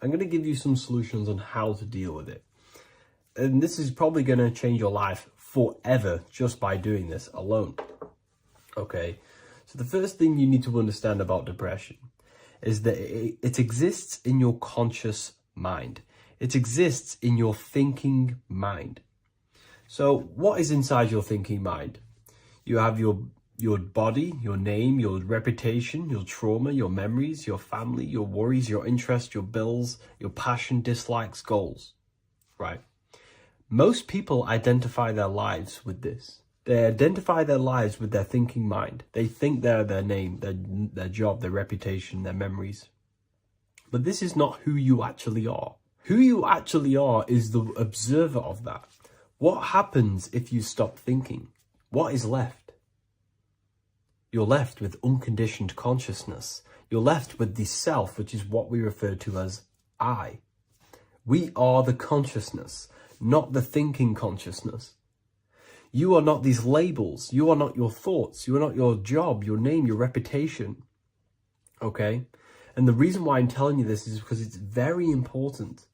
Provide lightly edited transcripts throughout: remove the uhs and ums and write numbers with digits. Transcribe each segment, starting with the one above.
I'm going to give you some solutions on how to deal with it. And this is probably going to change your life forever just by doing this alone. Okay, so the first thing you need to understand about depression is that it exists in your conscious mind. It exists in your thinking mind. So what is inside your thinking mind? You have your body, your name, your reputation, your trauma, your memories, your family, your worries, your interests, your bills, your passion, dislikes, goals, right? Most people identify their lives with this. They identify their lives with their thinking mind. They think they're their name, their job, their reputation, their memories. But this is not who you actually are. Who you actually are is the observer of that. What happens if you stop thinking? What is left? You're left with unconditioned consciousness. You're left with the self, which is what we refer to as I. We are the consciousness, not the thinking consciousness. You are not these labels. You are not your thoughts. You are not your job, your name, your reputation. Okay? And the reason why I'm telling you this is because it's very important,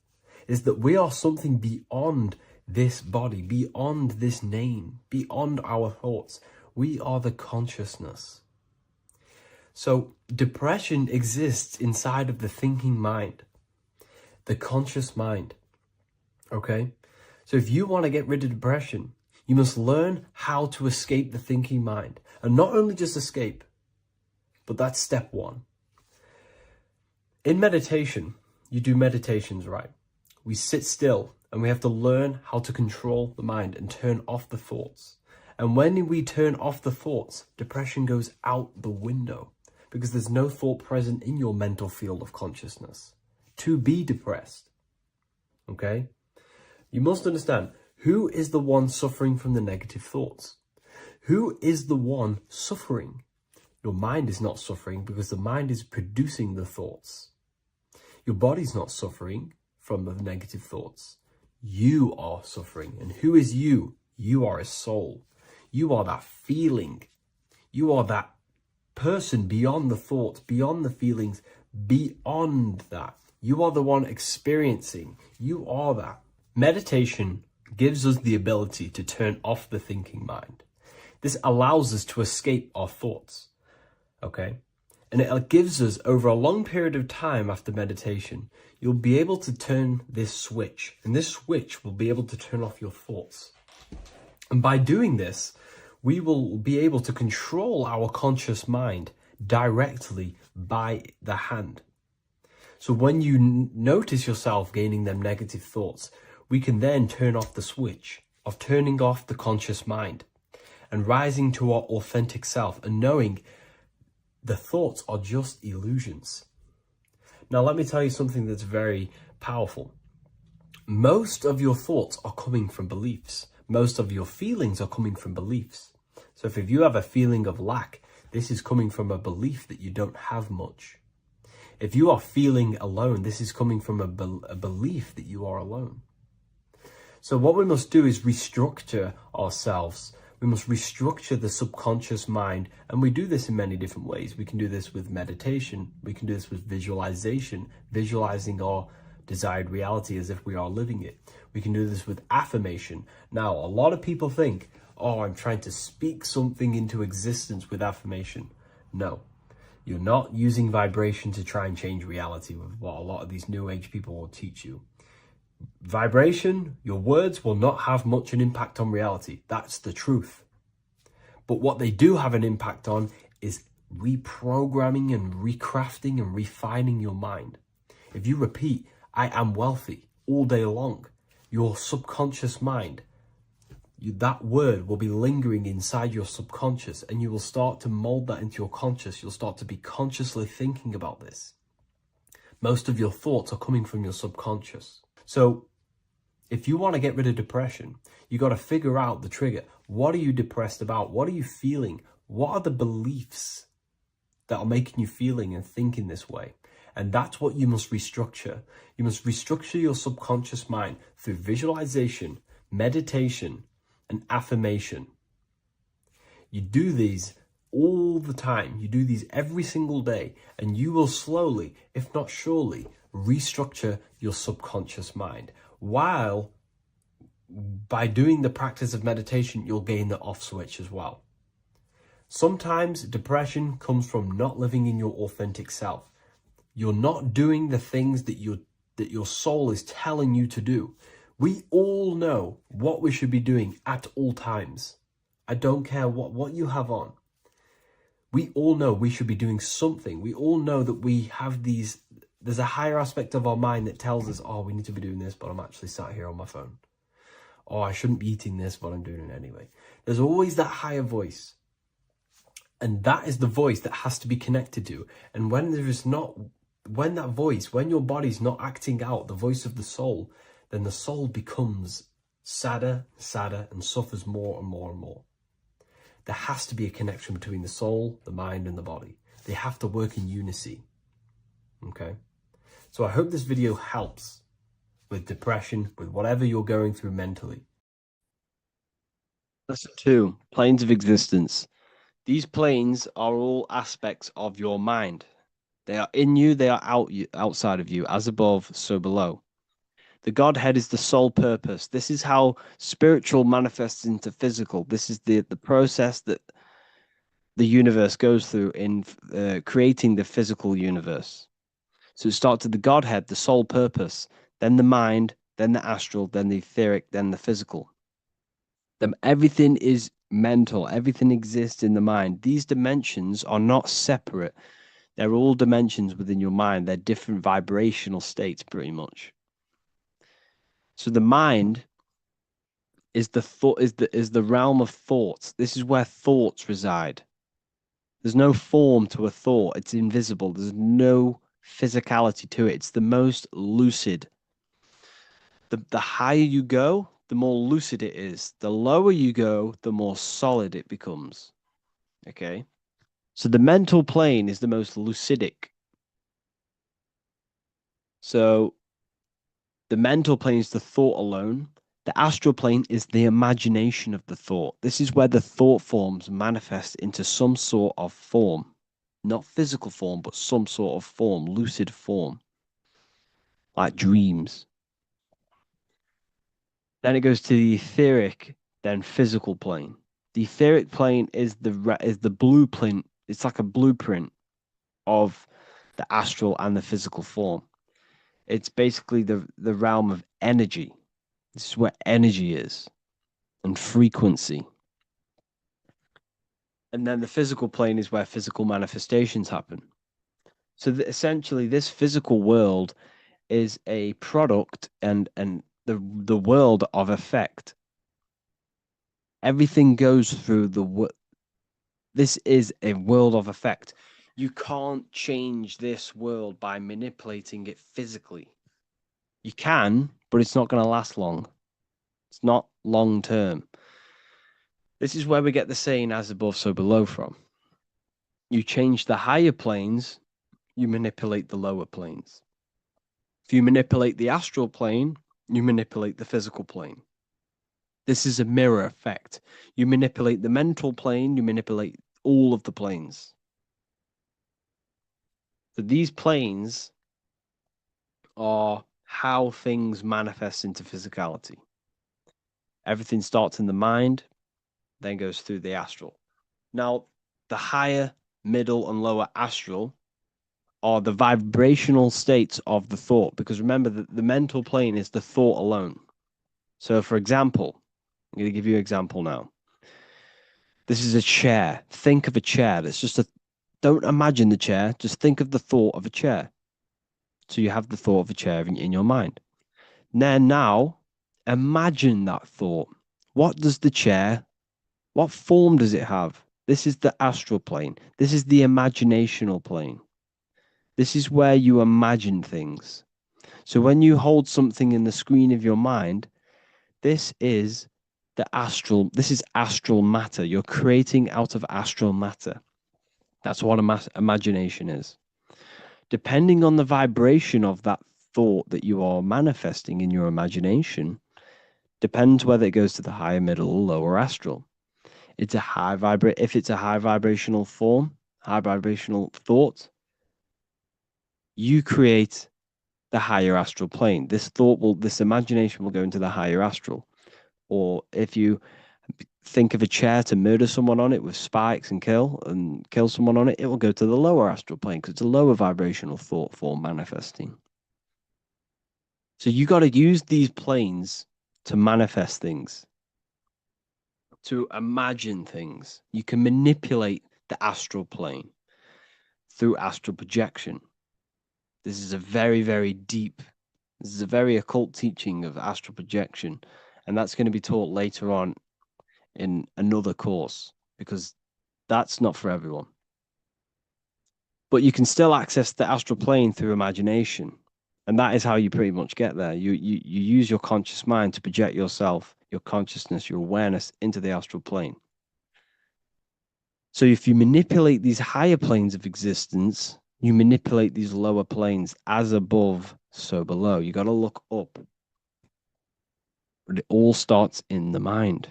is that we are something beyond this body, beyond this name, beyond our thoughts. We are the consciousness. So depression exists inside of the thinking mind, the conscious mind. Okay? So if you want to get rid of depression, you must learn how to escape the thinking mind. And not only just escape, but that's step one. In meditation, you do meditations, right? We sit still and we have to learn how to control the mind and turn off the thoughts. And when we turn off the thoughts, depression goes out the window because there's no thought present in your mental field of consciousness to be depressed. Okay? You must understand, who is the one suffering from the negative thoughts? Who is the one suffering? Your mind is not suffering because the mind is producing the thoughts. Your body's not suffering from the negative thoughts. You are suffering. And who is you? You are a soul. You are that feeling. You are that person beyond the thoughts, beyond the feelings, beyond that. You are the one experiencing. You are that. Meditation gives us the ability to turn off the thinking mind. This allows us to escape our thoughts. Okay? And it gives us, over a long period of time after meditation, you'll be able to turn this switch. And this switch will be able to turn off your thoughts. And by doing this, we will be able to control our conscious mind directly by the hand. So when you notice yourself gaining them negative thoughts, we can then turn off the switch of turning off the conscious mind and rising to our authentic self and knowing the thoughts are just illusions. Now, let me tell you something that's very powerful. Most of your thoughts are coming from beliefs. Most of your feelings are coming from beliefs. So if you have a feeling of lack, this is coming from a belief that you don't have much. If you are feeling alone, this is coming from a belief that you are alone. So what we must do is restructure ourselves. We must restructure the subconscious mind. And we do this in many different ways. We can do this with meditation. We can do this with visualization, visualizing our desired reality as if we are living it. We can do this with affirmation. Now, a lot of people think, oh, I'm trying to speak something into existence with affirmation. No, you're not using vibration to try and change reality with what a lot of these new age people will teach you. Vibration, your words will not have much an impact on reality. That's the truth. But what they do have an impact on is reprogramming and recrafting and refining your mind. If you repeat, I am wealthy all day long, your subconscious mind, that word will be lingering inside your subconscious and you will start to mold that into your conscious. You'll start to be consciously thinking about this. Most of your thoughts are coming from your subconscious. So if you want to get rid of depression, you got to figure out the trigger. What are you depressed about? What are you feeling? What are the beliefs that are making you feeling and thinking this way? And that's what you must restructure. You must restructure your subconscious mind through visualization, meditation, and affirmation. You do these all the time. You do these every single day, and you will slowly, if not surely, restructure your subconscious mind. While by doing the practice of meditation, you'll gain the off switch as well. Sometimes depression comes from not living in your authentic self. You're not doing the things that your soul is telling you to do. We all know what we should be doing at all times. I don't care what you have on. We all know we should be doing something. We all know that we have there's a higher aspect of our mind that tells us, oh, we need to be doing this, but I'm actually sat here on my phone. Oh, I shouldn't be eating this, but I'm doing it anyway. There's always that higher voice. And that is the voice that has to be connected to. And when your body's not acting out the voice of the soul, then the soul becomes sadder, and suffers more and more and more. There has to be a connection between the soul, the mind, and the body. They have to work in unison. Okay? So I hope this video helps with depression, with whatever you're going through mentally. Lesson 2, planes of existence. These planes are all aspects of your mind. They are in you, they are outside of you, as above, so below. The Godhead is the sole purpose. This is how spiritual manifests into physical. This is the process that the universe goes through in creating the physical universe. So it starts with the Godhead, the sole purpose, then the mind, then the astral, then the etheric, then the physical. Then everything is mental. Everything exists in the mind. These dimensions are not separate. They're all dimensions within your mind. They're different vibrational states, pretty much. So the mind is the realm of thoughts. This is where thoughts reside. There's no form to a thought. It's invisible. There's no physicality to it. It's the most lucid. The higher you go, the more lucid it is. The lower you go, the more solid it becomes. Okay? So the mental plane is the most lucidic. So the mental plane is the thought alone. The astral plane is the imagination of the thought. This is where the thought forms manifest into some sort of form. Not physical form, but some sort of form, lucid form. Like dreams. Then it goes to the etheric, then physical plane. The etheric plane is the blueprint. It's like a blueprint of the astral and the physical form. It's basically the realm of energy. This is where energy is and frequency. And then the physical plane is where physical manifestations happen. So essentially, this physical world is a product and the world of effect. Everything goes through this is a world of effect. You can't change this world by manipulating it physically. You can, but it's not going to last long. It's not long term. This is where we get the saying as above, so below from. You change the higher planes, you manipulate the lower planes. If you manipulate the astral plane, you manipulate the physical plane. This is a mirror effect. You manipulate the mental plane, you manipulate all of the planes. So these planes are how things manifest into physicality. Everything starts in the mind, then goes through the astral. Now, the higher, middle, and lower astral are the vibrational states of the thought, because remember that the mental plane is the thought alone. So, for example, I'm going to give you an example now. This is a chair. Think of a chair. Don't imagine the chair. Just think of the thought of a chair. So you have the thought of a chair in your mind. Then now, imagine that thought. What form does it have? This is the astral plane. This is the imaginational plane. This is where you imagine things. So when you hold something in the screen of your mind, this is astral matter. You're creating out of astral matter. That's what imagination is. Depending on the vibration of that thought that you are manifesting in your imagination, depends whether it goes to the higher, middle, or lower astral. If it's a high vibrational form, high vibrational thought, you create the higher astral plane. This imagination will go into the higher astral. Or if you think of a chair to murder someone on it with spikes and kill someone on it, it will go to the lower astral plane because it's a lower vibrational thought form manifesting. So you got to use these planes to manifest things, to imagine things. You can manipulate the astral plane through astral projection. This is a very, very deep, this is a very occult teaching of astral projection. And that's going to be taught later on in another course because that's not for everyone. But you can still access the astral plane through imagination. And that is how you pretty much get there. You use your conscious mind to project yourself, your consciousness, your awareness into the astral plane. So if you manipulate these higher planes of existence, you manipulate these lower planes. As above, so below. You got to look up. But it all starts in the mind.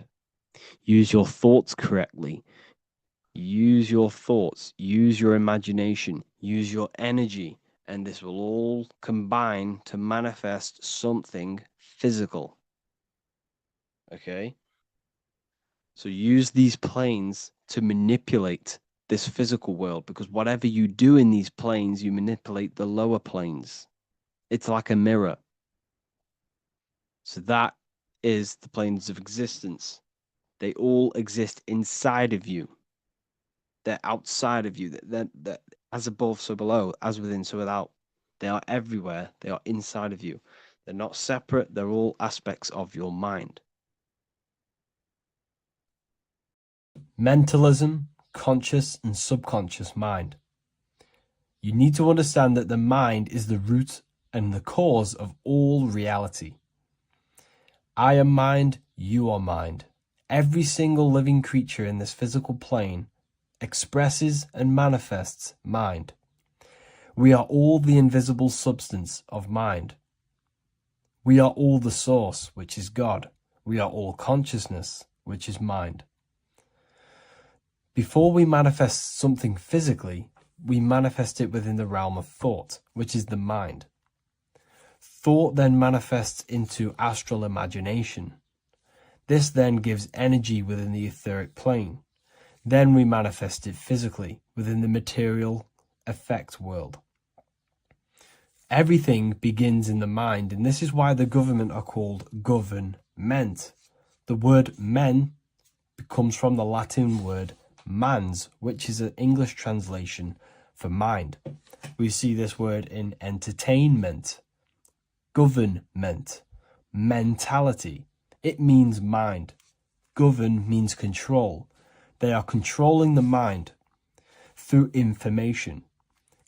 Use your thoughts correctly. Use your thoughts. Use your imagination. Use your energy. And this will all combine to manifest something physical. Okay? So use these planes to manipulate this physical world, because whatever you do in these planes, you manipulate the lower planes. It's like a mirror. So that is the planes of existence. They all exist inside of you. They're outside of you. They're as above, so below, as within, so without. They are everywhere. They are inside of you. They're not separate. They're all aspects of your mind. Mentalism, conscious and subconscious mind. You need to understand that the mind is the root and the cause of all reality. I am mind, you are mind. Every single living creature in this physical plane expresses and manifests mind. We are all the invisible substance of mind. We are all the source, which is God. We are all consciousness, which is mind. Before we manifest something physically, we manifest it within the realm of thought, which is the mind. Thought then manifests into astral imagination. This then gives energy within the etheric plane. Then we manifest it physically within the material effect world. Everything begins in the mind, and this is why the government are called government. The word men comes from the Latin word mans, which is an English translation for mind. We see this word in entertainment, government, mentality. It means mind. Govern means control. They are controlling the mind through information.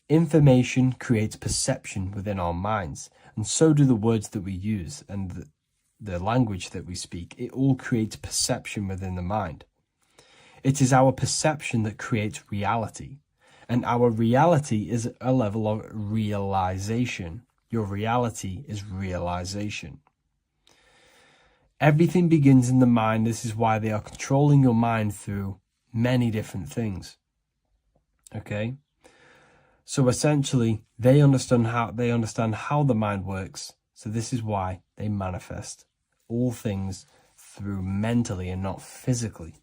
Information creates perception within our minds, and so do the words that we use and the language that we speak. It all creates perception within the mind. It is our perception that creates reality, and our reality is a level of realization. Your reality is realization. Everything begins in the mind. This is why they are controlling your mind through many different things. Okay? So essentially, they understand how the mind works. So this is why they manifest all things through mentally and not physically.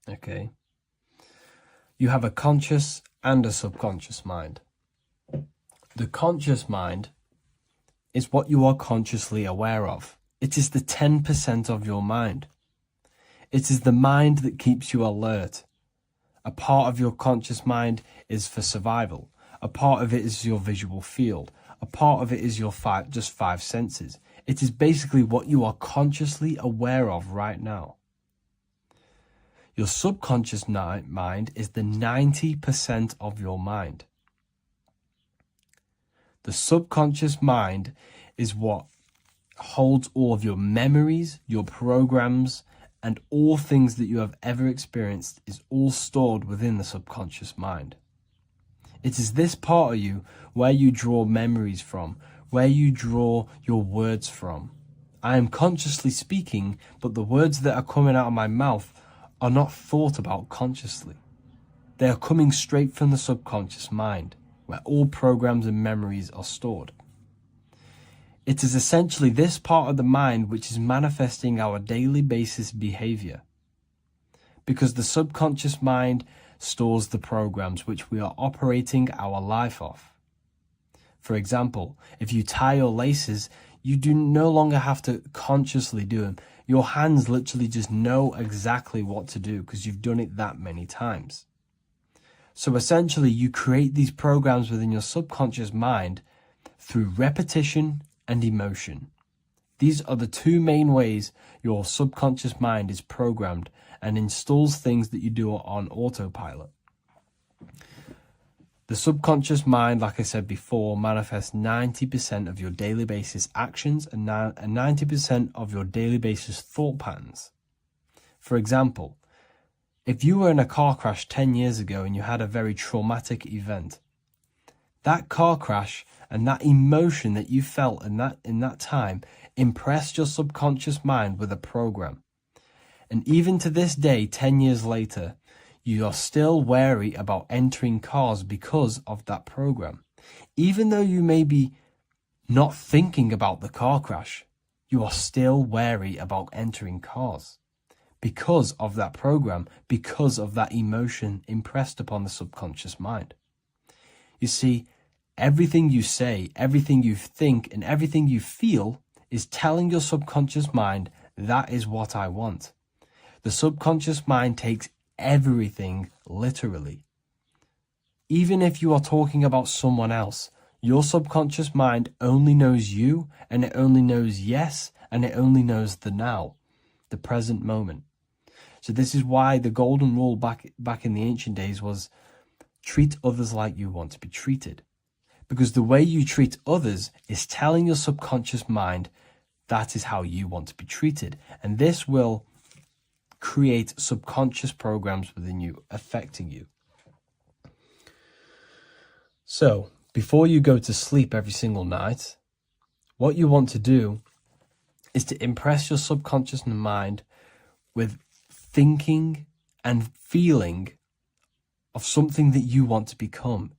Okay? You have a conscious and a subconscious mind. The conscious mind is what you are consciously aware of. It is the 10% of your mind. It is the mind that keeps you alert. A part of your conscious mind is for survival. A part of it is your visual field. A part of it is your just five senses. It is basically what you are consciously aware of right now. Your subconscious mind is the 90% of your mind. The subconscious mind is what holds all of your memories, your programs, and all things that you have ever experienced is all stored within the subconscious mind. It is this part of you where you draw memories from, where you draw your words from. I am consciously speaking, but the words that are coming out of my mouth are not thought about consciously. They are coming straight from the subconscious mind, where all programs and memories are stored. It is essentially this part of the mind which is manifesting our daily basis behavior, because the subconscious mind stores the programs which we are operating our life off. For example, if you tie your laces, you do no longer have to consciously do them. Your hands literally just know exactly what to do because you've done it that many times. So essentially, you create these programs within your subconscious mind through repetition and emotion. These are the two main ways your subconscious mind is programmed and installs things that you do on autopilot. The subconscious mind, like I said before, manifests 90% of your daily basis actions and 90% of your daily basis thought patterns. For example, if you were in a car crash 10 years ago and you had a very traumatic event, that car crash and that emotion that you felt in that time impressed your subconscious mind with a program. And even to this day, 10 years later, you are still wary about entering cars because of that program. Even though you may be not thinking about the car crash, you are still wary about entering cars because of that program, because of that emotion impressed upon the subconscious mind. You see, everything you say, everything you think, and everything you feel is telling your subconscious mind, that is what I want. The subconscious mind takes everything literally. Even if you are talking about someone else, your subconscious mind only knows you, and it only knows yes, and it only knows the now, the present moment. So this is why the golden rule back in the ancient days was treat others like you want to be treated. Because the way you treat others is telling your subconscious mind that is how you want to be treated. And this will create subconscious programs within you, affecting you. So, before you go to sleep every single night, what you want to do is to impress your subconscious mind with thinking and feeling of something that you want to become.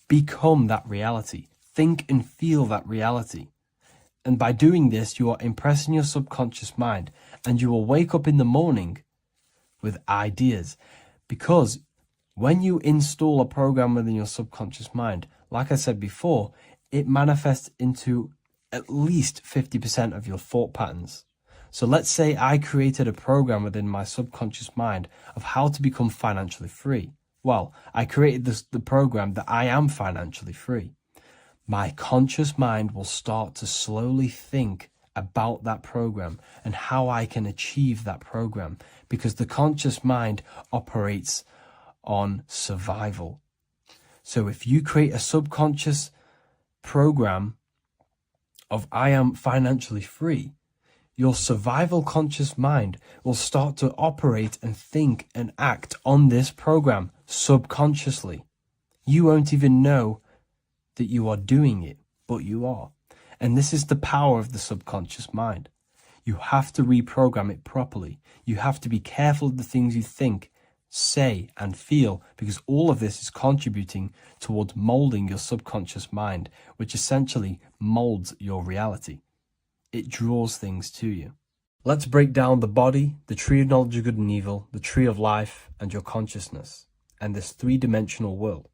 Become that reality. Think and feel that reality. And by doing this, you are impressing your subconscious mind, and you will wake up in the morning with ideas. Because when you install a program within your subconscious mind, like I said before, it manifests into at least 50% of your thought patterns. So let's say I created a program within my subconscious mind of how to become financially free. Well, I created the program that I am financially free. My conscious mind will start to slowly think about that program and how I can achieve that program, because the conscious mind operates on survival. So if you create a subconscious program of I am financially free, your survival conscious mind will start to operate and think and act on this program subconsciously. You won't even know that you are doing it, but you are. And this is the power of the subconscious mind. You have to reprogram it properly. You have to be careful of the things you think, say, and feel, because all of this is contributing towards molding your subconscious mind, which essentially molds your reality. It draws things to you. Let's break down the body, the tree of knowledge of good and evil, the tree of life, and your consciousness, and this three-dimensional world.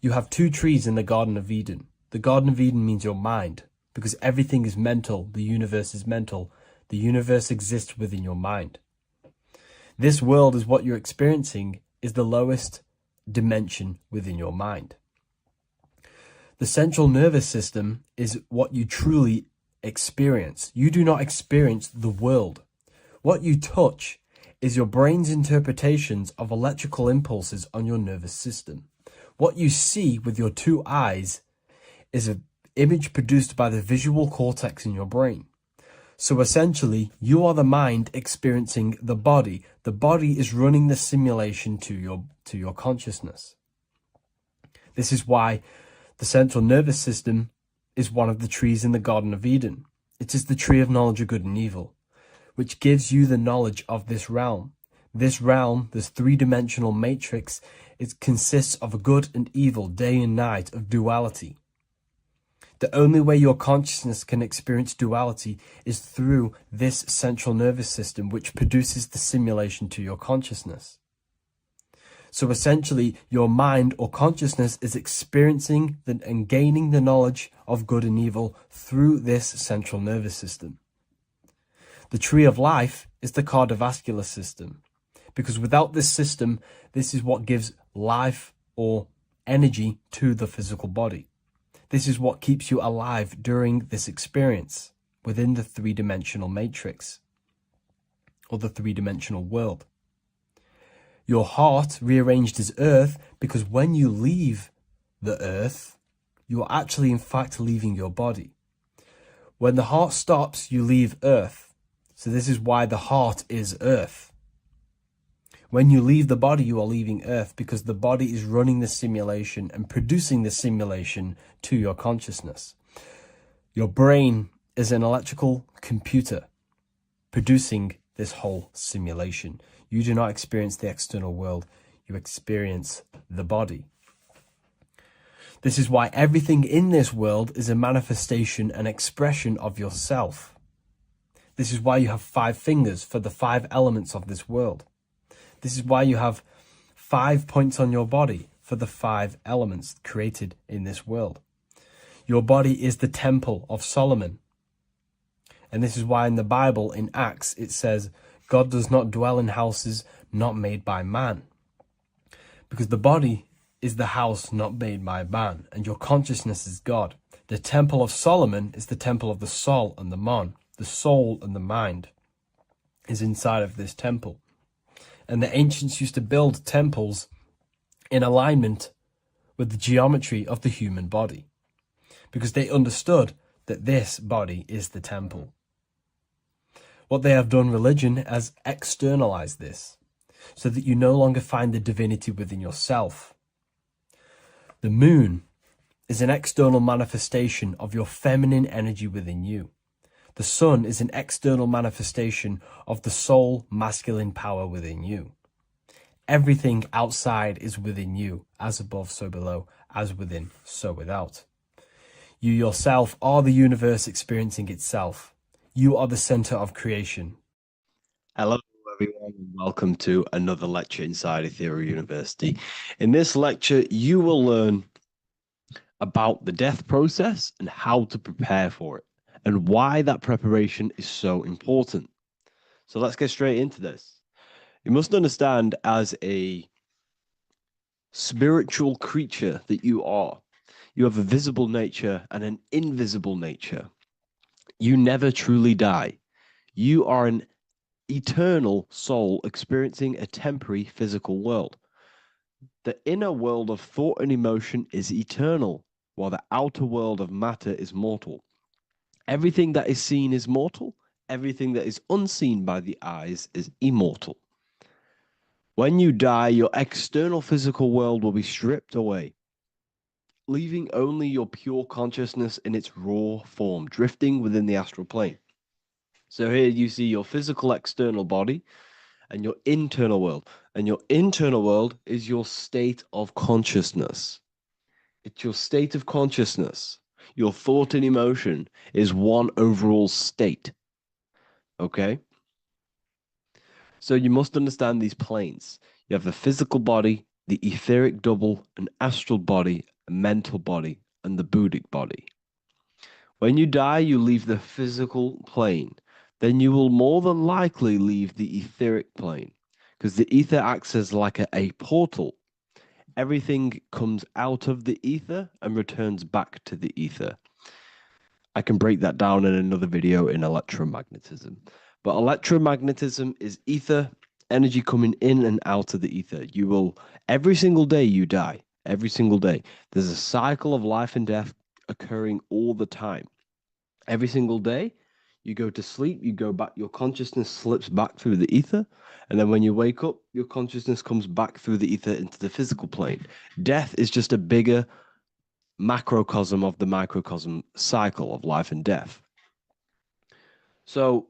You have two trees in the Garden of Eden. The Garden of Eden means your mind, because everything is mental, the universe is mental, the universe exists within your mind. This world is what you're experiencing, is the lowest dimension within your mind. The central nervous system is what you truly experience. You do not experience the world. What you touch is your brain's interpretations of electrical impulses on your nervous system. What you see with your two eyes is an image produced by the visual cortex in your brain. So essentially, you are the mind experiencing the body. The body is running the simulation to your consciousness. This is why the central nervous system is one of the trees in the Garden of Eden. It is the tree of knowledge of good and evil, which gives you the knowledge of this realm. This realm, this three-dimensional matrix, it consists of a good and evil, day and night, of duality. The only way your consciousness can experience duality is through this central nervous system, which produces the simulation to your consciousness. So essentially, your mind or consciousness is experiencing and gaining the knowledge of good and evil through this central nervous system. The tree of life is the cardiovascular system, because without this system, this is what gives life or energy to the physical body. This is what keeps you alive during this experience within the three-dimensional matrix or the three-dimensional world. Your heart rearranged is earth because when you leave the earth, you are actually in fact leaving your body. When the heart stops, you leave earth. So this is why the heart is earth. When you leave the body, you are leaving earth because the body is running the simulation and producing the simulation to your consciousness. Your brain is an electrical computer producing this whole simulation. You do not experience the external world, you experience the body. This is why everything in this world is a manifestation and expression of yourself. This is why you have 5 fingers for the 5 elements of this world. This is why you have 5 points on your body for the 5 elements created in this world. Your body is the temple of Solomon. And this is why in the Bible, in Acts, it says, God does not dwell in houses not made by man. Because the body is the house not made by man, and your consciousness is God. The temple of Solomon is the temple of the soul and the mon. The soul and the mind is inside of this temple. And the ancients used to build temples in alignment with the geometry of the human body, because they understood that this body is the temple. What they have done, religion, has externalized this, so that you no longer find the divinity within yourself. The moon is an external manifestation of your feminine energy within you. The sun is an external manifestation of the soul masculine power within you. Everything outside is within you, as above, so below, as within, so without. You yourself are the universe experiencing itself. You are the center of creation. Hello, everyone, and welcome to another lecture inside Ethereal University. In this lecture, you will learn about the death process and how to prepare for it, and why that preparation is so important. So let's get straight into this. You must understand, as a spiritual creature that you are, you have a visible nature and an invisible nature. You never truly die. You are an eternal soul experiencing a temporary physical world. The inner world of thought and emotion is eternal, while the outer world of matter is mortal. Everything that is seen is mortal. Everything that is unseen by the eyes is immortal. When you die, your external physical world will be stripped away, leaving only your pure consciousness in its raw form, drifting within the astral plane. So here you see your physical external body and your internal world. And your internal world is your state of consciousness. It's your state of consciousness. Your thought and emotion is one overall state. Okay? So you must understand these planes. You have the physical body, the etheric double, an astral body, a mental body, and the Buddhic body. When you die, you leave the physical plane. Then you will more than likely leave the etheric plane, because the ether acts as like a portal. Everything comes out of the ether and returns back to the ether. I can break that down in another video in electromagnetism. But electromagnetism is ether, energy coming in and out of the ether. You will, every single day you die, every single day. There's a cycle of life and death occurring all the time. Every single day, you go to sleep, you go back, your consciousness slips back through the ether. And then when you wake up, your consciousness comes back through the ether into the physical plane. Death is just a bigger macrocosm of the microcosm cycle of life and death. So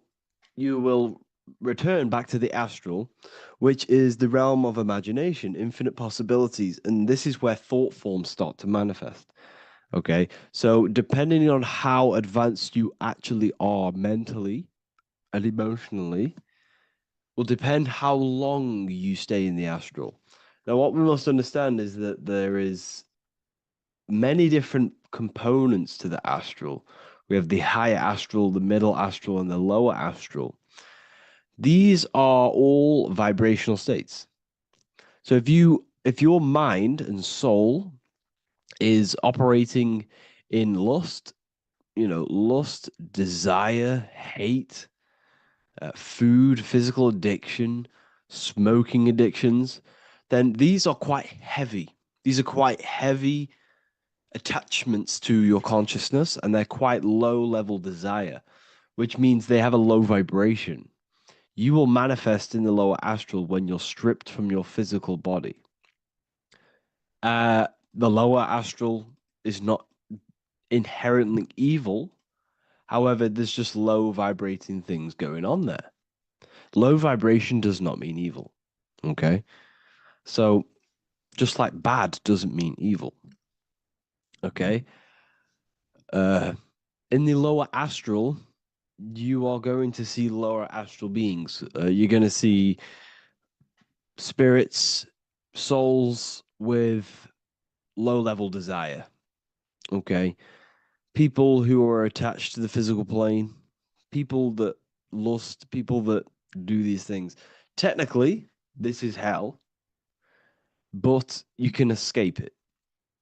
you will return back to the astral, which is the realm of imagination, infinite possibilities. And this is where thought forms start to manifest. Okay. So depending on how advanced you actually are mentally and emotionally will depend how long you stay in the astral. Now, what we must understand is that there is many different components to the astral. We have the higher astral, the middle astral, and the lower astral. These are all vibrational states. So if your mind and soul is operating in lust, lust, desire, hate, food, physical addiction, smoking addictions, then these are quite heavy. These are quite heavy attachments to your consciousness, and they're quite low level desire, which means they have a low vibration. You will manifest in the lower astral when you're stripped from your physical body. The lower astral is not inherently evil. However, there's just low vibrating things going on there. Low vibration does not mean evil. Okay. So just like bad doesn't mean evil. Okay. In the lower astral, you are going to see lower astral beings. You're going to see spirits, souls with low level desire. Okay. People who are attached to the physical plane, people that lust, people that do these things. Technically, this is hell, but you can escape it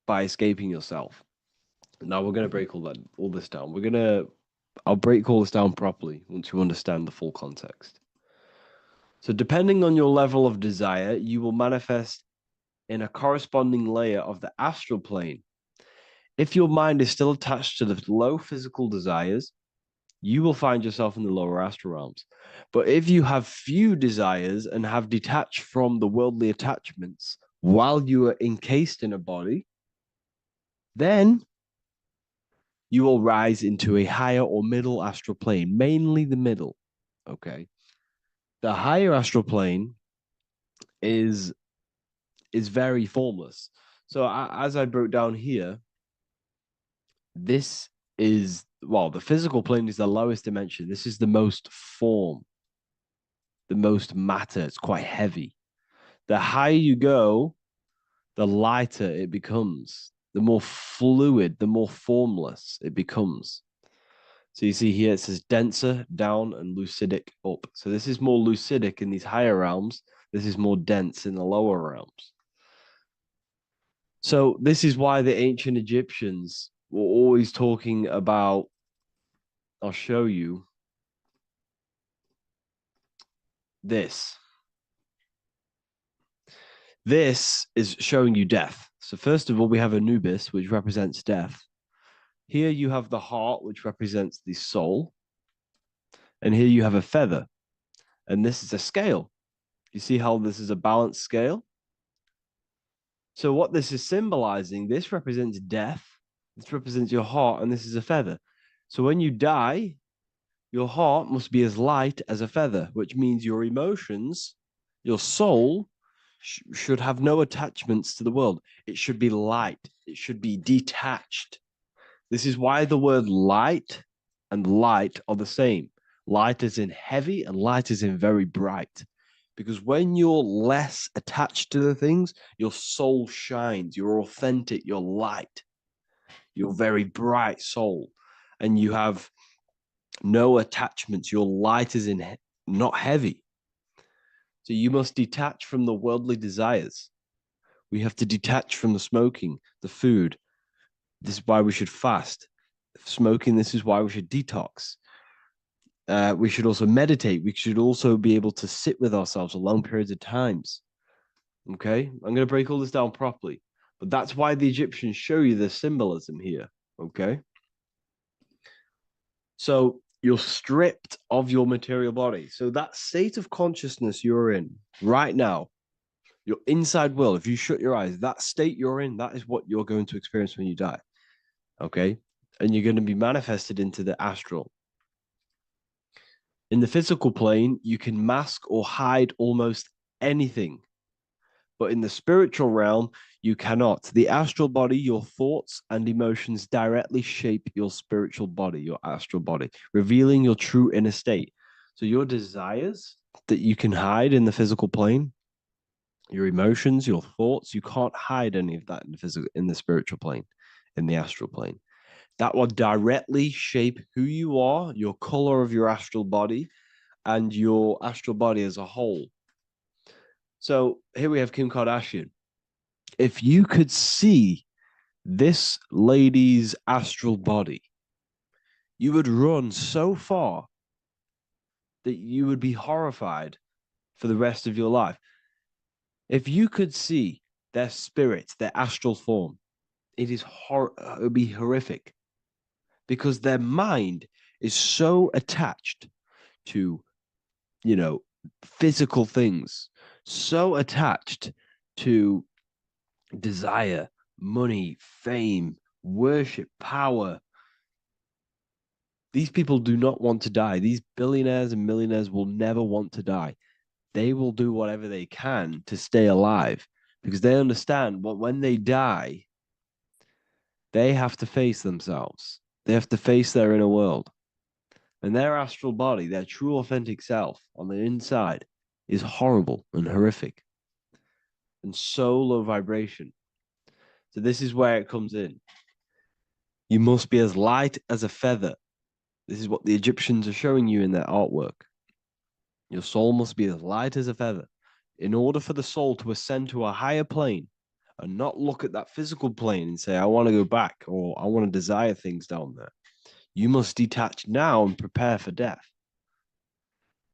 by escaping yourself. Now we're going to break all this down. I'll break all this down properly once you understand the full context. So depending on your level of desire, you will manifest in a corresponding layer of the astral plane. If your mind is still attached to the low physical desires, you will find yourself in the lower astral realms. But if you have few desires and have detached from the worldly attachments while you are encased in a body, then you will rise into a higher or middle astral plane, mainly the middle. Okay. The higher astral plane is very formless. So as I broke down here, this is the physical plane is the lowest dimension. This is the most form, the most matter. It's quite heavy. The higher you go, the lighter it becomes. The more fluid, the more formless it becomes. So you see here it says denser down and lucidic up. So this is more lucidic in these higher realms. This is more dense in the lower realms. So this is why the ancient Egyptians were always talking about, I'll show you this. This is showing you death. So first of all, we have Anubis, which represents death. Here you have the heart, which represents the soul. And here you have a feather. And this is a scale. You see how this is a balanced scale? So what this is symbolizing, this represents death. This represents your heart, and this is a feather. So when you die, your heart must be as light as a feather, which means your emotions, your soul, should have no attachments to the world. It should be light. It should be detached. This is why the word light and light are the same. Light is in heavy and light is in very bright. Because when you're less attached to the things, your soul shines. You're authentic. You're light. You're very bright soul. And you have no attachments. Your light is in not heavy. So you must detach from the worldly desires. We have to detach from the smoking, the food. This is why we should fast. Smoking, this is why we should detox. We should also meditate. We should also be able to sit with ourselves for long periods of times. Okay, I'm going to break all this down properly. But that's why the Egyptians show you the symbolism here. Okay. So you're stripped of your material body. So that state of consciousness you're in right now, your inside world, if you shut your eyes, that state you're in, that is what you're going to experience when you die. Okay. And you're going to be manifested into the astral. In the physical plane, you can mask or hide almost anything. But in the spiritual realm, you cannot. The astral body, your thoughts and emotions directly shape your spiritual body, your astral body, revealing your true inner state. So your desires that you can hide in the physical plane, your emotions, your thoughts, you can't hide any of that in the physical, in the spiritual plane, in the astral plane. That will directly shape who you are, your color of your astral body, and your astral body as a whole. So here we have Kim Kardashian. If you could see this lady's astral body, you would run so far that you would be horrified for the rest of your life. If you could see their spirit, their astral form, it would be horrific because their mind is so attached to, you know, physical things, so attached to desire, money, fame, worship, power. These people do not want to die. These billionaires and millionaires will never want to die. They will do whatever they can to stay alive because they understand what when they die, they have to face themselves. They have to face their inner world. And their astral body, their true authentic self on the inside, is horrible and horrific and so low vibration. So this is where it comes in. You must be as light as a feather. This is what the Egyptians are showing you in their artwork. Your soul must be as light as a feather. In order for the soul to ascend to a higher plane and not look at that physical plane and say, I want to go back or I want to desire things down there, you must detach now and prepare for death.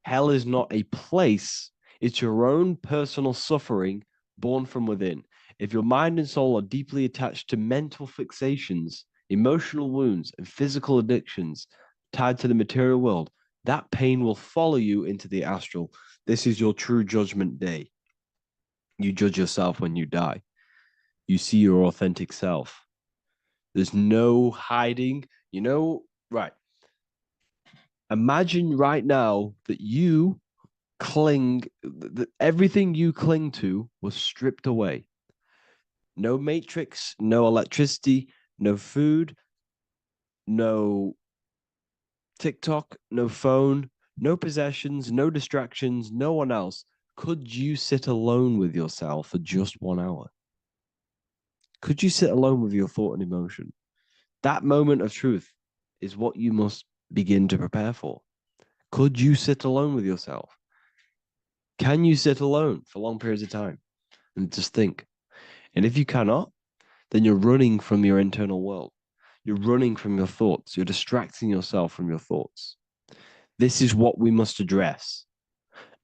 Hell is not a place, it's your own personal suffering born from within. If your mind and soul are deeply attached to mental fixations, emotional wounds, and physical addictions tied to the material world, that pain will follow you into the astral. This is your true judgment day. You judge yourself when you die. You see your authentic self. There's no hiding. Right. Imagine right now that you that everything you cling to was stripped away. No matrix, no electricity, no food, no TikTok, no phone, no possessions, no distractions, no one else. Could you sit alone with yourself for just 1 hour? Could you sit alone with your thought and emotion? That moment of truth is what you must begin to prepare for. Could you sit alone with yourself? Can you sit alone for long periods of time and just think? And if you cannot, then you're running from your internal world. You're running from your thoughts. You're distracting yourself from your thoughts. This is what we must address.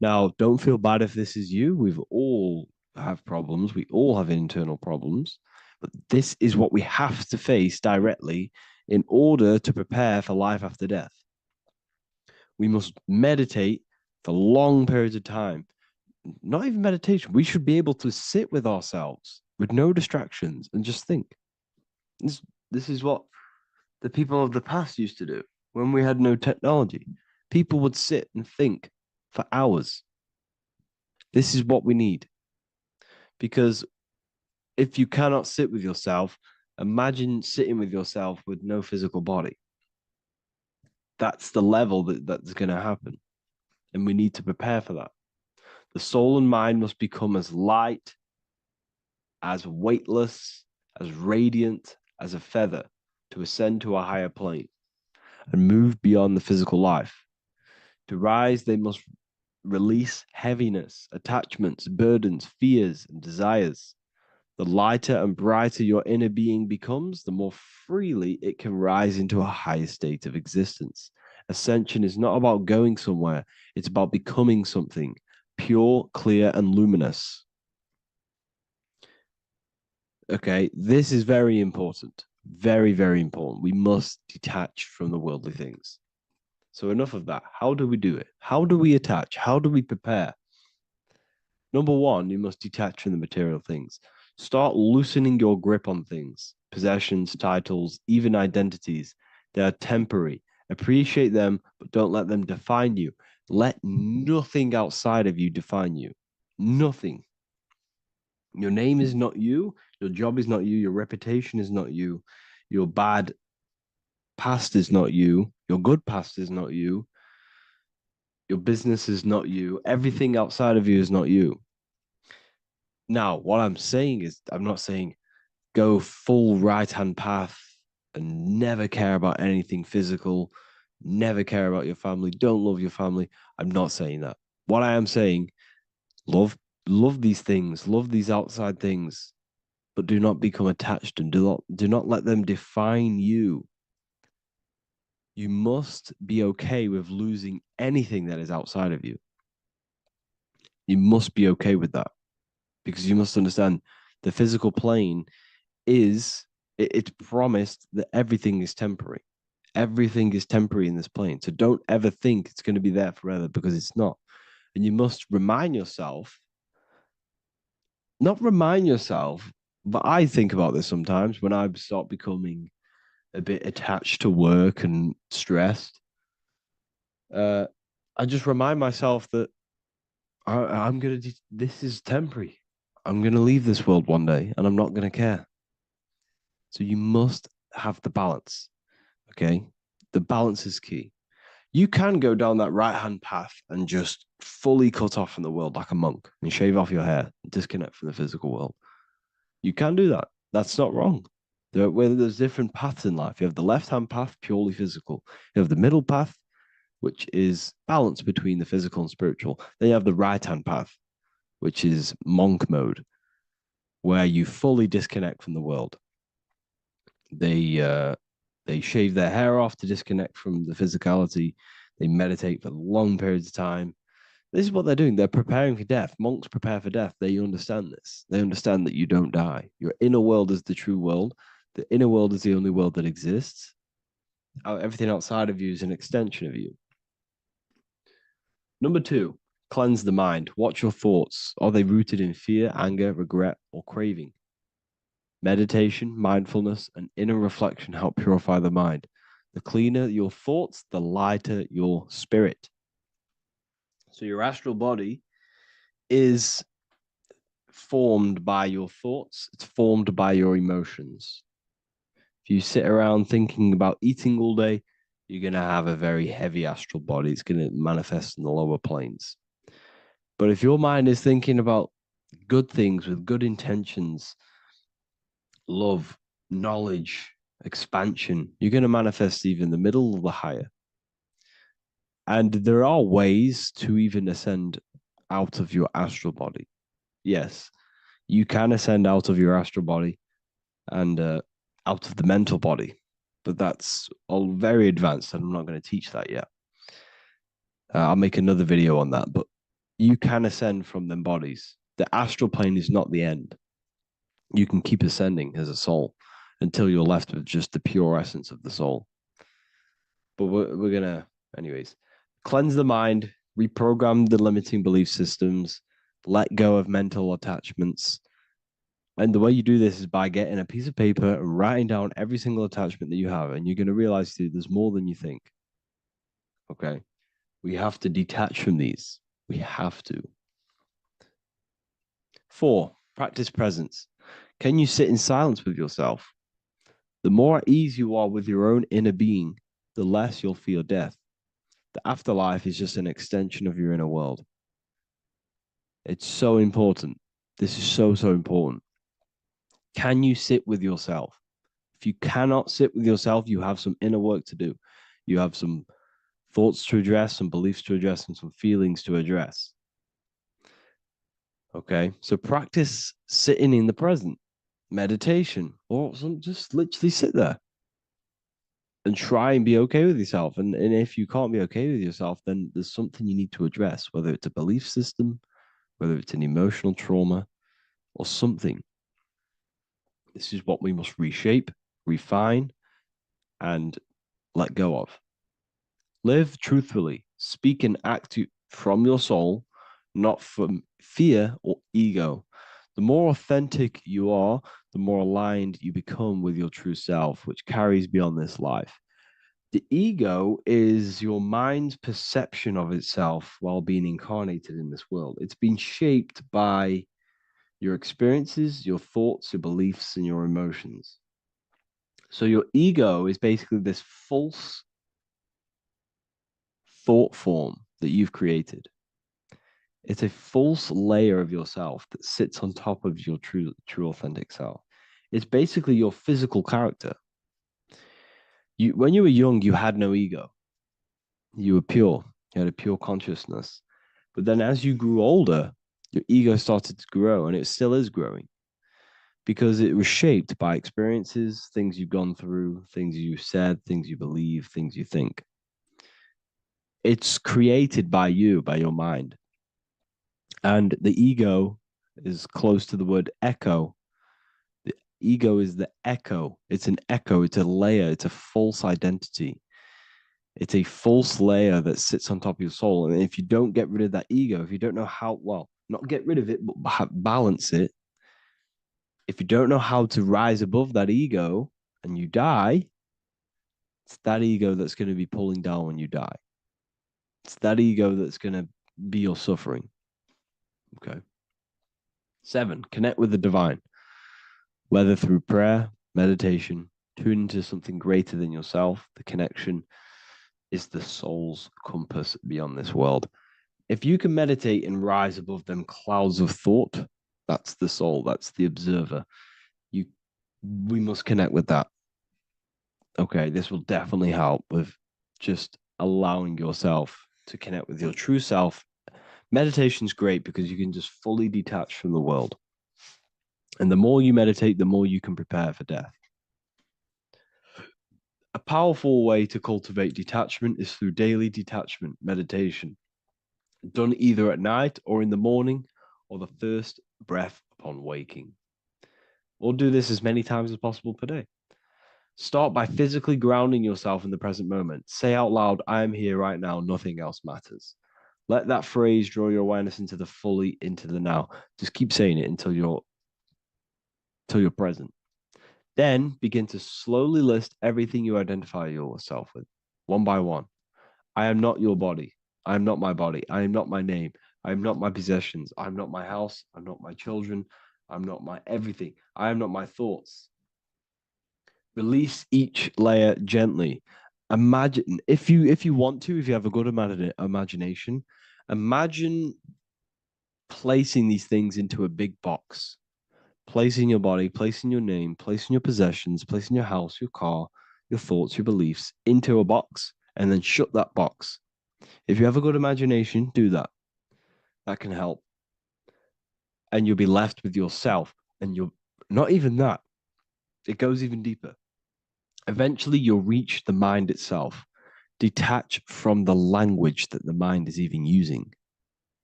Now, don't feel bad if this is you. We've all have problems. We all have internal problems. But this is what we have to face directly in order to prepare for life after death. We must meditate for long periods of time. Not even meditation. We should be able to sit with ourselves with no distractions and just think. This is what the people of the past used to do when we had no technology. People would sit and think for hours. This is what we need. Because if you cannot sit with yourself, imagine sitting with yourself with no physical body. That's the level that's going to happen. And we need to prepare for that. The soul and mind must become as light, as weightless, as radiant as a feather to ascend to a higher plane and move beyond the physical life. To rise, they must release heaviness, attachments, burdens, fears, and desires. The lighter and brighter your inner being becomes, the more freely it can rise into a higher state of existence. Ascension is not about going somewhere, it's about becoming something pure, clear, and luminous. Okay, this is very important. Very, very important. We must detach from the worldly things. So, enough of that. How do we do it? How do we attach? How do we prepare? Number one, you must detach from the material things. Start loosening your grip on things, possessions, titles, even identities. They are temporary. Appreciate them, but don't let them define you. Let nothing outside of you define you. Nothing. Your name is not you. Your job is not you. Your reputation is not you. Your bad past is not you. Your good past is not you. Your business is not you. Everything outside of you is not you. Now, what I'm saying is, I'm not saying go full right hand path and never care about anything physical, never care about your family, don't love your family. I'm not saying that. What I am saying, love these things, love these outside things, but do not become attached and do not let them define you. You must be okay with losing anything that is outside of you. You must be okay with that because you must understand the physical plane is it's promised that everything is temporary. Everything is temporary in this plane. So don't ever think it's going to be there forever because it's not. And you must remind yourself, not remind yourself, but I think about this sometimes when I start becoming a bit attached to work and stressed. Uh, I just remind myself that I'm going to, this is temporary. I'm going to leave this world one day and I'm not going to care. So you must have the balance. Okay. The balance is key. You can go down that right hand path and just fully cut off from the world like a monk and shave off your hair, disconnect from the physical world. You can do that. That's not wrong. There's different paths in life. You have the left hand path, purely physical. You have the middle path, which is balance between the physical and spiritual. Then you have the right hand path, which is monk mode, where you fully disconnect from the world. They shave their hair off to disconnect from the physicality. They meditate for long periods of time. This is what they're doing. They're preparing for death. Monks prepare for death. They understand this. They understand that you don't die. Your inner world is the true world. The inner world is the only world that exists. Everything outside of you is an extension of you. Number 2, cleanse the mind. Watch your thoughts. Are they rooted in fear, anger, regret, or craving? Meditation, mindfulness, and inner reflection help purify the mind. The cleaner your thoughts, the lighter your spirit. So your astral body is formed by your thoughts, it's formed by your emotions. If you sit around thinking about eating all day, you're going to have a very heavy astral body. It's going to manifest in the lower planes. But if your mind is thinking about good things with good intentions, love, knowledge, expansion, you're going to manifest even the middle or the higher. And there are ways to even ascend out of your astral body. Yes, you can ascend out of your astral body and out of the mental body, but that's all very advanced, and I'm not going to teach that yet. I'll make another video on that, but you can ascend from them bodies. The astral plane is not the end. You can keep ascending as a soul until you're left with just the pure essence of the soul. But we're going to, anyways, cleanse the mind, reprogram the limiting belief systems, let go of mental attachments. And the way you do this is by getting a piece of paper and writing down every single attachment that you have. And you're going to realize, dude, there's more than you think. Okay. We have to detach from these. We have to. 4, practice presence. Can you sit in silence with yourself? The more at ease you are with your own inner being, the less you'll fear death. The afterlife is just an extension of your inner world. It's so important. This is so, so important. Can you sit with yourself? If you cannot sit with yourself, you have some inner work to do. You have some thoughts to address, some beliefs to address, and some feelings to address. Okay, so practice sitting in the present, meditation, or just literally sit there and try and be okay with yourself. And if you can't be okay with yourself, then there's something you need to address, whether it's a belief system, whether it's an emotional trauma, or something. This is what we must reshape, refine, and let go of. Live truthfully, speak and act from your soul, not from fear or ego. The more authentic you are, the more aligned you become with your true self, which carries beyond this life. The ego is your mind's perception of itself while being incarnated in this world. It's been shaped by your experiences, your thoughts, your beliefs, and your emotions. So your ego is basically this false thought form that you've created. It's a false layer of yourself that sits on top of your true authentic self. It's basically your physical character. When you were young, you had no ego. You were pure. You had a pure consciousness. But then as you grew older, your ego started to grow, and it still is growing because it was shaped by experiences, things you've gone through, things you said, things you believe, things you think. It's created by you, by your mind. And the ego is close to the word echo. The ego is the echo. It's an echo. It's a layer. It's a false identity. It's a false layer that sits on top of your soul. And if you don't get rid of that ego, if you don't know how, well, not get rid of it, but balance it, if you don't know how to rise above that ego and you die, it's that ego that's going to be pulling down when you die. It's that ego that's going to be your suffering. Okay. 7, connect with the divine, whether through prayer, meditation, tune into something greater than yourself. The connection is the soul's compass beyond this world. If you can meditate and rise above them clouds of thought, that's the soul, that's the observer. We must connect with that. Okay, this will definitely help with just allowing yourself to connect with your true self. Meditation's great because you can just fully detach from the world. And the more you meditate, the more you can prepare for death. A powerful way to cultivate detachment is through daily detachment meditation, done either at night or in the morning or the first breath upon waking. Or do this as many times as possible per day. Start by physically grounding yourself in the present moment. Say out loud, I am here right now, nothing else matters. Let that phrase draw your awareness into the now. Just keep saying it until you're present. Then begin to slowly list everything you identify yourself with, one by one. I am not your body. I am not my body. I am not my name. I am not my possessions. I'm not my house. I'm not my children. I'm not my everything. I am not my thoughts. Release each layer gently. Imagine if you want to, if you have a good imagination, imagine placing these things into a big box. Placing your body, placing your name, placing your possessions, placing your house, your car, your thoughts, your beliefs into a box, and then shut that box. If you have a good imagination, do that. That can help. And you'll be left with yourself. And you're not even that. It goes even deeper. Eventually, you'll reach the mind itself. Detach from the language that the mind is even using.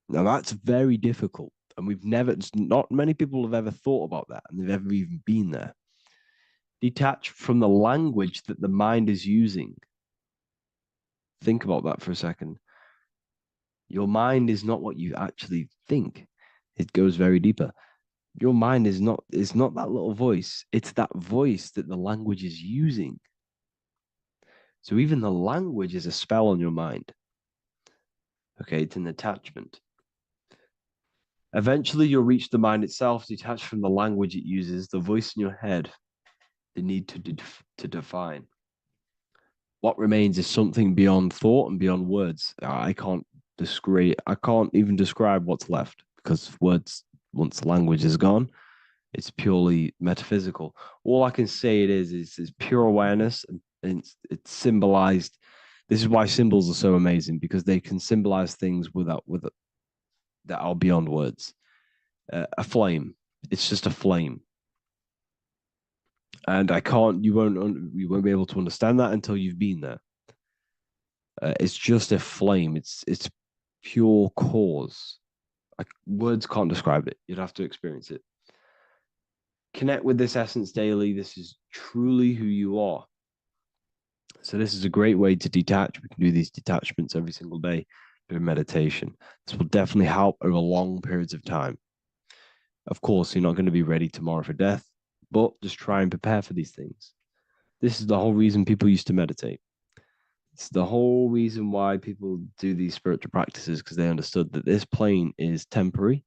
Now, that's very difficult. And not many people have ever thought about that, and they've ever even been there. Detach from the language that the mind is using. Think about that for a second. Your mind is not what you actually think. It goes very deeper. Your mind is not that little voice. It's that voice that the language is using. So even the language is a spell on your mind. Okay, it's an attachment. Eventually, you'll reach the mind itself, detached from the language it uses, the voice in your head, the need to define. What remains is something beyond thought and beyond words. I can't even describe what's left because words, once the language is gone, it's purely metaphysical. All I can say is pure awareness, and it's symbolized. This is why symbols are so amazing because they can symbolize things that are beyond words. A flame, it's just a flame, and you won't be able to understand that until you've been there. It's just a flame. It's pure cause. Like words can't describe it. You'd have to experience it. Connect with this essence daily. This is truly who you are. So this is a great way to detach. We can do these detachments every single day during meditation. This will definitely help over long periods of time. Of course, you're not going to be ready tomorrow for death, but just try and prepare for these things. This is the whole reason people used to meditate. It's the whole reason why people do these spiritual practices because they understood that this plane is temporary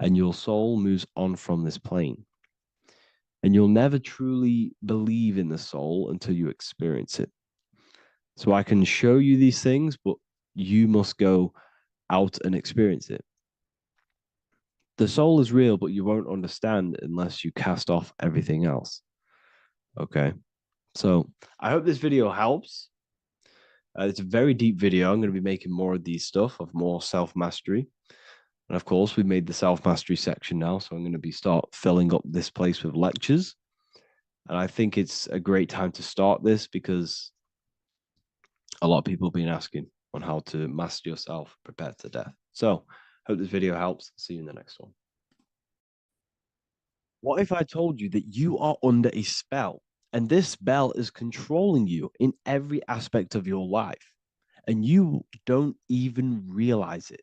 and your soul moves on from this plane. And you'll never truly believe in the soul until you experience it. So I can show you these things, but you must go out and experience it. The soul is real, but you won't understand unless you cast off everything else. Okay. So I hope this video helps. It's a very deep video. I'm going to be making more of these stuff, of more self-mastery. And of course, we've made the self-mastery section now. So I'm going to be start filling up this place with lectures. And I think it's a great time to start this because a lot of people have been asking on how to master yourself, prepare to death. So hope this video helps. See you in the next one. What if I told you that you are under a spell and this spell is controlling you in every aspect of your life and you don't even realize it?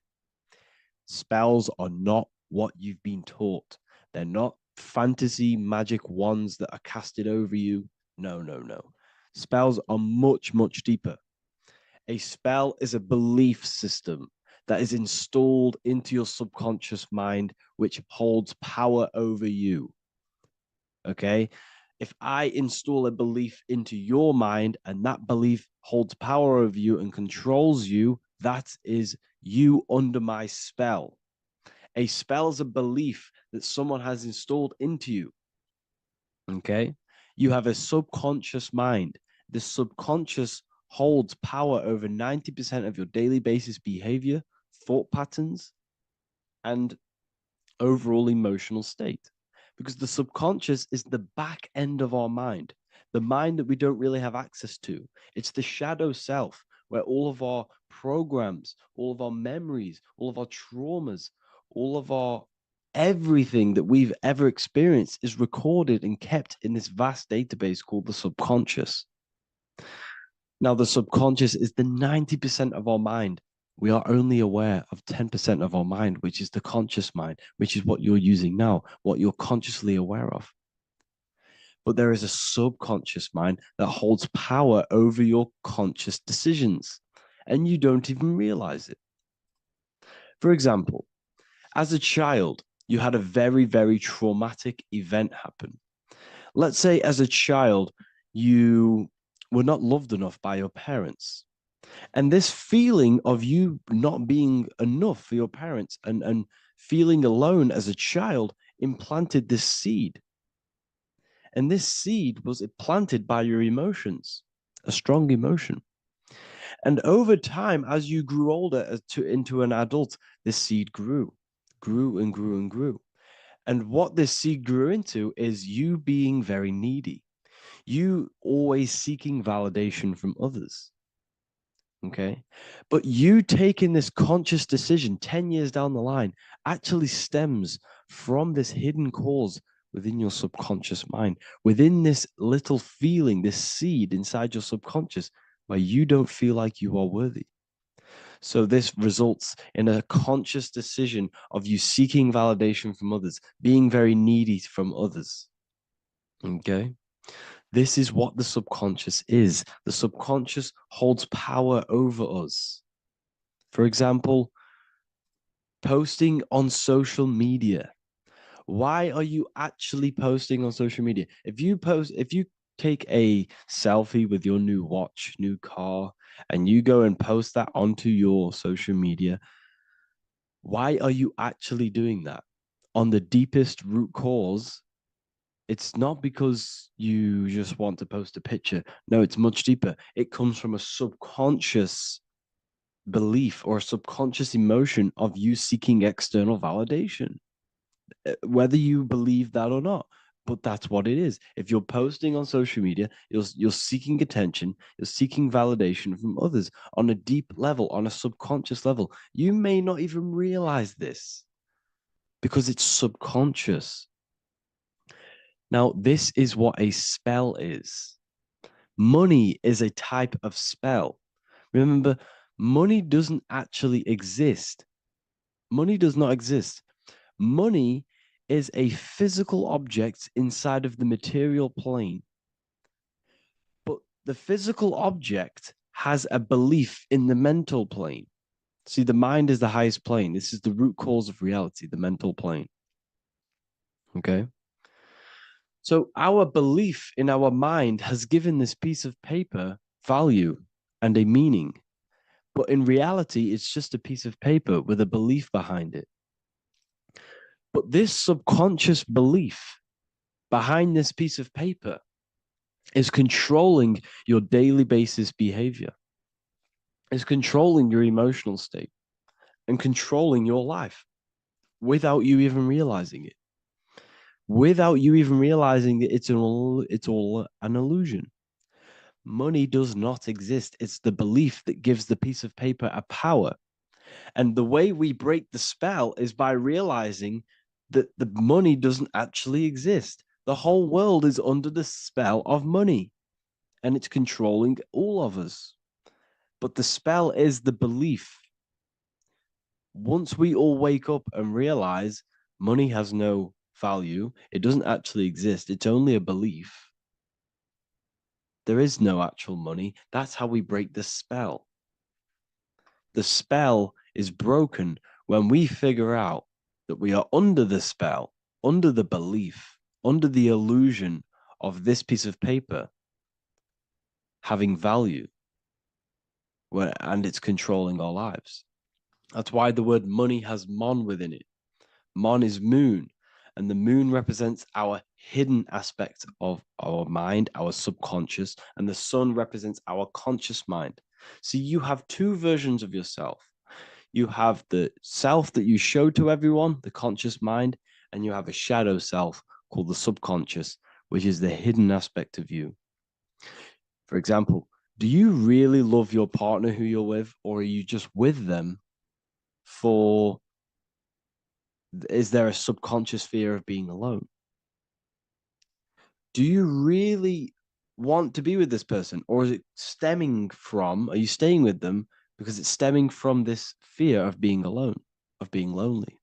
Spells are not what you've been taught. They're not fantasy magic wands that are casted over you. No, no, no. Spells are much, much deeper. A spell is a belief system that is installed into your subconscious mind, which holds power over you. Okay. If I install a belief into your mind and that belief holds power over you and controls you, that is you under my spell. A spell is a belief that someone has installed into you. Okay. You have a subconscious mind. The subconscious holds power over 90% of your daily basis behavior, thought patterns, and overall emotional state. Because the subconscious is the back end of our mind, the mind that we don't really have access to. It's the shadow self where all of our programs, all of our memories, all of our traumas, all of our everything that we've ever experienced is recorded and kept in this vast database called the subconscious. Now, the subconscious is the 90% of our mind. We are only aware of 10% of our mind, which is the conscious mind, which is what you're using now, what you're consciously aware of. But there is a subconscious mind that holds power over your conscious decisions, and you don't even realize it. For example, as a child, you had a very, very traumatic event happen. Let's say as a child, you were not loved enough by your parents. And this feeling of you not being enough for your parents and feeling alone as a child implanted this seed. And this seed was planted by your emotions, a strong emotion. And over time, as you grew older into an adult, this seed grew and grew and grew. And what this seed grew into is you being very needy, you always seeking validation from others. Okay. But you taking this conscious decision 10 years down the line actually stems from this hidden cause within your subconscious mind, within this little feeling, this seed inside your subconscious where you don't feel like you are worthy. So this results in a conscious decision of you seeking validation from others, being very needy from others. Okay. This is what the subconscious is. The subconscious holds power over us. For example, posting on social media. Why are you actually posting on social media? If you take a selfie with your new watch, new car, and you go and post that onto your social media, why are you actually doing that? On the deepest root cause, it's not because you just want to post a picture. No, it's much deeper. It comes from a subconscious belief or a subconscious emotion of you seeking external validation, whether you believe that or not. But that's what it is. If you're posting on social media, you're seeking attention, you're seeking validation from others on a deep level, on a subconscious level. You may not even realize this because it's subconscious. Now, this is what a spell is. Money is a type of spell. Remember, money doesn't actually exist. Money does not exist. Money is a physical object inside of the material plane. But the physical object has a belief in the mental plane. See, the mind is the highest plane. This is the root cause of reality, the mental plane. Okay. So our belief in our mind has given this piece of paper value and a meaning. But in reality, it's just a piece of paper with a belief behind it. But this subconscious belief behind this piece of paper is controlling your daily basis behavior, is controlling your emotional state and controlling your life without you even realizing it. Without you even realizing that it's all an illusion. Money does not exist. It's the belief that gives the piece of paper a power. And the way we break the spell is by realizing that the money doesn't actually exist. The whole world is under the spell of money and it's controlling all of us. But the spell is the belief. Once we all wake up and realize money has no value, it doesn't actually exist, it's only a belief. There is no actual money. That's how we break the spell. The spell is broken when we figure out that we are under the spell, under the belief, under the illusion of this piece of paper having value, and it's controlling our lives. That's why the word money has mon within it. Mon is moon, and the moon represents our hidden aspect of our mind, our subconscious, and the sun represents our conscious mind. So you have two versions of yourself. You have the self that you show to everyone, the conscious mind, and you have a shadow self called the subconscious, which is the hidden aspect of you. For example, do you really love your partner who you're with, or are you just with them for, is there a subconscious fear of being alone? Do you really want to be with this person, or is it stemming from, are you staying with them because it's stemming from this fear of being alone, of being lonely?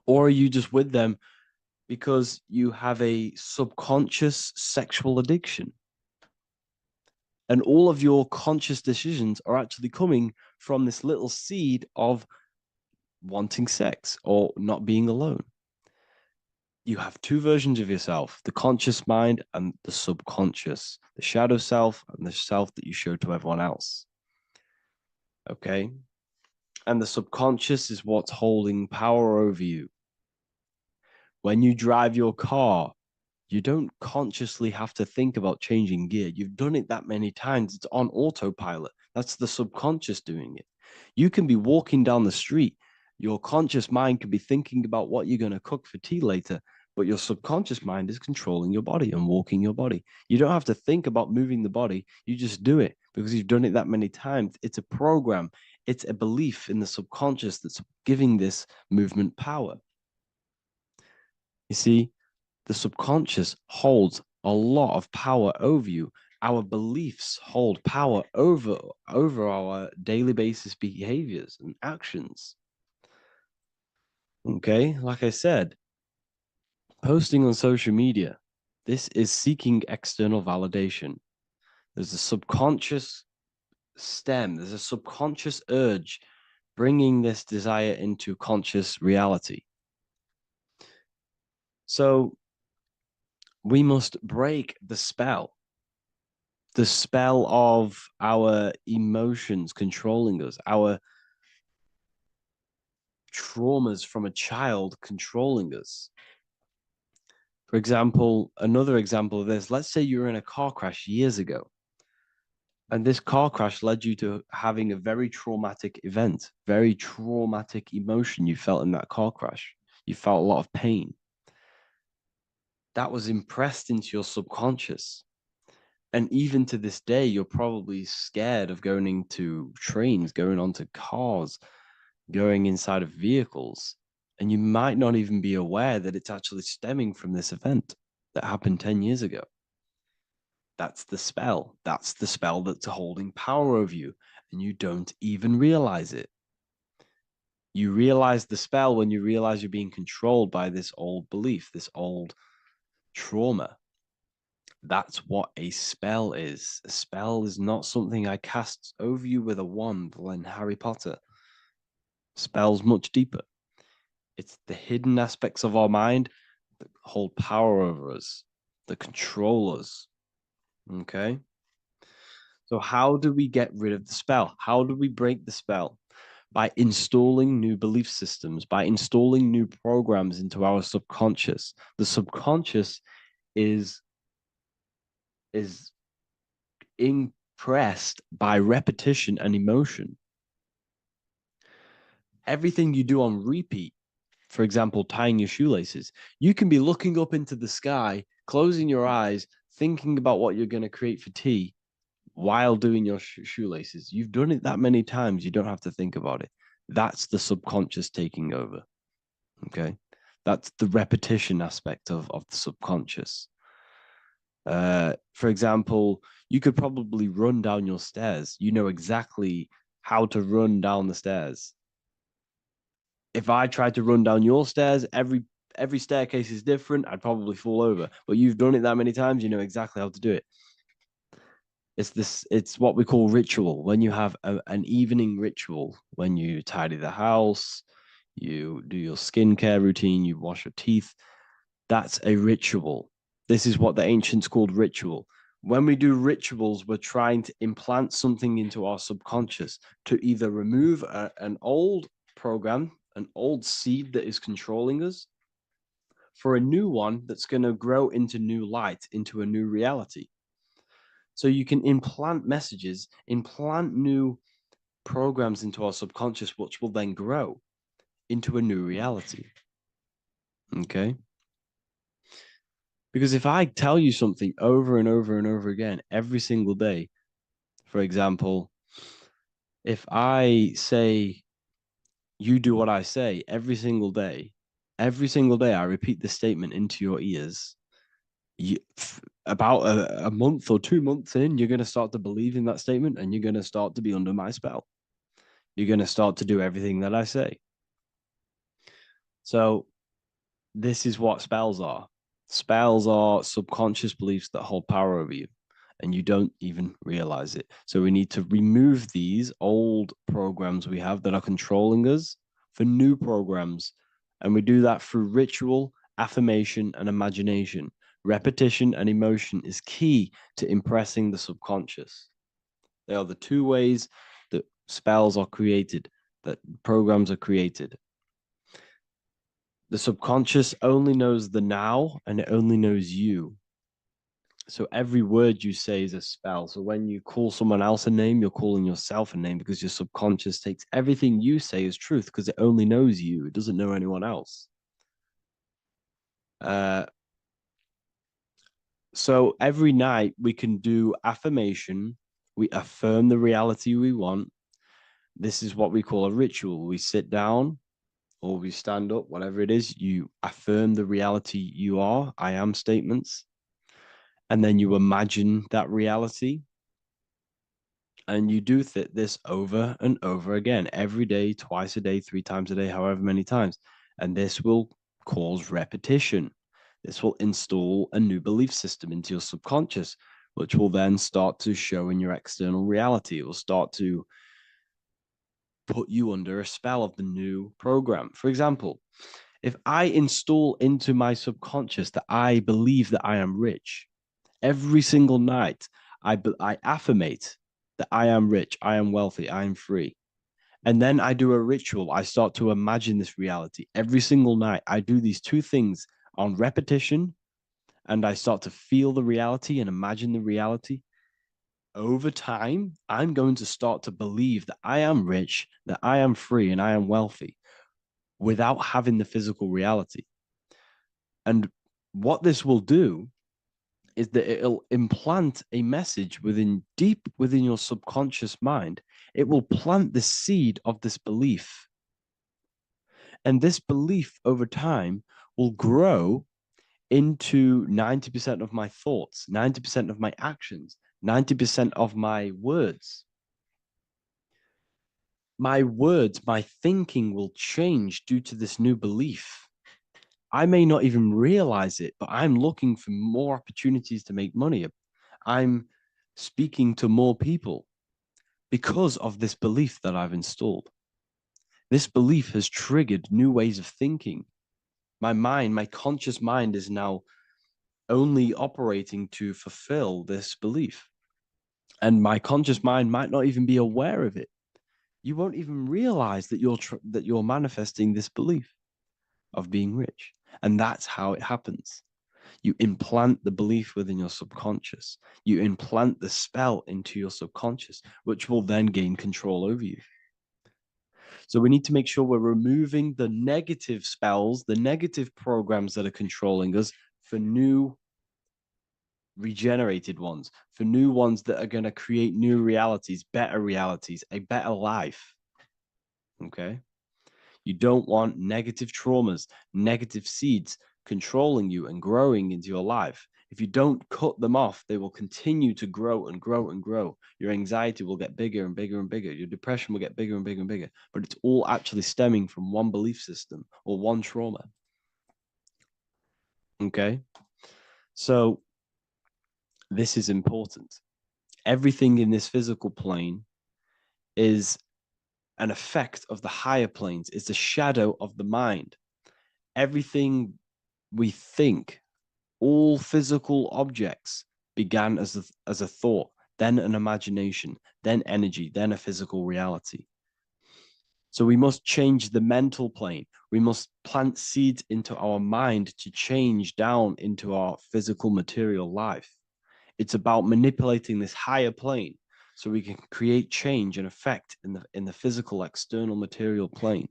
Or are you just with them because you have a subconscious sexual addiction? And all of your conscious decisions are actually coming from this little seed of wanting sex or not being alone. You have two versions of yourself, the conscious mind and the subconscious, the shadow self and the self that you show to everyone else. Okay. And the subconscious is what's holding power over you. When you drive your car, you don't consciously have to think about changing gear. You've done it that many times. It's on autopilot. That's the subconscious doing it. You can be walking down the street. Your conscious mind can be thinking about what you're going to cook for tea later, but your subconscious mind is controlling your body and walking your body. You don't have to think about moving the body. You just do it because you've done it that many times. It's a program. It's a belief in the subconscious that's giving this movement power. You see, the subconscious holds a lot of power over you. Our beliefs hold power over our daily basis behaviors and actions. Okay, like I said, posting on social media, this is seeking external validation. There's a subconscious stem, there's a subconscious urge bringing this desire into conscious reality. So we must break the spell of our emotions controlling us, our traumas from a child controlling us. For example, another example of this, let's say you were in a car crash years ago, and this car crash led you to having a very traumatic event, very traumatic emotion you felt in that car crash. You felt a lot of pain. That was impressed into your subconscious. And even to this day, you're probably scared of going into trains, going onto cars, going inside of vehicles. And you might not even be aware that it's actually stemming from this event that happened 10 years ago. That's the spell. That's the spell that's holding power over you. And you don't even realize it. You realize the spell when you realize you're being controlled by this old belief, this old trauma. That's what a spell is. A spell is not something I cast over you with a wand like Harry Potter. Spells much deeper. It's the hidden aspects of our mind that hold power over us, that control us. Okay. So, how do we get rid of the spell? How do we break the spell? By installing new belief systems, by installing new programs into our subconscious. The subconscious is is impressed by repetition and emotion. Everything you do on repeat, for example, tying your shoelaces, you can be looking up into the sky, closing your eyes, thinking about what you're going to create for tea while doing your shoelaces. You've done it that many times, you don't have to think about it. That's the subconscious taking over. Okay. That's the repetition aspect of the subconscious. For example, you could probably run down your stairs. You know exactly how to run down the stairs. If I tried to run down your stairs, every staircase is different. I'd probably fall over. But you've done it that many times, you know exactly how to do it. It's what we call ritual. When you have an evening ritual, when you tidy the house, you do your skincare routine, you wash your teeth, that's a ritual. This is what the ancients called ritual. When we do rituals, we're trying to implant something into our subconscious to either remove an old program, an old seed that is controlling us, for a new one that's going to grow into new light, into a new reality. So you can implant messages, implant new programs into our subconscious, which will then grow into a new reality. Okay. Because if I tell you something over and over and over again every single day, for example, if I say, you do what I say every single day I repeat this statement into your ears, you, about a month or 2 months in, you're going to start to believe in that statement and you're going to start to be under my spell. You're going to start to do everything that I say. So this is what spells are. Spells are subconscious beliefs that hold power over you, and you don't even realize it. So we need to remove these old programs we have that are controlling us for new programs. And we do that through ritual, affirmation, and imagination. Repetition and emotion is key to impressing the subconscious. They are the two ways that spells are created, that programs are created. The subconscious only knows the now and it only knows you. So every word you say is a spell. So when you call someone else a name, you're calling yourself a name because your subconscious takes everything you say as truth because it only knows you. It doesn't know anyone else. So every night we can do affirmation. We affirm the reality we want. This is what we call a ritual. We sit down or we stand up, whatever it is, you affirm the reality you are, I am statements, and then you imagine that reality. And you do this over and over again, every day, twice a day, 3 times a day, however many times. And this will cause repetition. This will install a new belief system into your subconscious, which will then start to show in your external reality. It will start to put you under a spell of the new program. For example, if I install into my subconscious that I believe that I am rich, every single night I affirmate that I am rich, I am wealthy, I am free. And then I do a ritual. I start to imagine this reality every single night. I do these two things on repetition and I start to feel the reality and imagine the reality. Over time, I'm going to start to believe that I am rich, that I am free, and I am wealthy without having the physical reality. And what this will do is that it'll implant a message deep within your subconscious mind. It will plant the seed of this belief. And this belief over time will grow into 90% of my thoughts, 90% of my actions, 90% of my words. My words, my thinking will change due to this new belief. I may not even realize it, but I'm looking for more opportunities to make money. I'm speaking to more people because of this belief that I've installed. This belief has triggered new ways of thinking. My mind, my conscious mind, is now only operating to fulfill this belief. And my conscious mind might not even be aware of it. You won't even realize that you're manifesting this belief of being rich. And that's how it happens. You implant the belief within your subconscious. You implant the spell into your subconscious, which will then gain control over you. So we need to make sure we're removing the negative spells, the negative programs that are controlling us, for new regenerated ones, for new ones that are going to create new realities, a better life. Okay. You don't want negative traumas, negative seeds controlling you and growing into your life. If you don't cut them off, they will continue to grow and grow and grow. Your anxiety will get bigger and bigger and bigger. Your depression will get bigger and bigger and bigger. But it's all actually stemming from one belief system or one trauma. Okay. So this is important. Everything in this physical plane is an effect of the higher planes. It's a shadow of the mind. Everything we think, all physical objects, began as a thought, then an imagination, then energy, then a physical reality. So we must change the mental plane. We must plant seeds into our mind to change down into our physical material life. It's about manipulating this higher plane so we can create change and effect in the physical external material plane.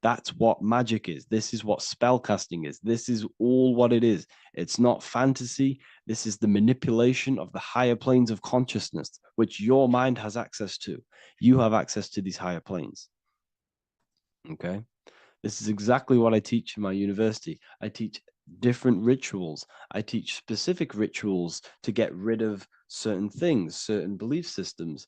That's what magic is. This is what spellcasting is. This is all what it is. It's not fantasy. This is the manipulation of the higher planes of consciousness, which your mind has access to. You have access to these higher planes. Okay. This is exactly what I teach in my university. I teach different rituals. I teach specific rituals to get rid of certain things, certain belief systems.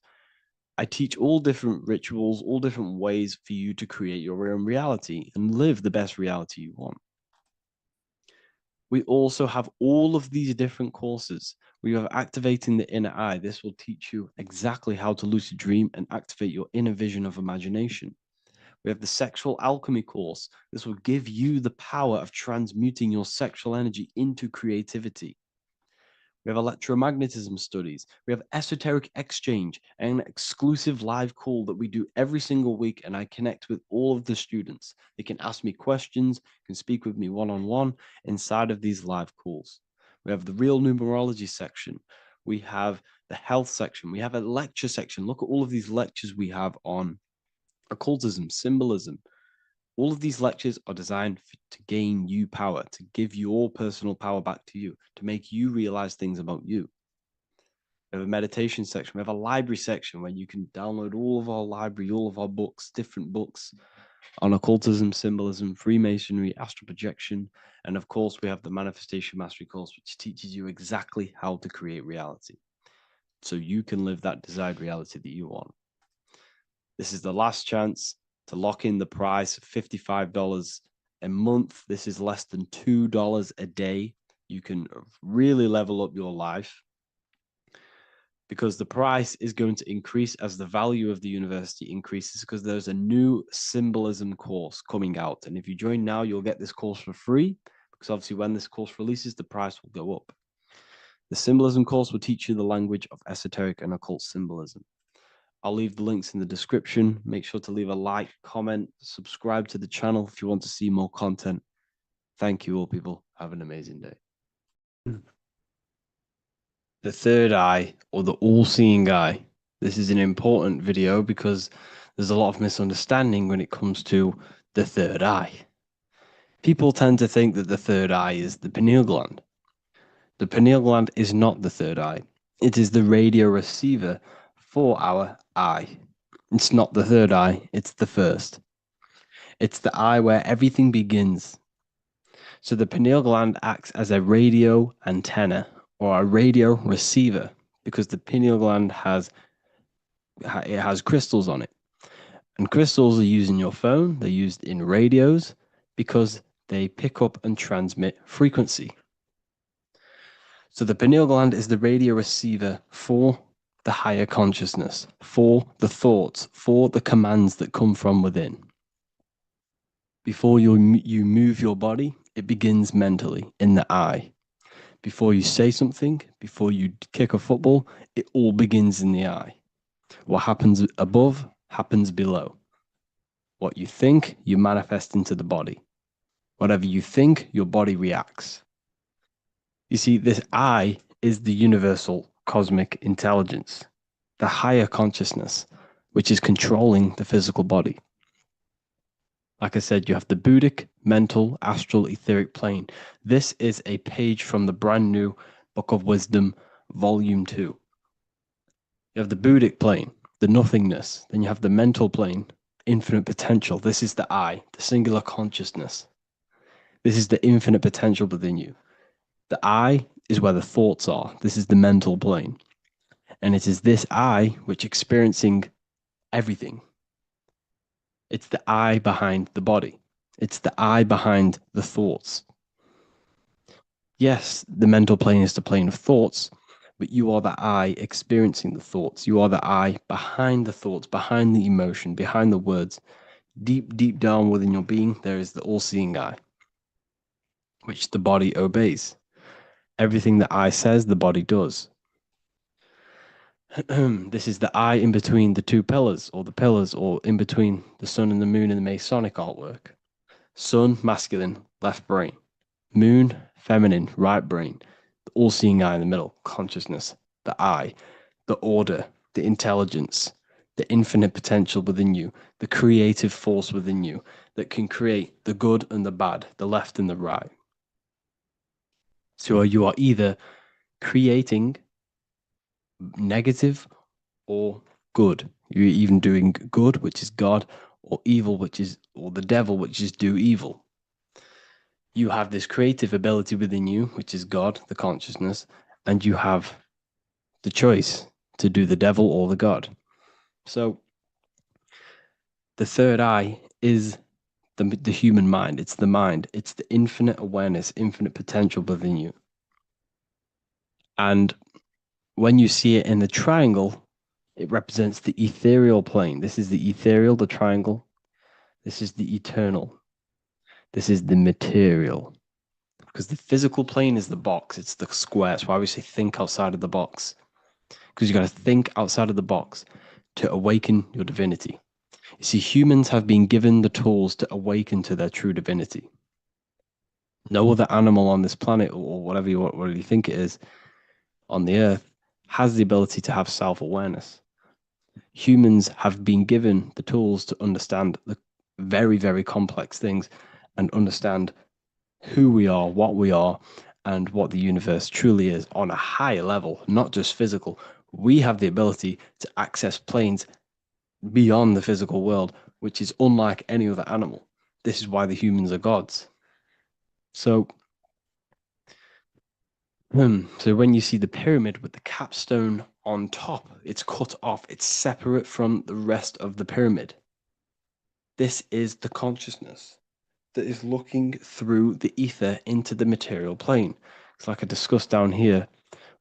I teach all different rituals, all different ways for you to create your own reality and live the best reality you want. We also have all of these different courses. We have activating the inner eye. This will teach you exactly how to lucid dream and activate your inner vision of imagination. We have the sexual alchemy course. This will give you the power of transmuting your sexual energy into creativity. We have electromagnetism studies. We have esoteric exchange and an exclusive live call that we do every single week. And I connect with all of the students. They can ask me questions, can speak with me one-on-one inside of these live calls. We have the real numerology section. We have the health section. We have a lecture section. Look at all of these lectures we have on occultism, symbolism. All of these lectures are designed to gain you power, to give your personal power back to you, to make you realize things about you. We have a meditation section. We have a library section where you can download all of our library, all of our books, different books on occultism, symbolism, Freemasonry, astral projection. And of course, we have the Manifestation Mastery course, which teaches you exactly how to create reality so you can live that desired reality that you want. This is the last chance to lock in the price of $55 a month. This is less than $2 a day. You can really level up your life because the price is going to increase as the value of the university increases because there's a new symbolism course coming out. And if you join now, you'll get this course for free because obviously when this course releases, the price will go up. The symbolism course will teach you the language of esoteric and occult symbolism. I'll leave the links in the description. Make sure to leave a like, comment, subscribe to the channel if you want to see more content. Thank you all, people. Have an amazing day. The third eye, or the all-seeing eye. This is an important video because there's a lot of misunderstanding when it comes to the third eye. People tend to think that the third eye is the pineal gland. The pineal gland is not the third eye. It is the radio receiver for our eye. It's not the third eye, it's the first. It's the eye where everything begins. So the pineal gland acts as a radio antenna or a radio receiver because the pineal gland has crystals on it. And crystals are used in your phone, they're used in radios because They pick up and transmit frequency. So the pineal gland is the radio receiver for the higher consciousness, for the thoughts, for the commands that come from within. Before you move your body, it begins mentally in the eye. Before you say something, before you kick a football, it all begins in the eye. What happens above happens below. What you think, you manifest into the body. Whatever you think, your body reacts. You see, this I is the universal cosmic intelligence, the higher consciousness, which is controlling the physical body. Like I said, you have the Buddhic, mental, astral, etheric plane. This is a page from the brand new Book of Wisdom, Volume 2. You have the Buddhic plane, the nothingness. Then you have the mental plane, infinite potential. This is the I, the singular consciousness. This is the infinite potential within you. The I is where the thoughts are. This is the mental plane. And it is this I which experiencing everything. It's the I behind the body. It's the I behind the thoughts. Yes, the mental plane is the plane of thoughts, but you are the I experiencing the thoughts. You are the I behind the thoughts, behind the emotion, behind the words. Deep, deep down within your being, there is the all-seeing I, which the body obeys. Everything that I says, the body does. This is the I in between the two pillars, or in between the sun and the moon in the Masonic artwork. Sun, masculine, left brain. Moon, feminine, right brain. The all-seeing eye in the middle, consciousness. The I, the order, the intelligence, the infinite potential within you, the creative force within you that can create the good and the bad, the left and the right. So you are either creating negative or good. You're even doing good, which is God, or evil, or the devil, which is do evil. You have this creative ability within you, which is God, the consciousness, and you have the choice to do the devil or the God. So the third eye is the human mind. It's the mind. It's the infinite awareness, infinite potential within you. And when you see it in the triangle, it represents the ethereal plane. This is the ethereal, the triangle. This is the eternal. This is the material. Because the physical plane is the box. It's the square. That's why we say think outside of the box. Because you got to think outside of the box to awaken your divinity. You see, humans have been given the tools to awaken to their true divinity. No other animal on this planet, or whatever you think it is, on the earth, has the ability to have self-awareness. Humans have been given the tools to understand the very, very complex things and understand who we are, what we are, and what the universe truly is on a higher level, not just physical. We have the ability to access planes beyond the physical world, which is unlike any other animal. This is why the humans are gods. So when you see the pyramid with the capstone on top, it's cut off, it's separate from the rest of the pyramid. This is the consciousness that is looking through the ether into the material plane. It's like I discussed down here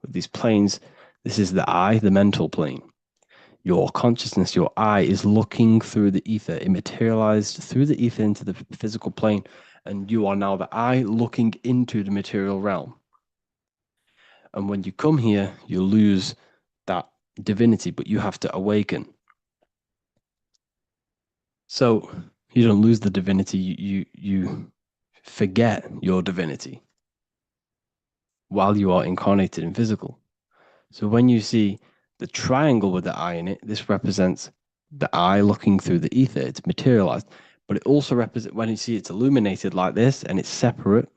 with these planes. This is the I, the mental plane. Your consciousness, your I, is looking through the ether. It materialized through the ether into the physical plane, and you are now the I looking into the material realm. And when you come here, you lose that divinity, but you have to awaken. So you don't lose the divinity, you forget your divinity while you are incarnated in physical. So when you see the triangle with the eye in it, this represents the eye looking through the ether. It's materialized, but it also represents when you see it's illuminated like this and it's separate,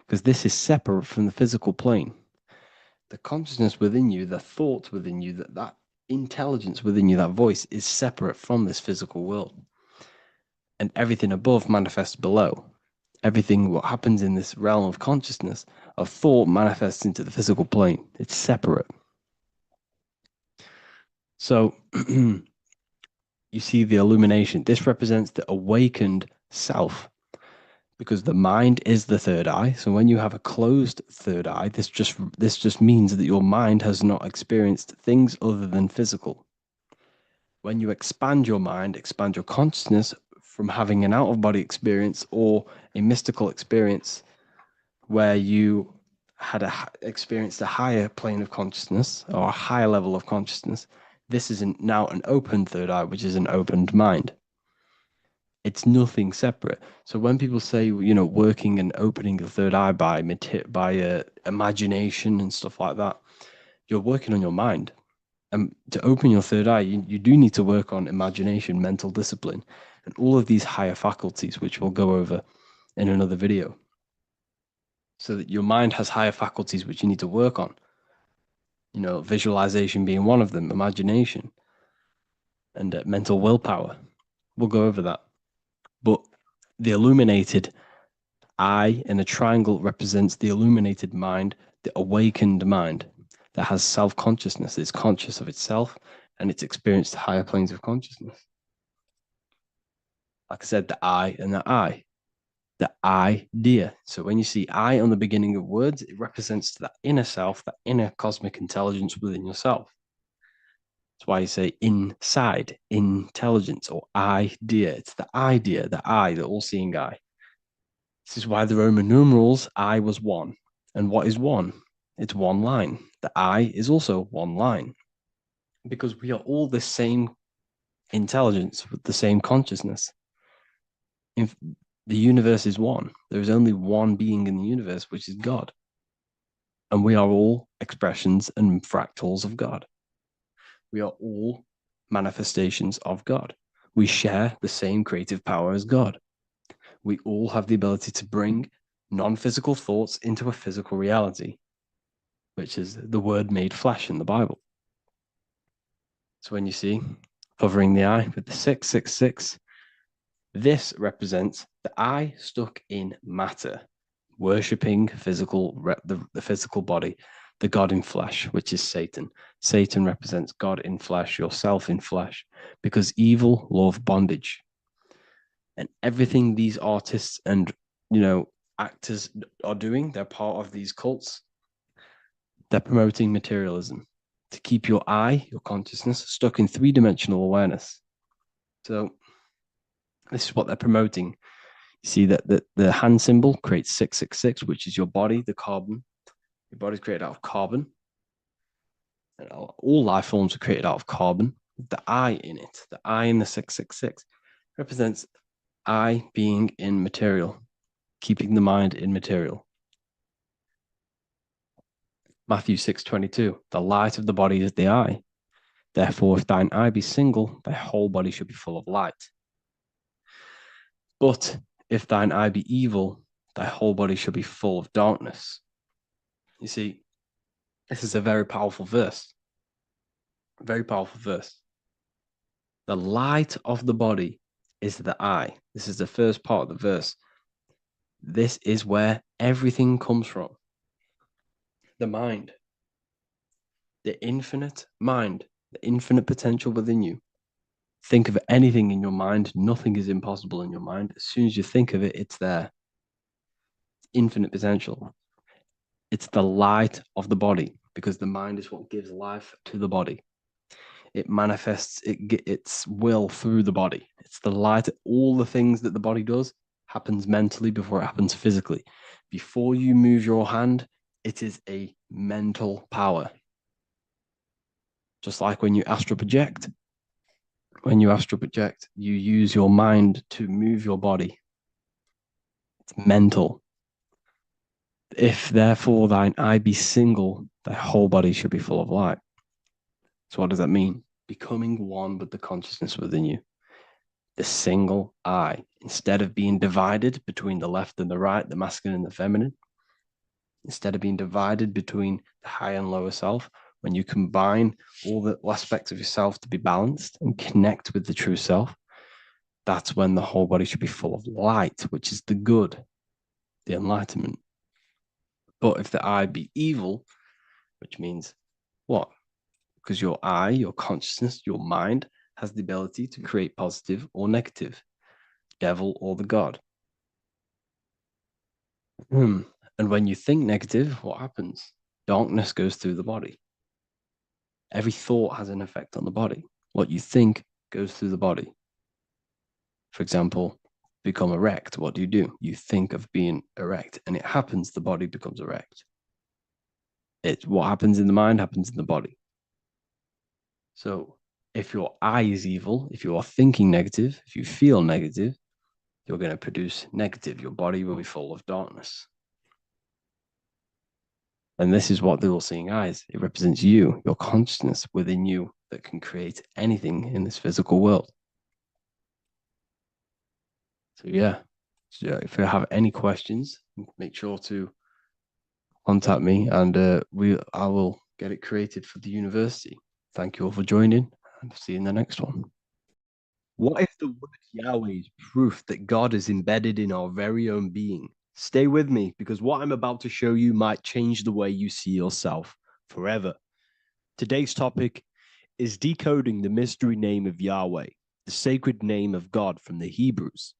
because this is separate from the physical plane. The consciousness within you, the thoughts within you, that intelligence within you, that voice is separate from this physical world. And everything above manifests below. Everything what happens in this realm of consciousness, of thought, manifests into the physical plane. It's separate. So you see the illumination. This represents the awakened self. because the mind is the third eye. So when you have a closed third eye, this just means that your mind has not experienced things other than physical. When you expand your mind, expand your consciousness from having an out of body experience or a mystical experience where you had experienced a higher plane of consciousness or a higher level of consciousness, this is now an open third eye, which is an opened mind. It's nothing separate. So when people say, working and opening the third eye by imagination and stuff like that, you're working on your mind. And to open your third eye, you do need to work on imagination, mental discipline, and all of these higher faculties, which we'll go over in another video. So that your mind has higher faculties which you need to work on. Visualization being one of them, imagination, and mental willpower. We'll go over that. But the illuminated eye in a triangle represents the illuminated mind, the awakened mind that has self-consciousness, it's conscious of itself, and it's experienced higher planes of consciousness. Like I said, the I and the idea. So when you see I on the beginning of words, it represents that inner self, that inner cosmic intelligence within yourself. That's why you say inside, intelligence, or idea. It's the idea, the I, the all-seeing eye. This is why the Roman numerals I was one. And what is one? It's one line. The I is also one line. Because we are all the same intelligence with the same consciousness. If the universe is one, there is only one being in the universe, which is God. And we are all expressions and fractals of God. We are all manifestations of God. We share the same creative power as God. We all have the ability to bring non-physical thoughts into a physical reality, which is the word made flesh in the Bible. So when you see hovering the eye with the 666, this represents the eye stuck in matter, worshipping the physical body, the God in flesh, which is Satan. Satan represents God in flesh, yourself in flesh, because evil love bondage. And everything these artists and actors are doing, they're part of these cults. They're promoting materialism to keep your eye, your consciousness, stuck in three-dimensional awareness. So this is what they're promoting. You see that the hand symbol creates 666, which is your body, the carbon. Your body's created out of carbon. And all life forms are created out of carbon. The I in it, the I in the 666, represents I being in material, keeping the mind in material. Matthew 6:22, the light of the body is the eye. Therefore, if thine eye be single, thy whole body should be full of light. But if thine eye be evil, thy whole body should be full of darkness. You see, this is a very powerful verse. Very powerful verse. The light of the body is the eye. This is the first part of the verse. This is where everything comes from. The mind. The infinite mind. The infinite potential within you. Think of anything in your mind. Nothing is impossible in your mind. As soon as you think of it, it's there. Infinite potential. It's the light of the body, because the mind is what gives life to the body. It manifests its will through the body. It's the light. All the things that the body does happens mentally before it happens physically. Before you move your hand, it is a mental power. Just like when you astral project. When you astral project, you use your mind to move your body. It's mental. If therefore thine eye be single, thy whole body should be full of light. So what does that mean? Becoming one with the consciousness within you. The single eye. Instead of being divided between the left and the right, the masculine and the feminine, instead of being divided between the higher and lower self, when you combine all the aspects of yourself to be balanced and connect with the true self, that's when the whole body should be full of light, which is the good, the enlightenment. But if the eye be evil, which means what? Because your eye, your consciousness, your mind has the ability to create positive or negative, devil or the God. And when you think negative, what happens? Darkness goes through the body. Every thought has an effect on the body. What you think goes through the body. For example, become erect. What do? You think of being erect, and it happens, the body becomes erect. What happens in the mind happens in the body. So if your eye is evil, if you are thinking negative, if you feel negative, you're going to produce negative. Your body will be full of darkness. And this is what the all-seeing eyes. It represents you, your consciousness within you that can create anything in this physical world. So yeah, if you have any questions, make sure to contact me, and I will get it created for the university. Thank you all for joining, and see you in the next one. What if the word Yahweh is proof that God is embedded in our very own being? Stay with me, because what I'm about to show you might change the way you see yourself forever. Today's topic is decoding the mystery name of Yahweh, the sacred name of God from the Hebrews.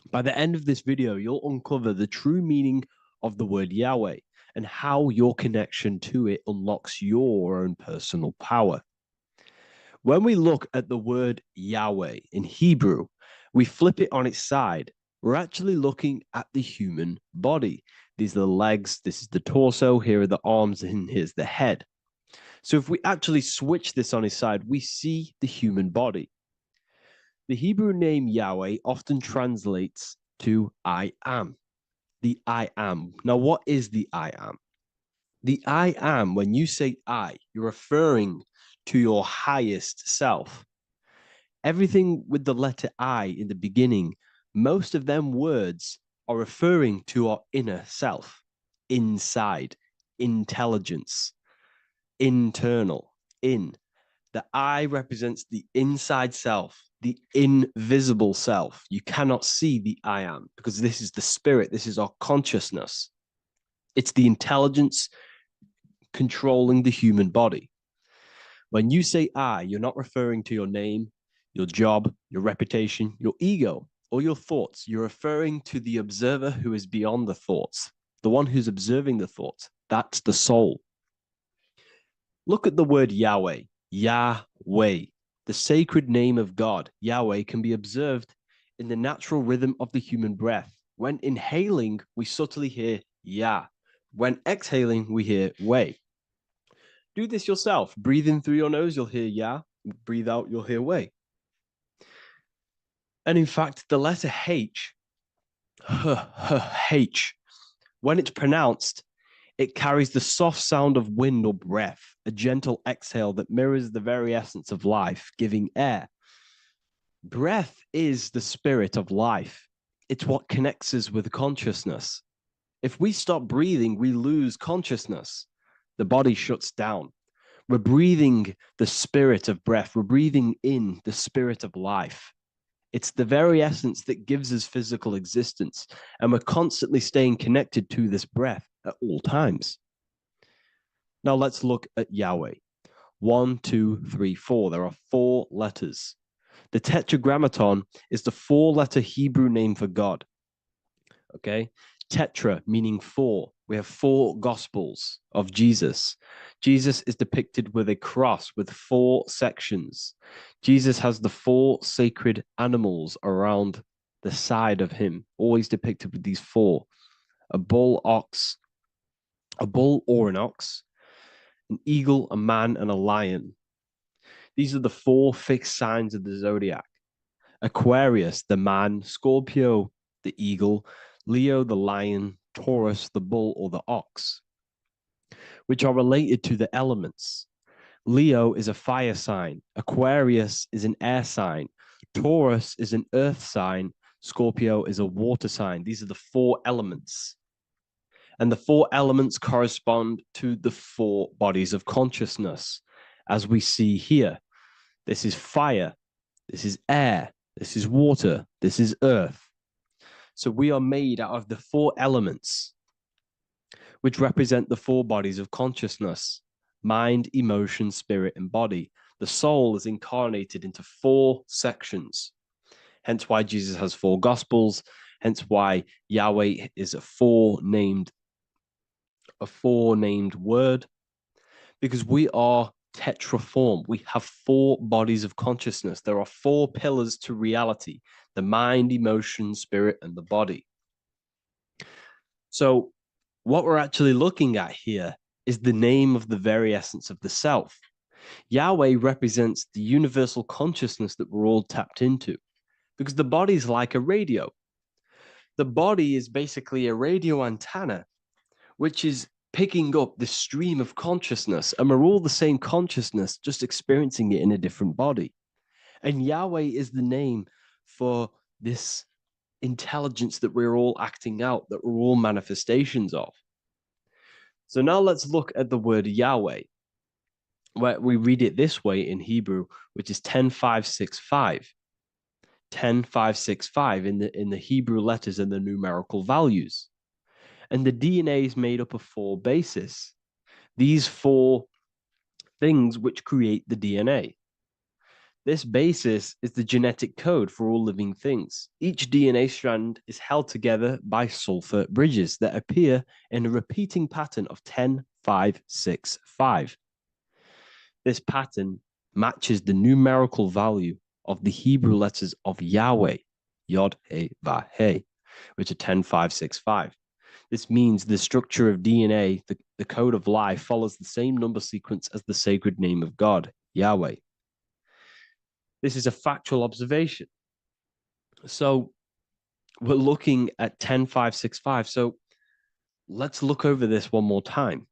By the end of this video, you'll uncover the true meaning of the word Yahweh and how your connection to it unlocks your own personal power. When we look at the word Yahweh in Hebrew, we flip it on its side. We're actually looking at the human body. These are the legs, this is the torso, here are the arms, and here's the head. So if we actually switch this on its side, we see the human body. The Hebrew name Yahweh often translates to I am. The I am. Now, what is the I am? The I am, when you say I, you're referring to your highest self. Everything with the letter I in the beginning, most of them words are referring to our inner self, inside, intelligence, internal, in. The I represents the inside self, the invisible self. You cannot see the I am, because this is the spirit, this is our consciousness. It's the intelligence controlling the human body. When you say I, you're not referring to your name, your job, your reputation, your ego, or your thoughts. You're referring to the observer who is beyond the thoughts, the one who's observing the thoughts. That's the soul. Look at the word Yahweh, Yahweh, the sacred name of God. Yahweh can be observed in the natural rhythm of the human breath. When inhaling, we subtly hear Yah. When exhaling, we hear Way. Do this yourself. Breathe in through your nose, you'll hear Yah. Breathe out, you'll hear Way. And in fact, the letter H, H, when it's pronounced, it carries the soft sound of wind or breath, a gentle exhale that mirrors the very essence of life, giving air. Breath is the spirit of life. It's what connects us with consciousness. If we stop breathing, we lose consciousness. The body shuts down. We're breathing the spirit of breath. We're breathing in the spirit of life. It's the very essence that gives us physical existence, and we're constantly staying connected to this breath at all times. Now let's look at Yahweh. 1, 2, 3, 4. There are 4 letters. The tetragrammaton is the 4-letter Hebrew name for God. Okay? Tetra meaning 4. We have 4 gospels of Jesus. Jesus is depicted with a cross with 4 sections. Jesus has the 4 sacred animals around the side of him, always depicted with these 4. A bull or an ox, an eagle, a man, and a lion. These are the 4 fixed signs of the zodiac. Aquarius, the man; Scorpio, the eagle; Leo, the lion; Taurus, the bull or the ox, which are related to the elements. Leo is a fire sign. Aquarius is an air sign. Taurus is an earth sign. Scorpio is a water sign. These are the 4 elements. And the 4 elements correspond to the 4 bodies of consciousness, as we see here. This is fire. This is air. This is water. This is earth. So we are made out of the 4 elements, which represent the 4 bodies of consciousness: mind, emotion, spirit, and body. The soul is incarnated into 4 sections. Hence why Jesus has 4 gospels. Hence why Yahweh is a four-named word, because we are tetraform. We have four bodies of consciousness. There are four pillars to reality: the mind, emotion, spirit, and the body. So what we're actually looking at here is the name of the very essence of the self. Yahweh represents the universal consciousness that we're all tapped into, because the body is like a radio. The body is basically a radio antenna, which is picking up the stream of consciousness, and we're all the same consciousness, just experiencing it in a different body. And Yahweh is the name for this intelligence that we're all acting out, that we're all manifestations of. So now let's look at the word Yahweh, where we read it this way in Hebrew, which is 10565. 10565 in the Hebrew letters and the numerical values. And the DNA is made up of four bases. These four things which create the DNA. This basis is the genetic code for all living things. Each DNA strand is held together by sulfur bridges that appear in a repeating pattern of 10, 5, 6, 5. This pattern matches the numerical value of the Hebrew letters of Yahweh, Yod, He, Va, He, which are 10, 5, 6, 5. This means the structure of DNA, the code of life, follows the same number sequence as the sacred name of God, Yahweh. This is a factual observation. So we're looking at 10, 5, 6, 5. So let's look over this one more time.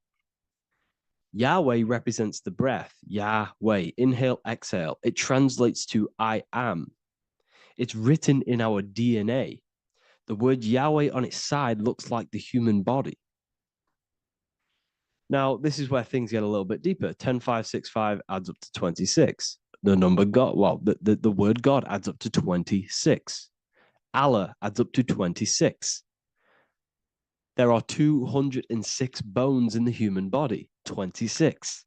Yahweh represents the breath, Yahweh, inhale, exhale. It translates to I am. It's written in our DNA. The word Yahweh on its side looks like the human body. Now, this is where things get a little bit deeper. 10, 5, 6, 5 adds up to 26. The number God, well, the word God adds up to 26. Allah adds up to 26. There are 206 bones in the human body, 26.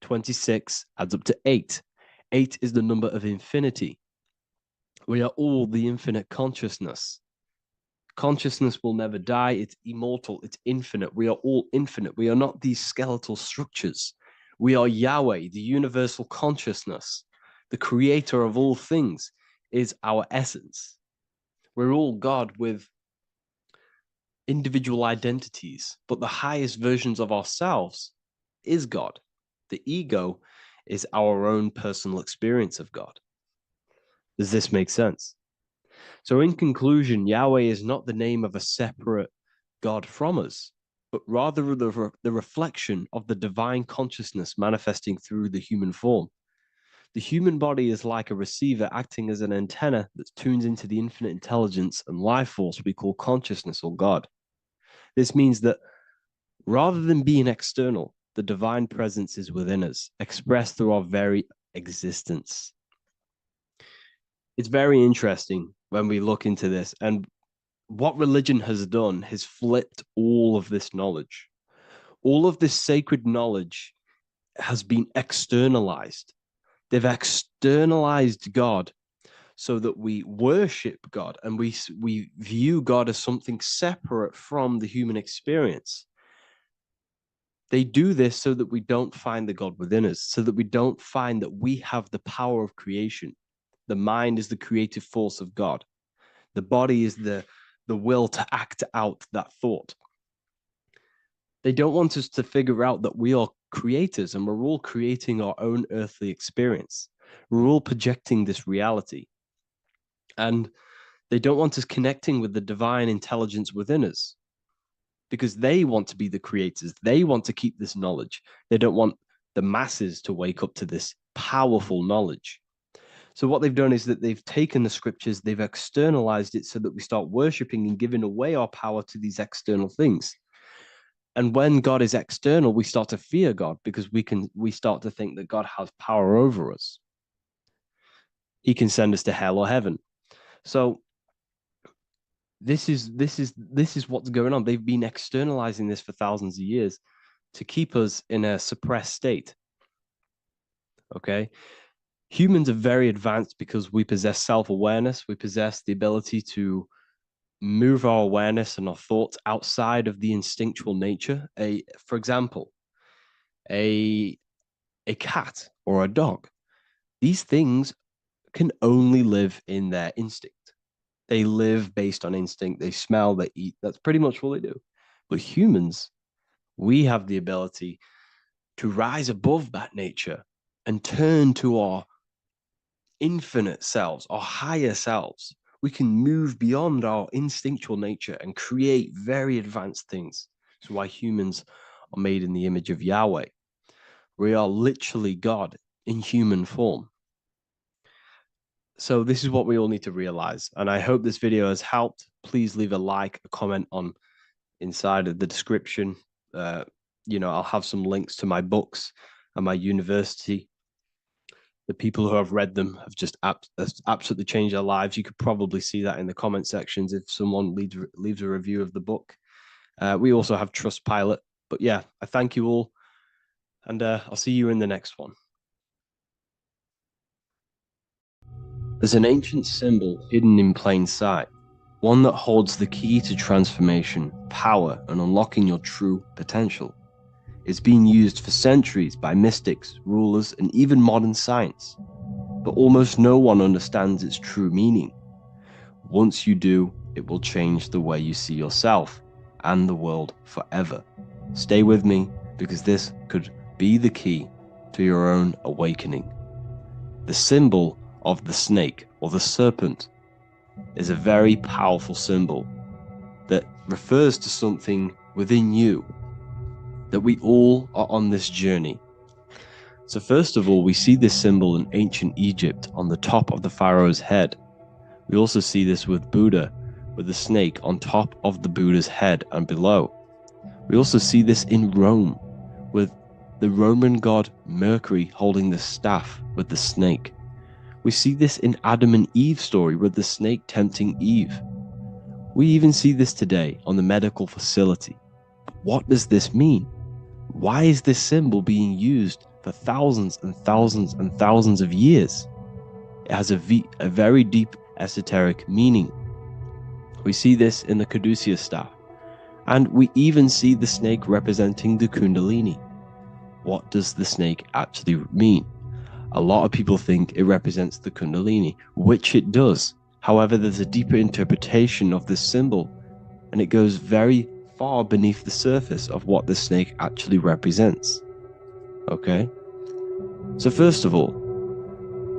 26 adds up to 8. 8 is the number of infinity. We are all the infinite consciousness. Consciousness will never die. It's immortal. It's infinite. We are all infinite. We are not these skeletal structures. We are Yahweh, the universal consciousness. The creator of all things is our essence. We're all God with individual identities, but the highest versions of ourselves is God. The ego is our own personal experience of God. Does this make sense? So in conclusion, Yahweh is not the name of a separate God from us, but rather the reflection of the divine consciousness manifesting through the human form. The human body is like a receiver acting as an antenna that tunes into the infinite intelligence and life force we call consciousness or God. This means that rather than being external, the divine presence is within us, expressed through our very existence. It's very interesting when we look into this, and what religion has done is flipped all of this knowledge. All of this sacred knowledge has been externalized. They've externalized God so that we worship God and we view God as something separate from the human experience. They do this so that we don't find the God within us, so that we don't find that we have the power of creation. The mind is the creative force of God. The body is the will to act out that thought. They don't want us to figure out that we are creators and we're all creating our own earthly experience. We're all projecting this reality. And they don't want us connecting with the divine intelligence within us because they want to be the creators. They want to keep this knowledge. They don't want the masses to wake up to this powerful knowledge. So what they've done is that they've taken the scriptures, they've externalized it so that we start worshiping and giving away our power to these external things. And when God is external, we start to fear God because we start to think that God has power over us. He can send us to hell or heaven. So this is what's going on. They've been externalizing this for thousands of years to keep us in a suppressed state. Okay. Humans are very advanced because we possess self-awareness. We possess the ability to move our awareness and our thoughts outside of the instinctual nature. For example, a cat or a dog. These things can only live in their instinct. They live based on instinct. They smell, they eat. That's pretty much what they do. But humans, we have the ability to rise above that nature and turn to our infinite selves, our higher selves. We can move beyond our instinctual nature and create very advanced things. That's why humans are made in the image of Yahweh. We are literally God in human form. So this is what we all need to realize. And I hope this video has helped. Please leave a like, a comment on inside of the description. I'll have some links to my books and my university. The people who have read them have just absolutely changed their lives. You could probably see that in the comment sections if someone leaves a review of the book. We also have Trustpilot. But yeah, I thank you all. And I'll see you in the next one. There's an ancient symbol hidden in plain sight, one that holds the key to transformation, power, and unlocking your true potential. It's been used for centuries by mystics, rulers, and even modern science, but almost no one understands its true meaning. Once you do, it will change the way you see yourself and the world forever. Stay with me, because this could be the key to your own awakening. The symbol of the snake or the serpent is a very powerful symbol that refers to something within you, that we all are on this journey. So first of all, we see this symbol in ancient Egypt on the top of the pharaoh's head. We also see this with Buddha, with the snake on top of the Buddha's head and below. We also see this in Rome, with the Roman god Mercury holding the staff with the snake. We see this in Adam and Eve's story with the snake tempting Eve. We even see this today on the medical facility. But what does this mean? Why is this symbol being used for thousands and thousands and thousands of years? It has a very deep esoteric meaning. We see this in the caduceus staff. And we even see the snake representing the Kundalini. What does the snake actually mean? A lot of people think it represents the Kundalini, which it does. However, there's a deeper interpretation of this symbol, and it goes very far beneath the surface of what the snake actually represents. Okay? So first of all,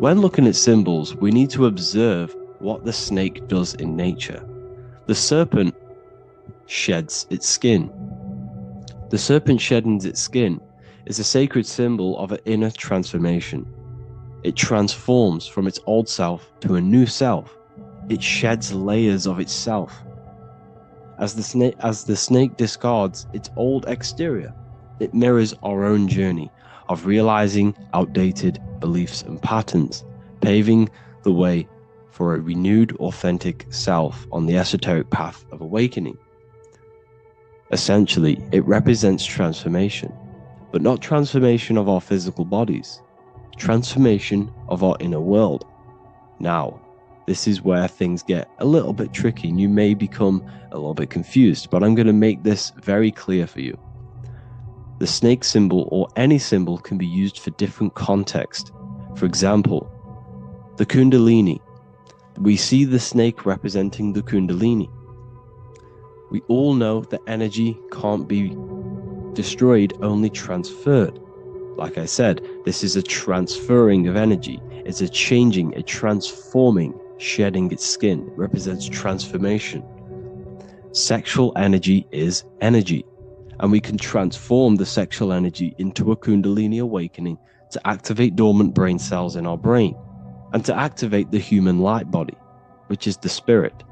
when looking at symbols, we need to observe what the snake does in nature. The serpent sheds its skin. The serpent shedding its skin is a sacred symbol of an inner transformation. It transforms from its old self to a new self. It sheds layers of itself. As the snake discards its old exterior, it mirrors our own journey of realizing outdated beliefs and patterns, paving the way for a renewed, authentic self on the esoteric path of awakening. Essentially, it represents transformation, but not transformation of our physical bodies, transformation of our inner world. Now, this is where things get a little bit tricky and you may become a little bit confused, but I'm going to make this very clear for you. The snake symbol or any symbol can be used for different context. For example, the Kundalini. We see the snake representing the Kundalini. We all know that energy can't be destroyed, only transferred. Like I said, this is a transferring of energy. It's a changing, a transforming, shedding its skin. It represents transformation. Sexual energy is energy, and we can transform the sexual energy into a Kundalini awakening to activate dormant brain cells in our brain and to activate the human light body, which is the spirit.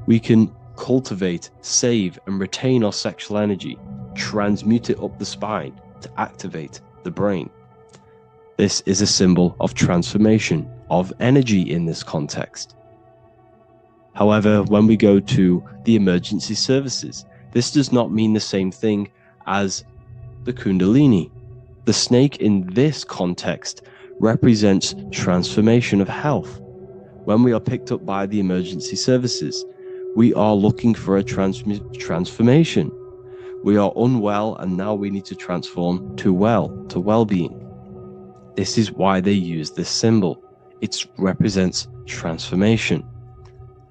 We can cultivate, save, and retain our sexual energy, transmute it up the spine to activate the brain. This is a symbol of transformation, of energy in this context. However, when we go to the emergency services, this does not mean the same thing as the Kundalini. The snake in this context represents transformation of health. When we are picked up by the emergency services, We are looking for a transformation. We are unwell, and now we need to transform to well-being. This is why they use this symbol. It represents transformation,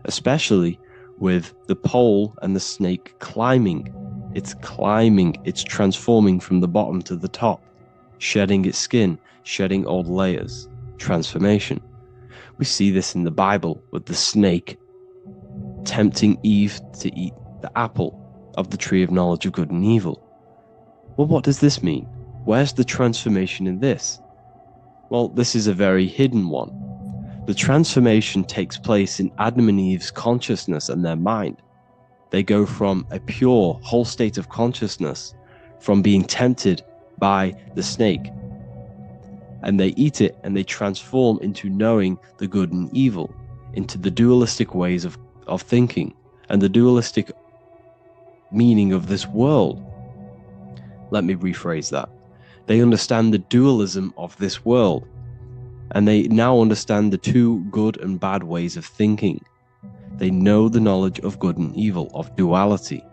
especially with the pole and the snake climbing. It's climbing, it's transforming from the bottom to the top, shedding its skin, shedding old layers. Transformation. We see this in the Bible with the snake tempting Eve to eat the apple of the tree of knowledge of good and evil. Well, what does this mean? Where's the transformation in this? Well, this is a very hidden one. The transformation takes place in Adam and Eve's consciousness and their mind. They go from a pure, whole state of consciousness, from being tempted by the snake, and they eat it and they transform into knowing the good and evil, into the dualistic ways of thinking and the dualistic meaning of this world. Let me rephrase that. They understand the dualism of this world, and they now understand the two good and bad ways of thinking. They know the knowledge of good and evil, of duality.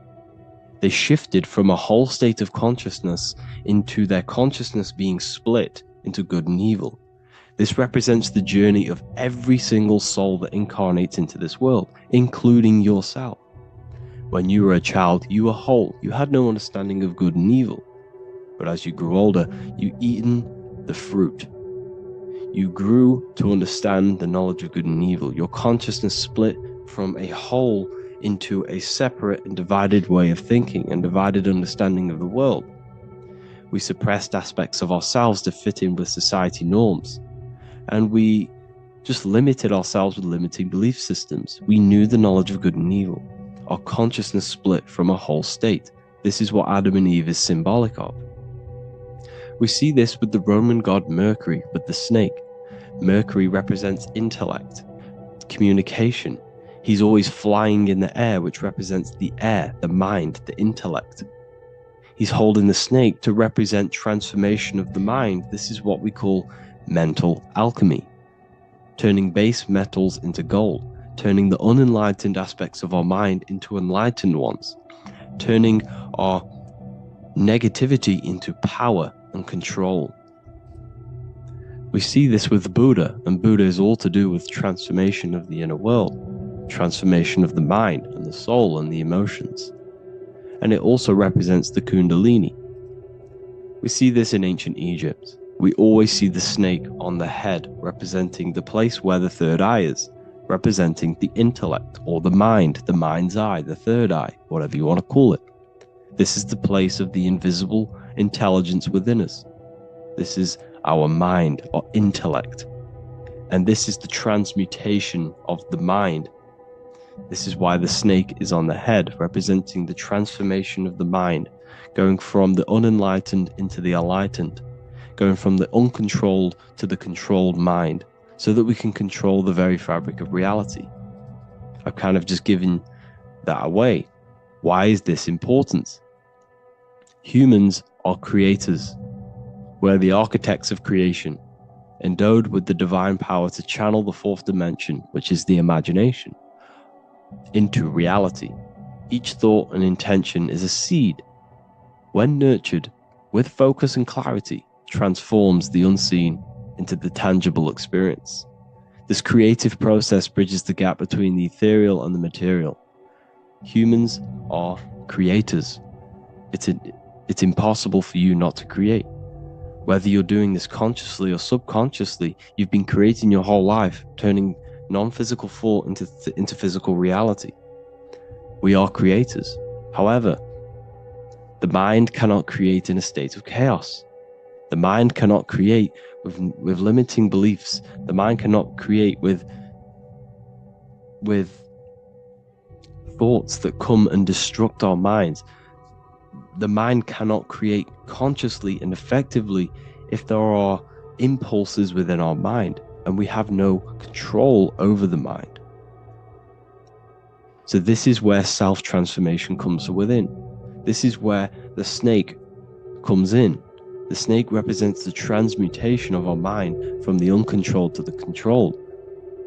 They shifted from a whole state of consciousness into their consciousness being split into good and evil. This represents the journey of every single soul that incarnates into this world, including yourself. When you were a child, you were whole. You had no understanding of good and evil. But as you grew older, you eaten the fruit. You grew to understand the knowledge of good and evil. Your consciousness split from a whole into a separate and divided way of thinking and divided understanding of the world. We suppressed aspects of ourselves to fit in with society norms. And we just limited ourselves with limiting belief systems. We knew the knowledge of good and evil. Our consciousness split from a whole state. This is what Adam and Eve is symbolic of. We see this with the Roman god Mercury, with the snake. Mercury represents intellect, communication. He's always flying in the air, which represents the air, the mind, the intellect. He's holding the snake to represent transformation of the mind. This is what we call mental alchemy, turning base metals into gold, turning the unenlightened aspects of our mind into enlightened ones, turning our negativity into power and control. We see this with Buddha, and Buddha is all to do with transformation of the inner world, transformation of the mind and the soul and the emotions. And it also represents the Kundalini. We see this in ancient Egypt. We always see the snake on the head, representing the place where the third eye is, representing the intellect or the mind's eye, the third eye, whatever you want to call it. This is the place of the invisible intelligence within us. This is our mind or intellect. And this is the transmutation of the mind. This is why the snake is on the head, representing the transformation of the mind, going from the unenlightened into the enlightened, going from the uncontrolled to the controlled mind, so that we can control the very fabric of reality. I've kind of just given that away. Why is this important? Humans are creators. We're the architects of creation, endowed with the divine power to channel the fourth dimension, which is the imagination, into reality. Each thought and intention is a seed. When nurtured with focus and clarity, transforms the unseen into the tangible experience. This creative process bridges the gap between the ethereal and the material. Humans are creators. It's impossible for you not to create. Whether you're doing this consciously or subconsciously, you've been creating your whole life, turning non-physical thought into physical reality. We are creators. However, the mind cannot create in a state of chaos. The mind cannot create with limiting beliefs. The mind cannot create with thoughts that come and destruct our minds. The mind cannot create consciously and effectively if there are impulses within our mind and we have no control over the mind. So this is where self-transformation comes from within. This is where the snake comes in. The snake represents the transmutation of our mind from the uncontrolled to the controlled.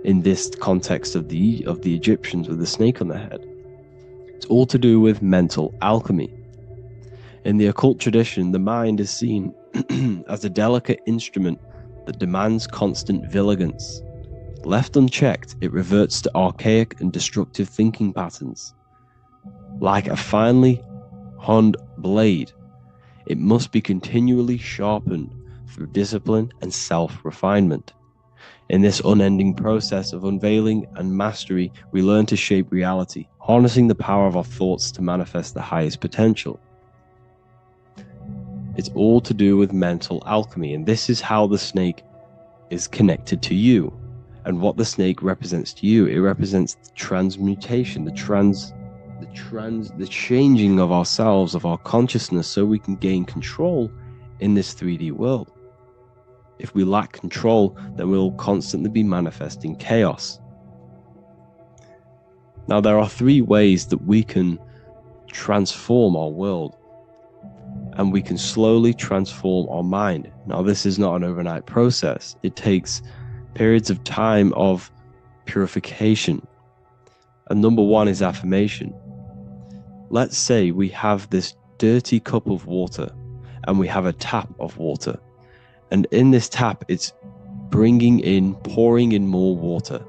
in this context of the Egyptians with the snake on their head. It's all to do with mental alchemy. In the occult tradition, the mind is seen as a delicate instrument that demands constant vigilance. Left unchecked, it reverts to archaic and destructive thinking patterns. Like a finely honed blade, it must be continually sharpened through discipline and self-refinement. In this unending process of unveiling and mastery, we learn to shape reality, harnessing the power of our thoughts to manifest the highest potential. It's all to do with mental alchemy, and this is how the snake is connected to you. And what the snake represents to you, it represents the transmutation, the changing of ourselves, of our consciousness, so we can gain control in this 3D world. If we lack control, then we'll constantly be manifesting chaos. Now, there are 3 ways that we can transform our world, and we can slowly transform our mind. Now, this is not an overnight process. It takes periods of time of purification. And number 1 is affirmation. Let's say we have this dirty cup of water and we have a tap of water. And in this tap, it's pouring in more water,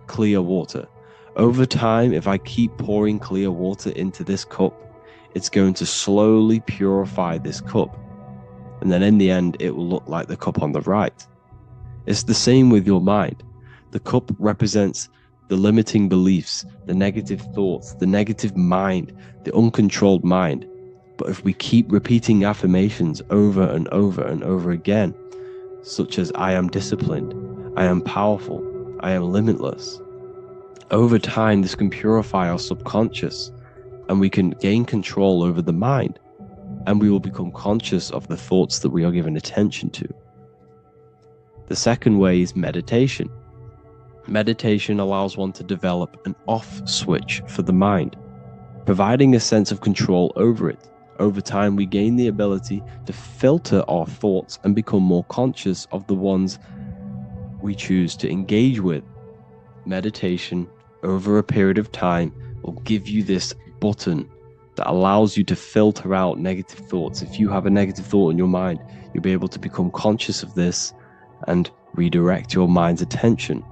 clear water. Over time, if I keep pouring clear water into this cup, it's going to slowly purify this cup. And then in the end, it will look like the cup on the right. It's the same with your mind. The cup represents the limiting beliefs, the negative thoughts, the negative mind, the uncontrolled mind. But if we keep repeating affirmations over and over and over again, such as I am disciplined, I am powerful, I am limitless, over time this can purify our subconscious and we can gain control over the mind, and we will become conscious of the thoughts that we are giving attention to. The second way is meditation. Meditation allows one to develop an off switch for the mind, providing a sense of control over it. Over time, we gain the ability to filter our thoughts and become more conscious of the ones we choose to engage with. Meditation, over a period of time, will give you this button that allows you to filter out negative thoughts. If you have a negative thought in your mind, you'll be able to become conscious of this and redirect your mind's attention.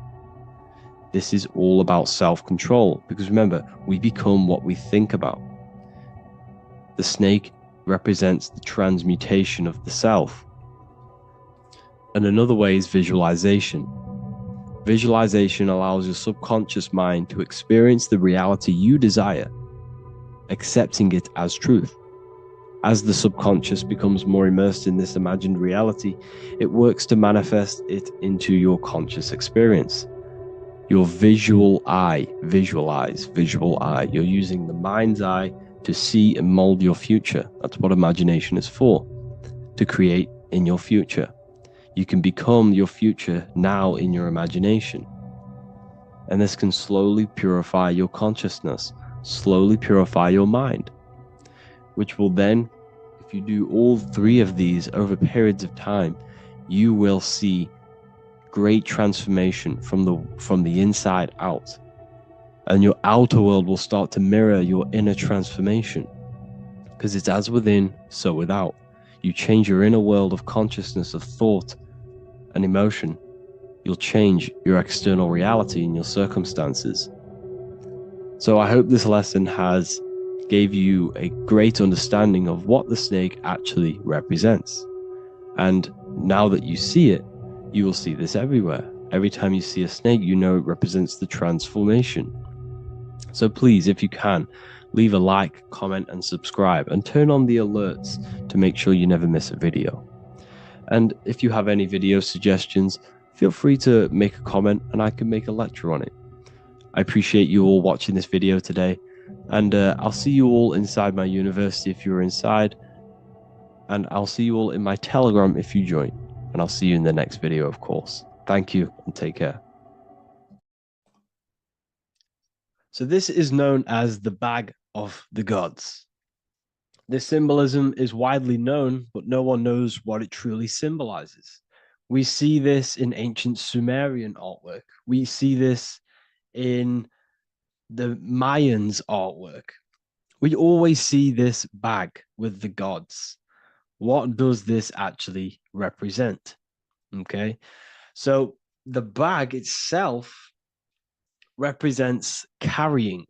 This is all about self-control, because remember, we become what we think about. The snake represents the transmutation of the self. And another way is visualization. Visualization allows your subconscious mind to experience the reality you desire, accepting it as truth. As the subconscious becomes more immersed in this imagined reality, it works to manifest it into your conscious experience. Your visual eye, visual eye. You're using the mind's eye to see and mold your future. That's what imagination is for, to create in your future. You can become your future now in your imagination. And this can slowly purify your consciousness, slowly purify your mind, which will then, if you do all 3 of these over periods of time, you will see great transformation from the inside out. And your outer world will start to mirror your inner transformation, because it's as within, so without. You change your inner world of consciousness, of thought and emotion, you'll change your external reality and your circumstances. So I hope this lesson has gave you a great understanding of what the snake actually represents. And now that you see it, you will see this everywhere. Every time you see a snake, you know it represents the transformation. So please, if you can, leave a like, comment, and subscribe, and turn on the alerts to make sure you never miss a video. And if you have any video suggestions, feel free to make a comment and I can make a lecture on it. I appreciate you all watching this video today, and I'll see you all inside my university if you're inside, and I'll see you all in my Telegram if you join, and I'll see you in the next video, of course. Thank you and take care. So this is known as the bag of the gods. This symbolism is widely known, but no one knows what it truly symbolizes. We see this in ancient Sumerian artwork. We see this in the Mayans' artwork. We always see this bag with the gods. What does this actually represent? Okay. So the bag itself represents carrying.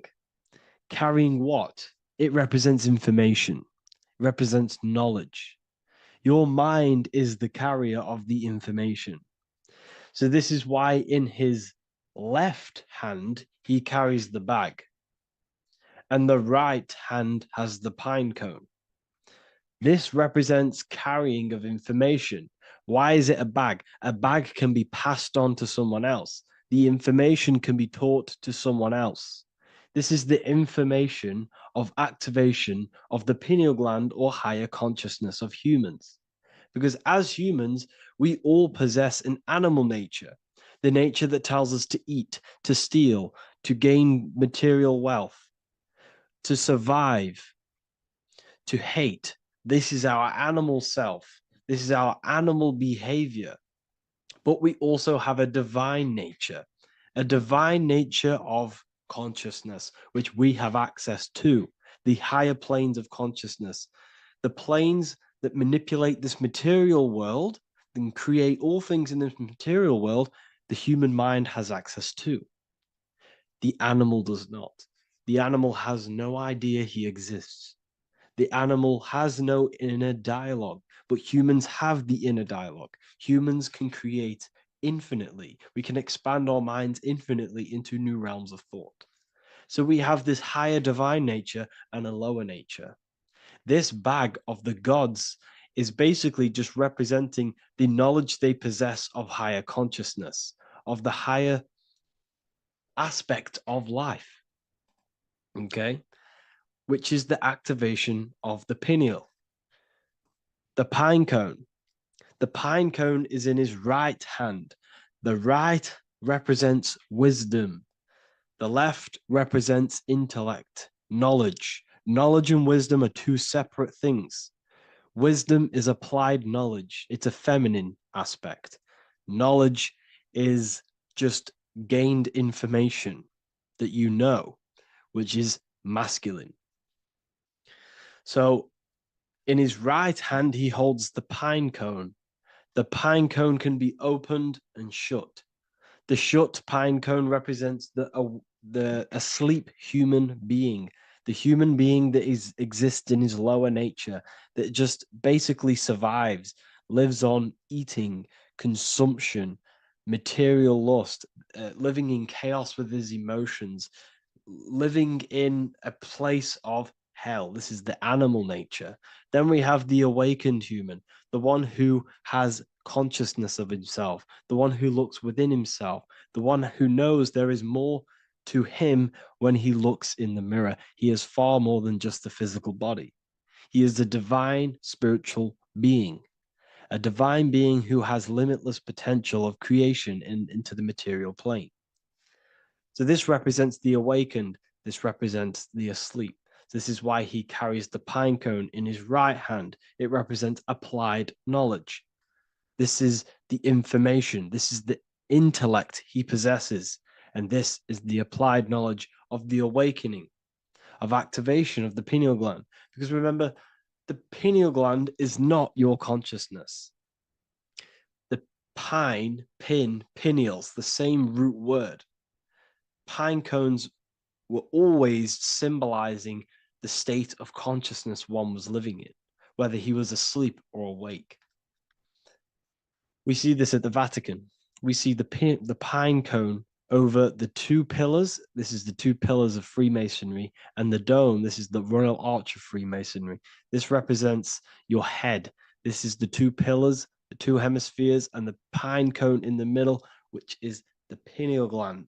Carrying what? It represents information, represents knowledge. Your mind is the carrier of the information. So this is why in his left hand, he carries the bag, and the right hand has the pine cone. This represents carrying of information. Why is it a bag? A bag can be passed on to someone else. The information can be taught to someone else. This is the information of activation of the pineal gland or higher consciousness of humans. Because as humans, we all possess an animal nature, the nature that tells us to eat, to steal, to gain material wealth, to survive, to hate. This is our animal self. This is our animal behavior. But we also have a divine nature of consciousness, which we have access to, the higher planes of consciousness, the planes that manipulate this material world and create all things in this material world, the human mind has access to. The animal does not. The animal has no idea he exists. The animal has no inner dialogue, but humans have the inner dialogue. Humans can create infinitely. We can expand our minds infinitely into new realms of thought. So we have this higher divine nature and a lower nature. This bag of the gods is basically just representing the knowledge they possess of higher consciousness, of the higher aspect of life. Okay. Which is the activation of the pineal. The pine cone. The pine cone is in his right hand. The right represents wisdom. The left represents intellect, knowledge. Knowledge and wisdom are two separate things. Wisdom is applied knowledge, it's a feminine aspect. Knowledge is just gained information that you know, which is masculine. So in his right hand, he holds the pine cone. The pine cone can be opened and shut. The shut pine cone represents the asleep human being, the human being that exists in his lower nature, that just basically survives, lives on eating, consumption, material lust, living in chaos with his emotions, living in a place of hell. This is the animal nature. Then we have the awakened human, the one who has consciousness of himself, the one who looks within himself, the one who knows there is more to him when he looks in the mirror. He is far more than just the physical body. He is a divine spiritual being, a divine being who has limitless potential of creation into the material plane. So this represents the awakened. This represents the asleep. This is why he carries the pine cone in his right hand. It represents applied knowledge. This is the information. This is the intellect he possesses. And this is the applied knowledge of the awakening, of activation of the pineal gland. Because remember, the pineal gland is not your consciousness. The pine, pin, pineals, the same root word. Pine cones were always symbolizing the state of consciousness one was living in, whether he was asleep or awake. We see this at the Vatican. We see the pine cone over the two pillars. This is the two pillars of Freemasonry, and the dome. This is the Royal Arch of Freemasonry. This represents your head. This is the two pillars, the two hemispheres, and the pine cone in the middle, which is the pineal gland.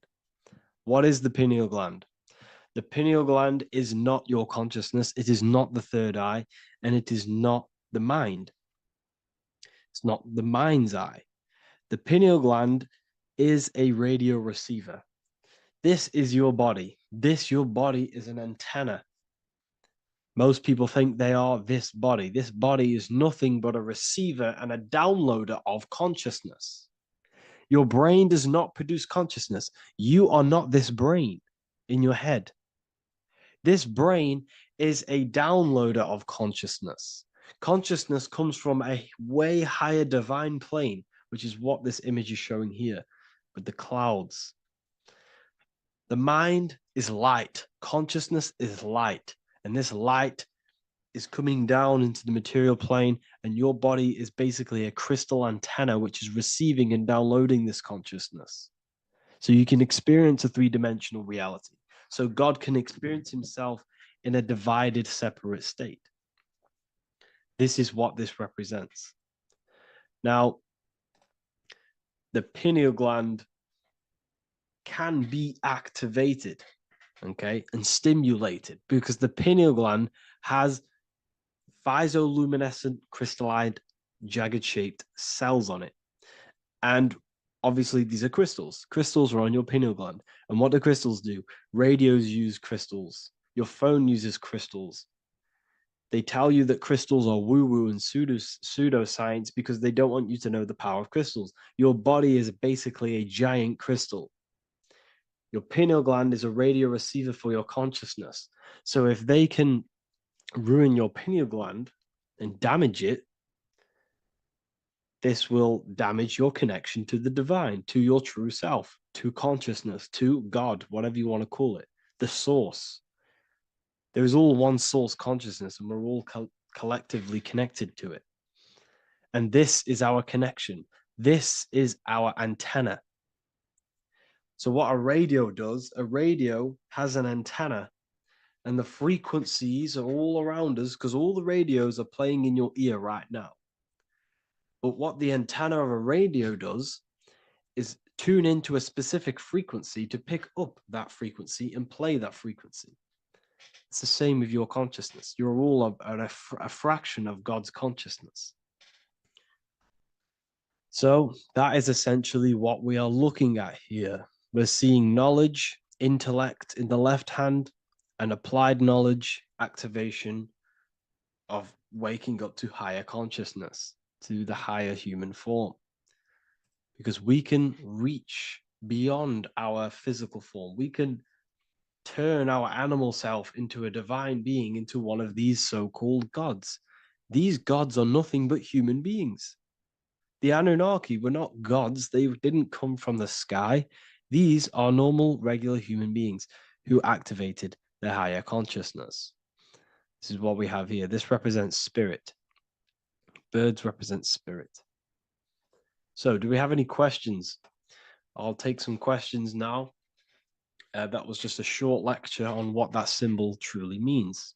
What is the pineal gland? The pineal gland is not your consciousness. It is not the third eye, and it is not the mind. It's not the mind's eye. The pineal gland is a radio receiver. This is your body. Your body is an antenna. Most people think they are this body. This body is nothing but a receiver and a downloader of consciousness. Your brain does not produce consciousness. You are not this brain in your head. This brain is a downloader of consciousness. Consciousness comes from a way higher divine plane, which is what this image is showing here with the clouds. The mind is light. Consciousness is light. And this light is coming down into the material plane, and your body is basically a crystal antenna which is receiving and downloading this consciousness. So you can experience a three-dimensional reality. So God can experience himself in a divided, separate state. This is what this represents. Now, the pineal gland can be activated, okay, and stimulated because the pineal gland has phytoluminescent crystalline jagged shaped cells on it. And obviously these are crystals. Crystals are on your pineal gland. And what do crystals do? Radios use crystals. Your phone uses crystals. They tell you that crystals are woo-woo and pseudoscience because they don't want you to know the power of crystals. Your body is basically a giant crystal. Your pineal gland is a radio receiver for your consciousness. So if they can ruin your pineal gland and damage it, this will damage your connection to the divine, to your true self, to consciousness, to God, whatever you want to call it, the source. There is all one source consciousness, and we're all collectively connected to it. And this is our connection. This is our antenna. So what a radio does, a radio has an antenna, and the frequencies are all around us because all the radios are playing in your ear right now. But what the antenna of a radio does is tune into a specific frequency to pick up that frequency and play that frequency. It's the same with your consciousness. You're all a fraction of God's consciousness. So that is essentially what we are looking at here. We're seeing knowledge, intellect in the left hand, and applied knowledge, activation of waking up to higher consciousness, to the higher human form. Because we can reach beyond our physical form. We can turn our animal self into a divine being, into one of these so-called gods. These gods are nothing but human beings. The Anunnaki were not gods. They didn't come from the sky. These are normal, regular human beings who activated their higher consciousness. This is what we have here. This represents spirit. Birds represent spirit. So do we have any questions? I'll take some questions now. That was just a short lecture on what that symbol truly means.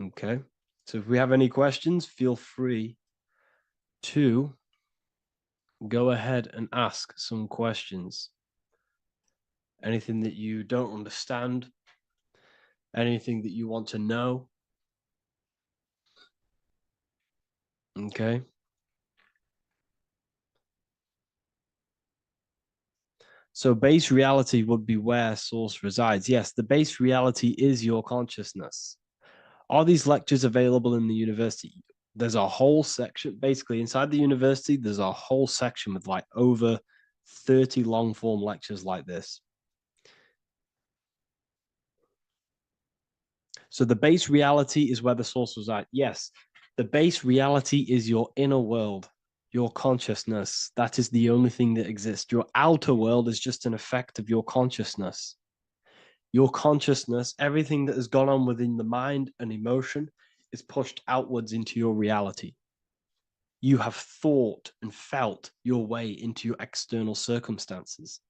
Okay, so if we have any questions, feel free to go ahead and ask some questions. Anything that you don't understand, anything that you want to know. Okay. So base reality would be where source resides. Yes, the base reality is your consciousness. Are these lectures available in the university? There's a whole section, basically inside the university, there's a whole section with like over 30 long form lectures like this. So the base reality is where the source resides. Yes, the base reality is your inner world, your consciousness. That is the only thing that exists. Your outer world is just an effect of your consciousness. Your consciousness, everything that has gone on within the mind and emotion is pushed outwards into your reality. You have thought and felt your way into your external circumstances.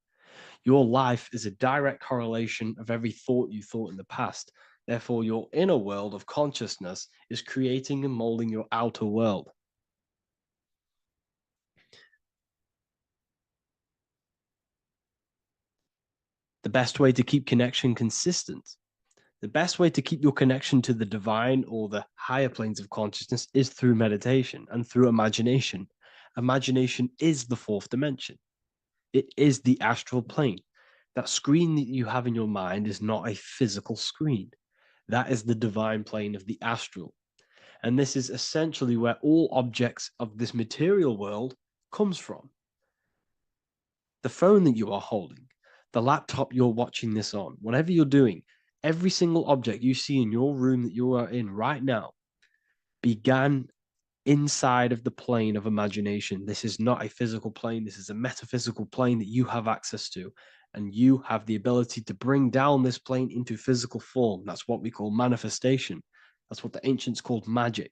Your life is a direct correlation of every thought you thought in the past. Therefore, your inner world of consciousness is creating and molding your outer world. The best way to keep connection consistent, the best way to keep your connection to the divine or the higher planes of consciousness is through meditation and through imagination. Imagination is the fourth dimension. It is the astral plane. That screen that you have in your mind is not a physical screen. That is the divine plane of the astral. And this is essentially where all objects of this material world comes from. The phone that you are holding, the laptop you're watching this on, whatever you're doing, every single object you see in your room that you are in right now began inside of the plane of imagination. This is not a physical plane. This is a metaphysical plane that you have access to. And you have the ability to bring down this plane into physical form. That's what we call manifestation. That's what the ancients called magic.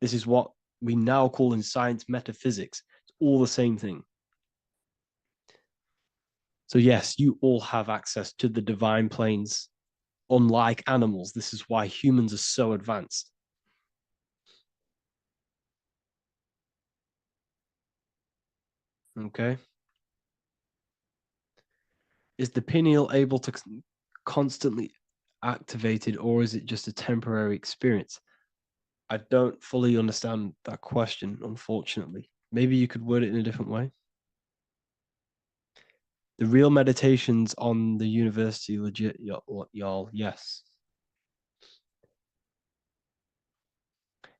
This is what we now call in science metaphysics. It's all the same thing. So, yes, you all have access to the divine planes, unlike animals. This is why humans are so advanced. Okay. Is the pineal able to constantly activated, or is it just a temporary experience? I don't fully understand that question, unfortunately. Maybe you could word it in a different way. The real meditations on the university, legit, y'all, yes.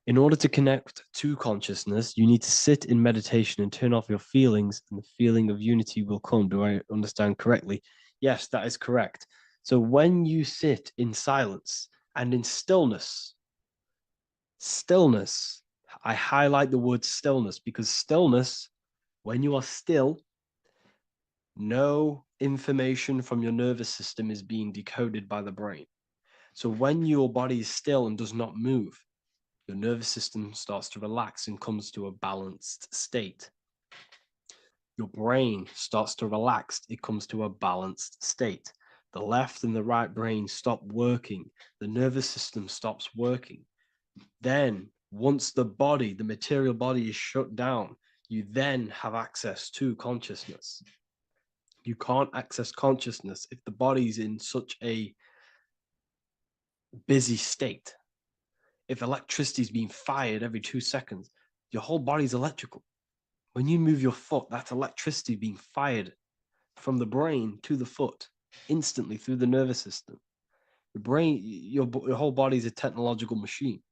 In order to connect to consciousness, you need to sit in meditation and turn off your feelings, and the feeling of unity will come. Do I understand correctly? Yes, that is correct. So when you sit in silence and in stillness, stillness, I highlight the word stillness because stillness, when you are still, no information from your nervous system is being decoded by the brain. So when your body is still and does not move, your nervous system starts to relax and comes to a balanced state. Your brain starts to relax, it comes to a balanced state. The left and the right brain stop working, the nervous system stops working. Then, once the body, the material body, is shut down, you then have access to consciousness. You can't access consciousness if the body's in such a busy state. If electricity is being fired every 2 seconds, your whole body's electrical. When you move your foot, that's electricity being fired from the brain to the foot instantly through the nervous system. Your brain, your whole body is a technological machine.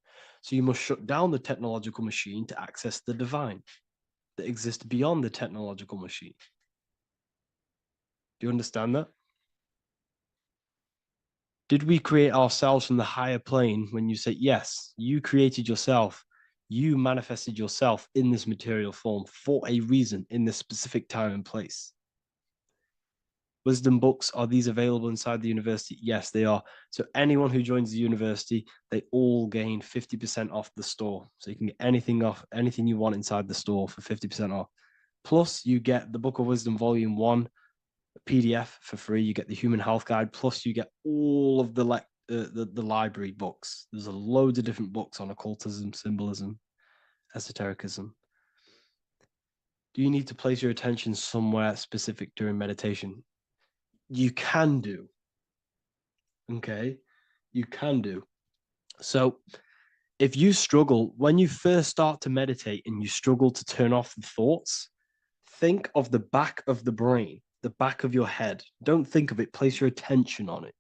So you must shut down the technological machine to access the divine that exists beyond the technological machine. Do you understand that? Did we create ourselves from the higher plane? When you say yes, you created yourself, you manifested yourself in this material form for a reason in this specific time and place. Wisdom books, are these available inside the university? Yes, they are. So anyone who joins the university, they all gain 50% off the store. So you can get anything off, anything you want inside the store for 50% off. Plus, you get the Book of Wisdom Volume 1 PDF for free. You get the Human Health Guide. Plus, you get all of the library books. There's a load of different books on occultism, symbolism, esotericism. Do you need to place your attention somewhere specific during meditation? You can do. Okay, you can do. So, if you struggle, when you first start to meditate and you struggle to turn off the thoughts, think of the back of the brain, the back of your head. Don't think of it, place your attention on it.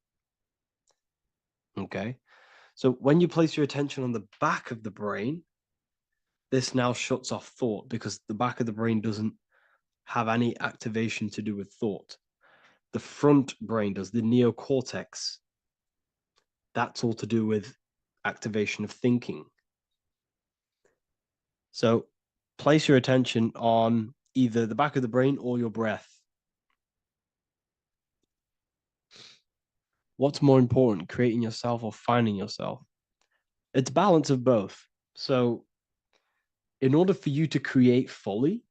Okay. So when you place your attention on the back of the brain, this now shuts off thought because the back of the brain doesn't have any activation to do with thought. The front brain does, the neocortex. That's all to do with activation of thinking. So place your attention on either the back of the brain or your breath. What's more important, creating yourself or finding yourself? It's balance of both. So in order for you to create fully,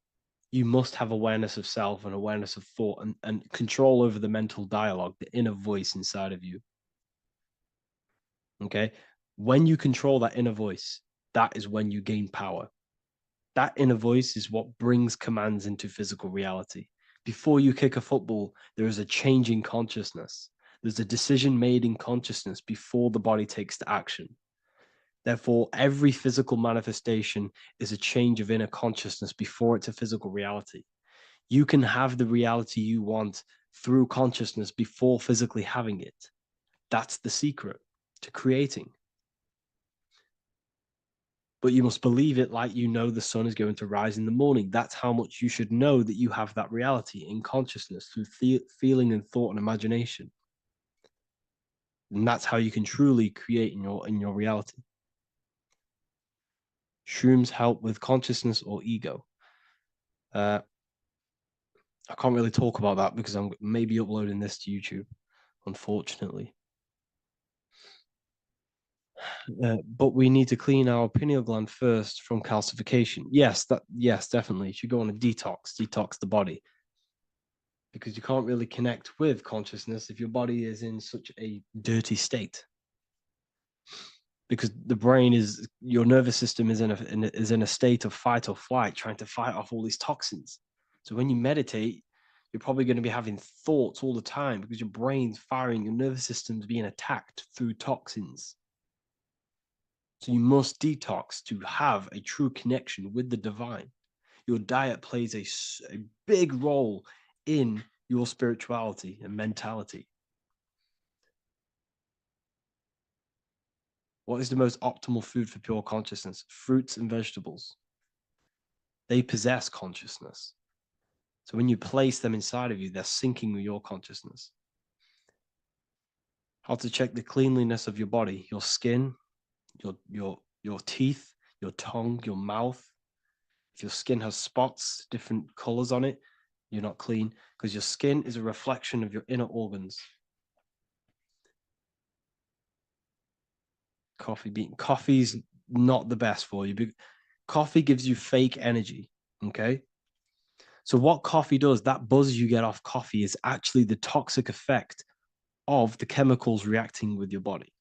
you must have awareness of self and awareness of thought and control over the mental dialogue, the inner voice inside of you. Okay. When you control that inner voice, that is when you gain power. That inner voice is what brings commands into physical reality. Before you kick a football, there is a change in consciousness. There's a decision made in consciousness before the body takes the action. Therefore, every physical manifestation is a change of inner consciousness before it's a physical reality. You can have the reality you want through consciousness before physically having it. That's the secret to creating. But you must believe it like you know the sun is going to rise in the morning. That's how much you should know that you have that reality in consciousness through feeling and thought and imagination. And that's how you can truly create in your reality. Shrooms help with consciousness or ego. I can't really talk about that because I'm maybe uploading this to YouTube, unfortunately. But we need to clean our pineal gland first from calcification. Yes, definitely. You should go on a detox the body. Because you can't really connect with consciousness if your body is in such a dirty state. Because the brain is your nervous system is in a state of fight or flight, trying to fight off all these toxins. So when you meditate, you're probably going to be having thoughts all the time because your brain's firing, your nervous system's being attacked through toxins. So you must detox to have a true connection with the divine. Your diet plays a big role in your spirituality and mentality. What is the most optimal food for pure consciousness? Fruits and vegetables. They possess consciousness. So when you place them inside of you, they're syncing with your consciousness. How to check the cleanliness of your body, your skin, your teeth, your tongue, your mouth. If your skin has spots, different colors on it, you're not clean because your skin is a reflection of your inner organs. Coffee's not the best for you. Coffee gives you fake energy. Okay. So what coffee does, that buzz you get off coffee is actually the toxic effect of the chemicals reacting with your body.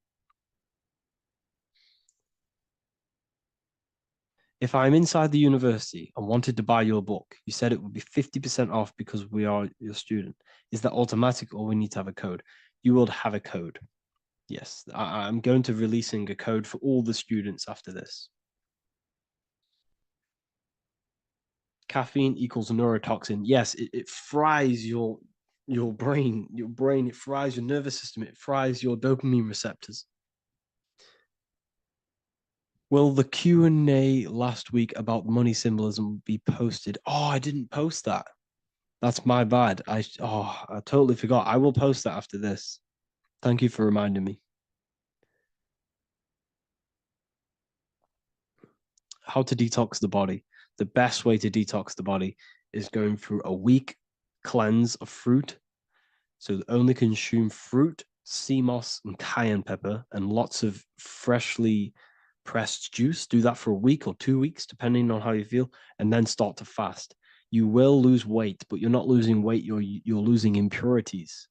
If I'm inside the university and wanted to buy your book, you said it would be 50% off because we are your student. Is that automatic or we need to have a code? You will have a code. Yes, I'm going to releasing a code for all the students after this. Caffeine equals neurotoxin. Yes, it fries your brain, it fries your nervous system, it fries your dopamine receptors. Will the Q&A last week about money symbolism be posted? Oh, I didn't post that. That's my bad. I totally forgot. I will post that after this. Thank you for reminding me. How to detox the body. The best way to detox the body is going through a week cleanse of fruit. So only consume fruit, sea moss, and cayenne pepper, and lots of freshly pressed juice. Do that for a week or 2 weeks, depending on how you feel, and then start to fast. You will lose weight, but you're not losing weight. You're losing impurities.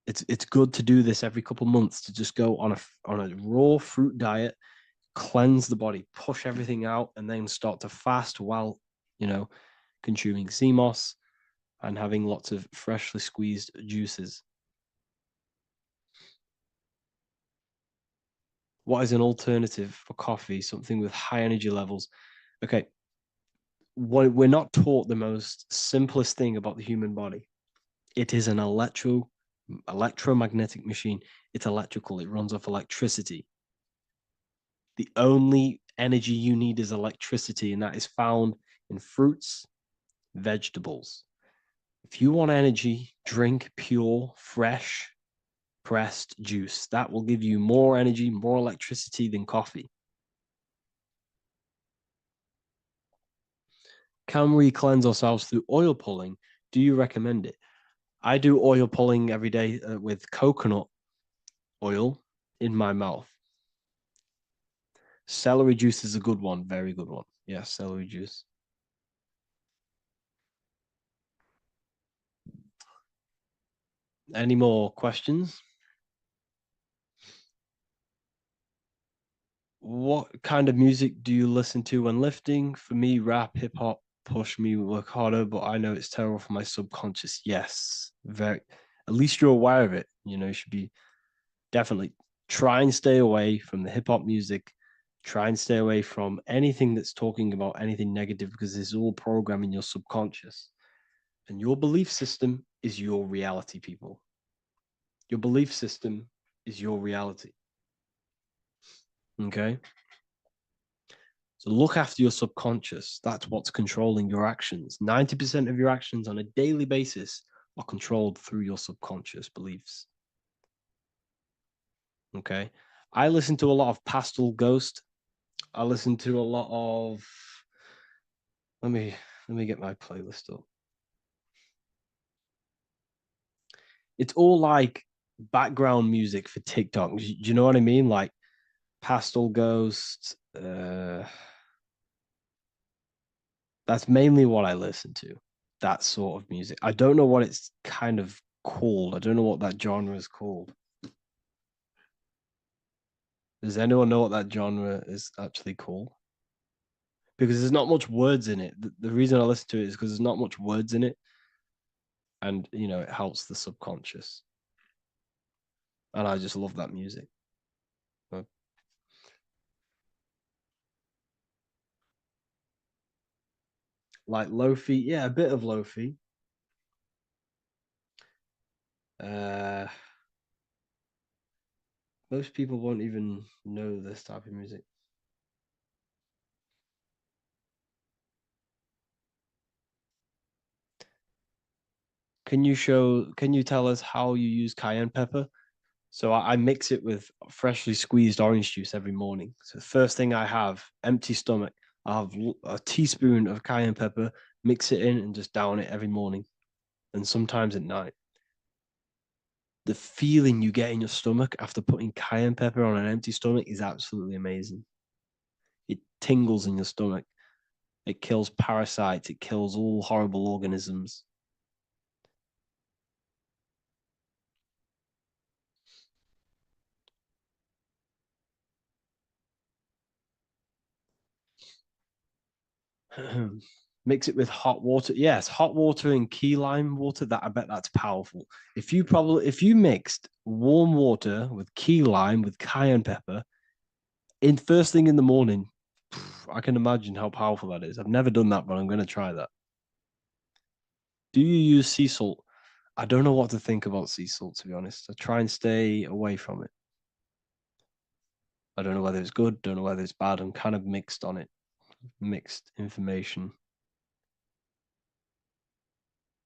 It's good to do this every couple months to just go on a raw fruit diet, cleanse the body, push everything out, and then start to fast while consuming sea moss and having lots of freshly squeezed juices. What is an alternative for coffee? Something with high energy levels. Okay, we're not taught the most simplest thing about the human body. It is an electromagnetic machine. It's electrical. It runs off electricity. The only energy you need is electricity, and that is found in fruits, vegetables. If you want energy, drink pure, fresh, pressed juice. That will give you more energy, more electricity than coffee. Can we cleanse ourselves through oil pulling? Do you recommend it? I do oil pulling every day with coconut oil in my mouth. Celery juice is a good one, very good one. Yeah, celery juice. Any more questions? What kind of music do you listen to when lifting? For me, rap, hip hop push me work harder, but I know it's terrible for my subconscious. Yes, very. At least you're aware of it. You should be definitely try and stay away from the hip hop music. Try and stay away from anything that's talking about anything negative because it's all programming your subconscious. And your belief system is your reality, people. Your belief system is your reality. Okay. So look after your subconscious. That's what's controlling your actions. 90% of your actions on a daily basis are controlled through your subconscious beliefs. Okay. I listen to a lot of Pastel Ghost. I listen to a lot of let me get my playlist up. It's all like background music for TikTok. Do you know what I mean? Like Pastel Ghost. That's mainly what I listen to. That sort of music. I don't know what it's kind of called. I don't know what that genre is called. Does anyone know what that genre is actually called? Because there's not much words in it. The reason I listen to it is because there's not much words in it, and it helps the subconscious. And I just love that music. Like lofi, yeah, a bit of lofi. Uh, most people won't even know this type of music. Can you tell us how you use cayenne pepper? So I mix it with freshly squeezed orange juice every morning. So the first thing I have, empty stomach, I have a teaspoon of cayenne pepper, mix it in and just down it every morning and sometimes at night. The feeling you get in your stomach after putting cayenne pepper on an empty stomach is absolutely amazing. It tingles in your stomach. It kills parasites. It kills all horrible organisms. Mix it with hot water. Yes, hot water and key lime water. That I bet that's powerful. If you mixed warm water with key lime with cayenne pepper in first thing in the morning, I can imagine how powerful that is. I've never done that, but I'm going to try that. Do you use sea salt? I don't know what to think about sea salt, to be honest. I try and stay away from it. I don't know whether it's good, don't know whether it's bad. I'm kind of mixed on it, mixed information.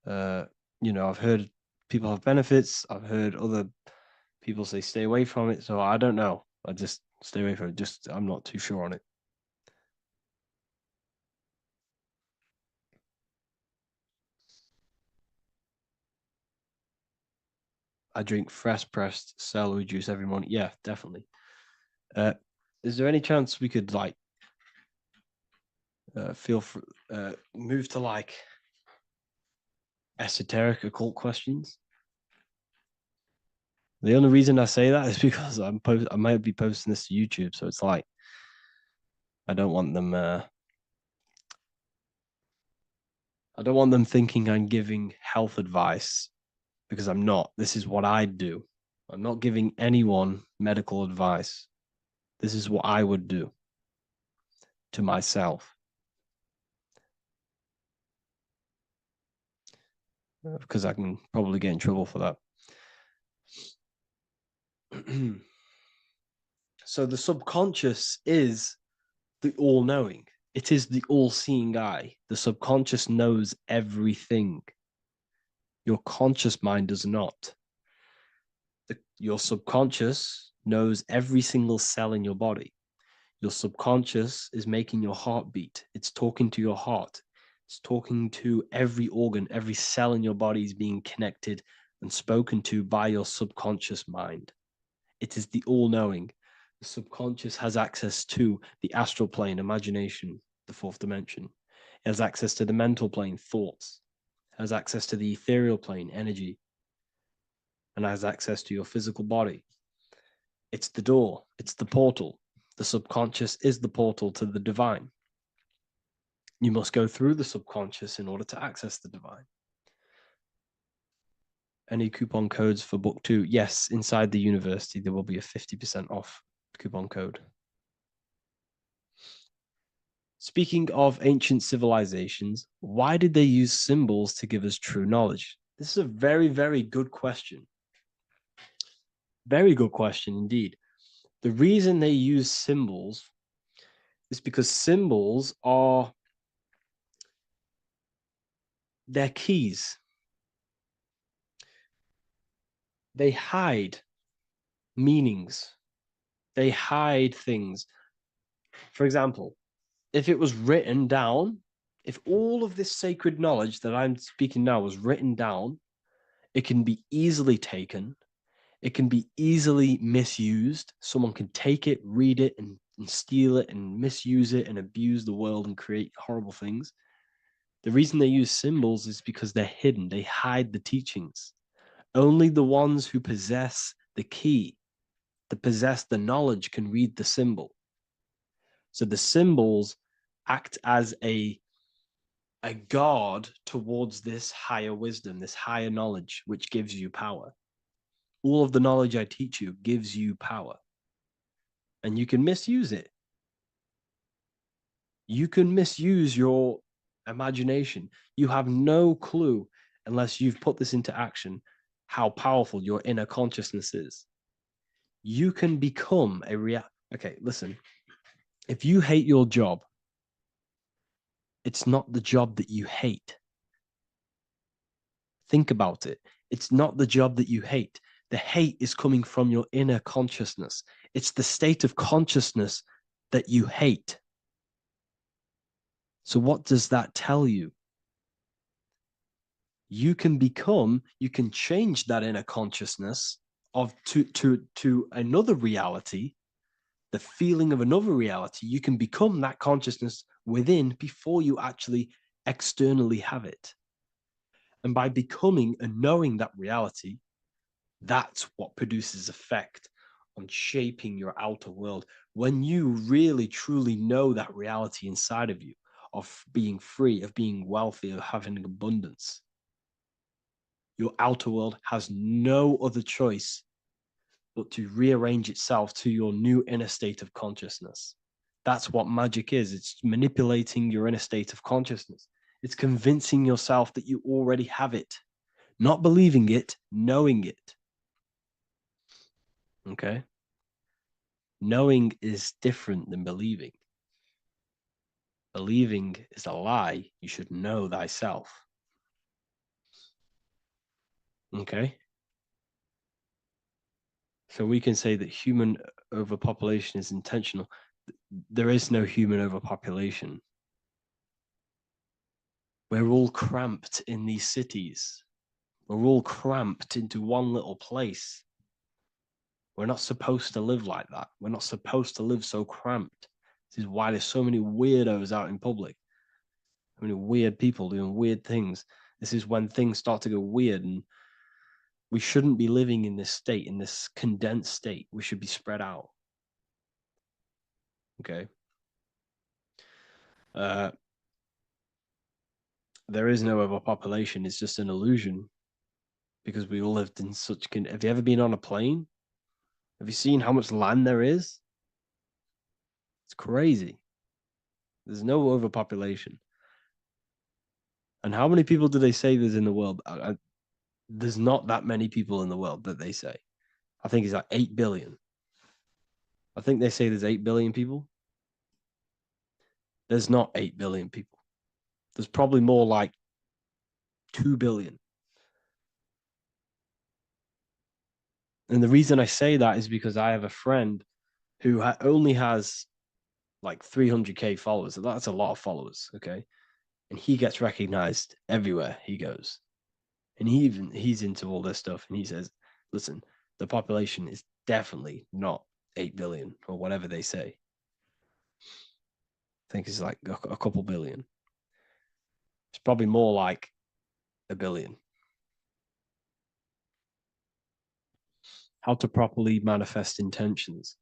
Uh, I've heard people have benefits. I've heard other people say stay away from it. So I don't know. I just stay away from it. Just I'm not too sure on it. I drink fresh pressed celery juice every morning. Yeah, definitely. Uh, is there any chance we could like feel for, move to like esoteric occult questions? The only reason I say that is because I might be posting this to YouTube, so it's like I don't want them. I don't want them thinking I'm giving health advice because I'm not. This is what I do. I'm not giving anyone medical advice. This is what I would do to myself because I can probably get in trouble for that. So the subconscious is the all knowing, it is the all seeing eye. The subconscious knows everything. Your conscious mind does not. Your subconscious knows every single cell in your body. Your subconscious is making your heart beat. It's talking to your heart. It's talking to every organ, every cell in your body is being connected and spoken to by your subconscious mind. It is the all knowing. The subconscious has access to the astral plane, imagination, the fourth dimension. It has access to the mental plane, thoughts. It has access to the ethereal plane, energy, and has access to your physical body. It's the door, it's the portal. The subconscious is the portal to the divine. You must go through the subconscious in order to access the divine. Any coupon codes for book two? Yes, inside the university, there will be a 50% off coupon code. Speaking of ancient civilizations, why did they use symbols to give us true knowledge? This is a very, very good question. Very good question indeed. The reason they use symbols is because symbols are their keys. They hide meanings. They hide things. For example, if it was written down, if all of this sacred knowledge that I'm speaking now was written down, it can be easily taken. It can be easily misused. Someone can take it, read it, and steal it and misuse it and abuse the world and create horrible things. The reason they use symbols is because they're hidden. They hide the teachings. Only the ones who possess the key, that possess the knowledge, can read the symbol. So the symbols act as a guard towards this higher wisdom, this higher knowledge, which gives you power. All of the knowledge I teach you gives you power, and you can misuse it. You can misuse your imagination. You have no clue unless you've put this into action how powerful your inner consciousness is. You can become a real. Okay, listen. If you hate your job, it's not the job that you hate. Think about it. It's not the job that you hate. The hate is coming from your inner consciousness. It's the state of consciousness that you hate. So, what does that tell you? You can change that inner consciousness to another reality, the feeling of another reality. You can become that consciousness within before you actually externally have it. And by becoming and knowing that reality, that's what produces effect on shaping your outer world. When you really truly know that reality inside of you, of being free, of being wealthy, of having abundance, your outer world has no other choice but to rearrange itself to your new inner state of consciousness. That's what magic is. It's manipulating your inner state of consciousness. It's convincing yourself that you already have it, not believing it, knowing it. Okay? Knowing is different than believing. Believing is a lie. You should know thyself. Okay? So we can say that human overpopulation is intentional. There is no human overpopulation. We're all cramped in these cities. We're all cramped into one little place. We're not supposed to live like that. We're not supposed to live so cramped. This is why there's so many weirdos out in public. So many weird people doing weird things. This is when things start to go weird, and we shouldn't be living in this state, in this condensed state. We should be spread out. Okay. There is no overpopulation. It's just an illusion because we all lived in such. Have you ever been on a plane? Have you seen how much land there is? It's crazy. There's no overpopulation. And how many people do they say there's in the world? There's not that many people in the world that they say. I think it's like 8 billion. I think they say there's 8 billion people. There's not 8 billion people. There's probably more like 2 billion. And the reason I say that is because I have a friend who only has like 300K followers. So that's a lot of followers. Okay. And he gets recognized everywhere he goes. And he's into all this stuff. And he says, listen, the population is definitely not 8 billion or whatever they say. I think it's like a couple billion. It's probably more like a billion. How to properly manifest intentions.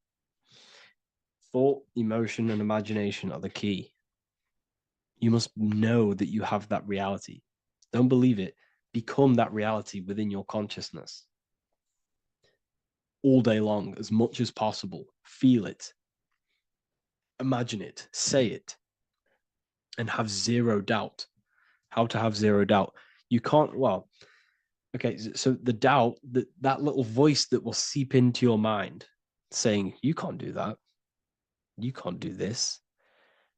Thought, emotion, and imagination are the key. You must know that you have that reality. Don't believe it. Become that reality within your consciousness all day long, as much as possible. Feel it, imagine it, say it, and have zero doubt. How to have zero doubt? You can't, well, Okay, so the doubt, that little voice that will seep into your mind saying, you can't do that, you can't do this,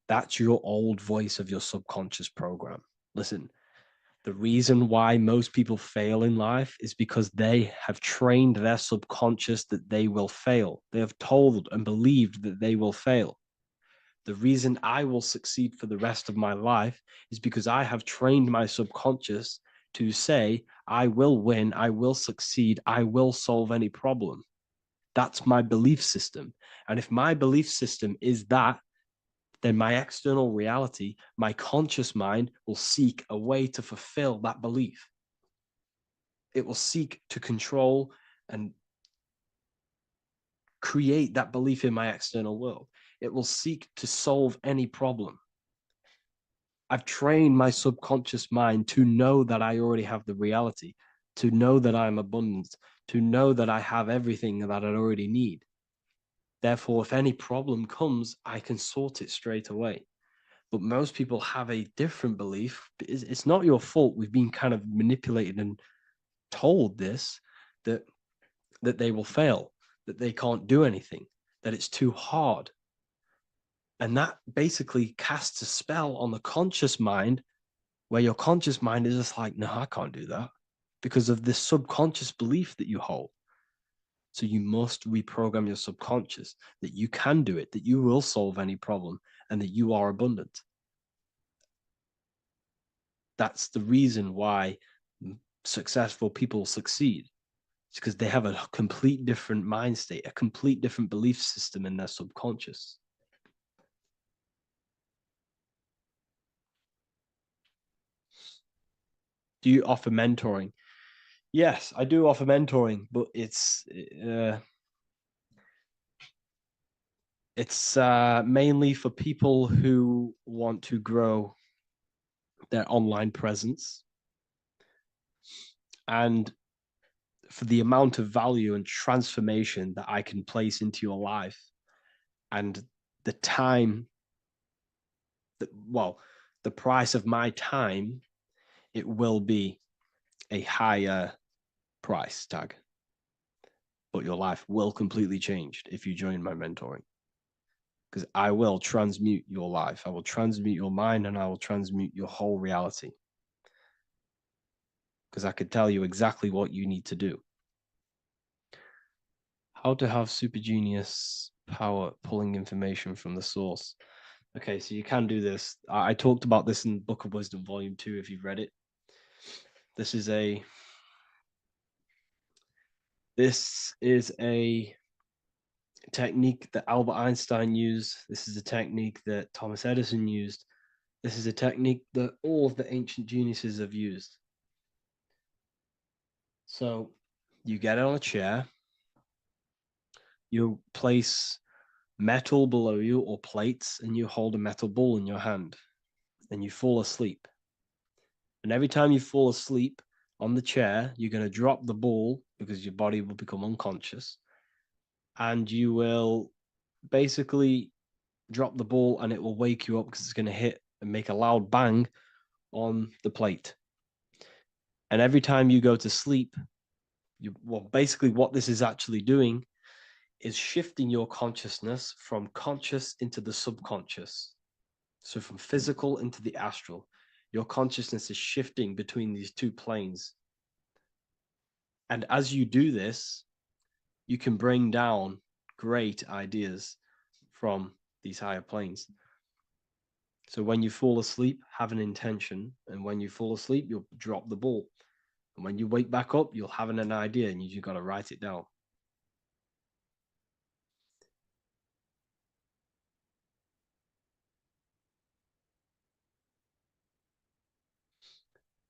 that's your old voice of your subconscious program. Listen, the reason why most people fail in life is because they have trained their subconscious that they will fail. They have told and believed that they will fail. The reason I will succeed for the rest of my life is because I have trained my subconscious to say, I will win, I will succeed, I will solve any problem. That's my belief system. And if my belief system is that, then my external reality, my conscious mind will seek a way to fulfill that belief. It will seek to control and create that belief in my external world. It will seek to solve any problem. I've trained my subconscious mind to know that I already have the reality, to know that I'm abundant, to know that I have everything that I already need. Therefore, if any problem comes, I can sort it straight away. But most people have a different belief. It's not your fault. We've been kind of manipulated and told this, that they will fail, that they can't do anything, that it's too hard. And that basically casts a spell on the conscious mind, where your conscious mind is just like, no, I can't do that, because of this subconscious belief that you hold. So you must reprogram your subconscious that you can do it, that you will solve any problem, and that you are abundant. That's the reason why successful people succeed. It's because they have a complete different mind state, a complete different belief system in their subconscious. Do you offer mentoring? Yes, I do offer mentoring, but it's mainly for people who want to grow their online presence, and for the amount of value and transformation that I can place into your life, and the time that, well, the price of my time, it will be a higher price tag, but your life will completely change if you join my mentoring, because I will transmute your life. I will transmute your mind, and I will transmute your whole reality, because I could tell you exactly what you need to do. How to have super genius power pulling information from the source. Okay, so you can do this. I talked about this in Book of Wisdom, Volume 2, if you've read it. This is a technique that Albert Einstein used. This is a technique that Thomas Edison used. This is a technique that all of the ancient geniuses have used. So you get on a chair, you place metal below you or plates, and you hold a metal ball in your hand, and you fall asleep. And every time you fall asleep on the chair, you're going to drop the ball because your body will become unconscious. And you will basically drop the ball, and it will wake you up because it's going to hit and make a loud bang on the plate. And every time you go to sleep, basically what this is actually doing is shifting your consciousness from conscious into the subconscious. So from physical into the astral. Your consciousness is shifting between these two planes. And as you do this, you can bring down great ideas from these higher planes. So when you fall asleep, have an intention. And when you fall asleep, you'll drop the ball. And when you wake back up, you'll have an idea, and you just got to write it down.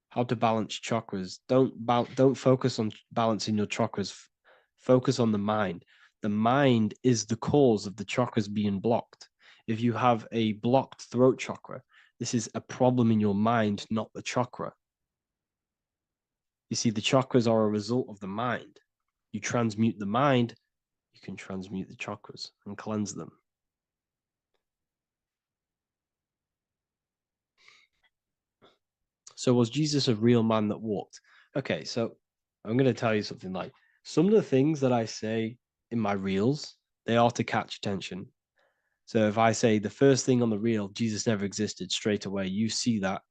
How to balance chakras. Don't focus on balancing your chakras. Focus on the mind. The mind is the cause of the chakras being blocked. If you have a blocked throat chakra, this is a problem in your mind, not the chakra. You see, the chakras are a result of the mind. You transmute the mind, you can transmute the chakras and cleanse them. So was Jesus a real man that walked? Okay, so I'm going to tell you something. Like, some of the things that I say in my reels, they are to catch attention. So if I say the first thing on the reel, Jesus never existed, straight away, you see that,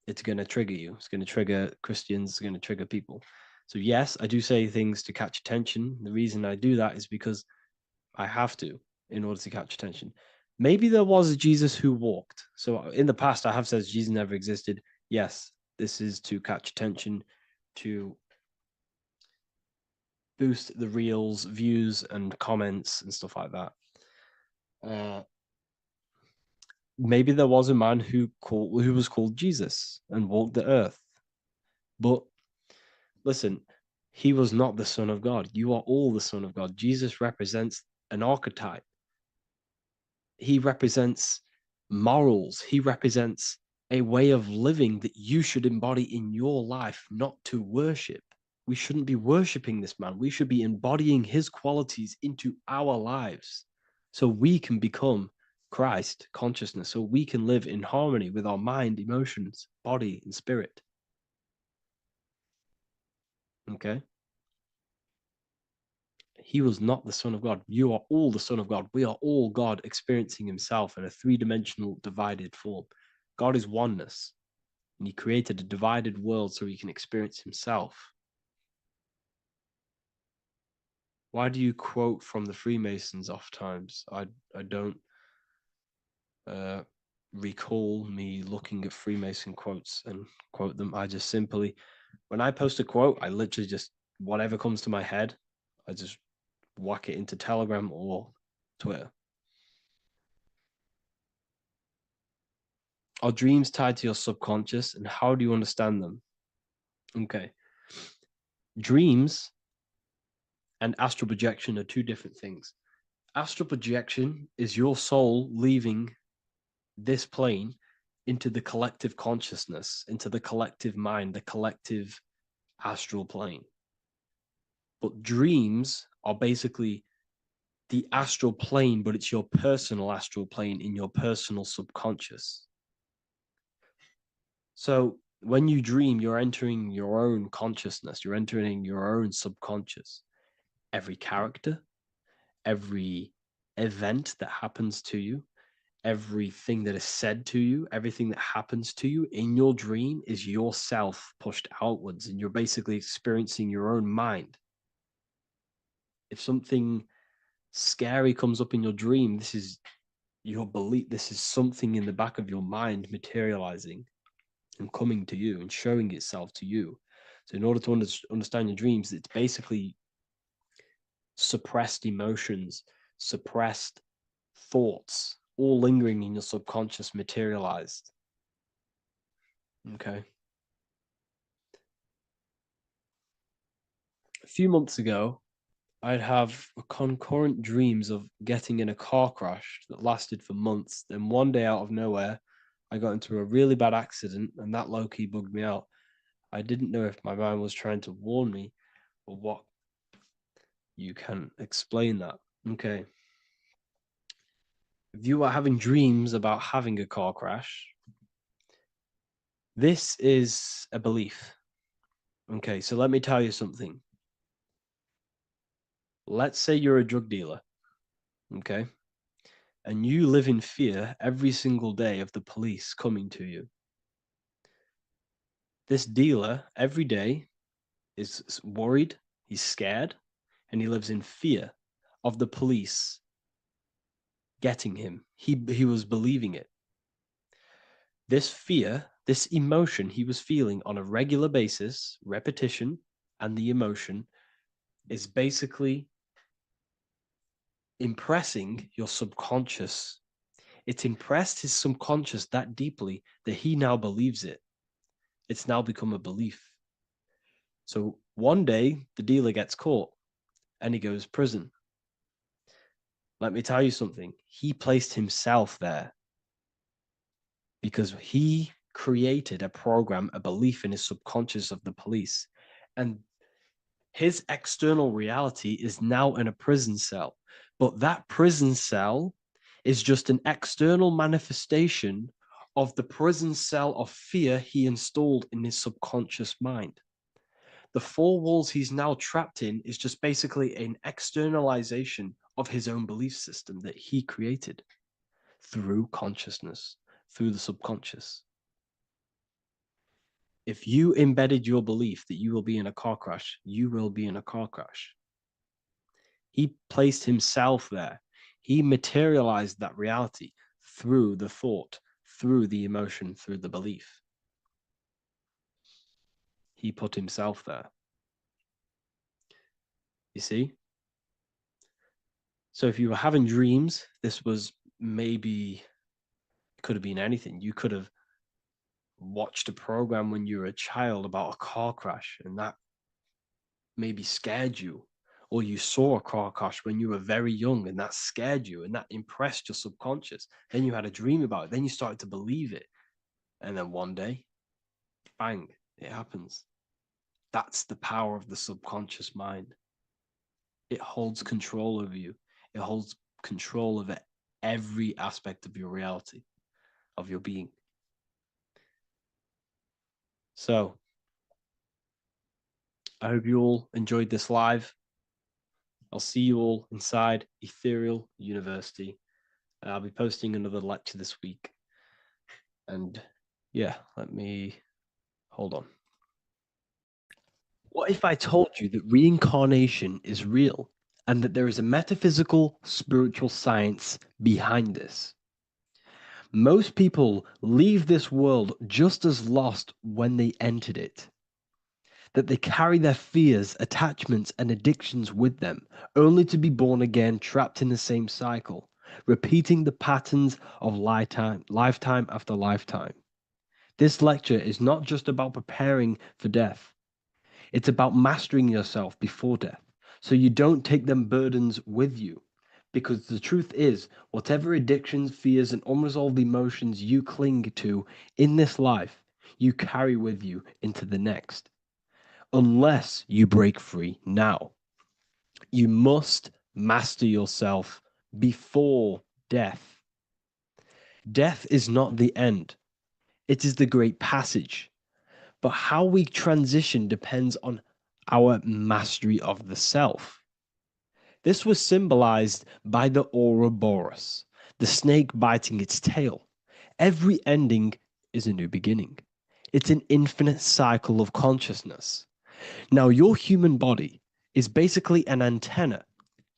it's going to trigger you. It's going to trigger Christians. It's going to trigger people. So yes, I do say things to catch attention. The reason I do that is because I have to in order to catch attention. Maybe there was a Jesus who walked. So in the past, I have said Jesus never existed. Yes, this is to catch attention, to boost the reels, views, and comments and stuff like that. Maybe there was a man who was called Jesus and walked the earth. But listen, he was not the Son of God. You are all the Son of God. Jesus represents an archetype. He represents morals. He represents a way of living that you should embody in your life, not to worship. We shouldn't be worshiping this man. We should be embodying his qualities into our lives so we can become Christ consciousness, so we can live in harmony with our mind, emotions, body, and spirit. Okay? He was not the Son of God. You are all the Son of God. We are all God experiencing himself in a three-dimensional divided form. God is oneness, and he created a divided world so he can experience himself. Why do you quote from the Freemasons oft times? I don't recall me looking at Freemason quotes and quote them. I just simply, when I post a quote, I literally just, whatever comes to my head, I just whack it into Telegram or Twitter. Are dreams tied to your subconscious, and how do you understand them? Okay. Dreams and astral projection are two different things. Astral projection is your soul leaving this plane into the collective consciousness, into the collective mind, the collective astral plane. But dreams are basically the astral plane, but it's your personal astral plane in your personal subconscious. So when you dream, you're entering your own consciousness, you're entering your own subconscious. Every character, every event that happens to you, everything that is said to you, everything that happens to you in your dream is yourself pushed outwards, and you're basically experiencing your own mind. If something scary comes up in your dream, this is your belief, this is something in the back of your mind materializing and coming to you and showing itself to you. So in order to understand your dreams, it's basically suppressed emotions, suppressed thoughts, all lingering in your subconscious materialized. Okay. A few months ago, I'd have concurrent dreams of getting in a car crash that lasted for months. Then one day, out of nowhere, I got into a really bad accident, and that low key bugged me out. I didn't know if my mind was trying to warn me or what. You can explain that. Okay. If you are having dreams about having a car crash, this is a belief. Okay, so let me tell you something. Let's say you're a drug dealer, okay, and you live in fear every single day of the police coming to you. This dealer every day is worried, he's scared, and he lives in fear of the police getting him. He was believing it. This fear, this emotion he was feeling on a regular basis, repetition, and the emotion is basically impressing your subconscious. It's impressed his subconscious that deeply that he now believes it. It's now become a belief. So one day the dealer gets caught and he goes prison. Let me tell you something. He placed himself there because he created a program, a belief in his subconscious of the police. And his external reality is now in a prison cell. But that prison cell is just an external manifestation of the prison cell of fear he installed in his subconscious mind. The four walls he's now trapped in is just basically an externalization of his own belief system that he created through consciousness, through the subconscious. If you embedded your belief that you will be in a car crash, you will be in a car crash. He placed himself there. He materialized that reality through the thought, through the emotion, through the belief. He put himself there. You see? So if you were having dreams, this was maybe, it could have been anything. You could have watched a program when you were a child about a car crash and that maybe scared you. Or you saw a car crash when you were very young and that scared you and that impressed your subconscious. Then you had a dream about it. Then you started to believe it. And then one day, bang, it happens. That's the power of the subconscious mind. It holds control over you. It holds control over every aspect of your reality, of your being. So, I hope you all enjoyed this live. I'll see you all inside Ethereal University. I'll be posting another lecture this week. And yeah, let me hold on. What if I told you that reincarnation is real and that there is a metaphysical, spiritual science behind this? Most people leave this world just as lost when they entered it. That they carry their fears, attachments, and addictions with them, only to be born again, trapped in the same cycle, repeating the patterns of lifetime after lifetime. This lecture is not just about preparing for death. It's about mastering yourself before death, so you don't take them burdens with you. Because the truth is, whatever addictions, fears, and unresolved emotions you cling to in this life, you carry with you into the next. Unless you break free now. You must master yourself before death. Death is not the end. It is the great passage. But how we transition depends on our mastery of the self. This was symbolized by the Ouroboros, the snake biting its tail. Every ending is a new beginning. It's an infinite cycle of consciousness. Now, your human body is basically an antenna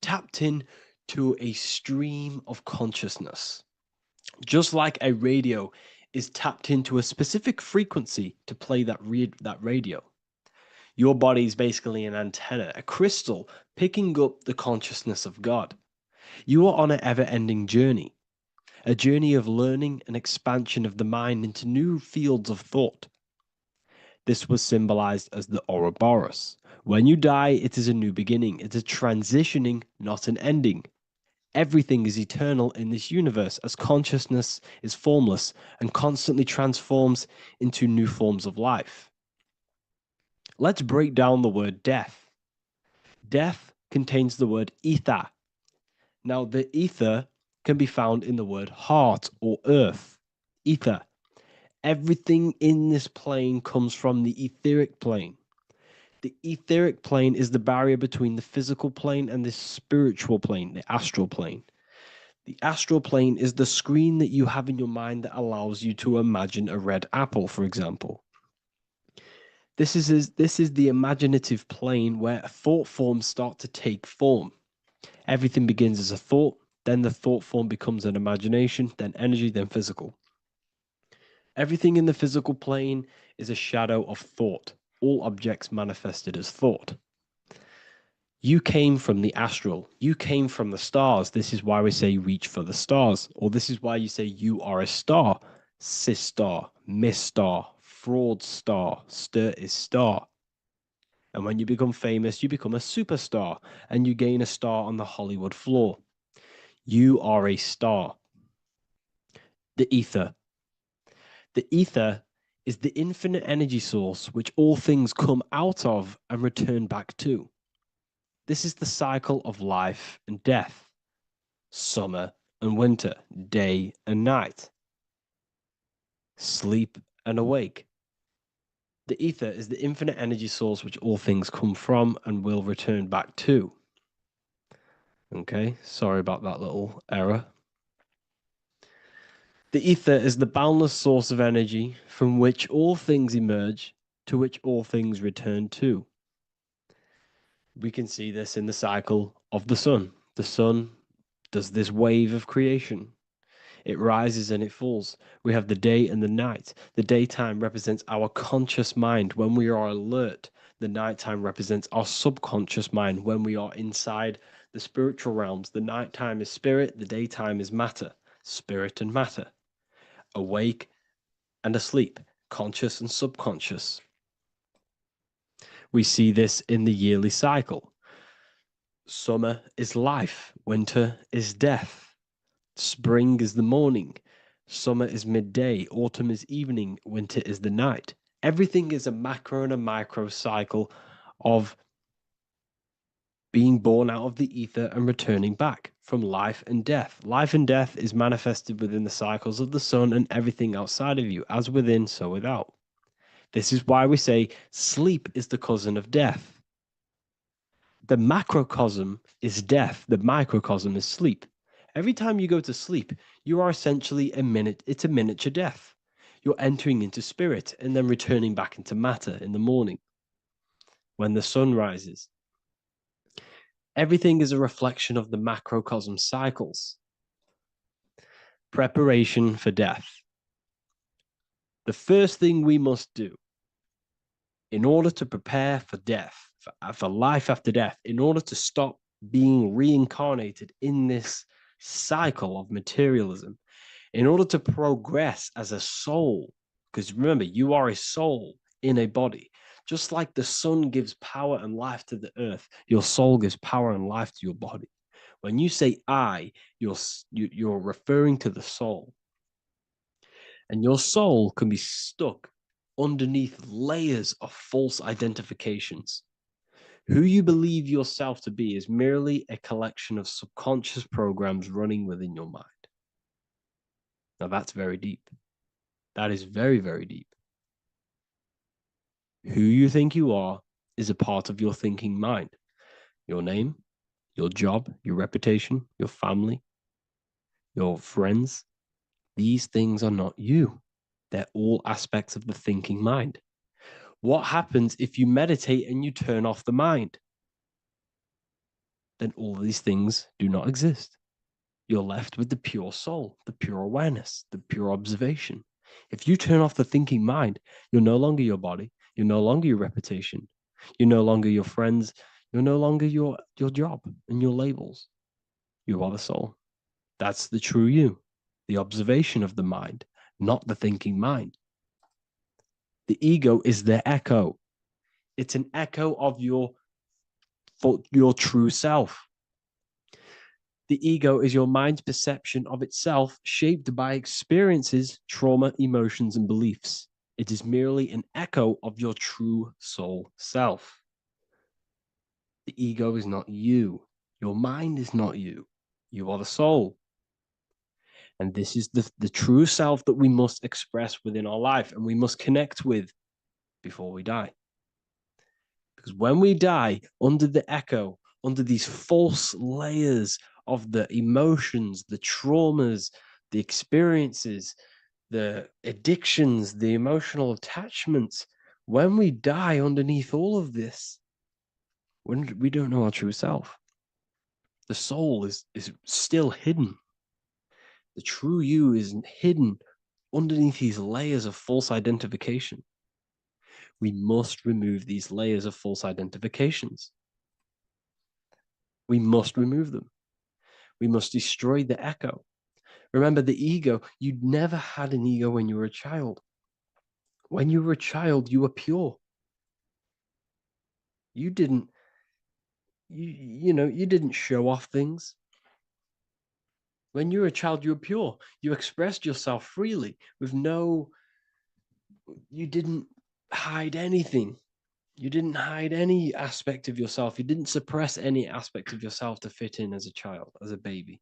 tapped in to a stream of consciousness. Just like a radio is tapped into a specific frequency to play that radio. Your body is basically an antenna, a crystal picking up the consciousness of God. You are on an ever-ending journey, a journey of learning and expansion of the mind into new fields of thought. This was symbolized as the Ouroboros. When you die, it is a new beginning. It's a transitioning, not an ending. Everything is eternal in this universe as consciousness is formless and constantly transforms into new forms of life. Let's break down the word death. Death contains the word ether. Now, the ether can be found in the word heart or earth. Ether. Everything in this plane comes from the etheric plane. The etheric plane is the barrier between the physical plane and the spiritual plane, the astral plane. The astral plane is the screen that you have in your mind that allows you to imagine a red apple, for example. This is the imaginative plane where thought forms start to take form. Everything begins as a thought, then the thought form becomes an imagination, then energy, then physical. Everything in the physical plane is a shadow of thought. All objects manifested as thought. You came from the astral. You came from the stars. This is why we say reach for the stars. Or this is why you say you are a star. Cis star, miss star, fraud star, stir is star. And when you become famous, you become a superstar and you gain a star on the Hollywood floor. You are a star. The ether. The ether is the infinite energy source which all things come out of and return back to. This is the cycle of life and death, summer and winter, day and night, sleep and awake. The ether is the infinite energy source which all things come from and will return back to. Okay, sorry about that little error. The ether is the boundless source of energy from which all things emerge, to which all things return to. We can see this in the cycle of the sun. The sun does this wave of creation. It rises and it falls. We have the day and the night. The daytime represents our conscious mind when we are alert. The nighttime represents our subconscious mind when we are inside the spiritual realms. The nighttime is spirit, the daytime is matter, spirit and matter, awake and asleep, conscious and subconscious. We see this in the yearly cycle. Summer is life, winter is death. Spring is the morning, summer is midday, autumn is evening, winter is the night. Everything is a macro and a micro cycle of being born out of the ether and returning back from life and death. Life and death is manifested within the cycles of the sun and everything outside of you, as within, so without. This is why we say sleep is the cousin of death. The macrocosm is death, the microcosm is sleep. Every time you go to sleep, you are essentially it's a miniature death. You're entering into spirit and then returning back into matter in the morning when the sun rises. Everything is a reflection of the macrocosm cycles. Preparation for death. The first thing we must do in order to prepare for death, for life after death, in order to stop being reincarnated in this cycle of materialism, in order to progress as a soul, because remember, you are a soul in a body. Just like the sun gives power and life to the earth, your soul gives power and life to your body. When you say I, you're referring to the soul. And your soul can be stuck underneath layers of false identifications. Who you believe yourself to be is merely a collection of subconscious programs running within your mind. Now that's very deep. That is very, very deep. Who you think you are is a part of your thinking mind. Your name, your job, your reputation, your family, your friends, these things are not you. They're all aspects of the thinking mind. What happens if you meditate and you turn off the mind? Then all these things do not exist. You're left with the pure soul, the pure awareness, the pure observation. If you turn off the thinking mind, you're no longer your body, you're no longer your reputation, you're no longer your friends, you're no longer your job and your labels. You are the soul. That's the true you, the observation of the mind, not the thinking mind. The ego is the echo. It's an echo of your true self. The ego is your mind's perception of itself shaped by experiences, trauma, emotions, and beliefs. It is merely an echo of your true soul self. The ego is not you. Your mind is not you. You are the soul. And this is the true self that we must express within our life and we must connect with before we die. Because when we die under the echo, under these false layers of the emotions, the traumas, the experiences, the addictions, the emotional attachments, when we die underneath all of this, when we don't know our true self, the soul is still hidden. The true you is hidden underneath these layers of false identification. We must remove these layers of false identifications. We must remove them. We must destroy the echo. Remember, the ego, you never had an ego when you were a child. When you were a child, you were pure. You didn't, you didn't show off things. When you were a child, you were pure. You expressed yourself freely with you didn't hide anything. You didn't hide any aspect of yourself. You didn't suppress any aspect of yourself to fit in as a child, as a baby.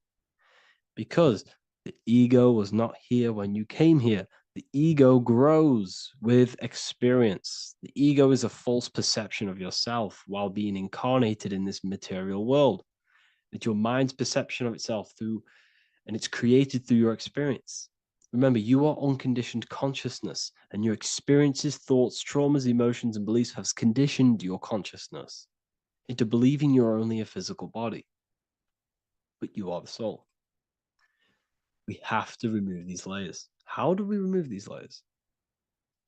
Because the ego was not here when you came here. The ego grows with experience. The ego is a false perception of yourself while being incarnated in this material world. It's your mind's perception of itself and it's created through your experience. Remember, you are unconditioned consciousness, and your experiences, thoughts, traumas, emotions, and beliefs have conditioned your consciousness into believing you're only a physical body, but you are the soul. We have to remove these layers. How do we remove these layers?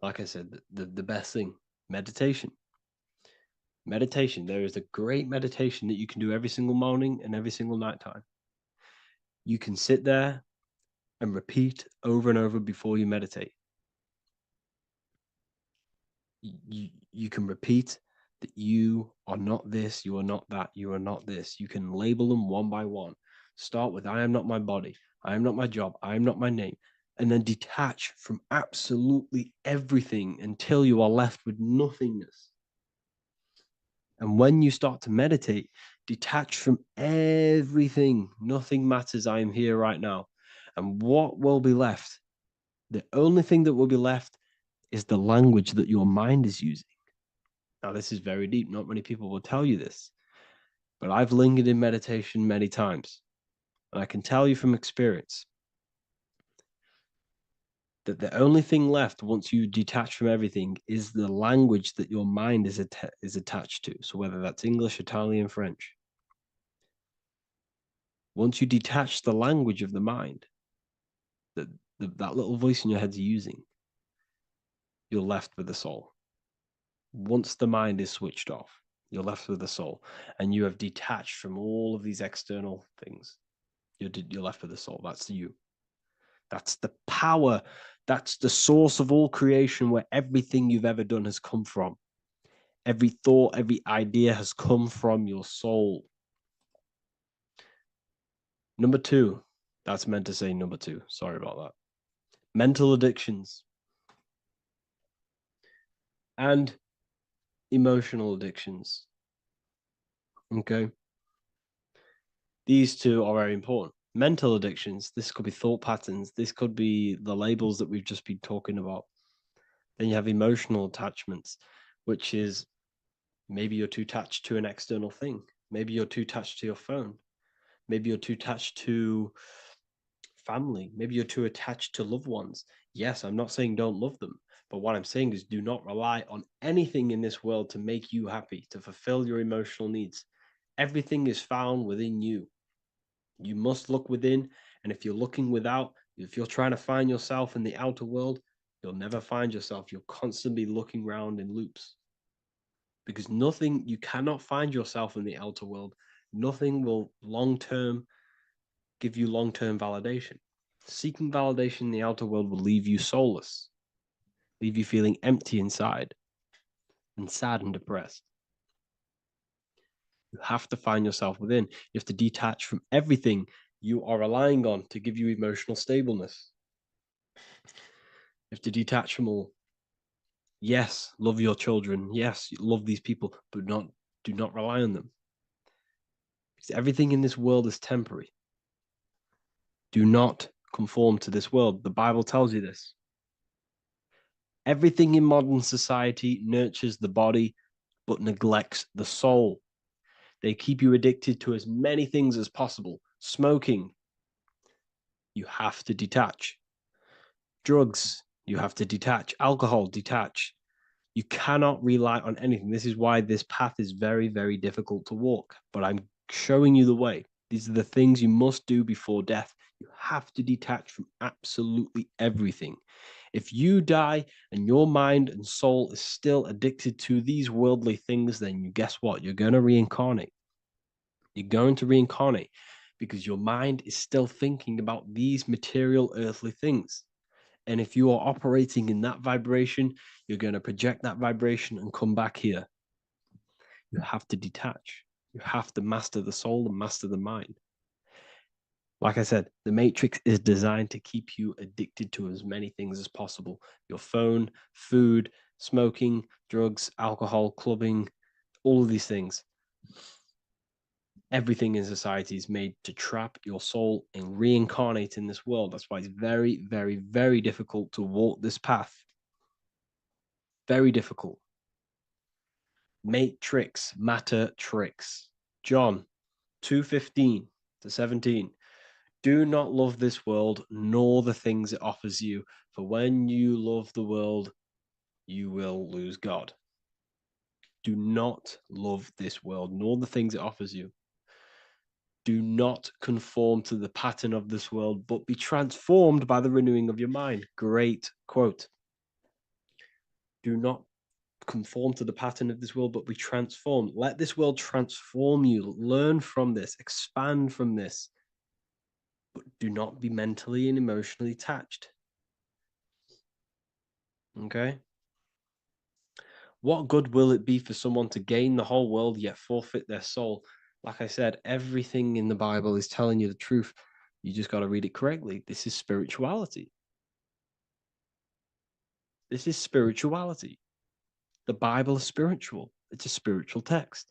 Like I said, the best thing, meditation. Meditation. There is a great meditation that you can do every single morning and every single night time. You can sit there and repeat over and over before you meditate. You can repeat that you are not this, you are not that, you are not this. You can label them one by one. Start with I am not my body, I am not my job, I am not my name, and then detach from absolutely everything until you are left with nothingness. And when you start to meditate, detach from everything. Nothing matters. I am here right now. And what will be left? The only thing that will be left is the language that your mind is using. Now, this is very deep. Not many people will tell you this, but I've lingered in meditation many times. And I can tell you from experience that the only thing left once you detach from everything is the language that your mind is attached to. So whether that's English, Italian, French. Once you detach the language of the mind that that little voice in your head's using, you're left with the soul. Once the mind is switched off, you're left with the soul, and you have detached from all of these external things. You're left with the soul. That's you. That's the power. That's the source of all creation, where everything you've ever done has come from. Every thought, every idea has come from your soul. Number two, that's meant to say number two. Sorry about that. Mental addictions and emotional addictions. Okay. These two are very important. Mental addictions, this could be thought patterns, this could be the labels that we've just been talking about. Then you have emotional attachments, which is maybe you're too attached to an external thing. Maybe you're too attached to your phone. Maybe you're too attached to family. Maybe you're too attached to loved ones. Yes, I'm not saying don't love them, but what I'm saying is do not rely on anything in this world to make you happy, to fulfill your emotional needs. Everything is found within you. You must look within, and if you're looking without, if you're trying to find yourself in the outer world, you'll never find yourself. You'll constantly be looking around in loops. Because nothing, you cannot find yourself in the outer world. Nothing will give you long-term validation. Seeking validation in the outer world will leave you soulless, leave you feeling empty inside and sad and depressed. You have to find yourself within. You have to detach from everything you are relying on to give you emotional stableness. You have to detach from all. Yes, love your children. Yes, love these people, but do not rely on them. Because everything in this world is temporary. Do not conform to this world. The Bible tells you this. Everything in modern society nurtures the body, but neglects the soul. They keep you addicted to as many things as possible. Smoking, you have to detach. Drugs, you have to detach. Alcohol, detach. You cannot rely on anything. This is why this path is very, very difficult to walk. But I'm showing you the way. These are the things you must do before death. You have to detach from absolutely everything. If you die and your mind and soul is still addicted to these worldly things, then guess what? You're going to reincarnate. You're going to reincarnate because your mind is still thinking about these material earthly things. And if you are operating in that vibration, you're going to project that vibration and come back here. You have to detach. You have to master the soul and master the mind. Like I said, the matrix is designed to keep you addicted to as many things as possible. Your phone, food, smoking, drugs, alcohol, clubbing, all of these things. Everything in society is made to trap your soul and reincarnate in this world. That's why it's very, very, very difficult to walk this path. Very difficult. Matrix, matter tricks. John 2:15 to 17. Do not love this world, nor the things it offers you. For when you love the world, you will lose God. Do not love this world, nor the things it offers you. Do not conform to the pattern of this world, but be transformed by the renewing of your mind. Great quote. Do not conform to the pattern of this world, but be transformed. Let this world transform you. Learn from this, expand from this, but do not be mentally and emotionally attached. Okay? What good will it be for someone to gain the whole world yet forfeit their soul? Like I said, everything in the Bible is telling you the truth. You just got to read it correctly. This is spirituality. This is spirituality. The Bible is spiritual. It's a spiritual text.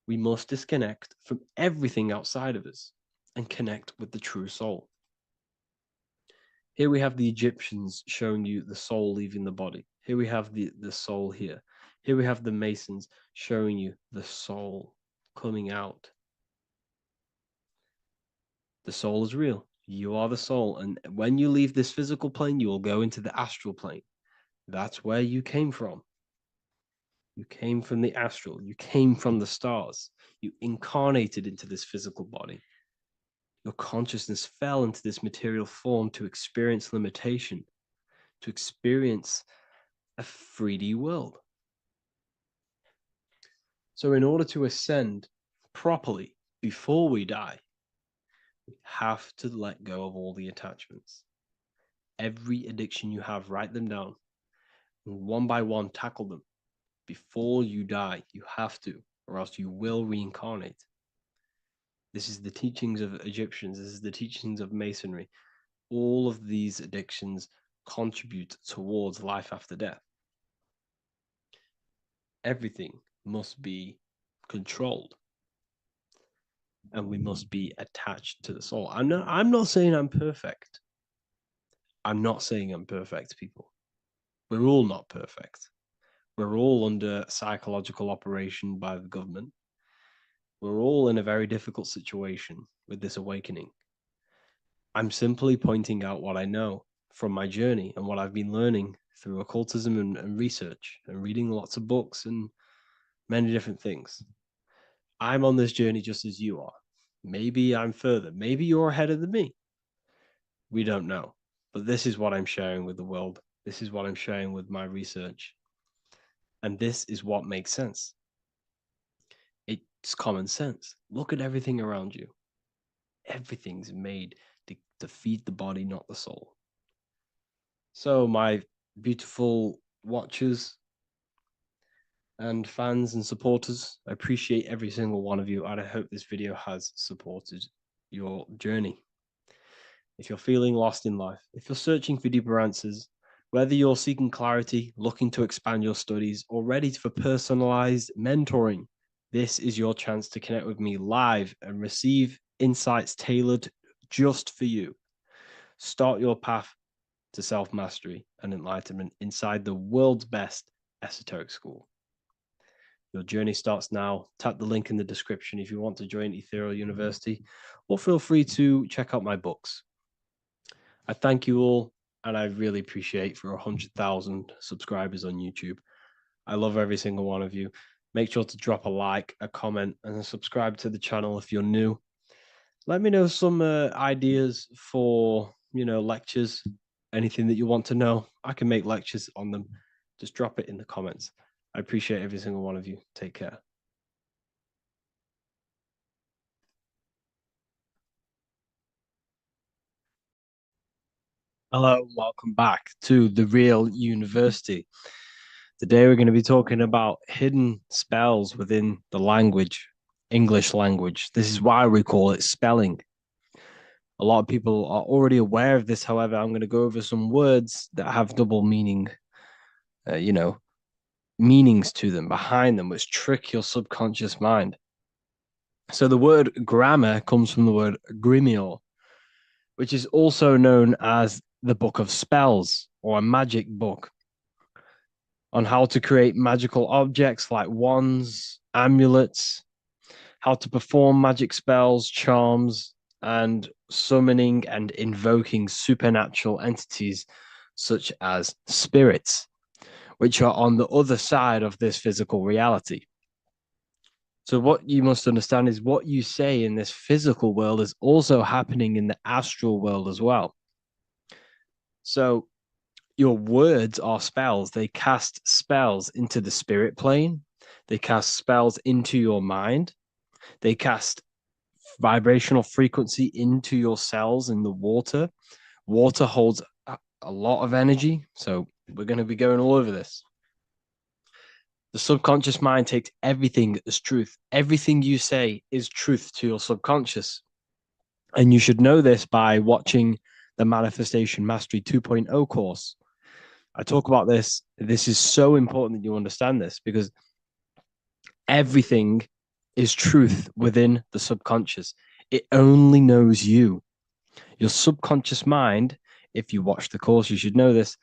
We must disconnect from everything outside of us and connect with the true soul. Here we have the Egyptians showing you the soul leaving the body. Here we have the soul here. Here we have the Masons showing you the soul coming out. The soul is real. You are the soul. And when you leave this physical plane, you will go into the astral plane. That's where you came from. You came from the astral. You came from the stars. You incarnated into this physical body. Your consciousness fell into this material form to experience limitation, to experience a 3D world. So, in order to ascend properly before we die, we have to let go of all the attachments. Every addiction you have, write them down, and one by one, tackle them. Before you die, you have to, or else you will reincarnate. This is the teachings of Egyptians. This is the teachings of Masonry. All of these addictions contribute towards life after death. Everything must be controlled, and we must be attached to the soul. I'm not saying I'm perfect. I'm not saying I'm perfect, people. We're all not perfect. We're all under psychological operation by the government. We're all in a very difficult situation with this awakening. I'm simply pointing out what I know from my journey and what I've been learning through occultism and research and reading lots of books and many different things. I'm on this journey just as you are. Maybe I'm further. Maybe you're ahead of me. We don't know. But this is what I'm sharing with the world. This is what I'm sharing with my research. And this is what makes sense. It's common sense. Look at everything around you. Everything's made to feed the body, not the soul. So, my beautiful watchers and fans and supporters, I appreciate every single one of you, and I hope this video has supported your journey. If you're feeling lost in life, if you're searching for deeper answers, whether you're seeking clarity, looking to expand your studies, or ready for personalized mentoring, this is your chance to connect with me live and receive insights tailored just for you. Start your path to self-mastery and enlightenment inside the world's best esoteric school. Your journey starts now. Tap the link in the description if you want to join Ethereal University, or feel free to check out my books. I thank you all, and I really appreciate for 100,000 subscribers on YouTube. I love every single one of you. Make sure to drop a like, a comment, and subscribe to the channel if you're new. Let me know some ideas for, lectures, anything that you want to know. I can make lectures on them. Just drop it in the comments. I appreciate every single one of you. Take care. Hello, welcome back to The Real University. Today we're going to be talking about hidden spells within the language, English language. This is why we call it spelling. A lot of people are already aware of this. However, I'm going to go over some words that have double meaning, meanings to them, behind them, which trick your subconscious mind. So the word grammar comes from the word grimoire, which is also known as the book of spells or a magic book on how to create magical objects like wands, amulets, how to perform magic spells, charms, and summoning and invoking supernatural entities such as spirits, which are on the other side of this physical reality. So, what you must understand is what you say in this physical world is also happening in the astral world as well. So, your words are spells. They cast spells into the spirit plane, they cast spells into your mind, they cast vibrational frequency into your cells in the water. Water holds a lot of energy. So, we're going to be going all over this. The subconscious mind takes everything as truth. Everything you say is truth to your subconscious. And you should know this by watching the Manifestation Mastery 2.0 course. I talk about this. This is so important that you understand this because everything is truth within the subconscious. It only knows you. Your subconscious mind, if you watch the course, you should know this,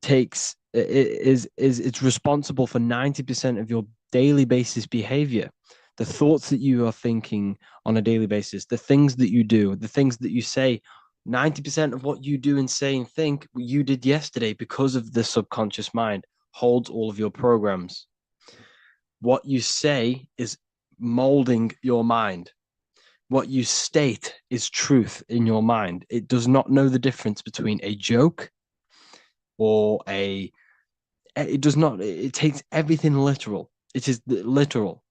takes is it's responsible for 90% of your daily basis behavior. The thoughts that you are thinking on a daily basis, the things that you do, the things that you say, 90% of what you do and say and think you did yesterday because of the subconscious mind holds all of your programs. What you say is molding your mind. What you state is truth in your mind. It does not know the difference between a joke or a it does not, it takes everything literal. It is literal.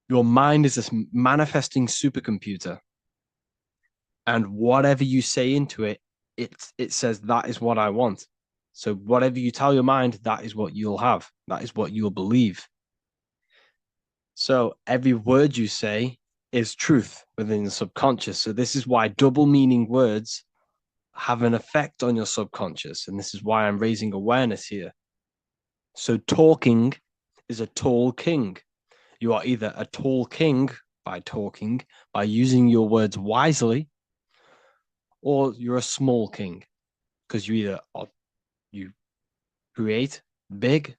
Your mind is a manifesting supercomputer, and whatever you say into it, it says that is what I want. So whatever you tell your mind, that is what you'll have. That is what you'll believe. So every word you say is truth within the subconscious. So this is why double meaning words have an effect on your subconscious. And this is why I'm raising awareness here. So talking is a tall king. You are either a tall king by talking, by using your words wisely, or you're a small king because you either you create big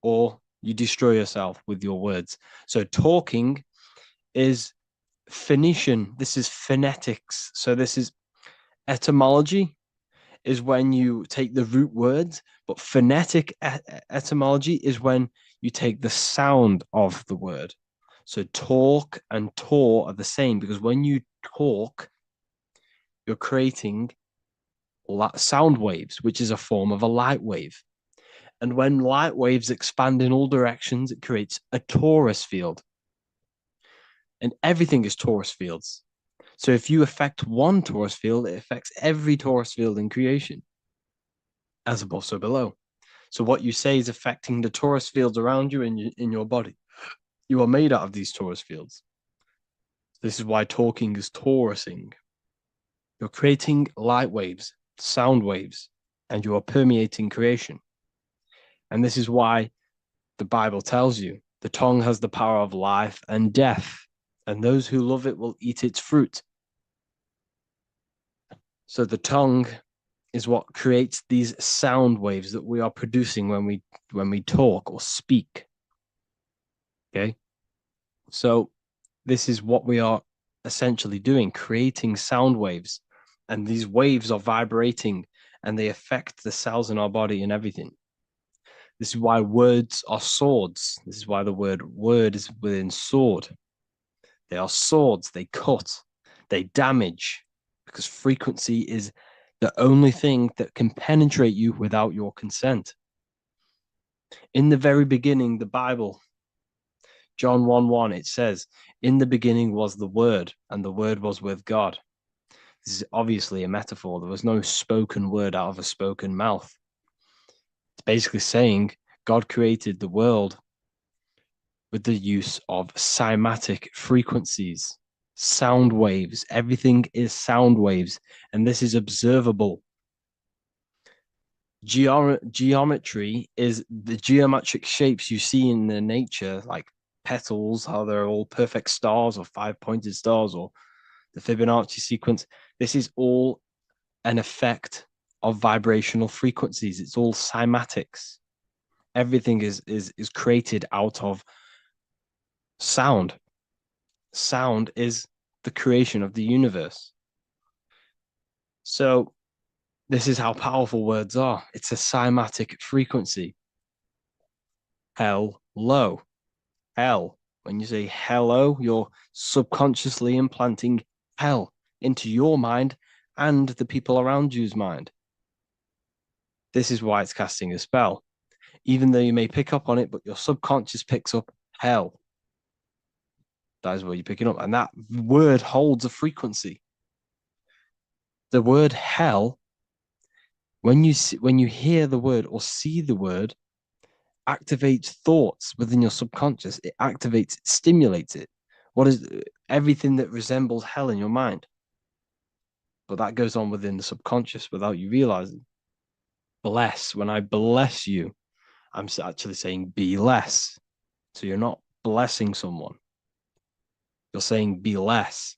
or you destroy yourself with your words. So talking is Phoenician. This is phonetics. So this is etymology is when you take the root words, but phonetic etymology is when you take the sound of the word. So talk and tour are the same because when you talk, you're creating sound waves, which is a form of a light wave. And when light waves expand in all directions, it creates a torus field. And everything is torus fields. So if you affect one torus field, it affects every torus field in creation, as above, so below. So what you say is affecting the torus fields around you in your body. You are made out of these torus fields. This is why talking is torusing. You're creating light waves, sound waves, and you are permeating creation. And this is why the Bible tells you the tongue has the power of life and death, and those who love it will eat its fruit. So the tongue is what creates these sound waves that we are producing when we talk or speak. Okay. So this is what we are essentially doing, creating sound waves. And these waves are vibrating and they affect the cells in our body and everything. This is why words are swords. This is why the word is within sword. They are swords, they cut, they damage, because frequency is the only thing that can penetrate you without your consent. In the very beginning, the Bible, John 1:1, it says, in the beginning was the Word, and the Word was with God. This is obviously a metaphor. There was no spoken word out of a spoken mouth. It's basically saying God created the world with the use of cymatic frequencies, sound waves. Everything is sound waves, and this is observable. Geometry is the geometric shapes you see in the nature, like petals, how they're all perfect stars or five-pointed stars or the Fibonacci sequence. This is all an effect of vibrational frequencies. It's all cymatics. Everything is created out of sound. Sound is the creation of the universe. So this is how powerful words are. It's a cymatic frequency. Hello. Hell. When you say hello, you're subconsciously implanting hell into your mind and the people around you's mind. This is why it's casting a spell. Even though you may pick up on it, but your subconscious picks up hell. That is what you're picking up. And that word holds a frequency. The word hell, when you hear the word or see the word, activates thoughts within your subconscious. It activates, it stimulates it. What is everything that resembles hell in your mind? But that goes on within the subconscious without you realizing. Bless, when I bless you, I'm actually saying be less. So you're not blessing someone. You're saying be less.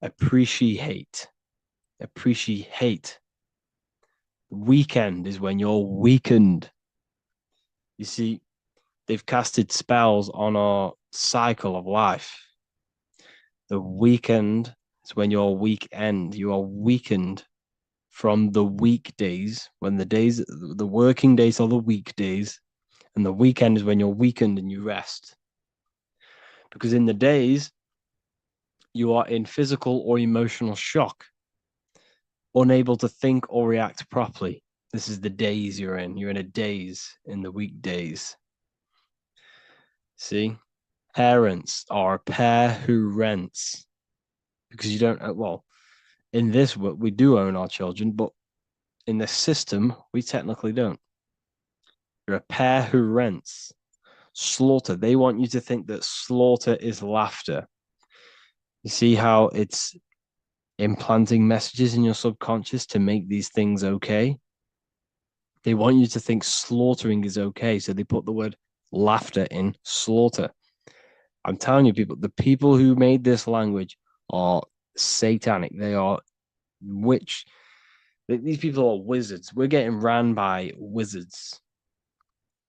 Appreciate. Appreciate. Weekend is when you're weakened. You see, they've casted spells on our cycle of life. The weekend is when you're weekend. You are weakened from the weekdays, when the working days are the weekdays, and the weekend is when you're weakened and you rest. Because in the days, you are in physical or emotional shock, unable to think or react properly. This is the days you're in. You're in a daze in the weekdays. See? Parents are a pair who rents. Because you don't, well, in this, we do own our children, but in the system, we technically don't. You're a pair who rents. Slaughter. They want you to think that slaughter is laughter. You see how it's implanting messages in your subconscious to make these things okay? They want you to think slaughtering is okay. So they put the word laughter in slaughter. I'm telling you, people, the people who made this language are satanic. They are witch. These people are wizards. We're getting ran by wizards,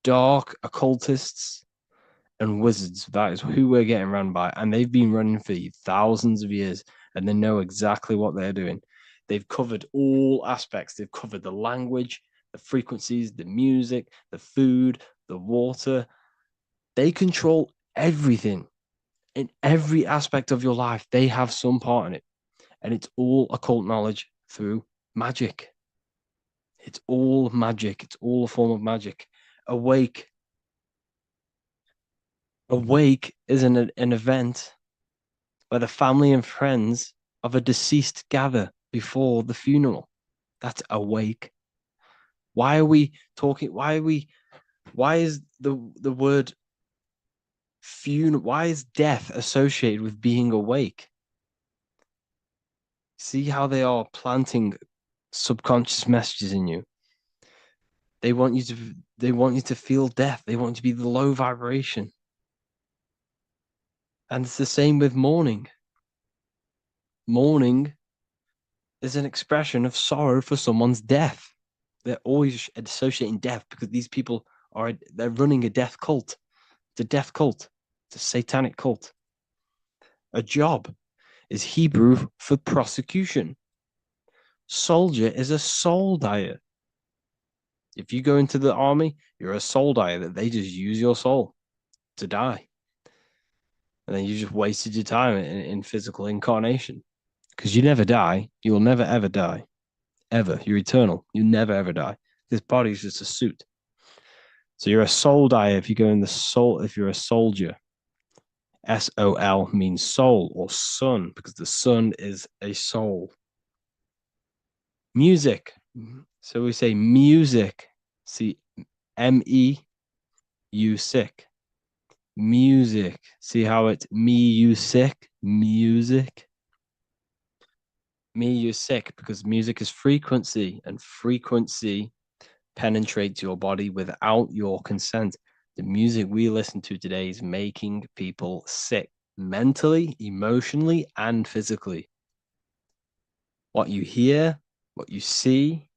dark occultists, and wizards. That is who we're getting run by. And they've been running for thousands of years and they know exactly what they're doing. They've covered all aspects. They've covered the language, the frequencies, the music, the food, the water. They control everything in every aspect of your life. They have some part in it. And it's all occult knowledge through magic. It's all magic. It's all a form of magic. Awake. Awake is an event where the family and friends of a deceased gather before the funeral. That's awake. Why are we talking? Why is the word funeral? Why is death associated with being awake? See how they are planting subconscious messages in you. They want you to feel death. They want you to be the low vibration. And it's the same with mourning. Mourning is an expression of sorrow for someone's death. They're always associating death because these people they're running a death cult. It's a death cult. It's a satanic cult. A job is Hebrew for prosecution. Soldier is a soul dyer. If you go into the army, you're a soul dyer that they just use your soul to die. And then you just wasted your time in physical incarnation. Because you never die. You will never, ever die. Ever. You're eternal. You never, ever die. This body is just a suit. So you're a soul dyer if you go in the soul, if you're a soldier. SOL means soul or sun, because the sun is a soul. Music. So we say music. See, MEU sick. Music. See how it's me, you sick? Music. Me, you sick, because music is frequency, and frequency penetrates your body without your consent. The music we listen to today is making people sick mentally, emotionally, and physically. What you hear, what you see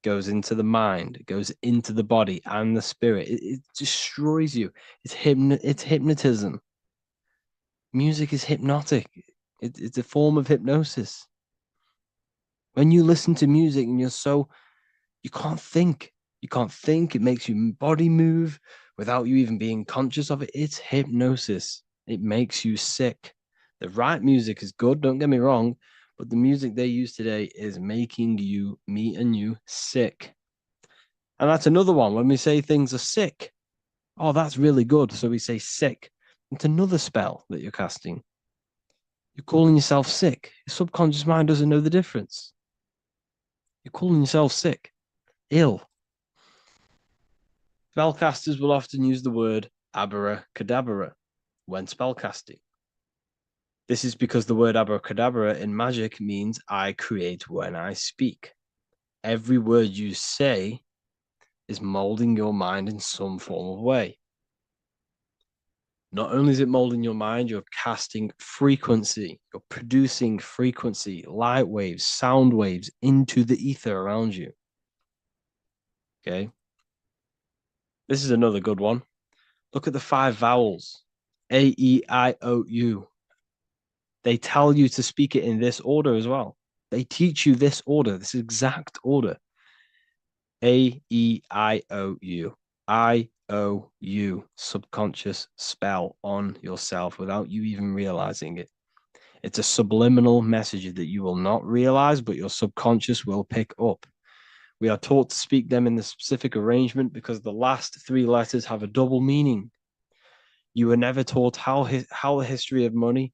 goes into the mind, it goes into the body and the spirit. It destroys you. It's hypnotism. Music is hypnotic. It's a form of hypnosis. When you listen to music and you can't think. You can't think. It makes your body move without you even being conscious of it. It's hypnosis. It makes you sick. The right music is good, don't get me wrong, but the music they use today is making you, me and you, sick. And that's another one. When we say things are sick, oh, that's really good. So we say sick. It's another spell that you're casting. You're calling yourself sick. Your subconscious mind doesn't know the difference. You're calling yourself sick, ill. Spellcasters will often use the word abracadabra when spellcasting. This is because the word abracadabra in magic means I create when I speak. Every word you say is molding your mind in some form of way. Not only is it molding your mind, you're casting frequency, you're producing frequency, light waves, sound waves into the ether around you. Okay. This is another good one. Look at the 5 vowels A, E, I, O, U. They tell you to speak it in this order as well. They teach you this order, this exact order. A, E, I, O, U. I, O, U. Subconscious spell on yourself without you even realizing it. It's a subliminal message that you will not realize, but your subconscious will pick up. We are taught to speak them in the specific arrangement because the last 3 letters have a double meaning. You were never taught how the history of money,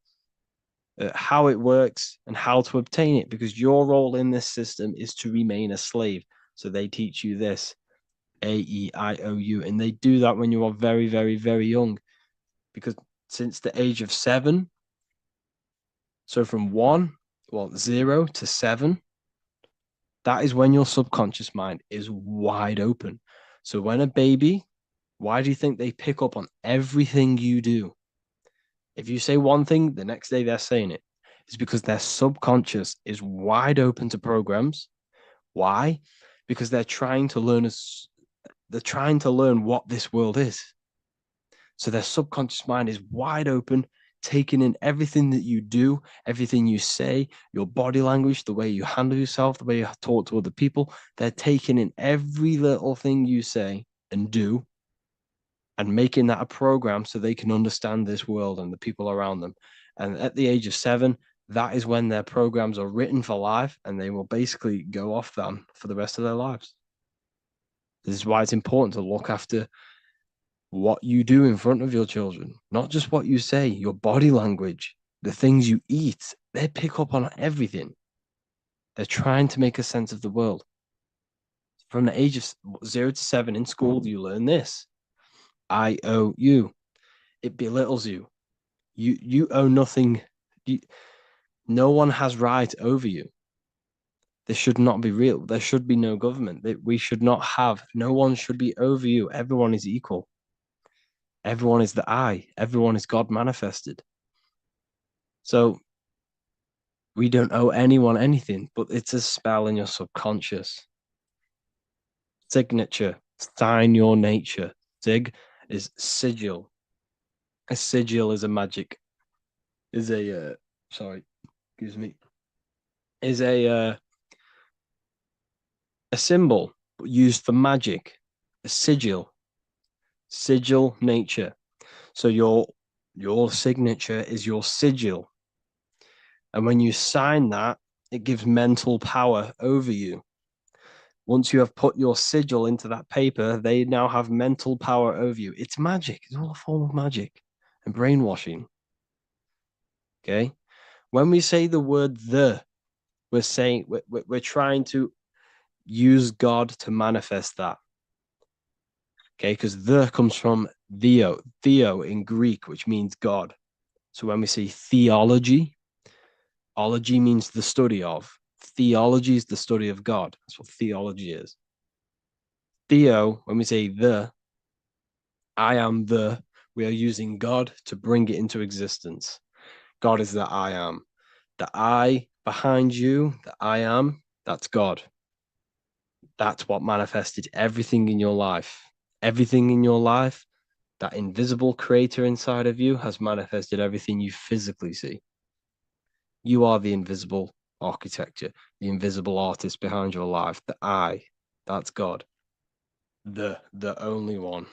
how it works, and how to obtain it, because your role in this system is to remain a slave. So they teach you this, A-E-I-O-U, and they do that when you are very, very, very young, because since the age of 7, so from 0 to 7, that is when your subconscious mind is wide open. So when a baby, why do you think they pick up on everything you do? If you say one thing, the next day they're saying it. It's because their subconscious is wide open to programs. Why? Because they're trying to learn what this world is. So their subconscious mind is wide open, taking in everything that you do, everything you say, your body language, the way you handle yourself, the way you talk to other people. They're taking in every little thing you say and do and making that a program so they can understand this world and the people around them. And at the age of 7, that is when their programs are written for life and they will basically go off them for the rest of their lives. This is why it's important to look after what you do in front of your children, not just what you say, your body language, the things you eat. They pick up on everything. They're trying to make a sense of the world. From the age of 0 to 7 in school, you learn this. I owe you. It belittles you. You owe nothing. No one has right over you. This should not be real. There should be no government. We should not have. No one should be over you. Everyone is equal. Everyone is the I. Everyone is God manifested. So we don't owe anyone anything, but it's a spell in your subconscious. Signature. Sign your nature. Sig is sigil. A sigil is a magic. Is a excuse me. Is a symbol used for magic. A sigil. Sigil nature. So your signature is your sigil. And when you sign that, it gives mental power over you. Once you have put your sigil into that paper, they now have mental power over you. It's magic. It's all a form of magic and brainwashing. Okay. When we say the word we're saying we're trying to use God to manifest that. Okay, because the comes from theo in Greek, which means God. So when we say theology, ology means the study of. Theology is the study of God. That's what theology is. Theo, when we say I am the, we are using God to bring it into existence. God is the I am. The I behind you, the I am, that's God. That's what manifested everything in your life. Everything in your life, that invisible creator inside of you has manifested everything you physically see. You are the invisible architecture, the invisible artist behind your life. The I, that's God. The only one.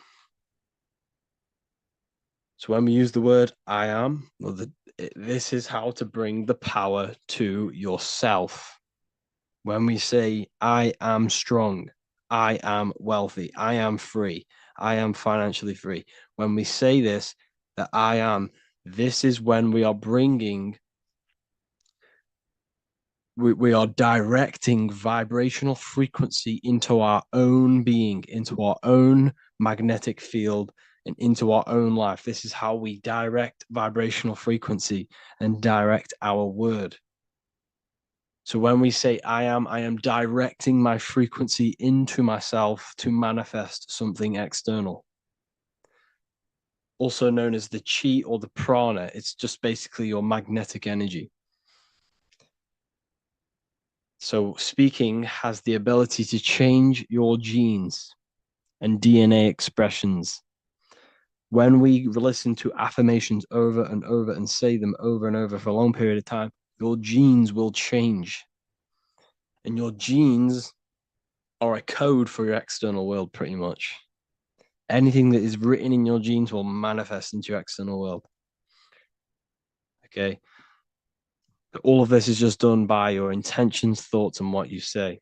So when we use the word I am, well, this is how to bring the power to yourself. When we say I am strong, I am wealthy, I am free, I am financially free. When we say this, that I am, this is when we are bringing, we are directing vibrational frequency into our own being, into our own magnetic field, and into our own life. This is how we direct vibrational frequency and direct our word. So when we say I am directing my frequency into myself to manifest something external. Also known as the chi or the prana. It's just basically your magnetic energy. So speaking has the ability to change your genes and DNA expressions. When we listen to affirmations over and over and say them over and over for a long period of time, your genes will change. And your genes are a code for your external world, pretty much. Anything that is written in your genes will manifest into your external world. Okay. All of this is just done by your intentions, thoughts, and what you say.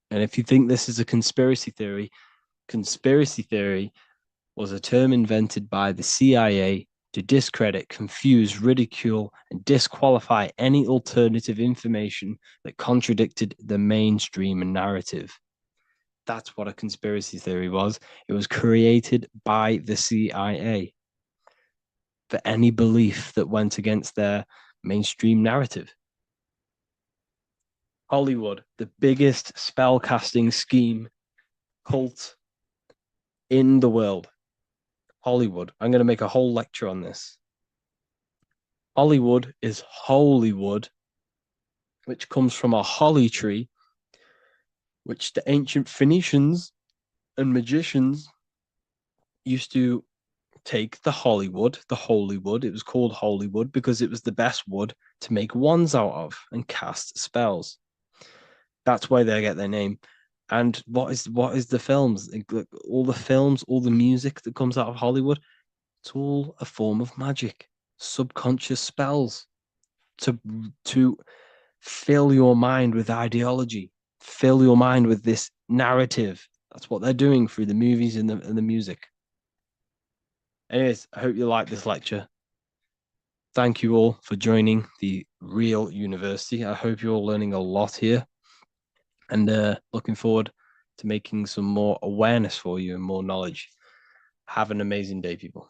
And if you think this is a conspiracy theory was a term invented by the CIA to discredit, confuse, ridicule, and disqualify any alternative information that contradicted the mainstream narrative. That's what a conspiracy theory was. It was created by the CIA for any belief that went against their mainstream narrative. Hollywood, the biggest spell casting scheme cult in the world. Hollywood. I'm going to make a whole lecture on this. Hollywood is Holywood, which comes from a holly tree, which the ancient Phoenicians and magicians used to take the Hollywood, the holy wood. It was called Holywood because it was the best wood to make wands out of and cast spells. That's why they get their name. And what is the films? All the films, all the music that comes out of Hollywood, it's all a form of magic, subconscious spells to fill your mind with ideology, fill your mind with this narrative. That's what they're doing through the movies and the music. Anyways, I hope you like this lecture. Thank you all for joining the Real University. I hope you're all learning a lot here and looking forward to making some more awareness for you and more knowledge. Have an amazing day, people.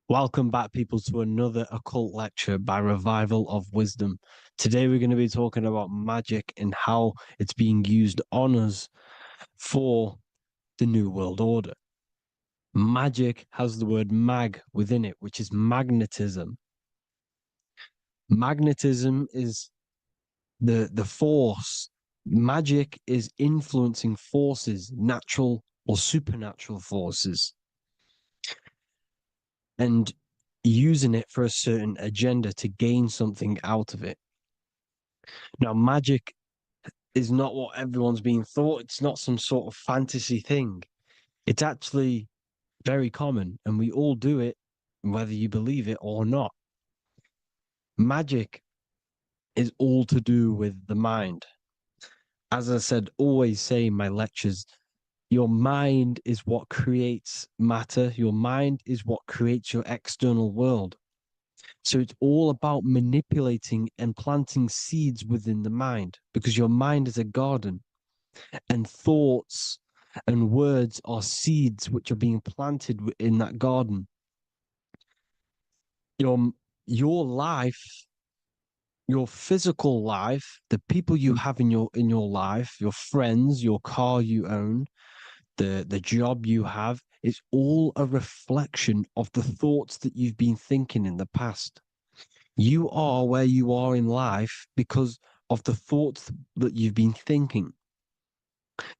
Welcome back, people, to another occult lecture by Revival of Wisdom. Today, we're going to be talking about magic and how it's being used on us for the New World Order. Magic has the word mag within it, which is magnetism. Magnetism is the force. Magic is influencing forces, natural or supernatural forces, and using it for a certain agenda to gain something out of it. Now, magic is not what everyone's being thought. It's not some sort of fantasy thing. It's actually very common, and we all do it, whether you believe it or not. Magic is all to do with the mind. As I said, always say in my lectures, your mind is what creates matter. Your mind is what creates your external world. So it's all about manipulating and planting seeds within the mind, because your mind is a garden, and thoughts and words are seeds which are being planted in that garden. Your your life, your physical life, the people you have in your life, your friends, your car you own, the job you have, is all a reflection of the thoughts that you've been thinking in the past. You are where you are in life because of the thoughts that you've been thinking.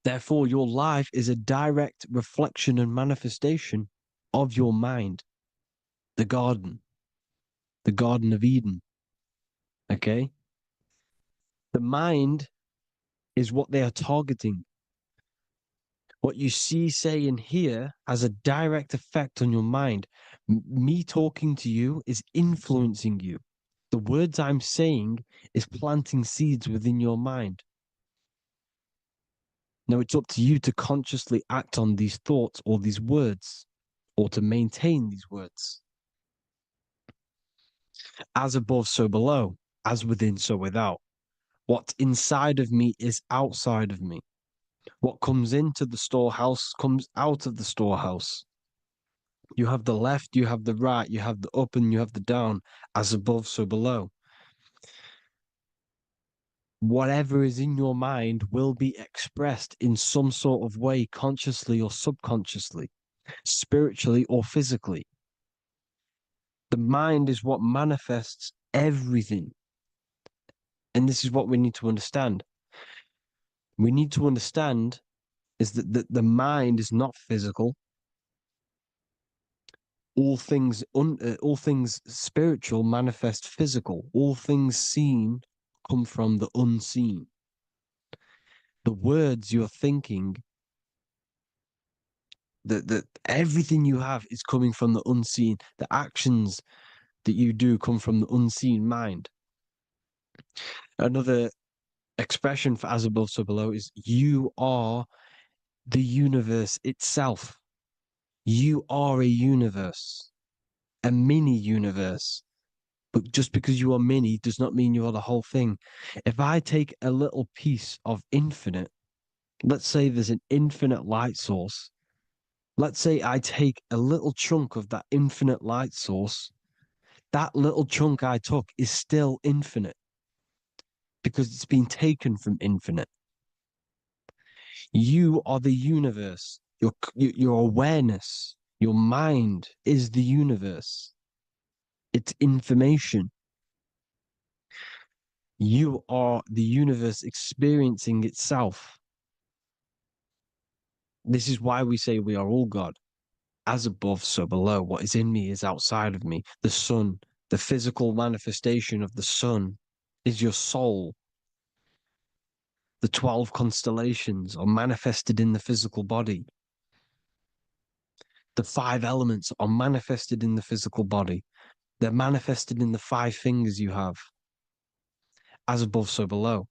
Therefore, your life is a direct reflection and manifestation of your mind, the garden, the Garden of Eden. Okay? The mind is what they are targeting. What you see, say, and hear has a direct effect on your mind. Me talking to you is influencing you. The words I'm saying is planting seeds within your mind. Now it's up to you to consciously act on these thoughts or these words, or to maintain these words. As above, so below, as within, so without. What's inside of me is outside of me. What comes into the storehouse comes out of the storehouse. You have the left, you have the right, you have the up, and you have the down. As above, so below. Whatever is in your mind will be expressed in some sort of way, consciously or subconsciously, spiritually or physically. The mind is what manifests everything. And this is what we need to understand. We need to understand is that the mind is not physical. All things spiritual manifest physical. All things seen come from the unseen. The words you're thinking, that everything you have is coming from the unseen. The actions that you do come from the unseen mind. Another expression for as above, so below is you are the universe itself. You are a universe, a mini universe. But just because you are mini does not mean you are the whole thing. If I take a little piece of infinite, let's say there's an infinite light source. Let's say I take a little chunk of that infinite light source. That little chunk I took is still infinite because it's been taken from infinite. You are the universe. Your awareness, your mind is the universe. It's information. You are the universe experiencing itself. This is why we say we are all God. As above, so below. What is in me is outside of me. The sun, the physical manifestation of the sun, is your soul. The 12 constellations are manifested in the physical body. The 5 elements are manifested in the physical body. They're manifested in the 5 fingers you have. As above, so below.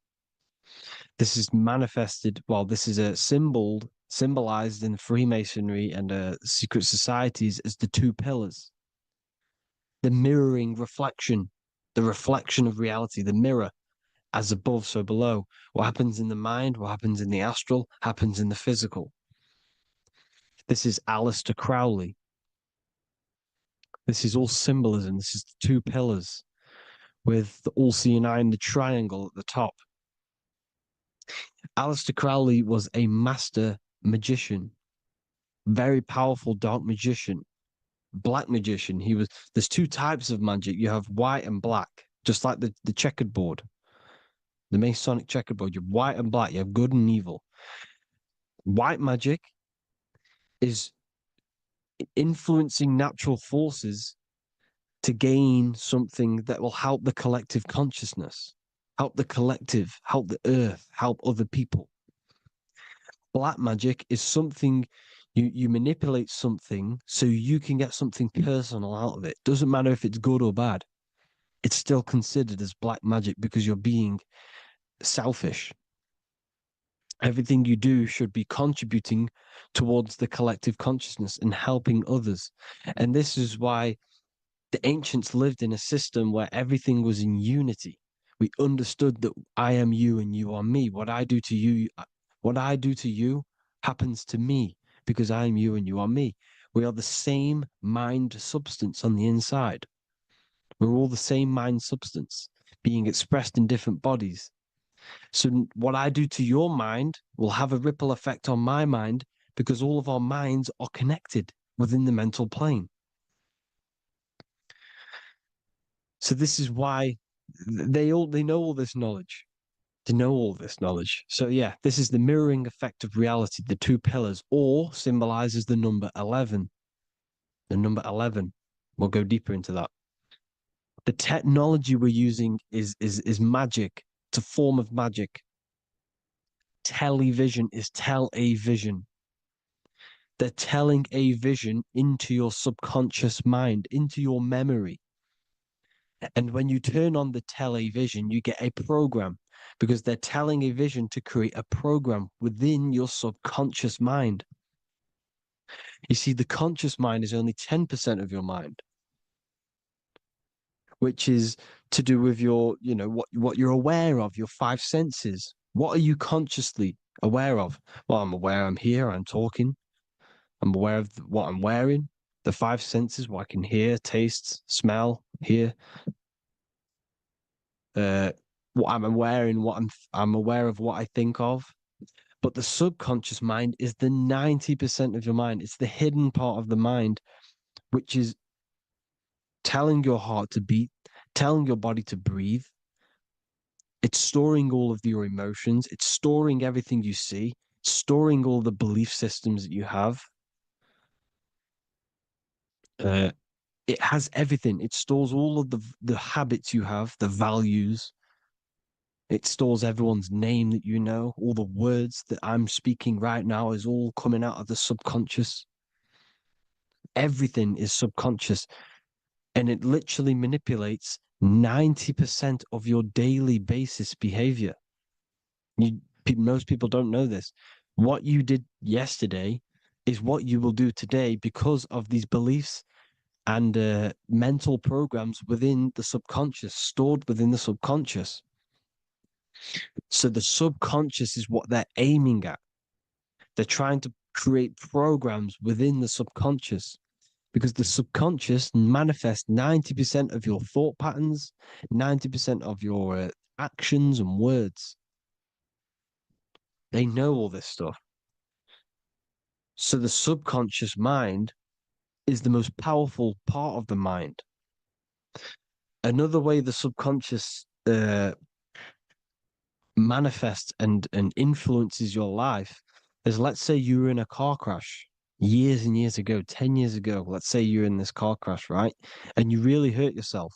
This is manifested, well, this is a symbolized in Freemasonry and secret societies as the 2 pillars. The mirroring reflection, the reflection of reality, the mirror, as above, so below. What happens in the mind, what happens in the astral, happens in the physical. This is Aleister Crowley. This is all symbolism. This is the 2 pillars with the all-seeing eye and the triangle at the top. Aleister Crowley was a master magician, very powerful dark magician, black magician. There's 2 types of magic. You have white and black, just like the checkered board, the Masonic checkered board. You have white and black, you have good and evil. White magic is influencing natural forces to gain something that will help the collective consciousness, help the collective, help the earth, help other people. Black magic is something you manipulate something so you can get something personal out of it. Doesn't matter if it's good or bad. It's still considered as black magic because you're being selfish. Everything you do should be contributing towards the collective consciousness and helping others. And this is why The ancients lived in a system where everything was in unity. We understood that I am you and you are me. What I do to you happens to me because I am you and you are me. We are the same mind substance on the inside. We're all the same mind substance being expressed in different bodies. So what I do to your mind will have a ripple effect on my mind because all of our minds are connected within the mental plane. So this is why they know all this knowledge. They know all this knowledge. So yeah, this is the mirroring effect of reality, the two pillars, or symbolizes the number 11. The number 11. We'll go deeper into that. The technology we're using is magic. It's a form of magic. Television is tell a vision. They're telling a vision into your subconscious mind, into your memory. And when you turn on the television, you get a program because they're telling a vision to create a program within your subconscious mind. You see, the conscious mind is only 10% of your mind, which is to do with your, what you're aware of, your five senses. What are you consciously aware of? Well, I'm aware I'm here, I'm talking, I'm aware of what I'm wearing, the five senses, what I can hear, taste, smell, hear, what I'm wearing, I'm aware of what I think of. But the subconscious mind is the 90% of your mind. It's the hidden part of the mind, which is telling your heart to beat, telling your body to breathe. It's storing all of your emotions. It's storing everything you see, storing all the belief systems that you have. Uh, it has everything. It stores all of the habits you have, the values. It stores everyone's name that you know. All the words that I'm speaking right now is all coming out of the subconscious. Everything is subconscious, and it literally manipulates 90% of your daily basis behavior. Most people don't know this. What you did yesterday is what you will do today because of these beliefs and mental programs within the subconscious, stored within the subconscious. So the subconscious is what they're aiming at. They're trying to create programs within the subconscious because the subconscious manifests 90% of your thought patterns, 90% of your actions and words. They know all this stuff. So the subconscious mind is the most powerful part of the mind. Another way the subconscious manifests and influences your life is, let's say you were in a car crash years and years ago, 10 years ago. Let's say you're in this car crash, right? And you really hurt yourself.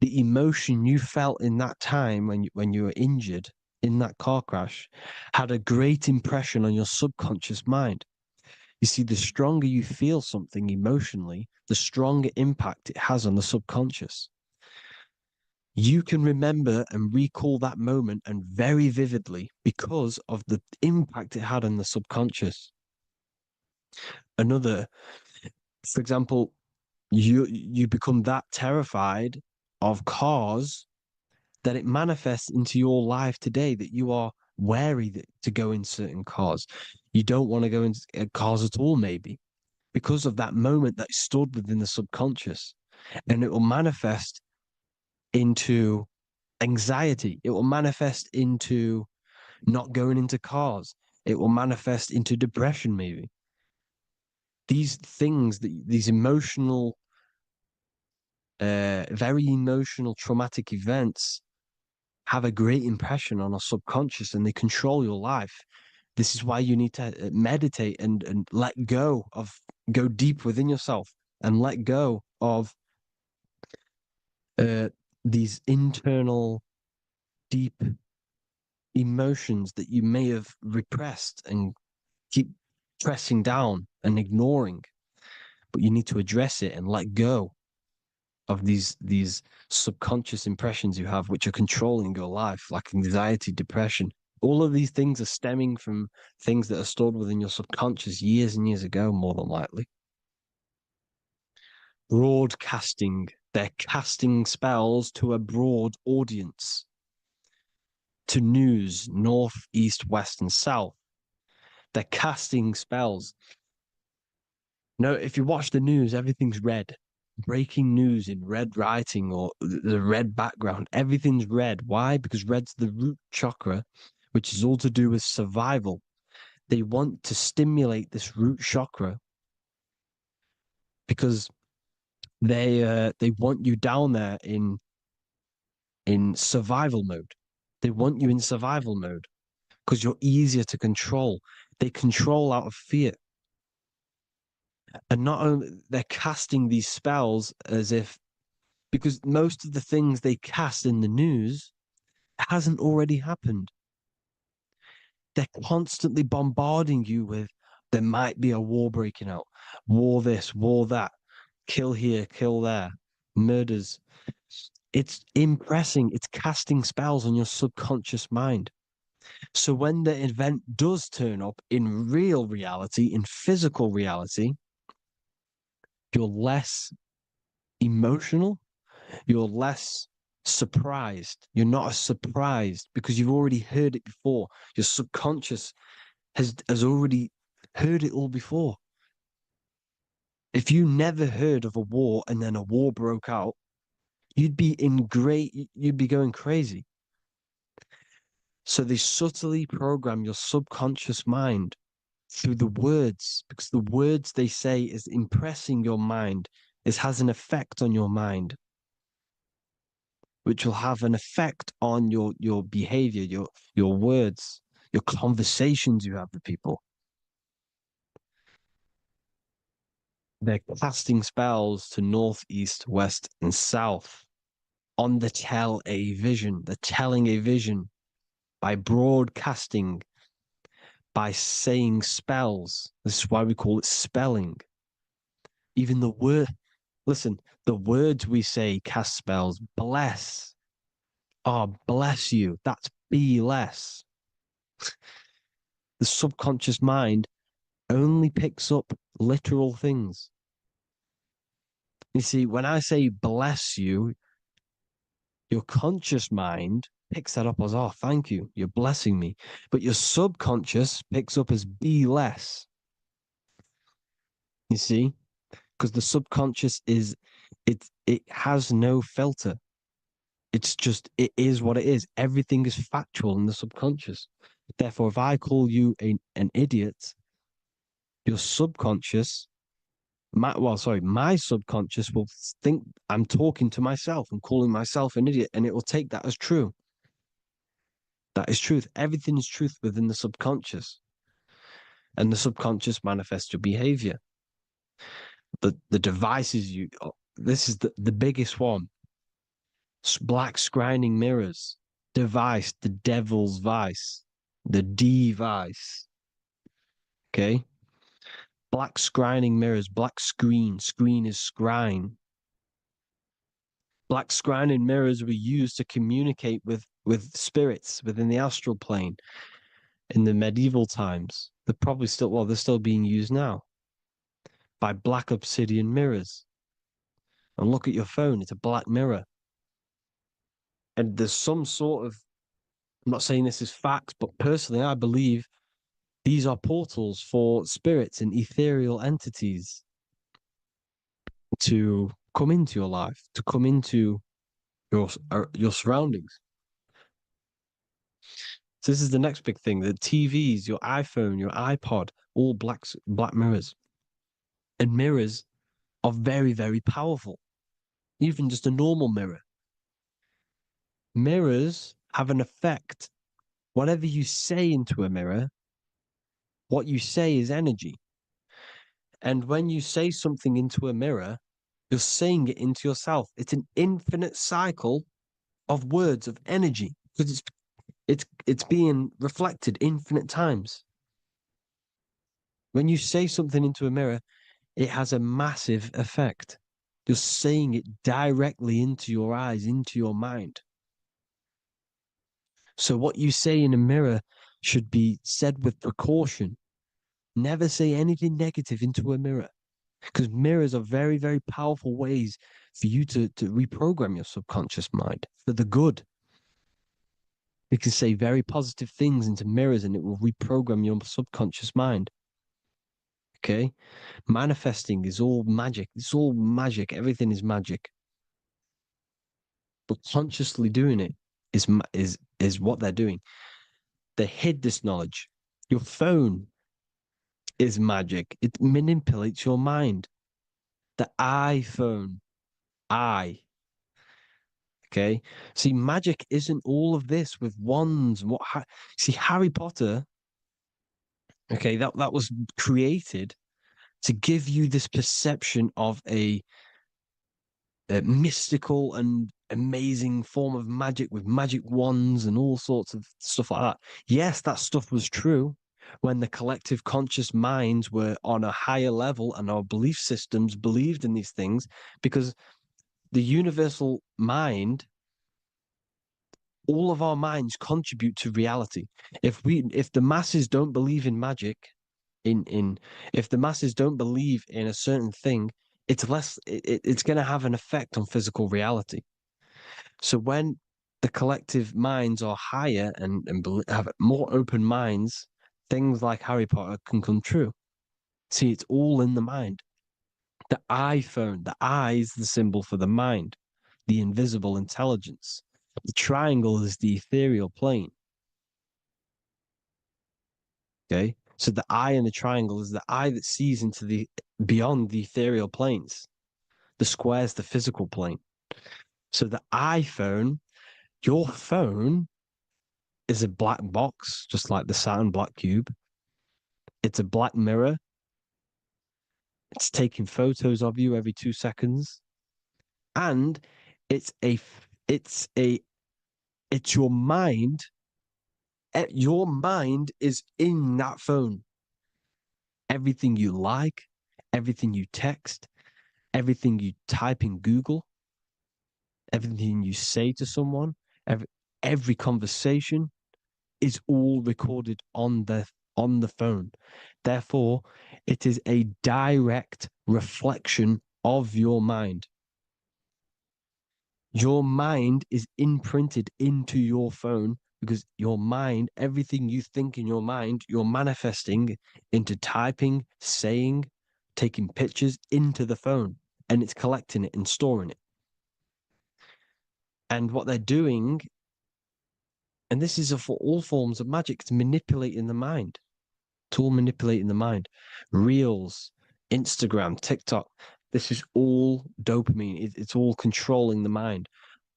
The emotion you felt in that time when you were injured in that car crash had a great impression on your subconscious mind. You see, the stronger you feel something emotionally, the stronger impact it has on the subconscious. You can remember and recall that moment and very vividly because of the impact it had on the subconscious. Another, for example, you become that terrified of cars that it manifests into your life today that you are wary to go in certain cars. You don't want to go in cars at all, maybe, because of that moment that stood within the subconscious. And it will manifest into anxiety. It will manifest into not going into cars. It will manifest into depression, maybe. These things, these emotional, very emotional, traumatic events have a great impression on our subconscious and they control your life. This is why you need to meditate and let go deep within yourself and let go of these internal, deep emotions that you may have repressed and keep pressing down and ignoring. But you need to address it and let go of these subconscious impressions you have, which are controlling your life, like anxiety, depression. All of these things are stemming from things that are stored within your subconscious years and years ago, more than likely. Broadcasting. They're casting spells to a broad audience, to news, north, east, west, and south. They're casting spells. No, if you watch the news, everything's red. Breaking news in red writing or the red background. Everything's red. Why? Because red's the root chakra, which is all to do with survival. They want to stimulate this root chakra because they want you down there in survival mode. They want you in survival mode because you're easier to control. They control out of fear. And not only they're casting these spells as if because most of the things they cast in the news hasn't already happened. They're constantly bombarding you with there might be a war breaking out, war this, war that, kill here, kill there, murders. It's impressing, it's casting spells on your subconscious mind. So when the event does turn up in real reality, in physical reality, you're less emotional, you're less surprised. You're not as surprised because you've already heard it before. Your subconscious has already heard it all before. If you never heard of a war and then a war broke out, you'd be going crazy. So they subtly program your subconscious mind through the words because the words they say is impressing your mind. It has an effect on your mind, which will have an effect on your behavior, your words, your conversations you have with people. They're casting spells to north, east, west, and south on the tell a vision. They're telling a vision by broadcasting, by saying spells. This is why we call it spelling. Even the word, listen, the words we say cast spells. Bless. Oh, bless you. That's be less. The subconscious mind only picks up literal things. You see, when I say bless you, your conscious mind picks that up as, oh, thank you, you're blessing me. But your subconscious picks up as be less. You see? Because the subconscious it has no filter. It's just it is what it is. Everything is factual in the subconscious. Therefore, if I call you an idiot, your subconscious my subconscious will think I'm talking to myself and calling myself an idiot, and it will take that as true. That is truth. Everything is truth within the subconscious, and the subconscious manifests your behavior. The devices you. This is the biggest one. Black scrying mirrors, device, the devil's vice, the device. Okay. Black scrying mirrors, black screen is scrying. Black scrying mirrors were used to communicate with spirits within the astral plane in the medieval times. They're still being used now by black obsidian mirrors. And look at your phone, it's a black mirror. And there's some sort of, I'm not saying this is facts, but personally, I believe these are portals for spirits and ethereal entities to come into your life, to come into your surroundings. So this is the next big thing: the TVs, your iPhone, your iPod, all black mirrors, and mirrors are very, very powerful. Even just a normal mirror. Mirrors have an effect. Whatever you say into a mirror, what you say is energy. And when you say something into a mirror, you're saying it into yourself. It's an infinite cycle of words of energy because it's being reflected infinite times. When you say something into a mirror, it has a massive effect. You're saying it directly into your eyes, into your mind. So what you say in a mirror should be said with precaution. Never say anything negative into a mirror. because mirrors are very, very powerful ways for you to reprogram your subconscious mind for the good. You can say very positive things into mirrors and it will reprogram your subconscious mind. Okay. Manifesting is all magic. It's all magic. Everything is magic. But consciously doing it is what they're doing. They hid this knowledge. Your phone is magic. It manipulates your mind. The iPhone, I. Okay. See, magic isn't all of this with wands. See, Harry Potter, okay, that was created to give you this perception of a mystical and amazing form of magic with magic wands and all sorts of stuff like that. Yes, that stuff was true when the collective conscious minds were on a higher level and our belief systems believed in these things, because the universal mind, all of our minds contribute to reality. If the masses don't believe in magic, in if the masses don't believe in a certain thing, it's going to have an effect on physical reality. So when the collective minds are higher and have more open minds, things like Harry Potter can come true. See, it's all in the mind. The iPhone, the I is the symbol for the mind, the invisible intelligence. The triangle is the ethereal plane. Okay. So the eye in the triangle is the eye that sees into the beyond the ethereal planes. The square is the physical plane. So the iPhone, your phone is a black box, just like the Saturn black cube. It's a black mirror. It's taking photos of you every 2 seconds. And it's a it's a it's your mind. Your mind is in that phone. Everything you like, everything you text, everything you type in Google, everything you say to someone, every conversation is all recorded on the phone. Therefore, it is a direct reflection of your mind. Your mind is imprinted into your phone because your mind, everything you think in your mind, you're manifesting into typing, saying, taking pictures into the phone, and it's collecting it and storing it. And what they're doing, and this is for all forms of magic, it's manipulating the mind. It's all manipulating the mind. Reels, Instagram, TikTok, this is all dopamine. It's all controlling the mind.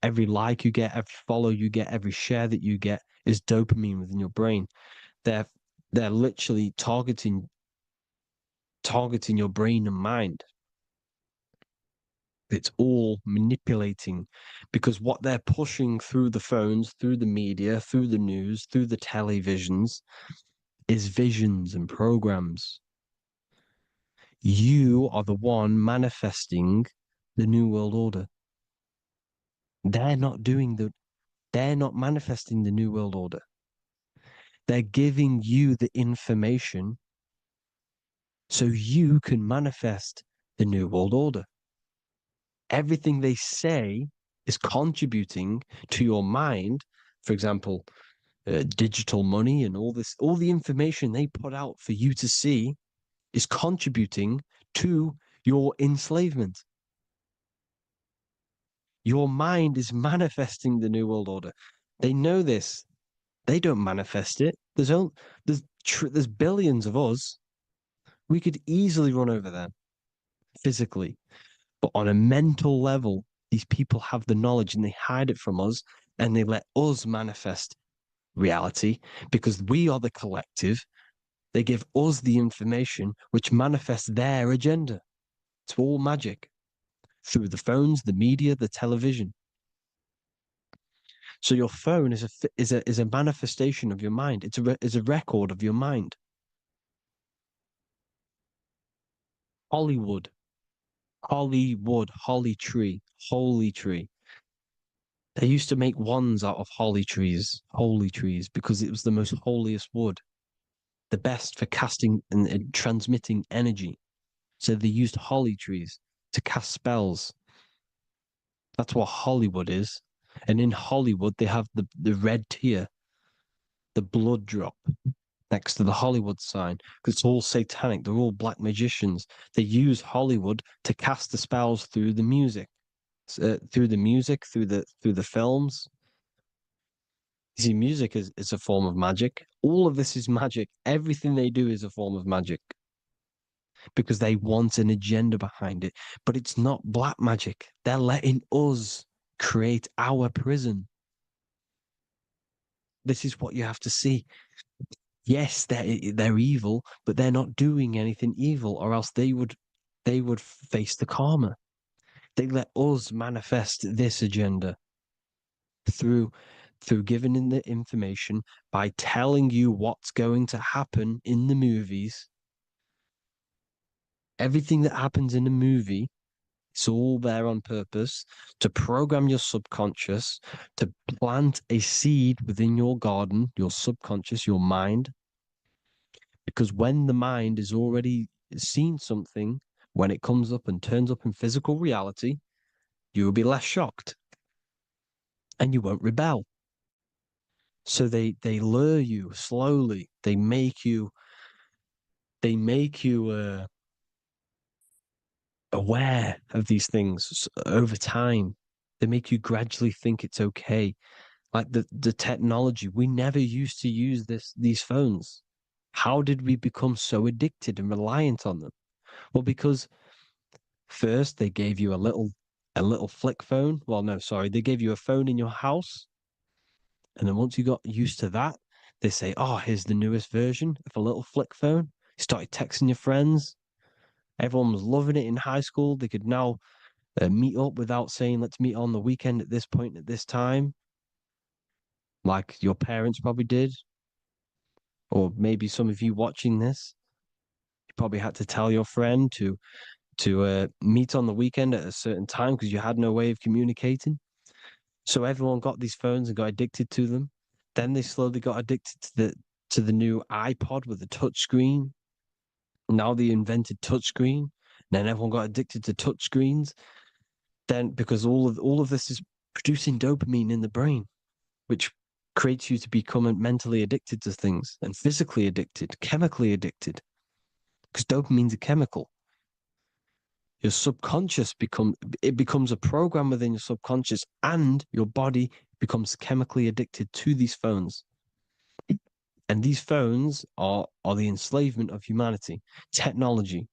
Every like you get, every follow you get, every share that you get is dopamine within your brain. They're they're literally targeting your brain and mind. It's all manipulating because what they're pushing through the phones, through the media, through the news, through the televisions is visions and programs. You are the one manifesting the New World Order. They're not doing they're not manifesting the New World Order. They're giving you the information so you can manifest the New World Order. Everything they say is contributing to your mind. For example, digital money and all the information they put out for you to see is contributing to your enslavement. Your mind is manifesting the New World Order. They know this. They don't manifest it. There's billions of us. We could easily run over them physically, but on a mental level, these people have the knowledge and they hide it from us, and they let us manifest reality because we are the collective. They give us the information which manifests their agenda. It's all magic through the phones, the media, the television. So your phone is a manifestation of your mind. It's a record of your mind. Hollywood, Hollywood, holly tree, holy tree. They used to make wands out of holly trees, holy trees, because it was the most holiest wood, the best for casting and transmitting energy. So they used holly trees to cast spells. That's what Hollywood is. And in Hollywood, they have the red tear, the blood drop next to the Hollywood sign, because it's all satanic. They're all black magicians. They use Hollywood to cast the spells through the music, through the films. You see, music is a form of magic. All of this is magic. Everything they do is a form of magic because they want an agenda behind it. But it's not black magic. They're letting us create our prison. This is what you have to see. Yes, they're evil, but they're not doing anything evil, or else they would face the karma. They let us manifest this agenda through giving in the information by telling you what's going to happen in the movies. Everything that happens in a movie, it's all there on purpose to program your subconscious, to plant a seed within your garden, your subconscious, your mind. Because when the mind is already seen something, when it comes up and turns up in physical reality, you will be less shocked and you won't rebel. So they lure you slowly. They make you aware of these things over time. They make you gradually think it's okay. Like the technology, we never used to use these phones. How did we become so addicted and reliant on them? Well, because first they gave you a little flick phone. Well, no, sorry, they gave you a phone in your house, and then once you got used to that, they say, "Oh, here's the newest version of a little flick phone." You started texting your friends. Everyone was loving it in high school. They could now meet up without saying, "Let's meet on the weekend at this point at this time," like your parents probably did, or maybe some of you watching this, you probably had to tell your friend to meet on the weekend at a certain time because you had no way of communicating. So everyone got these phones and got addicted to them. Then they slowly got addicted to the new iPod with the touch screen. Now they invented touch screen. Then everyone got addicted to touch screens. Then because all of this is producing dopamine in the brain, which creates you to become mentally addicted to things and physically addicted, chemically addicted, because dopamine's a chemical. Your subconscious becomes a program within your subconscious, and your body becomes chemically addicted to these phones. And these phones are the enslavement of humanity, technology.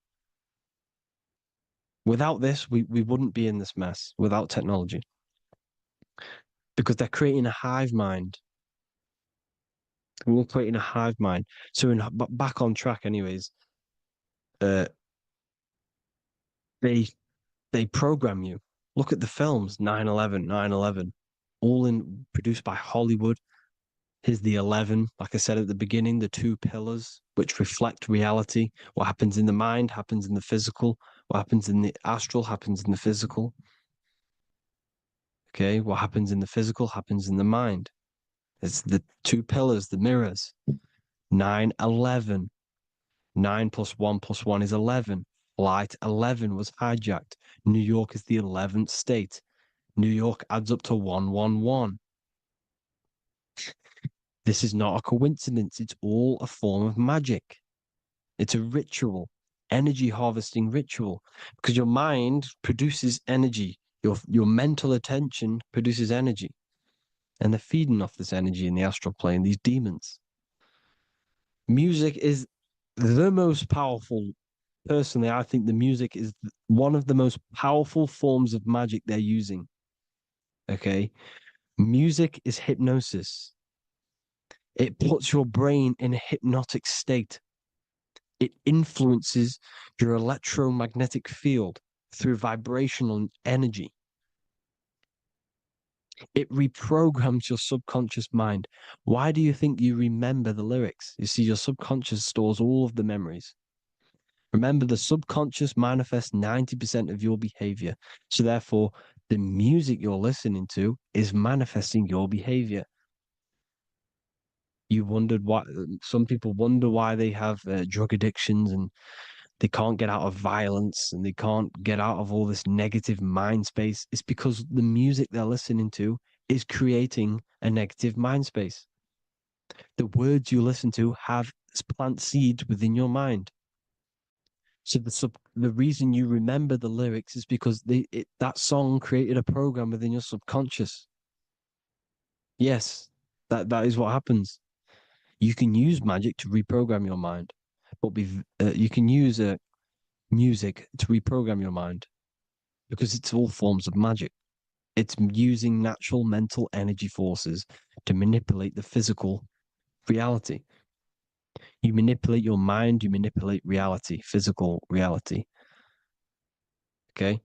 Without this, we wouldn't be in this mess without technology. Because they're creating a hive mind. We're creating a hive mind. So back on track anyways, uh they they program you. Look at the films, 9/11, 9/11, all in produced by Hollywood. Here's the 11, like I said at the beginning, the two pillars which reflect reality. What happens in the mind happens in the physical. What happens in the astral happens in the physical. Okay, what happens in the physical happens in the mind. It's the two pillars, the mirrors. 9/11. 9 plus 1 is 11. Flight 11 was hijacked. New York is the 11th state. New York adds up to 111. This is not a coincidence. It's all a form of magic. It's a ritual, energy harvesting ritual, because your mind produces energy. Your mental attention produces energy, and they're feeding off this energy in the astral plane, these demons. Music is the most powerful. Personally, I think the music is one of the most powerful forms of magic they're using. Okay. Music is hypnosis. It puts your brain in a hypnotic state. It influences your electromagnetic field through vibrational energy. It reprograms your subconscious mind. Why do you think you remember the lyrics? You see, your subconscious stores all of the memories. Remember, the subconscious manifests 90% of your behavior. So, therefore, the music you're listening to is manifesting your behavior. You wondered why some people wonder why they have drug addictions and they can't get out of violence and they can't get out of all this negative mind space. It's because the music they're listening to is creating a negative mind space. The words you listen to have plant seeds within your mind. So the reason you remember the lyrics is because that song created a program within your subconscious. Yes, that is what happens. You can use magic to reprogram your mind, but you can use music to reprogram your mind because it's all forms of magic. It's using natural mental energy forces to manipulate the physical reality. You manipulate your mind, you manipulate reality, physical reality. Okay.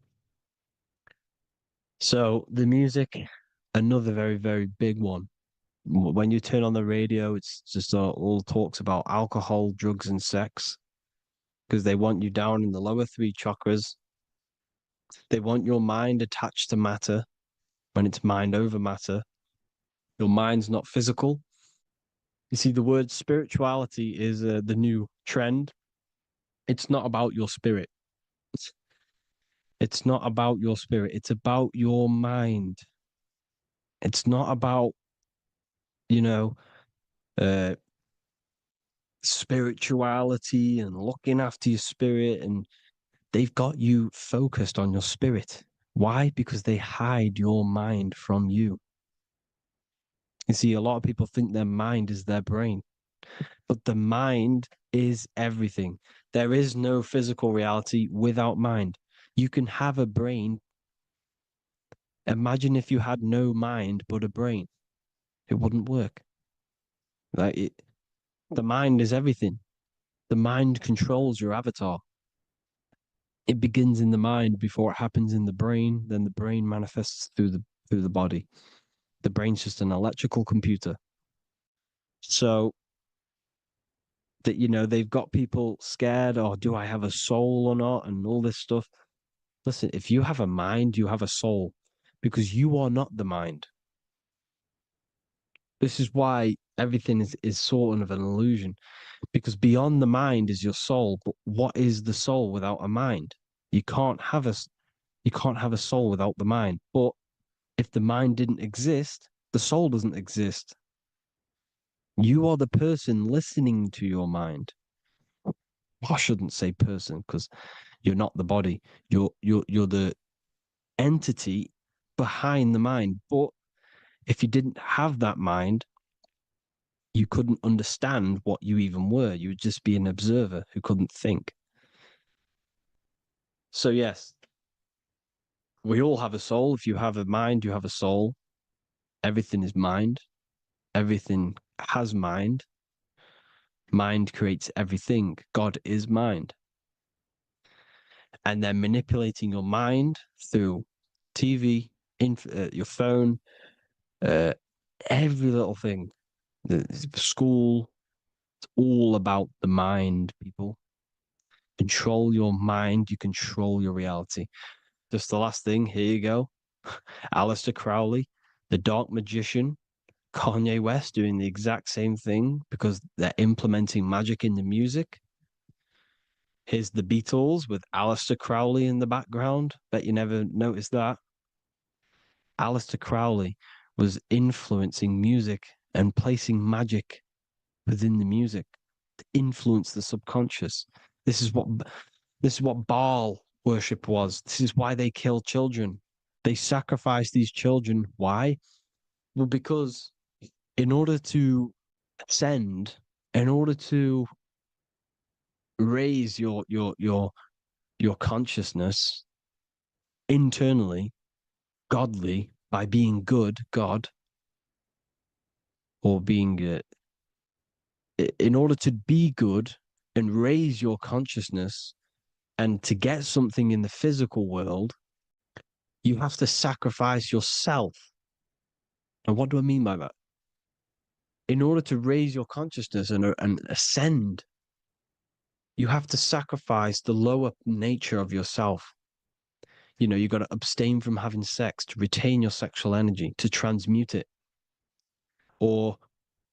So the music, another very, very big one. When you turn on the radio, it's just all talks about alcohol, drugs, and sex because they want you down in the lower three chakras. They want your mind attached to matter when it's mind over matter. Your mind's not physical. You see, the word spirituality is the new trend. It's not about your spirit. It's not about your spirit. It's about your mind. It's not about, you know, uh, spirituality and looking after your spirit. And they've got you focused on your spirit. Why? Because they hide your mind from you. You see, a lot of people think their mind is their brain, but the mind is everything. There is no physical reality without mind. You can have a brain. Imagine if you had no mind but a brain. It wouldn't work. The mind is everything. The mind controls your avatar. It begins in the mind before it happens in the brain. Then the brain manifests through the body. The brain's just an electrical computer. So that they've got people scared. Or do I have a soul or not? And all this stuff. Listen, if you have a mind, you have a soul, because you are not the mind. This is why everything is sort of an illusion, because beyond the mind is your soul. But what is the soul without a mind? You can't have a soul without the mind. But if the mind didn't exist, the soul doesn't exist. You are the person listening to your mind. I shouldn't say person because you're not the body. You're the entity behind the mind. But if you didn't have that mind, you couldn't understand what you even were. You would just be an observer who couldn't think. So yes, we all have a soul. If you have a mind, you have a soul. Everything is mind. Everything has mind. Mind creates everything. God is mind. And then manipulating your mind through TV, your phone, uh, every little thing. The school, it's all about the mind, people. Control your mind, you control your reality. Just the last thing, here you go. Aleister Crowley, the dark magician, Kanye West doing the exact same thing because they're implementing magic in the music. Here's the Beatles with Aleister Crowley in the background. Bet you never noticed that. Aleister Crowley was influencing music and placing magic within the music to influence the subconscious. This is what Baal worship was. This is why they kill children. They sacrifice these children. Why? Well, because in order to ascend, in order to raise your consciousness internally, godly, by being good, God, or being in order to be good and raise your consciousness and to get something in the physical world, you have to sacrifice yourself. And what do I mean by that? In order to raise your consciousness and ascend, you have to sacrifice the lower nature of yourself. You got to abstain from having sex to retain your sexual energy, to transmute it, or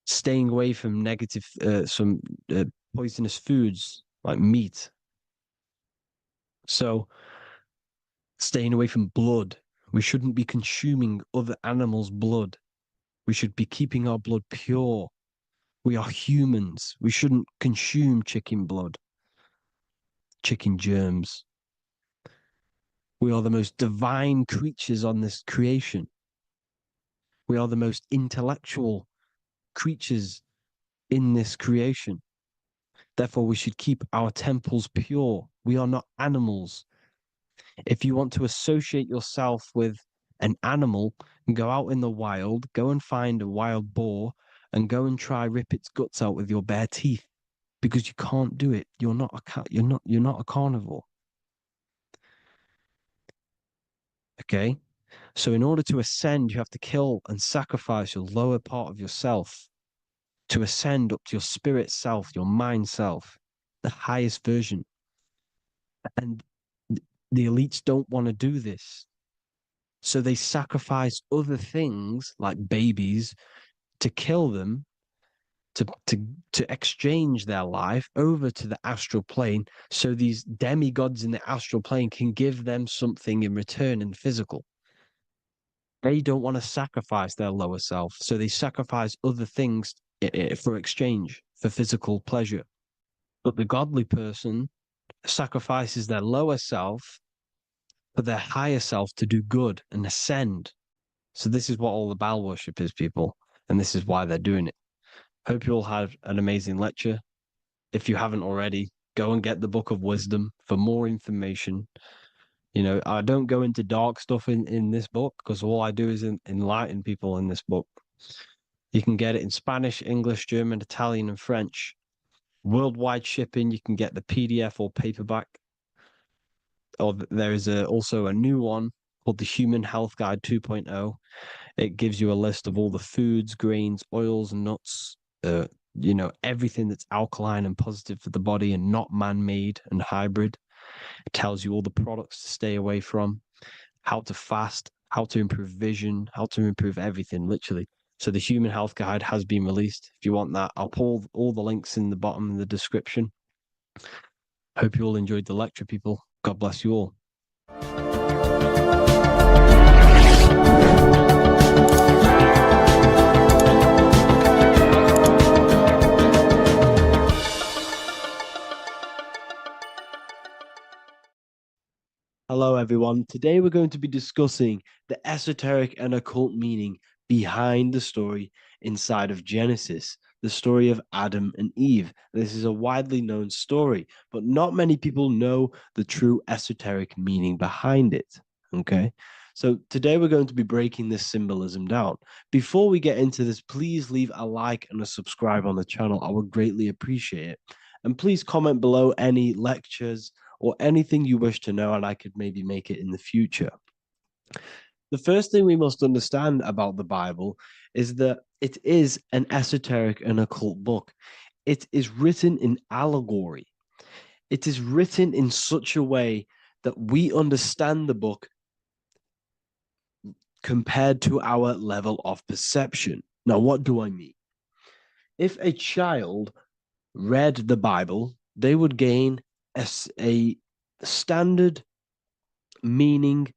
staying away from negative, some poisonous foods like meat, So staying away from blood. We shouldn't be consuming other animals' blood. We should be keeping our blood pure. We are humans. We shouldn't consume chicken blood, chicken germs. We are the most divine creatures on this creation. We are the most intellectual creatures in this creation. Therefore, we should keep our temples pure. We are not animals. If you want to associate yourself with an animal, go out in the wild, go and find a wild boar and go and try rip its guts out with your bare teeth because you can't do it. You're not a cat. You're not a carnivore. Okay? So in order to ascend, you have to kill and sacrifice your lower part of yourself to ascend up to your spirit self, your mind self, the highest version. And the elites don't want to do this. So they sacrifice other things like babies to kill them, to exchange their life over to the astral plane so these demigods in the astral plane can give them something in return in physical. They don't want to sacrifice their lower self, so they sacrifice other things for exchange, for physical pleasure. But the godly person sacrifices their lower self for their higher self to do good and ascend. So this is what all the Baal worship is, people, and this is why they're doing it. Hope you all had an amazing lecture. If you haven't already, go and get the Book of Wisdom for more information. You know, I don't go into dark stuff in this book because all I do is enlighten people in this book. You can get it in Spanish, English, German, Italian, and French. Worldwide shipping, you can get the PDF or paperback. Or there is also a new one called the Human Health Guide 2.0. It gives you a list of all the foods, grains, oils, nuts, everything that's alkaline and positive for the body and not man-made and hybrid. It tells you all the products to stay away from, how to fast, how to improve vision, how to improve everything, literally. So the Human Health Guide has been released. If you want that, I'll pull all the links in the bottom of the description. Hope you all enjoyed the lecture, people. God bless you all. Hello, everyone. Today we're going to be discussing the esoteric and occult meaning behind the story inside of Genesis, the story of Adam and Eve. This is a widely known story, but not many people know the true esoteric meaning behind it. Okay. So today we're going to be breaking this symbolism down. Before we get into this, please leave a like and a subscribe on the channel. I would greatly appreciate it. And please comment below any lectures or anything you wish to know, and I could maybe make it in the future. The first thing we must understand about the Bible is that it is an esoteric and occult book. It is written in allegory. It is written in such a way that we understand the book compared to our level of perception. Now, what do I mean? If a child read the Bible, they would gain a standard meaning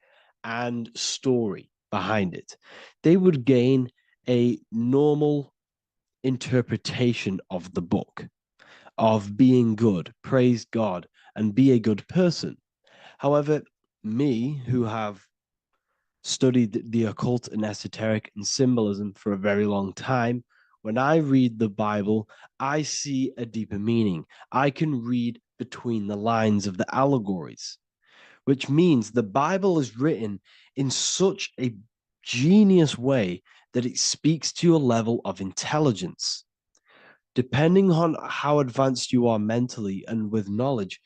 and story behind it. They would gain a normal interpretation of the book, of being good, praise God, and be a good person. However, me, who have studied the occult and esoteric and symbolism for a very long time, when I read the Bible, I see a deeper meaning. I can read between the lines of the allegories, which means the Bible is written in such a genius way that it speaks to your level of intelligence. Depending on how advanced you are mentally and with knowledge,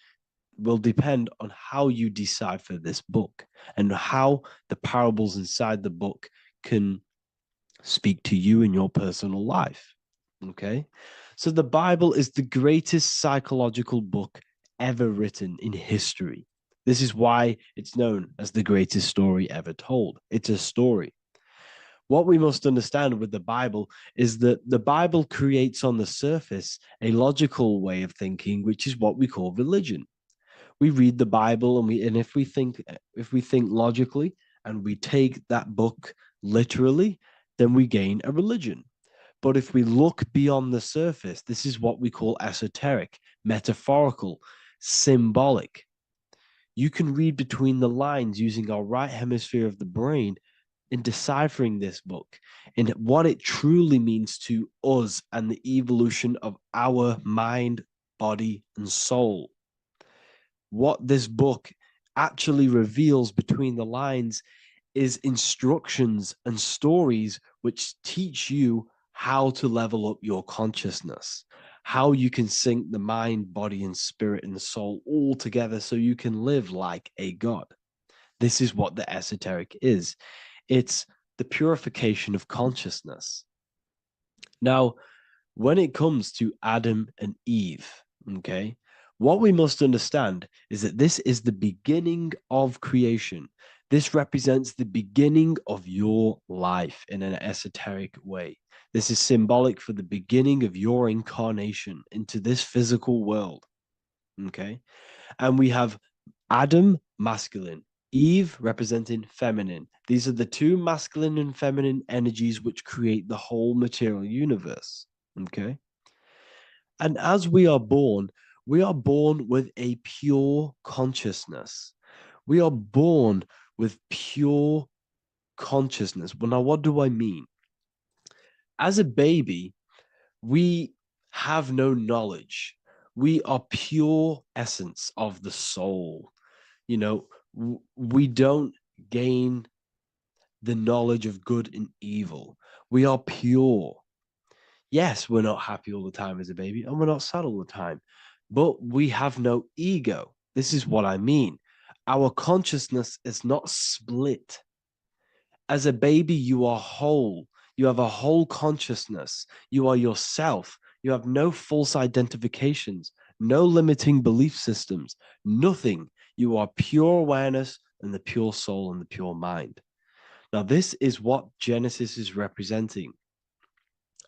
will depend on how you decipher this book and how the parables inside the book can speak to you in your personal life. Okay. So the Bible is the greatest psychological book ever written in history. This is why it's known as the greatest story ever told. It's a story. What we must understand with the Bible is that the Bible creates on the surface a logical way of thinking, which is what we call religion. We read the Bible, and if we think logically and we take that book literally, then we gain a religion. But if we look beyond the surface, this is what we call esoteric, metaphorical, symbolic. You can read between the lines using our right hemisphere of the brain in deciphering this book and what it truly means to us and the evolution of our mind, body, and soul. What this book actually reveals between the lines is instructions and stories which teach you how to level up your consciousness, how you can sync the mind, body, and spirit and the soul all together so you can live like a god. This is what the esoteric is. It's the purification of consciousness. Now, when it comes to Adam and Eve, okay, what we must understand is that this is the beginning of creation. This represents the beginning of your life in an esoteric way. This is symbolic for the beginning of your incarnation into this physical world, okay? And we have Adam, masculine, Eve representing feminine. These are the two masculine and feminine energies which create the whole material universe. Okay. And as we are born with a pure consciousness. We are born with pure consciousness. Well, now, what do I mean? As a baby, we have no knowledge. We are pure essence of the soul. You know, we don't gain the knowledge of good and evil. We are pure. Yes, we're not happy all the time as a baby, and we're not sad all the time, but we have no ego. This is what I mean. Our consciousness is not split. As a baby, you are whole. You have a whole consciousness. You are yourself. You have no false identifications, no limiting belief systems, nothing. You are pure awareness and the pure soul and the pure mind. Now, this is what Genesis is representing.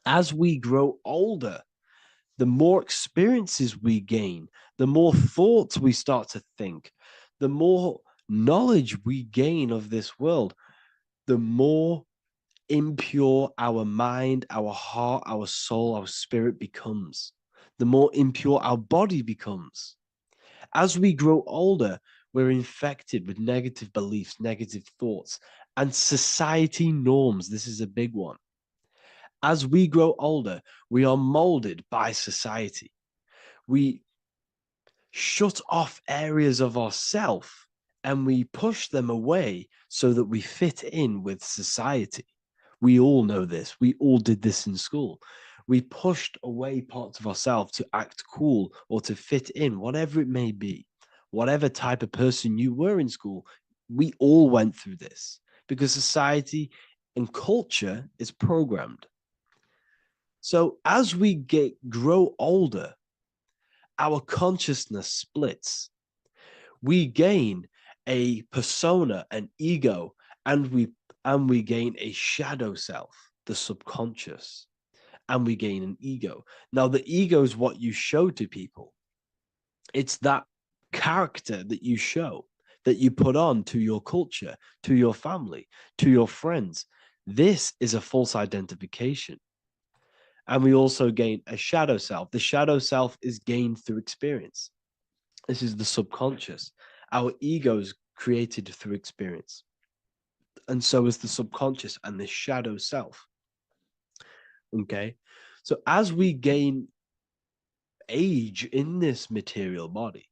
As we grow older, the more experiences we gain, the more thoughts we start to think, the more knowledge we gain of this world, the more impure our mind, our heart, our soul, our spirit becomes, the more impure our body becomes. As we grow older, we're infected with negative beliefs, negative thoughts, and society norms. This is a big one. As we grow older, we are molded by society. We shut off areas of ourself and we push them away so that we fit in with society. We all know this. We all did this in school. We pushed away parts of ourselves to act cool or to fit in, whatever it may be. Whatever type of person you were in school, we all went through this because society and culture is programmed. So as we grow older, our consciousness splits. We gain a persona, an ego, and we gain a shadow self, the subconscious, and we gain an ego. Now, the ego is what you show to people. It's that character that you show, that you put on to your culture, to your family, to your friends. This is a false identification. And we also gain a shadow self. The shadow self is gained through experience. This is the subconscious. Our ego is created through experience. And so is the subconscious and the shadow self. Okay. So as we gain age in this material body,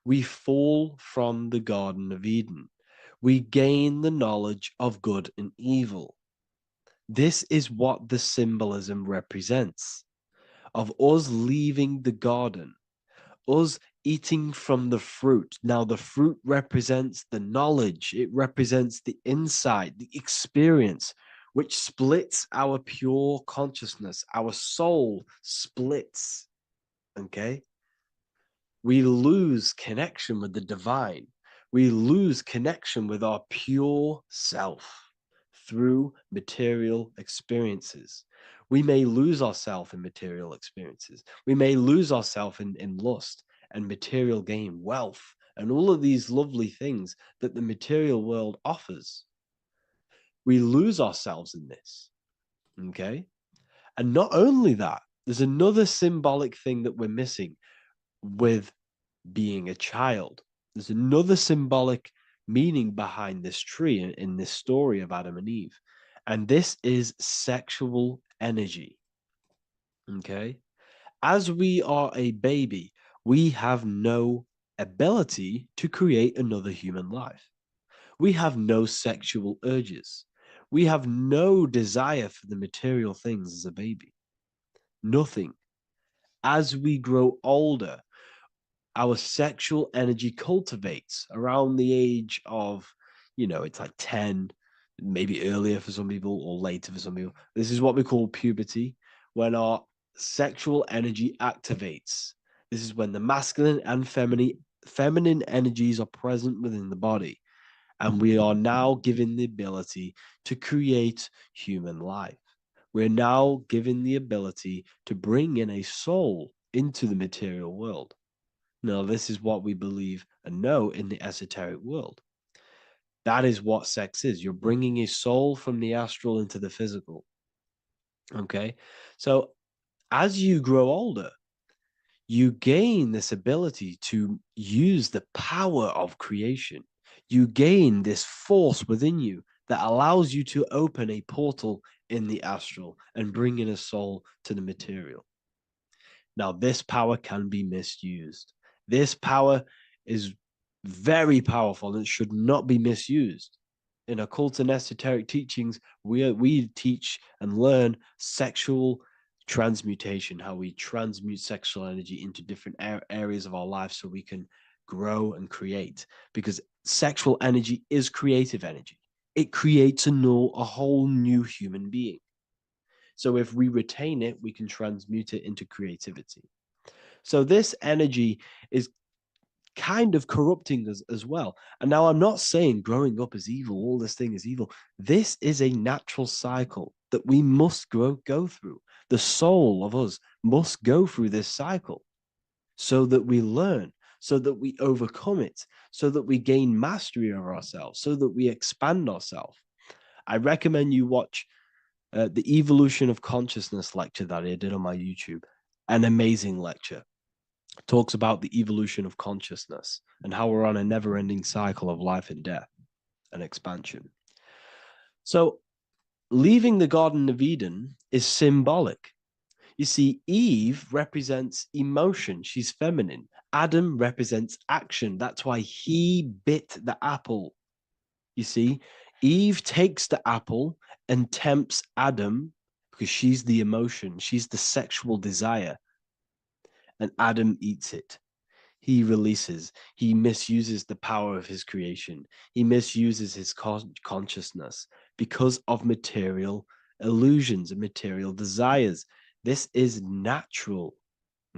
we fall from the Garden of Eden. We gain the knowledge of good and evil. This is what the symbolism represents of us leaving the garden, us eating from the fruit. Now, the fruit represents the knowledge, it represents the insight, the experience, which splits our pure consciousness. Our soul splits. Okay. We lose connection with the divine. We lose connection with our pure self through material experiences. We may lose ourselves in material experiences. We may lose ourselves in lust and material gain, wealth and all of these lovely things that the material world offers. We lose ourselves in this. Okay. And not only that, there's another symbolic thing that we're missing with being a child. There's another symbolic meaning behind this tree in this story of Adam and Eve. And this is sexual energy. Okay. As we are a baby, we have no ability to create another human life. We have no sexual urges. We have no desire for the material things as a baby. Nothing. As we grow older, our sexual energy cultivates around the age of, it's like 10, maybe earlier for some people or later for some people. This is what we call puberty, when our sexual energy activates. This is when the masculine and feminine energies are present within the body. And we are now given the ability to create human life. We're now given the ability to bring in a soul into the material world. Now, this is what we believe and know in the esoteric world. That is what sex is. You're bringing a soul from the astral into the physical. Okay. So as you grow older, you gain this ability to use the power of creation. You gain this force within you that allows you to open a portal in the astral and bring in a soul to the material. Now, this power can be misused. This power is very powerful and should not be misused. In occult and esoteric teachings, we teach and learn sexual transmutation, how we transmute sexual energy into different areas of our life so we can grow and create. Because sexual energy is creative energy. It creates a whole new human being. So if we retain it, we can transmute it into creativity. So this energy is kind of corrupting us as well. And now I'm not saying growing up is evil, all this thing is evil. This is a natural cycle that we must go through. The soul of us must go through this cycle so that we learn, so that we overcome it, so that we gain mastery over ourselves, so that we expand ourselves. I recommend you watch the Evolution of Consciousness lecture that I did on my YouTube. An amazing lecture. It talks about the evolution of consciousness and how we're on a never-ending cycle of life and death and expansion. So leaving the Garden of Eden is symbolic. You see, Eve represents emotion. She's feminine. Adam represents action. That's why he bit the apple. You see, Eve takes the apple and tempts Adam because she's the emotion, she's the sexual desire, and Adam eats it. He releases, he misuses the power of his creation, he misuses his consciousness because of material illusions and material desires. This is natural.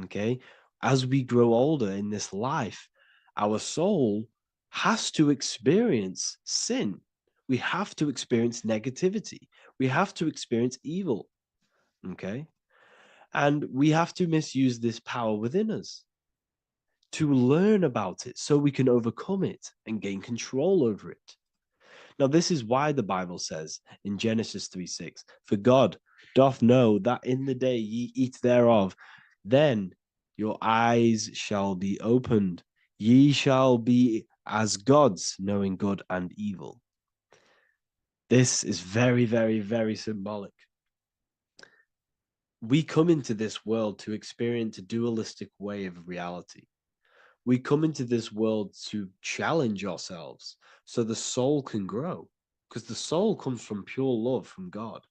Okay. As we grow older in this life, our soul has to experience sin. We have to experience negativity. We have to experience evil. Okay. And we have to misuse this power within us to learn about it so we can overcome it and gain control over it. Now, this is why the Bible says in Genesis 3:6, for God doth know that in the day ye eat thereof, then your eyes shall be opened. Ye shall be as gods, knowing good and evil. This is very, very, very symbolic. We come into this world to experience a dualistic way of reality. We come into this world to challenge ourselves so the soul can grow, because the soul comes from pure love from God.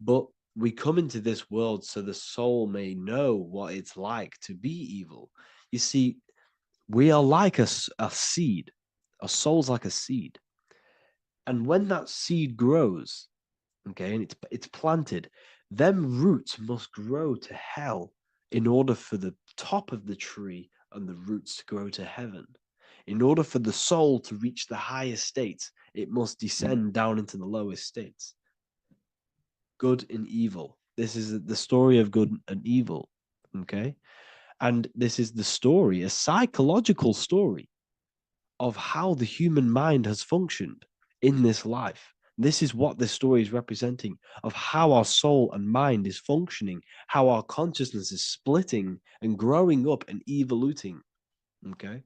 But we come into this world so the soul may know what it's like to be evil. You see, we are like a seed. Our soul's like a seed. And when that seed grows, okay, and it's planted, them roots must grow to hell in order for the top of the tree and the roots to grow to heaven. In order for the soul to reach the highest states, it must descend down into the lowest states. Good and evil. This is the story of good and evil. Okay. And this is the story, a psychological story of how the human mind has functioned in this life. This is what this story is representing of how our soul and mind is functioning, how our consciousness is splitting and growing up and evoluting. Okay.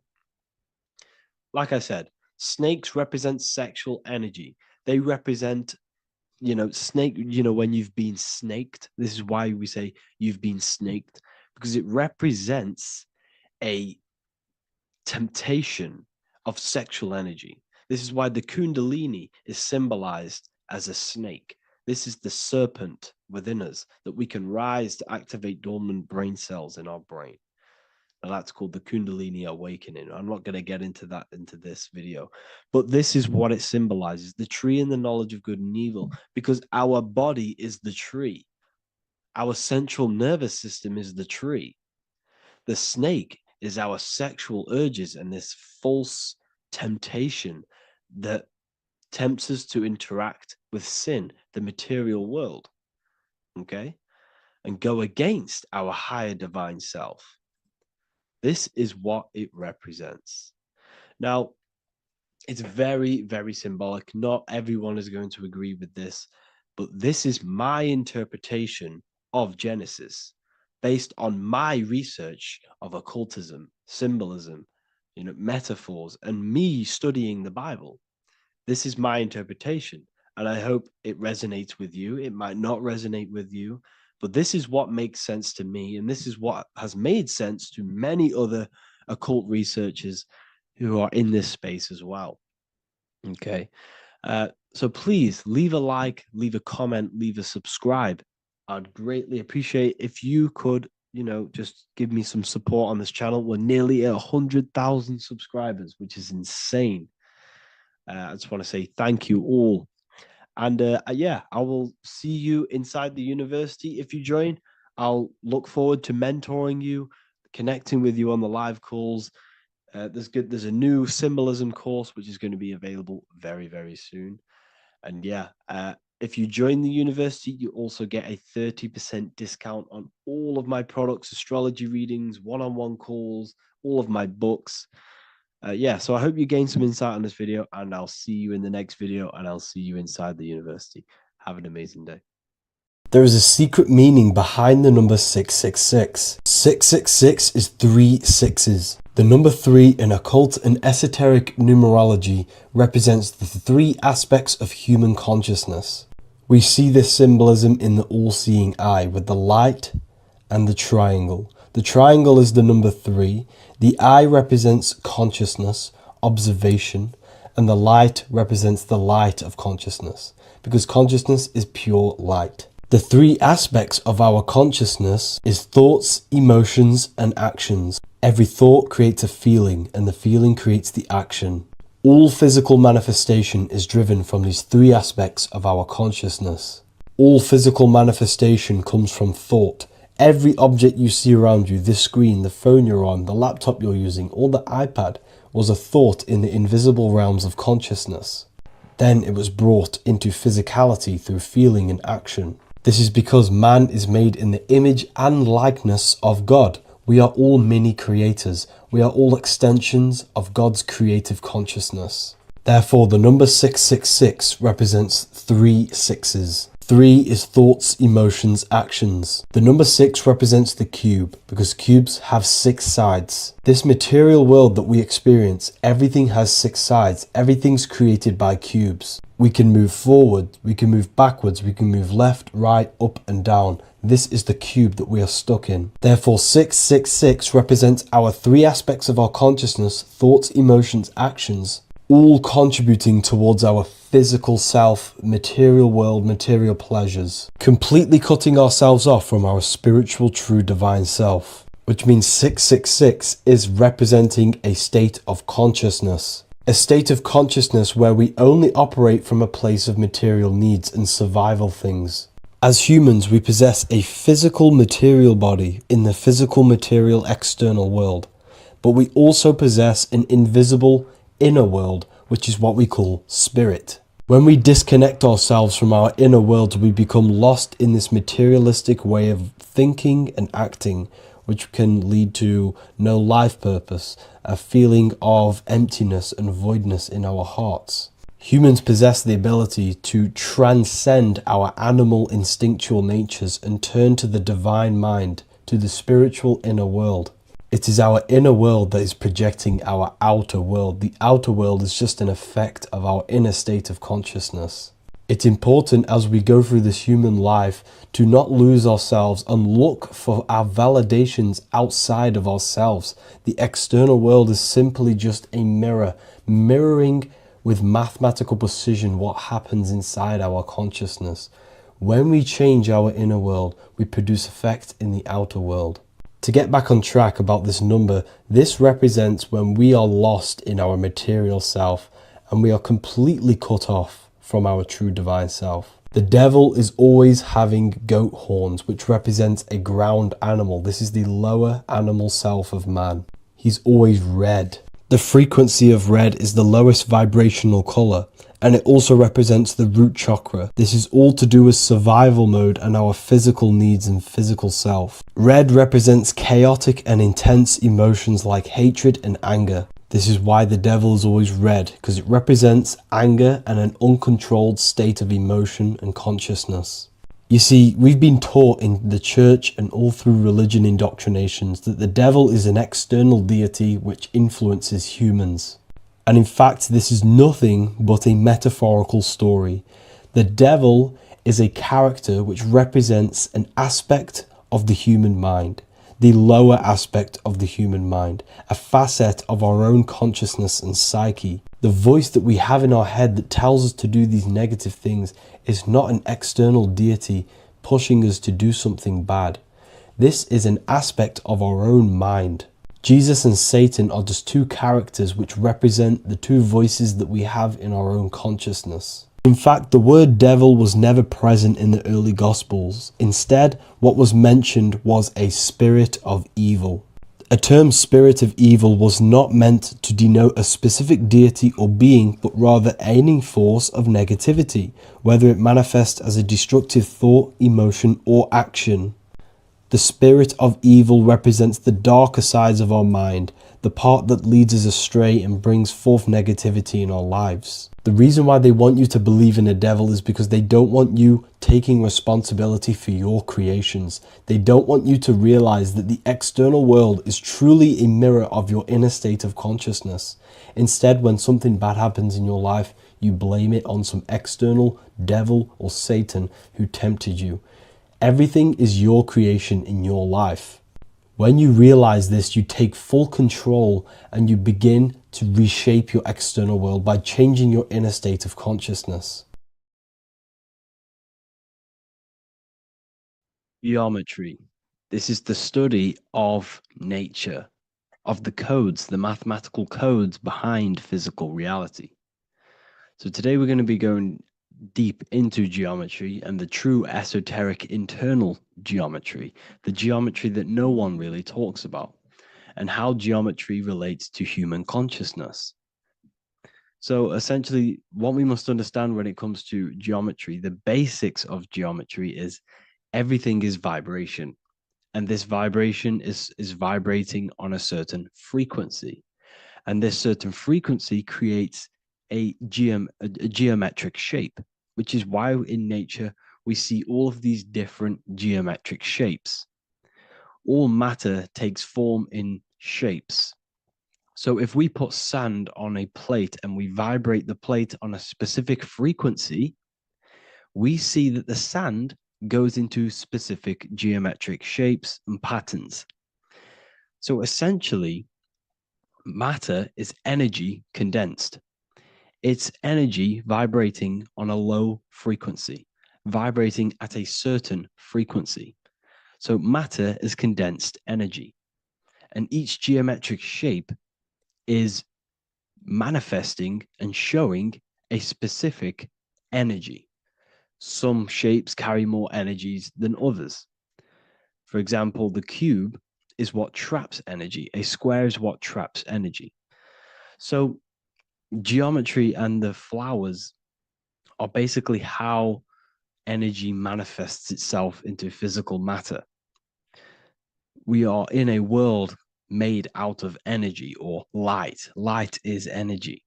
Like I said, snakes represent sexual energy. They represent, snake, when you've been snaked. This is why we say you've been snaked, because it represents a temptation of sexual energy. This is why the Kundalini is symbolized as a snake. This is the serpent within us that we can rise to activate dormant brain cells in our brain. And that's called the Kundalini awakening. I'm not going to get into that into this video, but this is what it symbolizes, the tree and the knowledge of good and evil, because our body is the tree. Our central nervous system is the tree. The snake is our sexual urges and this false temptation that tempts us to interact with sin, the material world, okay, and go against our higher divine self. This is what it represents. Now, it's very, very symbolic. Not everyone is going to agree with this, but this is my interpretation of Genesis based on my research of occultism, symbolism, metaphors, and me studying the Bible. This is my interpretation, and I hope it resonates with you. It might not resonate with you, but this is what makes sense to me, and this is what has made sense to many other occult researchers who are in this space as well. Okay. So please leave a like, leave a comment, leave a subscribe. I'd greatly appreciate if you could, just give me some support on this channel. We're nearly at 100,000 subscribers, which is insane. I just want to say thank you all. And yeah, I will see you inside the university. If you join, I'll look forward to mentoring you, connecting with you on the live calls. There's a new symbolism course which is going to be available very, very soon. And yeah, if you join the university, you also get a 30% discount on all of my products, astrology readings, one-on-one calls, all of my books. Yeah, so I hope you gained some insight on this video, and I'll see you in the next video, and I'll see you inside the university. Have an amazing day. There is a secret meaning behind the number 666. 666 is 3 sixes. The number 3 in occult and esoteric numerology represents the 3 aspects of human consciousness. We see this symbolism in the all-seeing eye with the light and the triangle. The triangle is the number 3. The eye represents consciousness, observation, and the light represents the light of consciousness, because consciousness is pure light. The 3 aspects of our consciousness is thoughts, emotions, and actions. Every thought creates a feeling, and the feeling creates the action. All physical manifestation is driven from these 3 aspects of our consciousness. All physical manifestation comes from thought. Every object you see around you, this screen, the phone you're on, the laptop you're using, or the iPad, was a thought in the invisible realms of consciousness. Then it was brought into physicality through feeling and action. This is because man is made in the image and likeness of God. We are all mini creators. We are all extensions of God's creative consciousness. Therefore, the number 666 represents 3 sixes. 3 is thoughts, emotions, actions. The number 6 represents the cube, because cubes have 6 sides. This material world that we experience, everything has 6 sides. Everything's created by cubes. We can move forward, we can move backwards, we can move left, right, up and down. This is the cube that we are stuck in. Therefore, 666 represents our 3 aspects of our consciousness, thoughts, emotions, actions, all contributing towards our physical self, material world, material pleasures, completely cutting ourselves off from our spiritual, true, divine self, which means 666 is representing a state of consciousness. A state of consciousness where we only operate from a place of material needs and survival things. As humans, we possess a physical material body in the physical material external world, but we also possess an invisible inner world, which is what we call spirit. When we disconnect ourselves from our inner world, we become lost in this materialistic way of thinking and acting, which can lead to no life purpose, a feeling of emptiness and voidness in our hearts. Humans possess the ability to transcend our animal instinctual natures and turn to the divine mind, to the spiritual inner world. It is our inner world that is projecting our outer world. The outer world is just an effect of our inner state of consciousness. It's important as we go through this human life to not lose ourselves and look for our validations outside of ourselves. The external world is simply just a mirror, mirroring with mathematical precision what happens inside our consciousness. When we change our inner world, we produce effect in the outer world. To get back on track about this number, this represents when we are lost in our material self and we are completely cut off from our true divine self. The devil is always having goat horns, which represents a ground animal. This is the lower animal self of man. He's always red. The frequency of red is the lowest vibrational color, and it also represents the root chakra. This is all to do with survival mode and our physical needs and physical self. Red represents chaotic and intense emotions like hatred and anger. This is why the devil is always red, because it represents anger and an uncontrolled state of emotion and consciousness. You see, we've been taught in the church and all through religion indoctrinations that the devil is an external deity which influences humans. And in fact, this is nothing but a metaphorical story. The devil is a character which represents an aspect of the human mind, the lower aspect of the human mind, a facet of our own consciousness and psyche. The voice that we have in our head that tells us to do these negative things is not an external deity pushing us to do something bad. This is an aspect of our own mind. Jesus and Satan are just two characters which represent the two voices that we have in our own consciousness. In fact, the word devil was never present in the early Gospels. Instead, what was mentioned was a spirit of evil. A term spirit of evil was not meant to denote a specific deity or being, but rather any force of negativity, whether it manifests as a destructive thought, emotion, or action. The spirit of evil represents the darker sides of our mind, the part that leads us astray and brings forth negativity in our lives. The reason why they want you to believe in a devil is because they don't want you taking responsibility for your creations. They don't want you to realize that the external world is truly a mirror of your inner state of consciousness. Instead, when something bad happens in your life, you blame it on some external devil or Satan who tempted you. Everything is your creation in your life. When you realize this, you take full control and you begin to reshape your external world by changing your inner state of consciousness. Geometry. This is the study of nature, of the codes, the mathematical codes behind physical reality. So today we're going to be going deep into geometry and the true esoteric internal geometry, the geometry that no one really talks about, and how geometry relates to human consciousness. So essentially, what we must understand when it comes to geometry, the basics of geometry is everything is vibration. And this vibration is vibrating on a certain frequency. And this certain frequency creates a geometric shape, which is why in nature we see all of these different geometric shapes. All matter takes form in shapes. So if we put sand on a plate and we vibrate the plate on a specific frequency, we see that the sand goes into specific geometric shapes and patterns. So essentially, matter is energy condensed. It's energy vibrating on a low frequency, vibrating at a certain frequency. So matter is condensed energy. And each geometric shape is manifesting and showing a specific energy. Some shapes carry more energies than others. For example, the cube is what traps energy. A square is what traps energy. So geometry and the flowers are basically how energy manifests itself into physical matter. We are in a world made out of energy or light. Light is energy.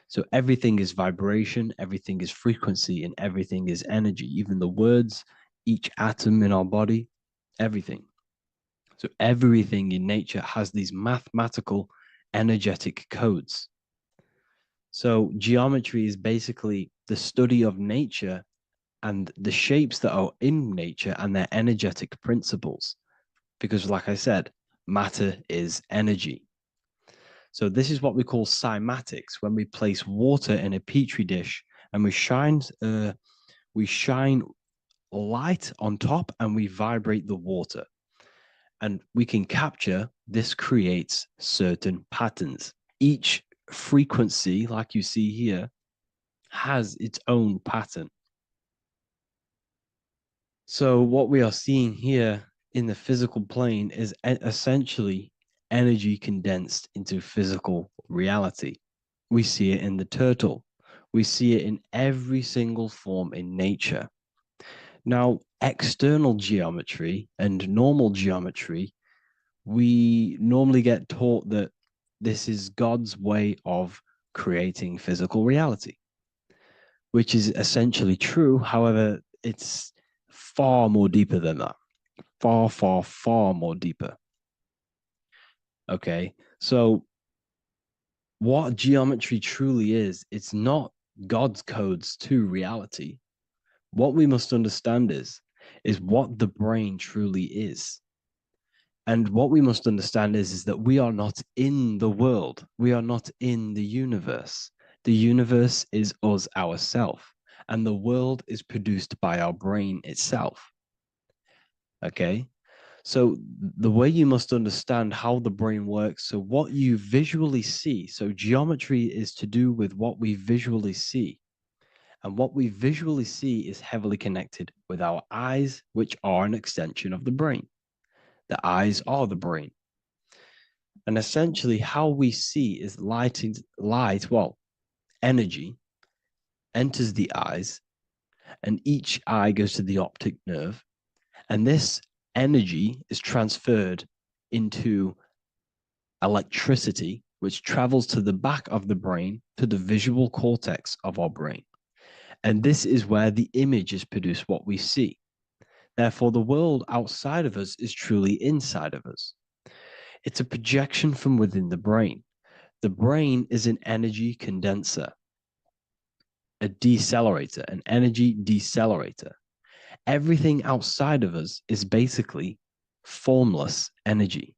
So everything is vibration, everything is frequency, and everything is energy. Even the words, each atom in our body, everything. So everything in nature has these mathematical energetic codes. So geometry is basically the study of nature and the shapes that are in nature and their energetic principles. Because, like I said, matter is energy. So this is what we call cymatics. When we place water in a petri dish and we shine light on top and we vibrate the water, and we can capture. This creates certain patterns. Each frequency, like you see here, has its own pattern. So what we are seeing here in the physical plane is essentially energy condensed into physical reality. We see it in the turtle. We see it in every single form in nature. Now, external geometry and normal geometry, we normally get taught that this is God's way of creating physical reality, which is essentially true. However, it's far more deeper than that. Far, far, far more deeper. Okay. So, what geometry truly is, it's not God's codes to reality. What we must understand is what the brain truly is. And what we must understand is that we are not in the world. We are not in the universe. The universe is us ourselves. And the world is produced by our brain itself. Okay. So the way you must understand how the brain works, so what you visually see, so geometry is to do with what we visually see. And what we visually see is heavily connected with our eyes, which are an extension of the brain. The eyes are the brain. And essentially how we see is energy enters the eyes, and each eye goes to the optic nerve. And this energy is transferred into electricity, which travels to the back of the brain, to the visual cortex of our brain. And this is where the image is produced, what we see. Therefore, the world outside of us is truly inside of us. It's a projection from within the brain. The brain is an energy condenser, a decelerator, an energy decelerator. Everything outside of us is basically formless energy.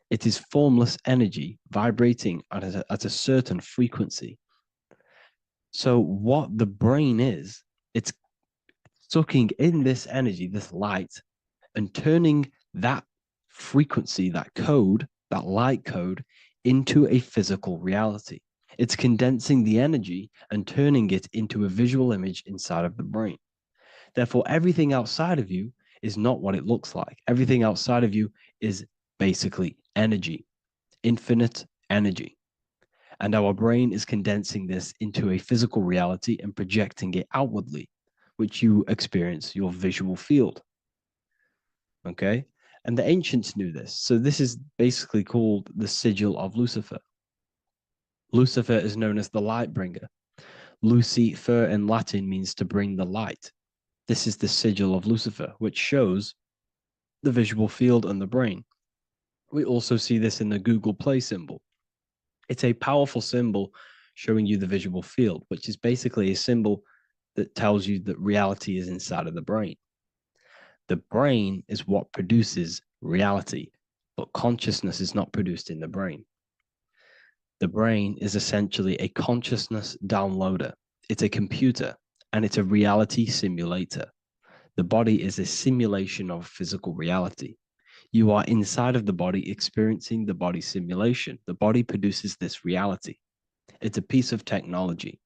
It is formless energy vibrating at a certain frequency. So, what the brain is, it's sucking in this energy, this light, and turning that frequency, that code, that light code, into a physical reality. It's condensing the energy and turning it into a visual image inside of the brain. Therefore, everything outside of you is not what it looks like. Everything outside of you is basically energy, infinite energy. And our brain is condensing this into a physical reality and projecting it outwardly, which you experience your visual field. Okay. And the ancients knew this. So this is basically called the sigil of Lucifer. Lucifer is known as the light bringer. Lucifer in Latin means to bring the light. This is the sigil of Lucifer, which shows the visual field and the brain. We also see this in the Google Play symbol. It's a powerful symbol showing you the visual field, which is basically a symbol that tells you that reality is inside of the brain. The brain is what produces reality, but consciousness is not produced in the brain. The brain is essentially a consciousness downloader. It's a computer and it's a reality simulator. The body is a simulation of physical reality. You are inside of the body experiencing the body simulation. The body produces this reality. It's a piece of technology.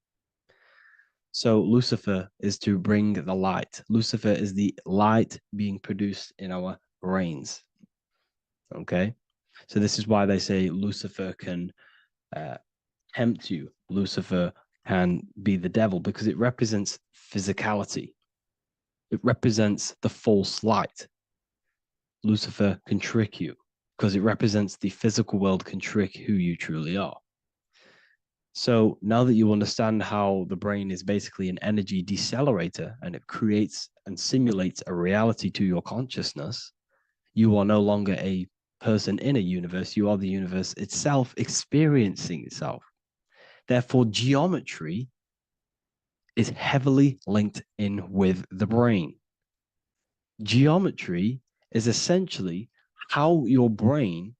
So Lucifer is to bring the light. Lucifer is the light being produced in our brains. Okay. So this is why they say Lucifer can tempt you. Lucifer can be the devil because it represents physicality. It represents the false light. Lucifer can trick you because it represents the physical world can trick who you truly are. So now that you understand how the brain is basically an energy decelerator and it creates and simulates a reality to your consciousness, you are no longer a person in a universe. You are the universe itself experiencing itself. Therefore, geometry is heavily linked in with the brain. Geometry is essentially how your brain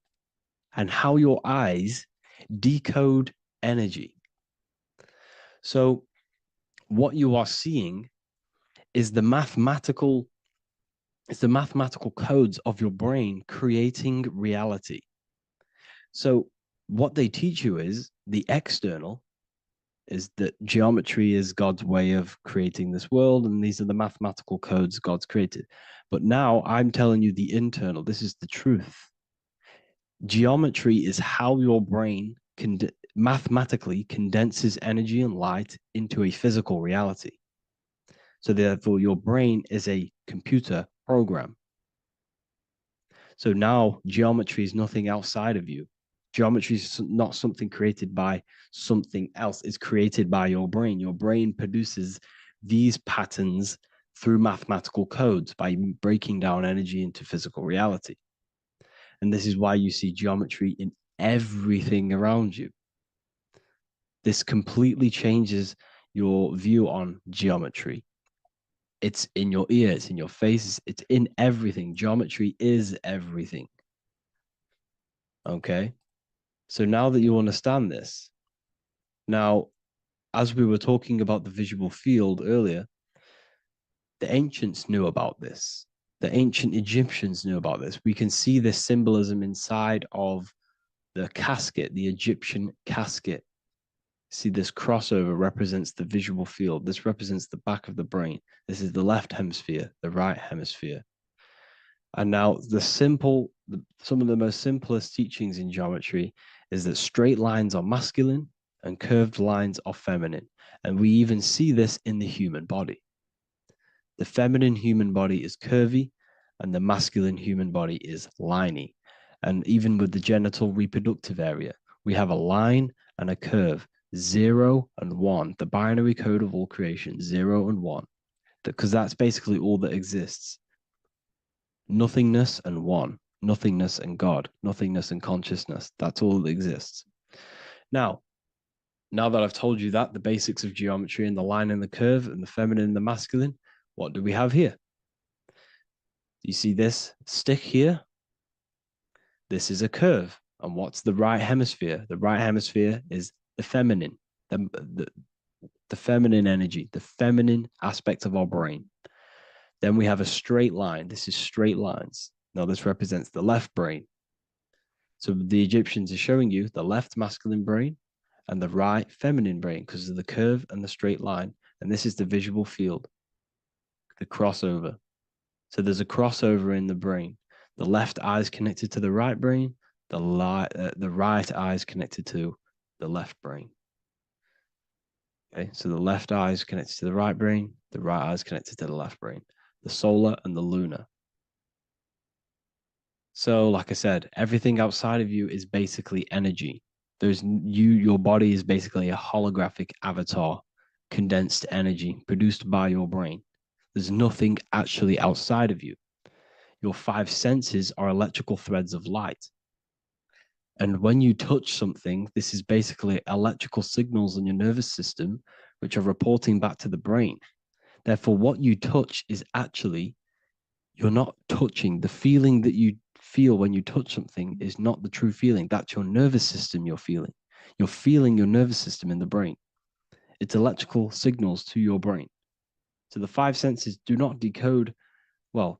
and how your eyes decode energy. So, what you are seeing is the mathematical codes of your brain creating reality. So, what they teach you is the external is that geometry is God's way of creating this world, and these are the mathematical codes God's created. But now I'm telling you the internal. This is the truth. Geometry is how your brain mathematically condenses energy and light into a physical reality. So therefore, your brain is a computer program. So now geometry is nothing outside of you. Geometry is not something created by something else. It's created by your brain. Your brain produces these patterns through mathematical codes by breaking down energy into physical reality. And this is why you see geometry in everything around you. This completely changes your view on geometry. It's in your ear, it's in your face, it's in everything. Geometry is everything. Okay. So now that you understand this, now, as we were talking about the visual field earlier, the ancients knew about this. The ancient Egyptians knew about this. We can see this symbolism inside of the casket, the Egyptian casket. See, this crossover represents the visual field. This represents the back of the brain. This is the left hemisphere, the right hemisphere. And now some of the most simplest teachings in geometry is that straight lines are masculine and curved lines are feminine. And we even see this in the human body. The feminine human body is curvy and the masculine human body is liney. And even with the genital reproductive area, we have a line and a curve, 0 and 1, the binary code of all creation, 0 and 1, because that's basically all that exists. Nothingness and one, nothingness and God, nothingness and consciousness. That's all that exists. Now that I've told you that, the basics of geometry and the line and the curve and the feminine and the masculine, what do we have here? You see this stick here? This is a curve. And what's the right hemisphere? The right hemisphere is the feminine, the feminine energy, the feminine aspect of our brain. Then we have a straight line. This is straight lines. Now this represents the left brain. So the Egyptians are showing you the left masculine brain and the right feminine brain because of the curve and the straight line. And this is the visual field, the crossover. So there's a crossover in the brain. The left eye is connected to the right brain. The right eye is connected to the left brain. Okay, so the left eye is connected to the right brain. The right eye is connected to the left brain. The solar and the lunar. So, like I said, everything outside of you is basically energy. Your body is basically a holographic avatar, condensed energy produced by your brain. There's nothing actually outside of you. Your five senses are electrical threads of light. And when you touch something, this is basically electrical signals in your nervous system, which are reporting back to the brain. Therefore, what you touch is actually, you're not touching. The feeling that you feel when you touch something is not the true feeling. That's your nervous system you're feeling. You're feeling your nervous system in the brain. It's electrical signals to your brain. So the five senses do not decode, well,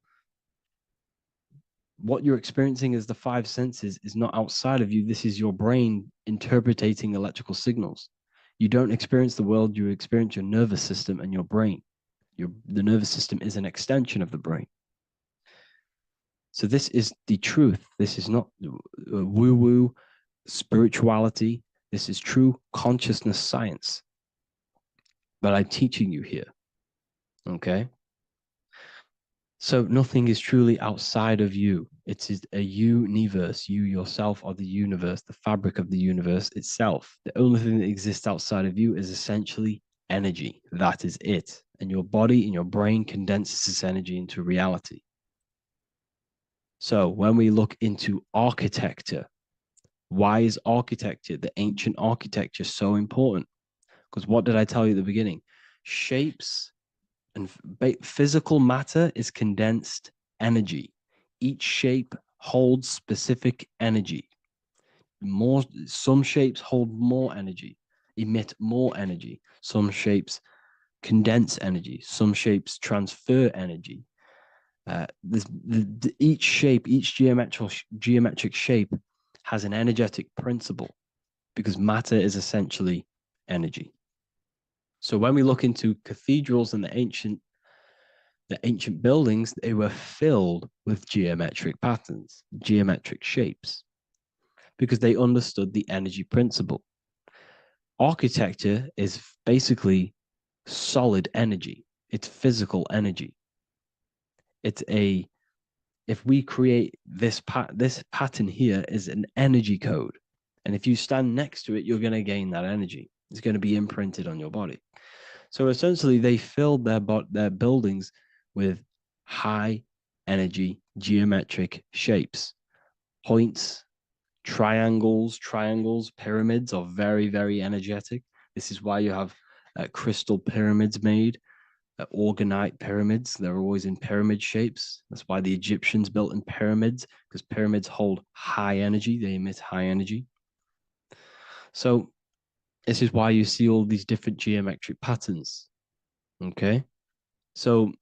what you're experiencing as the five senses is not outside of you. This is your brain interpreting electrical signals. You don't experience the world, you experience your nervous system and your brain. The nervous system is an extension of the brain. So this is the truth. This is not woo-woo spirituality. This is true consciousness science that I'm teaching you here. Okay? So nothing is truly outside of you. It is a universe. You yourself are the universe, the fabric of the universe itself. The only thing that exists outside of you is essentially energy. That is it. And your body and your brain condenses this energy into reality. So when we look into architecture, why is architecture, the ancient architecture, so important? Because what did I tell you at the beginning? Shapes and physical matter is condensed energy. Each shape holds specific energy. Some shapes hold more energy, emit more energy. Some shapes condense energy. Some shapes transfer energy. Each shape, each geometric shape has an energetic principle because matter is essentially energy. So when we look into cathedrals and the ancient buildings, they were filled with geometric patterns, geometric shapes, because they understood the energy principle. Architecture is basically solid energy. It's physical energy. It's a if we create this pattern here is an energy code, and if you stand next to it, you're going to gain that energy. It's going to be imprinted on your body. So essentially, they filled their buildings with high energy geometric shapes, points, triangles, pyramids are very, very energetic. This is why you have crystal pyramids made, organite pyramids. They're always in pyramid shapes. That's why the Egyptians built in pyramids, because pyramids hold high energy. They emit high energy. So this is why you see all these different geometric patterns. Okay. So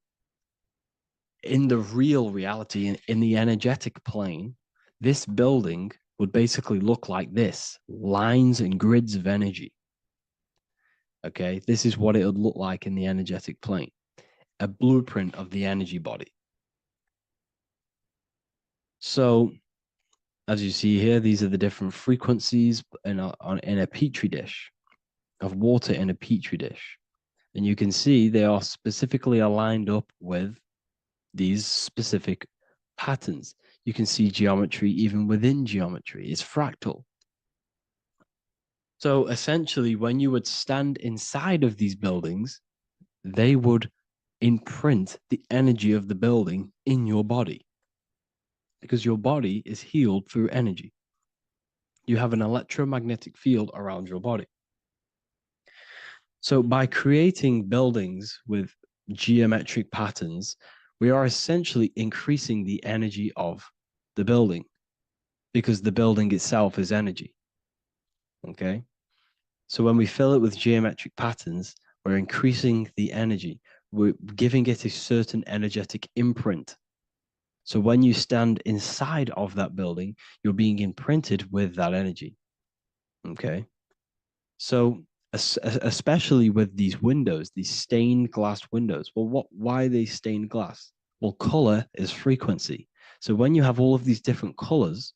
in the real reality, in the energetic plane, this building would basically look like this: lines and grids of energy. Okay, this is what it would look like in the energetic plane, a blueprint of the energy body. So, as you see here, these are the different frequencies in a petri dish of water in a petri dish. And you can see they are specifically aligned up with these specific patterns. You can see geometry even within geometry. It's fractal. So essentially, when you would stand inside of these buildings, they would imprint the energy of the building in your body because your body is healed through energy. You have an electromagnetic field around your body. So by creating buildings with geometric patterns, we are essentially increasing the energy of the building because the building itself is energy. Okay. So when we fill it with geometric patterns, we're increasing the energy. We're giving it a certain energetic imprint. So when you stand inside of that building, you're being imprinted with that energy. Okay. So especially with these windows, these stained glass windows. Well, why are they stained glass? Well, color is frequency. So when you have all of these different colors,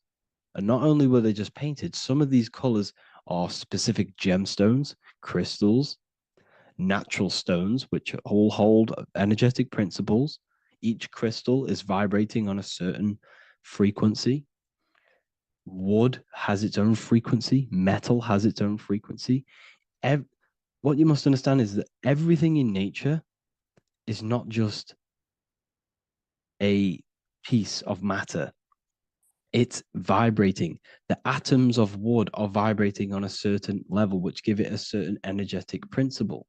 and not only were they just painted, some of these colors are specific gemstones, crystals, natural stones, which all hold energetic principles. Each crystal is vibrating on a certain frequency. Wood has its own frequency, metal has its own frequency. What you must understand is that everything in nature is not just a piece of matter. It's vibrating. The atoms of wood are vibrating on a certain level, which give it a certain energetic principle.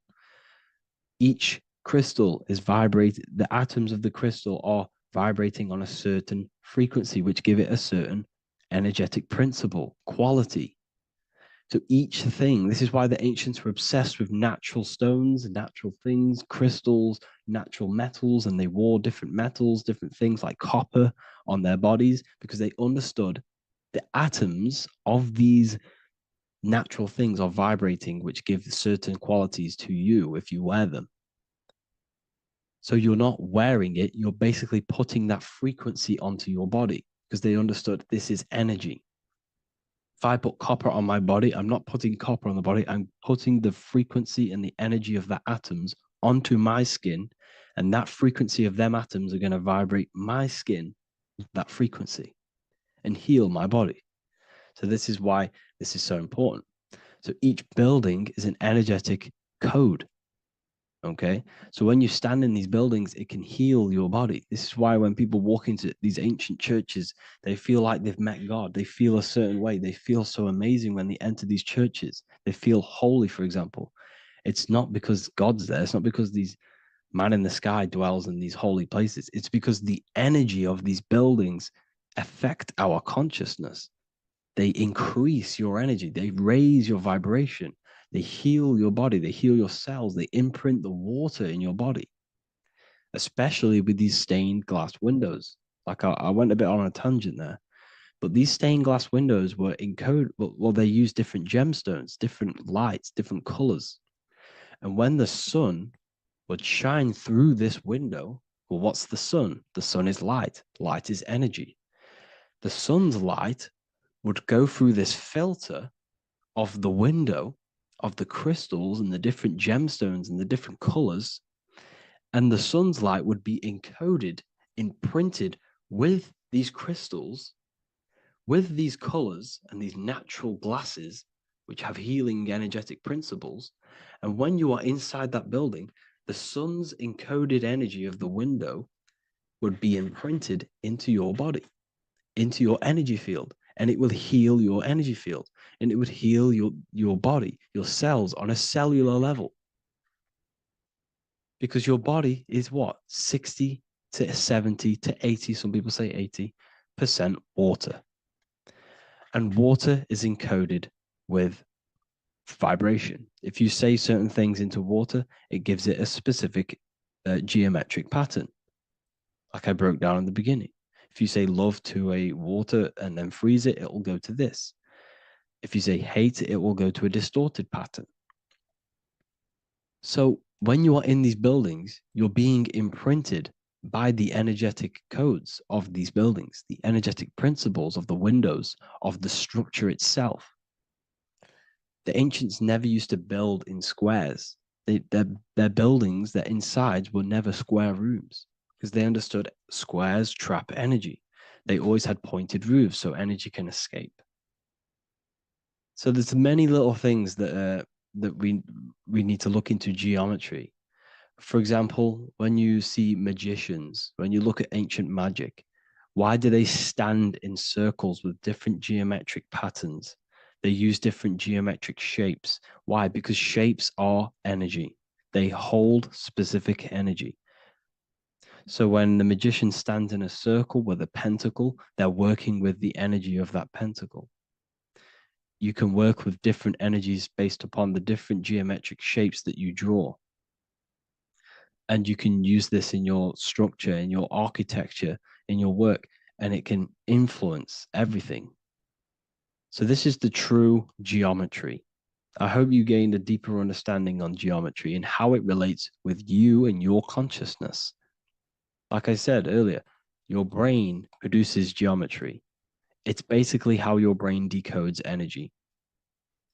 Each crystal is vibrating, the atoms of the crystal are vibrating on a certain frequency, which give it a certain energetic principle, quality. So each thing, this is why the ancients were obsessed with natural stones, natural things, crystals, natural metals, and they wore different metals, different things like copper on their bodies because they understood the atoms of these natural things are vibrating, which give certain qualities to you if you wear them. So you're not wearing it, you're basically putting that frequency onto your body because they understood this is energy. If I put copper on my body, I'm not putting copper on the body, I'm putting the frequency and the energy of the atoms onto my skin, And that frequency of them atoms are going to vibrate my skin, that frequency, and heal my body. So this is why this is so important. So each building is an energetic code. Okay. So when you stand in these buildings, it can heal your body. This is why when people walk into these ancient churches, they feel like they've met God. They feel a certain way. They feel so amazing when they enter these churches. They feel holy, for example. It's not because God's there. It's not because these man in the sky dwells in these holy places. It's because the energy of these buildings affect our consciousness. They increase your energy. They raise your vibration. They heal your body. They heal your cells. They imprint the water in your body, especially with these stained glass windows. Like I went a bit on a tangent there, but these stained glass windows were encoded. Well, they use different gemstones, different lights, different colors. And when the sun would shine through this window, well, what's the sun? The sun is light. Light is energy. The sun's light would go through this filter of the window of the crystals and the different gemstones and the different colors, and the sun's light would be encoded, imprinted with these crystals, with these colors and these natural glasses, which have healing energetic principles. And when you are inside that building, the sun's encoded energy of the window would be imprinted into your body, into your energy field, and it will heal your energy field, and it would heal your body, your cells on a cellular level. Because your body is what? 60 to 70 to 80, some people say 80% water. And water is encoded with vibration. If you say certain things into water, it gives it a specific geometric pattern, like I broke down in the beginning. If you say love to a water and then freeze it, it will go to this. If you say hate, it will go to a distorted pattern. So when you are in these buildings, you're being imprinted by the energetic codes of these buildings, the energetic principles of the windows, of the structure itself. The ancients never used to build in squares. Their buildings, their insides were never square rooms because they understood squares trap energy. They always had pointed roofs so energy can escape. So there's many little things that we need to look into geometry. For example, when you see magicians, when you look at ancient magic, why do they stand in circles with different geometric patterns? They use different geometric shapes. Why? Because shapes are energy. They hold specific energy. So when the magician stands in a circle with a pentacle, they're working with the energy of that pentacle. You can work with different energies based upon the different geometric shapes that you draw. And you can use this in your structure, in your architecture, in your work, and it can influence everything. So this is the true geometry. I hope you gained a deeper understanding on geometry and how it relates with you and your consciousness. Like I said earlier, your brain produces geometry. It's basically how your brain decodes energy.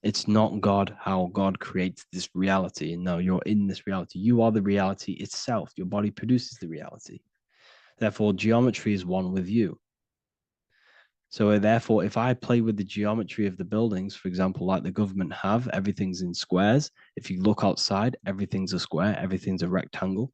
It's not God, how God creates this reality. And no, you're in this reality. You are the reality itself. Your body produces the reality. Therefore, geometry is one with you. So therefore, if I play with the geometry of the buildings, for example, like the government have, everything's in squares. If you look outside, everything's a square, everything's a rectangle.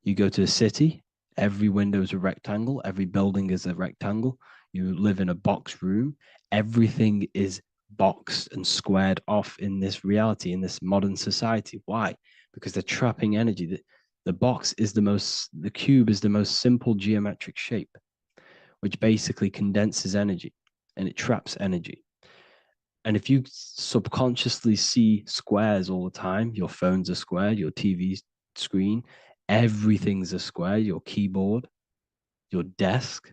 You go to a city, every window is a rectangle, every building is a rectangle. You live in a box room, everything is boxed and squared off in this reality, in this modern society. Why? Because they're trapping energy. The cube is the most simple geometric shape, which basically condenses energy and it traps energy. And if you subconsciously see squares all the time, your phone's a square, your TV screen, everything's a square, your keyboard, your desk.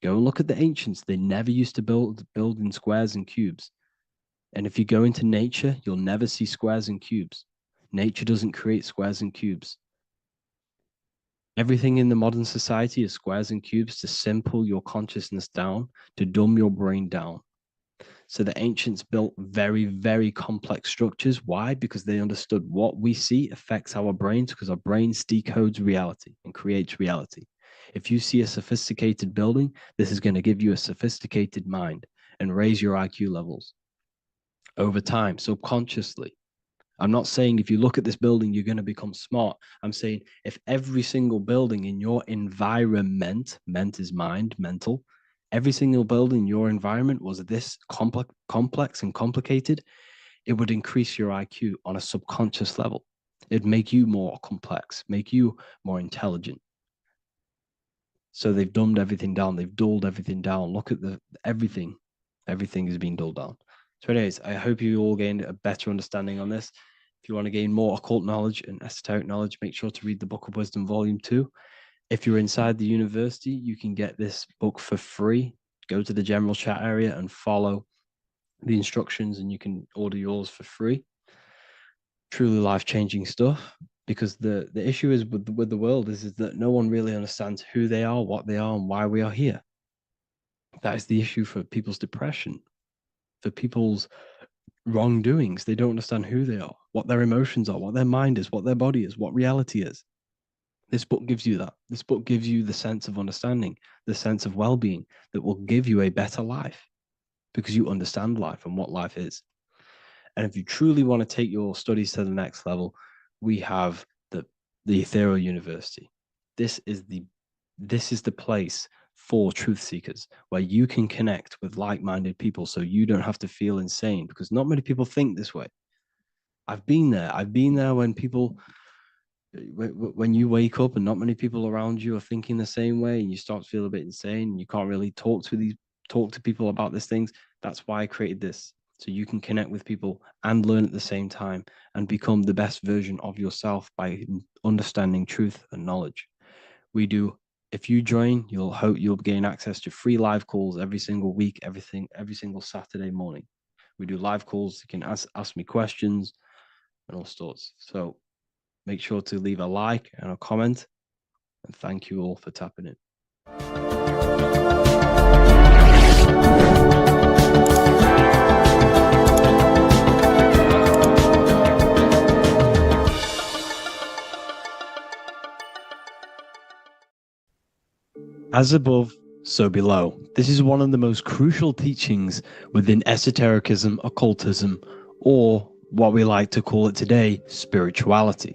Go and look at the ancients. They never used to build in squares and cubes. And if you go into nature, you'll never see squares and cubes. Nature doesn't create squares and cubes. Everything in the modern society is squares and cubes to simple your consciousness down, to dumb your brain down. So the ancients built very, very complex structures. Why? Because they understood what we see affects our brains, because our brains decodes reality and creates reality. If you see a sophisticated building, this is going to give you a sophisticated mind and raise your IQ levels over time, subconsciously. I'm not saying if you look at this building, you're going to become smart. I'm saying if every single building in your environment, ment is mind, mental, every single building in your environment was this complex and complicated, it would increase your IQ on a subconscious level. It'd make you more complex, make you more intelligent. So they've dumbed everything down. They've dulled everything down. Look at everything. Everything is being dulled down. So anyways, I hope you all gained a better understanding on this. If you want to gain more occult knowledge and esoteric knowledge, make sure to read the Book of Wisdom, Volume 2. If you're inside the university, you can get this book for free. Go to the general chat area and follow the instructions, and you can order yours for free. Truly life-changing stuff. Because the issue is with the world is that no one really understands who they are, what they are, and why we are here. That is the issue for people's depression, for people's wrongdoings. They don't understand who they are, what their emotions are, what their mind is, what their body is, what reality is. This book gives you that. This book gives you the sense of understanding, the sense of well-being that will give you a better life because you understand life and what life is. And if you truly want to take your studies to the next level, we have the Ethereal University. This is the place for truth seekers where you can connect with like-minded people so you don't have to feel insane, because not many people think this way. I've been there when you wake up and not many people around you are thinking the same way, and you start to feel a bit insane and you can't really talk to people about these things. That's why I created this, so you can connect with people and learn at the same time and become the best version of yourself by understanding truth and knowledge. If you join, you'll gain access to free live calls every single week, every single Saturday morning. We do live calls. You can ask me questions and all sorts. So make sure to leave a like and a comment, and thank you all for tapping in. As above, so below. This is one of the most crucial teachings within esotericism, occultism, or what we like to call it today, spirituality.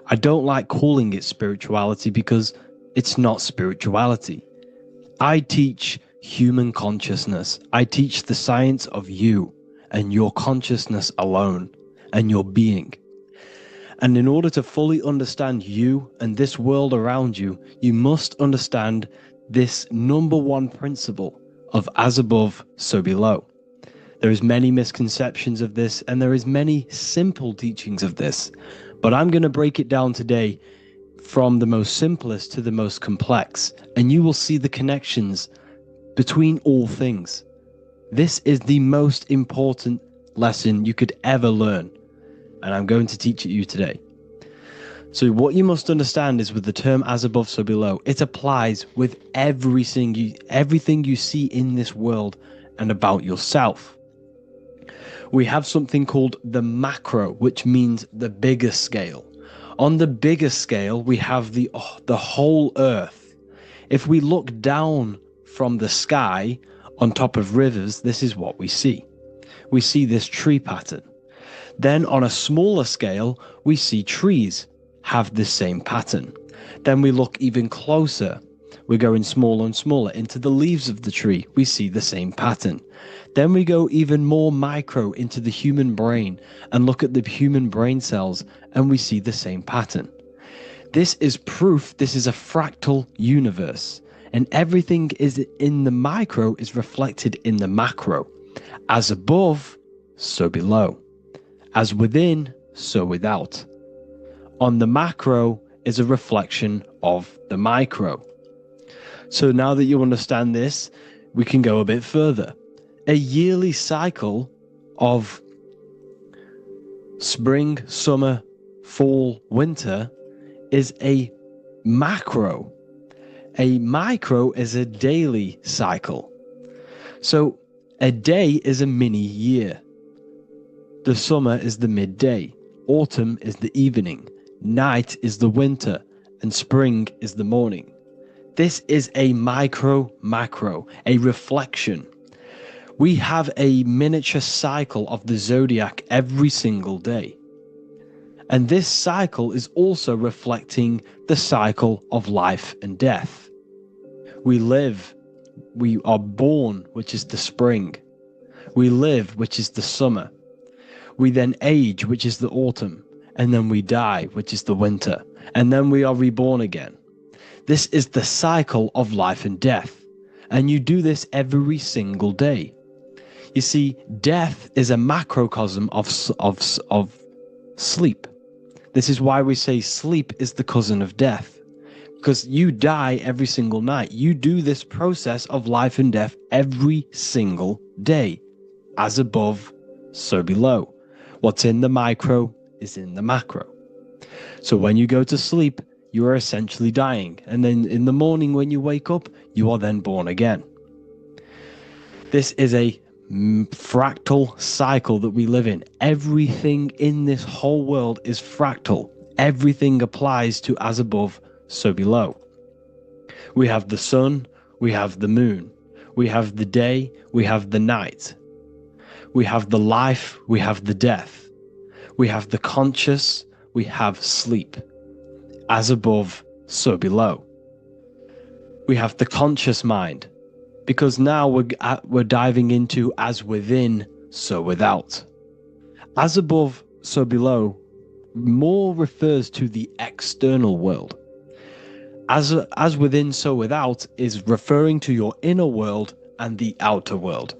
I don't like calling it spirituality because it's not spirituality. I teach human consciousness. I teach the science of you and your consciousness alone and your being. And in order to fully understand you and this world around you, you must understand this number one principle of as above, so below. There is many misconceptions of this, and there is many simple teachings of this, but I'm going to break it down today from the most simplest to the most complex, and you will see the connections between all things. This is the most important lesson you could ever learn, and I'm going to teach it you today. So what you must understand is, with the term as above, so below, it applies with everything you see in this world and about yourself. We have something called the macro, which means the bigger scale. On the bigger scale, we have the whole earth. If we look down from the sky on top of rivers, this is what we see. We see this tree pattern. Then on a smaller scale, we see trees have the same pattern. Then we look even closer. We're going smaller and smaller into the leaves of the tree. We see the same pattern. Then we go even more micro into the human brain and look at the human brain cells, and we see the same pattern. This is proof this is a fractal universe, and everything is in the micro is reflected in the macro. As above, so below. As within, so without. On the macro is a reflection of the micro. So now that you understand this, we can go a bit further. A yearly cycle of spring, summer, fall, winter is a macro. A micro is a daily cycle. So A day is a mini year. The summer is the midday. Autumn is the evening. Night is the winter. And spring is the morning. This is a macro, a reflection. We have a miniature cycle of the zodiac every single day. And this cycle is also reflecting the cycle of life and death. We live, we are born, which is the spring. We live, which is the summer. We then age, which is the autumn. And then we die, which is the winter. And then we are reborn again. This is the cycle of life and death. And you do this every single day. You see, death is a macrocosm of sleep. This is why we say sleep is the cousin of death. Because you die every single night. You do this process of life and death every single day. As above, so below. What's in the micro is in the macro. So when you go to sleep, you are essentially dying. And then in the morning when you wake up, you are then born again. This is a fractal cycle that we live in. Everything in this whole world is fractal. Everything applies to as above, so below. We have the sun, we have the moon, we have the day, we have the night. We have the life, we have the death. We have the conscious, we have sleep. As above, so below. We have the conscious mind, because now we're diving into as within, so without. As above, so below more refers to the external world. As within, so without is referring to your inner world and the outer world.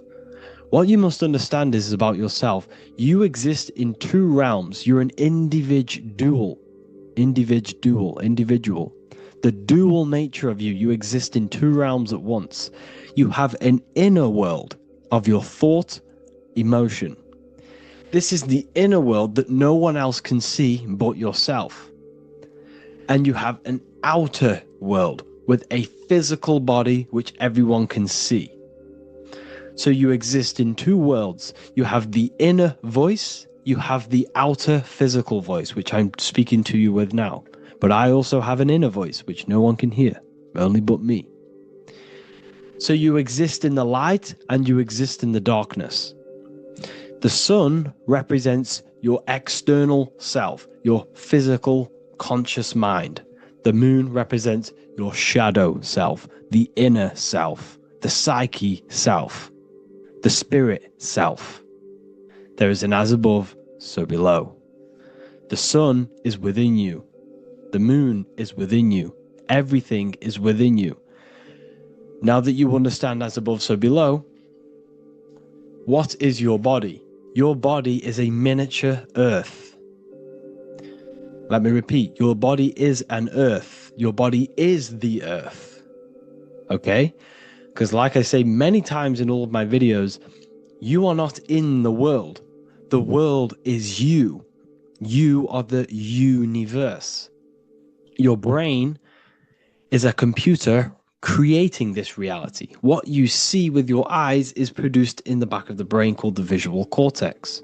What you must understand is about yourself. You exist in two realms. You're an individual. The dual nature of you. You exist in two realms at once. You have an inner world of your thought, emotion. This is the inner world that no one else can see but yourself. And you have an outer world with a physical body which everyone can see. So you exist in two worlds. You have the inner voice, you have the outer physical voice, which I'm speaking to you with now. But I also have an inner voice, which no one can hear, only but me. So you exist in the light and you exist in the darkness. The sun represents your external self, your physical, conscious mind. The moon represents your shadow self, the inner self, the psyche self, the spirit self. There is an as above, so below. The sun is within you. The moon is within you. Everything is within you. Now that you understand as above, so below, what is your body? Your body is a miniature earth. Let me repeat, your body is an earth. Your body is the earth. Okay? Because like I say many times in all of my videos, you are not in the world. The world is you. You are the universe. Your brain is a computer creating this reality. What you see with your eyes is produced in the back of the brain called the visual cortex.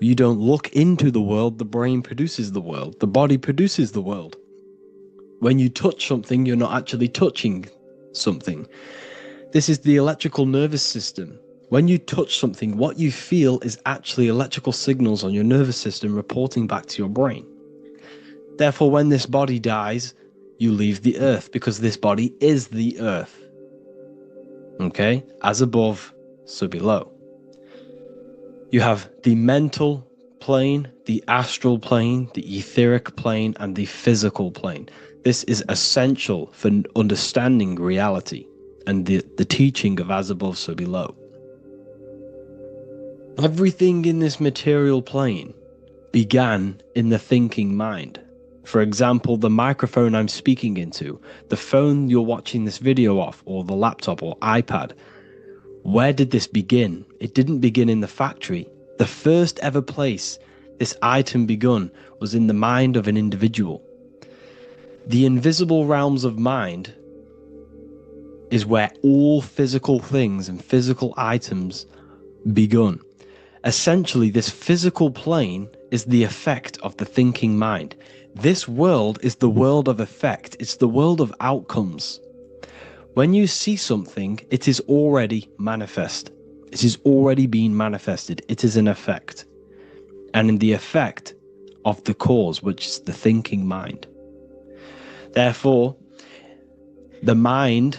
You don't look into the world, the brain produces the world. The body produces the world. When you touch something, you're not actually touching something. This is the electrical nervous system. When you touch something, what you feel is actually electrical signals on your nervous system reporting back to your brain. Therefore, when this body dies, you leave the earth because this body is the earth. Okay? As above, so below. You have the mental plane, the astral plane, the etheric plane, and the physical plane. This is essential for understanding reality and the teaching of as above, so below. Everything in this material plane began in the thinking mind. For example, the microphone I'm speaking into, the phone you're watching this video off, or the laptop or iPad. Where did this begin? It didn't begin in the factory. The first ever place this item begun was in the mind of an individual. The invisible realms of mind is where all physical things and physical items begun. Essentially, this physical plane is the effect of the thinking mind. This world is the world of effect. It's the world of outcomes. When you see something, it is already manifest. It is already being manifested. It is an effect. And in the effect of the cause, which is the thinking mind. Therefore, the mind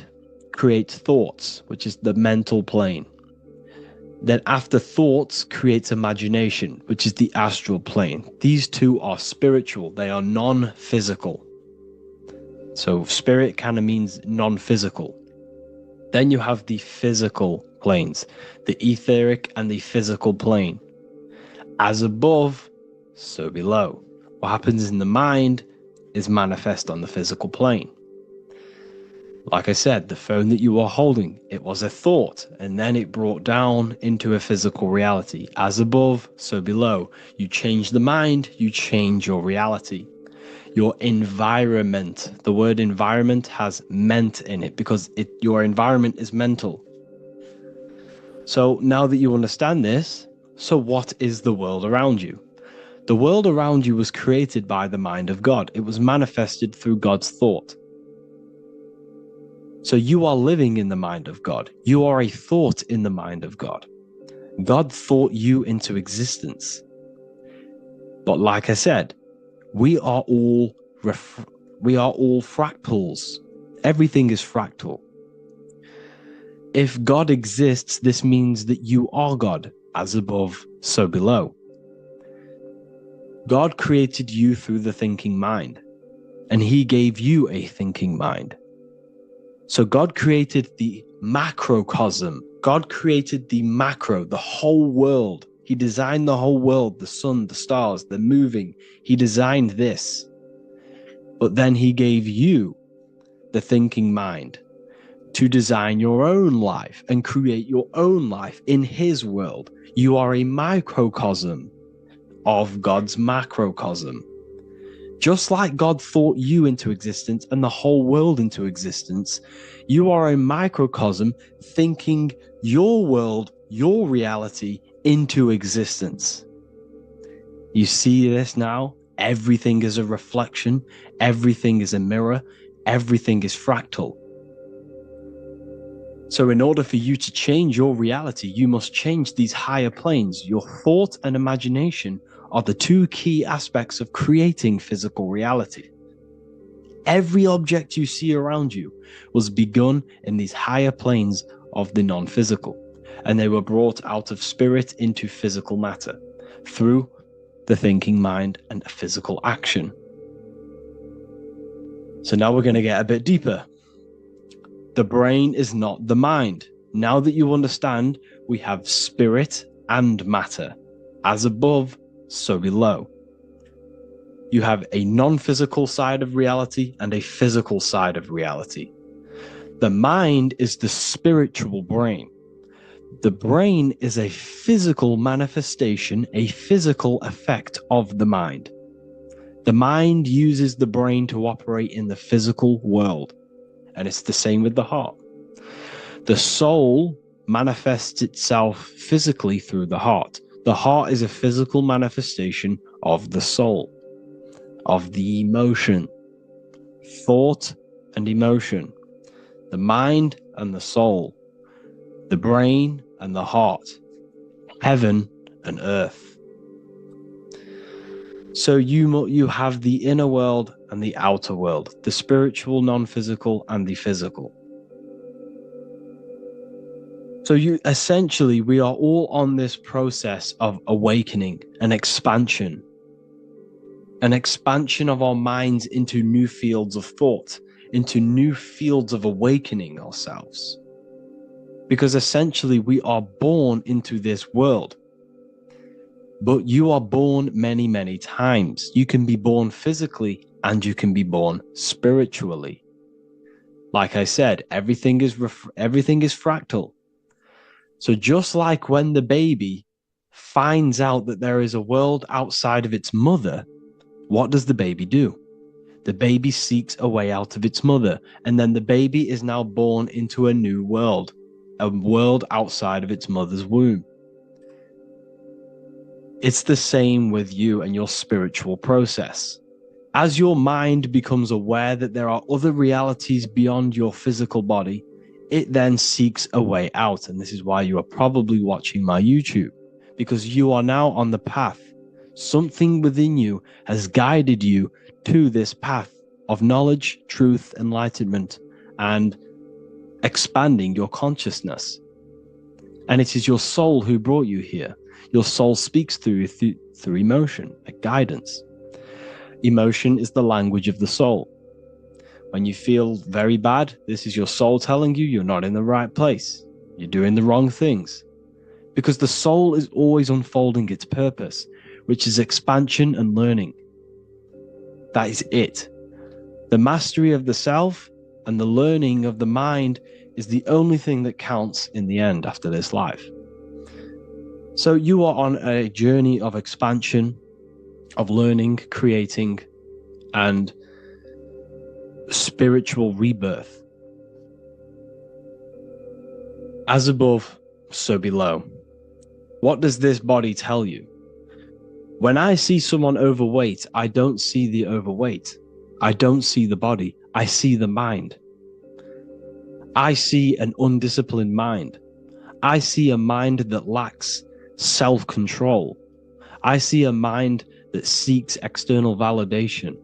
creates thoughts, which is the mental plane. Then after thoughts creates imagination, which is the astral plane. These two are spiritual. They are non-physical. So spirit kind of means non-physical. Then you have the physical planes, the etheric and the physical plane. As above, so below. What happens in the mind is manifest on the physical plane. Like I said, the phone that you are holding, it was a thought, and then it brought down into a physical reality. As above, so below. You change the mind, you change your reality. Your environment, the word environment has ment in it because your environment is mental. So now that you understand this, so what is the world around you? The world around you was created by the mind of God. It was manifested through God's thought. So you are living in the mind of God. You are a thought in the mind of God. God thought you into existence. But like I said, we are all fractals. Everything is fractal. If God exists, this means that you are God. As above, so below. God created you through the thinking mind, and he gave you a thinking mind. So God created the macrocosm. God created the macro, the whole world. He designed the whole world, the sun, the stars, the moving. He designed this. But then he gave you the thinking mind to design your own life and create your own life in his world. You are a microcosm of God's macrocosm. Just like God thought you into existence and the whole world into existence, you are a microcosm thinking your world, your reality into existence. You see this now? Everything is a reflection. Everything is a mirror. Everything is fractal. So in order for you to change your reality, you must change these higher planes. Your thought and imagination are the two key aspects of creating physical reality. Every object you see around you was begun in these higher planes of the non-physical, and they were brought out of spirit into physical matter through the thinking mind and physical action. So now we're going to get a bit deeper. The brain is not the mind. Now that you understand, we have spirit and matter. As above, so below. You have a non-physical side of reality and a physical side of reality. The mind is the spiritual brain. The brain is a physical manifestation, a physical effect of the mind. The mind uses the brain to operate in the physical world. And it's the same with the heart. The soul manifests itself physically through the heart. The heart is a physical manifestation of the soul, of the emotion, thought and emotion, the mind and the soul, the brain and the heart, heaven and earth. So you have the inner world and the outer world, the spiritual, non-physical, and the physical. So we are all on this process of awakening, an expansion of our minds into new fields of thought, into new fields of awakening ourselves. Because essentially we are born into this world. But you are born many, many times. You can be born physically and you can be born spiritually. Like I said, everything is fractal. So just like when the baby finds out that there is a world outside of its mother, what does the baby do? The baby seeks a way out of its mother, and then the baby is now born into a new world, a world outside of its mother's womb. It's the same with you and your spiritual process. As your mind becomes aware that there are other realities beyond your physical body, it then seeks a way out. And this is why you are probably watching my YouTube, because you are now on the path. Something within you has guided you to this path of knowledge, truth, enlightenment, and expanding your consciousness. And it is your soul who brought you here. Your soul speaks through emotion, like guidance. Emotion is the language of the soul. When you feel very bad, this is your soul telling you you're not in the right place. You're doing the wrong things. Because the soul is always unfolding its purpose, which is expansion and learning. That is it. The mastery of the self and the learning of the mind is the only thing that counts in the end after this life. So you are on a journey of expansion, of learning, creating, and spiritual rebirth. As above, so below. What does this body tell you? When I see someone overweight, I don't see the overweight. I don't see the body. I see the mind. I see an undisciplined mind. I see a mind that lacks self-control. I see a mind that seeks external validation.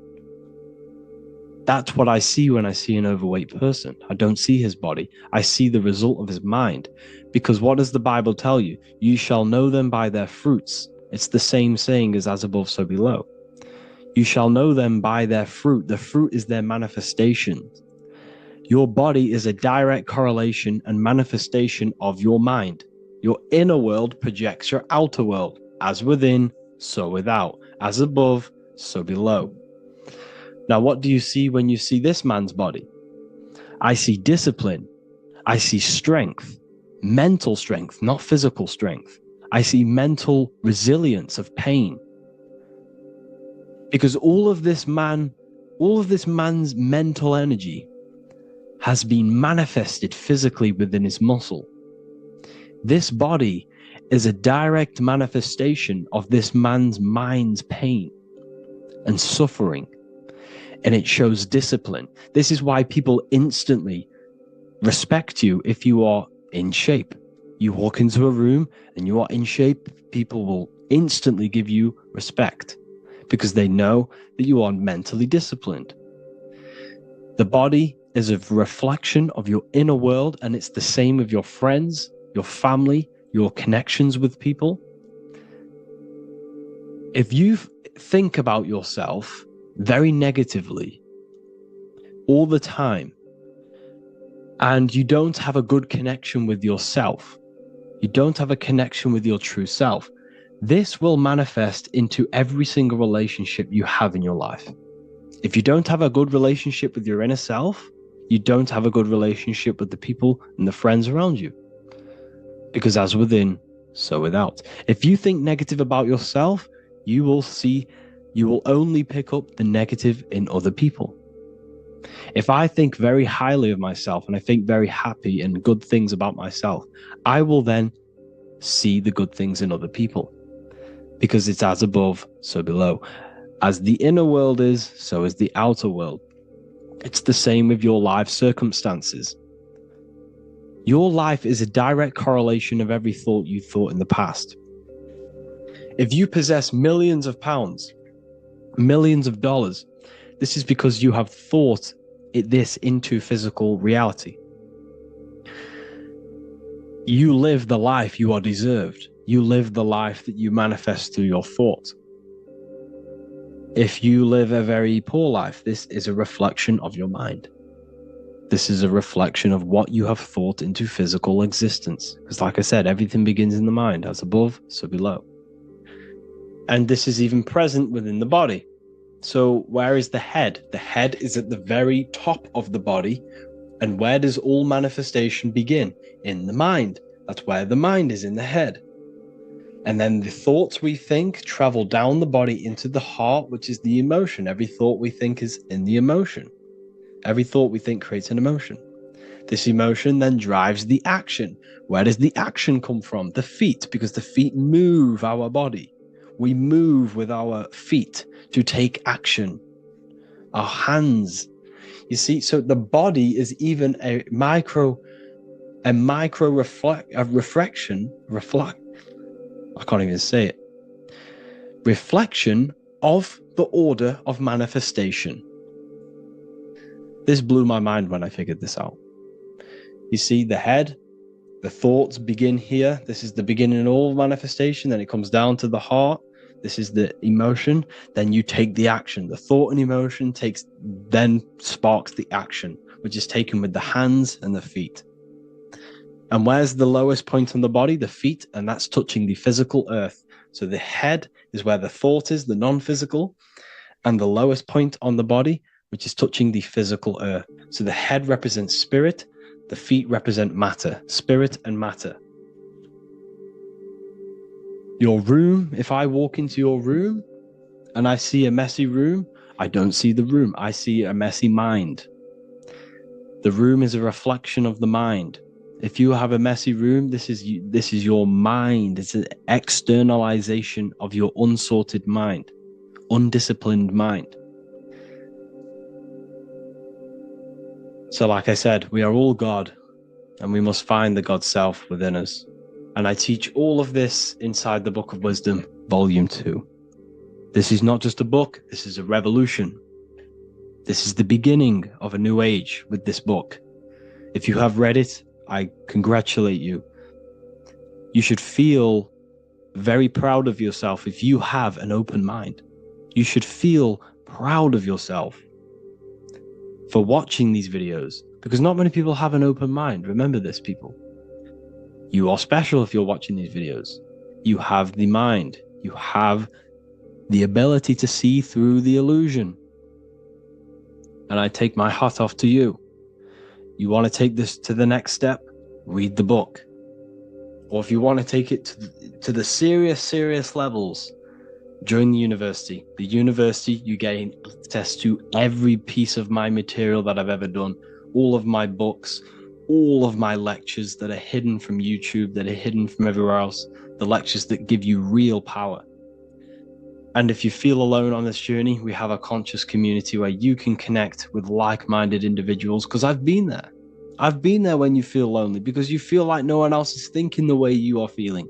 That's what I see when I see an overweight person. I don't see his body. I see the result of his mind. Because what does the Bible tell you? You shall know them by their fruits. It's the same saying as above, so below. You shall know them by their fruit. The fruit is their manifestation. Your body is a direct correlation and manifestation of your mind. Your inner world projects your outer world. As within, so without. As above, so below. Now, what do you see when you see this man's body? I see discipline. I see strength. Mental strength, not physical strength. I see mental resilience of pain. Because all of this man's mental energy has been manifested physically within his muscle. This body is a direct manifestation of this man's mind's pain and suffering, and it shows discipline. This is why people instantly respect you if you are in shape. You walk into a room and you are in shape, people will instantly give you respect because they know that you are mentally disciplined. The body is a reflection of your inner world, and it's the same with your friends, your family, your connections with people. If you think about yourself very negatively all the time, and you don't have a good connection with yourself, you don't have a connection with your true self, this will manifest into every single relationship you have in your life. If you don't have a good relationship with your inner self, you don't have a good relationship with the people and the friends around you. Because as within, so without. If you think negative about yourself, you will only pick up the negative in other people. If I think very highly of myself and I think very happy and good things about myself, I will then see the good things in other people. Because it's as above, so below. As the inner world is, so is the outer world. It's the same with your life circumstances. Your life is a direct correlation of every thought you thought in the past. If you possess millions of pounds, millions of dollars, this is because you have thought this into physical reality. You live the life you are deserved. You live the life that you manifest through your thought. If you live a very poor life, this is a reflection of your mind. This is a reflection of what you have thought into physical existence. Because like I said, everything begins in the mind. As above, so below. And this is even present within the body. So where is the head? The head is at the very top of the body. And where does all manifestation begin? In the mind. That's where the mind is, in the head. And then the thoughts we think travel down the body into the heart, which is the emotion. Every thought we think is in the emotion. Every thought we think creates an emotion. This emotion then drives the action. Where does the action come from? The feet, because the feet move our body. We move with our feet to take action. Our hands. You see, so the body is even a micro reflection. I can't even say it. Reflection of the order of manifestation. This blew my mind when I figured this out. You see, the head, the thoughts begin here. This is the beginning of all manifestation. Then it comes down to the heart. This is the emotion. Then you take the action. The thought and emotion then sparks the action, which is taken with the hands and the feet. And where's the lowest point on the body? The feet, and that's touching the physical earth. So the head is where the thought is, the non-physical, and the lowest point on the body, which is touching the physical earth. So the head represents spirit, the feet represent matter, spirit and matter. Your room, if I walk into your room and I see a messy room, I don't see the room, I see a messy mind. The room is a reflection of the mind. If you have a messy room, this is your mind. It's an externalization of your unsorted mind, undisciplined mind. So like I said, we are all God, and we must find the God self within us. And I teach all of this inside the Book of Wisdom, Volume 2. This is not just a book, this is a revolution. This is the beginning of a new age with this book. If you have read it, I congratulate you. You should feel very proud of yourself if you have an open mind. You should feel proud of yourself for watching these videos, because not many people have an open mind. Remember this, people. You are special if you're watching these videos. You have the mind. You have the ability to see through the illusion. And I take my hat off to you. You want to take this to the next step? Read the book. Or if you want to take it to the serious levels, join the university. The university, you gain access to every piece of my material that I've ever done, all of my books, all of my lectures that are hidden from YouTube, that are hidden from everywhere else, the lectures that give you real power. And if you feel alone on this journey, we have a conscious community where you can connect with like-minded individuals, because I've been there. I've been there when you feel lonely, because you feel like no one else is thinking the way you are feeling.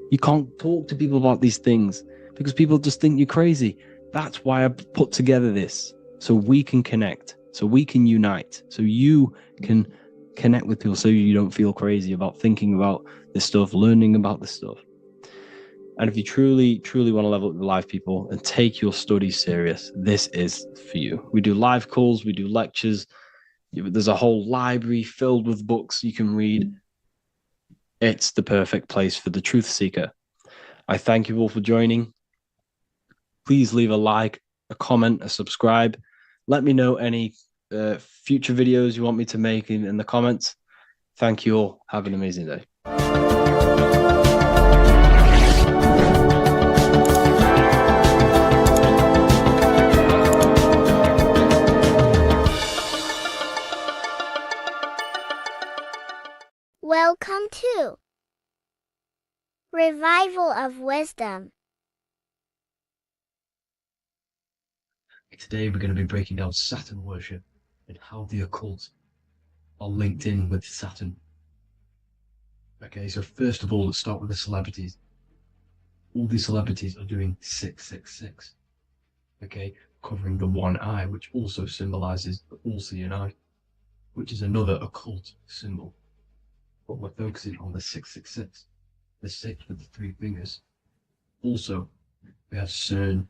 You can't talk to people about these things because people just think you're crazy. That's why I put together this, so we can connect, so we can unite, so you can connect with people, so you don't feel crazy about thinking about this stuff, learning about this stuff. And if you truly want to level up your life, people, and take your studies serious, this is for you. We do live calls, we do lectures. There's a whole library filled with books you can read. It's the perfect place for the truth seeker. I thank you all for joining. Please leave a like, a comment, a subscribe. Let me know any future videos you want me to make in the comments. Thank you all. Have an amazing day. Welcome to Revival of Wisdom. Today we're going to be breaking down Saturn worship and how the occult are linked in with Saturn. Okay, so first of all, let's start with the celebrities. All these celebrities are doing 666. Okay, covering the one eye, which also symbolizes the all-seeing eye, which is another occult symbol. But we're focusing on the 666, the 6 with the 3 fingers. Also, we have CERN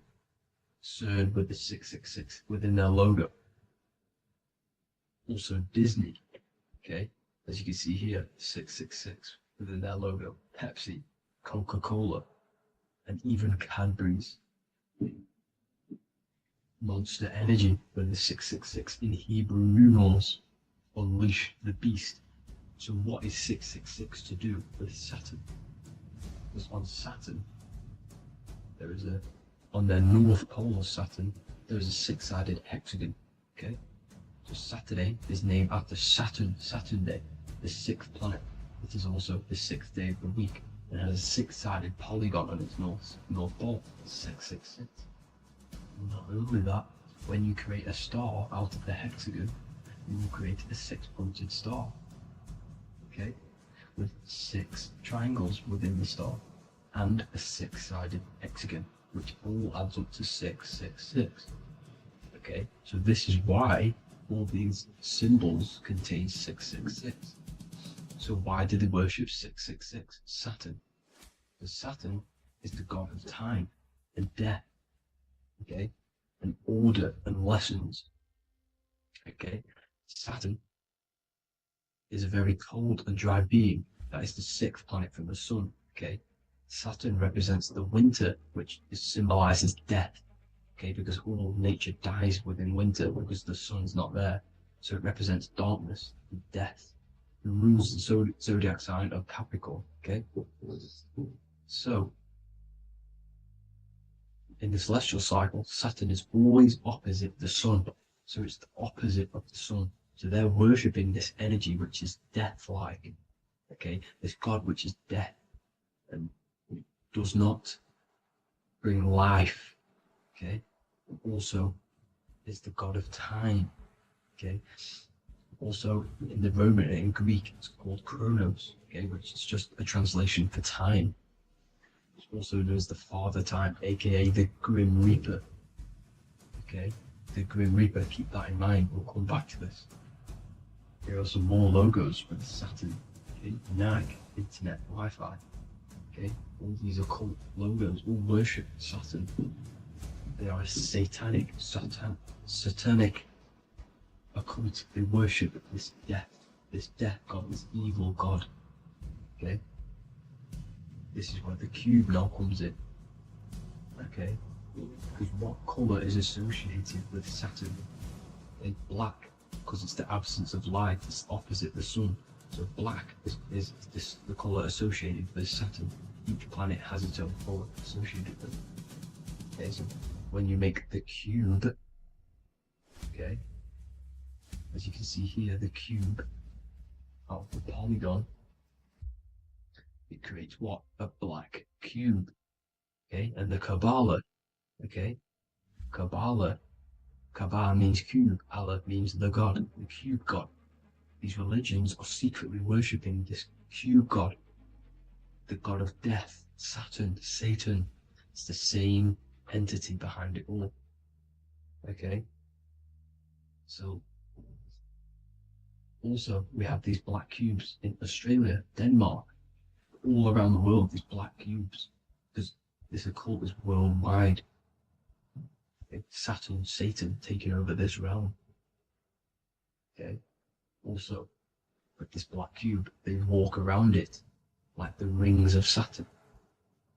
with the 666 within their logo. Also Disney, okay, as you can see here, 666 within their logo. Pepsi, Coca-Cola, and even Cadbury's. Monster Energy with the 666 in Hebrew numerals. Unleash the beast. So what is 666 to do with Saturn? Because on Saturn, there is on the north pole of Saturn, there is a six-sided hexagon. Okay, so Saturday is named after Saturn Day, the sixth planet. It is also the sixth day of the week. It has a six-sided polygon on its north pole, 666. Not only that, when you create a star out of the hexagon, you will create a six-pointed star. Okay, with six triangles within the star, and a six-sided hexagon, which all adds up to 666. Okay, so this is why all these symbols contain 666. So why do they worship 666? Saturn. Because Saturn is the god of time and death. Okay, and order and lessons. Okay, Saturn is a very cold and dry being. That is the sixth planet from the sun. Okay, Saturn represents the winter, which symbolizes death. Okay, because all nature dies within winter because the sun's not there. So it represents darkness and death. It rules the zodiac sign of Capricorn. Okay, so in the celestial cycle, Saturn is always opposite the sun. So it's the opposite of the sun. So they're worshipping this energy which is death-like. Okay, this god which is death and does not bring life. Okay, also is the god of time. Okay, also in the Roman and in Greek it's called Chronos. Okay, which is just a translation for time. It's also known as the Father Time, aka the Grim Reaper. Okay, the Grim Reaper. Keep that in mind. We'll come back to this. Here are some more logos with Saturn. Okay, NAG, Internet, Wi-Fi. Okay, all these occult logos all worship Saturn. They are a satanic occult. They worship this death god, this evil god. Okay, this is where the cube now comes in. Okay, because what color is associated with Saturn? It's black, because it's the absence of light. It's opposite the sun. So black is the color associated with Saturn. Each planet has its own color associated with it. Okay, so when you make the cube, okay, as you can see here, the cube out of the polygon, it creates what? A black cube. Okay, and the Kabbalah, okay, Kabbalah means cube, Allah means the god, the cube god. These religions are secretly worshipping this cube god, the god of death, Saturn, Satan. It's the same entity behind it all. Okay, so also we have these black cubes in Australia, Denmark, all around the world, these black cubes, because this occult is worldwide. It's Saturn, Satan taking over this realm. Okay, also with this black cube, they walk around it like the rings of Saturn.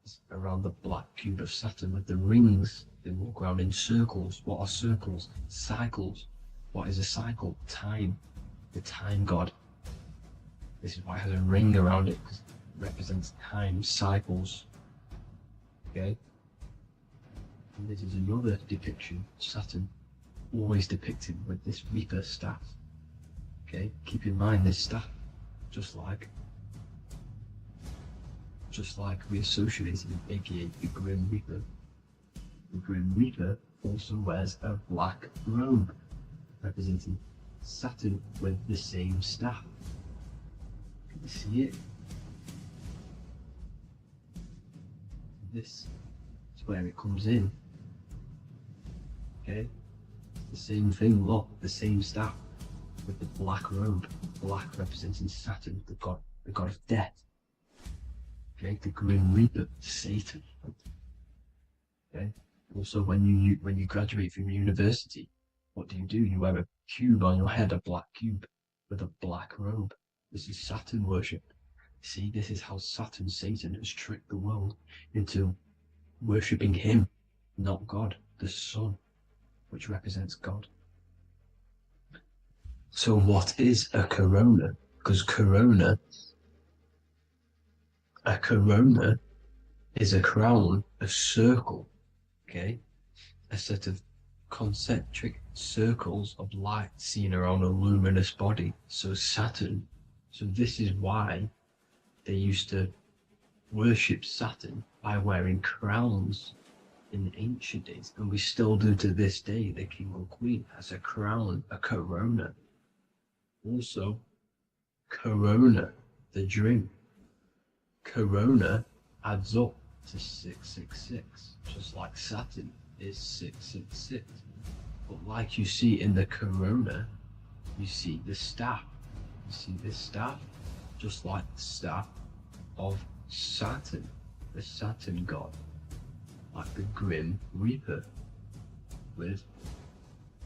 It's around the black cube of Saturn with the rings, they walk around in circles. What are circles? Cycles. What is a cycle? Time. The time god. This is why it has a ring around it, because it represents time, cycles. Okay, and this is another depiction. Saturn, always depicted with this Reaper staff. Okay, keep in mind this staff, just like we associated with, aka the Grim Reaper. The Grim Reaper also wears a black robe, representing Saturn with the same staff. Can you see it? This is where it comes in. Okay, it's the same thing. Look, the same staff with the black robe. Black representing Saturn, the god of death. Okay, the Grim Reaper, Satan. Okay. Also, when you graduate from university, what do? You wear a cube on your head, a black cube with a black robe. This is Saturn worship. See, this is how Saturn, Satan, has tricked the world into worshipping him, not God, the sun, which represents God. So what is a corona? Because a corona is a crown, a circle, okay? A set of concentric circles of light seen around a luminous body. So Saturn. So this is why they used to worship Saturn by wearing crowns in ancient days, and we still do to this day. The king or queen has a crown, a corona. Also, corona, the drink. Corona adds up to 666, just like Saturn is 666. But like you see in the corona, you see the staff. You see this staff, just like the staff of Saturn, the Saturn god, like the Grim Reaper, with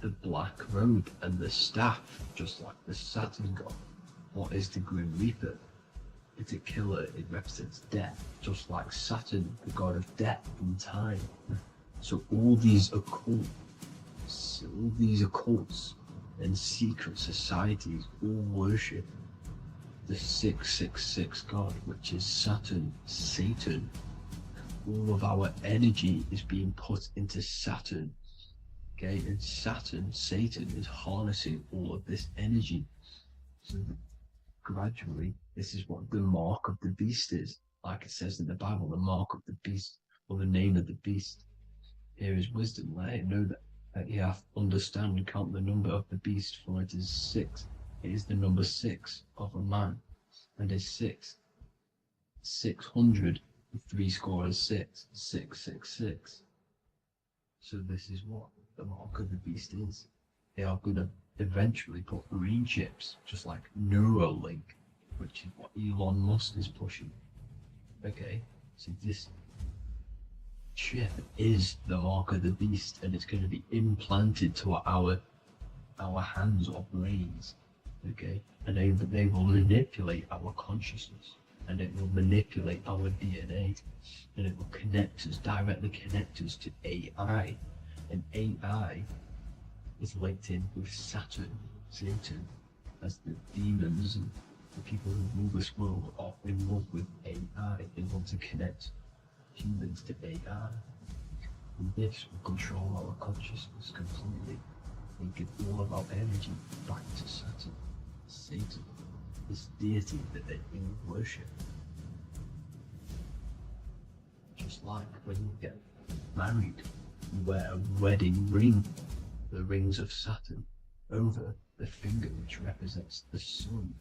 the black robe and the staff, just like the Saturn god. What is the Grim Reaper? It's a killer. It represents death, just like Saturn, the god of death and time. So all these occults and secret societies all worship the 666 god, which is Saturn, Satan. All of our energy is being put into Saturn, okay? And Saturn, Satan, is harnessing all of this energy. So gradually, this is what the mark of the beast is. Like it says in the Bible, the mark of the beast, or the name of the beast. Here is wisdom, let him know that he hath understand and count the number of the beast, for it is 6. It is the number 6 of a man, and is 600, 6, 666. So this is what the mark of the beast is. They are going to eventually put green chips, just like Neuralink, which is what Elon Musk is pushing. Okay, so this chip is the mark of the beast, and it's going to be implanted to our hands or brains. Okay, and they will manipulate our consciousness, and it will manipulate our DNA, and it will directly connect us to AI, and AI is linked in with Saturn, Satan, as the demons and the people who rule this world are in love with AI. They want to connect humans to AI. And this will control our consciousness completely and give all of our energy back to Saturn, Satan, this deity that they worship. Just like when you get married, you wear a wedding ring, the rings of Saturn, over the finger, which represents the sun.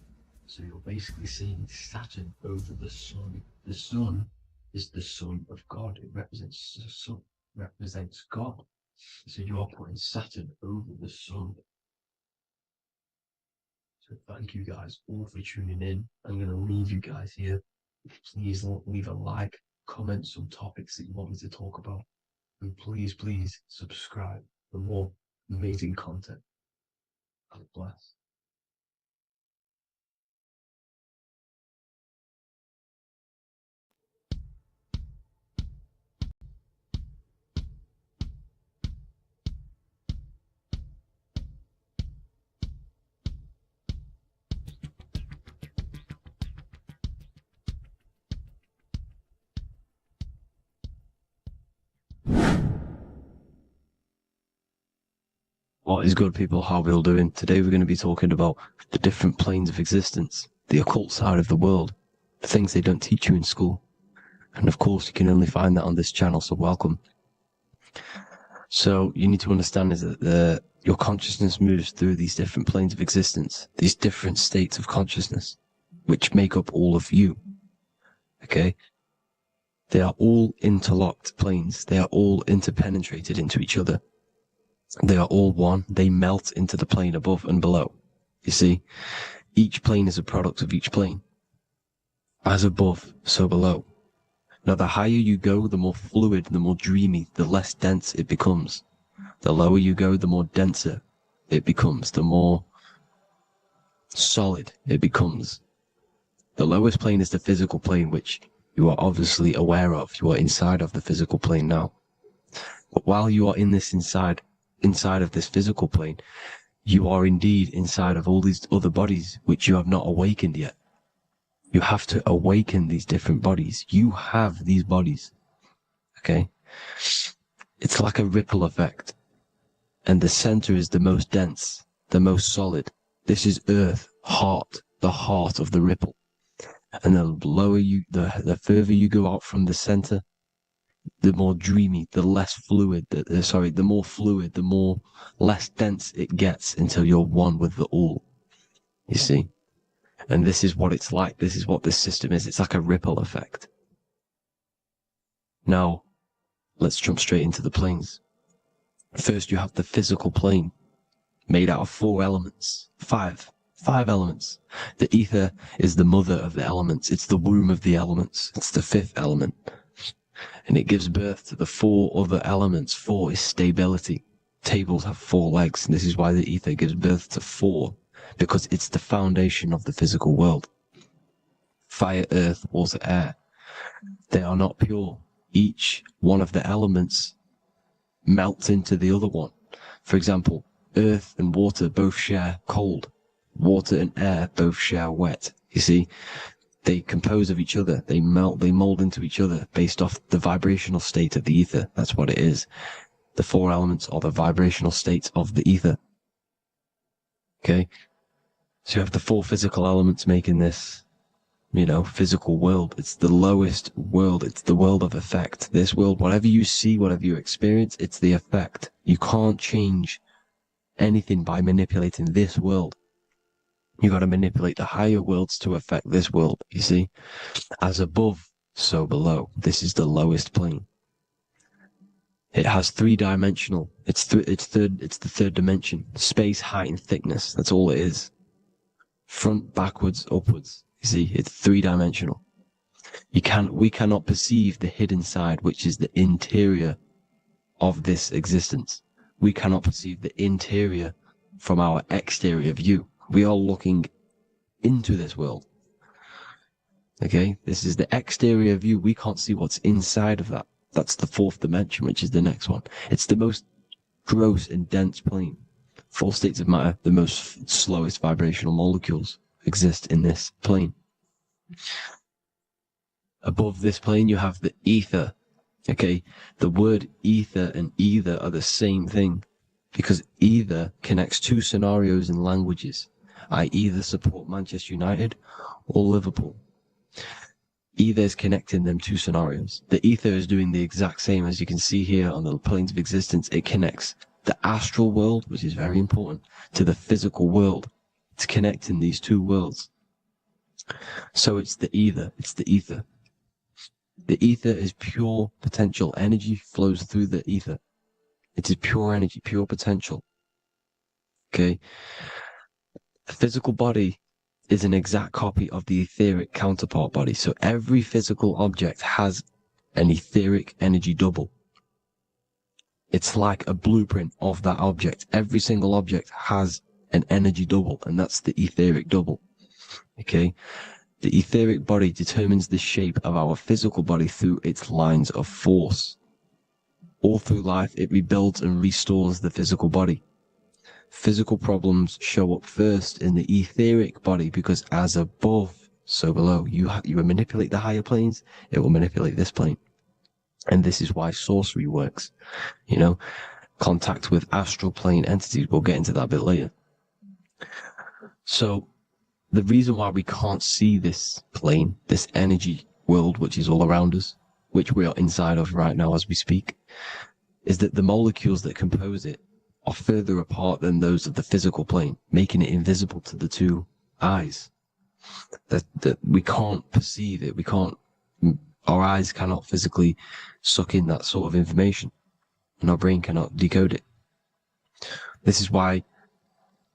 So you're basically seeing Saturn over the sun. The sun is the son of God. It represents the sun, represents God. So you're putting Saturn over the sun. So thank you guys all for tuning in. I'm going to leave you guys here. Please leave a like, comment some topics that you want me to talk about. And please subscribe for more amazing content. God bless. What is good, people? How we all doing? Today we're going to be talking about the different planes of existence, the occult side of the world, the things they don't teach you in school. And of course, you can only find that on this channel, so welcome. So you need to understand is that your consciousness moves through these different planes of existence, these different states of consciousness, which make up all of you. Okay? They are all interlocked planes. They are all interpenetrated into each other. They are all one. They melt into the plane above and below. You see, each plane is a product of each plane. As above, so below. Now, the higher you go, the more fluid, the more dreamy, the less dense it becomes. The lower you go, the more denser it becomes, the more solid it becomes. The lowest plane is the physical plane, which you are obviously aware of. You are inside of the physical plane now. But while you are in this inside of this physical plane, you are indeed inside of all these other bodies which you have not awakened yet. You have to awaken these different bodies. You have these bodies. Okay? It's like a ripple effect. And the center is the most dense, the most solid. This is earth, heart, the heart of the ripple. And the lower you, the further you go out from the center, the more dreamy, the less fluid, the more fluid, the more less dense it gets until you're one with the all. You see? And this is what it's like. This is what this system is. It's like a ripple effect. Now, let's jump straight into the planes. First, you have the physical plane, made out of 4 elements. 5 elements. The ether is the mother of the elements. It's the womb of the elements. It's the 5th element. And it gives birth to the 4 other elements. 4 is stability. Tables have 4 legs, and this is why the ether gives birth to 4, because it's the foundation of the physical world. Fire, earth, water, air. They are not pure. Each one of the elements melts into the other one. For example, earth and water both share cold. Water and air both share wet. You see, they compose of each other. They melt, they mold into each other based off the vibrational state of the ether. That's what it is. The 4 elements are the vibrational states of the ether. Okay? So you have the 4 physical elements making this, physical world. It's the lowest world. It's the world of effect. This world, whatever you see, whatever you experience, it's the effect. You can't change anything by manipulating this world. You got to manipulate the higher worlds to affect this world. You see, as above, so below. This is the lowest plane. It has 3-dimensional. It's the 3rd dimension. Space, height, and thickness. That's all it is. Front, backwards, upwards. You see, it's 3-dimensional. We cannot perceive the hidden side, which is the interior of this existence. We cannot perceive the interior from our exterior view. We are looking into this world. Okay? This is the exterior view. We can't see what's inside of that. That's the 4th dimension, which is the next one. It's the most gross and dense plane. 4 states of matter, the most slowest vibrational molecules exist in this plane. Above this plane, you have the ether. Okay? The word ether and either are the same thing, because either connects 2 scenarios in languages. I either support Manchester United or Liverpool. Either is connecting them 2 scenarios. The ether is doing the exact same, as you can see here on the planes of existence. It connects the astral world, which is very important, to the physical world. It's connecting these 2 worlds. So it's the either. It's the ether. The ether is pure potential. Energy flows through the ether. It is pure energy, pure potential. Okay? The physical body is an exact copy of the etheric counterpart body. So every physical object has an etheric energy double. It's like a blueprint of that object. Every single object has an energy double, and that's the etheric double. Okay? The etheric body determines the shape of our physical body through its lines of force. All through life, it rebuilds and restores the physical body. Physical problems show up first in the etheric body, because as above, so below. You manipulate the higher planes, it will manipulate this plane. And this is why sorcery works. Contact with astral plane entities. We'll get into that a bit later. So the reason why we can't see this plane, this energy world, which is all around us, which we are inside of right now as we speak, is that the molecules that compose it are further apart than those of the physical plane, making it invisible to the 2 eyes. That we can't perceive it. Our eyes cannot physically suck in that sort of information, and our brain cannot decode it. This is why,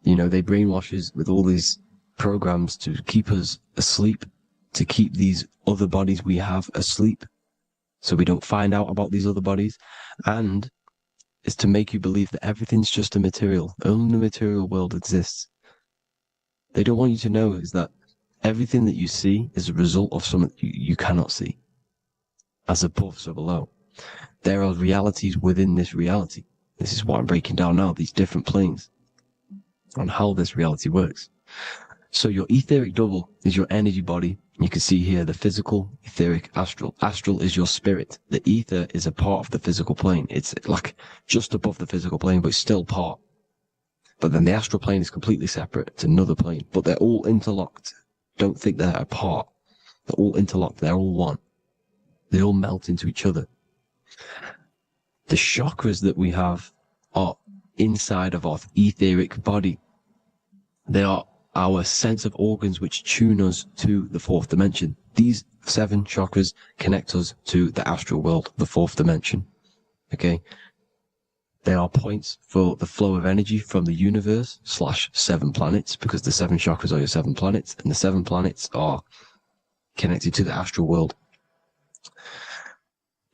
they brainwash us with all these programs to keep us asleep, to keep these other bodies we have asleep, so we don't find out about these other bodies, and is to make you believe that everything's just a material. Only the material world exists. They don't want you to know is that everything that you see is a result of something you cannot see. As above, so below. There are realities within this reality. This is what I'm breaking down now, these different planes, on how this reality works. So your etheric double is your energy body. You can see here the physical, etheric, astral. Astral is your spirit. The ether is a part of the physical plane. It's like just above the physical plane, but it's still part. But then the astral plane is completely separate. It's another plane, but they're all interlocked. Don't think they're apart. They're all interlocked. They're all one. They all melt into each other. The chakras that we have are inside of our etheric body. They are our sense of organs which tune us to the fourth dimension. These 7 chakras connect us to the astral world, the fourth dimension. Okay? They are points for the flow of energy from the universe / 7 planets, because the 7 chakras are your 7 planets, and the 7 planets are connected to the astral world.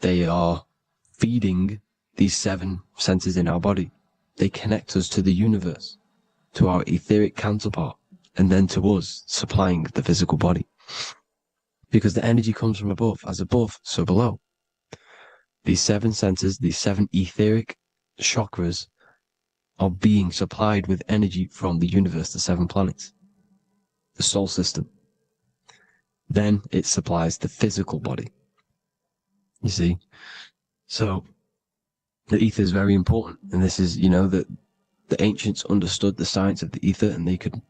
They are feeding these 7 senses in our body. They connect us to the universe, to our etheric counterpart, and then to us, supplying the physical body. Because the energy comes from above. As above, so below. These 7 senses, these 7 etheric chakras, are being supplied with energy from the universe, the 7 planets, the solar system. Then it supplies the physical body. You see? So, the ether is very important. And this is, that the ancients understood the science of the ether, and they could,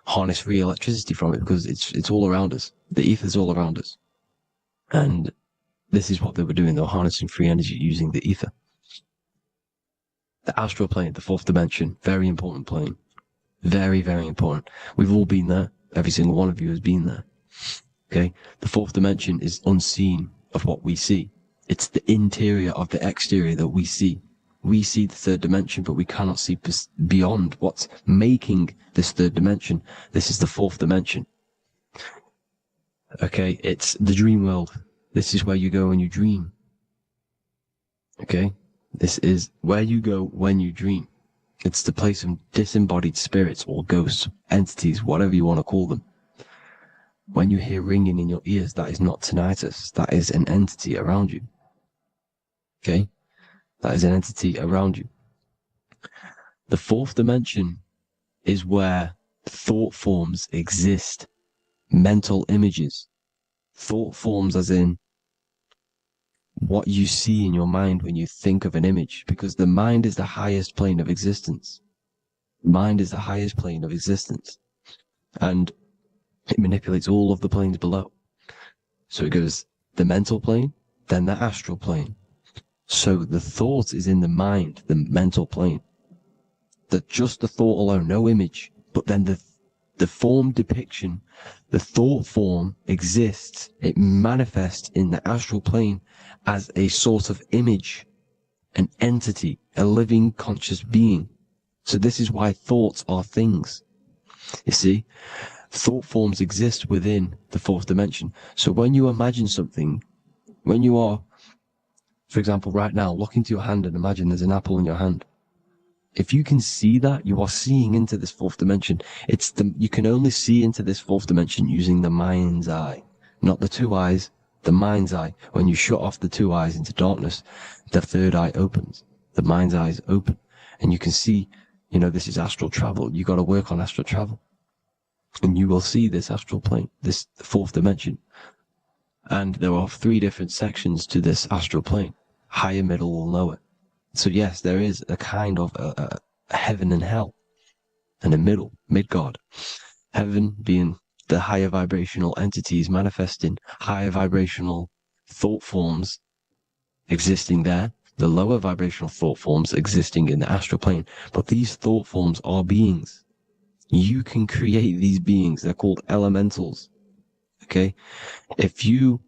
harness free electricity from it, because it's all around us. The ether is all around us. And this is what they were doing. They were harnessing free energy using the ether. The astral plane, the fourth dimension, very important plane. Very, very important. We've all been there. Every single one of you has been there. Okay? The fourth dimension is unseen of what we see. It's the interior of the exterior that we see. We see the third dimension, but we cannot see beyond what's making this third dimension. This is the fourth dimension. Okay? It's the dream world. This is where you go when you dream. Okay? This is where you go when you dream. It's the place of disembodied spirits or ghosts, entities, whatever you want to call them. When you hear ringing in your ears, that is not tinnitus. That is an entity around you. Okay? That is an entity around you. The fourth dimension is where thought forms exist. Mental images. Thought forms as in what you see in your mind when you think of an image, because the mind is the highest plane of existence. Mind is the highest plane of existence. And it manipulates all of the planes below. So it goes the mental plane, then the astral plane. So the thought is in the mind, the mental plane. That just the thought alone, no image, but then the form depiction, the thought form exists. It manifests in the astral plane as a sort of image, an entity, a living conscious being. So this is why thoughts are things. You see, thought forms exist within the fourth dimension. So when you imagine something, when you are, for example, right now, look into your hand and imagine there's an apple in your hand. If you can see that, you are seeing into this fourth dimension. You can only see into this fourth dimension using the mind's eye, not the 2 eyes, the mind's eye. When you shut off the 2 eyes into darkness, the third eye opens. The mind's eye is open. And you can see, this is astral travel. You got to work on astral travel. And you will see this astral plane, this fourth dimension. And there are 3 different sections to this astral plane. Higher, middle, or lower. So yes, there is a kind of a heaven and hell. And a mid-God. Heaven being the higher vibrational entities manifesting higher vibrational thought forms existing there. The lower vibrational thought forms existing in the astral plane. But these thought forms are beings. You can create these beings. They're called elementals. Okay? If you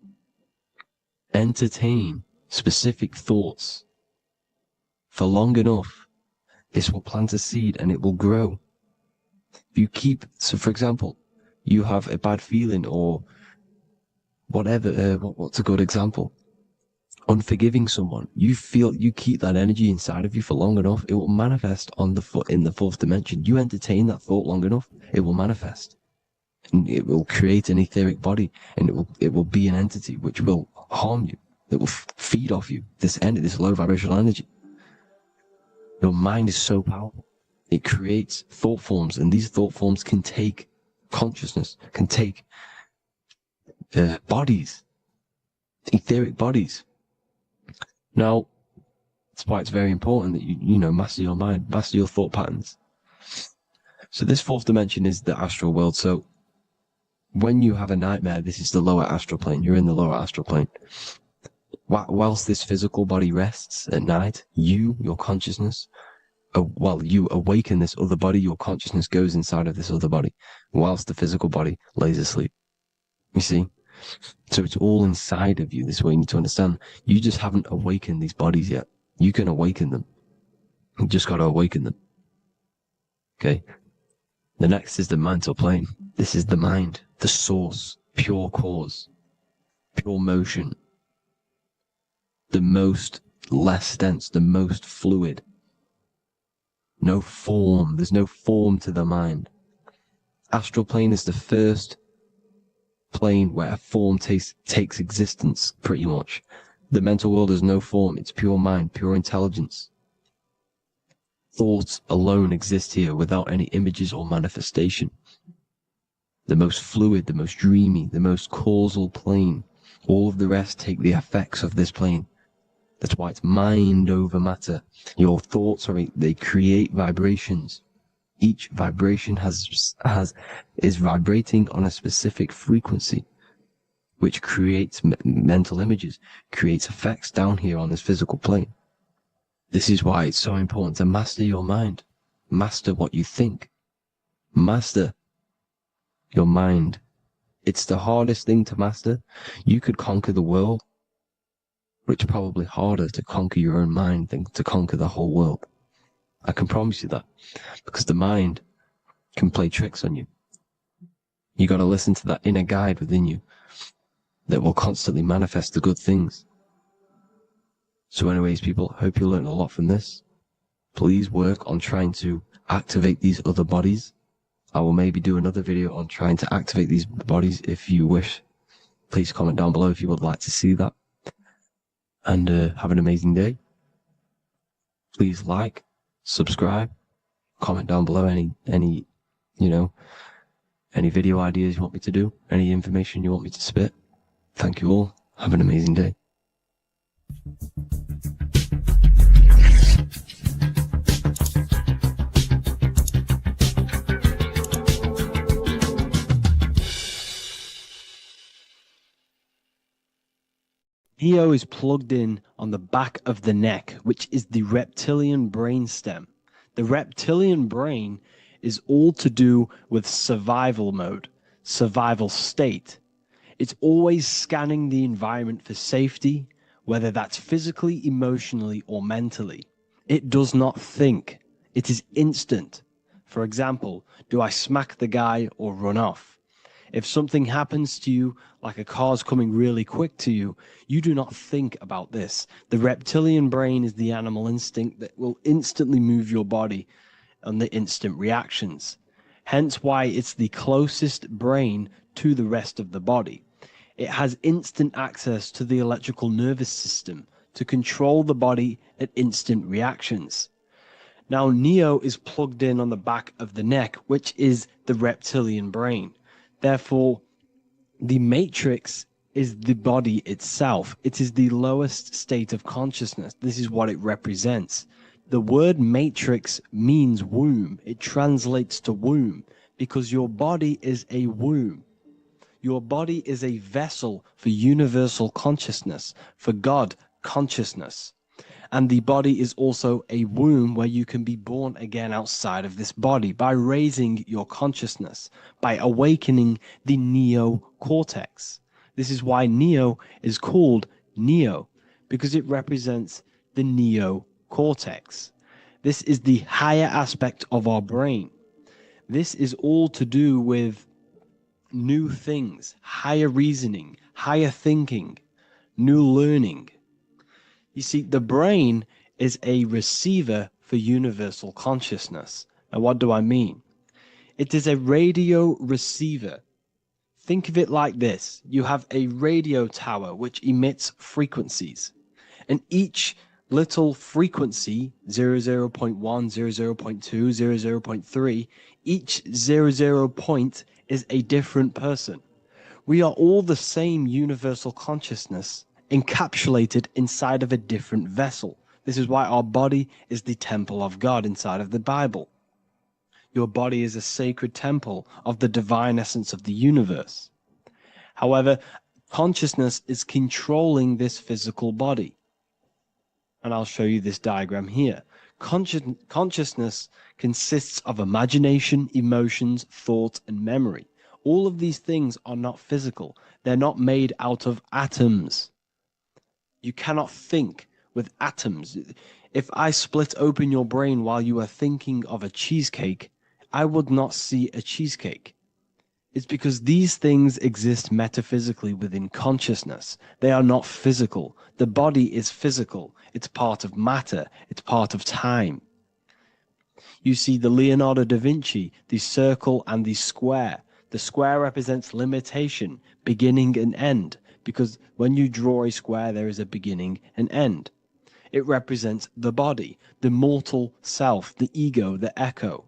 entertain specific thoughts for long enough, this will plant a seed and it will grow. If you keep, so for example, you have a bad feeling or whatever, what's a good example? Unforgiving someone. You keep that energy inside of you for long enough, it will manifest in the fourth dimension. You entertain that thought long enough, it will manifest. And it will create an etheric body, and it will be an entity which will harm you. It will feed off you, this low vibrational energy. Your mind is so powerful. It creates thought forms, and these thought forms can take consciousness, can take bodies, etheric bodies. Now, that's why it's very important that you master your mind, master your thought patterns. So this fourth dimension is the astral world. So when you have a nightmare, this is the lower astral plane. You're in the lower astral plane. Whilst this physical body rests at night, your consciousness, you awaken this other body, your consciousness goes inside of this other body, whilst the physical body lays asleep. You see? So it's all inside of you. This is what you need to understand. You just haven't awakened these bodies yet. You can awaken them. You just got to awaken them. Okay? The next is the mental plane. This is the mind, the source, pure cause, pure motion, the most less dense, the most fluid. No form. There's no form to the mind. Astral plane is the first plane where a form takes existence, pretty much. The mental world has no form. It's pure mind, pure intelligence. Thoughts alone exist here without any images or manifestation. The most fluid, the most dreamy, the most causal plane. All of the rest take the effects of this plane. That's why it's mind over matter. Your thoughts they create vibrations. Each vibration is vibrating on a specific frequency, which creates mental images, creates effects down here on this physical plane. This is why it's so important to master your mind. Master what you think. Master your mind. It's the hardest thing to master. You could conquer the world, but it's probably harder to conquer your own mind than to conquer the whole world. I can promise you that, because the mind can play tricks on you. You got to listen to that inner guide within you that will constantly manifest the good things. So anyways, people, hope you learned a lot from this. Please work on trying to activate these other bodies. I will maybe do another video on trying to activate these bodies if you wish. Please comment down below if you would like to see that. And have an amazing day. Please like, subscribe, comment down below any video ideas you want me to do, any information you want me to spit. Thank you all. Have an amazing day. Neo is plugged in on the back of the neck, which is the reptilian brain stem. The reptilian brain is all to do with survival mode, survival state. It's always scanning the environment for safety, whether that's physically, emotionally, or mentally. It does not think. It is instant. For example, do I smack the guy or run off? If something happens to you, like a car's coming really quick to you, you do not think about this. The reptilian brain is the animal instinct that will instantly move your body on the instant reactions. Hence why it's the closest brain to the rest of the body. It has instant access to the electrical nervous system to control the body at instant reactions. Now, Neo is plugged in on the back of the neck, which is the reptilian brain. Therefore, the matrix is the body itself. It is the lowest state of consciousness. This is what it represents. The word matrix means womb. It translates to womb because your body is a womb. Your body is a vessel for universal consciousness, for God consciousness. And the body is also a womb where you can be born again outside of this body by raising your consciousness, by awakening the neocortex. This is why Neo is called Neo, because it represents the neocortex. This is the higher aspect of our brain. This is all to do with new things, higher reasoning, higher thinking, new learning. You see, the brain is a receiver for universal consciousness. Now, what do I mean? It is a radio receiver. Think of it like this. You have a radio tower which emits frequencies, and each little frequency 00.1, 00.2, 00.3, each 00 point is a different person. We are all the same universal consciousness encapsulated inside of a different vessel. This is why our body is the temple of God inside of the Bible. Your body is a sacred temple of the divine essence of the universe. However, consciousness is controlling this physical body. And I'll show you this diagram here. Consciousness consists of imagination, emotions, thought, and memory. All of these things are not physical. They're not made out of atoms. You cannot think with atoms. If I split open your brain while you are thinking of a cheesecake, I would not see a cheesecake. It's because these things exist metaphysically within consciousness. They are not physical. The body is physical. It's part of matter. It's part of time. You see the Leonardo da Vinci, the circle and the square. The square represents limitation, beginning and end, because when you draw a square, there is a beginning and end. It represents the body, the mortal self, the ego, the echo.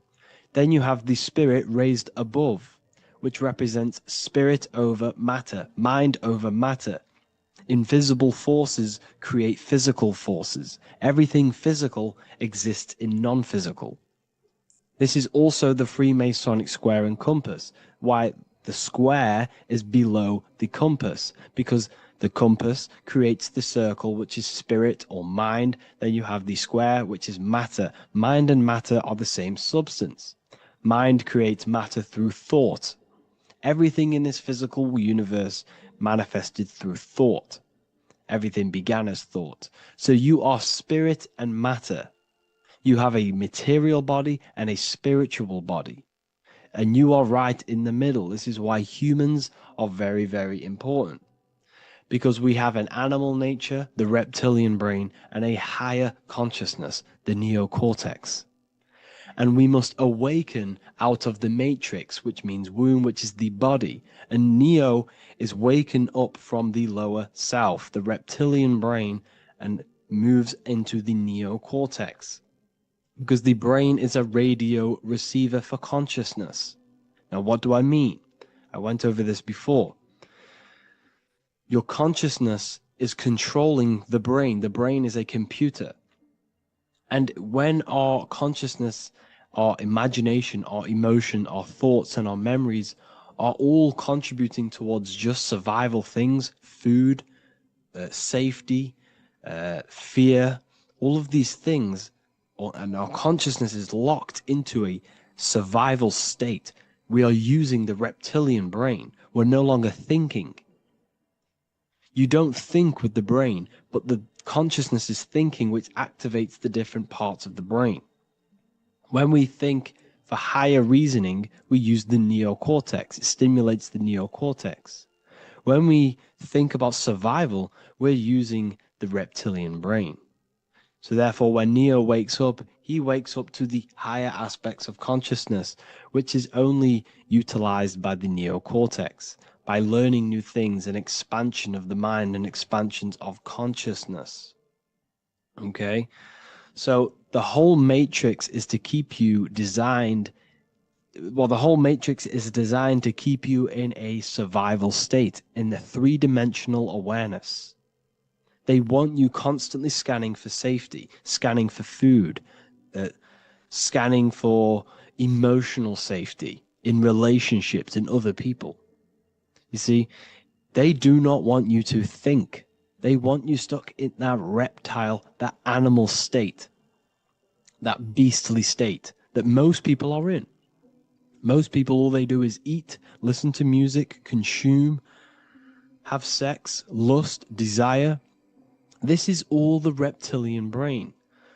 Then you have the spirit raised above, which represents spirit over matter, mind over matter. Invisible forces create physical forces. Everything physical exists in non-physical. This is also the Freemasonic square and compass, why the square is below the compass, because the compass creates the circle, which is spirit or mind. Then you have the square, which is matter. Mind and matter are the same substance. Mind creates matter through thought. Everything in this physical universe manifested through thought. Everything began as thought. So you are spirit and matter. You have a material body and a spiritual body. And you are right in the middle. This is why humans are very, very important. Because we have an animal nature, the reptilian brain, and a higher consciousness, the neocortex. And we must awaken out of the matrix, which means womb, which is the body. And Neo is waken up from the lower self, the reptilian brain, and moves into the neocortex. Because the brain is a radio receiver for consciousness. Now, what do I mean? I went over this before. Your consciousness is controlling the brain. The brain is a computer. And when our consciousness, our imagination, our emotion, our thoughts, and our memories are all contributing towards just survival things, food, safety, fear, all of these things, and our consciousness is locked into a survival state, we are using the reptilian brain. We're no longer thinking. You don't think with the brain, but the consciousness is thinking, which activates the different parts of the brain. When we think for higher reasoning, we use the neocortex. It stimulates the neocortex. When we think about survival, we're using the reptilian brain. So therefore, when Neo wakes up, he wakes up to the higher aspects of consciousness, which is only utilized by the neocortex, by learning new things, and expansion of the mind and expansions of consciousness. Okay? So the whole matrix is to keep you designed, well, the whole matrix is designed to keep you in a survival state, in the three-dimensional awareness. They want you constantly scanning for safety, scanning for food, scanning for emotional safety in relationships, in other people. You see, they do not want you to think. They want you stuck in that reptile, that animal state, that beastly state that most people are in. Most people, all they do is eat, listen to music, consume, have sex, lust, desire. This is all the reptilian brain.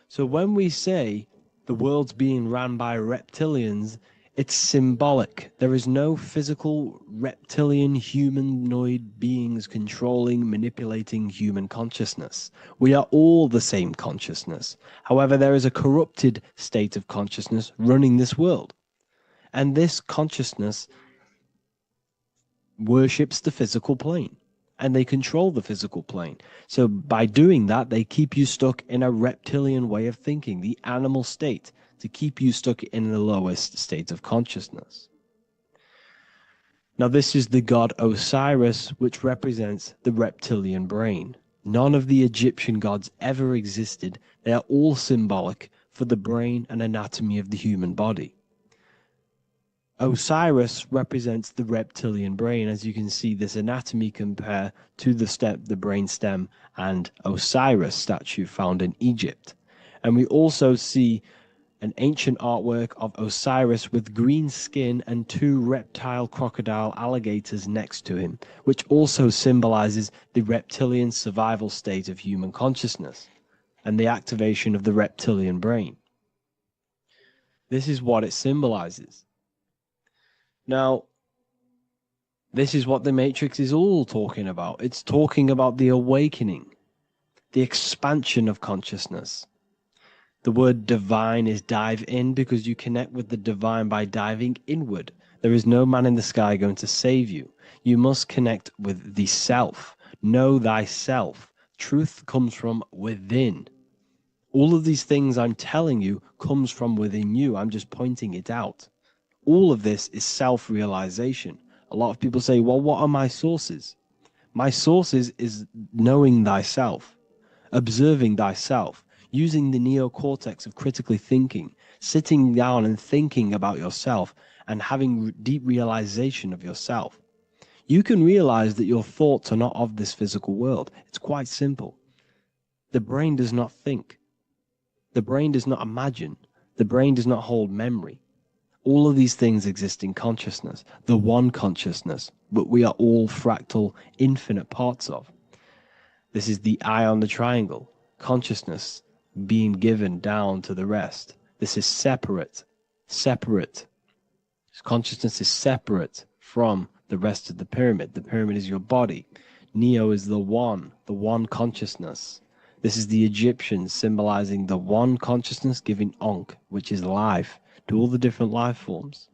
So when we say the world's being ran by reptilians, it's symbolic. There is no physical reptilian humanoid beings controlling, manipulating human consciousness. We are all the same consciousness. However, there is a corrupted state of consciousness running this world. And this consciousness worships the physical plane. and they control the physical plane. So by doing that, they keep you stuck in a reptilian way of thinking, the animal state, to keep you stuck in the lowest state of consciousness. Now, this is the god Osiris, which represents the reptilian brain. None of the Egyptian gods ever existed. They are all symbolic for the brain and anatomy of the human body. Osiris represents the reptilian brain. As you can see, this anatomy compare to the brain stem and Osiris statue found in Egypt. And we also see an ancient artwork of Osiris with green skin and two reptile crocodile alligators next to him, which also symbolizes the reptilian survival state of human consciousness and the activation of the reptilian brain. This is what it symbolizes. Now, this is what the Matrix is all talking about. It's talking about the awakening, the expansion of consciousness. The word divine is dive in because you connect with the divine by diving inward. There is no man in the sky going to save you. You must connect with the self. Know thyself. Truth comes from within. All of these things I'm telling you comes from within you. I'm just pointing it out. All of this is self-realization. A lot of people say, well, what are my sources? My sources is knowing thyself, observing thyself, using the neocortex of critically thinking, sitting down and thinking about yourself and having deep realization of yourself. You can realize that your thoughts are not of this physical world. It's quite simple. The brain does not think. The brain does not imagine. The brain does not hold memory. All of these things exist in consciousness, the one consciousness, but we are all fractal, infinite parts of. This is the eye on the triangle, consciousness being given down to the rest. This is separate. Consciousness is separate from the rest of the pyramid. The pyramid is your body. Neo is the one consciousness. This is the Egyptians symbolizing the one consciousness giving Ankh, which is life, to all the different life forms.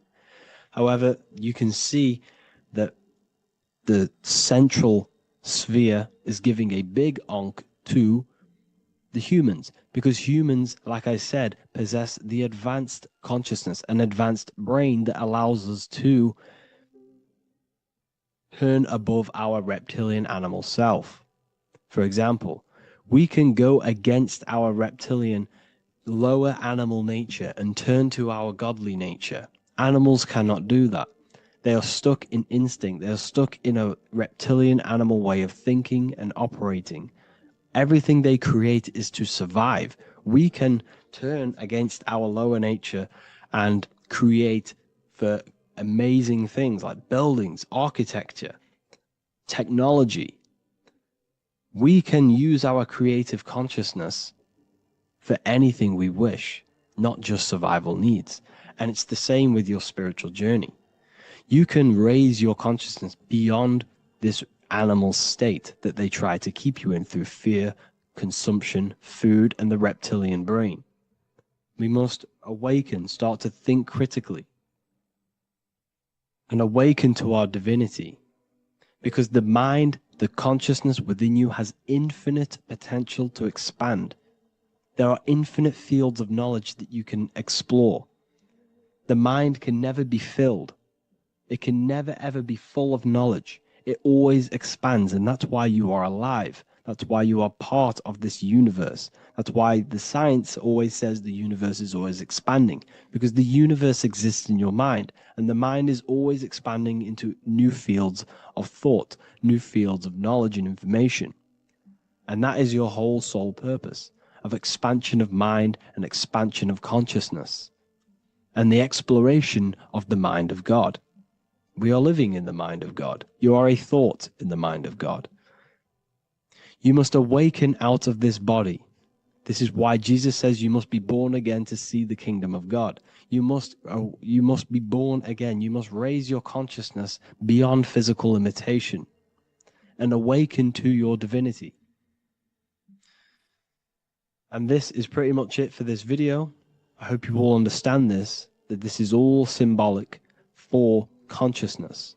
However, you can see that the central sphere is giving a big Ankh to the humans, because humans, like I said, possess the advanced consciousness, an advanced brain that allows us to turn above our reptilian animal self. For example, we can go against our reptilian lower animal nature and turn to our godly nature. Animals cannot do that. They are stuck in instinct. They are stuck in a reptilian animal way of thinking and operating. Everything they create is to survive. We can turn against our lower nature and create for amazing things like buildings, architecture, technology. We can use our creative consciousness for anything we wish, not just survival needs. And it's the same with your spiritual journey. You can raise your consciousness beyond this animal state that they try to keep you in through fear, consumption, food, and the reptilian brain. We must awaken, start to think critically, and awaken to our divinity, because the mind, the consciousness within you has infinite potential to expand. There are infinite fields of knowledge that you can explore. The mind can never be filled. It can never ever be full of knowledge. It always expands, and that's why you are alive. That's why you are part of this universe. That's why the science always says the universe is always expanding, because the universe exists in your mind, and the mind is always expanding into new fields of thought, new fields of knowledge and information. And that is your whole sole purpose, of expansion of mind and expansion of consciousness, and the exploration of the mind of God. We are living in the mind of God. You are a thought in the mind of God. You must awaken out of this body. This is why Jesus says you must be born again to see the kingdom of God. You must be born again. You must raise your consciousness beyond physical limitation and awaken to your divinity. And this is pretty much it for this video. I hope you all understand this, that this is all symbolic for consciousness.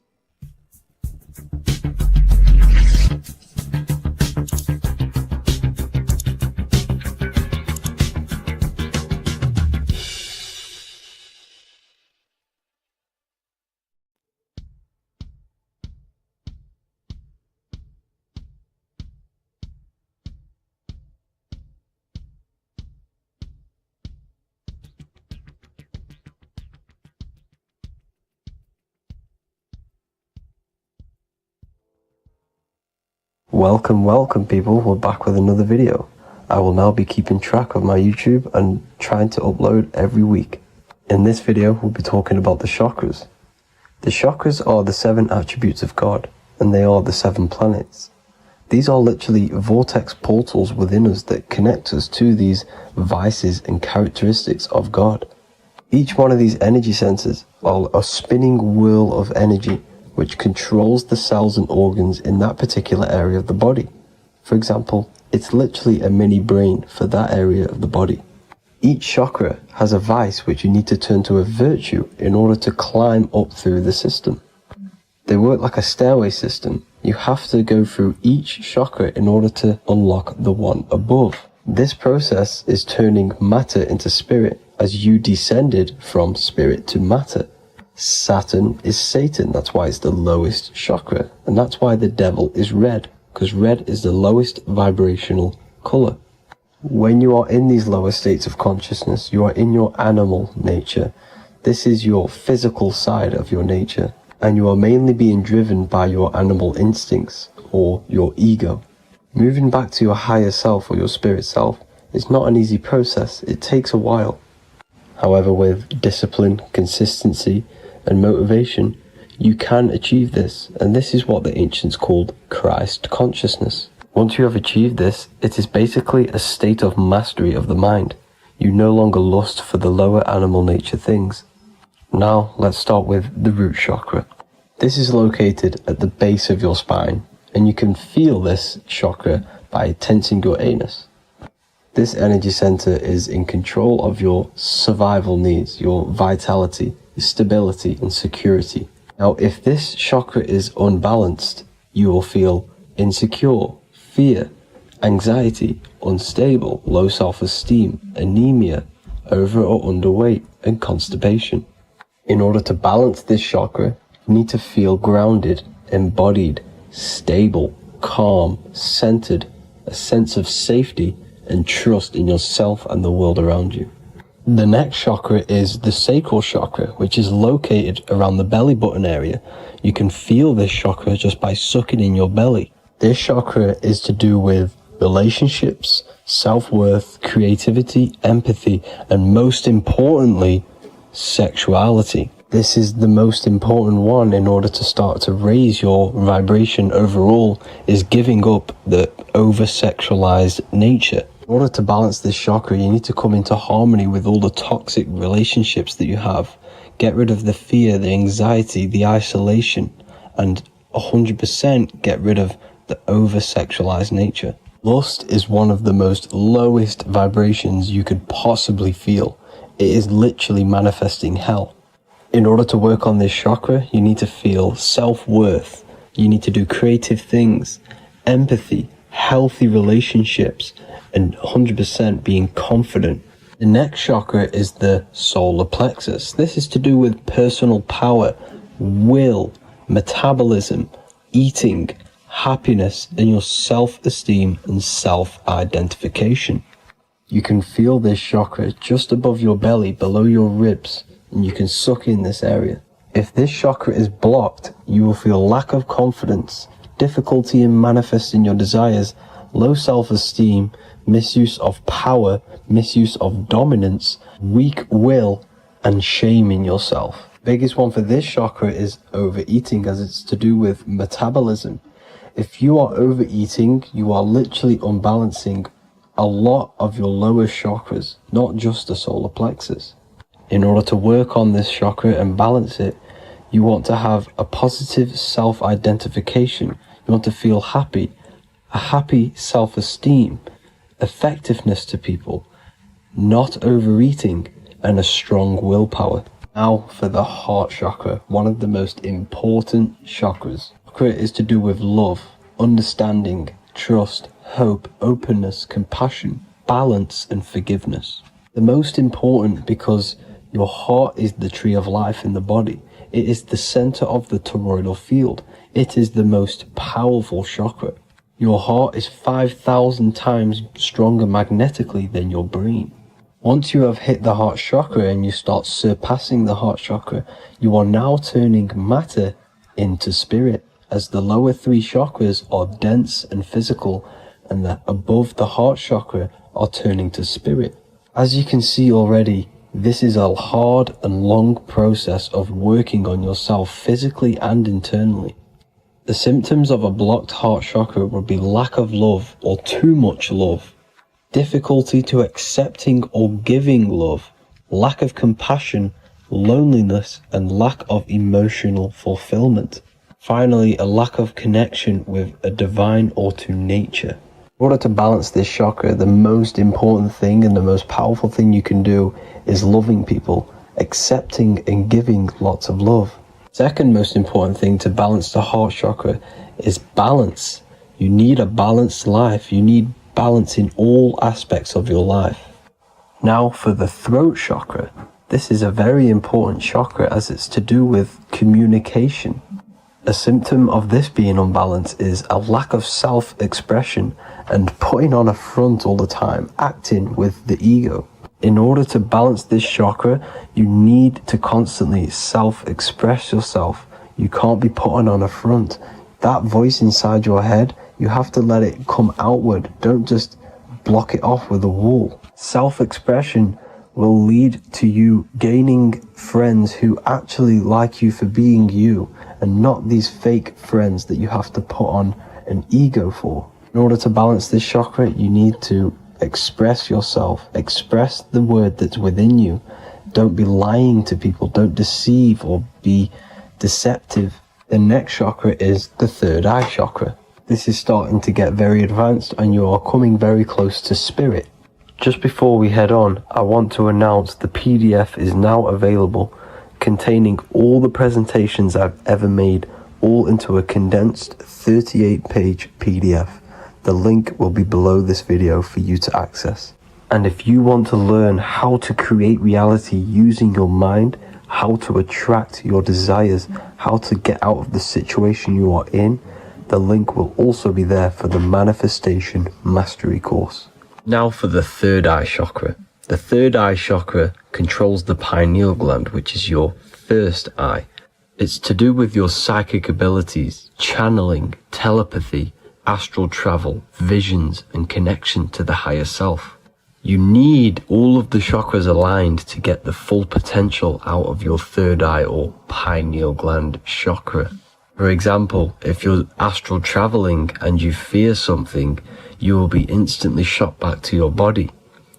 Welcome people, we're back with another video. I will now be keeping track of my YouTube and trying to upload every week. In this video, we'll be talking about the chakras. The chakras are the 7 attributes of God, and they are the 7 planets. These are literally vortex portals within us that connect us to these vices and characteristics of God. Each one of these energy centers are a spinning wheel of energy which controls the cells and organs in that particular area of the body. For example, it's literally a mini brain for that area of the body. Each chakra has a vice which you need to turn to a virtue in order to climb up through the system. They work like a stairway system. You have to go through each chakra in order to unlock the one above. This process is turning matter into spirit as you descended from spirit to matter. Saturn is Satan, that's why it's the lowest chakra, and that's why the devil is red, because red is the lowest vibrational color. When you are in these lower states of consciousness, you are in your animal nature. This is your physical side of your nature, and you are mainly being driven by your animal instincts or your ego. Moving back to your higher self or your spirit self is not an easy process. It takes a while. However, with discipline, consistency, and motivation, you can achieve this, and this is what the ancients called Christ consciousness. Once you have achieved this, it is basically a state of mastery of the mind. You no longer lust for the lower animal nature things. Now, let's start with the root chakra. This is located at the base of your spine, and you can feel this chakra by tensing your anus. This energy center is in control of your survival needs, your vitality, stability, and security. Now, if this chakra is unbalanced, you will feel insecure, fear, anxiety, unstable, low self-esteem, anemia, over or underweight, and constipation. In order to balance this chakra, you need to feel grounded, embodied, stable, calm, centered, a sense of safety, and trust in yourself and the world around you. The next chakra is the sacral chakra, which is located around the belly button area. You can feel this chakra just by sucking in your belly. This chakra is to do with relationships, self-worth, creativity, empathy, and most importantly, sexuality. This is the most important one in order to start to raise your vibration overall, is giving up the over-sexualized nature. In order to balance this chakra, you need to come into harmony with all the toxic relationships that you have. Get rid of the fear, the anxiety, the isolation, and 100% get rid of the over-sexualized nature. Lust is one of the most lowest vibrations you could possibly feel. It is literally manifesting hell. In order to work on this chakra, you need to feel self-worth. You need to do creative things, empathy, healthy relationships, and 100% being confident. The next chakra is the solar plexus. This is to do with personal power, will, metabolism, eating, happiness, and your self-esteem and self-identification. You can feel this chakra just above your belly, below your ribs, and you can suck in this area. If this chakra is blocked, you will feel lack of confidence, difficulty in manifesting your desires, low self-esteem, misuse of power, misuse of dominance, weak will, and shame in yourself. Biggest one for this chakra is overeating, as it's to do with metabolism. If you are overeating, you are literally unbalancing a lot of your lower chakras, not just the solar plexus. In order to work on this chakra and balance it, you want to have a positive self-identification. You want to feel happy, a happy self-esteem, effectiveness to people, not overeating, and a strong willpower. Now for the heart chakra, one of the most important chakras. Chakra is to do with love, understanding, trust, hope, openness, compassion, balance, and forgiveness. The most important because your heart is the tree of life in the body. It is the center of the toroidal field. It is the most powerful chakra. Your heart is 5,000 times stronger magnetically than your brain. Once you have hit the heart chakra and you start surpassing the heart chakra, you are now turning matter into spirit. as the lower three chakras are dense and physical, and the above the heart chakra are turning to spirit. As you can see already, this is a hard and long process of working on yourself physically and internally. The symptoms of a blocked heart chakra would be lack of love or too much love, difficulty to accepting or giving love, lack of compassion, loneliness, and lack of emotional fulfillment. Finally, a lack of connection with a divine or to nature. In order to balance this chakra, the most important thing and the most powerful thing you can do is loving people, accepting and giving lots of love. Second most important thing to balance the heart chakra is balance. You need a balanced life. You need balance in all aspects of your life. Now for the throat chakra. This is a very important chakra as it's to do with communication. A symptom of this being unbalanced is a lack of self-expression and putting on a front all the time, acting with the ego. In order to balance this chakra, you need to constantly self-express yourself. You can't be putting on a front. That voice inside your head, you have to let it come outward. Don't just block it off with a wall. Self-expression will lead to you gaining friends who actually like you for being you, and not these fake friends that you have to put on an ego for. In order to balance this chakra, you need to express yourself, express the word that's within you. Don't be lying to people, don't deceive or be deceptive. The next chakra is the third eye chakra. This is starting to get very advanced and you are coming very close to spirit. Just before we head on, I want to announce the PDF is now available, containing all the presentations I've ever made, all into a condensed 38-page PDF. The link will be below this video for you to access. And if you want to learn how to create reality using your mind, how to attract your desires, how to get out of the situation you are in, the link will also be there for the Manifestation Mastery course. Now for the third eye chakra. The third eye chakra controls the pineal gland, which is your first eye. It's to do with your psychic abilities, channeling, telepathy, astral travel, visions, and connection to the higher self. You need all of the chakras aligned to get the full potential out of your third eye or pineal gland chakra. For example, if you're astral traveling and you fear something, you will be instantly shot back to your body.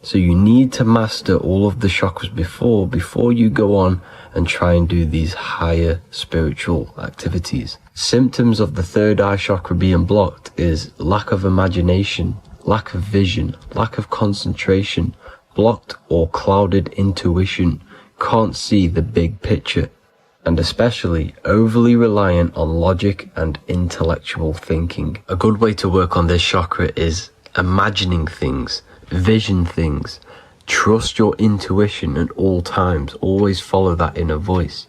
So you need to master all of the chakras before you go on and try and do these higher spiritual activities. Symptoms of the third eye chakra being blocked is lack of imagination, lack of vision, lack of concentration, blocked or clouded intuition, can't see the big picture, and especially overly reliant on logic and intellectual thinking. A good way to work on this chakra is imagining things, vision things, trust your intuition at all times, always follow that inner voice.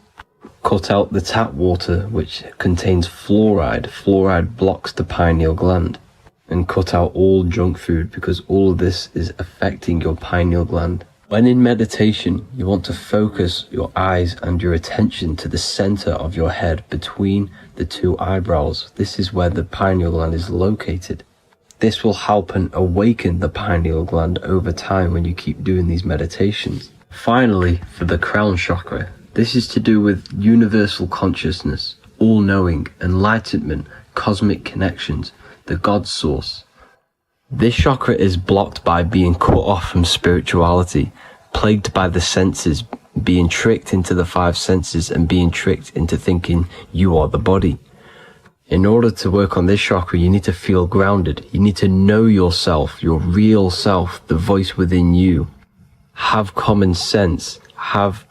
Cut out the tap water which contains fluoride. Fluoride blocks the pineal gland. And cut out all junk food because all of this is affecting your pineal gland. When in meditation, you want to focus your eyes and your attention to the center of your head between the two eyebrows. This is where the pineal gland is located. This will help and awaken the pineal gland over time when you keep doing these meditations. Finally, for the crown chakra, this is to do with universal consciousness, all-knowing, enlightenment, cosmic connections, the God source. This chakra is blocked by being cut off from spirituality, plagued by the senses, being tricked into the five senses and being tricked into thinking you are the body. In order to work on this chakra, you need to feel grounded. You need to know yourself, your real self, the voice within you. Have common sense, have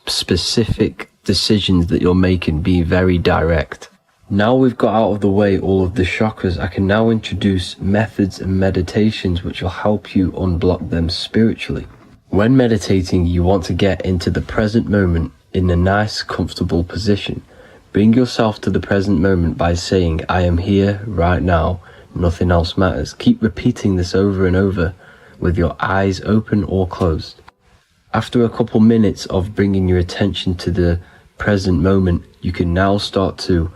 specific decisions that you're making, be very direct. Now we've got out of the way all of the chakras, I can now introduce methods and meditations which will help you unblock them spiritually. When meditating, you want to get into the present moment in a nice, comfortable position. Bring yourself to the present moment by saying, I am here right now, nothing else matters. Keep repeating this over and over with your eyes open or closed. After a couple minutes of bringing your attention to the present moment, you can now start to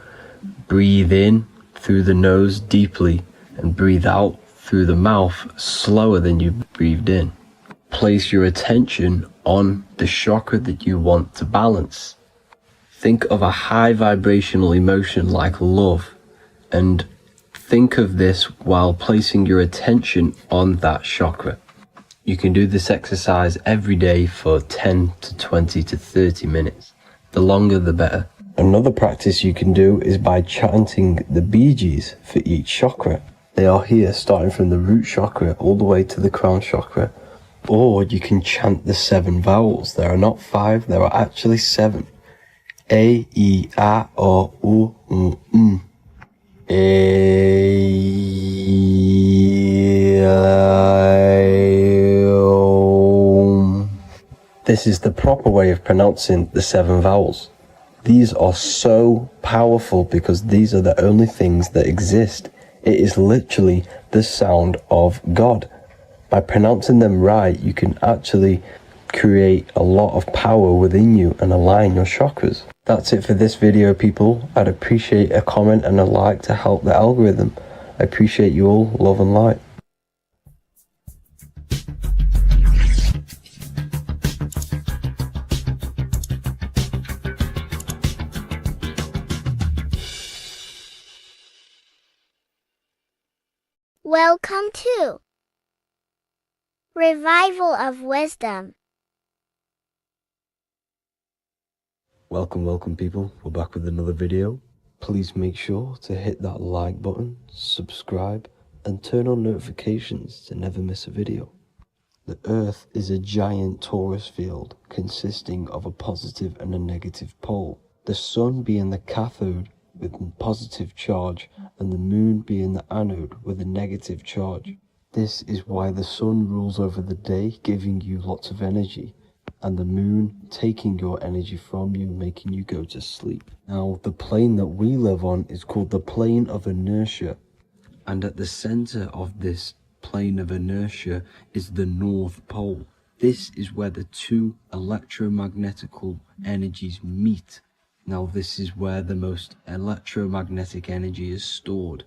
Breathe in through the nose deeply and breathe out through the mouth slower than you breathed in. Place your attention on the chakra that you want to balance. Think of a high vibrational emotion like love, and think of this while placing your attention on that chakra. You can do this exercise every day for 10 to 20 to 30 minutes. The longer the better. Another practice you can do is by chanting the Bijis for each chakra. They are here starting from the root chakra all the way to the crown chakra. Or you can chant the 7 vowels. There are not 5, there are actually 7. A, I, A, O, U, M. This is the proper way of pronouncing the 7 vowels. These are so powerful because these are the only things that exist. It is literally the sound of God. By pronouncing them right, you can actually create a lot of power within you and align your chakras. That's it for this video, people. I'd appreciate a comment and a like to help the algorithm. I appreciate you all. Love and light. Welcome to Revival of Wisdom. Welcome people. We're back with another video. Please make sure to hit that like button, subscribe, and turn on notifications to never miss a video. The Earth is a giant torus field consisting of a positive and a negative pole. The Sun being the cathode with a positive charge and the Moon being the anode with a negative charge. This is why the Sun rules over the day, giving you lots of energy, and the Moon taking your energy from you, making you go to sleep. Now, the plane that we live on is called the plane of inertia, and at the center of this plane of inertia is the North Pole. This is where the two electromagnetical energies meet. Now, this is where the most electromagnetic energy is stored.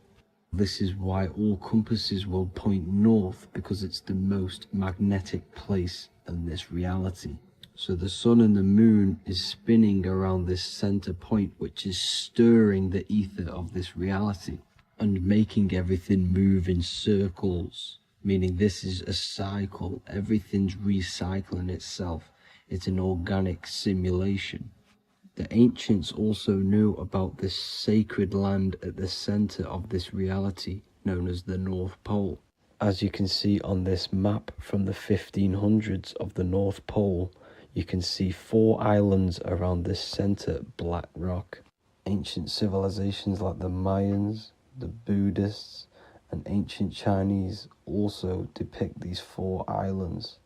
This is why all compasses will point north, because it's the most magnetic place in this reality. So the Sun and the Moon is spinning around this center point, which is stirring the ether of this reality and making everything move in circles, meaning this is a cycle. Everything's recycling itself. It's an organic simulation. The ancients also knew about this sacred land at the center of this reality, known as the North Pole. As you can see on this map from the 1500s of the North Pole, you can see 4 islands around this center black rock. Ancient civilizations like the Mayans, the Buddhists, and ancient Chinese also depict these 4 islands.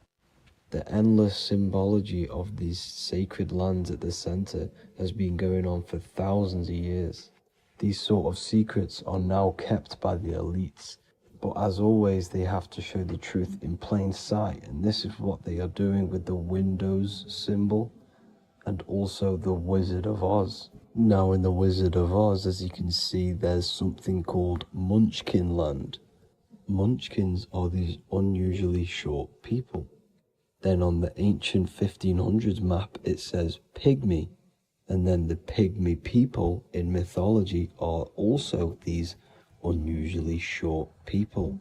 The endless symbology of these sacred lands at the center has been going on for thousands of years. These sort of secrets are now kept by the elites, but as always they have to show the truth in plain sight, and this is what they are doing with the Windows symbol and also the Wizard of Oz. Now in the Wizard of Oz, as you can see, there's something called Munchkin Land. Munchkins are these unusually short people. Then on the ancient 1500s map, it says pygmy. And then the pygmy people in mythology are also these unusually short people.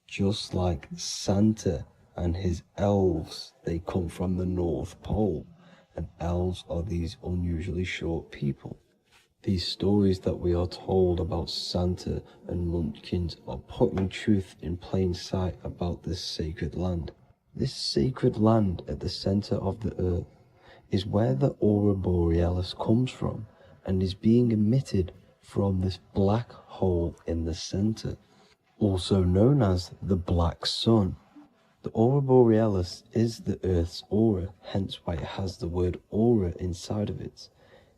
Just like Santa and his elves, they come from the North Pole. And elves are these unusually short people. These stories that we are told about Santa and Munchkins are putting truth in plain sight about this sacred land. This sacred land at the center of the earth is where the aurora borealis comes from and is being emitted from this black hole in the center, also known as the black sun. The aurora borealis is the earth's aura, hence why it has the word aura inside of it.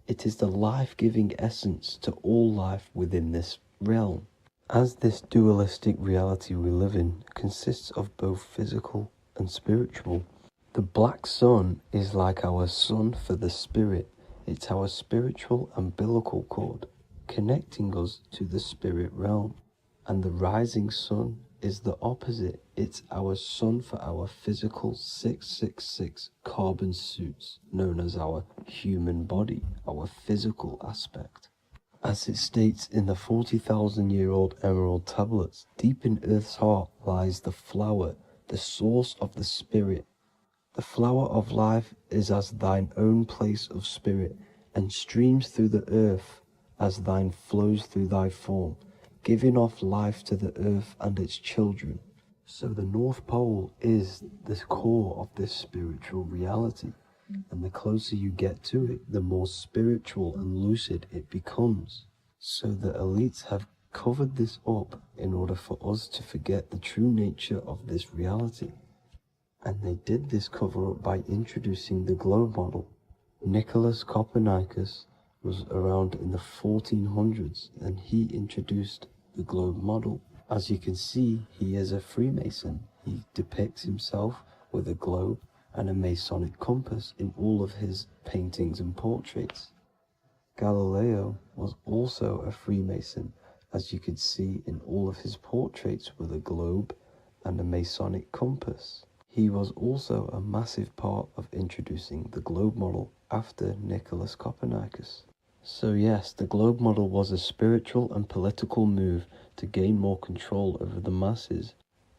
It is the life-giving essence to all life within this realm. As this dualistic reality we live in consists of both physical and spiritual, the black sun is like our sun for the spirit. It's our spiritual umbilical cord, connecting us to the spirit realm. And the rising sun is the opposite. It's our sun for our physical 666 carbon suits, known as our human body, our physical aspect. As it states in the 40,000-year-old emerald tablets, deep in Earth's heart lies the flower, the source of the spirit. The flower of life is as thine own place of spirit, and streams through the earth as thine flows through thy form, giving off life to the earth and its children. So the North Pole is the core of this spiritual reality, and the closer you get to it, the more spiritual and lucid it becomes. So the elites have covered this up in order for us to forget the true nature of this reality. And they did this cover-up by introducing the globe model. Nicholas Copernicus was around in the 1400s, and he introduced the globe model. As you can see, he is a Freemason. He depicts himself with a globe and a Masonic compass in all of his paintings and portraits. Galileo was also a Freemason, as you could see in all of his portraits with a globe and a Masonic compass. He was also a massive part of introducing the globe model after Nicholas Copernicus. So yes, the globe model was a spiritual and political move to gain more control over the masses.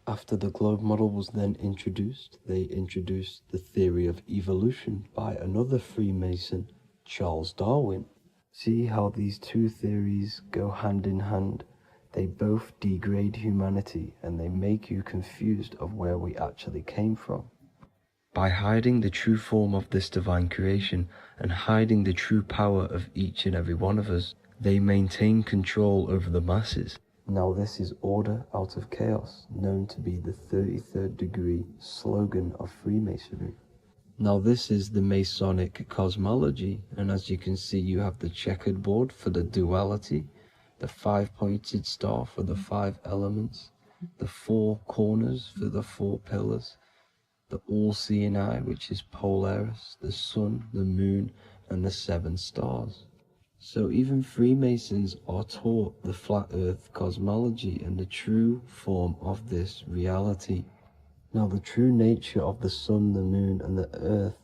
After the globe model was then introduced, they introduced the theory of evolution by another Freemason, Charles Darwin. See how these two theories go hand in hand? They both degrade humanity, and they make you confused of where we actually came from. By hiding the true form of this divine creation and hiding the true power of each and every one of us, they maintain control over the masses. Now this is order out of chaos, known to be the 33rd degree slogan of Freemasonry. Now this is the Masonic cosmology, and as you can see, you have the checkered board for the duality, the 5-pointed star for the 5 elements, the 4 corners for the 4 pillars, the all-seeing eye, which is Polaris, the sun, the moon, and the 7 stars. So even Freemasons are taught the flat earth cosmology and the true form of this reality. Now the true nature of the sun, the moon, and the earth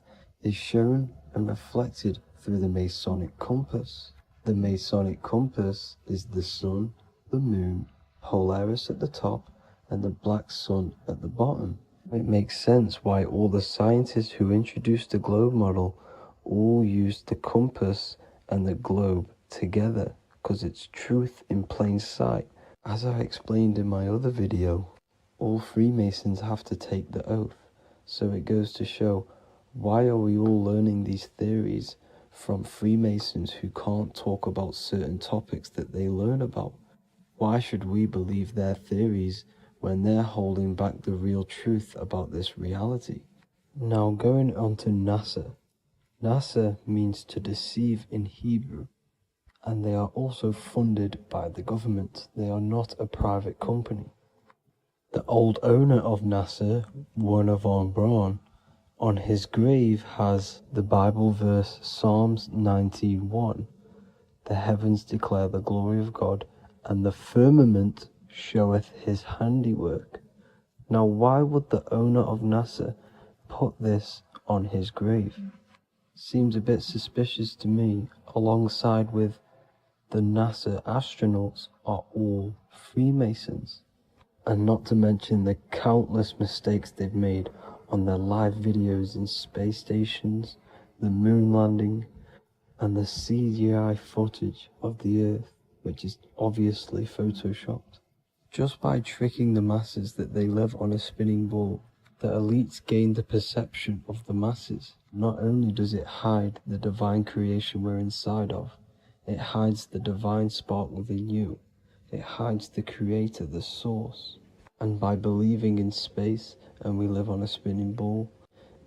is shown and reflected through the Masonic compass. The Masonic compass is the sun, the moon, Polaris at the top, and the black sun at the bottom. It makes sense why all the scientists who introduced the globe model all used the compass and the globe together, because it's truth in plain sight. As I explained in my other video, all Freemasons have to take the oath, so it goes to show, why are we all learning these theories from Freemasons who can't talk about certain topics that they learn about? Why should we believe their theories when they're holding back the real truth about this reality? Now going on to NASA. NASA means to deceive in Hebrew, and they are also funded by the government. They are not a private company. The old owner of NASA, Werner von Braun, on his grave has the Bible verse Psalms 91. The heavens declare the glory of God, and the firmament showeth his handiwork. Now why would the owner of NASA put this on his grave? Seems a bit suspicious to me, alongside with the NASA astronauts are all Freemasons. And not to mention the countless mistakes they've made on their live videos in space stations, the moon landing, and the CGI footage of the Earth, which is obviously photoshopped. Just by tricking the masses that they live on a spinning ball, the elites gain the perception of the masses. Not only does it hide the divine creation we're inside of, it hides the divine spark within you. It hides the creator, the source. And by believing in space and we live on a spinning ball,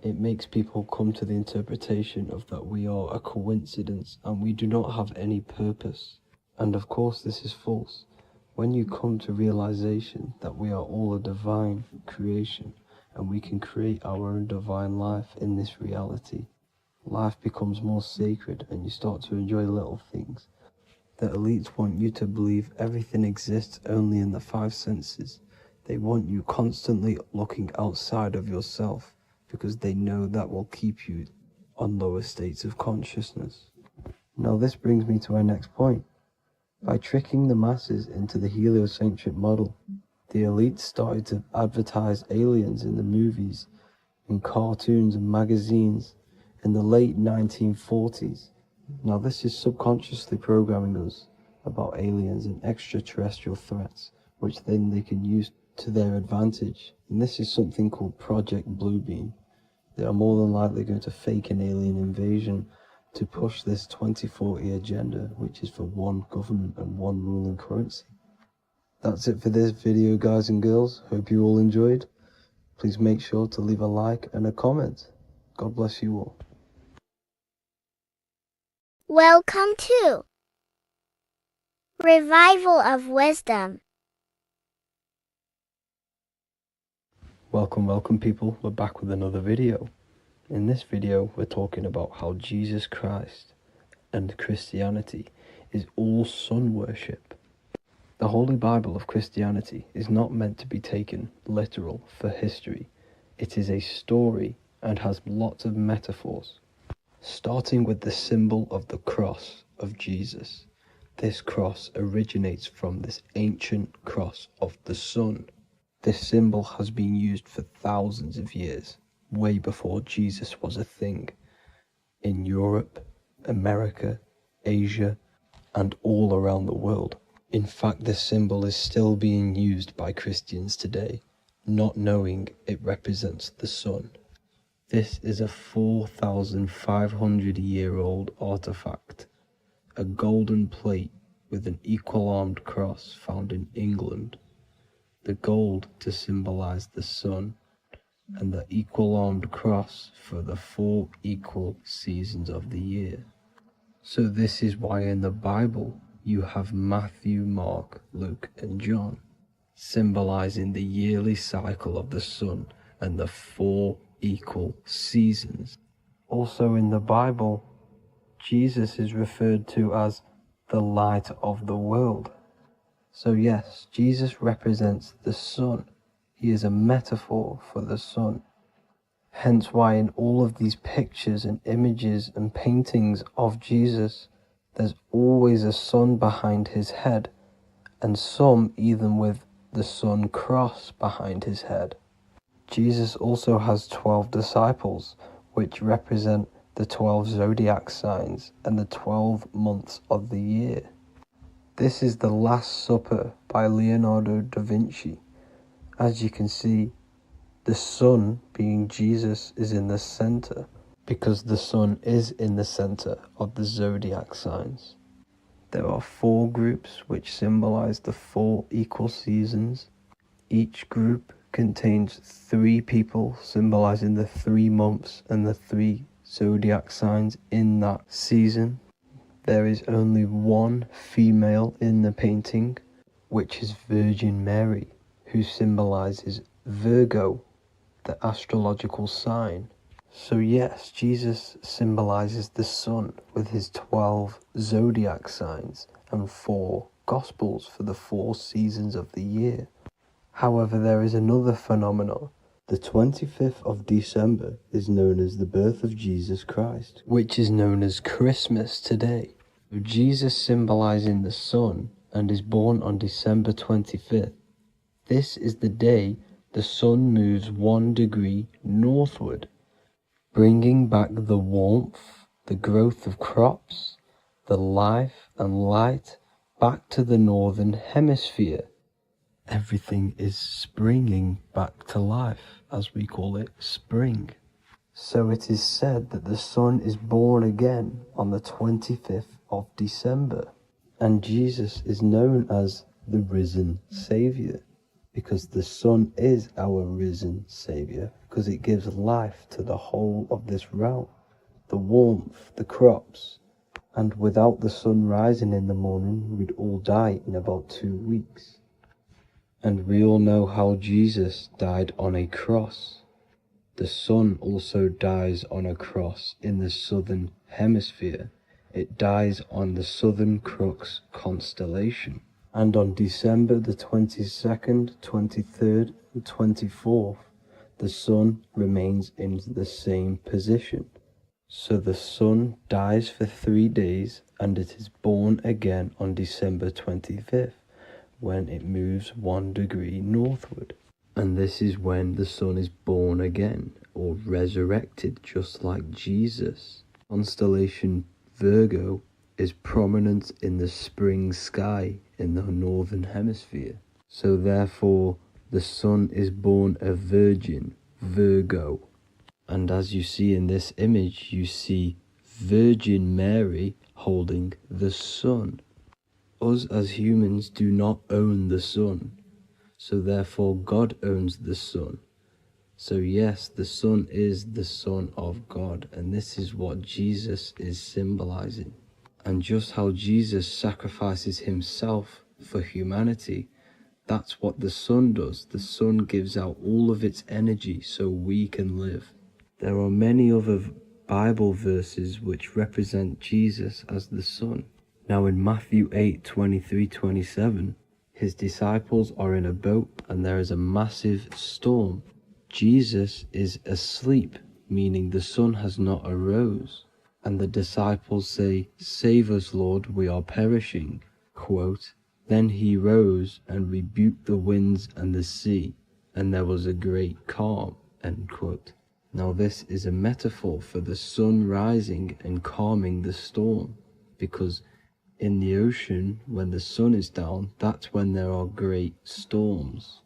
it makes people come to the interpretation of that we are a coincidence and we do not have any purpose. And of course this is false. When you come to realization that we are all a divine creation and we can create our own divine life in this reality, life becomes more sacred and you start to enjoy little things. The elites want you to believe everything exists only in the five senses. They want you constantly looking outside of yourself because they know that will keep you on lower states of consciousness. Now this brings me to our next point. By tricking the masses into the heliocentric model, the elites started to advertise aliens in the movies, in cartoons and magazines in the late 1940s. Now this is subconsciously programming us about aliens and extraterrestrial threats, which then they can use to their advantage. And this is something called Project Bluebeam. They are more than likely going to fake an alien invasion to push this 2040 agenda, which is for one government and one ruling currency. That's it for this video, guys and girls. Hope you all enjoyed. Please make sure to leave a like and a comment. God bless you all. Welcome to Revival of Wisdom. Welcome people. We're back with another video. In this video, we're talking about how Jesus Christ and Christianity is all sun worship. The Holy Bible of Christianity is not meant to be taken literal for history. It is a story and has lots of metaphors. Starting with the symbol of the cross of Jesus. This cross originates from this ancient cross of the sun. This symbol has been used for thousands of years, way before Jesus was a thing, in Europe, America, Asia, and all around the world. In fact, this symbol is still being used by Christians today, not knowing it represents the sun. This is a 4,500-year-old artifact, a golden plate with an equal-armed cross found in England. The gold to symbolize the sun, and the equal-armed cross for the 4 equal seasons of the year. So this is why in the Bible you have Matthew, Mark, Luke, and John, symbolizing the yearly cycle of the sun and the 4 equal seasons. Also in the Bible, Jesus is referred to as the light of the world. So yes, Jesus represents the sun. He is a metaphor for the sun. Hence why in all of these pictures and images and paintings of Jesus, there's always a sun behind his head, and some even with the sun cross behind his head. Jesus also has 12 disciples, which represent the 12 zodiac signs and the 12 months of the year. This is the Last Supper by Leonardo da Vinci. As you can see, the sun, being Jesus, is in the center, because the sun is in the center of the zodiac signs. There are 4 groups which symbolize the 4 equal seasons. Each group contains 3 people symbolizing the 3 months and the 3 zodiac signs in that season. There is only 1 female in the painting, which is Virgin Mary, who symbolizes Virgo, the astrological sign. So yes, Jesus symbolizes the sun with his 12 zodiac signs and 4 gospels for the 4 seasons of the year. However, there is another phenomenon. The 25th of December is known as the birth of Jesus Christ, which is known as Christmas today. Jesus symbolizing the sun and is born on December 25th. This is the day the sun moves 1 degree northward, bringing back the warmth, the growth of crops, the life and light back to the northern hemisphere. Everything is springing back to life, as we call it, spring. So it is said that the sun is born again on the 25th of December, and Jesus is known as the risen Savior, because the sun is our risen Savior, because it gives life to the whole of this realm, the warmth, the crops, and without the sun rising in the morning, we'd all die in about 2 weeks. And we all know how Jesus died on a cross. The sun also dies on a cross in the southern hemisphere, It dies on the Southern Crux constellation. And on December the 22nd, 23rd, and 24th, the sun remains in the same position. So the sun dies for 3 days and it is born again on December 25th, when it moves 1 degree northward. And this is when the sun is born again, or resurrected, just like Jesus. Constellation Virgo is prominent in the spring sky in the northern hemisphere. So therefore, the sun is born a virgin, Virgo. And as you see in this image, you see Virgin Mary holding the sun. Us as humans do not own the sun, so therefore God owns the sun. So yes, the sun is the Son of God, and this is what Jesus is symbolizing. And just how Jesus sacrifices himself for humanity, that's what the sun does. The sun gives out all of its energy so we can live. There are many other Bible verses which represent Jesus as the sun. Now in Matthew 8:23-27, his disciples are in a boat and there is a massive storm. Jesus is asleep, meaning the sun has not arose. And the disciples say, "Save us, Lord, we are perishing." Quote, "Then he rose and rebuked the winds and the sea, and there was a great calm." End quote. Now this is a metaphor for the sun rising and calming the storm, because in the ocean, when the sun is down, that's when there are great storms.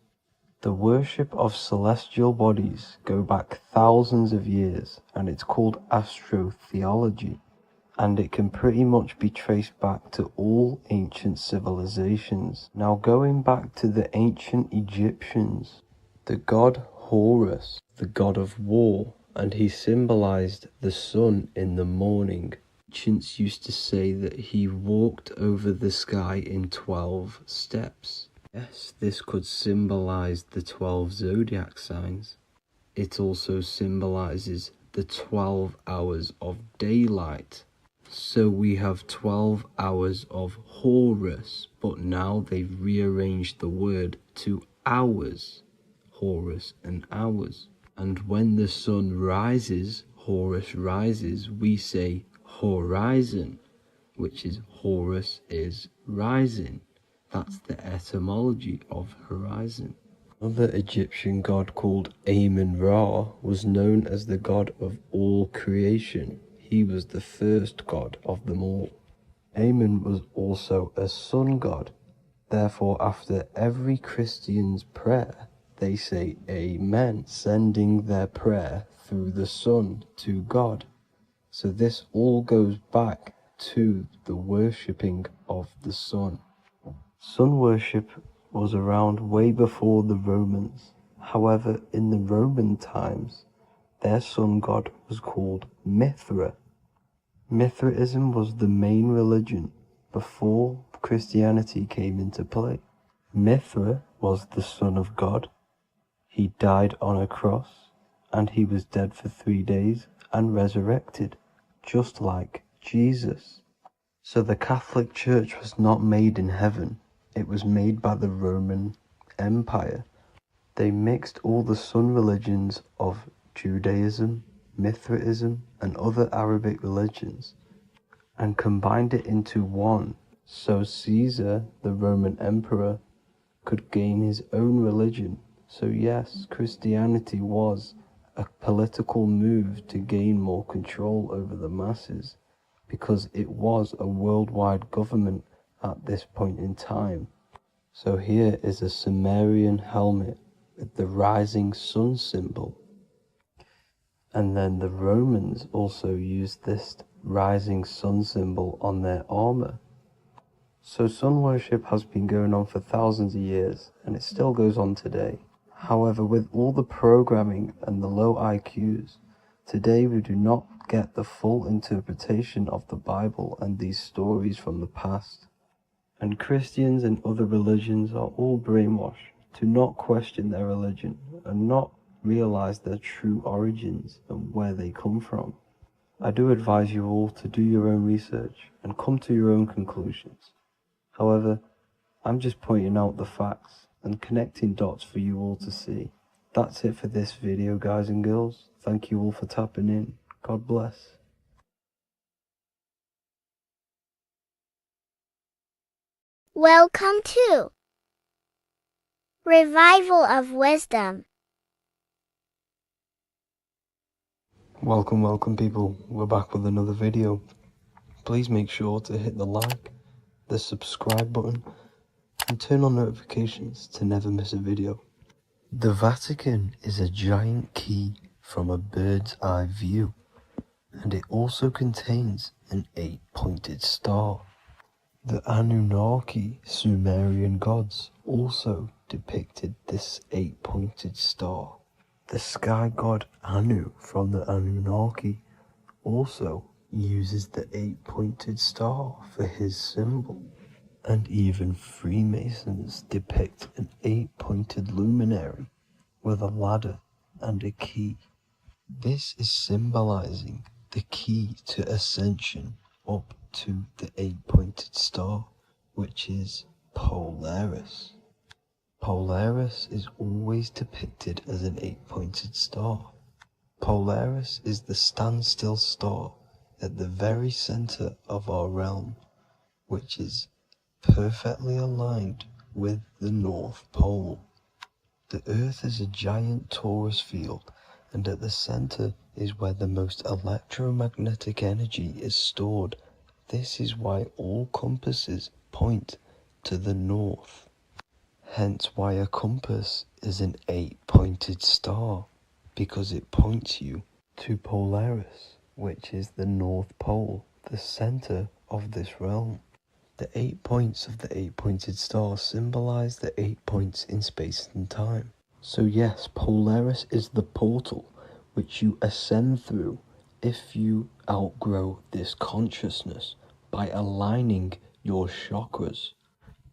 The worship of celestial bodies go back thousands of years, and it's called astrotheology, and it can pretty much be traced back to all ancient civilizations. Now going back to the ancient Egyptians, the god Horus, the god of war, and he symbolized the sun in the morning. Ancients used to say that he walked over the sky in 12 steps. Yes, this could symbolize the 12 zodiac signs. It also symbolizes the 12 hours of daylight. So we have 12 hours of Horus, but now they've rearranged the word to hours. Horus and hours. And when the sun rises, Horus rises, we say horizon, which is Horus is rising. That's the etymology of horizon. Another Egyptian god called Amun-Ra was known as the god of all creation. He was the first god of them all. Amun was also a sun god. Therefore, after every Christian's prayer, they say Amen, sending their prayer through the sun to God. So this all goes back to the worshipping of the sun. Sun worship was around way before the Romans. However, in the Roman times, their sun god was called Mithra. Mithraism was the main religion before Christianity came into play. Mithra was the son of God. He died on a cross, and he was dead for 3 days and resurrected, just like Jesus. So the Catholic Church was not made in heaven. It was made by the Roman Empire. They mixed all the sun religions of Judaism, Mithraism, and other Arabic religions, and combined it into one, so Caesar, the Roman emperor, could gain his own religion. So yes, Christianity was a political move to gain more control over the masses, because it was a worldwide government at this point in time. So here is a Sumerian helmet with the rising sun symbol. And then the Romans also used this rising sun symbol on their armor. So sun worship has been going on for thousands of years, and it still goes on today. However, with all the programming and the low IQs, today we do not get the full interpretation of the Bible and these stories from the past. And Christians and other religions are all brainwashed to not question their religion and not realize their true origins and where they come from. I do advise you all to do your own research and come to your own conclusions. However, I'm just pointing out the facts and connecting dots for you all to see. That's it for this video, guys and girls. Thank you all for tapping in. God bless. Welcome to Revival of Wisdom. Welcome people. We're back with another video. Please make sure to hit the like, the subscribe button, and turn on notifications to never miss a video. The Vatican is a giant key from a bird's eye view, and it also contains an 8-pointed star. The Anunnaki Sumerian gods also depicted this 8-pointed star. The sky god Anu from the Anunnaki also uses the 8-pointed star for his symbol. And even Freemasons depict an 8-pointed luminary with a ladder and a key. This is symbolizing the key to ascension up to the 8-pointed star, which is Polaris. Polaris is always depicted as an 8-pointed star. Polaris is the standstill star at the very center of our realm, which is perfectly aligned with the North Pole. The Earth is a giant torus field, and at the center is where the most electromagnetic energy is stored. This is why all compasses point to the north. Hence why a compass is an 8-pointed star, because it points you to Polaris, which is the North Pole, the center of this realm. The 8 points of the 8-pointed star symbolize the 8 points in space and time. So yes, Polaris is the portal which you ascend through if you outgrow this consciousness by aligning your chakras.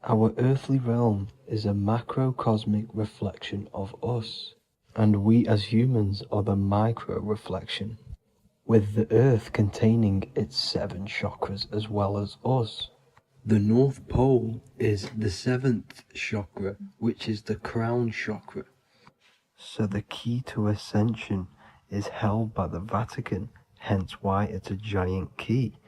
Our earthly realm is a macrocosmic reflection of us, and we as humans are the micro reflection, with the earth containing its 7 chakras as well as us. The North Pole is the 7th chakra, which is the crown chakra. So the key to ascension is held by the Vatican, hence why it's a giant key,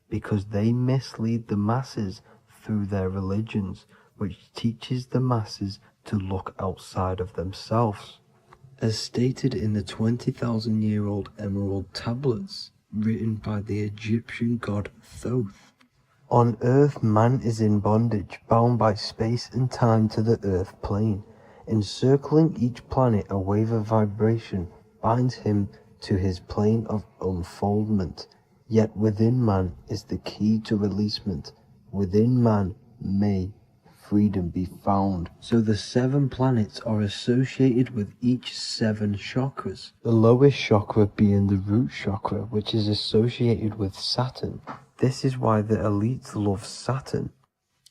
because they mislead the masses through their religions, which teaches the masses to look outside of themselves. As stated in the 20,000-year-old emerald tablets, written by the Egyptian god Thoth. On Earth, man is in bondage, bound by space and time to the Earth plane. Encircling each planet, a wave of vibration binds him to his plane of unfoldment. Yet within man is the key to releasement. Within man may freedom be found. So the 7 planets are associated with each 7 chakras. The lowest chakra being the root chakra, which is associated with Saturn. This is why the elites love Saturn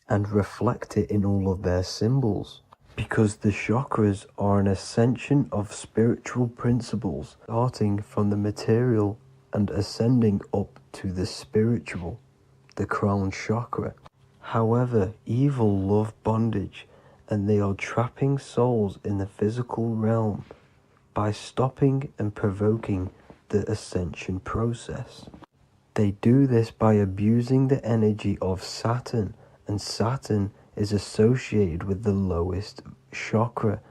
and reflect it in all of their symbols, because the chakras are an ascension of spiritual principles, starting from the material and ascending up to the spiritual, the crown chakra. However, evil love bondage, and they are trapping souls in the physical realm by stopping and provoking the ascension process. They do this by abusing the energy of Saturn, and Saturn is associated with the lowest chakra.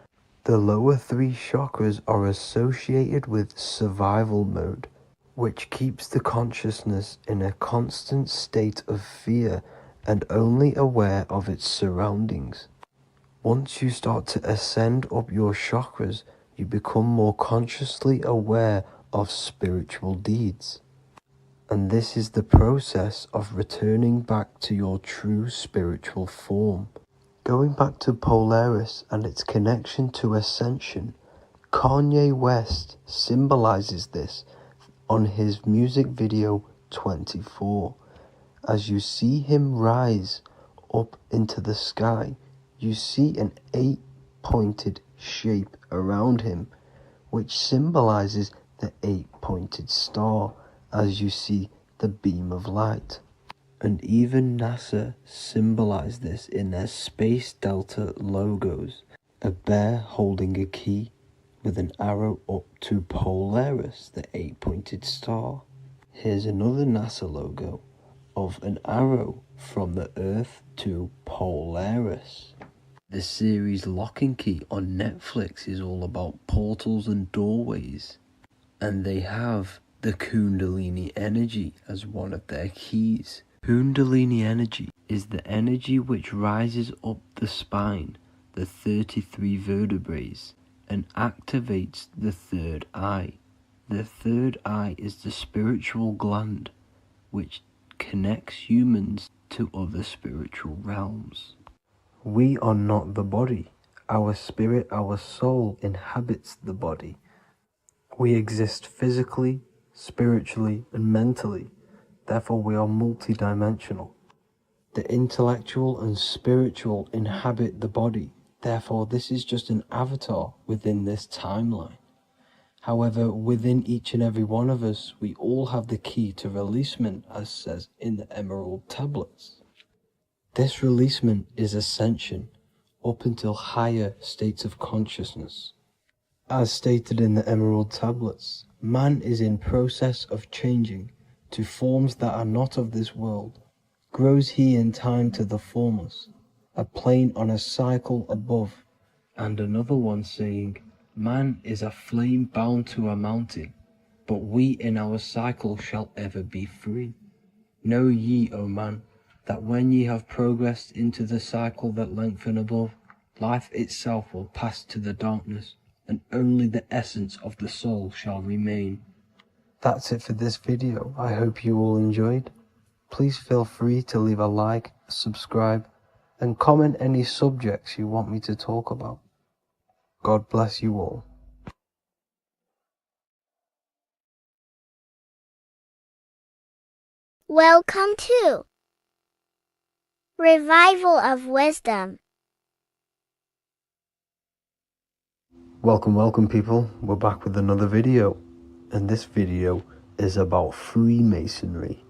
The lower 3 chakras are associated with survival mode, which keeps the consciousness in a constant state of fear and only aware of its surroundings. Once you start to ascend up your chakras, you become more consciously aware of spiritual deeds. And this is the process of returning back to your true spiritual form. Going back to Polaris and its connection to ascension, Kanye West symbolizes this on his music video 24. As you see him rise up into the sky, you see an 8-pointed shape around him, which symbolizes the 8-pointed star, as you see the beam of light. And even NASA symbolized this in their Space Delta logos, a bear holding a key with an arrow up to Polaris, the 8-pointed star. Here's another NASA logo of an arrow from the Earth to Polaris. The series Lock and Key on Netflix is all about portals and doorways, and they have the Kundalini energy as one of their keys. Kundalini energy is the energy which rises up the spine, the 33 vertebrae, and activates the third eye. The third eye is the spiritual gland which connects humans to other spiritual realms. We are not the body. Our spirit, our soul inhabits the body. We exist physically, spiritually, and mentally. Therefore, we are multidimensional. The intellectual and spiritual inhabit the body. Therefore, this is just an avatar within this timeline. However, within each and every one of us, we all have the key to releasement, as says in the Emerald Tablets. This releasement is ascension up until higher states of consciousness. As stated in the Emerald Tablets, man is in process of changing to forms that are not of this world. Grows he in time to the formless, a plane on a cycle above, and another one saying, man is a flame bound to a mountain, but we in our cycle shall ever be free. Know ye, O man, that when ye have progressed into the cycle that lengthen above, life itself will pass to the darkness, and only the essence of the soul shall remain. That's it for this video. I hope you all enjoyed. Please feel free to leave a like, subscribe, and comment any subjects you want me to talk about. God bless you all. Welcome to Revival of Wisdom. Welcome people. We're back with another video. And this video is about Freemasonry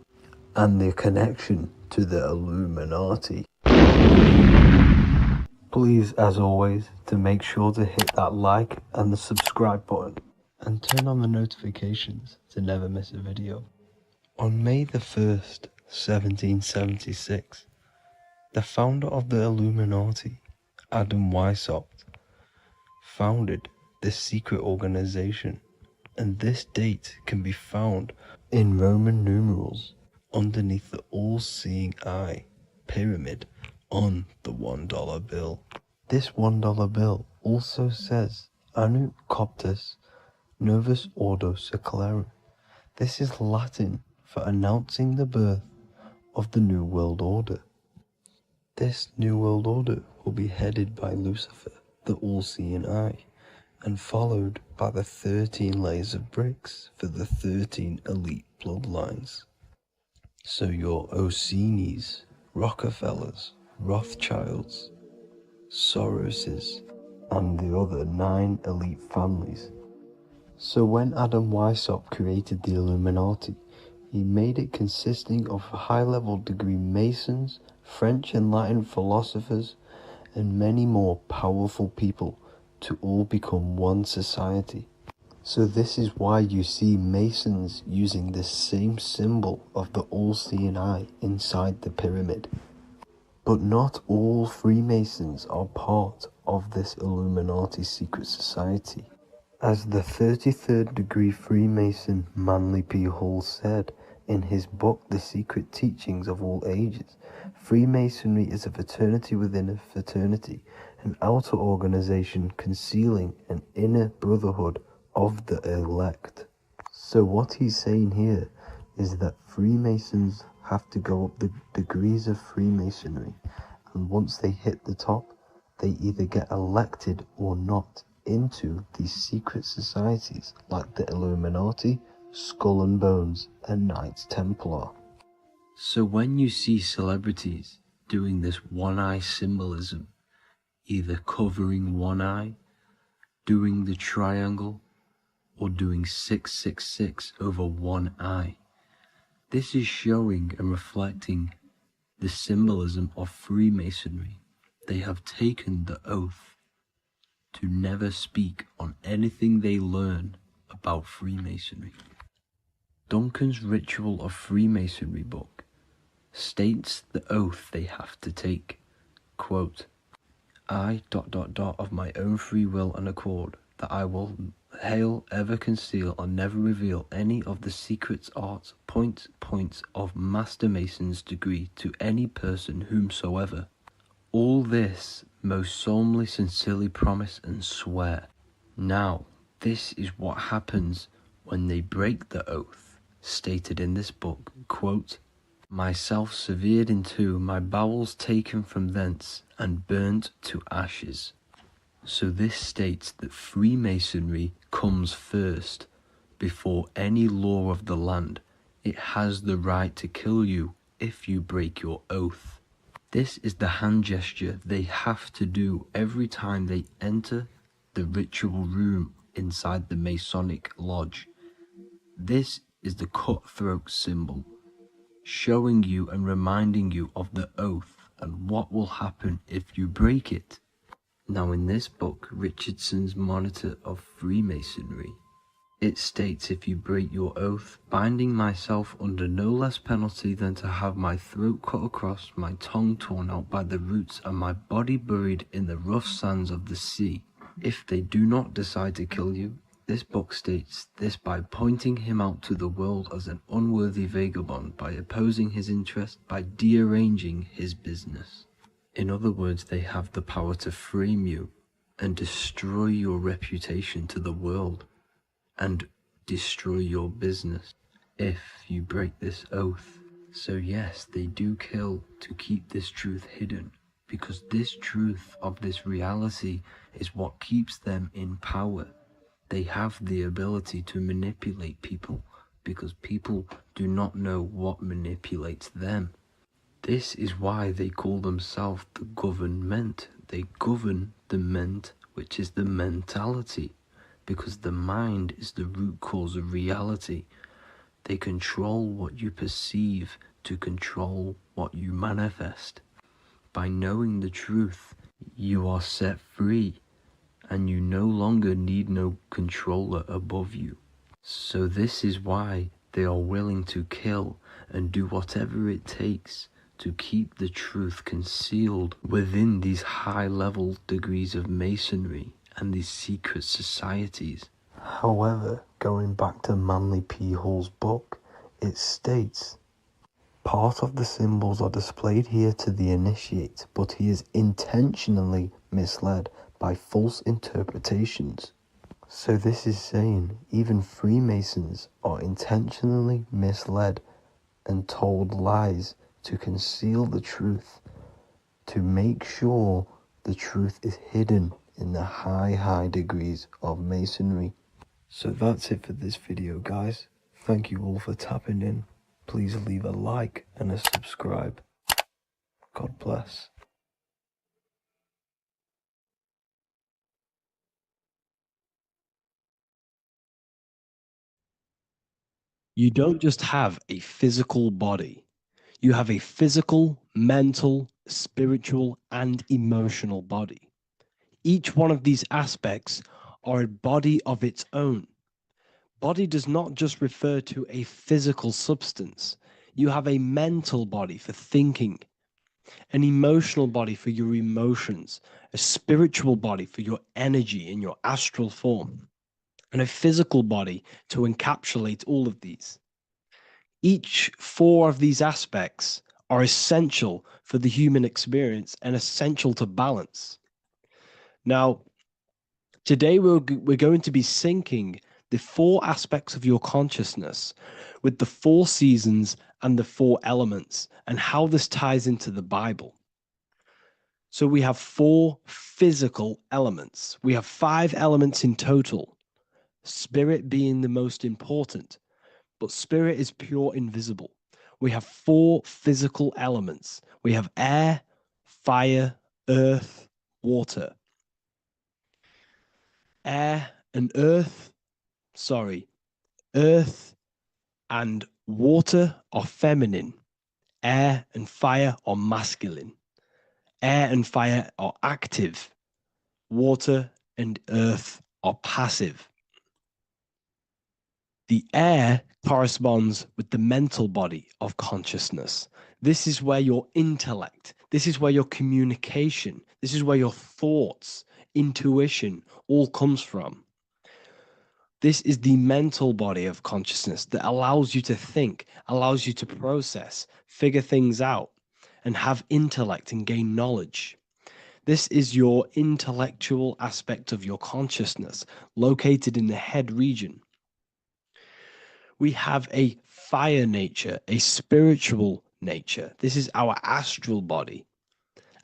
and their connection to the Illuminati. Please, as always, to make sure to hit that like and the subscribe button and turn on the notifications to never miss a video. On May the 1st, 1776, the founder of the Illuminati, Adam Weishaupt, founded this secret organization, and this date can be found in Roman numerals underneath the all-seeing eye pyramid on the $1 bill. This $1 bill also says Anno Coptus Novus Ordo Secularum. This is Latin for announcing the birth of the New World Order. This New World Order will be headed by Lucifer, the all-seeing eye, and followed by the 13 layers of bricks for the 13 elite bloodlines. So your Orsini's, Rockefellers, Rothschilds, Soroses, and the other 9 elite families. So when Adam Weishaupt created the Illuminati, he made it consisting of high-level degree Masons, French and Latin philosophers, and many more powerful people to all become one society. So this is why you see Masons using this same symbol of the all-seeing eye inside the pyramid. But not all Freemasons are part of this Illuminati secret society. As the 33rd degree Freemason Manly P. Hall said in his book The Secret Teachings of All Ages, Freemasonry is a fraternity within a fraternity, an outer organization concealing an inner brotherhood of the elect. So what he's saying here is that Freemasons have to go up the degrees of Freemasonry, and once they hit the top, they either get elected or not into these secret societies like the Illuminati, Skull and Bones, and Knights Templar. So when you see celebrities doing this one-eye symbolism, either covering one eye, doing the triangle, or doing 666 over one eye, This is showing and reflecting the symbolism of Freemasonry. They have taken the oath to never speak on anything they learn about Freemasonry. Duncan's Ritual of Freemasonry book states the oath they have to take. Quote, I ... of my own free will and accord, that I will hail, ever conceal, or never reveal any of the secrets, arts, points of Master Mason's degree to any person whomsoever. All this most solemnly, sincerely promise and swear. Now, this is what happens when they break the oath, stated in this book, quote, myself severed in two, my bowels taken from thence, and burnt to ashes. So this states that Freemasonry comes first, before any law of the land. It has the right to kill you if you break your oath. This is the hand gesture they have to do every time they enter the ritual room inside the Masonic lodge. This is the cutthroat symbol, showing you and reminding you of the oath and what will happen if you break it. Now in this book, Richardson's Monitor of Freemasonry, it states, if you break your oath, binding myself under no less penalty than to have my throat cut across, my tongue torn out by the roots, and my body buried in the rough sands of the sea. If they do not decide to kill you, this book states this by pointing him out to the world as an unworthy vagabond, by opposing his interest, by dearranging his business. In other words, they have the power to frame you and destroy your reputation to the world and destroy your business if you break this oath. So yes, they do kill to keep this truth hidden, because this truth of this reality is what keeps them in power. They have the ability to manipulate people because people do not know what manipulates them. This is why they call themselves the government. They govern the ment, which is the mentality, because the mind is the root cause of reality. They control what you perceive to control what you manifest. By knowing the truth, you are set free, and you no longer need no controller above you. So this is why they are willing to kill and do whatever it takes to keep the truth concealed within these high-level degrees of masonry and these secret societies. However, going back to Manly P. Hall's book, it states, part of the symbols are displayed here to the initiate, but he is intentionally misled by false interpretations. So this is saying even Freemasons are intentionally misled and told lies to conceal the truth, to make sure the truth is hidden in the high degrees of masonry. So that's it for this video, guys. Thank you all for tapping in. Please leave a like and a subscribe. God bless. You don't just have a physical body. You have a physical, mental, spiritual, and emotional body. Each one of these aspects are a body of its own. Body does not just refer to a physical substance. You have a mental body for thinking, an emotional body for your emotions, a spiritual body for your energy in your astral form, and a physical body to encapsulate all of these. Each four of these aspects are essential for the human experience and essential to balance. Now, today we're going to be syncing the four aspects of your consciousness with the four seasons and the four elements and how this ties into the Bible. So we have four physical elements. We have 5 elements in total, spirit being the most important, but spirit is pure invisible. We have 4 physical elements. We have air, fire, earth, water. Earth and Water are feminine. Air and fire are masculine. Air and fire are active. Water and earth are passive. The air corresponds with the mental body of consciousness. This is where your intellect, this is where your communication, this is where your thoughts, intuition all comes from. This is the mental body of consciousness that allows you to think, allows you to process, figure things out, and have intellect and gain knowledge. This is your intellectual aspect of your consciousness, located in the head region. We have a fire nature, a spiritual nature. This is our astral body.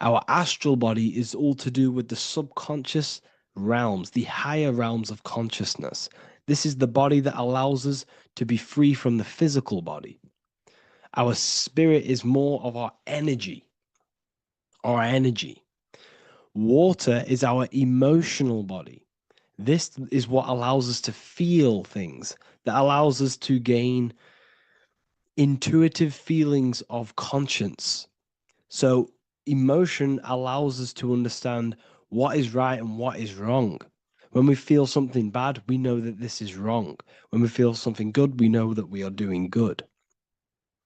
Our astral body is all to do with the subconscious realms, the higher realms of consciousness. This is the body that allows us to be free from the physical body. Our spirit is more of our energy. Our energy. Water is our emotional body. This is what allows us to feel things, that allows us to gain intuitive feelings of conscience. So emotion allows us to understand what is right and what is wrong. When we feel something bad, we know that this is wrong. When we feel something good, we know that we are doing good.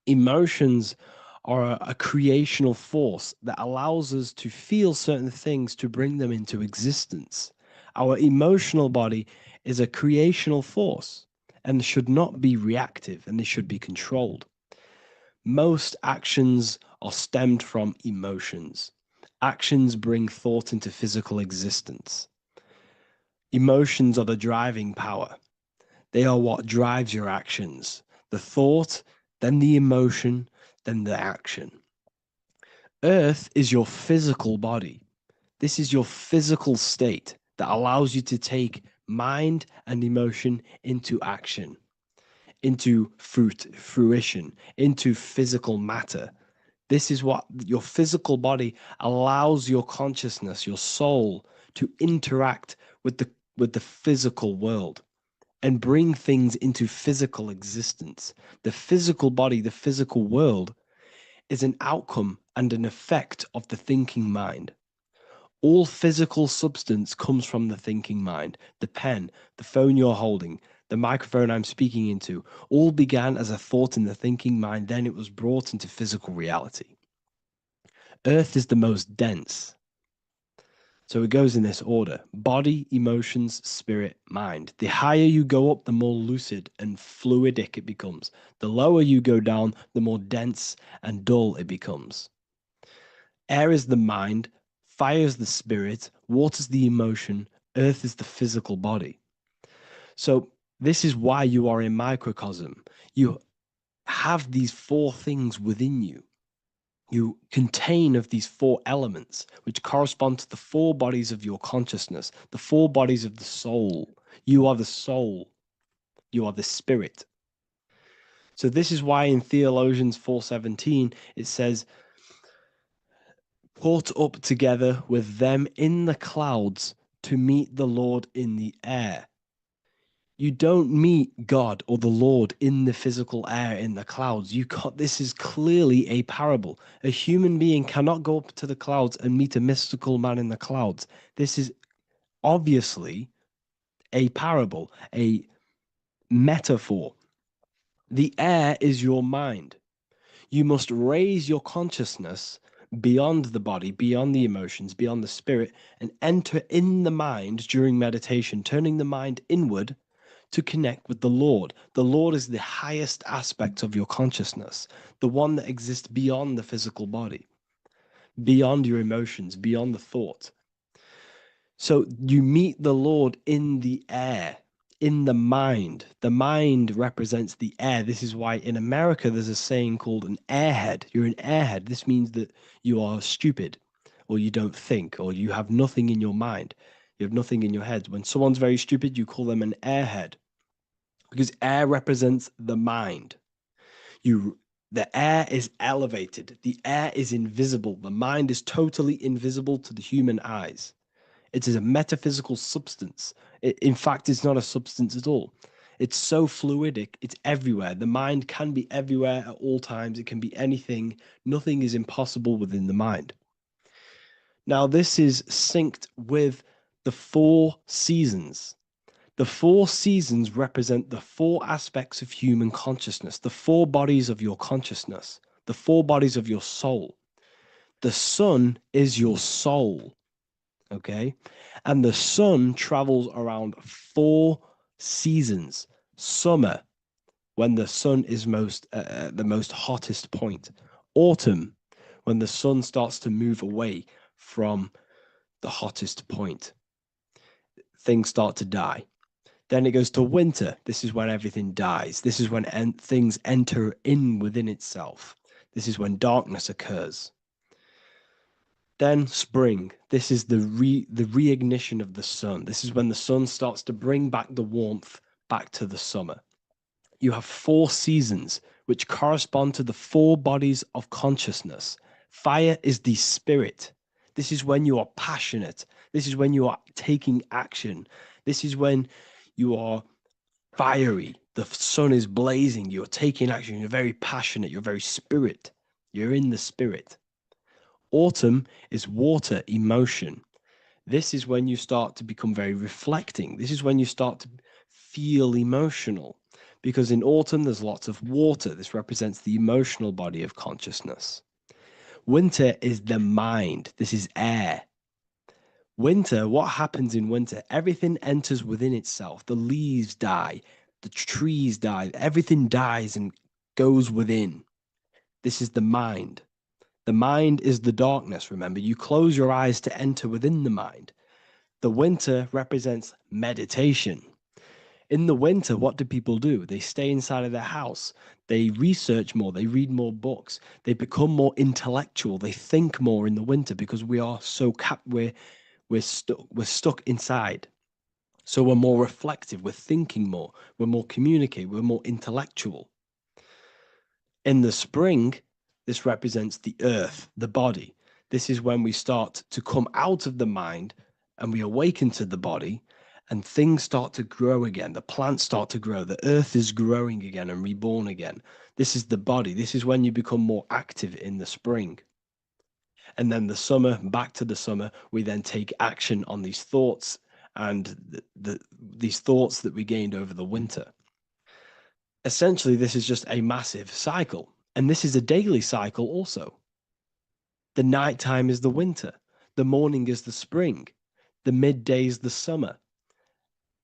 Emotions are a creational force that allows us to feel certain things to bring them into existence. Our emotional body is a creational force and should not be reactive, and they should be controlled. Most actions are stemmed from emotions. Actions bring thought into physical existence. Emotions are the driving power. They are what drives your actions. The thought, then the emotion, then the action. Earth is your physical body. This is your physical state that allows you to take mind and emotion into action, into fruition, into physical matter. This is what your physical body allows your consciousness, your soul, to interact with the physical world and bring things into physical existence. The physical body, the physical world, is an outcome and an effect of the thinking mind. All physical substance comes from the thinking mind. The pen, the phone you're holding, the microphone I'm speaking into, all began as a thought in the thinking mind, then it was brought into physical reality. Earth is the most dense. So it goes in this order: body, emotions, spirit, mind. The higher you go up, the more lucid and fluidic it becomes. The lower you go down, the more dense and dull it becomes. Air is the mind, fire is the spirit, water is the emotion, earth is the physical body. So this is why you are a microcosm. You have these four things within you. You contain of these four elements, which correspond to the four bodies of your consciousness, the four bodies of the soul. You are the soul. You are the spirit. So this is why in Theologians 4:17 it says, "Caught up together with them in the clouds to meet the Lord in the air." You don't meet God or the Lord in the physical air, in the clouds. This is clearly a parable. A human being cannot go up to the clouds and meet a mystical man in the clouds. This is obviously a parable, a metaphor. The air is your mind. You must raise your consciousness beyond the body, beyond the emotions, beyond the spirit, and enter in the mind during meditation, turning the mind inward to connect with the Lord. The Lord is the highest aspect of your consciousness, the one that exists beyond the physical body, beyond your emotions, beyond the thought. So you meet the Lord in the air, in the mind. The mind represents the air. This is why in America there's a saying called an airhead. You're an airhead. This means that you are stupid, or you don't think, or you have nothing in your mind. You have nothing in your head. When someone's very stupid, you call them an airhead, because air represents the mind. The air is elevated. The air is invisible. The mind is totally invisible to the human eyes. It is a metaphysical substance. In fact, it's not a substance at all. It's so fluidic, it's everywhere. The mind can be everywhere at all times. It can be anything. Nothing is impossible within the mind. Now, this is synced with the 4 seasons. The 4 seasons represent the 4 aspects of human consciousness, the 4 bodies of your consciousness, the 4 bodies of your soul. The sun is your soul, okay? And the sun travels around 4 seasons. Summer, when the sun is the most hottest point. Autumn, when the sun starts to move away from the hottest point. Things start to die. Then it goes to winter. This is when everything dies. This is when things enter in within itself. This is when darkness occurs. Then spring. This is the reignition of the sun. This is when the sun starts to bring back the warmth back to the summer. You have 4 seasons, which correspond to the 4 bodies of consciousness. Fire is the spirit. This is when you are passionate. This is when you are taking action. This is when you are fiery. The sun is blazing. You're taking action. You're very passionate. You're very spirit. You're in the spirit. Autumn is water, emotion. This is when you start to become very reflecting. This is when you start to feel emotional. Because in autumn, there's lots of water. This represents the emotional body of consciousness. Winter is the mind. This is air. Winter, what happens in winter? Everything enters within itself. The leaves die, the trees die, everything dies and goes within. This is the mind. The mind is the darkness, remember. You close your eyes to enter within the mind. The winter represents meditation. In the winter, what do people do? They stay inside of their house. They research more. They read more books. They become more intellectual. They think more in the winter because we are so we're stuck inside. So we're more reflective. We're thinking more. We're more communicative. We're more intellectual. In the spring, this represents the earth, the body. This is when we start to come out of the mind and we awaken to the body. And things start to grow again. The plants start to grow. The earth is growing again and reborn again. This is the body. This is when you become more active in the spring. And then the summer, back to the summer, we then take action on these thoughts and these thoughts that we gained over the winter. Essentially, this is just a massive cycle. And this is a daily cycle also. The nighttime is the winter. The morning is the spring. The midday is the summer.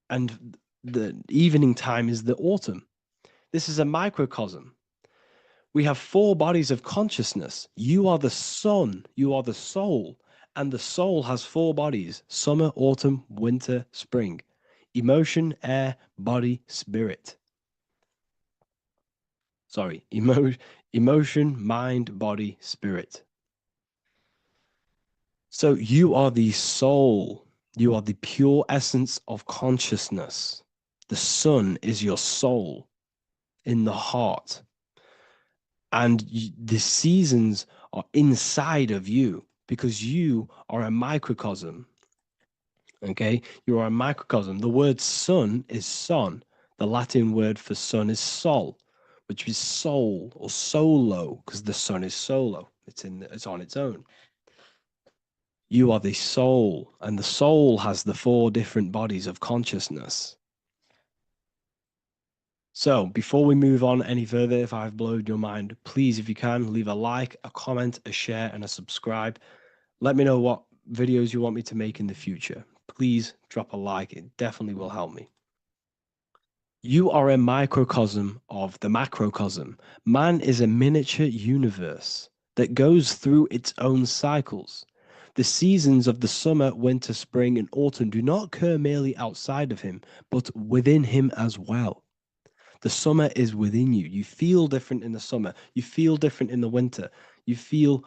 And the evening time is the autumn. This is a microcosm. We have 4 bodies of consciousness. You are the sun, you are the soul, and the soul has 4 bodies: summer, autumn, winter, spring. Emotion, air, body, spirit. Sorry, emotion, mind, body, spirit. So you are the soul. You are the pure essence of consciousness. The sun is your soul in the heart. And the seasons are inside of you because you are a microcosm. Okay? You are a microcosm. The word sun is son. The Latin word for sun is sol, which is soul or solo, because the sun is solo. It's on its own. You are the soul, and the soul has the 4 different bodies of consciousness. So before we move on any further, if I've blown your mind, please, if you can, leave a like, a comment, a share, and a subscribe. Let me know what videos you want me to make in the future. Please drop a like. It definitely will help me. You are a microcosm of the macrocosm. Man is a miniature universe that goes through its own cycles. The seasons of the summer, winter, spring, and autumn do not occur merely outside of him, but within him as well. The summer is within you. You feel different in the summer. You feel different in the winter. You feel,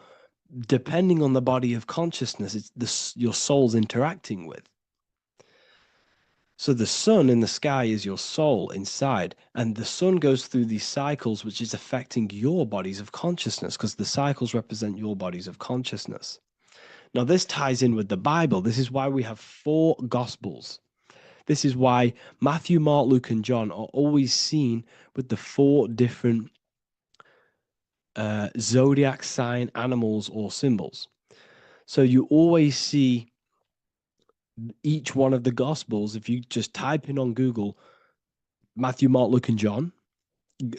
depending on the body of consciousness, it's your soul's interacting with. So the sun in the sky is your soul inside, and the sun goes through these cycles, which is affecting your bodies of consciousness, because the cycles represent your bodies of consciousness. Now, this ties in with the Bible. This is why we have 4 Gospels. This is why Matthew, Mark, Luke, and John are always seen with the 4 different zodiac sign animals or symbols. So you always see each one of the Gospels. If you just type in on Google Matthew, Mark, Luke, and John,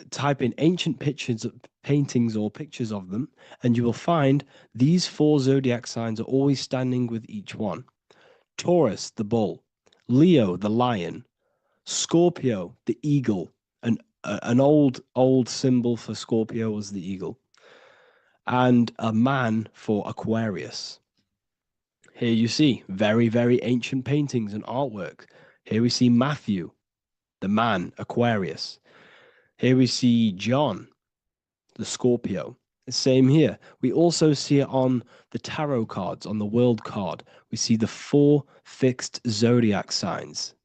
type in ancient pictures, paintings, or pictures of them, and you will find these 4 zodiac signs are always standing with each one. Taurus, the bull; Leo, the lion; Scorpio, the eagle. An old symbol for Scorpio was the eagle, and a man for Aquarius. Here you see very, very ancient paintings and artwork. Here we see Matthew, the man, Aquarius. Here we see John, the Scorpio. Same here. We also see it on the tarot cards, on the world card. We see the 4 fixed zodiac signs.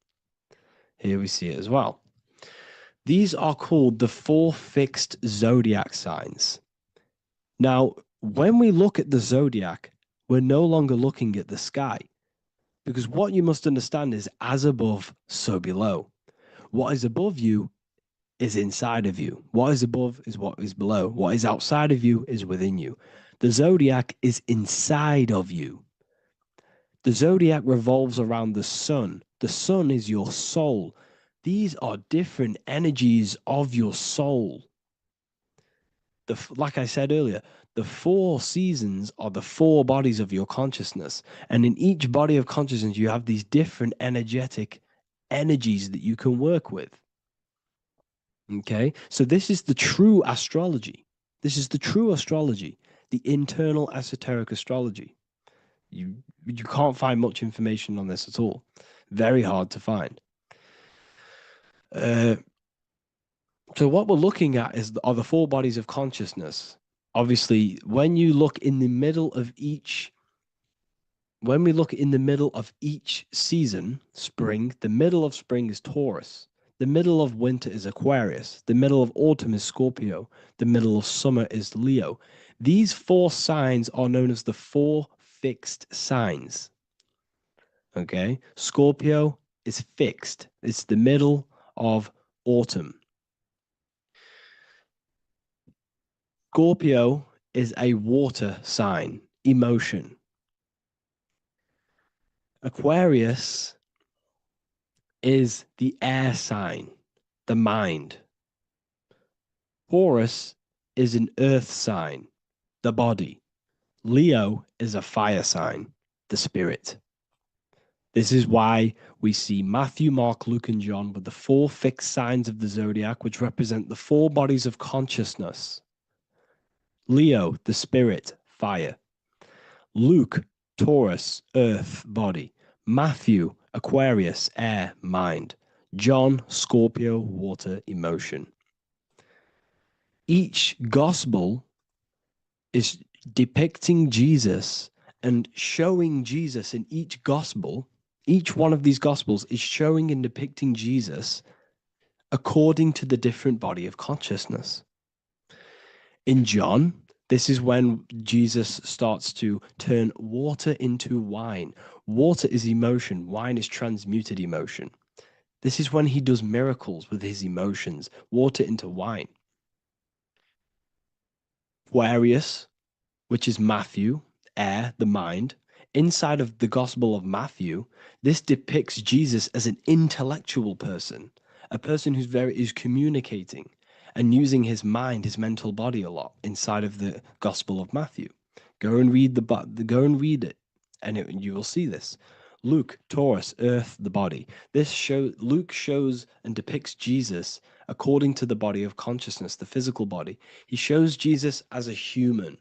Here we see it as well. These are called the 4 fixed zodiac signs. Now, when we look at the zodiac, we're no longer looking at the sky, because what you must understand is as above, so below. What is above you is inside of you. What is above is what is below. What is outside of you is within you. The zodiac is inside of you. The zodiac revolves around the sun. The sun is your soul. These are different energies of your soul. Like I said earlier, the 4 seasons are the 4 bodies of your consciousness. And in each body of consciousness, you have these different energetic energies that you can work with. Okay, so this is the true astrology. This is the true astrology, the internal esoteric astrology. You can't find much information on this at all. Very hard to find. So what we're looking at are the 4 bodies of consciousness. Obviously, when we look in the middle of each season, spring, the middle of spring is Taurus. The middle of winter is Aquarius. The middle of autumn is Scorpio. The middle of summer is Leo. These 4 signs are known as the 4 fixed signs. Okay, Scorpio is fixed. It's the middle of autumn. Scorpio is a water sign, emotion. Aquarius is the air sign, the mind. Taurus is an earth sign, the body. Leo is a fire sign, the spirit. This is why we see Matthew, Mark, Luke, and John with the 4 fixed signs of the zodiac, which represent the 4 bodies of consciousness. Leo, the spirit, fire. Luke, Taurus, earth, body. Matthew, Aquarius, air, mind. John, Scorpio, water, emotion. Each gospel is depicting Jesus and showing Jesus in each gospel. Each one of these gospels is showing and depicting Jesus according to the different body of consciousness. In John, this is when Jesus starts to turn water into wine. Water is emotion. Wine is transmuted emotion. This is when he does miracles with his emotions, water into wine. Aquarius, which is Matthew, air, the mind. Inside of the Gospel of Matthew, this depicts Jesus as an intellectual person, a person who's communicating and using his mind, his mental body a lot inside of the Gospel of Matthew. Go and read it, and you will see this. Luke, Taurus, earth, the body. Luke shows and depicts Jesus according to the body of consciousness, the physical body. He shows Jesus as a human,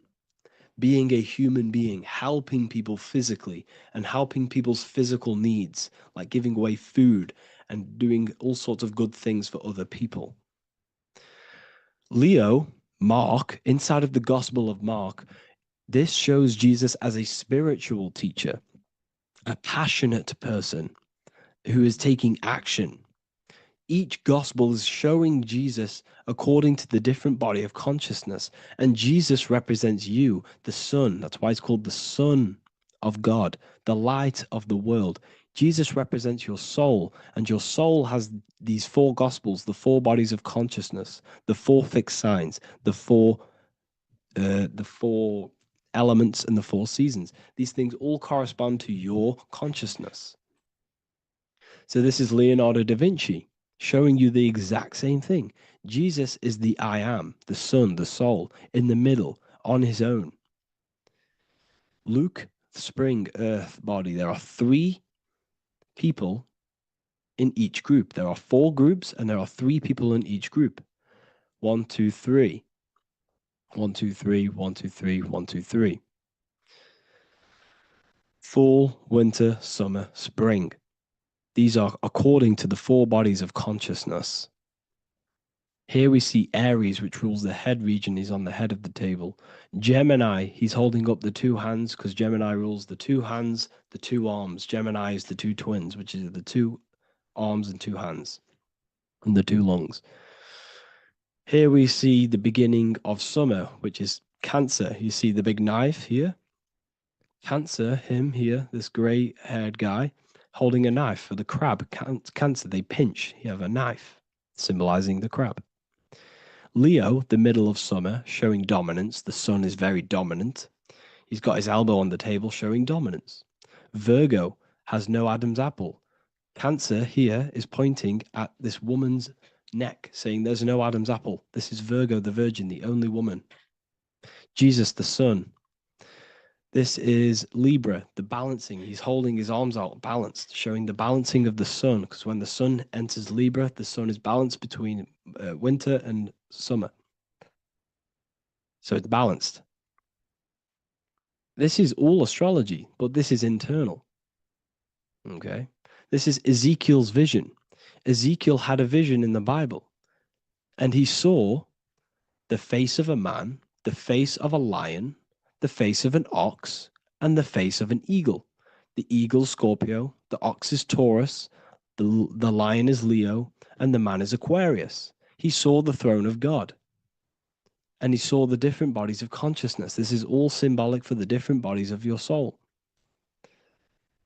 being a human being, helping people physically and helping people's physical needs, like giving away food and doing all sorts of good things for other people. Leo, Mark, inside of the Gospel of Mark, this shows Jesus as a spiritual teacher, a passionate person who is taking action. Each gospel is showing Jesus according to the different body of consciousness, and Jesus represents you, the sun. That's why it's called the Son of God, the light of the world. Jesus represents your soul, and your soul has these four gospels, the four bodies of consciousness, the four fixed signs, the four elements, and the four seasons. These things all correspond to your consciousness. So this is Leonardo da Vinci showing you the exact same thing. Jesus is the I am, the sun, the soul, in the middle, on his own. Luke, spring, earth, body. There are three people in each group. There are four groups, and there are three people in each group. 1, 2, 3. 1, 2, 3, 1, 2, 3, 1, 2, 3. Fall, winter, summer, spring. These are according to the four bodies of consciousness. Here we see Aries, which rules the head region. He's on the head of the table. Gemini, he's holding up the two hands because Gemini rules the two hands, the two arms. Gemini is the two twins, which is the two arms and two hands, and the two lungs. Here we see the beginning of summer, which is Cancer. You see the big knife here. Cancer, him here, this gray-haired guy, holding a knife for the crab. Cancer, they pinch. You have a knife, symbolizing the crab. Leo, the middle of summer, showing dominance. The sun is very dominant. He's got his elbow on the table, showing dominance. Virgo has no Adam's apple. Cancer here is pointing at this woman's neck, saying there's no Adam's apple. This is Virgo, the virgin, the only woman. Jesus, the sun. This is Libra, the balancing. He's holding his arms out, balanced, showing the balancing of the sun. Because when the sun enters Libra, the sun is balanced between winter and summer. So it's balanced. This is all astrology, but this is internal. Okay. This is Ezekiel's vision. Ezekiel had a vision in the Bible, and he saw the face of a man, the face of a lion, the face of an ox, and the face of an eagle. The eagle, Scorpio, the ox is Taurus, the lion is Leo, and the man is Aquarius. He saw the throne of God, and he saw the different bodies of consciousness. This is all symbolic for the different bodies of your soul.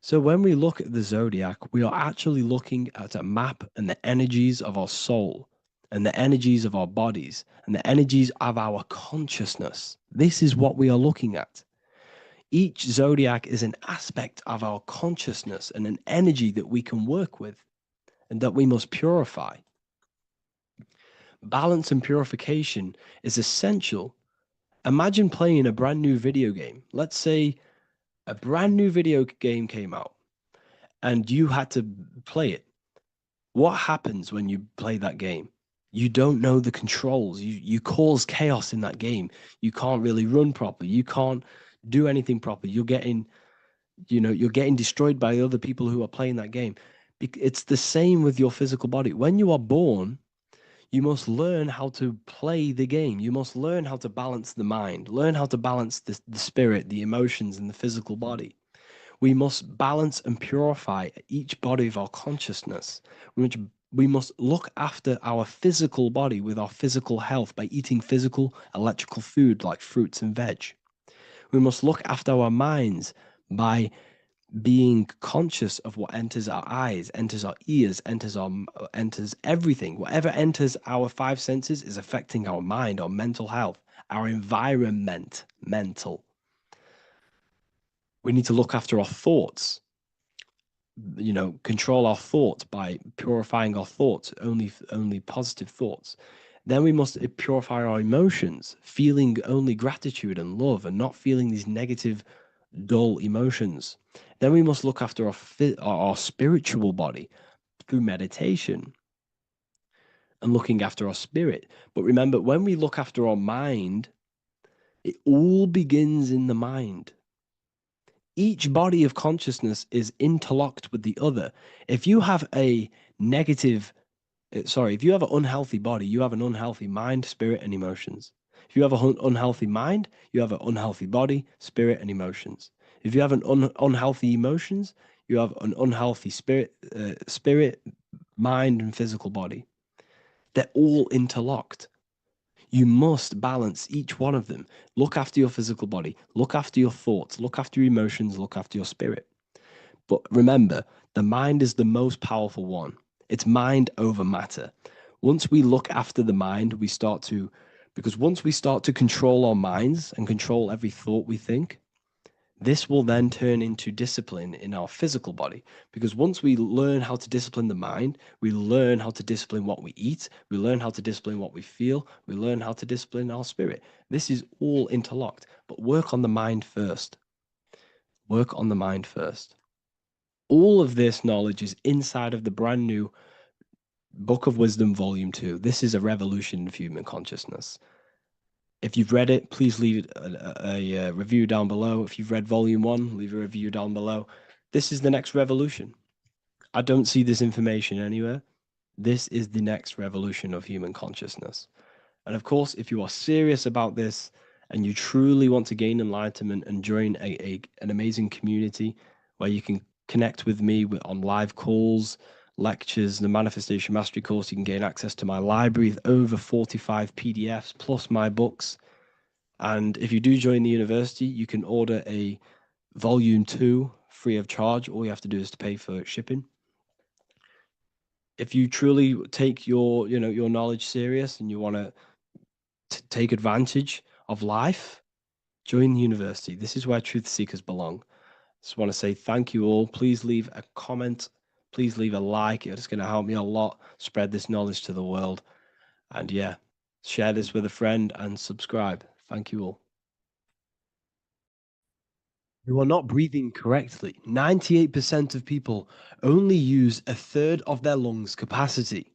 So when we look at the zodiac, we are actually looking at a map and the energies of our soul, and the energies of our bodies, and the energies of our consciousness. This is what we are looking at. Each zodiac is an aspect of our consciousness and an energy that we can work with and that we must purify. Balance and purification is essential. Imagine playing a brand new video game. Let's say a brand new video game came out and you had to play it. What happens when you play that game? You don't know the controls. You cause chaos in that game. You can't really run properly. You can't do anything properly. You're getting destroyed by other people who are playing that game. It's the same with your physical body. When you are born, you must learn how to play the game. You must learn how to balance the mind, learn how to balance the spirit, the emotions, and the physical body. We must balance and purify each body of our consciousness, which we must look after our physical body with our physical health by eating physical, electrical food like fruits and veg. We must look after our minds by being conscious of what enters our eyes, enters our ears, enters everything. Whatever enters our five senses is affecting our mind, our mental health, our environment, mental. We need to look after our thoughts. Control our thoughts by purifying our thoughts, only positive thoughts. Then we must purify our emotions, feeling only gratitude and love and not feeling these negative, dull emotions. Then we must look after our spiritual body through meditation and looking after our spirit. But remember, when we look after our mind, it all begins in the mind. Each body of consciousness is interlocked with the other. If you have an unhealthy body, you have an unhealthy mind, spirit, and emotions. If you have an unhealthy mind, you have an unhealthy body, spirit, and emotions. If you have an unhealthy emotions, you have an unhealthy spirit, mind, and physical body. They're all interlocked. You must balance each one of them. Look after your physical body. Look after your thoughts. Look after your emotions. Look after your spirit. But remember, the mind is the most powerful one. It's mind over matter. Once we look after the mind, because once we start to control our minds and control every thought we think, this will then turn into discipline in our physical body. Because once we learn how to discipline the mind, we learn how to discipline what we eat, we learn how to discipline what we feel, we learn how to discipline our spirit. This is all interlocked, but work on the mind first. Work on the mind first. All of this knowledge is inside of the brand new Book of Wisdom, Volume 2. This is a revolution of human consciousness. If you've read it, please leave a review down below. If you've read Volume 1, leave a review down below. This is the next revolution. I don't see this information anywhere. This is the next revolution of human consciousness. And of course, if you are serious about this and you truly want to gain enlightenment and join an amazing community where you can connect with me on live calls, lectures, the Manifestation Mastery course, you can gain access to my library with over 45 PDFs plus my books. And if you do join the university, you can order a Volume 2 free of charge. All you have to do is to pay for shipping. If you truly take your knowledge serious and you want to take advantage of life, join the university. This is where truth seekers belong. Just want to say thank you all. Please leave a comment. Please leave a like. It's going to help me a lot spread this knowledge to the world. And yeah, share this with a friend and subscribe. Thank you all. You are not breathing correctly. 98% of people only use a third of their lungs capacity,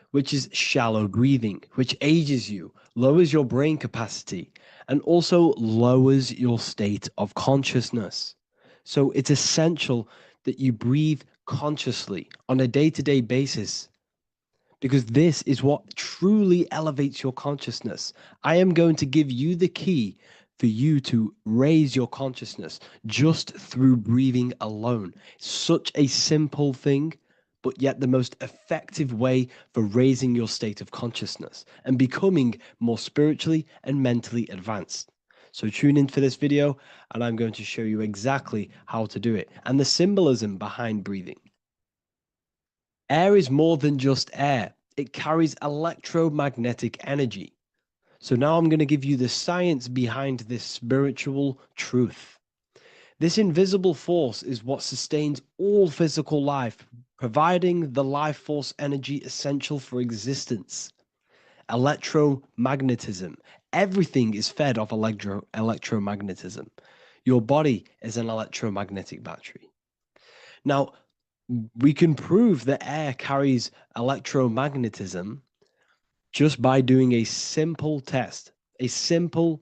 which is shallow breathing, which ages you, lowers your brain capacity, and also lowers your state of consciousness. So it's essential that you breathe consciously on a day-to-day basis, because this is what truly elevates your consciousness. I am going to give you the key for you to raise your consciousness just through breathing alone. Such a simple thing, but yet the most effective way for raising your state of consciousness and becoming more spiritually and mentally advanced. So tune in for this video and I'm going to show you exactly how to do it and the symbolism behind breathing. Air is more than just air. It carries electromagnetic energy. So now I'm going to give you the science behind this spiritual truth. This invisible force is what sustains all physical life, providing the life force energy essential for existence. Electromagnetism. Everything is fed off electromagnetism. Your body is an electromagnetic battery. Now, we can prove that air carries electromagnetism just by doing a simple test, a simple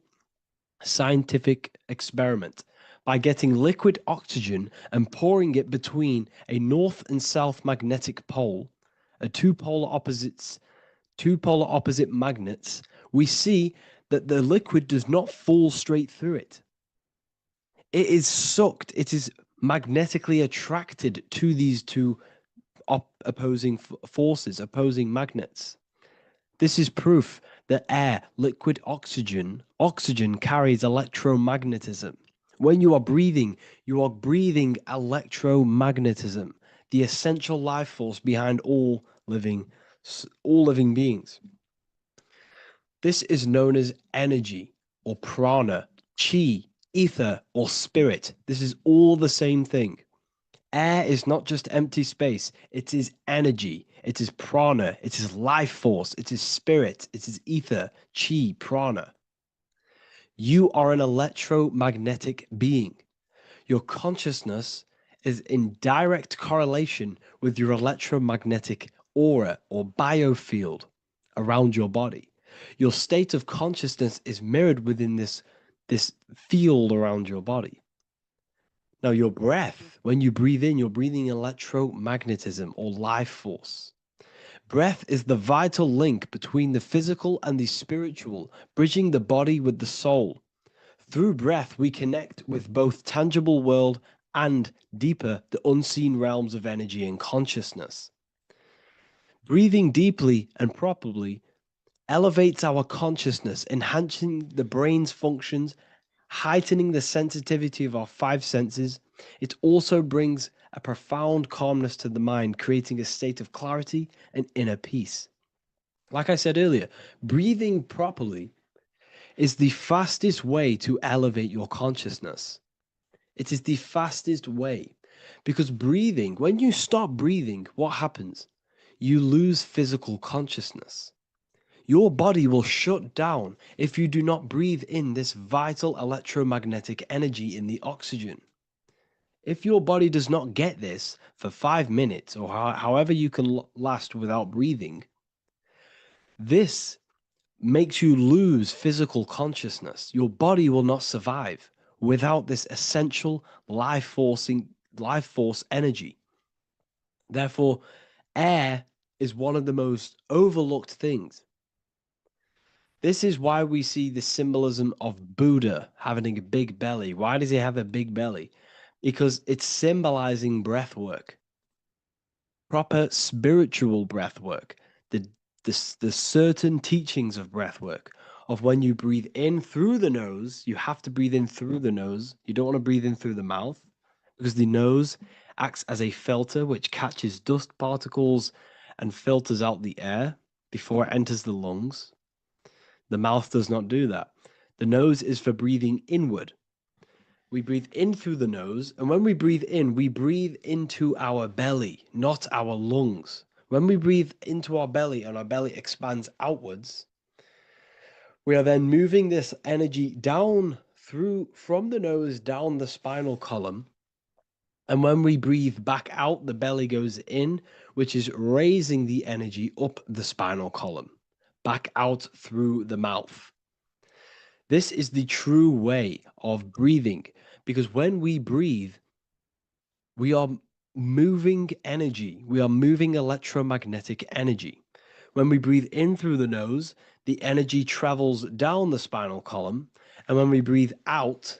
scientific experiment, by getting liquid oxygen and pouring it between a north and south magnetic pole, two polar opposite magnets. We see that the liquid does not fall straight through it. It is sucked. It is magnetically attracted to these two opposing forces, opposing magnets. This is proof that air, liquid oxygen carries electromagnetism. When you are breathing electromagnetism, the essential life force behind all living beings. This is known as energy or prana, chi, ether, or spirit. This is all the same thing. Air is not just empty space. It is energy. It is prana. It is life force. It is spirit. It is ether, chi, prana. You are an electromagnetic being. Your consciousness is in direct correlation with your electromagnetic aura or biofield around your body. Your state of consciousness is mirrored within this field around your body. Now, your breath, when you breathe in, you're breathing electromagnetism or life force. Breath is the vital link between the physical and the spiritual, bridging the body with the soul. Through breath, we connect with both tangible world and deeper, the unseen realms of energy and consciousness. Breathing deeply and properly elevates our consciousness, enhancing the brain's functions, heightening the sensitivity of our five senses, It also brings a profound calmness to the mind, creating a state of clarity and inner peace. Like I said earlier, breathing properly is the fastest way to elevate your consciousness. It is the fastest way because breathing, when you stop breathing, what happens? You lose physical consciousness. Your body will shut down if you do not breathe in this vital electromagnetic energy in the oxygen. If your body does not get this for 5 minutes or however you can last without breathing, this makes you lose physical consciousness. Your body will not survive without this essential life force energy. Therefore, air is one of the most overlooked things. This is why we see the symbolism of Buddha having a big belly. Why does he have a big belly? Because it's symbolizing breath work, proper spiritual breath work, the certain teachings of breath work, of when you breathe in through the nose, you have to breathe in through the nose. You don't want to breathe in through the mouth because the nose acts as a filter which catches dust particles and filters out the air before it enters the lungs. The mouth does not do that. The nose is for breathing inward. We breathe in through the nose, and when we breathe in, we breathe into our belly, not our lungs. When we breathe into our belly and our belly expands outwards, we are then moving this energy down from the nose down the spinal column. And when we breathe back out, the belly goes in, which is raising the energy up the spinal column, back out through the mouth. This is the true way of breathing because when we breathe, we are moving energy. We are moving electromagnetic energy. When we breathe in through the nose, the energy travels down the spinal column. And when we breathe out,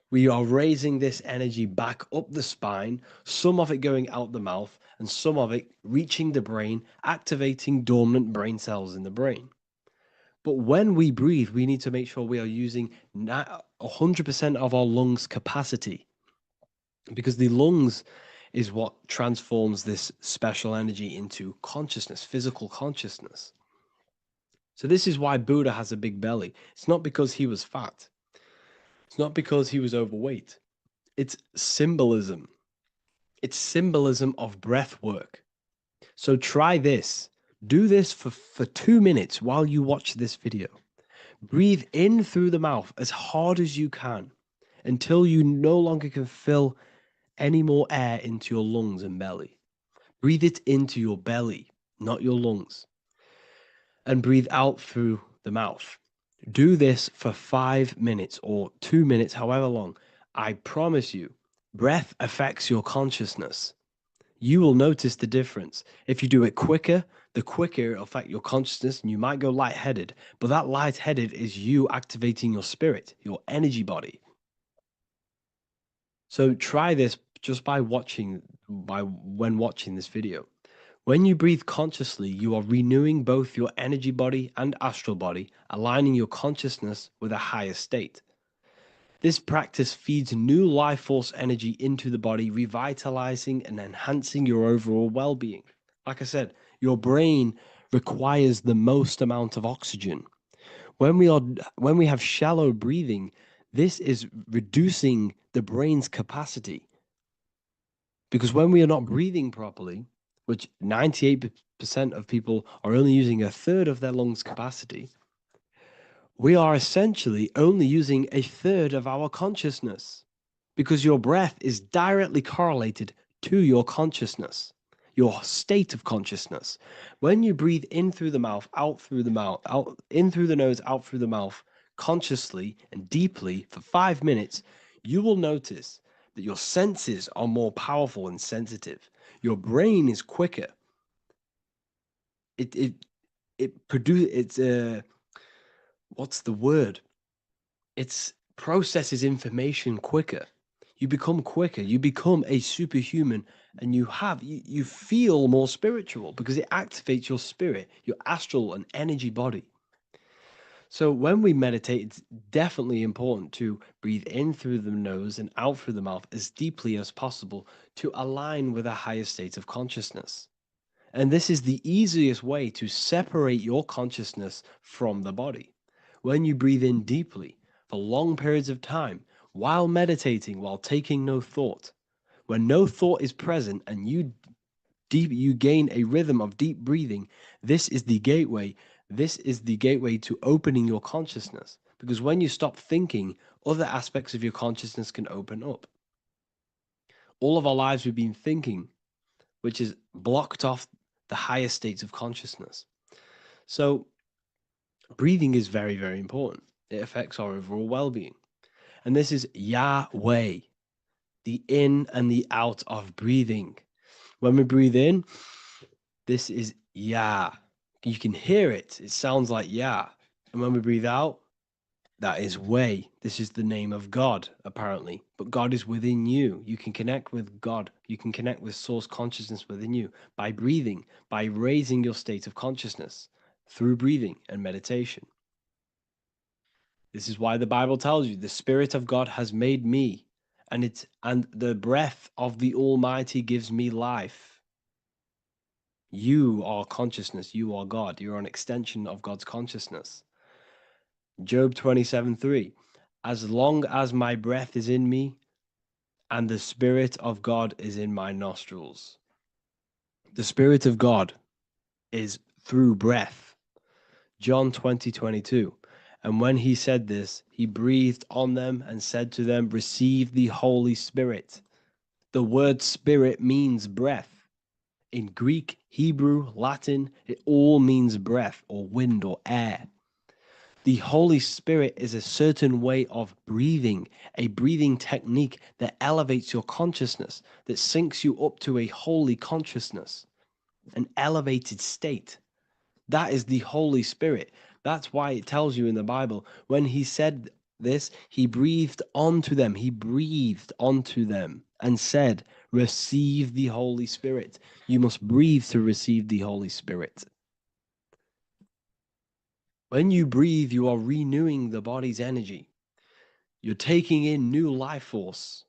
we are raising this energy back up the spine, some of it going out the mouth and some of it reaching the brain, activating dormant brain cells in the brain. But when we breathe, we need to make sure we are using 100% of our lungs capacity because the lungs is what transforms this special energy into consciousness, physical consciousness. So this is why Buddha has a big belly. It's not because he was fat. It's not because he was overweight. It's symbolism. It's symbolism of breath work. So try this. Do this for 2 minutes while you watch this video. Breathe in through the mouth as hard as you can until you no longer can fill any more air into your lungs and belly. Breathe it into your belly, not your lungs. And breathe out through the mouth. Do this for 5 minutes or 2 minutes, however long. I promise you, breath affects your consciousness. You will notice the difference. If you do it quicker, the quicker it'll affect your consciousness and you might go lightheaded. But that lightheaded is you activating your spirit, your energy body. So try this just when watching this video. When you breathe consciously, you are renewing both your energy body and astral body, aligning your consciousness with a higher state. This practice feeds new life force energy into the body, revitalizing and enhancing your overall well-being. Like I said, your brain requires the most amount of oxygen. When we have shallow breathing, this is reducing the brain's capacity. Because when we are not breathing properly, which 98% of people are only using a third of their lungs capacity, we are essentially only using a third of our consciousness because your breath is directly correlated to your consciousness, your state of consciousness. When you breathe in through the mouth, out through the mouth, out in through the nose, out through the mouth, consciously and deeply for 5 minutes, you will notice that your senses are more powerful and sensitive. Your brain is quicker. What's the word? It processes information quicker. You become quicker. You become a superhuman, and you feel more spiritual because it activates your spirit, your astral and energy body. So when we meditate, it's definitely important to breathe in through the nose and out through the mouth as deeply as possible to align with a higher state of consciousness. And this is the easiest way to separate your consciousness from the body. When you breathe in deeply for long periods of time, while meditating, while taking no thought, when no thought is present and you gain a rhythm of deep breathing, this is the gateway. This is the gateway to opening your consciousness. Because when you stop thinking, other aspects of your consciousness can open up. All of our lives we've been thinking, which is blocked off the higher states of consciousness. So breathing is very, very important. It affects our overall well-being. And this is Yahweh, the in and the out of breathing. When we breathe in, this is Yah. You can hear it. It sounds like Yah. And when we breathe out, that is Way. This is the name of God, apparently. But God is within you. You can connect with God. You can connect with source consciousness within you by breathing, by raising your state of consciousness through breathing and meditation. This is why the Bible tells you the Spirit of God has made me, and the breath of the Almighty gives me life. You are consciousness. You are God. You're an extension of God's consciousness. Job 27:3. As long as my breath is in me and the Spirit of God is in my nostrils. The Spirit of God is through breath. John 20:22. And when he said this, he breathed on them and said to them, receive the Holy Spirit. The word spirit means breath. In Greek, Hebrew, Latin, it all means breath or wind or air. The Holy Spirit is a certain way of breathing, a breathing technique that elevates your consciousness, that syncs you up to a holy consciousness, an elevated state. That is the Holy Spirit. That's why it tells you in the Bible, when he said this, he breathed onto them. He breathed onto them and said, receive the Holy Spirit. You must breathe to receive the Holy Spirit. When you breathe, you are renewing the body's energy. You're taking in new life force,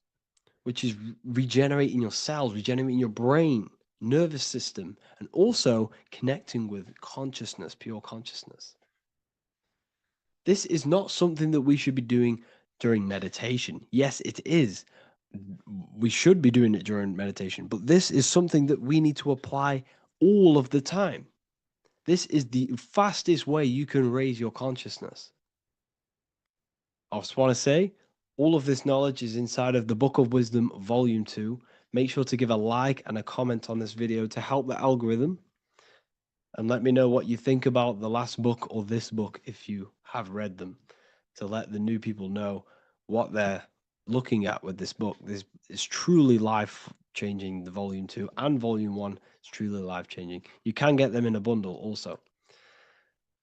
which is regenerating your cells, regenerating your brain, nervous system, and also connecting with consciousness, pure consciousness. This is not something that we should be doing during meditation. Yes, it is. We should be doing it during meditation, but this is something that we need to apply all of the time. This is the fastest way you can raise your consciousness. I just want to say, all of this knowledge is inside of the Book of Wisdom, Volume 2. Make sure to give a like and a comment on this video to help the algorithm. And let me know what you think about the last book or this book if you have read them, to let the new people know what they're looking at with this book. This is truly life-changing, the Volume 2 and Volume 1 is truly life-changing. You can get them in a bundle also.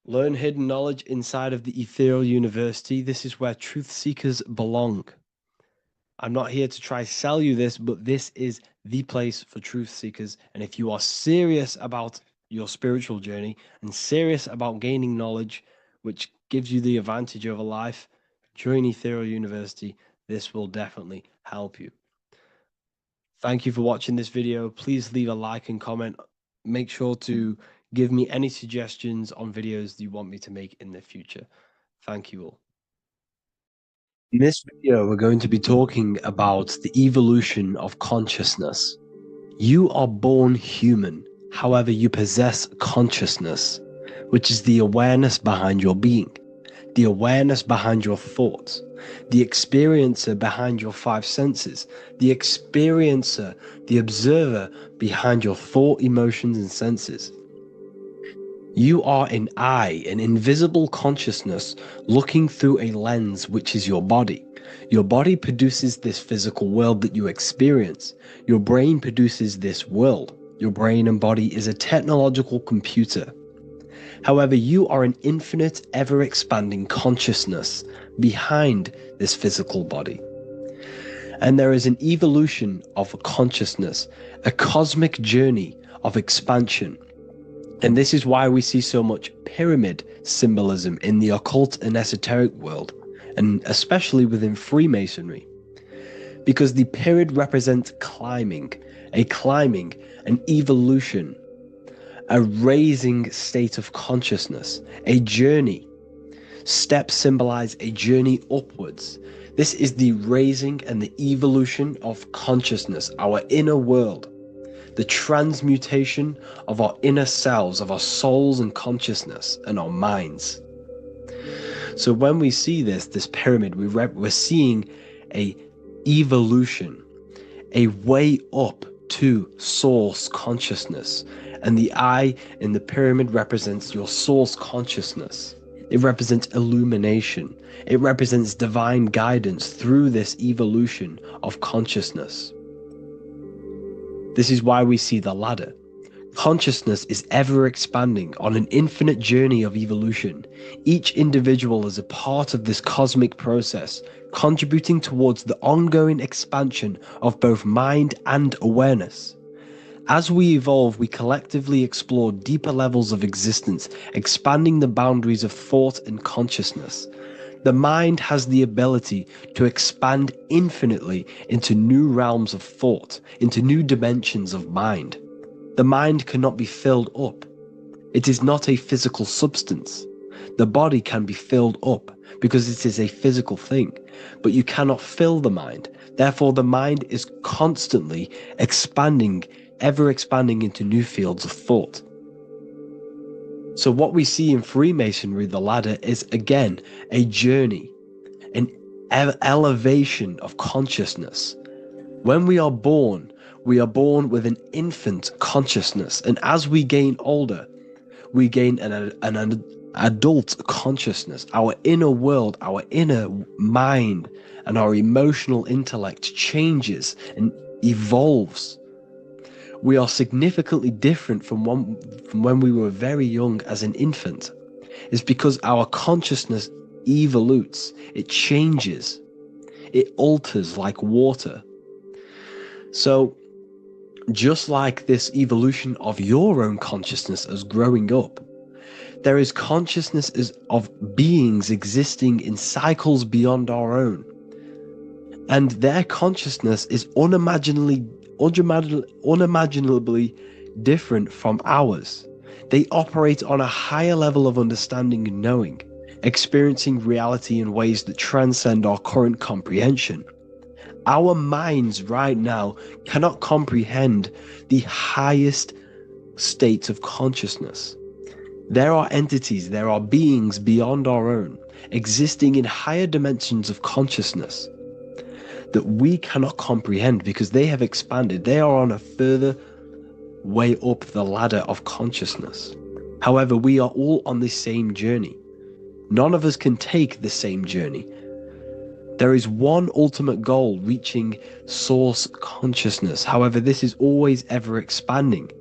Learn hidden knowledge inside of the Ethereal University. This is where truth seekers belong. I'm not here to try sell you this, but this is the place for truth seekers. And if you are serious about your spiritual journey and serious about gaining knowledge, which gives you the advantage over life, join Ethereal University. This will definitely help you. Thank you for watching this video. Please leave a like and comment. Make sure to give me any suggestions on videos you want me to make in the future. Thank you all. In this video, we're going to be talking about the evolution of consciousness. You are born human. However, you possess consciousness, which is the awareness behind your being, the awareness behind your thoughts, the experiencer behind your five senses, the experiencer, the observer behind your thought, emotions, and senses. You are an eye, an invisible consciousness looking through a lens, which is your body. Your body produces this physical world that you experience. Your brain produces this world. Your brain and body is a technological computer. However, you are an infinite, ever-expanding consciousness behind this physical body. And there is an evolution of consciousness, a cosmic journey of expansion. And this is why we see so much pyramid symbolism in the occult and esoteric world, and especially within Freemasonry, because the pyramid represents climbing, an evolution, a raising state of consciousness, a journey. Steps symbolize a journey upwards. This is the raising and the evolution of consciousness, our inner world, the transmutation of our inner selves, of our souls and consciousness and our minds. So when we see this pyramid, we're seeing a evolution, a way up to source consciousness. And the eye in the pyramid represents your source consciousness. It represents illumination. It represents divine guidance through this evolution of consciousness. This is why we see the ladder. Consciousness is ever expanding on an infinite journey of evolution. Each individual is a part of this cosmic process, contributing towards the ongoing expansion of both mind and awareness. As we evolve, we collectively explore deeper levels of existence, expanding the boundaries of thought and consciousness. The mind has the ability to expand infinitely into new realms of thought, into new dimensions of mind. The mind cannot be filled up. It is not a physical substance. The body can be filled up because it is a physical thing, but you cannot fill the mind. Therefore, the mind is constantly expanding, ever expanding into new fields of thought. So what we see in Freemasonry, the ladder, is again a journey, an elevation of consciousness. When we are born with an infant consciousness, and as we gain older, we gain an adult consciousness. Our inner world, our inner mind, and our emotional intellect changes and evolves. We are significantly different from when we were very young as an infant. It's because our consciousness evolutes, it changes, it alters like water. So, just like this evolution of your own consciousness as growing up, there is consciousness of beings existing in cycles beyond our own. And their consciousness is unimaginably different from ours. They operate on a higher level of understanding and knowing, experiencing reality in ways that transcend our current comprehension. Our minds right now cannot comprehend the highest states of consciousness. There are entities, there are beings beyond our own, existing in higher dimensions of consciousness that we cannot comprehend because they have expanded. They are on a further way up the ladder of consciousness. However, we are all on the same journey. None of us can take the same journey. There is one ultimate goal, reaching source consciousness. However, this is always ever expanding.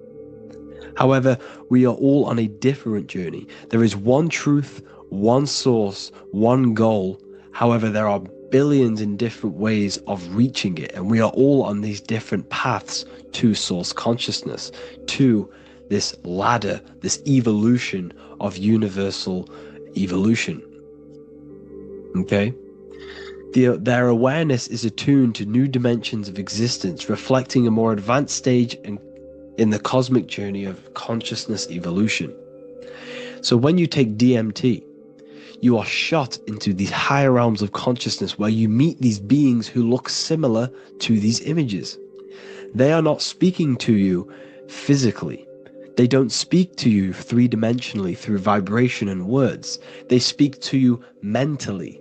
However, we are all on a different journey. There is one truth, one source, one goal. However, there are billions in different ways of reaching it, and we are all on these different paths to source consciousness, to this ladder, this evolution of universal evolution. Okay? Their awareness is attuned to new dimensions of existence, reflecting a more advanced stage in the cosmic journey of consciousness evolution. So when you take DMT, you are shot into these higher realms of consciousness where you meet these beings who look similar to these images. They are not speaking to you physically. They don't speak to you three-dimensionally through vibration and words. They speak to you mentally.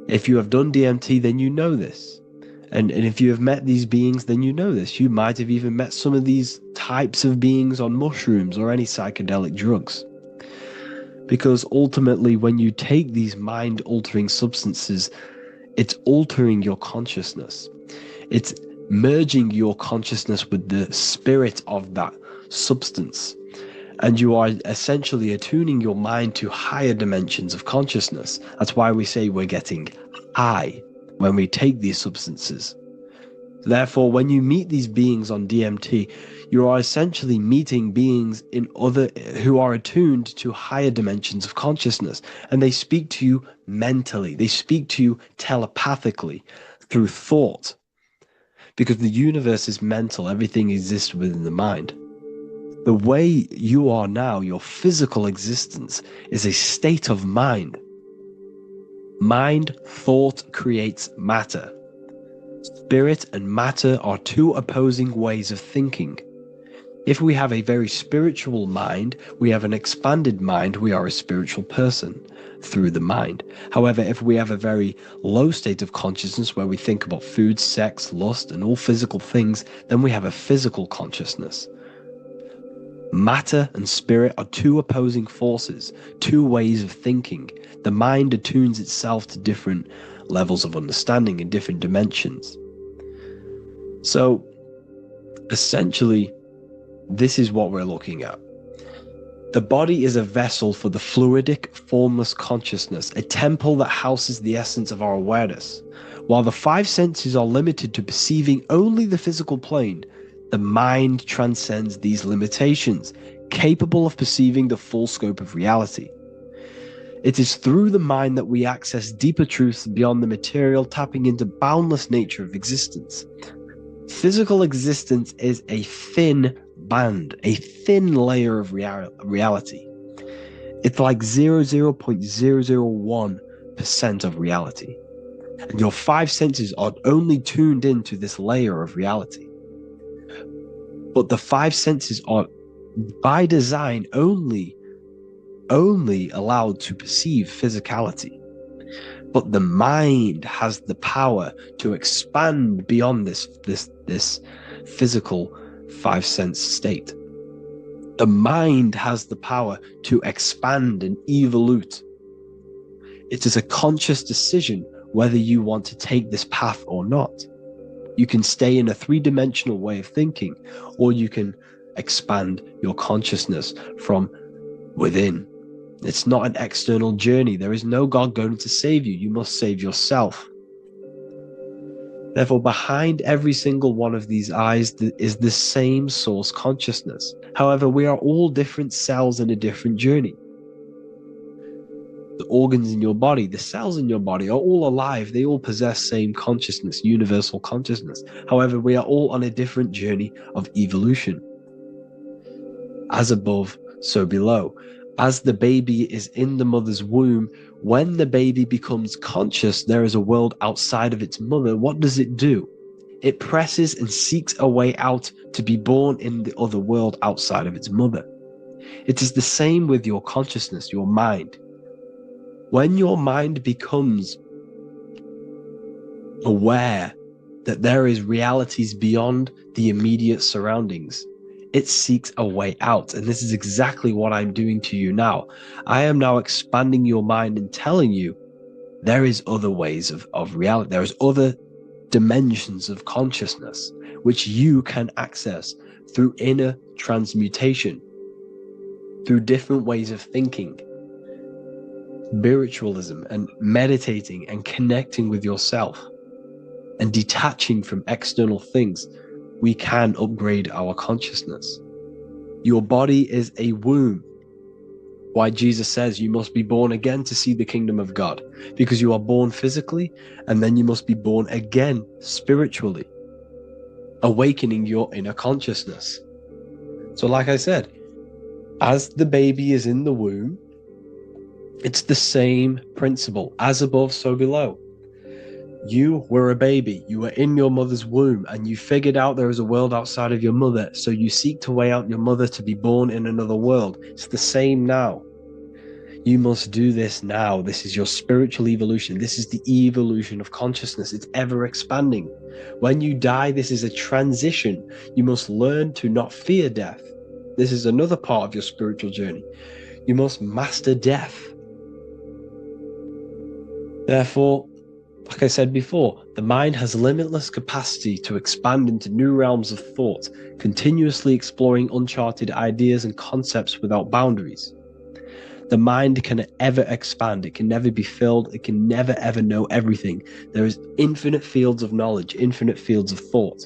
If you have done DMT, then you know this. And if you have met these beings, then you know this. You might have even met some of these types of beings on mushrooms or any psychedelic drugs. Because ultimately, when you take these mind-altering substances, it's altering your consciousness. It's merging your consciousness with the spirit of that substance. And you are essentially attuning your mind to higher dimensions of consciousness. That's why we say we're getting high when we take these substances. Therefore, when you meet these beings on DMT, you are essentially meeting beings who are attuned to higher dimensions of consciousness, and they speak to you mentally. They speak to you telepathically through thought, because the universe is mental. Everything exists within the mind. The way you are now, your physical existence, is a state of mind. Mind, thought creates matter. Spirit and matter are two opposing ways of thinking. If we have a very spiritual mind, we have an expanded mind, we are a spiritual person through the mind. However, if we have a very low state of consciousness where we think about food, sex, lust, and all physical things, then we have a physical consciousness. Matter and spirit are two opposing forces, two ways of thinking. The mind attunes itself to different levels of understanding in different dimensions. So, essentially, this is what we're looking at. The body is a vessel for the fluidic, formless consciousness, a temple that houses the essence of our awareness. While the five senses are limited to perceiving only the physical plane, the mind transcends these limitations, capable of perceiving the full scope of reality. It is through the mind that we access deeper truths beyond the material, tapping into boundless nature of existence. Physical existence is a thin band, a thin layer of reality. It's like 0.001% of reality. And your five senses are only tuned into this layer of reality. But the five senses are, by design, only allowed to perceive physicality. But the mind has the power to expand beyond this physical five sense state. The mind has the power to expand and evolute. It is a conscious decision whether you want to take this path or not. You can stay in a three-dimensional way of thinking, or you can expand your consciousness from within. It's not an external journey. There is no God going to save you. You must save yourself. Therefore, behind every single one of these eyes is the same source consciousness. However, we are all different cells in a different journey. The organs in your body, the cells in your body are all alive. They all possess same consciousness, universal consciousness. However, we are all on a different journey of evolution. As above, so below. As the baby is in the mother's womb, when the baby becomes conscious, there is a world outside of its mother. What does it do? It presses and seeks a way out to be born in the other world outside of its mother. It is the same with your consciousness, your mind. When your mind becomes aware that there is realities beyond the immediate surroundings, it seeks a way out. And this is exactly what I'm doing to you now. I am now expanding your mind and telling you there is other ways of reality. There is other dimensions of consciousness which you can access through inner transmutation, through different ways of thinking, spiritualism, and meditating and connecting with yourself and detaching from external things. We can upgrade our consciousness. Your body is a womb. Why Jesus says you must be born again to see the kingdom of God, because you are born physically and then you must be born again spiritually, awakening your inner consciousness. So like I said, as the baby is in the womb, it's the same principle. As above, so below. You were a baby, you were in your mother's womb, and you figured out there is a world outside of your mother, so you seek to weigh out your mother to be born in another world. It's the same now. You must do this now. This is your spiritual evolution. This is the evolution of consciousness. It's ever expanding. When you die, this is a transition. You must learn to not fear death. This is another part of your spiritual journey. You must master death. Therefore, like I said before, the mind has limitless capacity to expand into new realms of thought, continuously exploring uncharted ideas and concepts without boundaries. The mind can ever expand. It can never be filled. It can never, ever know everything. There is infinite fields of knowledge, infinite fields of thought.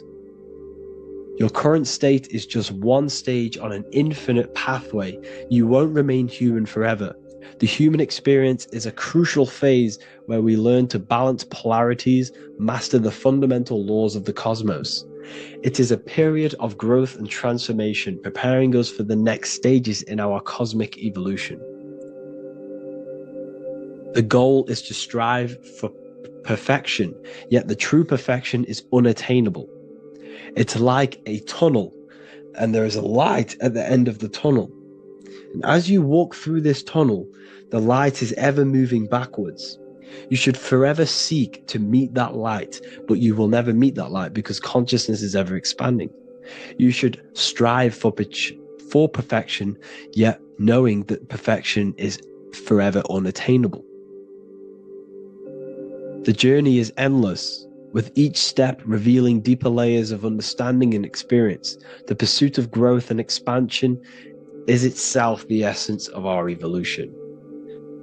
Your current state is just one stage on an infinite pathway. You won't remain human forever. The human experience is a crucial phase where we learn to balance polarities, master the fundamental laws of the cosmos. It is a period of growth and transformation, preparing us for the next stages in our cosmic evolution. The goal is to strive for perfection, yet the true perfection is unattainable. It's like a tunnel, and there is a light at the end of the tunnel. And as you walk through this tunnel, the light is ever moving backwards. You should forever seek to meet that light, but you will never meet that light because consciousness is ever expanding. You should strive for perfection, yet knowing that perfection is forever unattainable. The journey is endless, with each step revealing deeper layers of understanding and experience. The pursuit of growth and expansion is itself the essence of our evolution.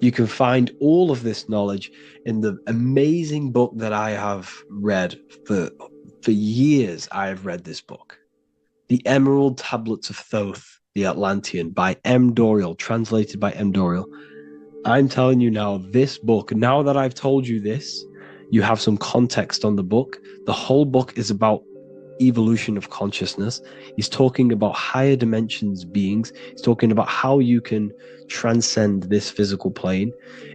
You can find all of this knowledge in the amazing book that I have read for years. I have read this book, The Emerald Tablets of Thoth, the Atlantean, by M. Dorial, translated by M. Dorial. I'm telling you now, this book, now that I've told you this, you have some context on the book. The whole book is about evolution of consciousness. He's talking about higher dimensions beings. He's talking about how you can transcend this physical plane.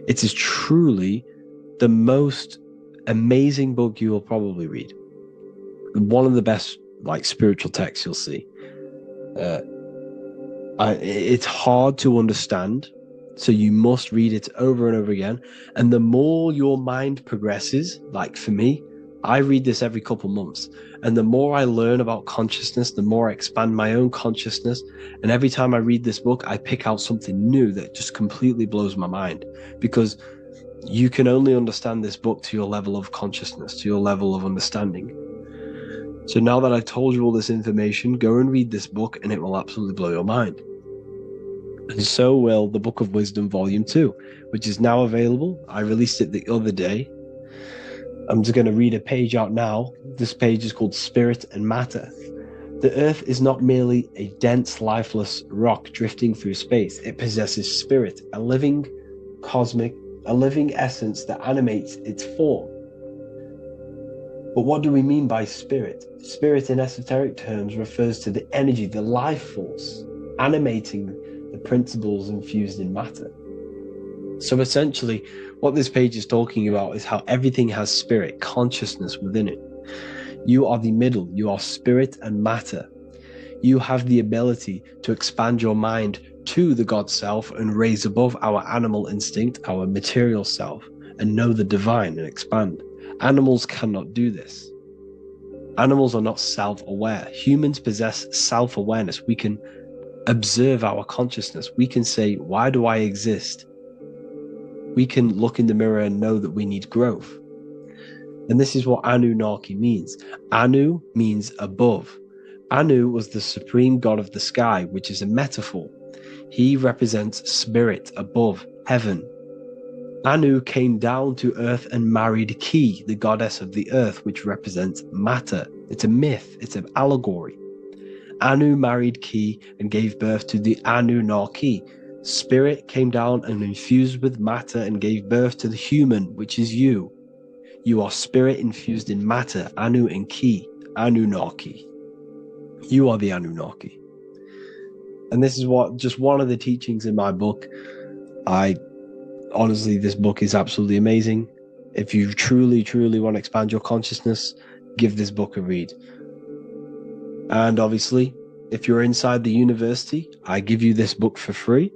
It is truly the most amazing book you will probably read. One of the best spiritual texts you'll see. It's hard to understand, so you must read it over and over again. And the more your mind progresses, like for me, I read this every couple months. And the more I learn about consciousness, the more I expand my own consciousness. And every time I read this book, I pick out something new that just completely blows my mind, because you can only understand this book to your level of consciousness, to your level of understanding. So now that I've told you all this information, go and read this book and it will absolutely blow your mind. And so will the Book of Wisdom Volume 2, which is now available. I released it the other day. I'm just going to read a page out now. This page is called Spirit and Matter. The Earth is not merely a dense, lifeless rock drifting through space. It possesses spirit, a living essence that animates its form. But what do we mean by spirit? Spirit in esoteric terms refers to the energy, the life force, animating the principles infused in matter. So essentially, what this page is talking about is how everything has spirit, consciousness within it. You are the middle, you are spirit and matter. You have the ability to expand your mind to the God self and raise above our animal instinct, our material self, and know the divine and expand. Animals cannot do this. Animals are not self-aware. Humans possess self-awareness. We can observe our consciousness. We can say, why do I exist? We can look in the mirror and know that we need growth. And this is what Anunnaki means. Anu means above. Anu was the supreme god of the sky, which is a metaphor. He represents spirit above, heaven. Anu came down to earth and married Ki, the goddess of the earth, which represents matter. It's a myth, it's an allegory. Anu married Ki and gave birth to the Anunnaki. Spirit came down and infused with matter and gave birth to the human, which is you. You are spirit infused in matter, Anu and Ki, Anunnaki. You are the Anunnaki. And this is just one of the teachings in my book. Honestly, this book is absolutely amazing. If you truly, truly want to expand your consciousness, give this book a read. And obviously, if you're inside the university, I give you this book for free.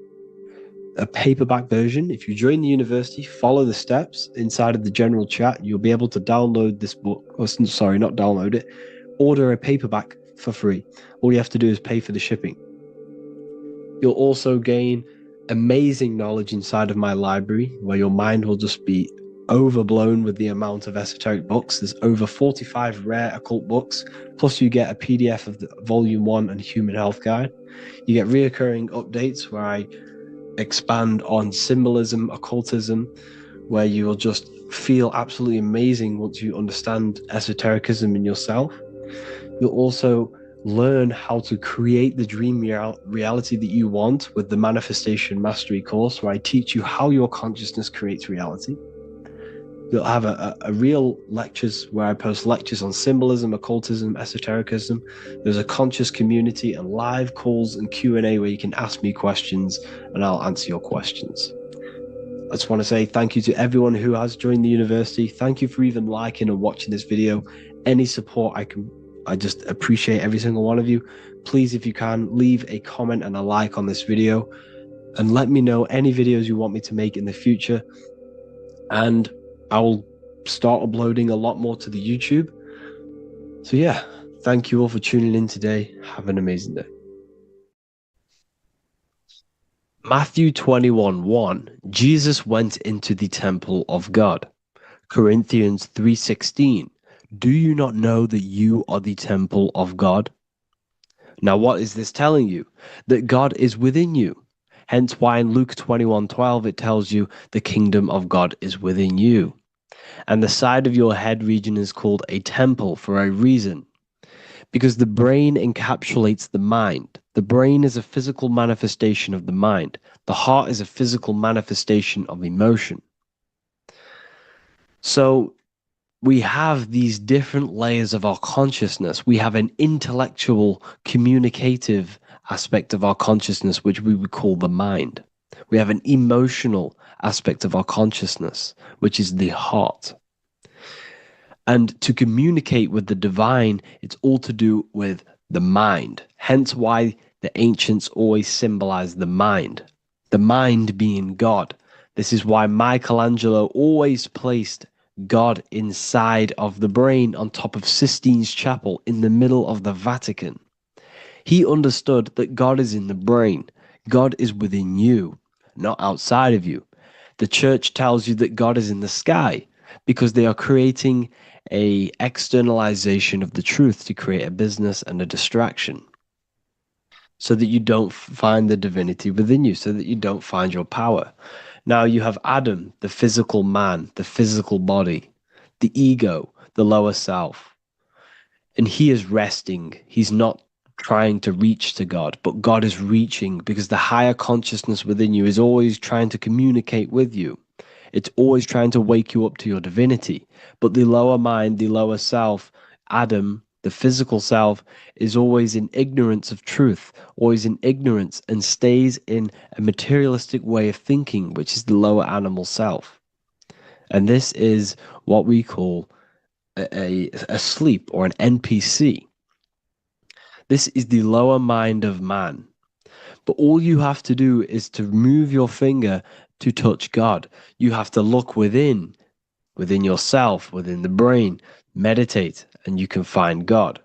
A paperback version. If you join the university, follow the steps inside of the general chat, you'll be able to download this book. Not download it. Order a paperback for free. All you have to do is pay for the shipping. You'll also gain amazing knowledge inside of my library, where your mind will just be overblown with the amount of esoteric books. There's over 45 rare occult books, plus you get a PDF of the Volume 1 and Human Health Guide. You get reoccurring updates where I expand on symbolism, occultism, where you will just feel absolutely amazing once you understand esotericism in yourself. You'll also learn how to create the dream reality that you want with the Manifestation Mastery course, where I teach you how your consciousness creates reality. You'll have a real lectures where I post lectures on symbolism, occultism, esotericism. There's a conscious community and live calls and Q&A where you can ask me questions and I'll answer your questions. I just want to say thank you to everyone who has joined the university. Thank you for even liking and watching this video. Any support I just appreciate every single one of you. Please, if you can, leave a comment and a like on this video and let me know any videos you want me to make in the future. And I will start uploading a lot more to the YouTube. So yeah, thank you all for tuning in today. Have an amazing day. Matthew 21:1, Jesus went into the temple of God. Corinthians 3:16, do you not know that you are the temple of God? Now what is this telling you? That God is within you. Hence why in Luke 21:12 it tells you the kingdom of God is within you. And the side of your head region is called a temple for a reason. Because the brain encapsulates the mind. The brain is a physical manifestation of the mind. The heart is a physical manifestation of emotion. So we have these different layers of our consciousness. We have an intellectual, communicative aspect of our consciousness, which we would call the mind. We have an emotional aspect of our consciousness, which is the heart. And to communicate with the divine, it's all to do with the mind. Hence why the ancients always symbolize the mind being God. This is why Michelangelo always placed God inside of the brain on top of Sistine's Chapel in the middle of the Vatican. He understood that God is in the brain. God is within you, not outside of you. The church tells you that God is in the sky because they are creating a externalization of the truth to create a business and a distraction so that you don't find the divinity within you, so that you don't find your power. Now you have Adam, the physical man, the physical body, the ego, the lower self. And he is resting. He's not trying to reach to God, but God is reaching because the higher consciousness within you is always trying to communicate with you. It's always trying to wake you up to your divinity. But the lower mind, the lower self, Adam, the physical self, is always in ignorance of truth, always in ignorance, and stays in a materialistic way of thinking, which is the lower animal self. And this is what we call a sleep or an NPC. This is the lower mind of man. But all you have to do is to move your finger to touch God. You have to look within yourself, within the brain, meditate, and you can find God.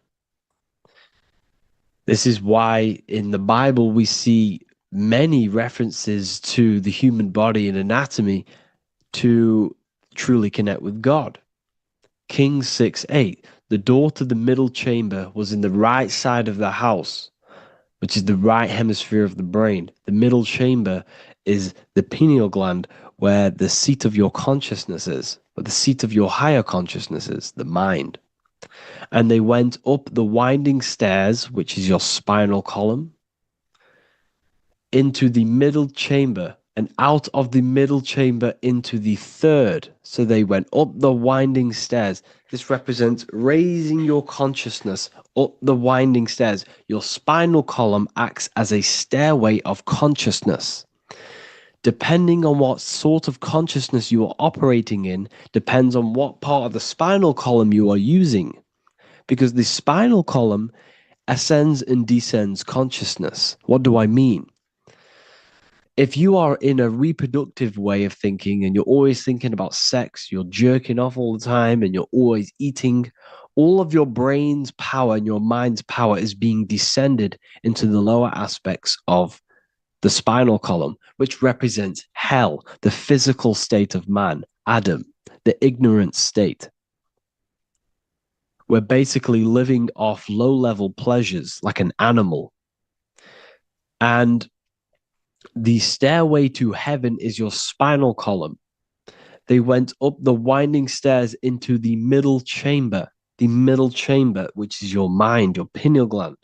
This is why in the Bible we see many references to the human body and anatomy to truly connect with God. Kings 6:8, the door to the middle chamber was in the right side of the house, which is the right hemisphere of the brain. The middle chamber is the pineal gland, where the seat of your consciousness is, where the seat of your higher consciousness is, the mind. And they went up the winding stairs, which is your spinal column, into the middle chamber, and out of the middle chamber into the third. So they went up the winding stairs. This represents raising your consciousness up the winding stairs. Your spinal column acts as a stairway of consciousness. Depending on what sort of consciousness you are operating in, depends on what part of the spinal column you are using. Because the spinal column ascends and descends consciousness. What do I mean? If you are in a reproductive way of thinking and you're always thinking about sex, you're jerking off all the time and you're always eating, all of your brain's power and your mind's power is being descended into the lower aspects of the spinal column, which represents hell, the physical state of man, Adam, the ignorant state. We're basically living off low-level pleasures like an animal. And The stairway to heaven is your spinal column. They went up the winding stairs into the middle chamber, which is your mind, your pineal gland,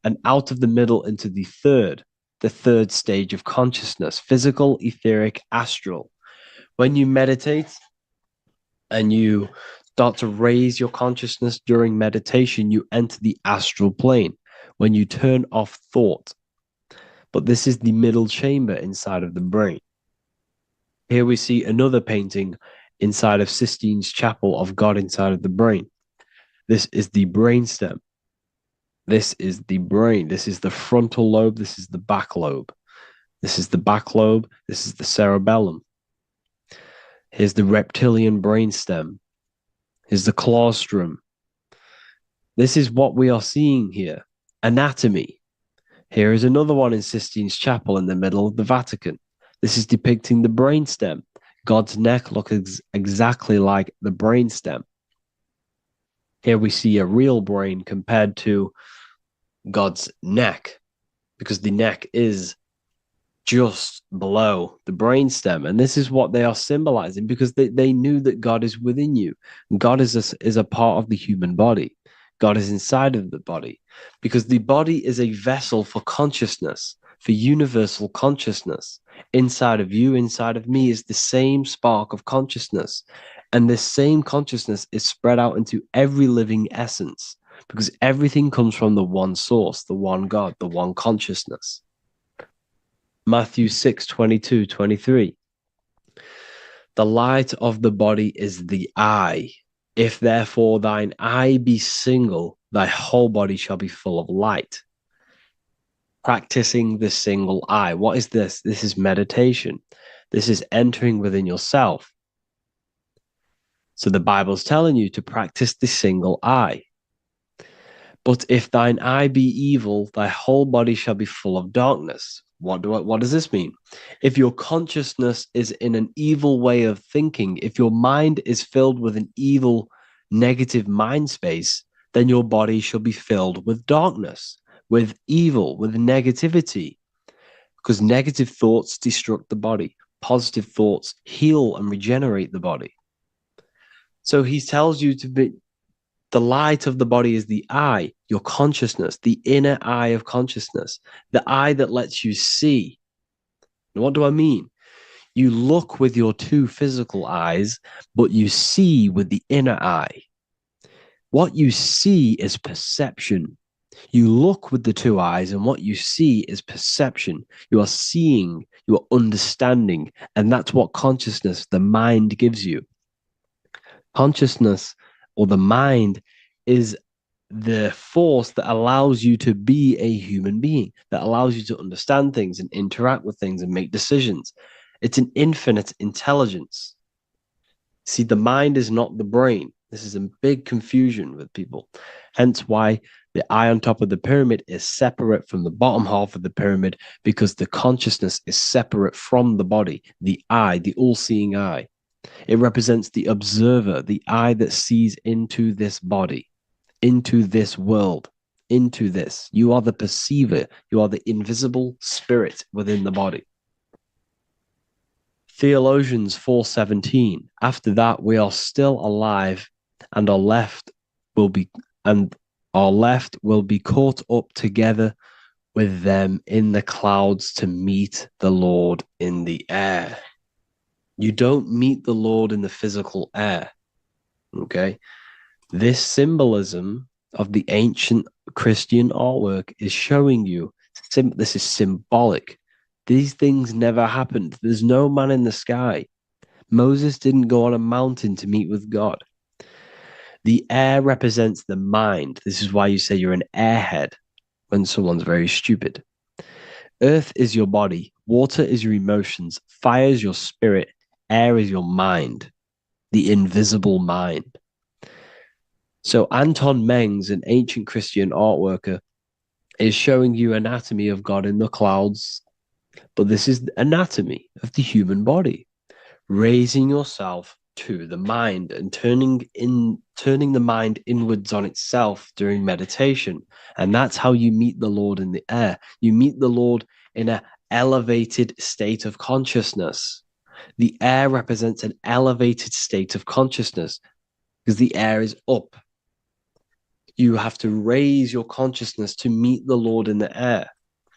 and out of the middle into the third stage of consciousness, physical, etheric, astral. When you meditate and you start to raise your consciousness during meditation, you enter the astral plane when you turn off thought. But this is the middle chamber inside of the brain. Here we see another painting inside of Sistine's chapel of God inside of the brain. This is the brainstem. This is the brain. This is the frontal lobe. This is the back lobe. This is the back lobe. This is the cerebellum. Here's the reptilian brainstem. Here's the claustrum. This is what we are seeing here. Anatomy. Here is another one in Sistine's chapel in the middle of the Vatican. This is depicting the brainstem. God's neck looks exactly like the brainstem. Here we see a real brain compared to God's neck, because the neck is just below the brainstem. And this is what they are symbolizing, because they knew that God is within you. God is a part of the human body. God is inside of the body, because the body is a vessel for consciousness, for universal consciousness. Inside of you, inside of me, is the same spark of consciousness. And this same consciousness is spread out into every living essence, because everything comes from the one source, the one God, the one consciousness. Matthew 6:22-23. The light of the body is the eye. If therefore thine eye be single, thy whole body shall be full of light. Practicing the single eye. What is this? This is meditation. This is entering within yourself. So the Bible's telling you to practice the single eye. But if thine eye be evil, thy whole body shall be full of darkness. What does this mean? If your consciousness is in an evil way of thinking, if your mind is filled with an evil, negative mind space, then your body shall be filled with darkness, with evil, with negativity. Because negative thoughts destruct the body. Positive thoughts heal and regenerate the body. So he tells you to be, the light of the body is the eye, your consciousness, the inner eye of consciousness, the eye that lets you see. And what do I mean? You look with your two physical eyes, but you see with the inner eye. What you see is perception. You look with the two eyes, and what you see is perception. You are seeing, you are understanding, and that's what consciousness, the mind, gives you. Consciousness, or the mind, is the force that allows you to be a human being, that allows you to understand things and interact with things and make decisions. It's an infinite intelligence. See, the mind is not the brain. This is a big confusion with people. Hence why the eye on top of the pyramid is separate from the bottom half of the pyramid, because the consciousness is separate from the body, the eye, the all-seeing eye. It represents the observer, the eye that sees into this body, into this world, into this. You are the perceiver. You are the invisible spirit within the body. Theologians 4:17. After that, we are still alive, and our left will be caught up together with them in the clouds to meet the Lord in the air. You don't meet the Lord in the physical air. Okay? This symbolism of the ancient Christian artwork is showing you this is symbolic. These things never happened. There's no man in the sky. Moses didn't go on a mountain to meet with God. The air represents the mind. This is why you say you're an airhead when someone's very stupid. Earth is your body. Water is your emotions. Fire is your spirit. Air is your mind, the invisible mind. So Anton Mengs, an ancient Christian art worker, is showing you anatomy of God in the clouds. But this is the anatomy of the human body. Raising yourself to the mind and turning the mind inwards on itself during meditation. And that's how you meet the Lord in the air. You meet the Lord in a elevated state of consciousness. The air represents an elevated state of consciousness because the air is up. You have to raise your consciousness to meet the Lord in the air.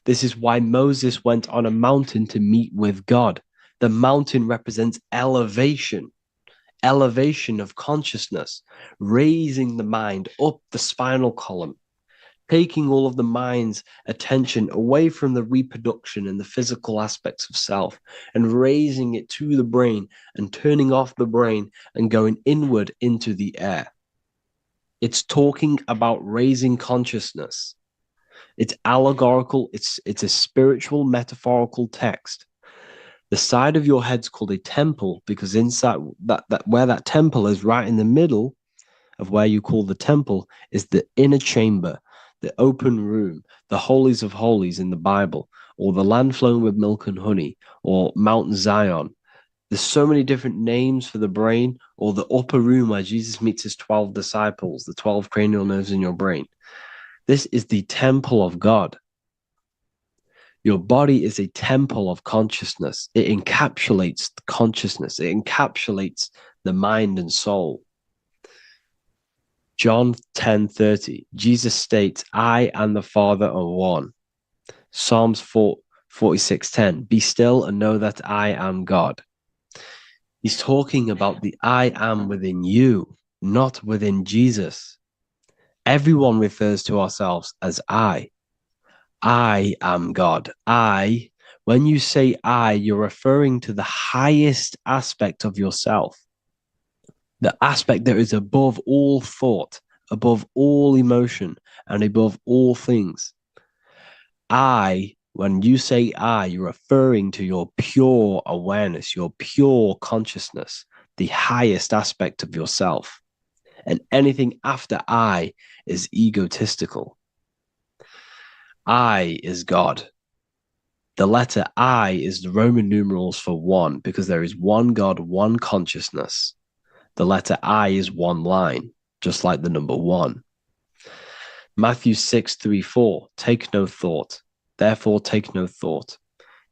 This is why Moses went on a mountain to meet with God. The mountain represents elevation of consciousness, raising the mind up the spinal column, taking all of the mind's attention away from the reproduction and the physical aspects of self and raising it to the brain and turning off the brain and going inward into the air. It's talking about raising consciousness. It's allegorical. It's a spiritual, metaphorical text. The side of your head's called a temple because inside that where that temple is, right in the middle of where you call the temple, is the inner chamber, the open room, the holies of holies in the Bible, or the land flowing with milk and honey, or Mount Zion. There's so many different names for the brain, or the upper room where Jesus meets his 12 disciples, the 12 cranial nerves in your brain. This is the temple of God. Your body is a temple of consciousness. It encapsulates the consciousness. It encapsulates the mind and soul. John 10:30, Jesus states, I and the Father are one. Psalms 46:10, be still and know that I am God. He's talking about the I am within you, not within Jesus. Everyone refers to ourselves as I. I am God. When you say I, you're referring to the highest aspect of yourself, the aspect that is above all thought, above all emotion, and above all things. When you say I, you're referring to your pure awareness, your pure consciousness, the highest aspect of yourself. And anything after I is egotistical. I is God. The letter I is the Roman numerals for one, because there is one God, one consciousness. The letter I is one line, just like the number one. Matthew 6:3-4, take no thought. Therefore, take no thought.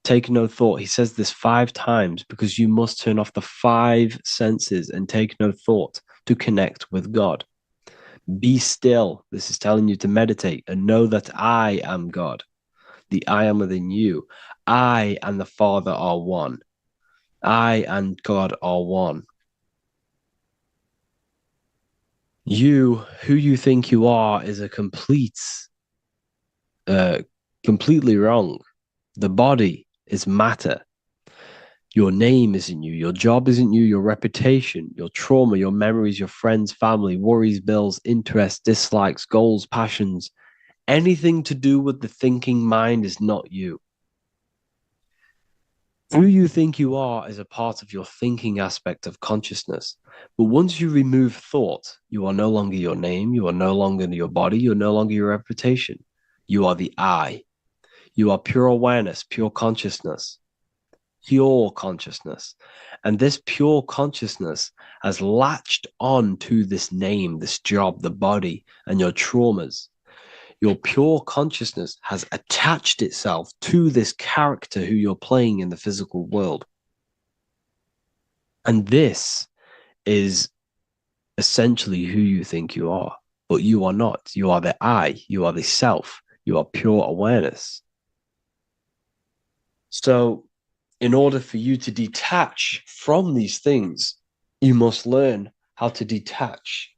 Take no thought. He says this 5 times because you must turn off the 5 senses and take no thought to connect with God. Be still. This is telling you to meditate and know that I am God. The I am within you. I and the Father are one. I and God are one. You, who you think you are, is a completely wrong. The body is matter. Your name isn't you. Your job isn't you. Your reputation, your trauma, your memories, your friends, family, worries, bills, interests, dislikes, goals, passions, anything to do with the thinking mind is not you. Who you think you are is a part of your thinking aspect of consciousness. But once you remove thought, you are no longer your name. You are no longer your body. You're no longer your reputation. You are the I. You are pure awareness, pure consciousness. Pure consciousness. And this pure consciousness has latched on to this name, this job, the body, and your traumas. Your pure consciousness has attached itself to this character who you're playing in the physical world. And this is essentially who you think you are, but you are not. You are the I, you are the self, you are pure awareness. So, in order for you to detach from these things, you must learn how to detach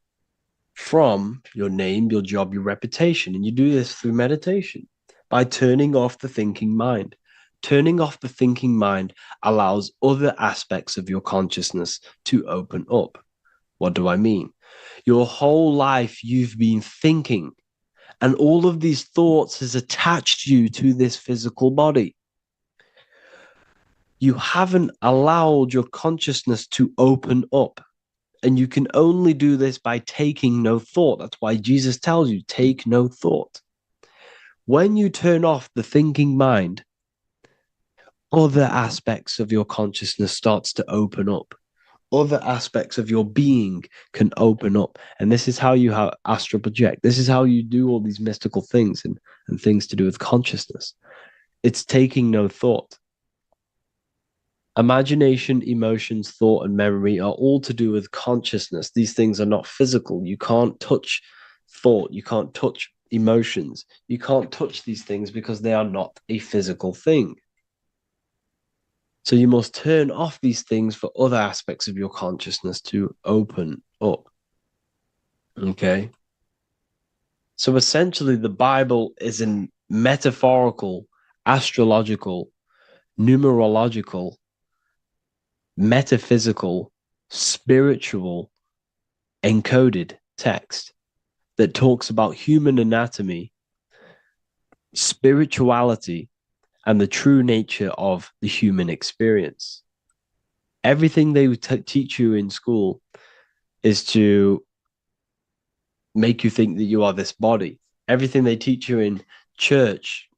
from your name, your job, your reputation. And you do this through meditation by turning off the thinking mind. Turning off the thinking mind allows other aspects of your consciousness to open up. What do I mean? Your whole life you've been thinking, and all of these thoughts has attached you to this physical body. You haven't allowed your consciousness to open up. And you can only do this by taking no thought. That's why Jesus tells you, take no thought. When you turn off the thinking mind, other aspects of your consciousness starts to open up. Other aspects of your being can open up. And this is how you astral project. This is how you do all these mystical things and things to do with consciousness. It's taking no thought. Imagination, emotions, thought, and memory are all to do with consciousness. These things are not physical. You can't touch thought. You can't touch emotions. You can't touch these things because they are not a physical thing. So you must turn off these things for other aspects of your consciousness to open up. Okay? So essentially, the Bible is a metaphorical, astrological, numerological, metaphysical, spiritual, encoded text that talks about human anatomy, spirituality, and the true nature of the human experience. Everything they teach you in school is to make you think that you are this body. Everything they teach you in church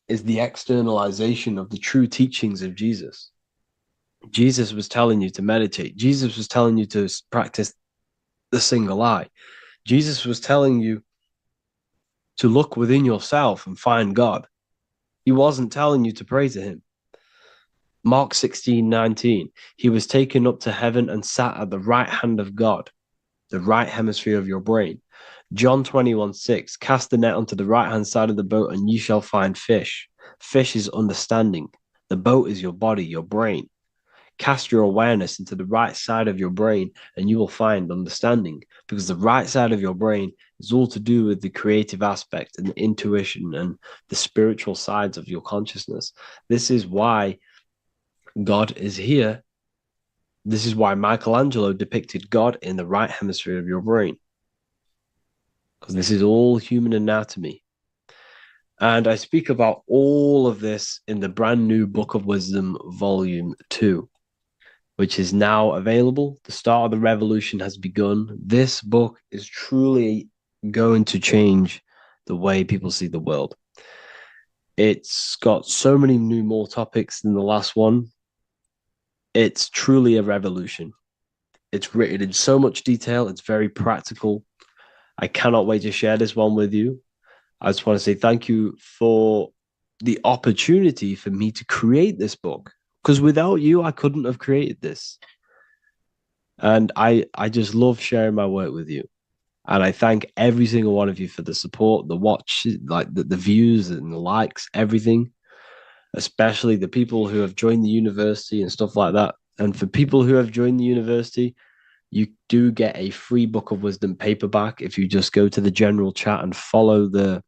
is the externalization of the true teachings of Jesus. Jesus was telling you to meditate. Jesus was telling you to practice the single eye. Jesus was telling you to look within yourself and find God. He wasn't telling you to pray to him. Mark 16:19, he was taken up to heaven and sat at the right hand of God, the right hemisphere of your brain. John 21:6, cast the net onto the right hand side of the boat and ye shall find fish. Fish is understanding. The boat is your body, your brain. Cast your awareness into the right side of your brain and you will find understanding, because the right side of your brain is all to do with the creative aspect and the intuition and the spiritual sides of your consciousness. This is why God is here. This is why Michelangelo depicted God in the right hemisphere of your brain, because this is all human anatomy. And I speak about all of this in the brand new Book of Wisdom, Volume 2, which is now available. The start of the revolution has begun. This book is truly going to change the way people see the world. It's got so many new more topics than the last one. It's truly a revolution. It's written in so much detail. It's very practical. I cannot wait to share this one with you. I just want to say thank you for the opportunity for me to create this book, because without you, I couldn't have created this. And I just love sharing my work with you. And I thank every single one of you for the support, the watch, like the views and the likes, everything, especially the people who have joined the university and stuff like that. And for people who have joined the university, you do get a free Book of Wisdom paperback if you just go to the general chat and follow the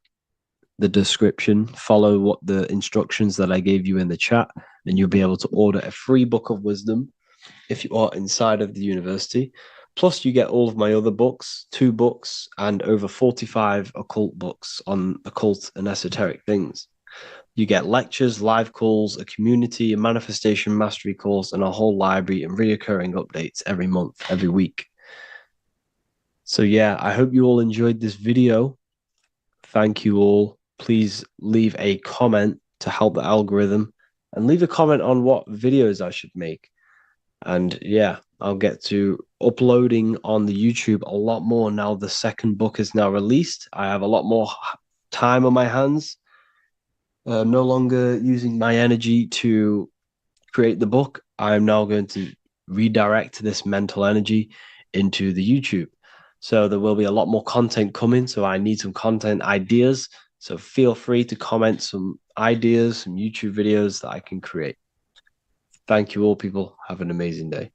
description, follow what the instructions that I gave you in the chat, and you'll be able to order a free Book of Wisdom if you are inside of the university. Plus, you get all of my other books, 2 books, and over 45 occult books on occult and esoteric things. You get lectures, live calls, a community, a manifestation mastery course, and a whole library and reoccurring updates every month, every week. So yeah, I hope you all enjoyed this video. Thank you all. Please leave a comment to help the algorithm, and leave a comment on what videos I should make. And yeah, I'll get to uploading on the YouTube a lot more now the second book is now released. I have a lot more time on my hands. No longer using my energy to create the book. I'm now going to redirect this mental energy into the YouTube. So there will be a lot more content coming. So I need some content ideas. So feel free to comment some ideas, some YouTube videos that I can create. Thank you all, people. Have an amazing day.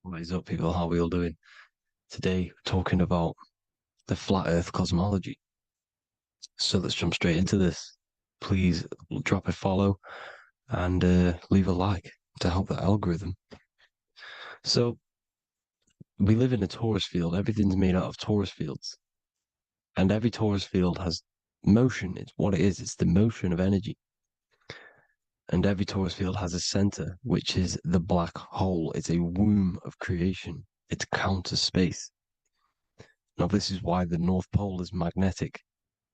What is up, people? How are we all doing? Today, we're talking about the flat earth cosmology. So let's jump straight into this. Please drop a follow and leave a like to help the algorithm. So we live in a torus field. Everything's made out of torus fields. And every torus field has motion. It's what it is. It's the motion of energy. And every torus field has a center, which is the black hole. It's a womb of creation. It's counter space. Now, this is why the North Pole is magnetic,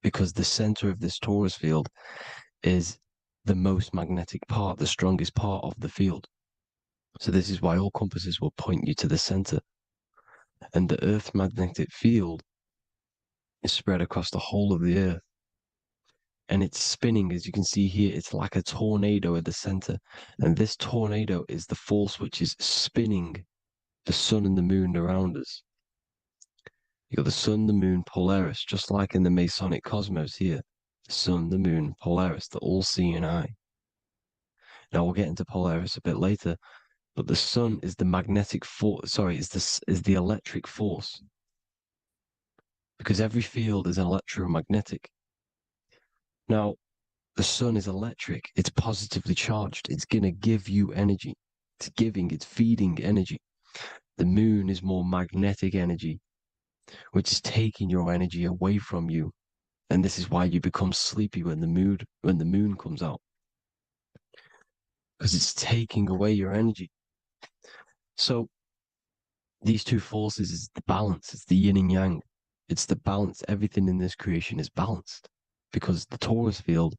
because the center of this torus field is the most magnetic part, the strongest part of the field. So this is why all compasses will point you to the center. And the Earth's magnetic field is spread across the whole of the Earth. And it's spinning, as you can see here, it's like a tornado at the center. And this tornado is the force which is spinning the sun and the moon around us. You got the sun, the moon, Polaris, just like in the Masonic cosmos here. The sun, the moon, Polaris, the all-seeing eye. Now we'll get into Polaris a bit later, but the sun is the magnetic force. Sorry, is the electric force, because every field is electromagnetic. Now, the sun is electric. It's positively charged. It's gonna give you energy. It's feeding energy. The moon is more magnetic energy, which is taking your energy away from you. And this is why you become sleepy when the moon comes out, because it's taking away your energy. So these two forces is the balance. It's the yin and yang. It's the balance. Everything in this creation is balanced, because the torus field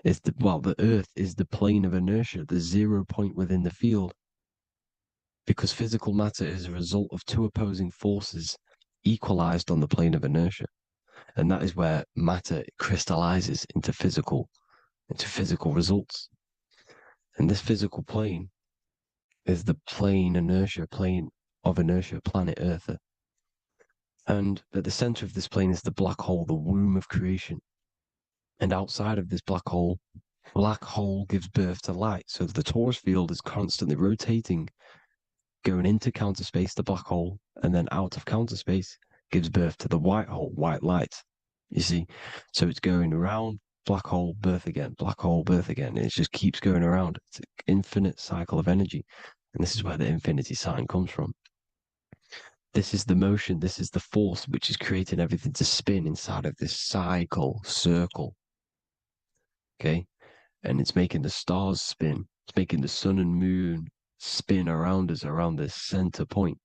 is the Earth is the plane of inertia, the 0 point within the field, because physical matter is a result of two opposing forces equalized on the plane of inertia. And that is where matter crystallizes into physical results. And this physical plane is the plane of inertia, planet Earth. And at the center of this plane is the black hole, the womb of creation. And outside of this black hole gives birth to light. So the torus field is constantly rotating, going into counter space, the black hole, and then out of counter space gives birth to the white hole, white light. You see? So it's going around, black hole, birth again, black hole, birth again. And it just keeps going around. It's an infinite cycle of energy. And this is where the infinity sign comes from. This is the motion, this is the force which is creating everything to spin inside of this circle. Okay? And it's making the stars spin. It's making the sun and moon spin around us, around this center point.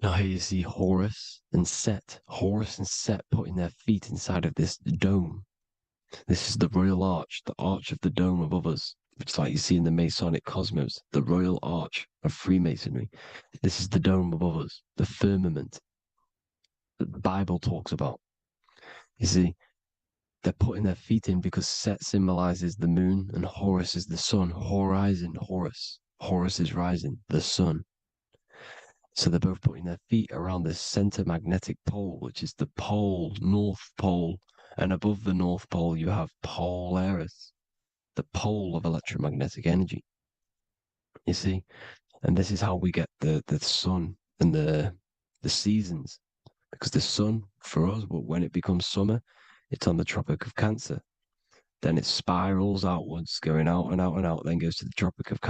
Now here you see Horus and Set. Horus and Set putting their feet inside of this dome. This is the royal arch, the arch of the dome above us, which is like you see in the Masonic cosmos, the royal arch of Freemasonry. This is the dome above us, the firmament that the Bible talks about. You see, they're putting their feet in because Set symbolizes the moon and Horus is the sun. Horizon, Horus. Horus is rising, the sun. So they're both putting their feet around this center magnetic pole, which is the pole, North Pole. And above the North Pole, you have Polaris, the pole of electromagnetic energy. You see? And this is how we get the sun and the seasons. Because the sun, for us, when it becomes summer, it's on the Tropic of Cancer. Then it spirals outwards, going out and out and out, then goes to the Tropic of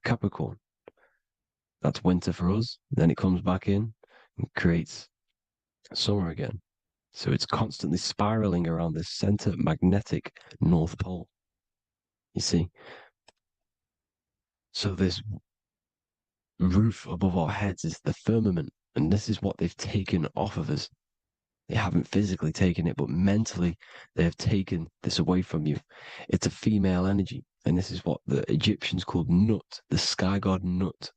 Capricorn. That's winter for us. Then it comes back in and creates summer again. So it's constantly spiraling around this center magnetic North Pole. You see? So this roof above our heads is the firmament, and this is what they've taken off of us. They haven't physically taken it, but mentally they have taken this away from you. It's a female energy, and this is what the Egyptians called Nut, the sky god Nut.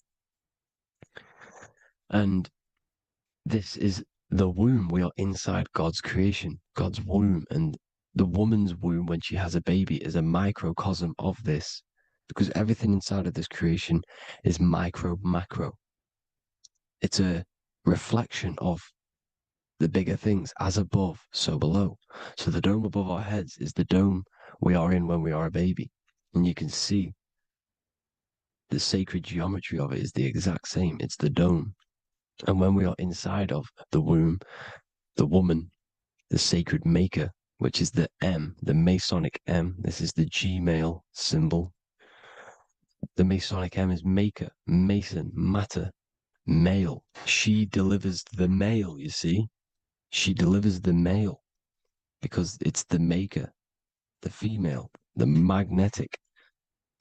And this is the womb. We are inside God's creation, God's womb. And the woman's womb, when she has a baby, is a microcosm of this, because everything inside of this creation is macro. It's a reflection of the bigger things, as above, so below. So the dome above our heads is the dome we are in when we are a baby. And you can see the sacred geometry of it is the exact same. It's the dome. And when we are inside of the womb, the woman, the sacred maker, which is the M, the Masonic M, this is the G male symbol. The Masonic M is maker, mason, matter, male. She delivers the male, you see? She delivers the male because it's the maker, the female, the magnetic,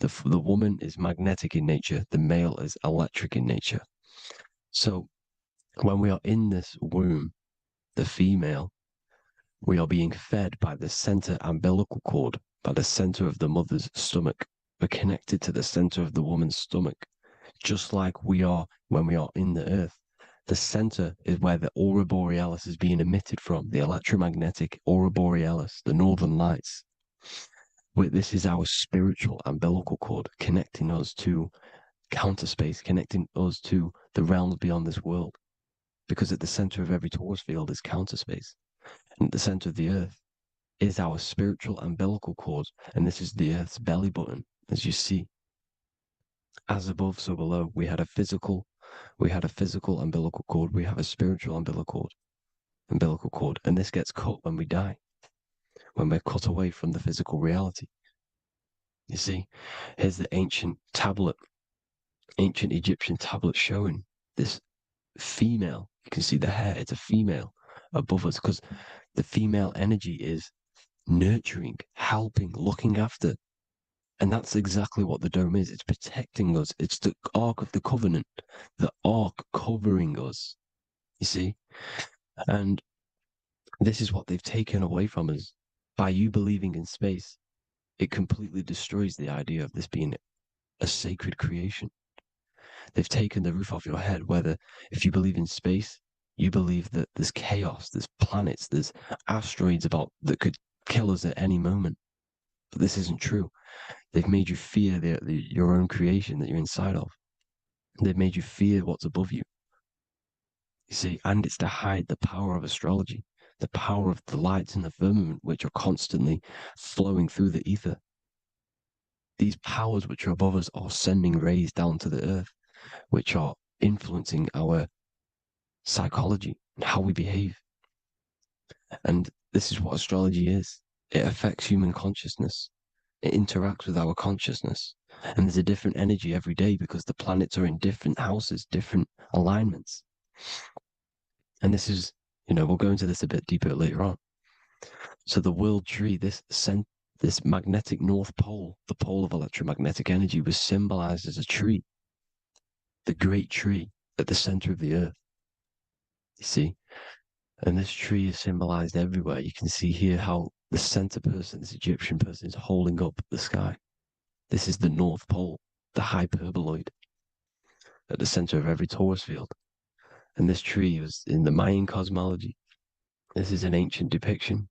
The woman is magnetic in nature, the male is electric in nature. So when we are in this womb, the female, we are being fed by the center umbilical cord, by the center of the mother's stomach. We're connected to the center of the woman's stomach, just like we are when we are in the earth. The center is where the aurora borealis is being emitted from, the electromagnetic aurora borealis, the northern lights. This is our spiritual umbilical cord, connecting us to counter space, connecting us to the realms beyond this world. Because at the center of every torus field is counter space. And at the center of the earth is our spiritual umbilical cord. And this is the earth's belly button, as you see. As above, so below. We had a physical umbilical cord. We have a spiritual umbilical cord. And this gets cut when we die, when we're cut away from the physical reality. You see, here's the ancient Egyptian tablet showing this female. You can see the hair, it's a female above us, because the female energy is nurturing, helping, looking after. And that's exactly what the dome is. It's protecting us. It's the Ark of the Covenant, the Ark covering us. You see? And this is what they've taken away from us. By you believing in space, it completely destroys the idea of this being a sacred creation. They've taken the roof off your head, whether if you believe in space, you believe that there's chaos, there's planets, there's asteroids that could kill us at any moment. But this isn't true. They've made you fear your own creation that you're inside of. They've made you fear what's above you. You see, and it's to hide the power of astrology, the power of the lights in the firmament, which are constantly flowing through the ether. These powers which are above us are sending rays down to the earth, which are influencing our psychology and how we behave. And this is what astrology is. It affects human consciousness. It interacts with our consciousness. And there's a different energy every day because the planets are in different houses, different alignments. And this is, we'll go into this a bit deeper later on. So the world tree, this magnetic north pole, the pole of electromagnetic energy, was symbolized as a tree, the great tree at the center of the earth. You see? And this tree is symbolized everywhere. You can see here how the center person, this Egyptian person, is holding up the sky. This is the North Pole, the hyperboloid, at the center of every torus field. And this tree was in the Mayan cosmology. This is an ancient depiction.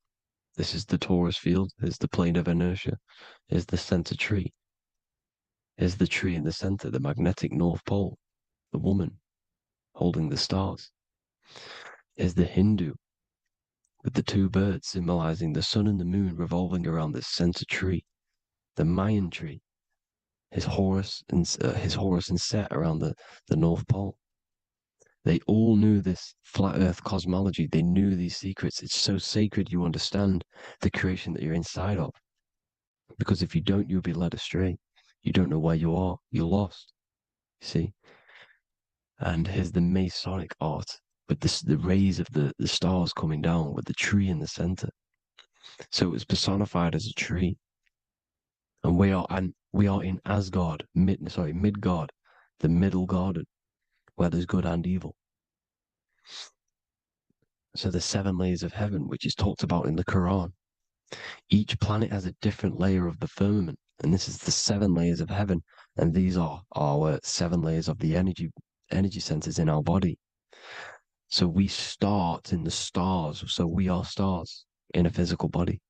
This is the torus field. There's the plane of inertia. Here's the center tree. Here's the tree in the center, the magnetic North Pole, the woman holding the stars. Here's the Hindu with the two birds symbolizing the sun and the moon revolving around this center tree. The Mayan tree, his Horus and Set around the North Pole. They all knew this flat earth cosmology. They knew these secrets. It's so sacred you understand the creation that you're inside of. Because if you don't, you'll be led astray. You don't know where you are. You're lost. You see? And here's the Masonic art with the rays of the stars coming down with the tree in the center. So it was personified as a tree. And we are in Asgard, Midgard, the middle garden, where there's good and evil. So the 7 layers of heaven, which is talked about in the Quran. Each planet has a different layer of the firmament, and this is the 7 layers of heaven, and these are our 7 layers of the energy centers in our body. So we start in the stars, so we are stars in a physical body.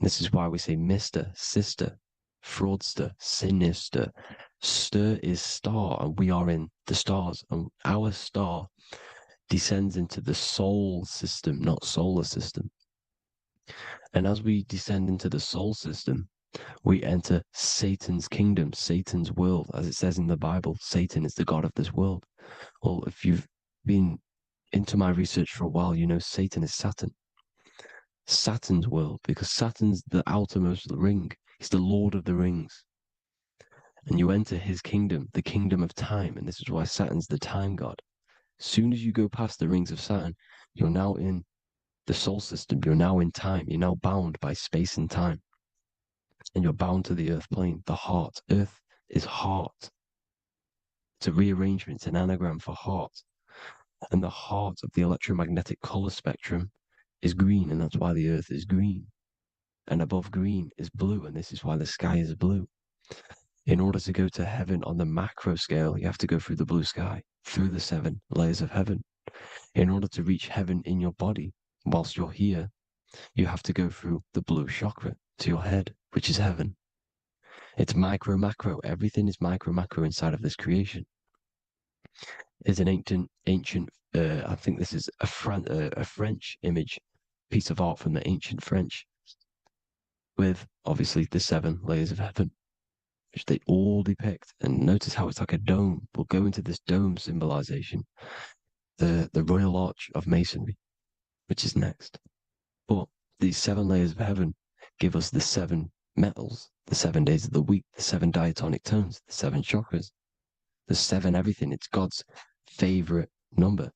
And this is why we say Mr., sister, fraudster, sinister. Stir is star, and we are in the stars, and our star descends into the soul system, not solar system. And as we descend into the soul system, we enter Satan's kingdom, Satan's world. As it says in the Bible, Satan is the god of this world. Well, if you've been into my research for a while, you know Satan is Saturn. Saturn's world, because Saturn's the outermost ring. He's the Lord of the Rings. And you enter his kingdom, the kingdom of time. And this is why Saturn's the time god. As soon as you go past the rings of Saturn, you're now in the soul system. You're now in time. You're now bound by space and time. and you're bound to the earth plane. The heart. Earth is heart. It's a rearrangement, it's an anagram for heart. And the heart of the electromagnetic color spectrum is green, and that's why the earth is green. And above green is blue, and this is why the sky is blue. In order to go to heaven on the macro scale, you have to go through the blue sky, through the 7 layers of heaven. In order to reach heaven in your body, whilst you're here, you have to go through the blue chakra to your head, which is heaven. It's micro, macro. Everything is micro, macro inside of this creation. Is an ancient. I think this is a French image, piece of art from the ancient French, with obviously the 7 layers of heaven, which they all depict. And notice how it's like a dome. We'll go into this dome symbolization, the Royal Arch of Masonry, which is next. But these 7 layers of heaven give us the 7 metals, the 7 days of the week, the 7 diatonic tones, the 7 chakras, the 7 everything. It's God's favorite number.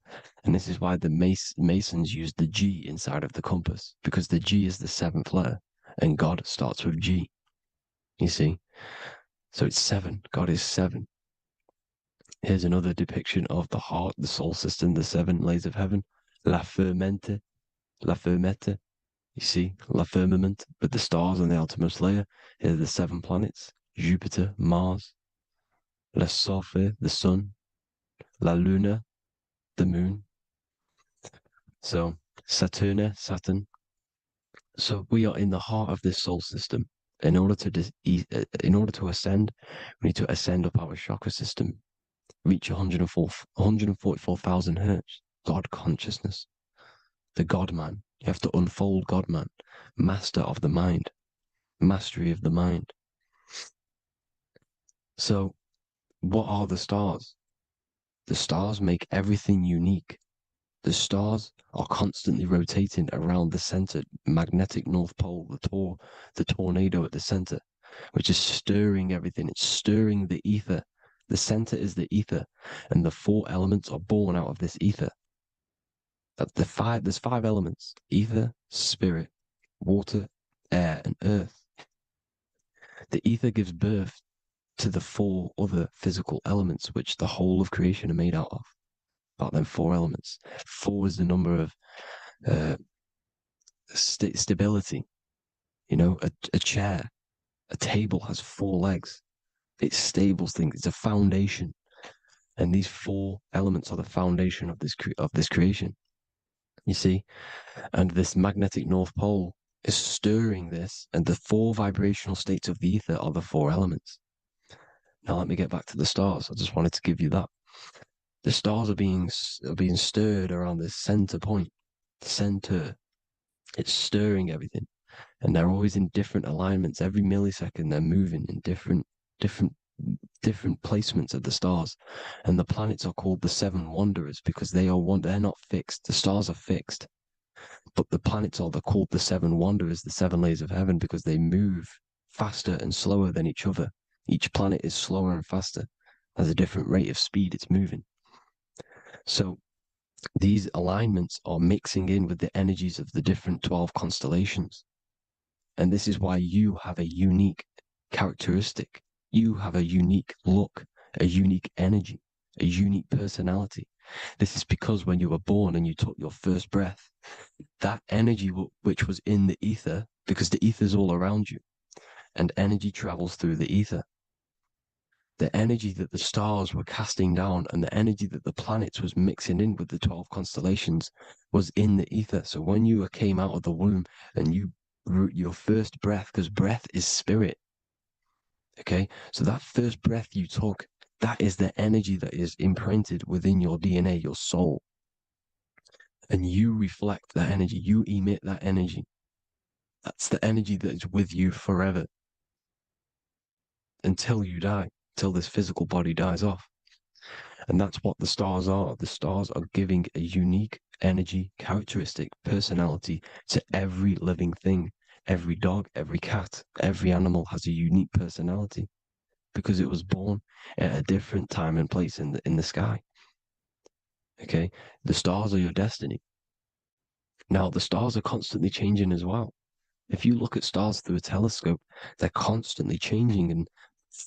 And this is why the Masons use the G inside of the compass, because the G is the 7th letter and God starts with G. You see? So it's 7. God is 7. Here's another depiction of the heart, the soul system, the 7 layers of heaven. La fermente, la fermette. You see, la firmament, with the stars on the outermost layer. Here are the 7 planets: Jupiter, Mars, la Sophie, the sun, la luna, the moon. So Saturn. So we are in the heart of this soul system. In order to ascend, we need to ascend up our chakra system, reach 144,000 hertz, God consciousness, the God man. You have to unfold God man, master of the mind, mastery of the mind. So what are the stars? The stars make everything unique. The stars are constantly rotating around the center, magnetic North Pole, the tornado at the center, which is stirring everything. It's stirring the ether. The center is the ether, and the 4 elements are born out of this ether. There's 5 elements: ether, spirit, water, air, and earth. The ether gives birth to the 4 other physical elements, which the whole of creation are made out of. About them 4 elements. 4 is the number of stability. You know, a chair, a table has 4 legs. It stables things. It's a foundation, and these 4 elements are the foundation of this creation. You see, and this magnetic North Pole is stirring this, and the 4 vibrational states of the ether are the 4 elements. Now let me get back to the stars. I just wanted to give you that. The stars are being stirred around this center point, center. It's stirring everything, and they're always in different alignments. Every millisecond, they're moving in different placements of the stars. And the planets are called the 7 wanderers because they're not fixed. The stars are fixed, but the planets are called the 7 wanderers, the 7 layers of heaven, because they move faster and slower than each other. Each planet is slower and faster, has a different rate of speed it's moving. So these alignments are mixing in with the energies of the different 12 constellations. And this is why you have a unique characteristic. You have a unique look, a unique energy, a unique personality. This is because when you were born and you took your first breath, that energy which was in the ether, because the ether is all around you, and energy travels through the ether. The energy that the stars were casting down and the energy that the planets was mixing in with the 12 constellations was in the ether. So when you came out of the womb and you your first breath, because breath is spirit, okay? So that first breath you took, that is the energy that is imprinted within your DNA, your soul. And you reflect that energy, you emit that energy. That's the energy that is with you forever until you die, till this physical body dies off. And that's what the stars are. The stars are giving a unique energy, characteristic, personality to every living thing. Every dog, every cat, every animal has a unique personality because it was born at a different time and place in the sky. Okay? The stars are your destiny. Now, the stars are constantly changing as well. If you look at stars through a telescope, they're constantly changing and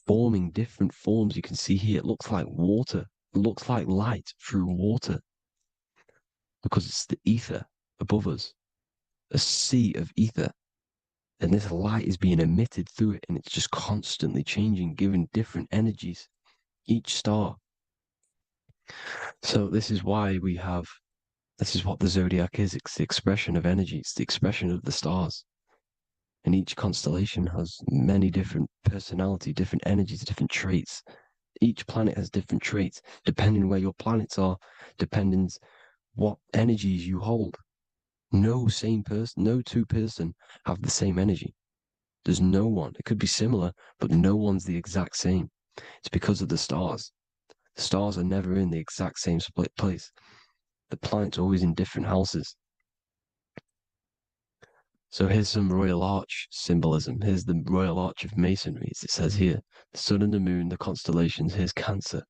forming different forms. You can see here, it looks like water. It looks like light through water because it's the ether above us, a sea of ether. And this light is being emitted through it, and it's just constantly changing, giving different energies, each star. So this is why this is what the zodiac is. It's the expression of energy. It's the expression of the stars. And each constellation has many different personality, different energies, different traits. Each planet has different traits, depending where your planets are, depending what energies you hold. No same person, no two person have the same energy. There's no one. It could be similar, but no one's the exact same. It's because of the stars. The stars are never in the exact same split place. The planet's always in different houses. So here's some Royal Arch symbolism. Here's the Royal Arch of Masonry, as it says here. The sun and the moon, the constellations. Here's Cancer,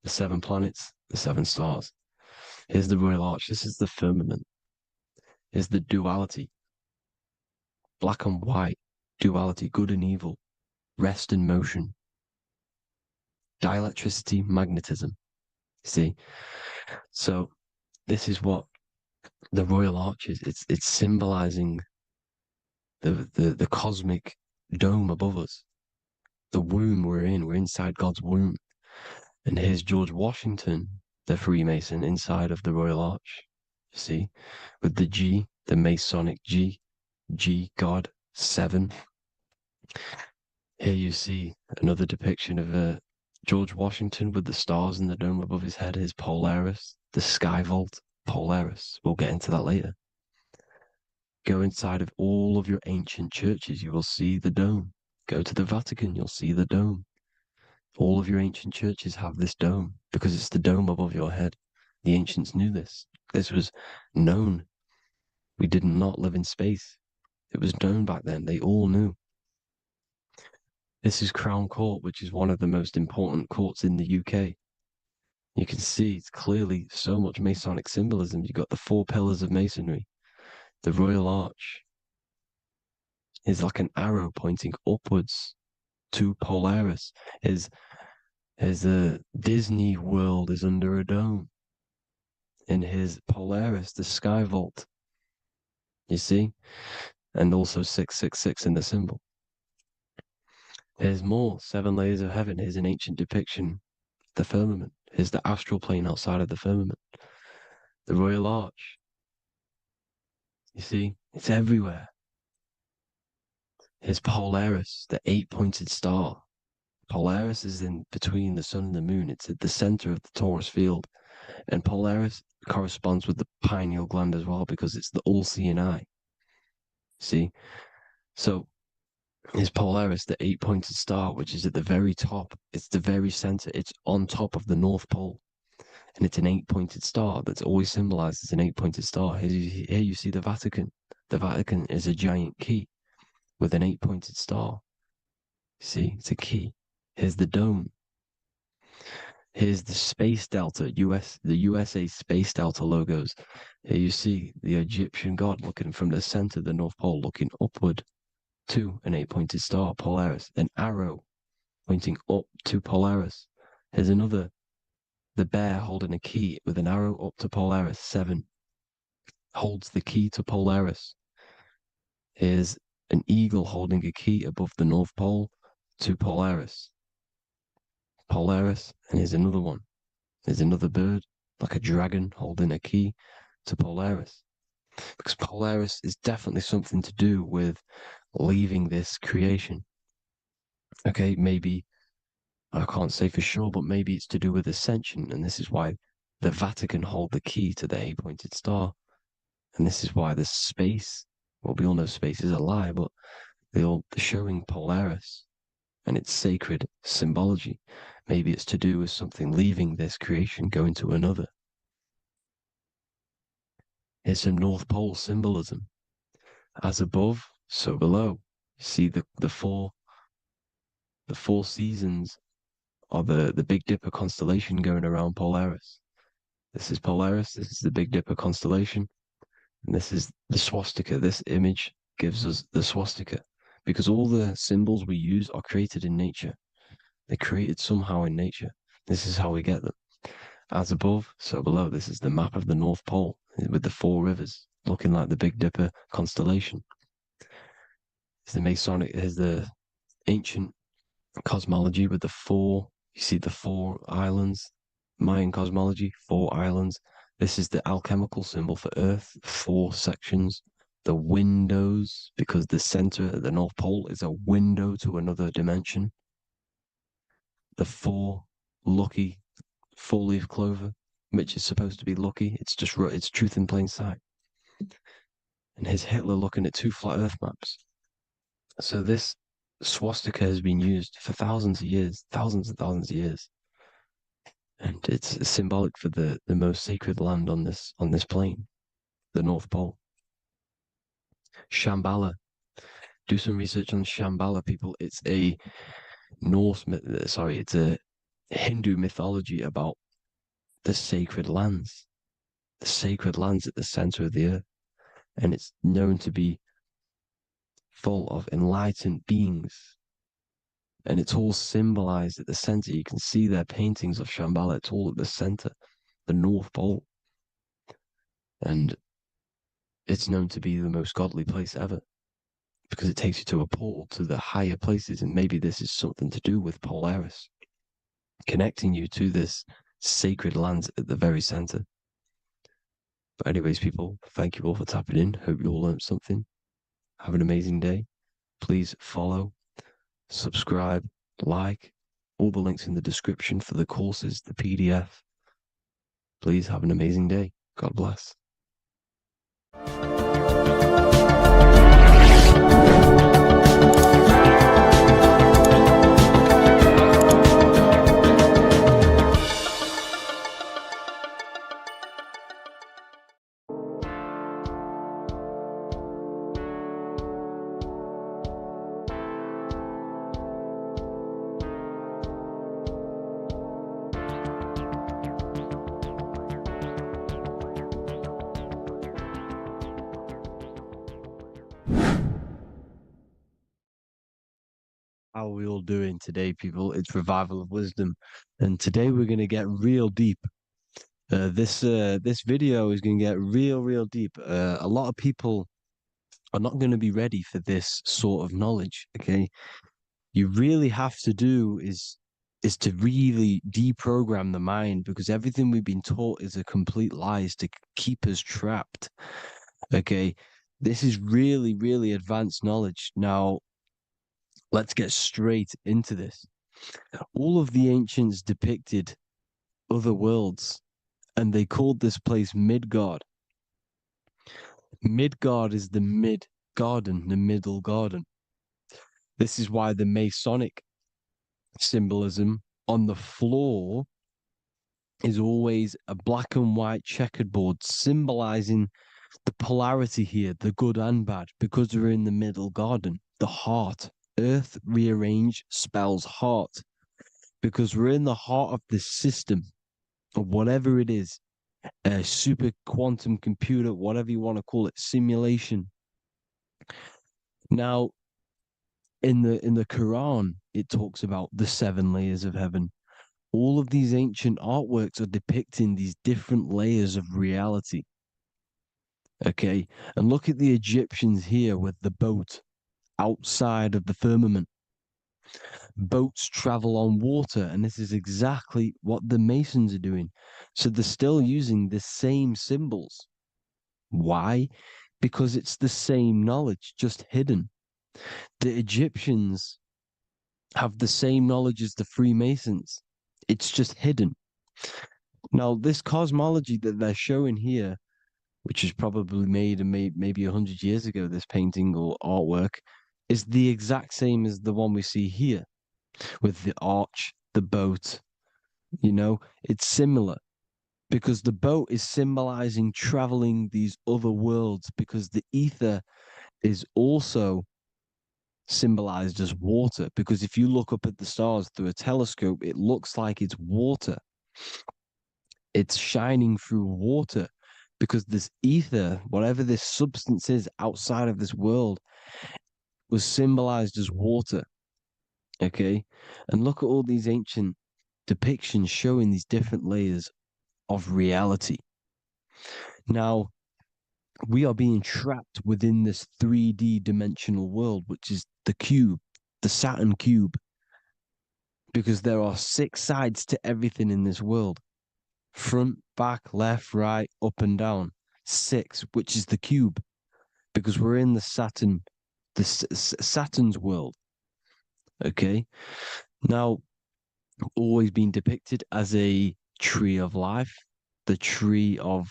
the 7 planets, the 7 stars. Here's the Royal Arch. This is the firmament. Here's the duality. Black and white, duality, good and evil, rest and motion, dielectricity, magnetism. See? So this is what the Royal Arch is. It's symbolizing the cosmic dome above us. The womb we're in. We're inside God's womb. And here's George Washington, the Freemason, inside of the Royal Arch. You see? With the G, the Masonic G, God, 7. Here you see another depiction of George Washington with the stars in the dome above his head, his Polaris, the sky vault, Polaris. We'll get into that later. Go inside of all of your ancient churches, you will see the dome. Go to the Vatican, you'll see the dome. All of your ancient churches have this dome because it's the dome above your head. The ancients knew this. This was known. We did not live in space. It was known back then. They all knew. This is Crown Court, which is one of the most important courts in the UK. You can see it's clearly so much Masonic symbolism. You've got the 4 pillars of Masonry. The Royal Arch is like an arrow pointing upwards to Polaris. As the Disney World is under a dome. In his Polaris, the sky vault. You see? And also 666 in the symbol. Here's more 7 layers of heaven. Here's an ancient depiction. The firmament. Here's the astral plane outside of the firmament. The Royal Arch. You see? It's everywhere. Here's Polaris, the 8-pointed star. Polaris is in between the sun and the moon. It's at the center of the Taurus field. And Polaris corresponds with the pineal gland as well because it's the all-seeing eye. See? So is Polaris, the 8-pointed star, which is at the very top. It's the very center. It's on top of the North Pole. And it's an 8-pointed star that's always symbolized as an 8-pointed star. Here you see the Vatican. The Vatican is a giant key with an 8-pointed star. See, it's a key. Here's the dome. Here's the Space Delta, the USA Space Delta logos. Here you see the Egyptian god looking from the center of the North Pole, looking upward to an 8-pointed star, Polaris. An arrow pointing up to Polaris. Here's another, the bear holding a key with an arrow up to Polaris, 7. Holds the key to Polaris. Here's an eagle holding a key above the North Pole to Polaris. Polaris, and here's another one. There's another bird, like a dragon, holding a key to Polaris. Because Polaris is definitely something to do with leaving this creation. Okay, maybe, I can't say for sure, but maybe it's to do with ascension, and this is why the Vatican hold the key to the 8-pointed star. And this is why the space, well, we all know space is a lie, but they're showing Polaris and its sacred symbology. Maybe it's to do with something leaving this creation, going to another. Here's some North Pole symbolism. As above, so below. You see the four seasons of the Big Dipper constellation going around Polaris. This is Polaris, this is the Big Dipper constellation, and this is the swastika, this image gives us the swastika, because all the symbols we use are created in nature. They're created somehow in nature. This is how we get them. As above, so below. This is the map of the North Pole with the 4 rivers, looking like the Big Dipper constellation. It's the Masonic, here's the ancient cosmology with the 4, you see the 4 islands, Mayan cosmology, 4 islands. This is the alchemical symbol for Earth, 4 sections. The windows, because the center at the North Pole is a window to another dimension. The 4 lucky 4-leaf clover, which is supposed to be lucky. It's just it's truth in plain sight. And here's Hitler looking at 2 flat Earth maps. So this swastika has been used for thousands of years, thousands and thousands of years, and it's symbolic for the most sacred land on this plane, the North Pole. Shambhala. Do some research on Shambhala, people. It's a it's a Hindu mythology about the sacred lands at the center of the earth, and it's known to be full of enlightened beings, and it's all symbolized at the center. You can see their paintings of Shambhala. It's all at the center, the North Pole, and it's known to be the most godly place ever because it takes you to a portal to the higher places, and maybe this is something to do with Polaris, connecting you to this sacred land at the very center. But anyways, people, thank you all for tapping in. Hope you all learned something. Have an amazing day. Please follow, subscribe, like, all the links in the description for the courses, the PDF. Please have an amazing day. God bless. How are we all doing today, people? It's Revival of Wisdom, and today we're going to get real deep. This video is going to get real deep. A lot of people are not going to be ready for this sort of knowledge. Okay, you really have to do is to really deprogram the mind, because everything we've been taught is a complete lie, is to keep us trapped. Okay, this is really advanced knowledge. Now, let's get straight into this. All of the ancients depicted other worlds, and they called this place Midgard. Midgard is the mid-garden, the middle garden. This is why the Masonic symbolism on the floor is always a black and white checkered board, symbolizing the polarity here, the good and bad, because we're in the middle garden, the heart. Earth rearranged spells heart, because we're in the heart of this system, or whatever it is, a super quantum computer, whatever you want to call it, simulation. Now, in the Quran, it talks about the 7 layers of heaven. All of these ancient artworks are depicting these different layers of reality. Okay, and look at the Egyptians here with the boat outside of the firmament. Boats travel on water, and this is exactly what the Masons are doing. So they're still using the same symbols. Why? Because it's the same knowledge, just hidden. The Egyptians have the same knowledge as the Freemasons. It's just hidden. Now, this cosmology that they're showing here, which is probably made maybe 100 years ago, this painting or artwork, is the exact same as the one we see here, with the arch, the boat. You know, it's similar, because the boat is symbolizing traveling these other worlds, because the ether is also symbolized as water, because if you look up at the stars through a telescope, it looks like it's water. It's shining through water, because this ether, whatever this substance is outside of this world, was symbolized as water. Okay. And look at all these ancient depictions showing these different layers of reality. Now, we are being trapped within this 3D dimensional world, which is the cube, the Saturn cube, because there are 6 sides to everything in this world: front, back, left, right, up, and down. 6, which is the cube, because we're in the Saturn, Saturn's world. Okay. Now, always been depicted as a tree of life, the tree of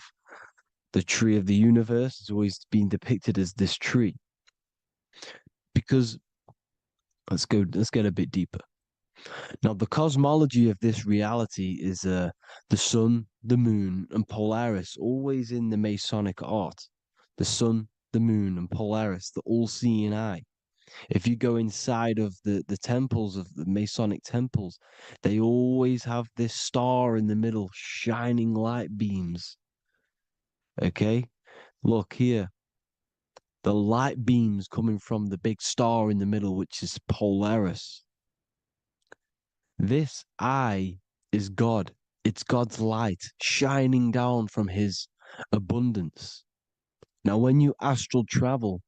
the universe has always been depicted as this tree. Because let's get a bit deeper. Now, the cosmology of this reality is the sun, the moon, and Polaris, always in the Masonic art. The sun, the moon, and Polaris, the all-seeing eye. If you go inside of the temples, of the Masonic temples, they always have this star in the middle, shining light beams. Okay? Look here. The light beams coming from the big star in the middle, which is Polaris. This eye is God. It's God's light shining down from his abundance. Now, when you astral travel,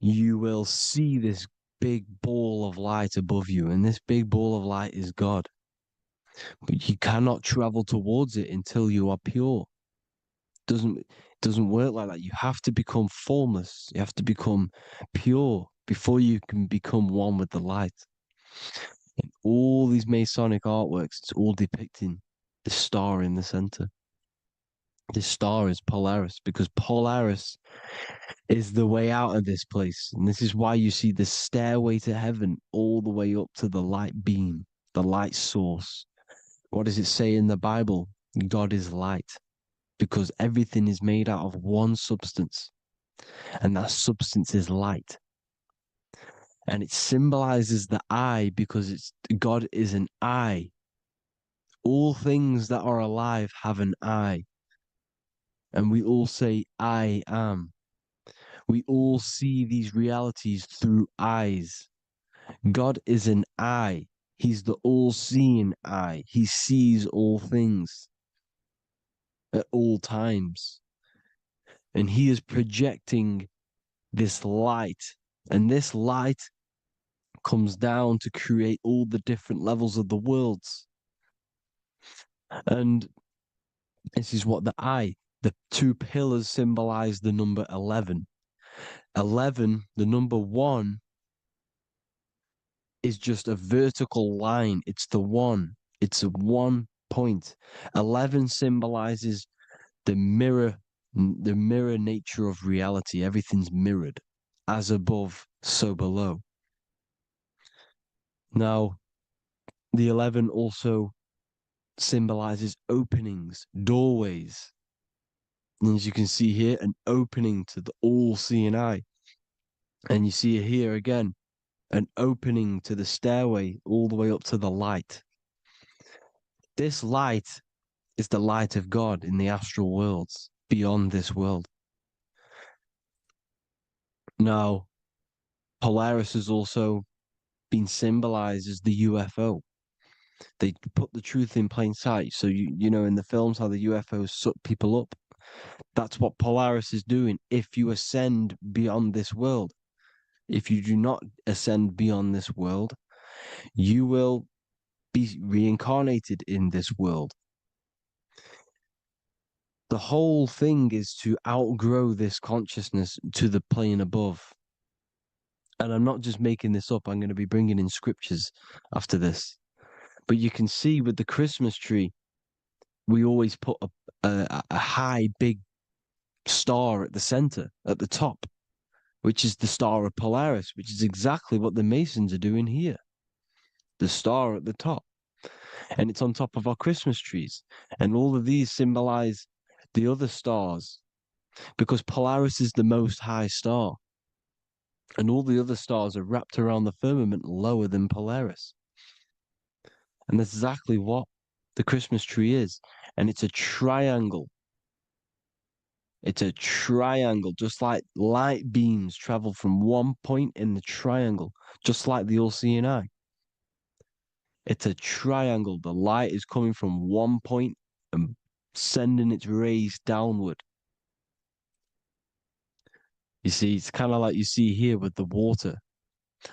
you will see this big ball of light above you, and this big ball of light is God. But you cannot travel towards it until you are pure. It doesn't work like that. You have to become formless. You have to become pure before you can become one with the light. In all these Masonic artworks, it's all depicting the star in the center. This star is Polaris, because Polaris is the way out of this place. And this is why you see the stairway to heaven all the way up to the light beam, the light source. What does it say in the Bible? God is light, because everything is made out of one substance, and that substance is light. And it symbolizes the eye because God is an eye. All things that are alive have an eye. And we all say, I am. We all see these realities through eyes. God is an eye. He's the all-seeing eye. He sees all things at all times. And he is projecting this light. And this light comes down to create all the different levels of the worlds. And this is what the 2 pillars symbolize the number 11. 11, the number 1, is just a vertical line. It's the 1. It's a 1 point. 11 symbolizes the mirror nature of reality. Everything's mirrored. As above, so below. Now, the 11 also symbolizes openings, doorways. And as you can see here, an opening to the all-seeing eye. And you see here again, an opening to the stairway all the way up to the light. This light is the light of God in the astral worlds, beyond this world. Now, Polaris has also been symbolized as the UFO. They put the truth in plain sight. So, you know, in the films, how the UFOs suck people up. That's what Polaris is doing. If you ascend beyond this world, if you do not ascend beyond this world, you will be reincarnated in this world. The whole thing is to outgrow this consciousness to the plane above. And I'm not just making this up. I'm going to be bringing in scriptures after this. But you can see with the Christmas tree, we always put a high, big star at the center, at the top, which is the star of Polaris, which is exactly what the Masons are doing here. The star at the top. And it's on top of our Christmas trees. And all of these symbolize the other stars, because Polaris is the most high star. And all the other stars are wrapped around the firmament lower than Polaris. And that's exactly what the Christmas tree is. And it's a triangle. It's a triangle, just like light beams travel from one point in the triangle, just like the all-seeing eye. It's a triangle. The light is coming from one point and sending its rays downward. You see, it's kind of like you see here with the water.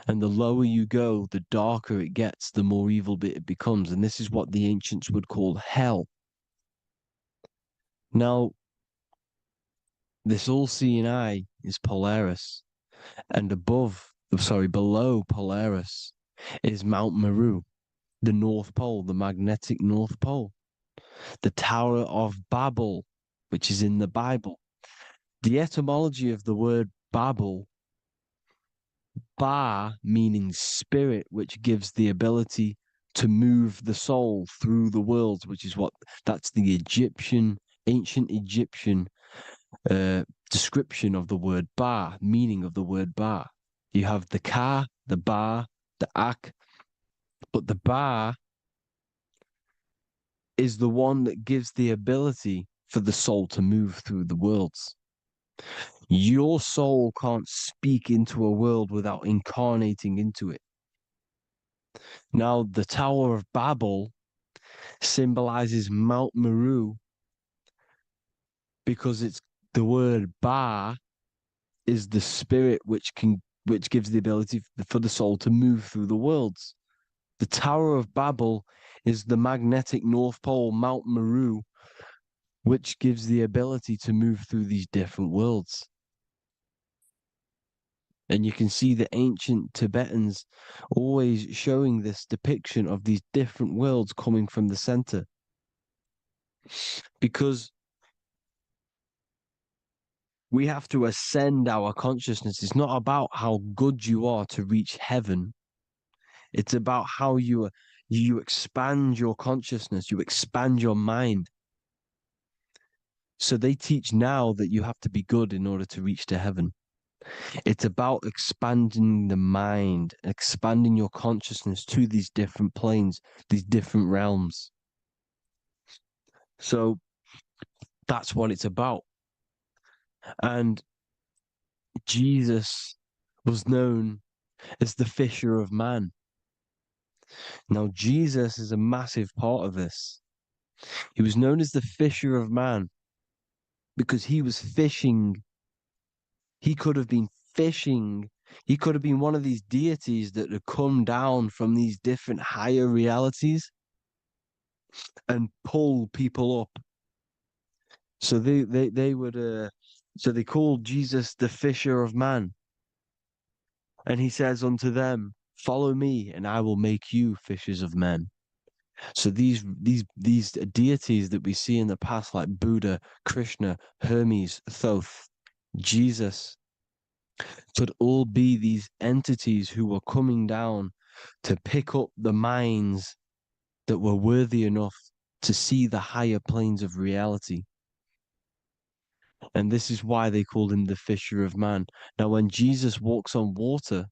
And the lower you go, the darker it gets, the more evil it becomes. And this is what the ancients would call hell. Now, this all-seeing eye is Polaris. And below Polaris is Mount Meru, the North Pole, the magnetic North Pole. The Tower of Babel, which is in the Bible. The etymology of the word Babel, Ba meaning spirit, which gives the ability to move the soul through the worlds, which is that's the ancient Egyptian description of the word Ba, meaning of the word Ba. You have the Ka, the Ba, the Ak, but the Ba is the one that gives the ability for the soul to move through the worlds. Your soul can't speak into a world without incarnating into it. Now, the Tower of Babel symbolizes Mount Meru because it's the word Ba is the spirit which gives the ability for the soul to move through the worlds. The Tower of Babel is the magnetic North Pole, Mount Meru, which gives the ability to move through these different worlds. And you can see the ancient Tibetans always showing this depiction of these different worlds coming from the center. Because we have to ascend our consciousness. It's not about how good you are to reach heaven. It's about how you expand your consciousness, you expand your mind. So they teach now that you have to be good in order to reach to heaven. It's about expanding the mind, expanding your consciousness to these different planes, these different realms. So that's what it's about. And Jesus was known as the fisher of man. Now, Jesus is a massive part of this. He was known as the fisher of man because he was fishing. He could have been fishing. He could have been one of these deities that had come down from these different higher realities and pull people up. So they would so they called Jesus the fisher of man. And he says unto them, follow me and I will make you fishers of men. So these deities that we see in the past, like Buddha, Krishna, Hermes, Thoth, Jesus, could all be these entities who were coming down to pick up the minds that were worthy enough to see the higher planes of reality. And this is why they called him the fisher of man. Now, when Jesus walks on water,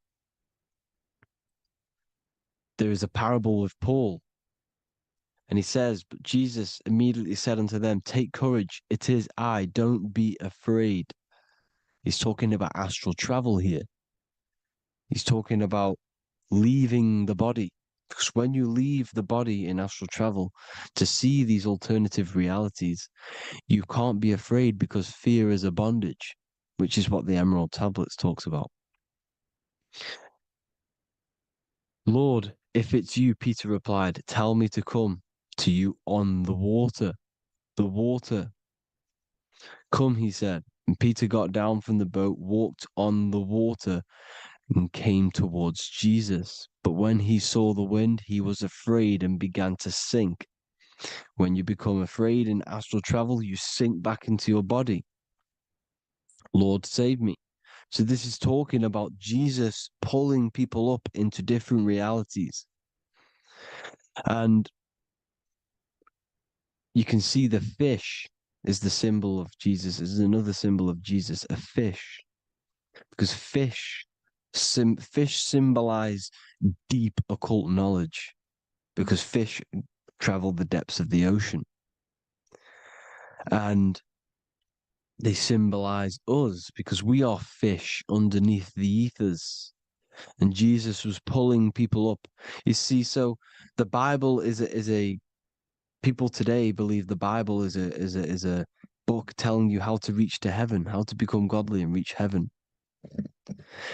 there is a parable with Paul. And he says, but Jesus immediately said unto them, take courage, it is I, don't be afraid. He's talking about astral travel here. He's talking about leaving the body. Because when you leave the body in astral travel to see these alternative realities, you can't be afraid because fear is a bondage, which is what the Emerald Tablets talks about. Lord, if it's you, Peter replied, tell me to come to you on the water. The water. Come, he said. And Peter got down from the boat, walked on the water, and came towards Jesus. But when he saw the wind, he was afraid and began to sink. When you become afraid in astral travel, you sink back into your body. Lord, save me. So this is talking about Jesus pulling people up into different realities. And you can see the fish is the symbol of Jesus. Is another symbol of Jesus, a fish. Because fish symbolize deep occult knowledge. Because fish travel the depths of the ocean. And They symbolize us because we are fish underneath the ethers. And Jesus was pulling people up. You see, so the Bible is a people today believe the Bible is a book telling you how to reach to heaven, how to become godly and reach heaven.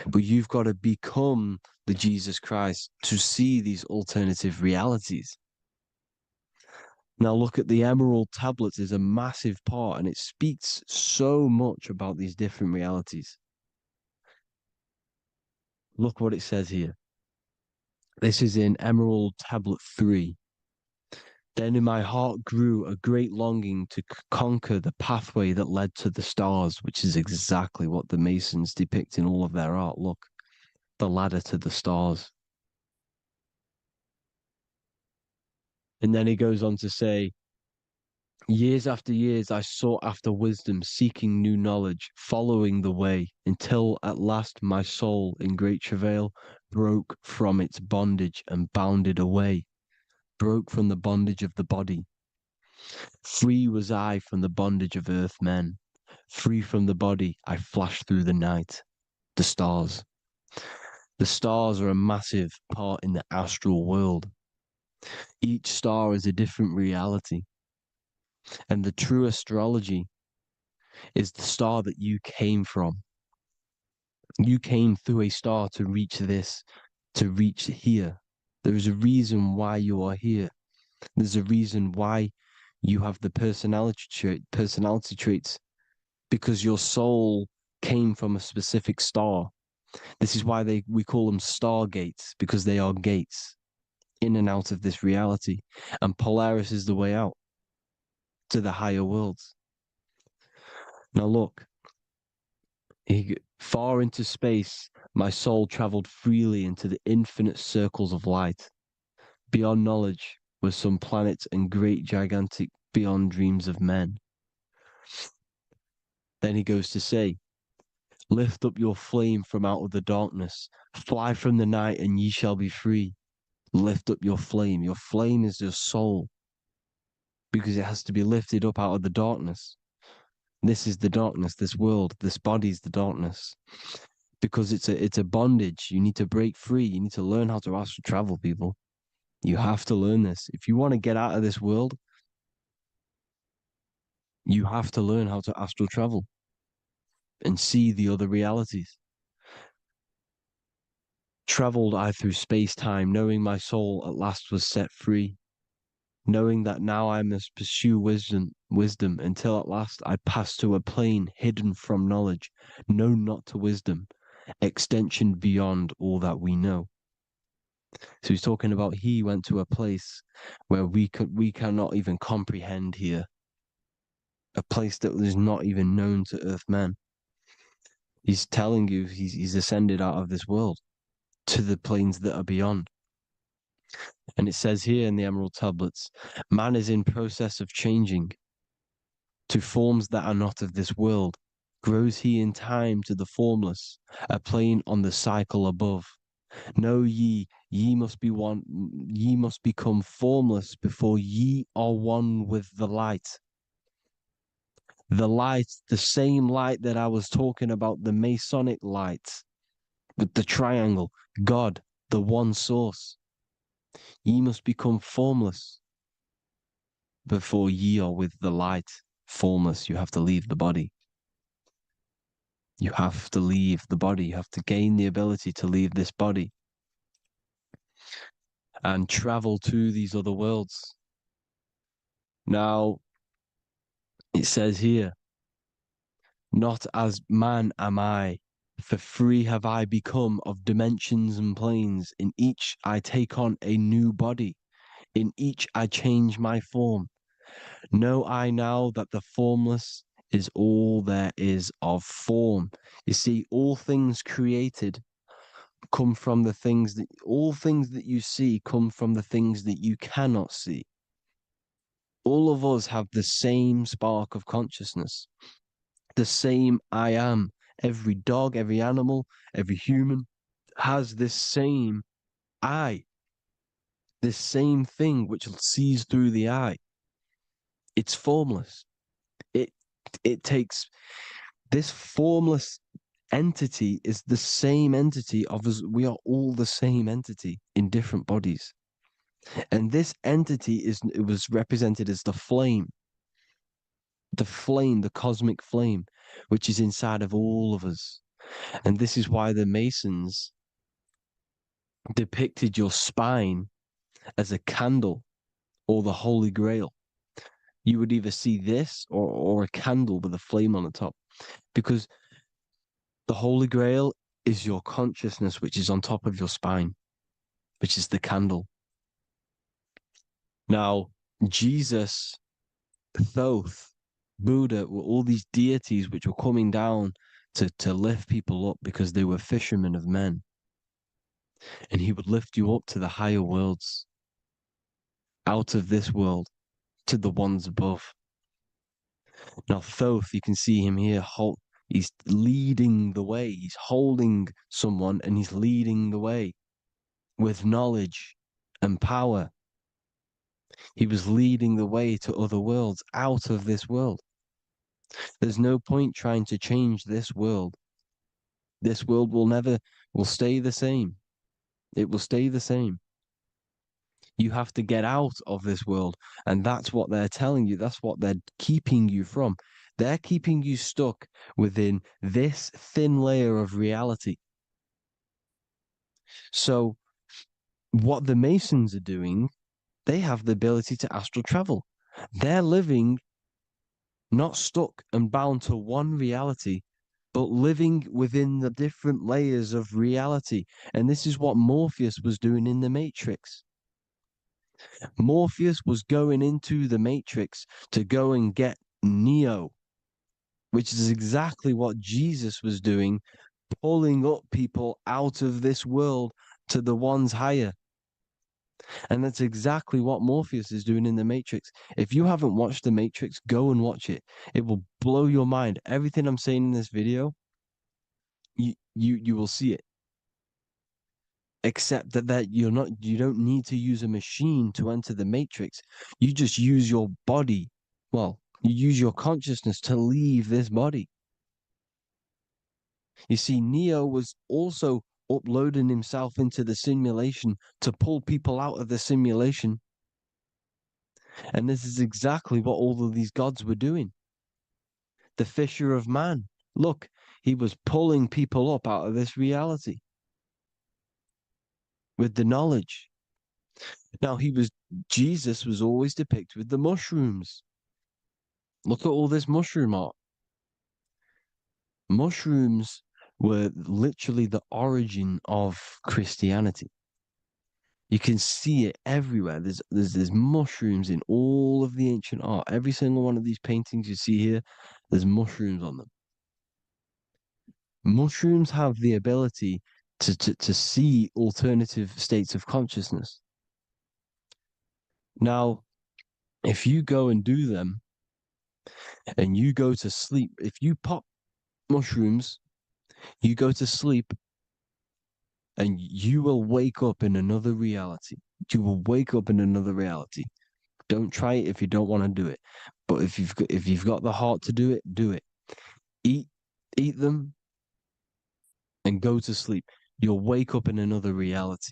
But you've got to become the Jesus Christ to see these alternative realities. Now look at the Emerald Tablets is a massive part, and it speaks so much about these different realities. Look what it says here. This is in Emerald Tablet 3. Then in my heart grew a great longing to conquer the pathway that led to the stars, which is exactly what the Masons depict in all of their art. Look, the ladder to the stars. And then he goes on to say, years after years, I sought after wisdom, seeking new knowledge, following the way, until at last my soul, in great travail, broke from its bondage and bounded away, broke from the bondage of the body. Free was I from the bondage of earth men. Free from the body, I flashed through the night. The stars. The stars are a massive part in the astral world. Each star is a different reality. And the true astrology is the star that you came from. You came through a star to reach this, to reach here. There is a reason why you are here. There's a reason why you have the personality traits, because your soul came from a specific star. This is why we call them stargates, because they are gates in and out of this reality. And Polaris is the way out to the higher worlds. Now look, far into space, my soul traveled freely into the infinite circles of light. Beyond knowledge were some planets and great gigantic beyond dreams of men. Then he goes to say, lift up your flame from out of the darkness, fly from the night and ye shall be free. Lift up your flame. Your flame is your soul, because it has to be lifted up out of the darkness. This is the darkness, this world, this body's the darkness. Because it's a bondage. You need to break free. You need to learn how to astral travel, people. You have to learn this. If you want to get out of this world, you have to learn how to astral travel and see the other realities. Traveled I through space-time, knowing my soul at last was set free, knowing that now I must pursue wisdom until at last I pass to a plane hidden from knowledge, known not to wisdom, extension beyond all that we know. So he's talking about he went to a place where we cannot even comprehend here, a place that is not even known to earth men. He's telling you he's ascended out of this world to the planes that are beyond. And it says here in the Emerald Tablets, man is in process of changing to forms that are not of this world. Grows he in time to the formless, a plane on the cycle above. Know ye must be one, ye must become formless before ye are one with the light. The light, the same light that I was talking about, the Masonic light, with the triangle, God, the one source. Ye must become formless before ye are with the light. Formless, you have to leave the body. You have to leave the body. You have to gain the ability to leave this body and travel to these other worlds. Now, it says here, not as man am I, for free have I become of dimensions and planes. In each I take on a new body. In each I change my form. Know I now that the formless is all there is of form. You see, all things created come from the things that, all things that you see come from the things that you cannot see. All of us have the same spark of consciousness, the same I am. Every dog, every animal, every human has this same I, this same thing which sees through the eye. It's formless. It It takes this formless entity is the same entity of us. We are all the same entity in different bodies. And this entity it was represented as the flame, the cosmic flame, which is inside of all of us. And this is why the Masons depicted your spine as a candle or the Holy Grail. You would either see this or a candle with a flame on the top, because the Holy Grail is your consciousness, which is on top of your spine, which is the candle. Now, Jesus, Thoth, Buddha were all these deities which were coming down to lift people up because they were fishermen of men. And he would lift you up to the higher worlds, out of this world, to the ones above. Now, Thoth, you can see him here, he's leading the way. He's holding someone and he's leading the way with knowledge and power. He was leading the way to other worlds, out of this world. There's no point trying to change this world. This world will stay the same. It will stay the same. You have to get out of this world. And that's what they're telling you. That's what they're keeping you from. They're keeping you stuck within this thin layer of reality. So what the Masons are doing, they have the ability to astral travel. They're living not stuck and bound to one reality, but living within the different layers of reality. And this is what Morpheus was doing in the Matrix. Morpheus was going into the Matrix to go and get Neo, which is exactly what Jesus was doing, pulling up people out of this world to the ones higher. And that's exactly what Morpheus is doing in the Matrix. If you haven't watched the Matrix, go and watch it. It will blow your mind. Everything I'm saying in this video, you will see it. Except that you don't need to use a machine to enter the Matrix. You just use your body. Well, you use your consciousness to leave this body. You see, Neo was also uploading himself into the simulation to pull people out of the simulation. And this is exactly what all of these gods were doing. The fisher of man. Look, he was pulling people up out of this reality with the knowledge. Now, Jesus was always depicted with the mushrooms. Look at all this mushroom art. Mushrooms were literally the origin of Christianity. You can see it everywhere. There's mushrooms in all of the ancient art. Every single one of these paintings you see here, there's mushrooms on them. Mushrooms have the ability to see alternative states of consciousness. Now, if you go and do them and you go to sleep, if you pop mushrooms, you go to sleep and you will wake up in another reality. You will wake up in another reality. Don't try it if you don't want to do it. But if you've got the heart to do it, do it. Eat them and go to sleep. You'll wake up in another reality.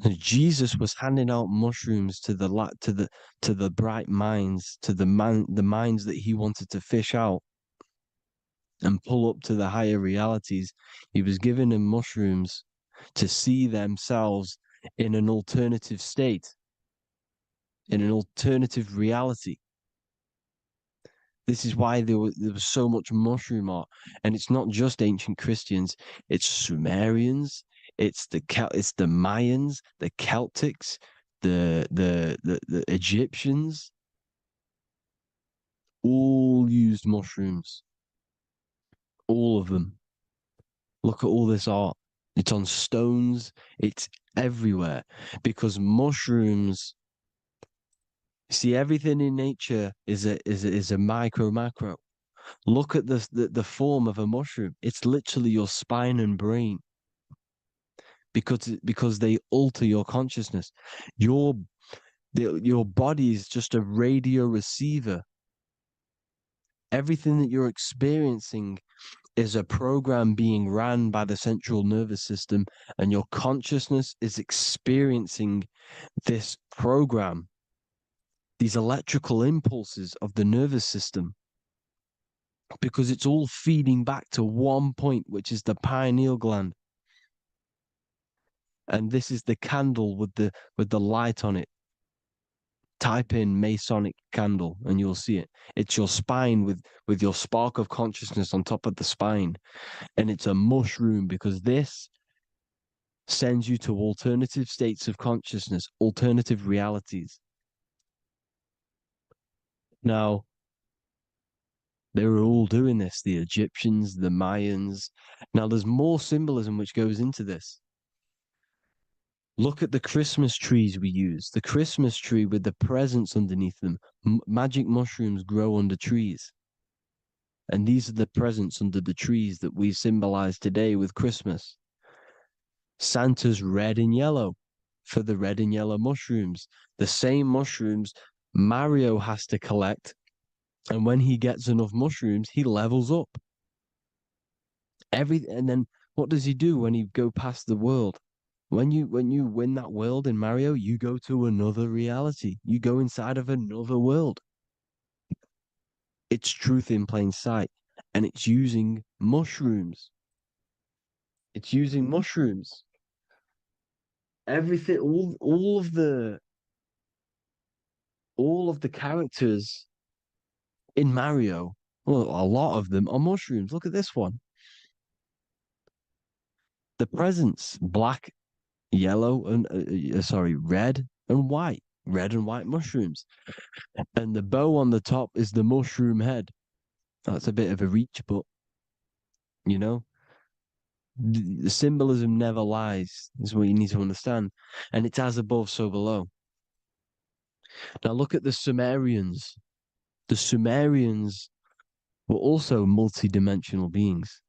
And Jesus was handing out mushrooms to the bright minds, to the minds that he wanted to fish out and pull up to the higher realities. He was giving them mushrooms to see themselves in an alternative state, in an alternative reality. This is why there was so much mushroom art, and it's not just ancient Christians; it's Sumerians, it's the Mayans, the Celtics, the Egyptians. All used mushrooms. All of them. Look at all this art. It's on stones. It's everywhere because mushrooms. See, everything in nature is a macro. Look at the form of a mushroom. It's literally your spine and brain because they alter your consciousness. Your body is just a radio receiver Everything that you're experiencing is a program being ran by the central nervous system, and your consciousness is experiencing this program, these electrical impulses of the nervous system, because it's all feeding back to one point, which is the pineal gland. And this is the candle with the light on it. Type in Masonic candle and you'll see it. It's your spine with your spark of consciousness on top of the spine. And it's a mushroom because this sends you to alternative states of consciousness, alternative realities. Now, they were all doing this, the Egyptians, the Mayans. Now, there's more symbolism which goes into this. Look at the Christmas trees we use. The Christmas tree with the presents underneath them. Magic mushrooms grow under trees. And these are the presents under the trees that we symbolize today with Christmas. Santa's red and yellow for the red and yellow mushrooms. The same mushrooms Mario has to collect. And when he gets enough mushrooms, he levels up. And then what does he do when he go past the world? When you win that world in Mario, you go to another reality. You go inside of another world. It's truth in plain sight. And it's using mushrooms. It's using mushrooms. Everything, all of the characters in Mario, well, a lot of them are mushrooms. Look at this one. The presents, black, yellow, and red and white. Red and white mushrooms. And the bow on the top is the mushroom head. That's a bit of a reach, but you know, the symbolism never lies, is what you need to understand. And it's as above, so below. Now look at the Sumerians. The Sumerians were also multi-dimensional beings.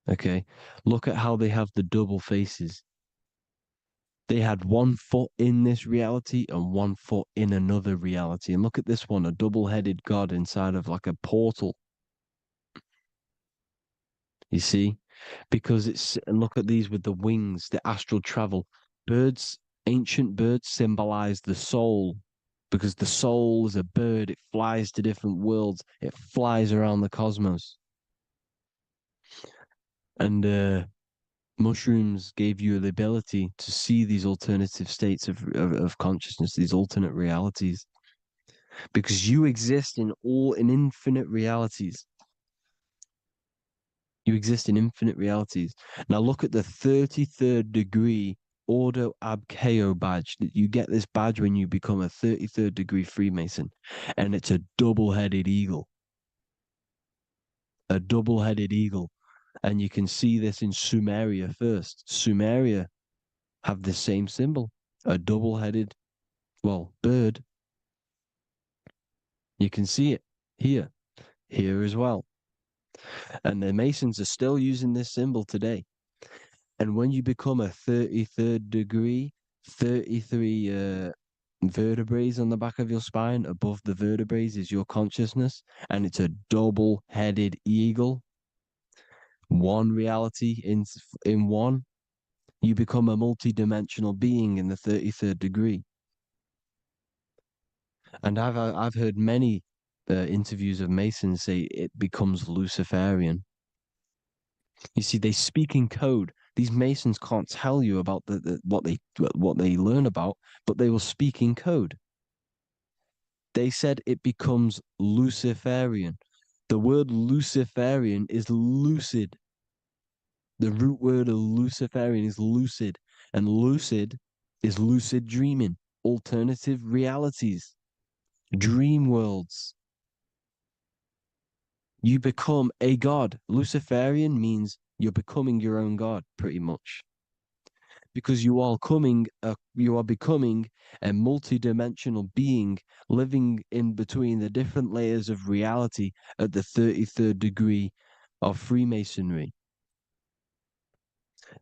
Okay, look at how they have the double faces. They had 1 foot in this reality and 1 foot in another reality. And look at this one, a double-headed god inside of like a portal. You see? Because and look at these with the wings, the astral travel. Birds, ancient birds symbolize the soul because the soul is a bird. It flies to different worlds. It flies around the cosmos. And mushrooms gave you the ability to see these alternative states of consciousness, these alternate realities, because you exist in infinite realities. You exist in infinite realities. Now look at the 33rd degree Ordo Ab Chao badge. You get this badge when you become a 33rd degree Freemason, and it's a double-headed eagle. A double-headed eagle. And you can see this in Sumeria first. Sumeria have the same symbol, a double-headed, bird. You can see it here as well. And the Masons are still using this symbol today. And when you become a 33rd degree, 33 vertebrae on the back of your spine, above the vertebrae is your consciousness, and it's a double-headed eagle. One reality in one. You become a multi-dimensional being in the 33rd degree. And I've heard many interviews of Masons say it becomes Luciferian. You see, they speak in code. These Masons can't tell you about what they learn about, but they will speak in code. They said it becomes Luciferian. The word Luciferian is lucid. The root word of Luciferian is lucid, and lucid is lucid dreaming, alternative realities, dream worlds. You become a god. Luciferian means you're becoming your own god, pretty much. Because you are becoming a multi-dimensional being living in between the different layers of reality at the 33rd degree of Freemasonry.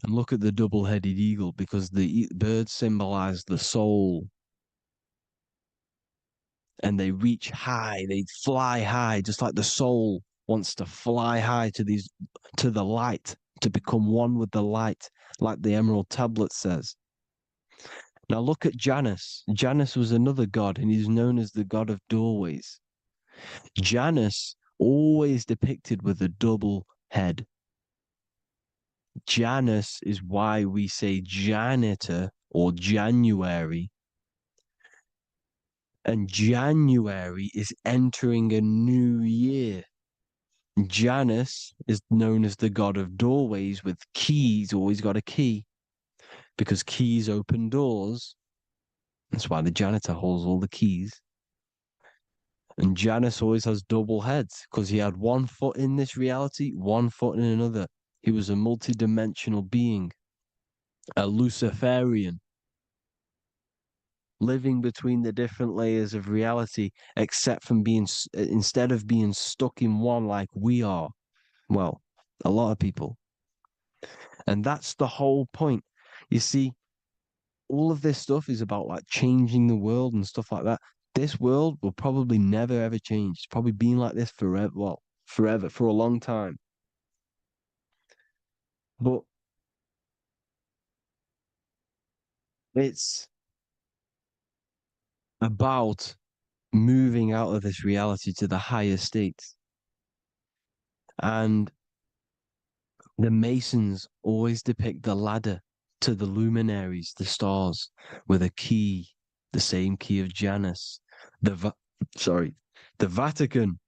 And look at the double-headed eagle, because the birds symbolize the soul. and they reach high, they fly high, just like the soul wants to fly high to the light, to become one with the light, like the Emerald Tablet says. Now look at Janus. Janus was another god, and he's known as the god of doorways. Janus always depicted with a double head. Janus is why we say janitor or January. And January is entering a new year. Janus is known as the god of doorways with keys, always got a key, because keys open doors. That's why the janitor holds all the keys. And Janus always has double heads because he had one foot in this reality, one foot in another. He was a multi-dimensional being, a Luciferian, living between the different layers of reality, except from instead of being stuck in one like we are. Well, a lot of people. And that's the whole point. You see, all of this stuff is about like changing the world and stuff like that. This world will probably never ever change. It's probably been like this forever. Well, forever, for a long time. But it's about moving out of this reality to the higher states. And the Masons always depict the ladder to the luminaries, the stars, with a key, the same key of Janus. The Vatican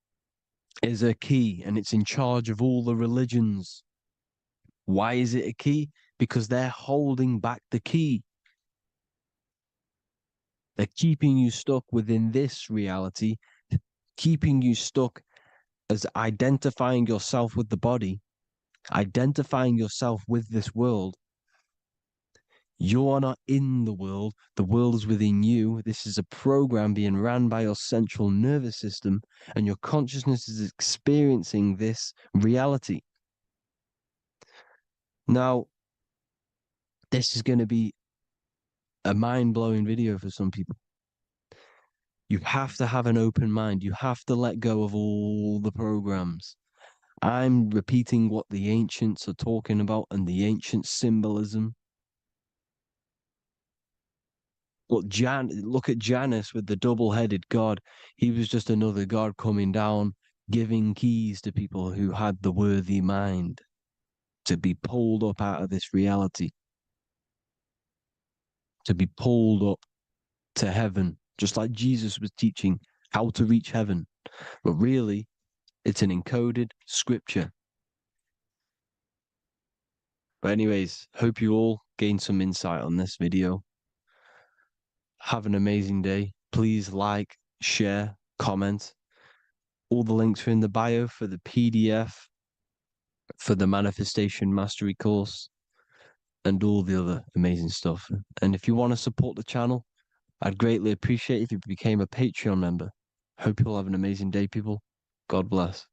is a key, and it's in charge of all the religions. Why is it a key? Because they're holding back the key. They're keeping you stuck within this reality, keeping you stuck as identifying yourself with the body, identifying yourself with this world. You are not in the world is within you. This is a program being ran by your central nervous system, and your consciousness is experiencing this reality. Now, this is going to be a mind-blowing video for some people. You have to have an open mind. You have to let go of all the programs. I'm repeating what the ancients are talking about and the ancient symbolism. Look at Janus with the double-headed god. He was just another god coming down, giving keys to people who had the worthy mind to be pulled up out of this reality, to be pulled up to heaven, just like Jesus was teaching how to reach heaven. But really, it's an encoded scripture. But anyways, hope you all gained some insight on this video. Have an amazing day. Please like, share, comment. All the links are in the bio for the PDF, for the Manifestation Mastery course, and all the other amazing stuff. And if you want to support the channel, I'd greatly appreciate if you became a Patreon member. Hope you all have an amazing day, people. God bless.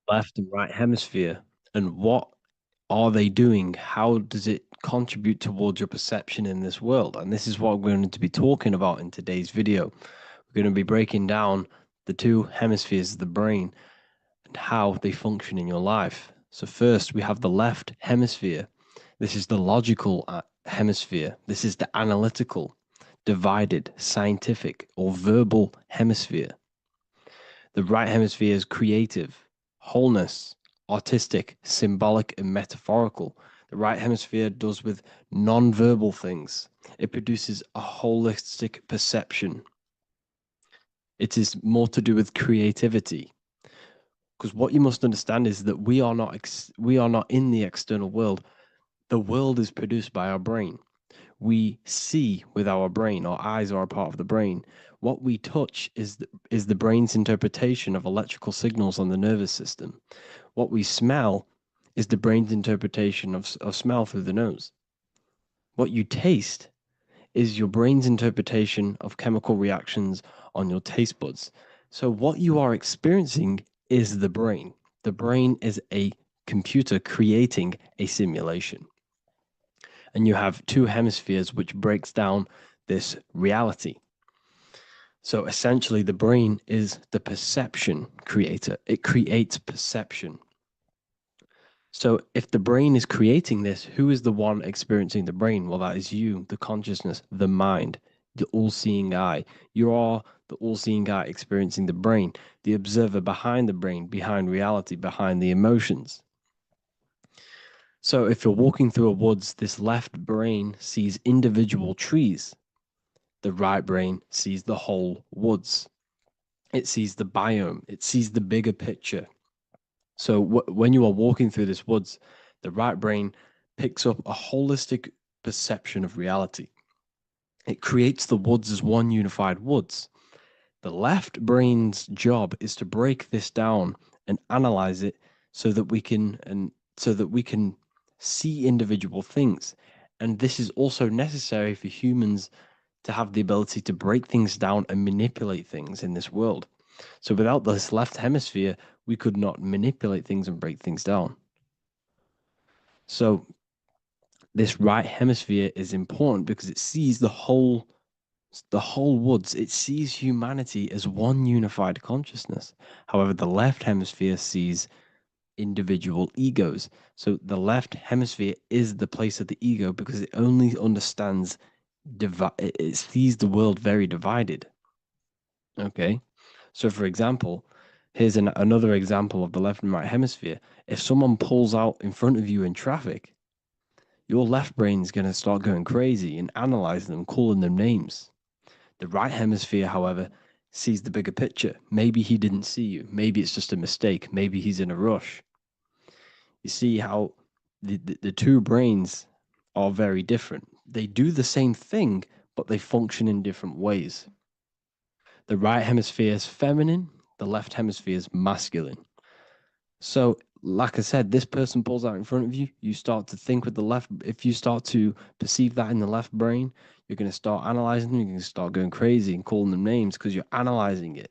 Left and right hemisphere, and what are they doing? How does it contribute towards your perception in this world? And this is what we're going to be talking about in today's video. We're going to be breaking down the two hemispheres of the brain and how they function in your life. So first, we have the left hemisphere. This is the logical hemisphere. This is the analytical, divided, scientific, or verbal hemisphere. The right hemisphere is creative, wholeness, artistic, symbolic, and metaphorical. The right hemisphere does with non-verbal things. It produces a holistic perception. It is more to do with creativity. Because what you must understand is that we are not in the external world. The world is produced by our brain. we see with our brain. Our eyes are a part of the brain. What we touch is the brain's interpretation of electrical signals on the nervous system. What we smell is the brain's interpretation of smell through the nose. What you taste is your brain's interpretation of chemical reactions on your taste buds. So what you are experiencing is the brain. The brain is a computer creating a simulation. And you have two hemispheres which breaks down this reality. So essentially the brain is the perception creator. It creates perception. So if the brain is creating this, who is the one experiencing the brain? Well, that is you, the consciousness, the mind, the all-seeing eye. You are the all-seeing eye experiencing the brain, the observer behind the brain, behind reality, behind the emotions. So if you're walking through a woods, this left brain sees individual trees. The right brain sees the whole woods. It sees the biome. It sees the bigger picture. So when you are walking through this woods, the right brain picks up a holistic perception of reality. It creates the woods as one unified woods. The left brain's job is to break this down and analyze it so that we can see individual things. And this is also necessary for humans to have the ability to break things down and manipulate things in this world. So without this left hemisphere, we could not manipulate things and break things down. So this right hemisphere is important because it sees the whole woods. It sees humanity as one unified consciousness. However, the left hemisphere sees individual egos. So the left hemisphere is the place of the ego because it only understands, it sees the world very divided. Okay. So, for example, here's another example of the left and right hemisphere. If someone pulls out in front of you in traffic, your left brain is going to start going crazy and analyzing them, calling them names. The right hemisphere, however, sees the bigger picture. Maybe he didn't see you. Maybe it's just a mistake. Maybe he's in a rush. You see how the two brains are very different. They do the same thing, but they function in different ways. The right hemisphere is feminine, the left hemisphere is masculine. So, like I said, this person pulls out in front of you, you start to think with the left. If you start to perceive that in the left brain, you're going to start analyzing them, you're going to start going crazy and calling them names because you're analyzing it.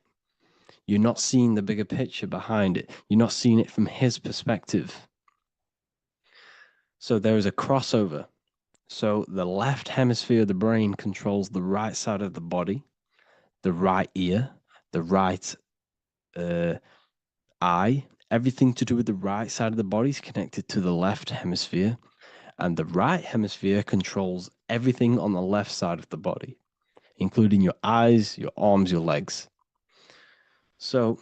You're not seeing the bigger picture behind it. You're not seeing it from his perspective. So there is a crossover. So the left hemisphere of the brain controls the right side of the body, the right ear, the right eye. Everything to do with the right side of the body is connected to the left hemisphere, and the right hemisphere controls everything on the left side of the body, including your eyes, your arms, your legs. So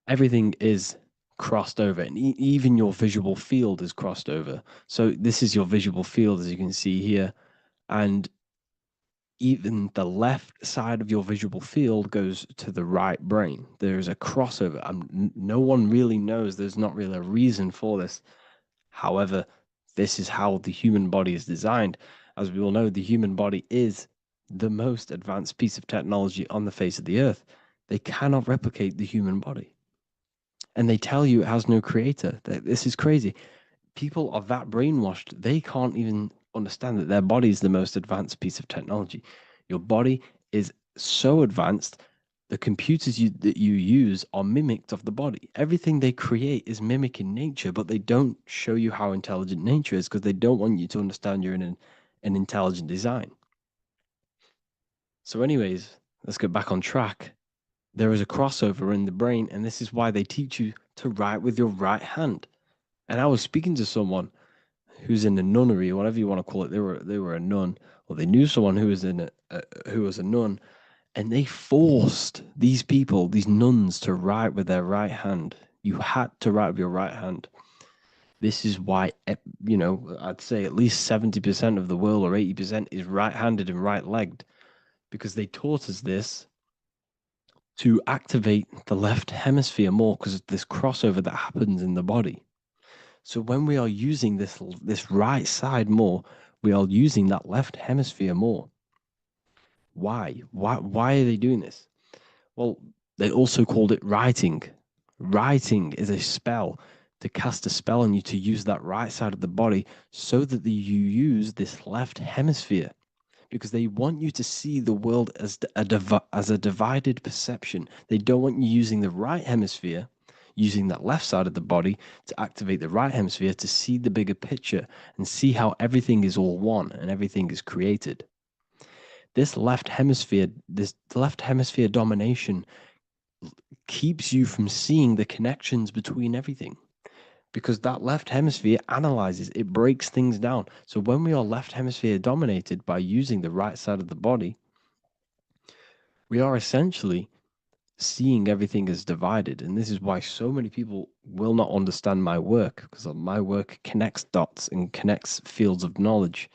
everything is crossed over, and even your visual field is crossed over. So this is your visual field, as you can see here, and even the left side of your visual field goes to the right brain. There's a crossover. No one really knows. There's not really a reason for this. However, this is how the human body is designed. As we all know, the human body is the most advanced piece of technology on the face of the earth. They cannot replicate the human body. And they tell you it has no creator. This is crazy. People are that brainwashed, they can't even understand that their body is the most advanced piece of technology. Your body is so advanced, the computers that you use are mimicked of the body. Everything they create is mimicking nature, but they don't show you how intelligent nature is because they don't want you to understand you're in an intelligent design. So anyways, let's get back on track. There is a crossover in the brain, and this is why they teach you to write with your right hand. And I was speaking to someone who's in a nunnery, or whatever you want to call it. They were a nun, or they knew someone who was who was a nun, and they forced these people, these nuns, to write with their right hand. You had to write with your right hand. This is why, I'd say at least 70% of the world, or 80%, is right-handed and right-legged, because they taught us this to activate the left hemisphere more because of this crossover that happens in the body. So when we are using this right side more, We are using that left hemisphere more. Why? Why are they doing this? Well, they also called it writing. Writing is a spell, to cast a spell on you to use that right side of the body so that you use this left hemisphere, because they want you to see the world as a divided perception. They don't want you using the right hemisphere, using that left side of the body to activate the right hemisphere to see the bigger picture and see how everything is all one and everything is created. This left hemisphere domination keeps you from seeing the connections between everything, because that left hemisphere analyzes, it breaks things down. So when we are left hemisphere dominated by using the right side of the body, we are essentially seeing everything as divided. And this is why so many people will not understand my work, because my work connects dots and connects fields of knowledge,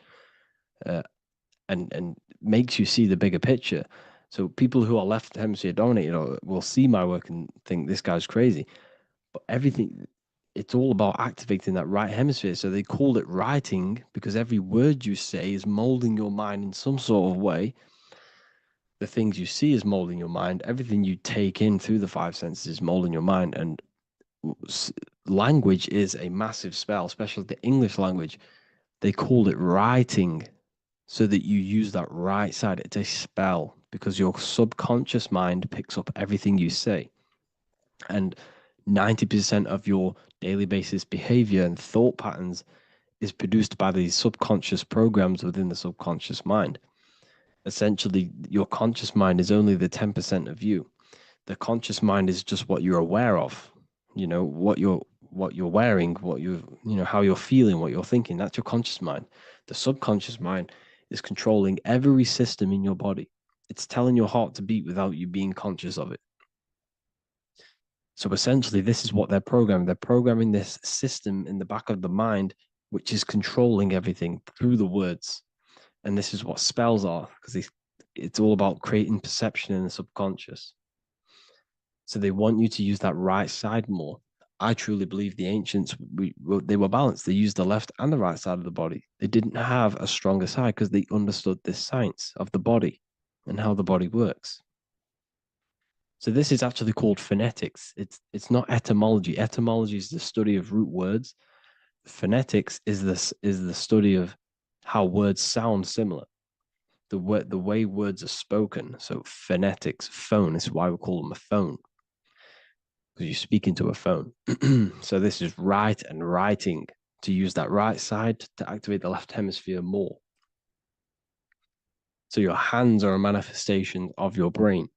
and makes you see the bigger picture. So people who are left hemisphere dominated will see my work and think this guy's crazy. But everything, it's all about activating that right hemisphere. So they called it writing because every word you say is molding your mind in some sort of way. The things you see is molding your mind. Everything you take in through the five senses is molding your mind. And language is a massive spell, especially the English language. They called it writing so that you use that right side. It's a spell because your subconscious mind picks up everything you say. And 90% of your daily basis behavior and thought patterns is produced by these subconscious programs within the subconscious mind. Essentially, your conscious mind is only the 10% of you. The conscious mind is just what you're aware of, what you're wearing, how you're feeling, what you're thinking. That's your conscious mind. The subconscious mind is controlling every system in your body. It's telling your heart to beat without you being conscious of it. So essentially, this is what they're programming. They're programming this system in the back of the mind, which is controlling everything through the words. And this is what spells are, because it's all about creating perception in the subconscious. So they want you to use that right side more. I truly believe the ancients, they were balanced. They used the left and the right side of the body. They didn't have a stronger side because they understood this science of the body and how the body works. So this is actually called phonetics. It's not etymology. Etymology is the study of root words. Phonetics is the study of how words sound similar. The way words are spoken. So phonetics, phone is why we call them a phone, because you speak into a phone. So this is write and writing, to use that right side to activate the left hemisphere more. So your hands are a manifestation of your brain.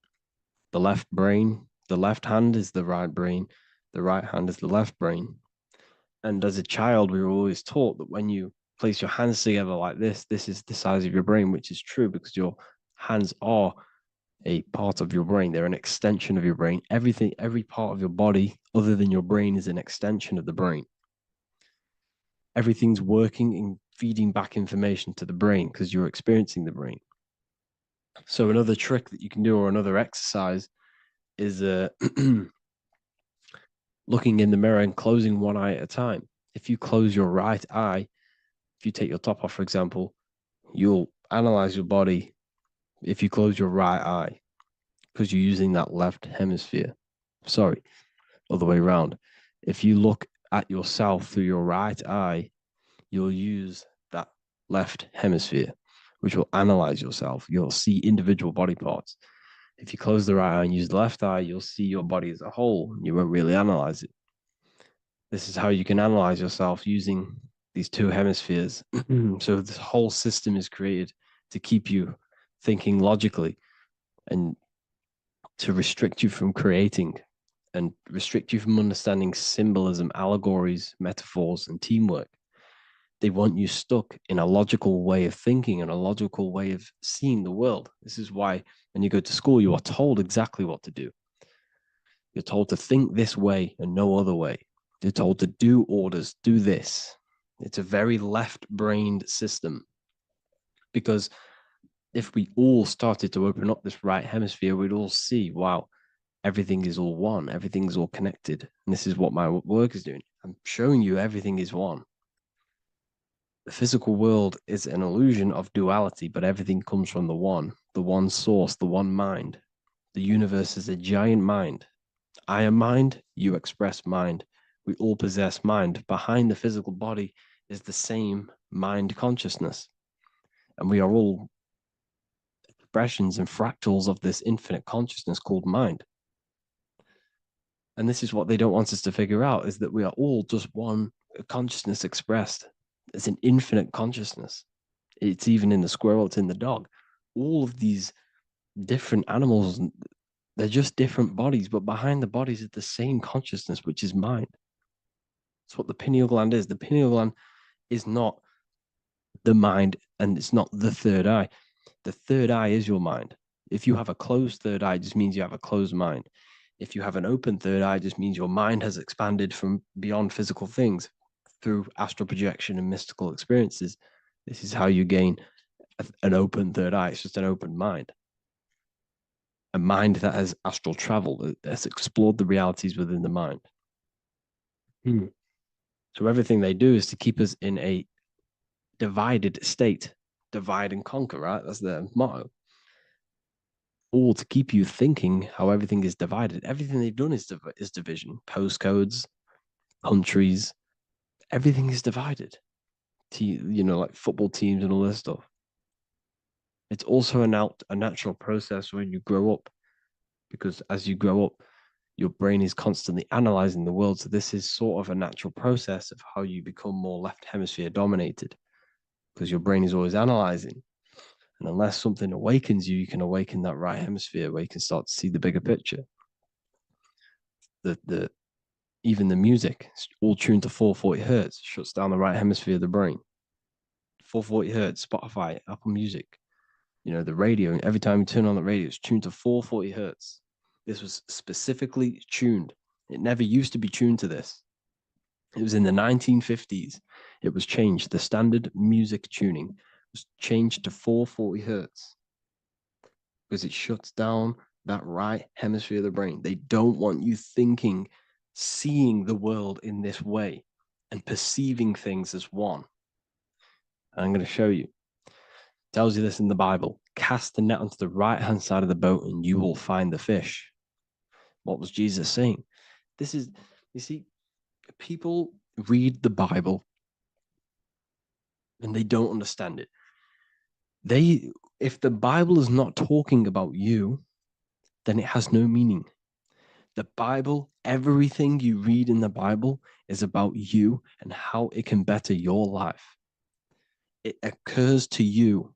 The left hand is the right brain, the right hand is the left brain. And as a child, we were always taught that when you place your hands together like this is the size of your brain, which is true because your hands are a part of your brain. They're an extension of your brain. Every part of your body other than your brain is an extension of the brain. Everything's working and feeding back information to the brain because you're experiencing the brain. So another trick that you can do, or another exercise, is looking in the mirror and closing one eye at a time. If you close your right eye, if you take your top off, for example, you'll analyze your body if you close your right eye because you're using that left hemisphere. Sorry, other way around. If you look at yourself through your right eye, you'll use that left hemisphere, which will analyze yourself. You'll see individual body parts. If you close the right eye and use the left eye, you'll see your body as a whole. You won't really analyze it. This is how you can analyze yourself using these two hemispheres. So this whole system is created to keep you thinking logically and to restrict you from creating and restrict you from understanding symbolism, allegories, metaphors, and teamwork. They want you stuck in a logical way of thinking and a logical way of seeing the world. This is why when you go to school, you are told exactly what to do. You're told to think this way and no other way. You're told to do orders, do this. It's a very left-brained system, because if we all started to open up this right hemisphere, we'd all see, wow, everything is all one, everything's all connected. And this is what my work is doing. I'm showing you everything is one. The physical world is an illusion of duality, but everything comes from the one source, the one mind. The universe is a giant mind. I am mind, you express mind. We all possess mind. Behind the physical body is the same mind consciousness. And we are all expressions and fractals of this infinite consciousness called mind. And this is what they don't want us to figure out, is that we are all just one consciousness expressed. It's an infinite consciousness. It's even in the squirrel, it's in the dog. All of these different animals, they're just different bodies, but behind the bodies is the same consciousness, which is mind. That's what the pineal gland is. The pineal gland is not the mind, and it's not the third eye. The third eye is your mind. If you have a closed third eye, it just means you have a closed mind. If you have an open third eye, it just means your mind has expanded from beyond physical things through astral projection and mystical experiences. This is how you gain an open third eye. It's just an open mind. A mind that has astral travel, that's explored the realities within the mind. So everything they do is to keep us in a divided state. Divide and conquer, right? That's their motto. All to keep you thinking how everything is divided. Everything they've done is division. Postcodes, countries, everything is divided. Like football teams and all this stuff. It's also a natural process when you grow up, because as you grow up, your brain is constantly analyzing the world. So this is sort of a natural process of how you become more left hemisphere dominated, because your brain is always analyzing. And unless something awakens you, you can awaken that right hemisphere where you can start to see the bigger picture. Even the music, all tuned to 440 hertz, shuts down the right hemisphere of the brain. 440 hertz, Spotify, Apple Music, the radio. Every time you turn on the radio, it's tuned to 440 hertz. This was specifically tuned. It never used to be tuned to this. It was in the 1950s. It was changed. The standard music tuning was changed to 440 hertz because it shuts down that right hemisphere of the brain. They don't want you thinking, seeing the world in this way and perceiving things as one. And I'm going to show you. It tells you this in the Bible. Cast the net onto the right-hand side of the boat and you will find the fish. What was Jesus saying? You see, people read the Bible and they don't understand it. If the Bible is not talking about you, then it has no meaning. The Bible, everything you read in the Bible is about you and how it can better your life. It occurs to you.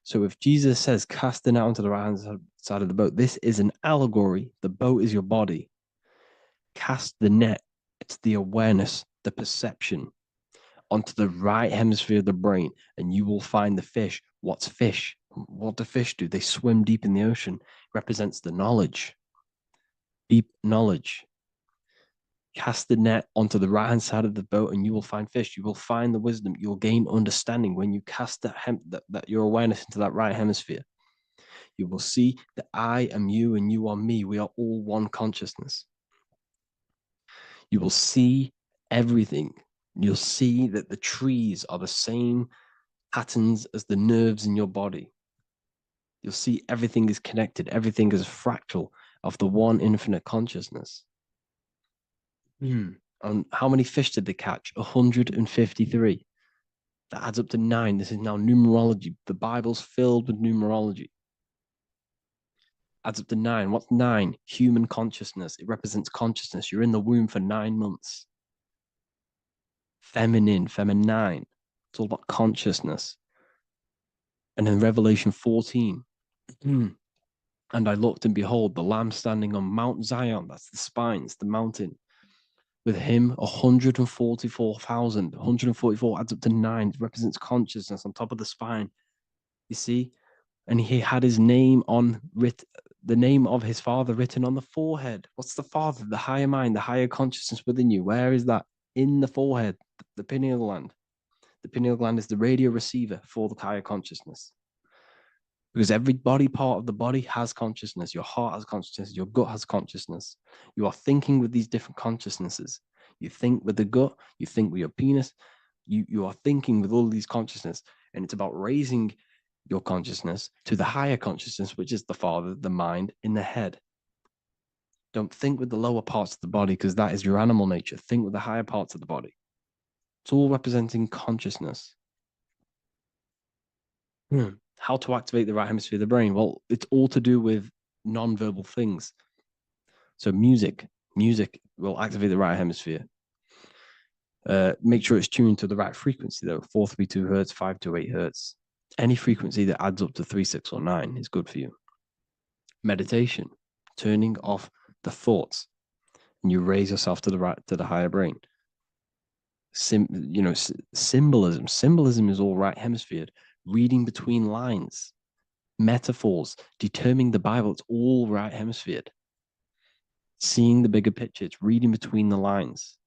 So if Jesus says, cast the net onto the right-hand side of the boat, this is an allegory. The boat is your body. Cast the net. It's the awareness, the perception onto the right hemisphere of the brain, and you will find the fish. What's fish? What do fish do? They swim deep in the ocean. It represents the knowledge, deep knowledge. Cast the net onto the right-hand side of the boat and you will find fish. You will find the wisdom. You'll gain understanding when you cast that your awareness into that right hemisphere. You will see that I am you and you are me. We are all one consciousness. You will see everything. You'll see that the trees are the same patterns as the nerves in your body. You'll see everything is connected. Everything is a fractal of the one infinite consciousness. And how many fish did they catch? 153. That adds up to 9. This is now numerology. The Bible's filled with numerology. Adds up to 9. What's 9? Human consciousness. It represents consciousness. You're in the womb for 9 months. Feminine. It's all about consciousness. And in Revelation 14, and I looked and behold, the Lamb standing on Mount Zion. That's the spine. It's the mountain. With him, 144,000. 144 adds up to 9. It represents consciousness on top of the spine. You see? And he had his name the name of his father written on the forehead. What's the father? The higher mind, the higher consciousness within you. Where is that? In the forehead, the pineal gland. The pineal gland is the radio receiver for the higher consciousness. Because every body part of the body has consciousness. Your heart has consciousness. Your gut has consciousness. You are thinking with these different consciousnesses. You think with the gut. You think with your penis. You are thinking with all these consciousness, and it's about raising your consciousness to the higher consciousness, which is the Father, the mind, in the head. Don't think with the lower parts of the body, because that is your animal nature. Think with the higher parts of the body. It's all representing consciousness. How to activate the right hemisphere of the brain? Well, it's all to do with non-verbal things. So music will activate the right hemisphere. Make sure it's tuned to the right frequency though, 432 hertz, 528 hertz. Any frequency that adds up to 3, 6, or 9 is good for you. Meditation, turning off the thoughts, and you raise yourself to the higher brain. Symbolism. Symbolism is all right hemisphere. Reading between lines, metaphors, determining the Bible, it's all right hemisphere. Seeing the bigger picture, it's reading between the lines.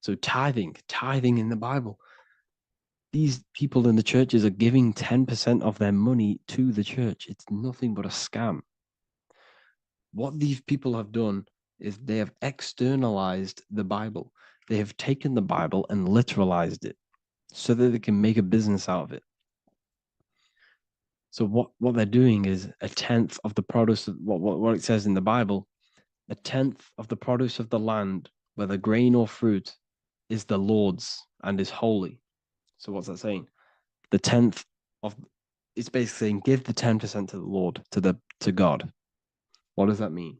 So tithing in the Bible. These people in the churches are giving 10% of their money to the church. It's nothing but a scam. What these people have done is they have externalized the Bible. They have taken the Bible and literalized it so that they can make a business out of it. So what they're doing is a tenth of the produce of what it says in the Bible, a tenth of the produce of the land, whether grain or fruit, is the Lord's and is holy. So what's that saying? The tenth of it's basically saying give the 10% to the Lord, to God. What does that mean?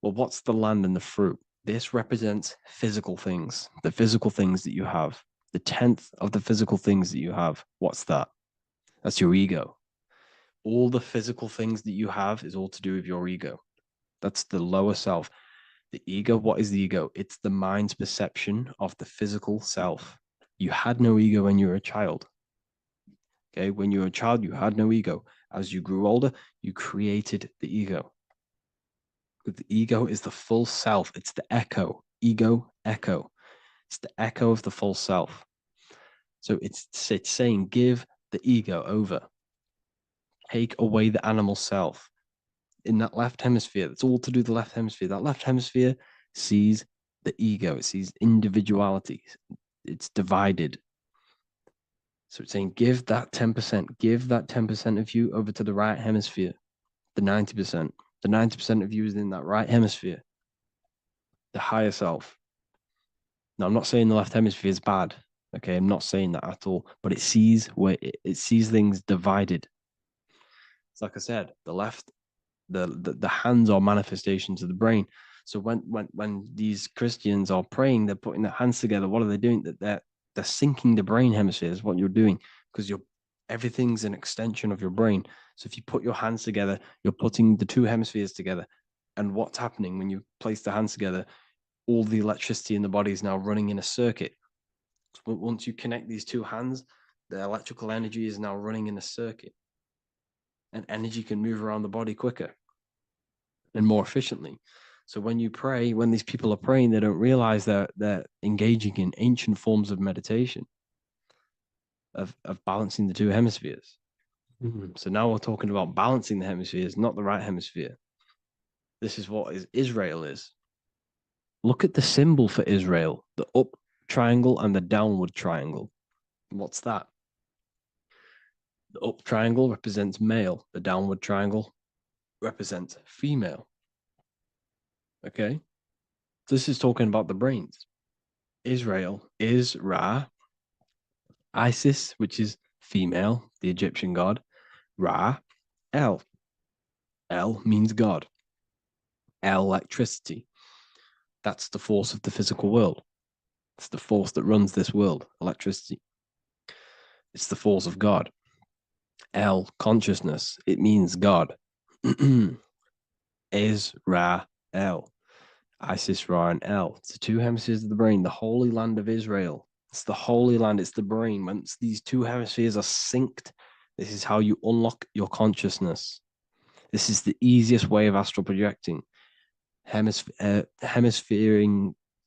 Well, what's the land and the fruit? This represents physical things, the physical things that you have. The tenth of the physical things that you have. What's that? That's your ego. All the physical things that you have is all to do with your ego. That's the lower self. The ego, what is the ego? It's the mind's perception of the physical self. You had no ego when you were a child. Okay, when you were a child, you had no ego. As you grew older, you created the ego. But the ego is the full self. It's the echo. Ego, echo. It's the echo of the full self. So it's saying give the ego over. Take away the animal self. In that left hemisphere, that's all to do with the left hemisphere. That left hemisphere sees the ego. It sees individuality. It's divided. So it's saying give that 10%, give that 10% of you over to the right hemisphere, the 90%. The 90% of you is in that right hemisphere, the higher self. Now, I'm not saying the left hemisphere is bad. Okay, I'm not saying that at all, but it sees it sees things divided. It's like I said, the left, the hands are manifestations of the brain. So when these Christians are praying, they're putting their hands together. What are they doing? That they're syncing the brain hemispheres. What you're doing, because everything's an extension of your brain. So if you put your hands together, you're putting the two hemispheres together. And what's happening when you place the hands together? All the electricity in the body is now running in a circuit. So once you connect these two hands, the electrical energy is now running in a circuit, and energy can move around the body quicker and more efficiently. So when you pray, when these people are praying, they don't realize that they're engaging in ancient forms of meditation, of balancing the two hemispheres. So now we're talking about balancing the hemispheres, not the right hemisphere. This is what Israel is. Look at the symbol for Israel, the up triangle and the downward triangle. What's that? The up triangle represents male. The downward triangle represents female. Okay? This is talking about the brains. Israel is Ra. Isis, which is female, the Egyptian god. Ra, El. El means God. Electricity. That's the force of the physical world. It's the force that runs this world, electricity. It's the force of God. El, consciousness. It means God. Is Ra, El. Isis, Ra, and El. It's the two hemispheres of the brain, the holy land of Israel. It's the holy land, it's the brain. Once these two hemispheres are synced, this is how you unlock your consciousness. This is the easiest way of astral projecting. Hemisphering,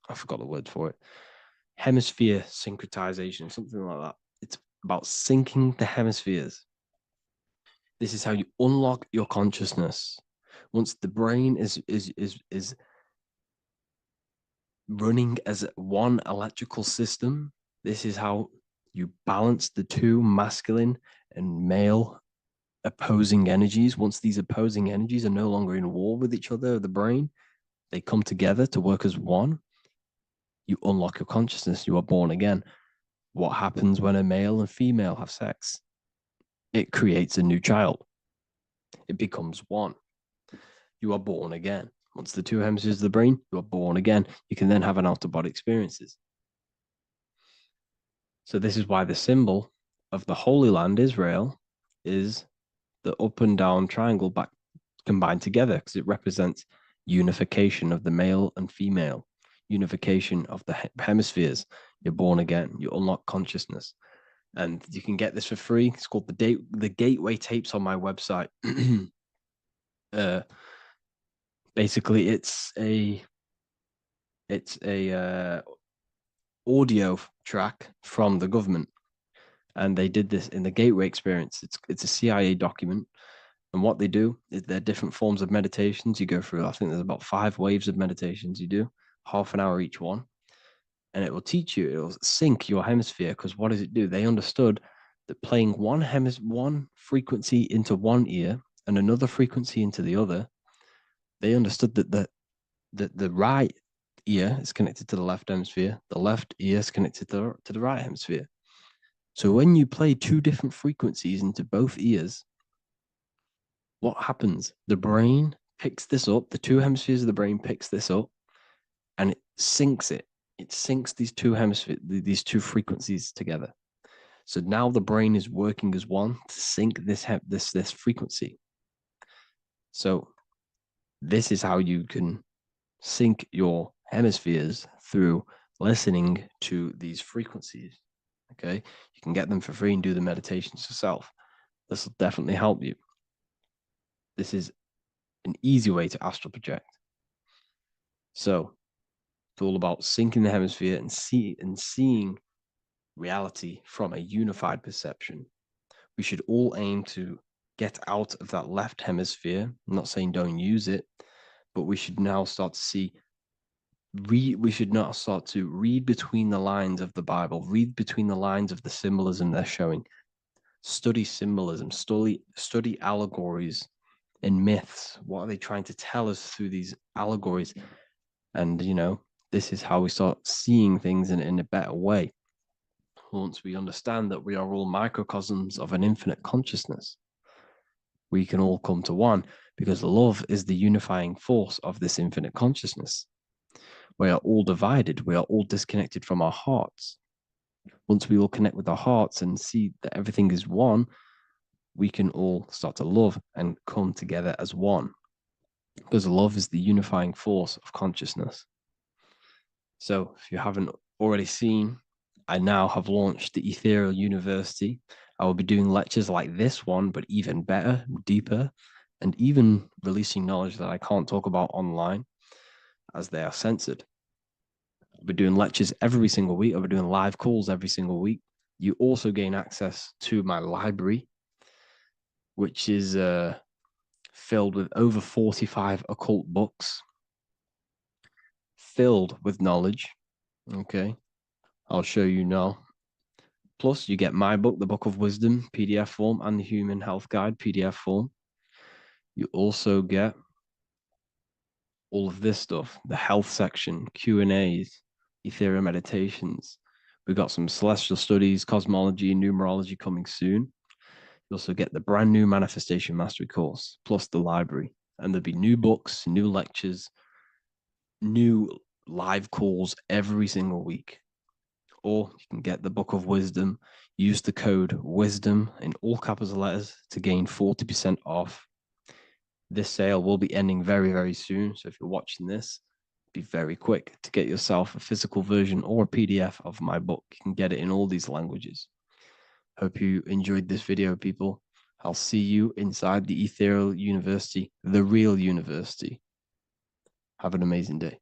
I forgot the word for it. Hemisphere syncretization, something like that. It's about syncing the hemispheres. This is how you unlock your consciousness. Once the brain is running as one electrical system. This is how you balance the two masculine and male opposing energies. Once these opposing energies are no longer in war with each other, the brain, they come together to work as one. You unlock your consciousness. You are born again. What happens when a male and female have sex? It creates a new child. It becomes one. You are born again. Once the two hemispheres of the brain, you are born again. You can then have an out-of-body experiences. So this is why the symbol of the Holy Land, Israel, is the up and down triangle back combined together, because it represents unification of the male and female, unification of the hemispheres. You're born again. You unlock consciousness. And you can get this for free. It's called the Gateway Tapes on my website. Basically, it's a audio track from the government, and they did this in the Gateway Experience. It's a CIA document, and what they do is there are different forms of meditations you go through. I think there's about 5 waves of meditations you do, half an hour each one, and it will teach you. It will sync your hemisphere, because what does it do? They understood that playing one frequency into one ear and another frequency into the other, they understood that the right ear is connected to the left hemisphere, the left ear is connected to the right hemisphere. So when you play 2 different frequencies into both ears, what happens? The brain picks this up, the 2 hemispheres of the brain picks this up, and it syncs it. It syncs these 2 hemispheres, these 2 frequencies together. So now the brain is working as one to sync this frequency. So this is how you can sync your hemispheres, through listening to these frequencies. Okay, you can get them for free and do the meditations yourself. This will definitely help you. This is an easy way to astral project. So it's all about syncing the hemisphere and seeing reality from a unified perception. We should all aim to get out of that left hemisphere. I'm not saying don't use it, but we should now start to see, we should now start to read between the lines of the Bible, read between the lines of the symbolism they're showing, study symbolism, study allegories and myths. What are they trying to tell us through these allegories? And, this is how we start seeing things in a better way. Once we understand that we are all microcosms of an infinite consciousness, we can all come to one, because love is the unifying force of this infinite consciousness. We are all divided. We are all disconnected from our hearts. Once we all connect with our hearts and see that everything is one, we can all start to love and come together as one, because love is the unifying force of consciousness. So if you haven't already seen, I now have launched the Ethereal University. I will be doing lectures like this one, but even better, deeper, and even releasing knowledge that I can't talk about online, as they are censored. I'll be doing lectures every single week. I'll be doing live calls every single week. You also gain access to my library, which is filled with over 45 occult books, filled with knowledge. Okay, I'll show you now. Plus, you get my book, The Book of Wisdom, PDF form, and the Human Health Guide, PDF form. You also get all of this stuff, the health section, Q&As, ethereal meditations. We've got some celestial studies, cosmology, and numerology coming soon. You also get the brand new Manifestation Mastery course, plus the library. And there'll be new books, new lectures, new live calls every single week. Or you can get the Book of Wisdom. Use the code WISDOM in all capital letters to gain 40% off. This sale will be ending very, very soon. So if you're watching this, be very quick to get yourself a physical version or a PDF of my book. You can get it in all these languages. Hope you enjoyed this video, people. I'll see you inside the Ethereal University, the real university. Have an amazing day.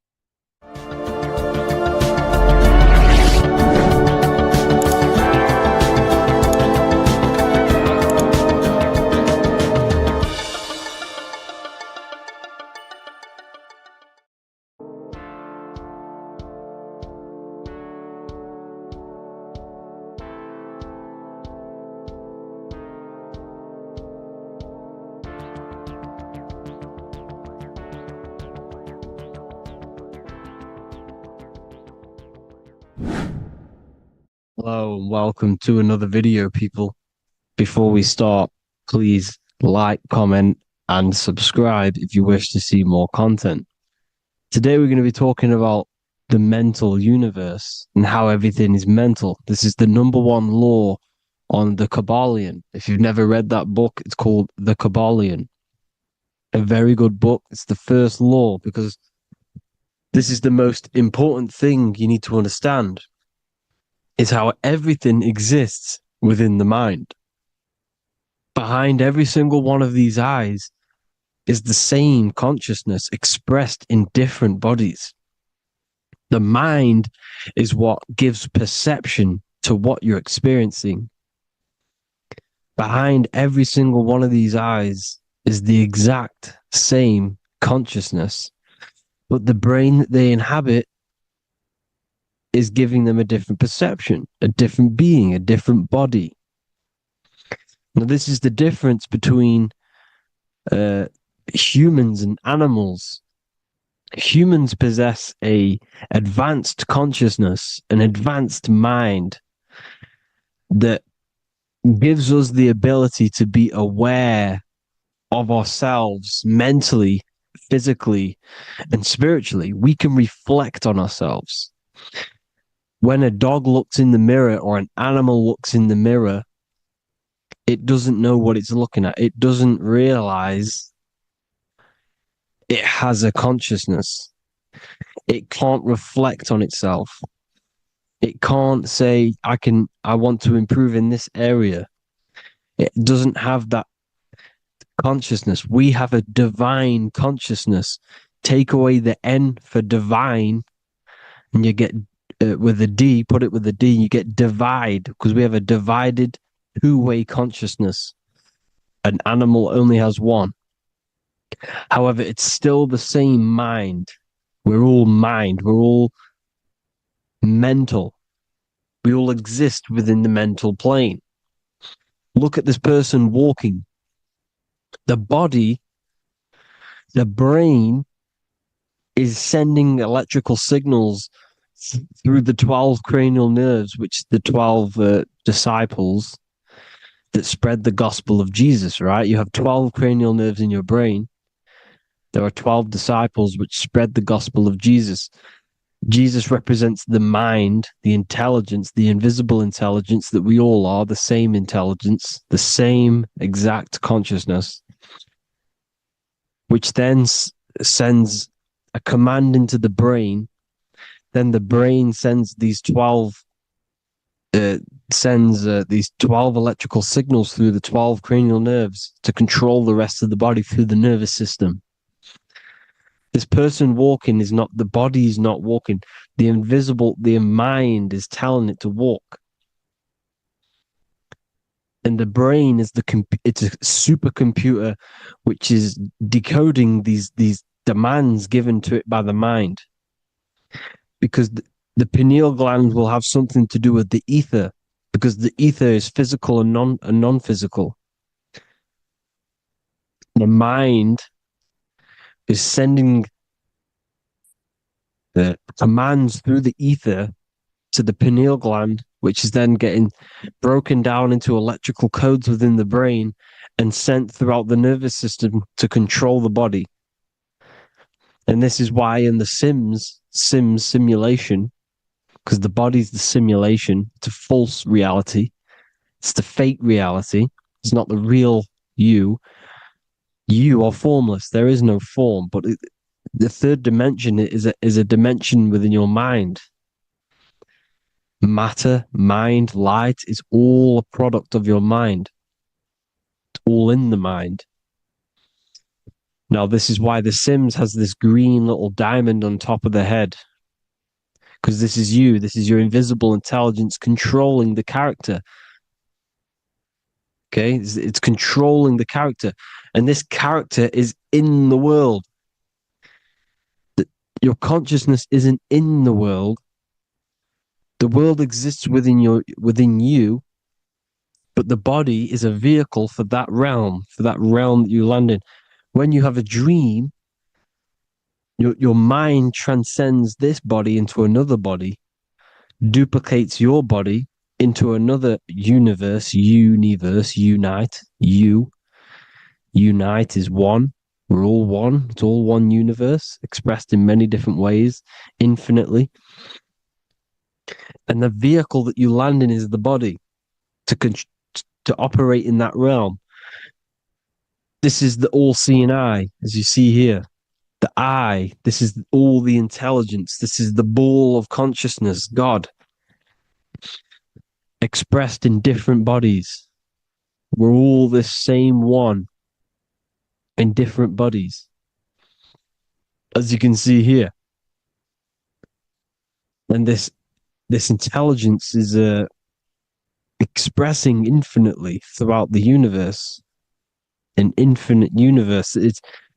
Hello and welcome to another video, people. Before we start, please like, comment, and subscribe if you wish to see more content. Today, we're going to be talking about the mental universe and how everything is mental. This is the number one law on the Kabbalion. If you've never read that book, it's called The Kabbalion. A very good book. It's the first law because this is the most important thing you need to understand. Is how everything exists within the mind. Behind every single one of these eyes is the same consciousness expressed in different bodies. The mind is what gives perception to what you're experiencing. Behind every single one of these eyes is the exact same consciousness, but the brain that they inhabit is giving them a different perception, a different being, a different body. Now, this is the difference between humans and animals. Humans possess a advanced consciousness, an advanced mind that gives us the ability to be aware of ourselves mentally, physically, and spiritually. We can reflect on ourselves. When a dog looks in the mirror or an animal looks in the mirror, it doesn't know what it's looking at. It doesn't realize it has a consciousness. It can't reflect on itself. It can't say, I want to improve in this area. It doesn't have that consciousness. We have a divine consciousness. Take away the N for divine, and you get with a D, put it with a D, you get divide, because we have a divided two-way consciousness. An animal only has one. However, it's still the same mind. We're all mind. We're all mental. We all exist within the mental plane. Look at this person walking. The body, the brain is sending electrical signals through the 12 cranial nerves, which the 12 disciples that spread the gospel of Jesus, right? You have 12 cranial nerves in your brain. There are 12 disciples which spread the gospel of Jesus. Jesus represents the mind, the intelligence, the invisible intelligence that we all are, the same intelligence, the same exact consciousness, which then sends a command into the brain. Then the brain sends these 12 electrical signals through the 12 cranial nerves to control the rest of the body through the nervous system. This person walking is not, the body is not walking. The mind is telling it to walk. And the brain is it's a supercomputer which is decoding these demands given to it by the mind. Because the pineal gland will have something to do with the ether, because the ether is physical and non-physical. The mind is sending the commands through the ether to the pineal gland, which is then getting broken down into electrical codes within the brain and sent throughout the nervous system to control the body. And this is why in the Sims simulation, because the body's the simulation, it's a false reality. It's the fake reality. It's not the real you. You are formless. There is no form. But the third dimension is a dimension within your mind. Matter, mind, light is all a product of your mind. It's all in the mind. Now, this is why The Sims has this green little diamond on top of the head. Because this is you. This is your invisible intelligence controlling the character. Okay? It's controlling the character. And this character is in the world. Your consciousness isn't in the world. The world exists within you, but the body is a vehicle for that realm that you land in. When you have a dream, your mind transcends this body into another body, duplicates your body, into another universe, unite. Unite is one. We're all one. It's all one universe, expressed in many different ways, infinitely. And the vehicle that you land in is the body to operate in that realm. This is the all-seeing eye, as you see here. The eye, this is all the intelligence. This is the ball of consciousness, God, expressed in different bodies. We're all this same one in different bodies, as you can see here. And this intelligence is expressing infinitely throughout the universe. An infinite universe.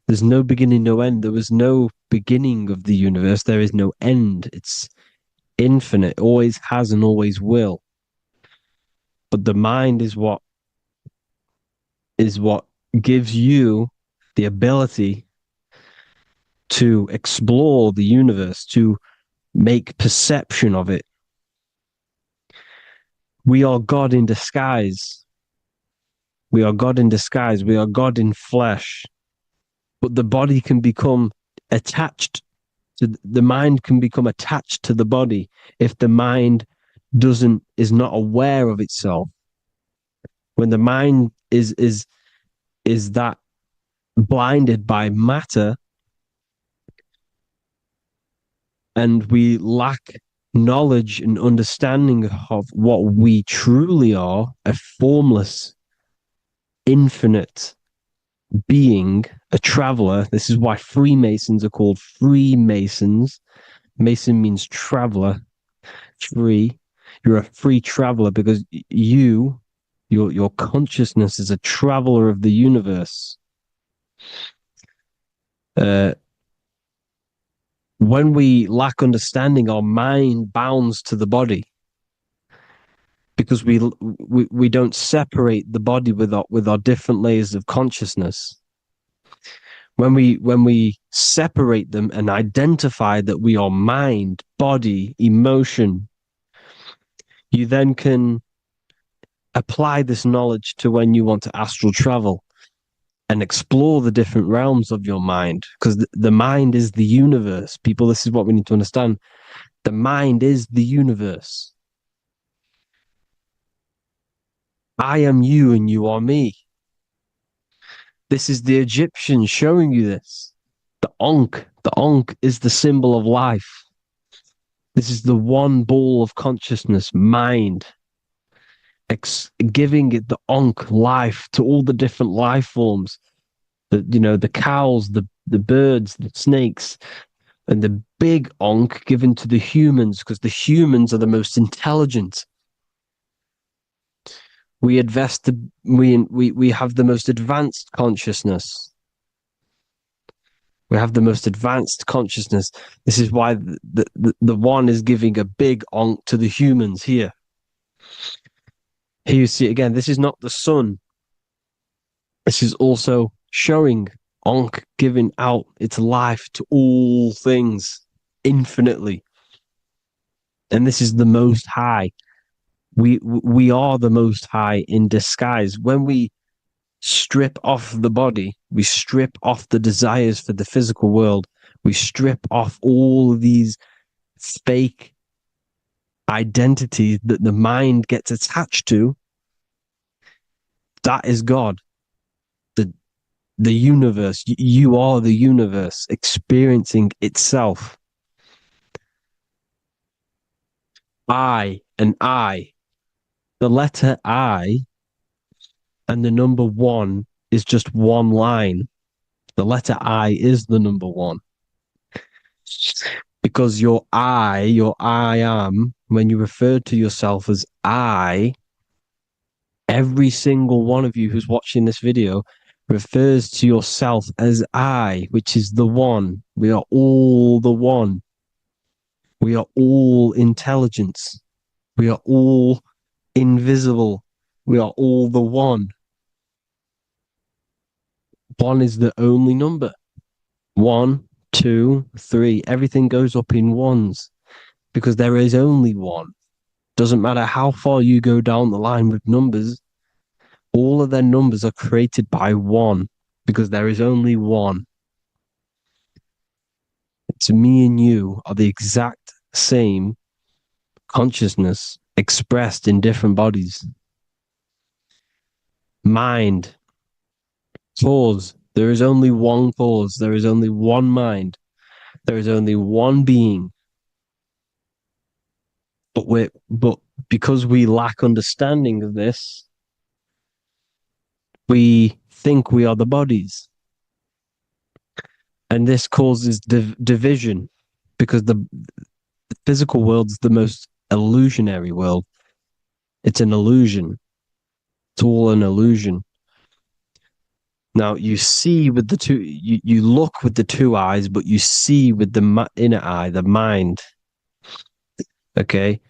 There's no beginning, no end. There was no beginning of the universe. There is no end. It's infinite. Always has and always will. But the mind is what gives you the ability to explore the universe, to make perception of it. We are God in disguise. We are God in disguise. We are God in flesh. But the body can become attached to the mind can become attached to the body if the mind is not aware of itself. When the mind is that blinded by matter, and we lack knowledge and understanding of what we truly are, a formless, infinite being, a traveler. This is why Freemasons are called Freemasons. Mason means traveler. Free. You're a free traveler because your consciousness is a traveler of the universe. When we lack understanding, our mind bounds to the body because we don't separate the body with our different layers of consciousness. When we separate them and identify that we are mind, body, emotion, you then can apply this knowledge to when you want to astral travel and explore the different realms of your mind, because the mind is the universe. People, this is what we need to understand. The mind is the universe. I am you and you are me. This is the Egyptians showing you this. The Ankh is the symbol of life. This is the one ball of consciousness, mind, giving it the Ankh life to all the different life forms. The cows, the birds, the snakes, and the big Ankh given to the humans, because the humans are the most intelligent. We have the most advanced consciousness. We have the most advanced consciousness. This is why the one is giving a big Ankh to the humans here. Here you see again, this is not the sun. This is also showing Ankh giving out its life to all things infinitely. And this is the Most High. We are the Most High in disguise. When we strip off the body, we strip off the desires for the physical world, we strip off all of these fake identities that the mind gets attached to. That is God. The universe. You are the universe experiencing itself. I and I. The letter I and the number one is just one line. The letter I is the number one. Because your I am, when you refer to yourself as I, every single one of you who's watching this video refers to yourself as I, which is the one. We are all the one. We are all intelligence. We are all invisible. We are all the one. One is the only number. 1, 2, 3. Everything goes up in ones because there is only one. Doesn't matter how far you go down the line with numbers, all of their numbers are created by one, because there is only one. It's me and you are the exact same consciousness expressed in different bodies. Mind, cause. There is only one cause. There is only one mind. There is only one being. But because we lack understanding of this, we think we are the bodies. And this causes division, because the physical world's the most illusionary world. It's an illusion. It's all an illusion. Now you see with the two, you look with the two eyes, but you see with the inner eye, the mind. Okay,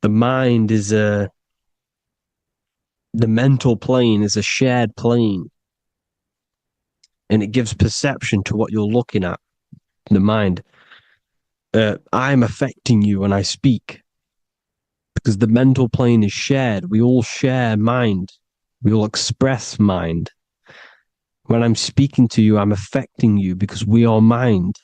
the mind is the mental plane is a shared plane, and it gives perception to what you're looking at. The mind. I'm affecting you when I speak, because the mental plane is shared. We all share mind. We all express mind. When I'm speaking to you, I'm affecting you because we are mind.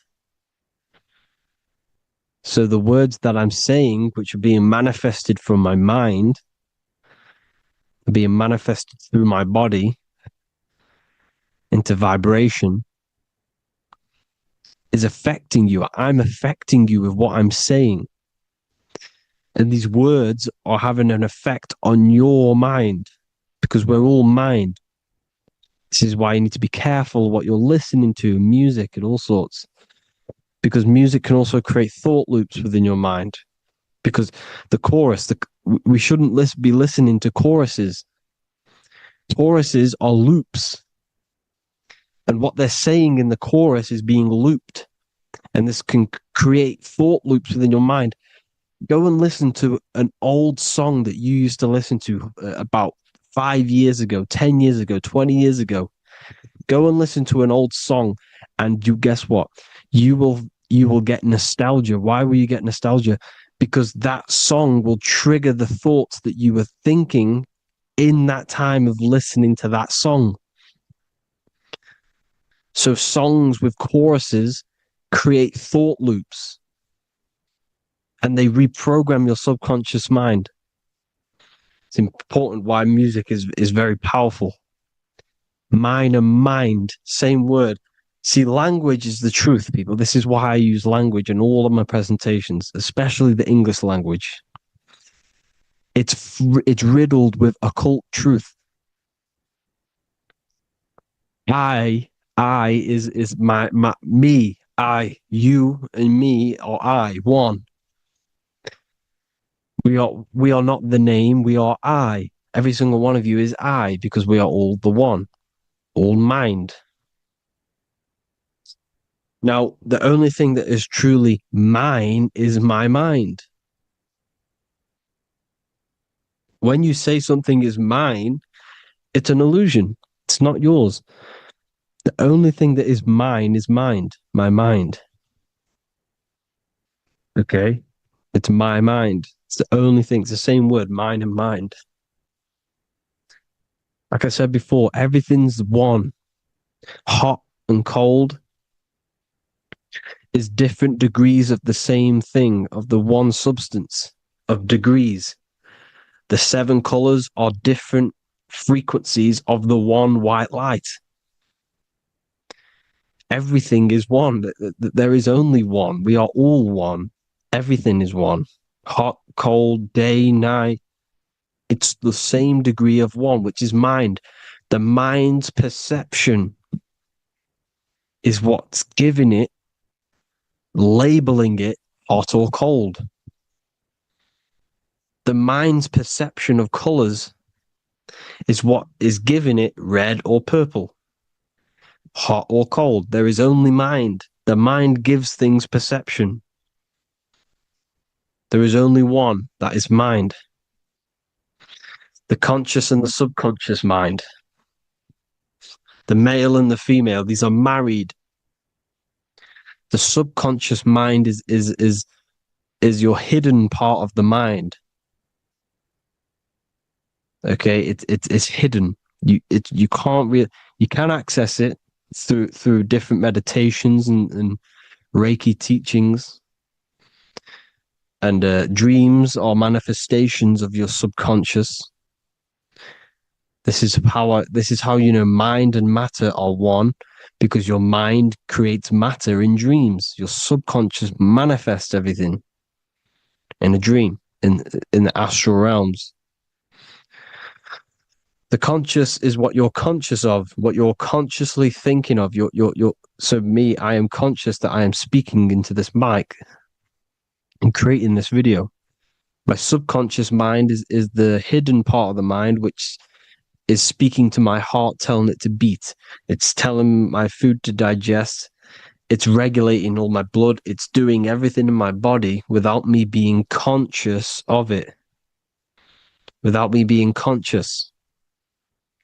So the words that I'm saying, which are being manifested from my mind, are being manifested through my body into vibration, is affecting you. I'm affecting you with what I'm saying. And these words are having an effect on your mind, because we're all mind. This is why you need to be careful what you're listening to, music and all sorts. Because music can also create thought loops within your mind. Because the chorus, we shouldn't be listening to choruses. Choruses are loops. And what they're saying in the chorus is being looped. And this can create thought loops within your mind. Go and listen to an old song that you used to listen to about 5 years ago, 10 years ago, 20 years ago. Go and listen to an old song, and you guess what? You will get nostalgia. Why will you get nostalgia? Because that song will trigger the thoughts that you were thinking in that time of listening to that song. So songs with choruses create thought loops, and they reprogram your subconscious mind. It's important why music is very powerful. Mind and mind, same word. See, language is the truth, people. This is why I use language in all of my presentations, especially the English language. It's riddled with occult truth. I is my me, I, you and me, or I, one. We are not the name, we are I. Every single one of you is I, because we are all the one, all mind. Now, the only thing that is truly mine is my mind. When you say something is mine, it's an illusion. It's not yours. The only thing that is mine is mind, my mind. Okay? It's my mind. It's the only thing. It's the same word, mind and mind. Like I said before, everything's one. Hot and cold is different degrees of the same thing, of the one substance, of degrees. The 7 colors are different frequencies of the one white light. Everything is one. There is only one. We are all one. Everything is one. Hot, cold, day, night. It's the same degree of one, which is mind. The mind's perception is what's giving it, labeling it hot or cold. The mind's perception of colors is what is giving it red or purple, hot or cold. There is only mind. The mind gives things perception. There is only one, that is mind. The conscious and the subconscious mind. The male and the female, these are married. The subconscious mind is your hidden part of the mind. Okay, it's hidden. You can't really, you can access it through different meditations and Reiki teachings, and dreams are manifestations of your subconscious. This is how you know mind and matter are one, because your mind creates matter in dreams. Your subconscious manifests everything in a dream, in the astral realms. The conscious is what you're conscious of, what you're consciously thinking of. So me, I am conscious that I am speaking into this mic and creating this video. My subconscious mind is the hidden part of the mind, which is speaking to my heart, telling it to beat. It's telling my food to digest. It's regulating all my blood. It's doing everything in my body without me being conscious of it. Without me being conscious.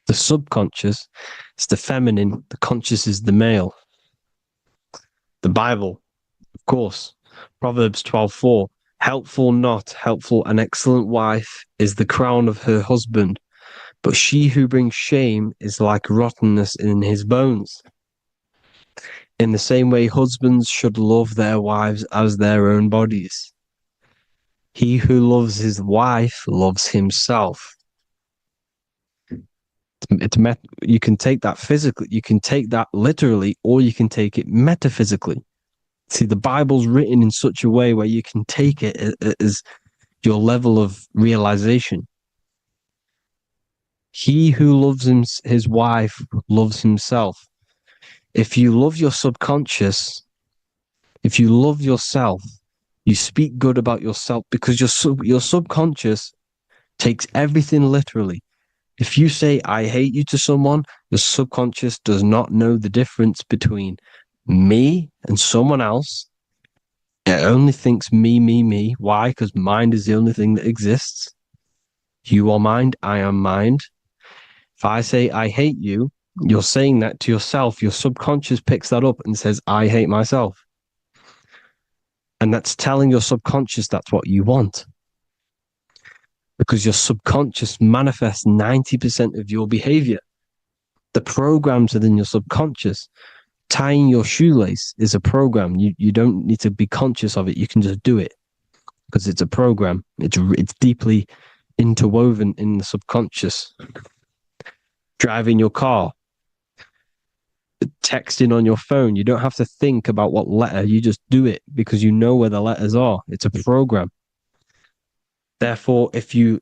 The subconscious is the feminine. The conscious is the male. The Bible, of course. Proverbs 12:4. Helpful, not helpful, an excellent wife is the crown of her husband, but she who brings shame is like rottenness in his bones. In the same way, husbands should love their wives as their own bodies. He who loves his wife loves himself. You can take that physically, you can take that literally, or you can take it metaphysically. See, the Bible's written in such a way where you can take it as your level of realization. He who loves his wife loves himself. If you love your subconscious, if you love yourself, you speak good about yourself, because your subconscious takes everything literally. If you say, I hate you to someone, your subconscious does not know the difference between me and someone else. It only thinks me, me, me. Why? Because mind is the only thing that exists. You are mind, I am mind. If I say, I hate you, you're saying that to yourself. Your subconscious picks that up and says, I hate myself. And that's telling your subconscious that's what you want. Because your subconscious manifests 90% of your behavior. The programs within your subconscious. Tying your shoelace is a program. You don't need to be conscious of it. You can just do it because it's a program. It's deeply interwoven in the subconscious. Driving your car, texting on your phone. You don't have to think about what letter. You just do it because you know where the letters are. It's a program. Therefore, if you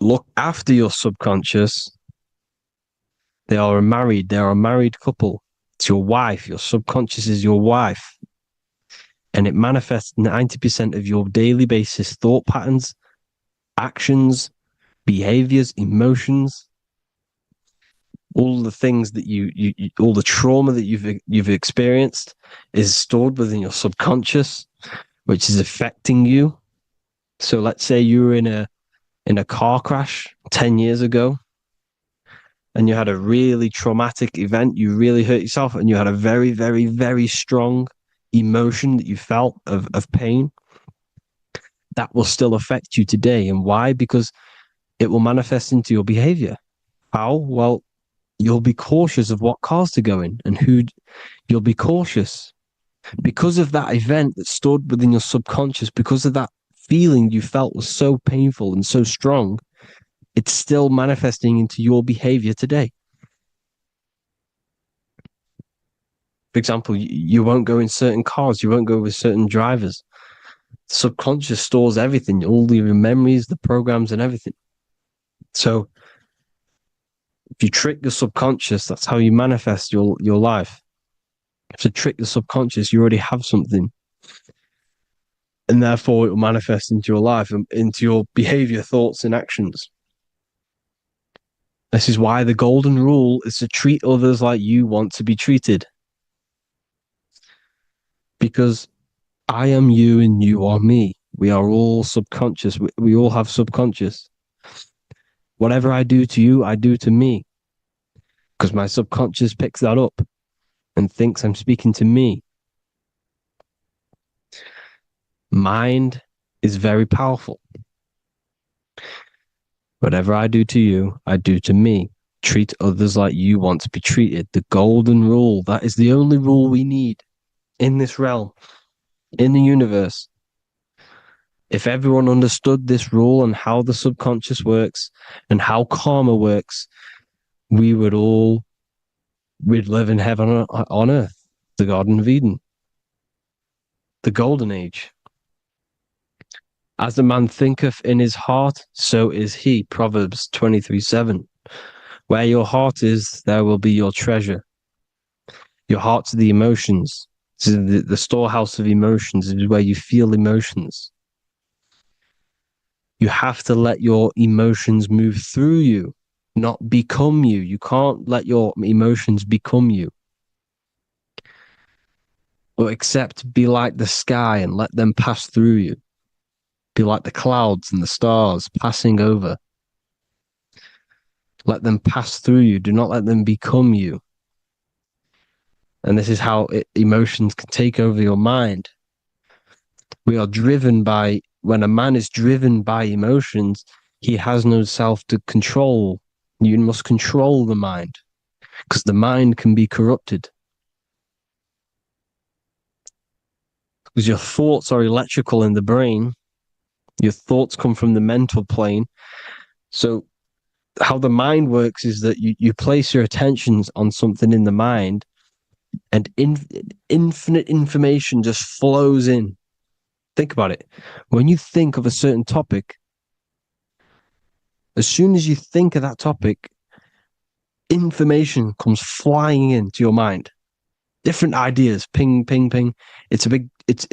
look after your subconscious, they are a married couple. It's your wife. Your subconscious is your wife. And it manifests 90% of your daily basis thought patterns, actions, behaviors, emotions, all the things that you all the trauma that you've experienced is stored within your subconscious, which is affecting you. So let's say you were in a car crash 10 years ago and you had a really traumatic event, you really hurt yourself, and you had a very, very, very strong emotion that you felt of pain. That will still affect you today. And why? Because it will manifest into your behavior. How? Well, you'll be cautious of what cars to go in and who. You'll be cautious because of that event that stored within your subconscious, because of that feeling you felt was so painful and so strong. It's still manifesting into your behavior today. For example, you won't go in certain cars, you won't go with certain drivers. Subconscious stores everything, all your memories, the programs, and everything. So if you trick the subconscious, that's how you manifest your life. If you trick the subconscious, you already have something. And therefore it will manifest into your life and into your behavior, thoughts, and actions. This is why the golden rule is to treat others like you want to be treated. Because I am you and you are me. We are all subconscious. We all have subconscious. Whatever I do to you, I do to me. Because my subconscious picks that up and thinks I'm speaking to me. Mind is very powerful. Whatever I do to you, I do to me. Treat others like you want to be treated. The golden rule. That is the only rule we need in this realm, in the universe. If everyone understood this rule and how the subconscious works and how karma works, we'd live in heaven on earth, the Garden of Eden, the golden age. As a man thinketh in his heart, so is he. Proverbs 23:7. Where your heart is, there will be your treasure. Your heart's the emotions. The storehouse of emotions is where you feel emotions. You have to let your emotions move through you, not become you. You can't let your emotions become you. But accept, be like the sky and let them pass through you. Be like the clouds and the stars passing over. Let them pass through you. Do not let them become you. And this is how emotions can take over your mind. We are driven by, when a man is driven by emotions, he has no self to control. You must control the mind, because the mind can be corrupted. Because your thoughts are electrical in the brain. Your thoughts come from the mental plane. So how the mind works is that you place your attentions on something in the mind, and infinite information just flows in. Think about it. When you think of a certain topic, as soon as you think of that topic, information comes flying into your mind. Different ideas, ping, ping, ping. It's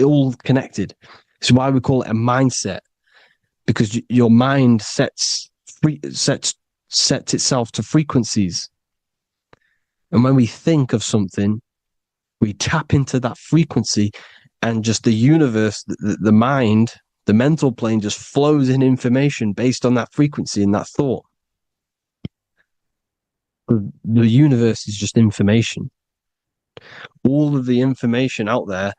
all connected. It's why we call it a mindset, because your mind sets itself to frequencies. And when we think of something, we tap into that frequency, and just the universe, the mind, the mental plane just flows in information based on that frequency and that thought. The universe is just information. All of the information out there,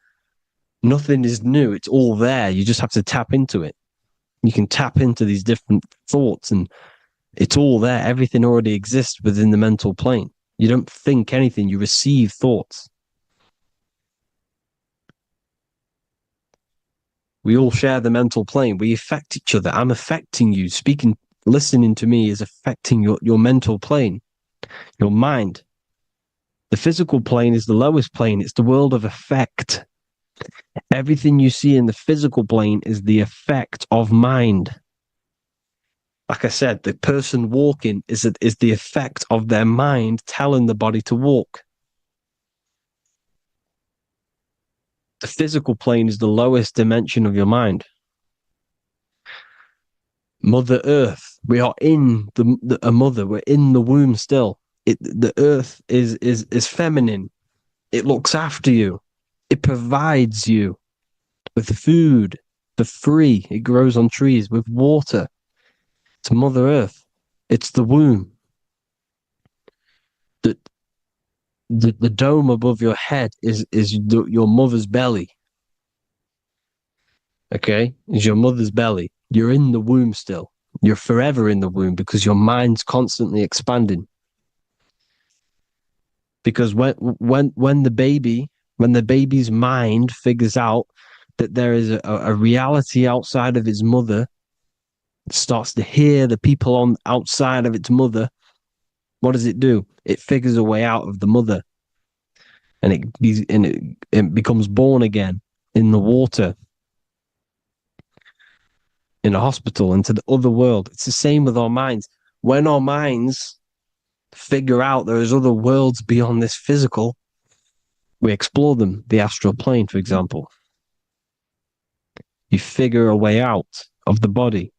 nothing is new. It's all there. You just have to tap into it. You can tap into these different thoughts, and it's all there. Everything already exists within the mental plane. You don't think anything, you receive thoughts. We all share the mental plane. We affect each other. I'm affecting you. Listening to me is affecting your mental plane, your mind. The physical plane is the lowest plane. It's the world of effect. Everything you see in the physical plane is the effect of mind. Like I said, the person walking is the effect of their mind telling the body to walk. The physical plane is the lowest dimension of your mind. Mother Earth, we are in a mother. We're in the womb still. The Earth is feminine. It looks after you. It provides you with food for free. It grows on trees with water. It's Mother Earth. It's the womb. The dome above your head is your mother's belly. Okay? Is your mother's belly. You're in the womb still. You're forever in the womb because your mind's constantly expanding. Because when the baby's mind figures out that there is a reality outside of its mother, starts to hear the people on outside of its mother, what does it do? It figures a way out of the mother, and it becomes born again in the water, in a hospital, into the other world. It's the same with our minds. When our minds figure out there is other worlds beyond this physical, we explore them. The astral plane, for example. You figure a way out of the body.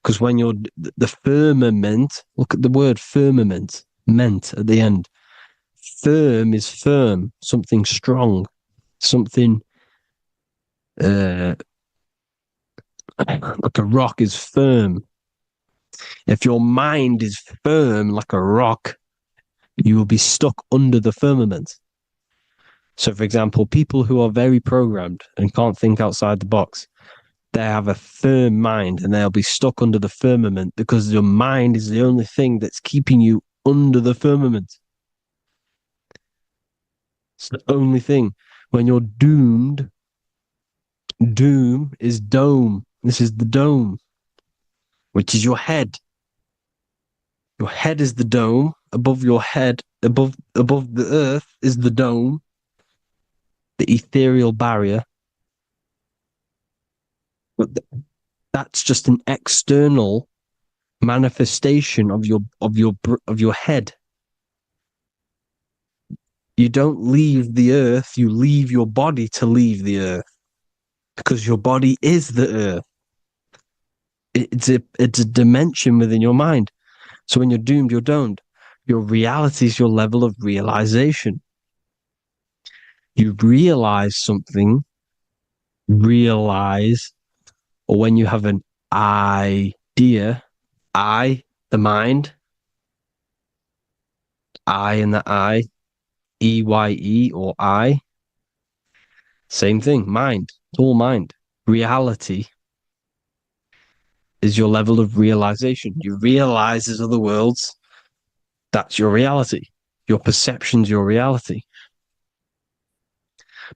Because when you're the firmament, look at the word firmament, meant at the end. Firm is firm, something strong, something like a rock is firm. If your mind is firm like a rock, you will be stuck under the firmament. So, for example, people who are very programmed and can't think outside the box, They have a firm mind and they'll be stuck under the firmament because your mind is the only thing that's keeping you under the firmament. It's the only thing. When you're doomed, doom is dome. This is the dome, which is your head. Your head is the dome. Above your head, above the earth is the dome, the ethereal barrier. But that's just an external manifestation of your head. You don't leave the earth, you leave your body to leave the earth, because your body is the earth. It's a dimension within your mind. So when you're doomed, you're domed. Your reality is your level of realization. You realize something, or when you have an idea, the mind, in the EYE or I. Same thing, mind. It's all mind. Reality is your level of realization. You realize there's other worlds. That's your reality. Your perception's your reality.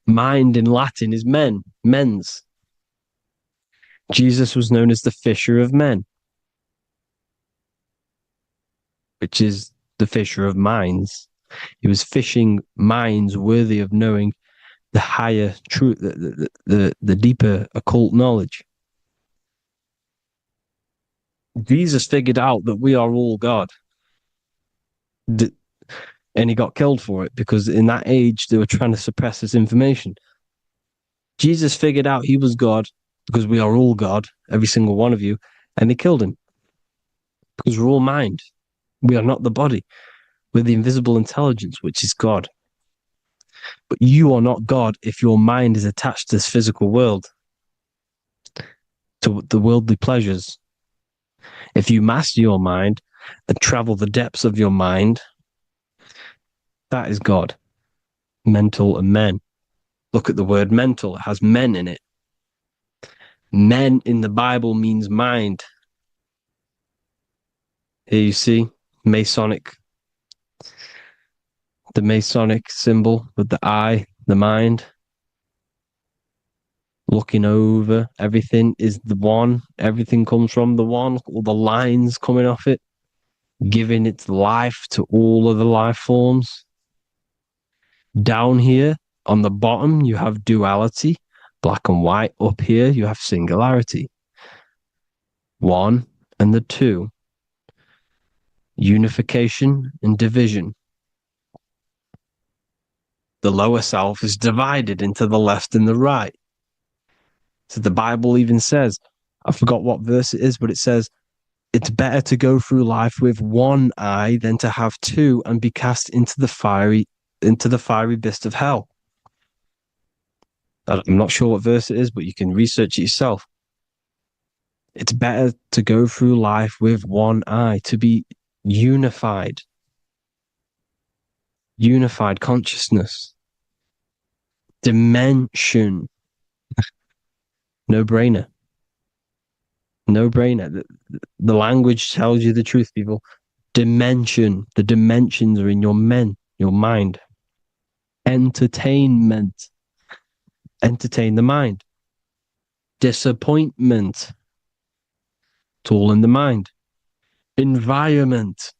Mind in Latin is mens. Jesus was known as the fisher of men, which is the fisher of minds. He was fishing minds worthy of knowing the higher truth, the deeper occult knowledge. Jesus figured out that we are all God. And he got killed for it because in that age they were trying to suppress this information. Jesus figured out he was God because we are all God, every single one of you, and they killed him because we're all mind. We are not the body. We're the invisible intelligence, which is God. But you are not God if your mind is attached to this physical world, to the worldly pleasures. If you master your mind and travel the depths of your mind, that is God. Mental and men. Look at the word mental. It has men in it. Men in the Bible means mind. Here you see the Masonic symbol with the eye, the mind. Looking over, everything is the one. Everything comes from the one. All the lines coming off it, giving its life to all of the life forms. Down here on the bottom, you have duality, black and white. Up here, you have singularity. One and the two. Unification and division. The lower self is divided into the left and the right. So the Bible even says, I forgot what verse it is, but it says, it's better to go through life with one eye than to have two and be cast into the fiery abyss of hell. I'm not sure what verse it is, but you can research it yourself. It's better to go through life with one eye, to be unified consciousness, dimension. No brainer. The language tells you the truth, people. Dimension. The dimensions are in your mind. Entertainment. Entertain the mind. Disappointment. It's all in the mind. Environment.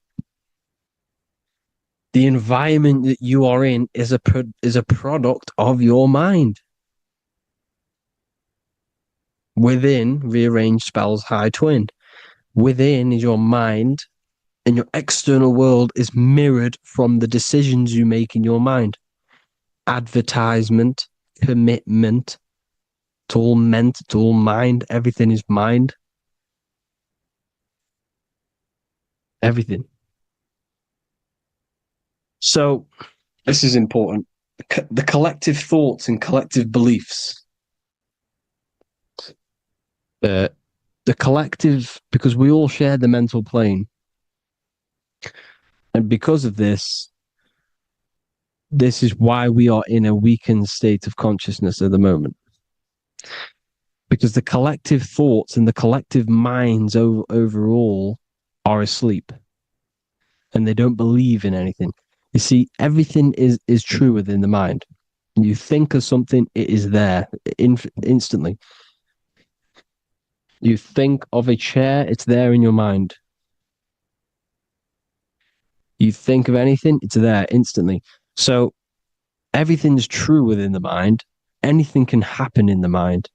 The environment that you are in is a product of your mind. Within, rearranged spells high twinned. Within is your mind, and your external world is mirrored from the decisions you make in your mind. Advertisement, commitment, it's all mind. Everything is mind. Everything. So, this is important. The collective thoughts and collective beliefs. The collective, because we all share the mental plane. And because of this is why we are in a weakened state of consciousness at the moment. because the collective thoughts and the collective minds overall are asleep and they don't believe in anything. You see, everything is true within the mind. You think of something, it is there instantly. You think of a chair, it's there in your mind. You think of anything, it's there instantly. So everything's true within the mind. Anything can happen in the mind.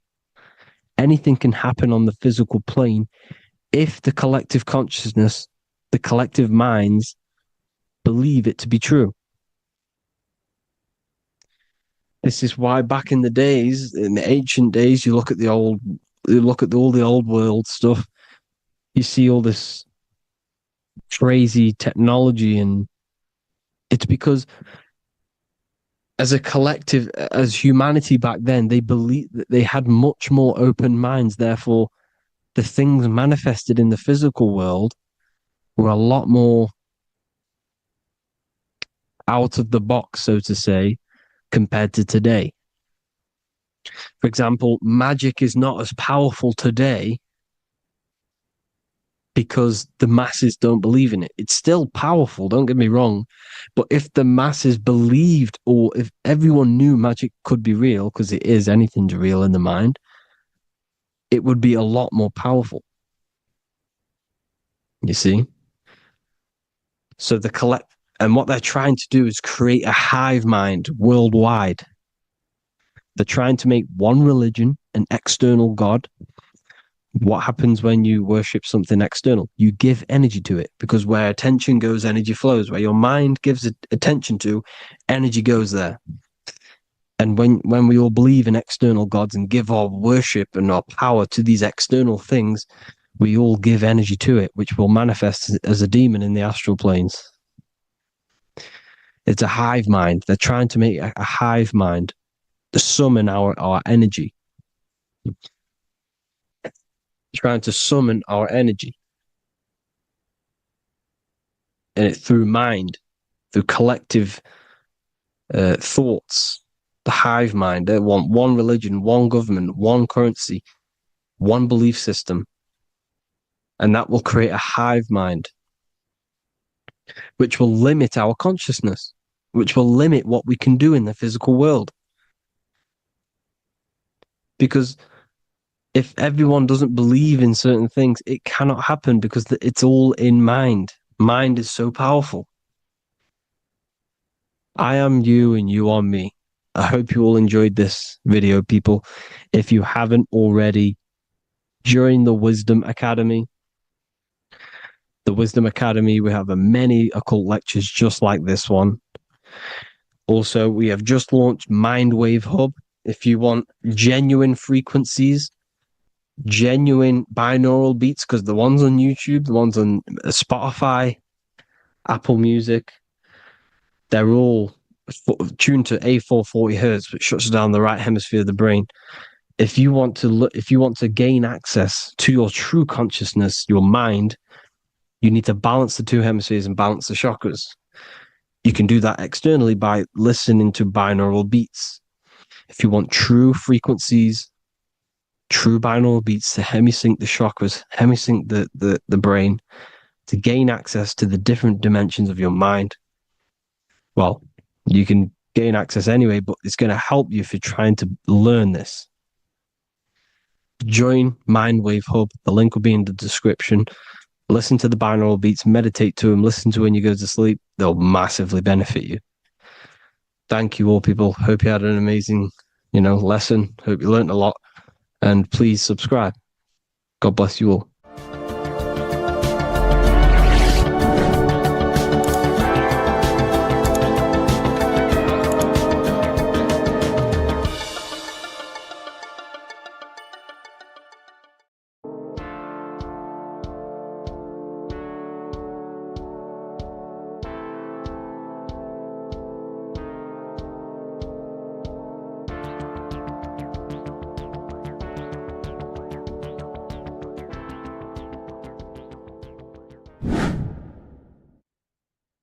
Anything can happen on the physical plane if the collective consciousness, the collective minds believe it to be true. This is why back in the days, in the ancient days, you look at all the old world stuff, you see all this crazy technology, and it's because as a collective, as humanity back then, they believed that they had much more open minds. Therefore, the things manifested in the physical world were a lot more out of the box, so to say, compared to today. For example, magic is not as powerful today because the masses don't believe in it. It's still powerful, don't get me wrong. But if the masses believed, or if everyone knew magic could be real, because it is, anything's real in the mind, it would be a lot more powerful. You see? So and what they're trying to do is create a hive mind worldwide. They're trying to make one religion, an external God. What happens when you worship something external? You give energy to it, because where attention goes, energy flows. Where your mind gives attention to, energy goes there. And when we all believe in external gods and give our worship and our power to these external things, we all give energy to it, which will manifest as a demon in the astral planes. It's a hive mind. They're trying to make a hive mind to summon our energy. Trying to summon our energy. And it through mind, through collective thoughts, the hive mind. They want one religion, one government, one currency, one belief system. And that will create a hive mind, which will limit our consciousness, which will limit what we can do in the physical world. Because if everyone doesn't believe in certain things, it cannot happen, because it's all in mind. Mind is so powerful. I am you and you are me. I hope you all enjoyed this video, people. If you haven't already, join the Wisdom Academy. The Wisdom Academy, we have many occult lectures just like this one. Also, we have just launched Mindwave Hub. If you want genuine frequencies, genuine binaural beats, because the ones on YouTube, the ones on Spotify, Apple Music, they're all tuned to A440 hertz, which shuts down the right hemisphere of the brain. If you want to gain access to your true consciousness, your mind, you need to balance the two hemispheres and balance the chakras. You can do that externally by listening to binaural beats. If you want true frequencies, true binaural beats to hemisync the chakras, hemisync the brain, to gain access to the different dimensions of your mind, well, you can gain access anyway, but it's going to help you if you're trying to learn this. Join Mindwave Hub. The link will be in the description. Listen to the binaural beats, meditate to them, listen to when you go to sleep. They'll massively benefit you. Thank you all, people. Hope you had an amazing, lesson. Hope you learned a lot. And please subscribe. God bless you all.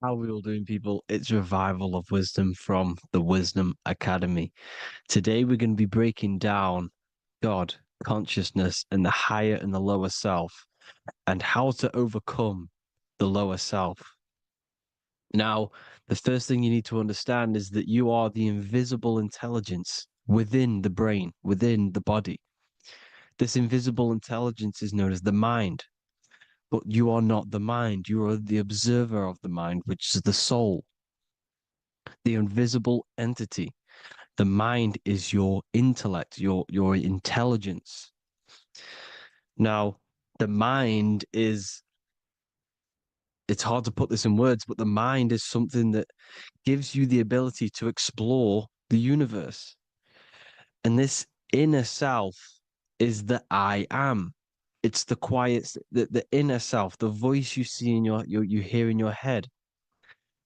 How are we all doing, people? It's Revival of Wisdom from the Wisdom Academy. Today we're going to be breaking down God, consciousness and the higher and the lower self, and how to overcome the lower self. Now, the first thing you need to understand is that you are the invisible intelligence within the brain, within the body. This invisible intelligence is known as the mind, but you are not the mind. You are the observer of the mind, which is the soul, the invisible entity. The mind is your intellect, your intelligence. Now, the mind is, it's hard to put this in words, but the mind is something that gives you the ability to explore the universe. And this inner self is the I am. It's the quiet, the inner self, the voice you see in you hear in your head.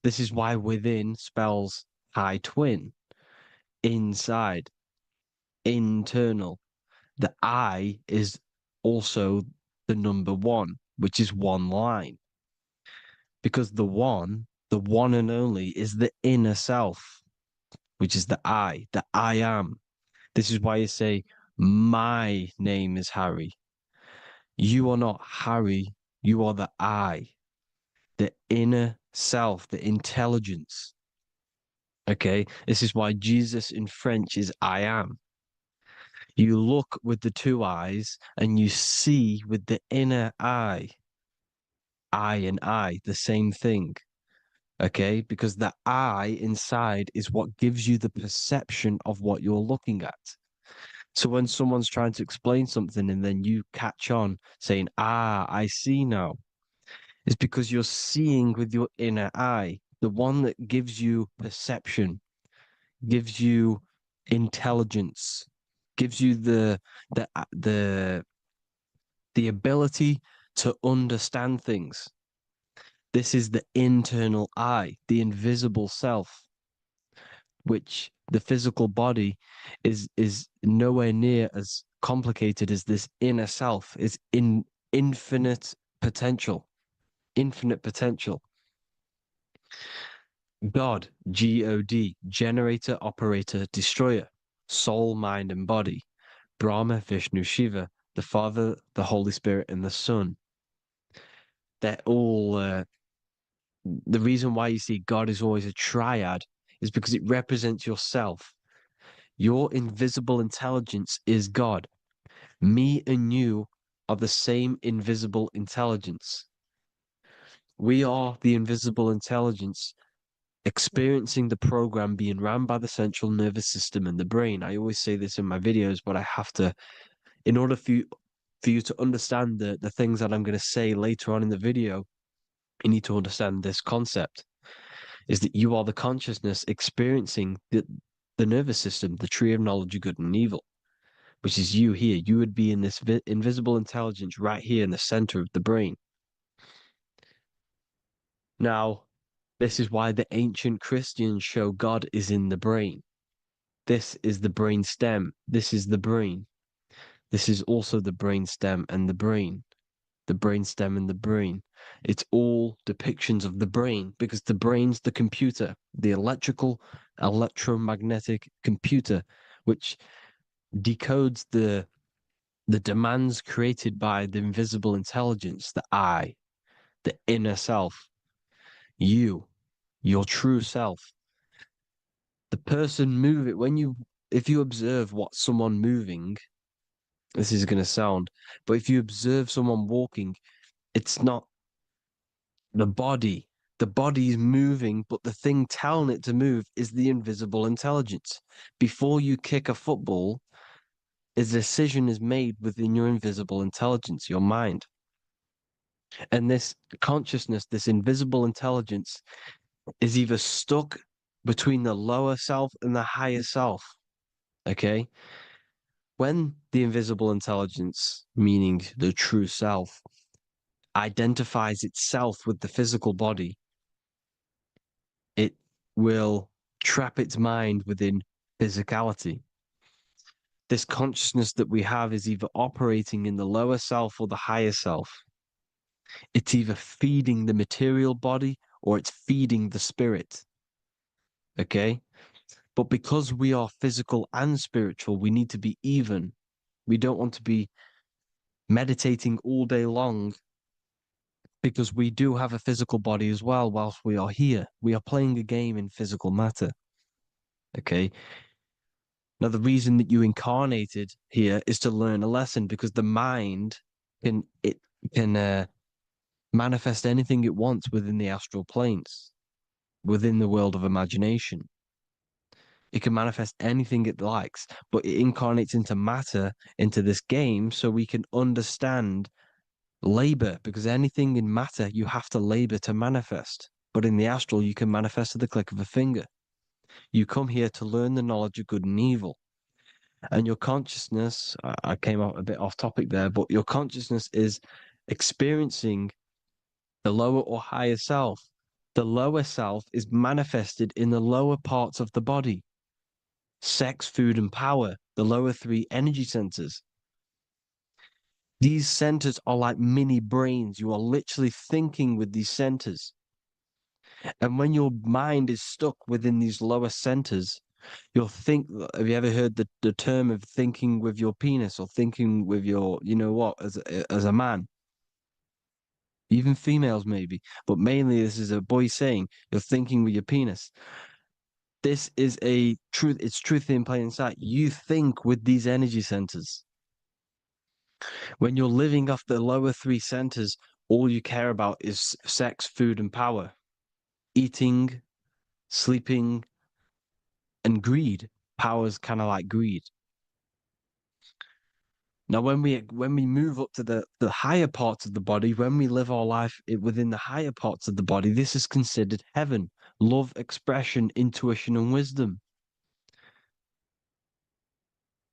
This is why within spells high twin, inside, internal. The I is also the number one, which is one line. Because the one and only, is the inner self, which is the I am. This is why you say, my name is Harry. You are not Harry, you are the I, the inner self, the intelligence. Okay, this is why Jesus in French is I am. You look with the two eyes and you see with the inner eye. I and I, the same thing. Okay, because the I inside is what gives you the perception of what you're looking at. So when someone's trying to explain something and then you catch on saying, I see now, it's because you're seeing with your inner eye, the one that gives you perception, gives you intelligence, gives you the ability to understand things. This is the internal eye, the invisible self, which the physical body is nowhere near as complicated as this inner self. Is in infinite potential, infinite potential. God, God, generator, operator, destroyer, soul, mind, and body. Brahma, Vishnu, Shiva, the Father, the Holy Spirit, and the Son. They're all the reason why you see God is always a triad is because it represents yourself. Your invisible intelligence is God. Me and you are the same invisible intelligence. We are the invisible intelligence experiencing the program being ran by the central nervous system and the brain. I always say this in my videos, but I have to, in order for you to understand the things that I'm going to say later on in the video, you need to understand this concept, is that you are the consciousness experiencing the nervous system, the tree of knowledge of good and evil, which is you here. You would be in this invisible intelligence right here in the center of the brain. Now, this is why the ancient Christians show God is in the brain. This is the brain stem. This is the brain. This is also the brain stem and the brain. The brain stem and the brain. It's all depictions of the brain because the brain's the computer, the electromagnetic computer, which decodes the demands created by the invisible intelligence, the I, the inner self, you, your true self. The person moving, if you observe what someone moving, this is going to sound, but if you observe someone walking, it's not the body. The body is moving, but the thing telling it to move is the invisible intelligence. Before you kick a football, a decision is made within your invisible intelligence, your mind. And this consciousness, this invisible intelligence, is either stuck between the lower self and the higher self. Okay? When the invisible intelligence, meaning the true self, identifies itself with the physical body, it will trap its mind within physicality. This consciousness that we have is either operating in the lower self or the higher self. It's either feeding the material body or it's feeding the spirit. Okay? But because we are physical and spiritual, we need to be even. We don't want to be meditating all day long, because we do have a physical body as well whilst we are here. We are playing a game in physical matter. Okay. Now, the reason that you incarnated here is to learn a lesson, because the mind can manifest anything it wants within the astral planes, within the world of imagination. It can manifest anything it likes, but it incarnates into matter, into this game, so we can understand labor, because anything in matter you have to labor to manifest. But in the astral, you can manifest at the click of a finger. You come here to learn the knowledge of good and evil. And your consciousness, I came out a bit off topic there, but your consciousness is experiencing the lower or higher self. The lower self is manifested in the lower parts of the body: sex, food, and power, the lower three energy centers. These centers are like mini brains. You are literally thinking with these centers. And when your mind is stuck within these lower centers, you'll think. Have you ever heard the term of thinking with your penis, or thinking with your, you know what, as a man? Even females maybe, but mainly this is a boy saying you're thinking with your penis. This is a truth. It's truth in plain sight. You think with these energy centers. When you're living off the lower three centers, all you care about is sex, food, and power, eating, sleeping, and greed. Power's kind of like greed. Now, when we move up to the higher parts of the body, when we live our life within the higher parts of the body, this is considered heaven: love, expression, intuition, and wisdom.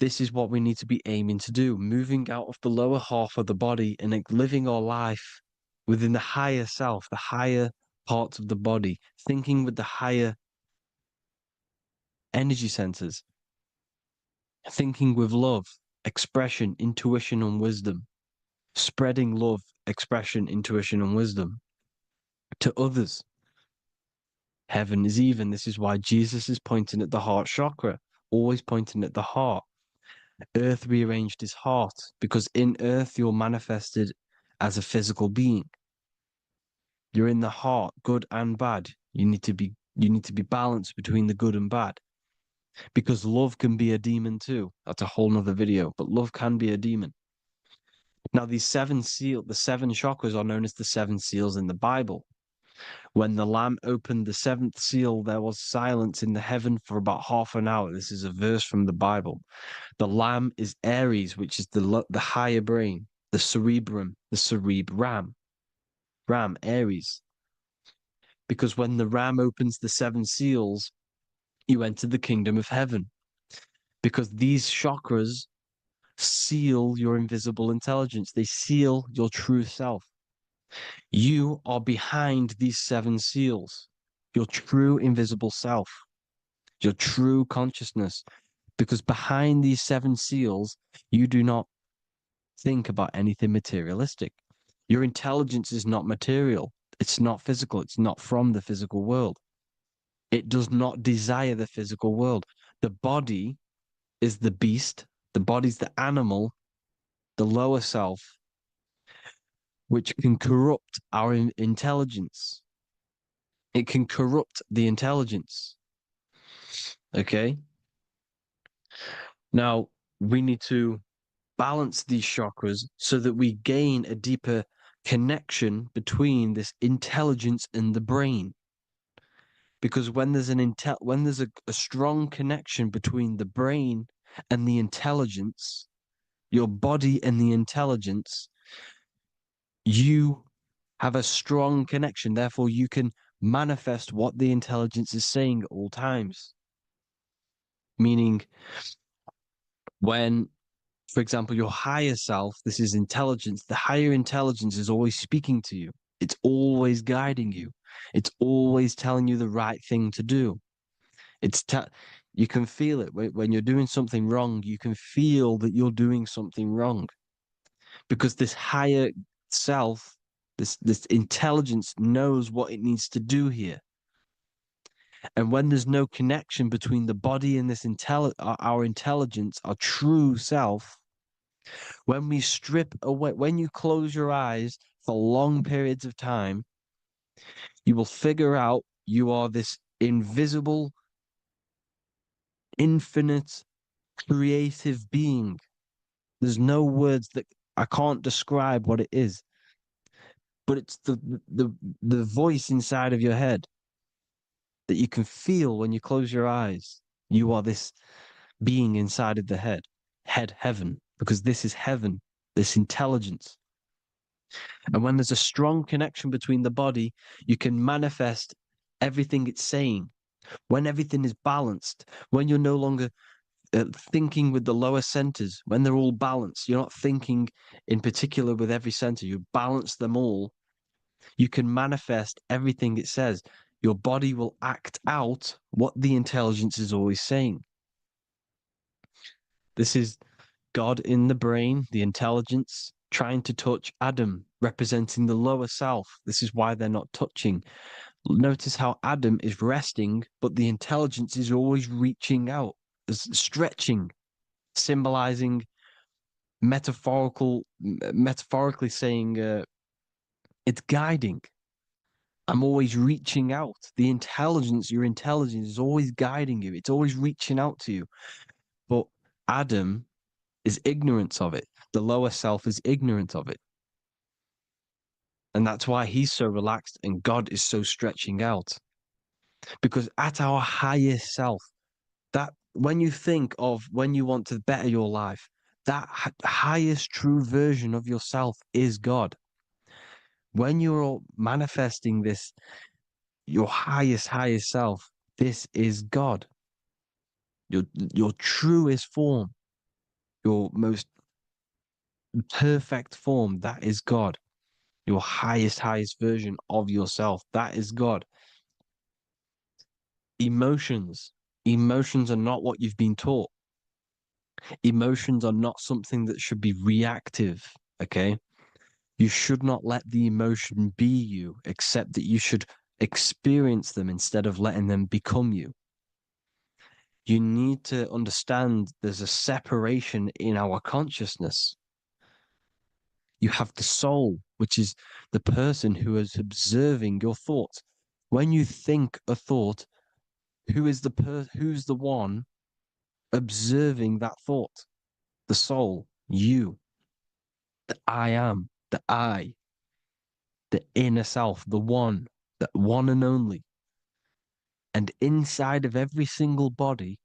This is what we need to be aiming to do, moving out of the lower half of the body and living our life within the higher self, the higher parts of the body, thinking with the higher energy centers, thinking with love, expression, intuition, and wisdom, spreading love, expression, intuition, and wisdom to others. Heaven is even. This is why Jesus is pointing at the heart chakra, always pointing at the heart. Earth rearranged his heart, because in earth you're manifested as a physical being. You're in the heart, good and bad. You need to be balanced between the good and bad, because love can be a demon too. That's a whole nother video, but love can be a demon. Now, the seven chakras are known as the seven seals in the Bible. When the Lamb opened the seventh seal, there was silence in the heaven for about half an hour. This is a verse from the Bible. The Lamb is Aries, which is the higher brain, the cerebrum, the cerebram. Ram, Aries. Because when the Ram opens the seven seals, you enter the kingdom of heaven. Because these chakras seal your invisible intelligence. They seal your true self. You are behind these seven seals, your true invisible self, your true consciousness. Because behind these seven seals, you do not think about anything materialistic. Your intelligence is not material. It's not physical. It's not from the physical world. It does not desire the physical world. The body is the beast. The body's the animal, the lower self, which can corrupt our intelligence. It can corrupt the intelligence. Okay? Now, we need to balance these chakras so that we gain a deeper connection between this intelligence and the brain. Because when there's a strong connection between the brain and the intelligence, your body and the intelligence, you have a strong connection. Therefore, you can manifest what the intelligence is saying at all times. Meaning, when, for example, your higher self, this is intelligence, the higher intelligence is always speaking to you. It's always guiding you. It's always telling you the right thing to do. You can feel it when you're doing something wrong. You can feel that you're doing something wrong, because this higher self, this intelligence knows what it needs to do here. And when there's no connection between the body and this our intelligence, our true self, When we strip away, when you close your eyes for long periods of time, you will figure out you are this invisible, infinite, creative being. There's no words that I can't describe what it is, but it's the voice inside of your head that you can feel when you close your eyes. You are this being inside of the heaven, because this is heaven, this intelligence. And when there's a strong connection between the body, you can manifest everything it's saying. When everything is balanced, when you're no longer thinking with the lower centers, when they're all balanced, you're not thinking in particular with every center, you balance them all, you can manifest everything it says. Your body will act out what the intelligence is always saying. This is God in the brain, the intelligence, trying to touch Adam, representing the lower self. This is why they're not touching. Notice how Adam is resting, but the intelligence is always reaching out, stretching, symbolizing metaphorically saying it's guiding. I'm always reaching out. The intelligence, your intelligence is always guiding you. It's always reaching out to you. But Adam is ignorant of it. The lower self is ignorant of it. And that's why he's so relaxed and God is so stretching out. Because at our highest self, that when you think of when you want to better your life, that highest true version of yourself is God. When you're manifesting this, your highest self, this is God. Your truest form, your most perfect form, that is God. Your highest version of yourself, that is God. Emotions. Emotions are not what you've been taught. Emotions are not something that should be reactive, okay? You should not let the emotion be you, except that you should experience them instead of letting them become you. You need to understand there's a separation in our consciousness. You have the soul, which is the person who is observing your thoughts. When you think a thought, who's the one observing that thought? The soul, you, the I am, the I, the inner self, the one and only. And inside of every single body,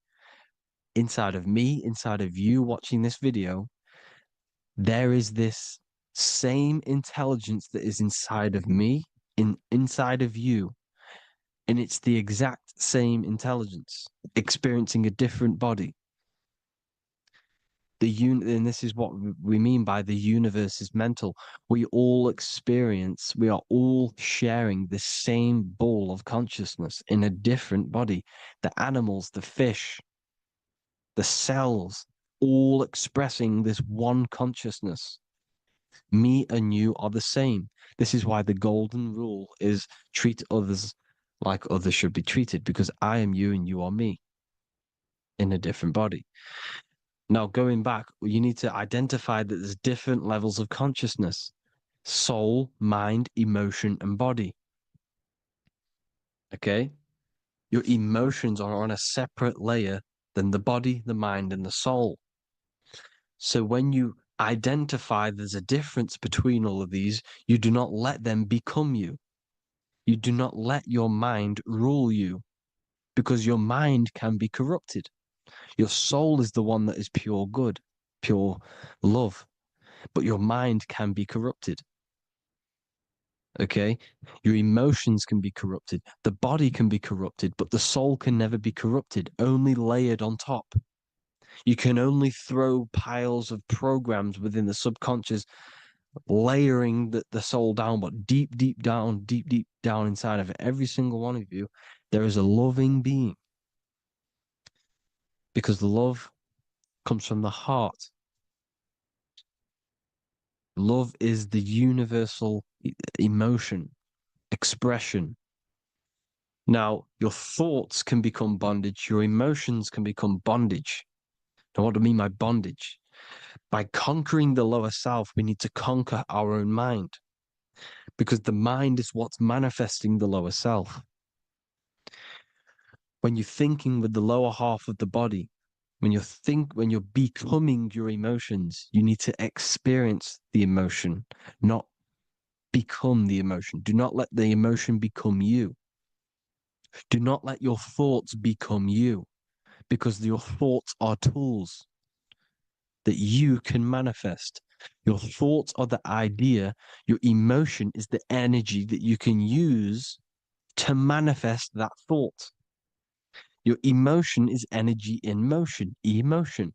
inside of me, inside of you watching this video, there is this same intelligence that is inside of me, inside of you. And it's the exact same intelligence, experiencing a different body. And this is what we mean by the universe is mental. We all we are all sharing the same ball of consciousness in a different body. The animals, the fish, the cells, all expressing this one consciousness. Me and you are the same. This is why the golden rule is treat others like others should be treated, because I am you and you are me in a different body. Now, going back, you need to identify that there's different levels of consciousness: soul, mind, emotion, and body. Okay? Your emotions are on a separate layer than the body, the mind, and the soul. So when you identify there's a difference between all of these, you do not let them become you. You do not let your mind rule you, because your mind can be corrupted. Your soul is the one that is pure good, pure love, but your mind can be corrupted. Okay? Your emotions can be corrupted. The body can be corrupted, but the soul can never be corrupted, only layered on top. You can only throw piles of programs within the subconscious, layering the soul down, but deep down inside of every single one of you, there is a loving being. Because love comes from the heart. Love is the universal emotion, expression. Now, your thoughts can become bondage, your emotions can become bondage. Now, what do I mean by bondage? By conquering the lower self, we need to conquer our own mind, because the mind is what's manifesting the lower self. When you're thinking with the lower half of the body, when you're becoming your emotions, you need to experience the emotion, not become the emotion. Do not let the emotion become you. Do not let your thoughts become you, because your thoughts are tools that you can manifest. Your thoughts are the idea. Your emotion is the energy that you can use to manifest that thought. Your emotion is energy in motion, emotion.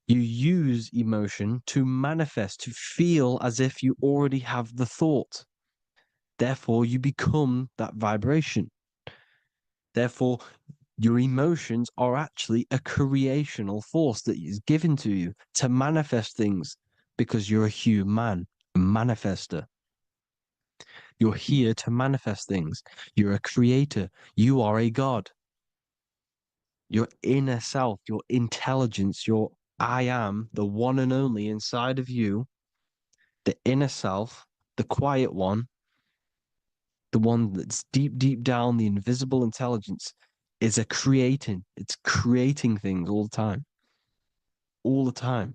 You use emotion to manifest, to feel as if you already have the thought. Therefore, you become that vibration. Therefore, your emotions are actually a creational force that is given to you to manifest things, because you're a human, a manifester. You're here to manifest things. You're a creator. You are a god. Your inner self, your intelligence, your I am, the one and only inside of you, the inner self, the quiet one, the one that's deep, deep down, the invisible intelligence, is it's creating things all the time. All the time.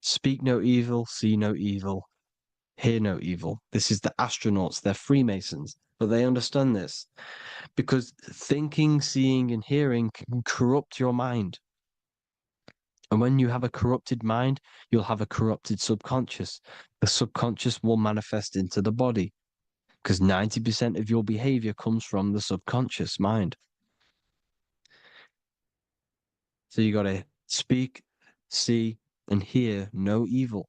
Speak no evil, see no evil, hear no evil. This is the astronauts, they're Freemasons, but they understand this, because thinking, seeing, and hearing can corrupt your mind. And when you have a corrupted mind, you'll have a corrupted subconscious. The subconscious will manifest into the body, because 90% of your behavior comes from the subconscious mind. So you got to speak, see, and hear no evil.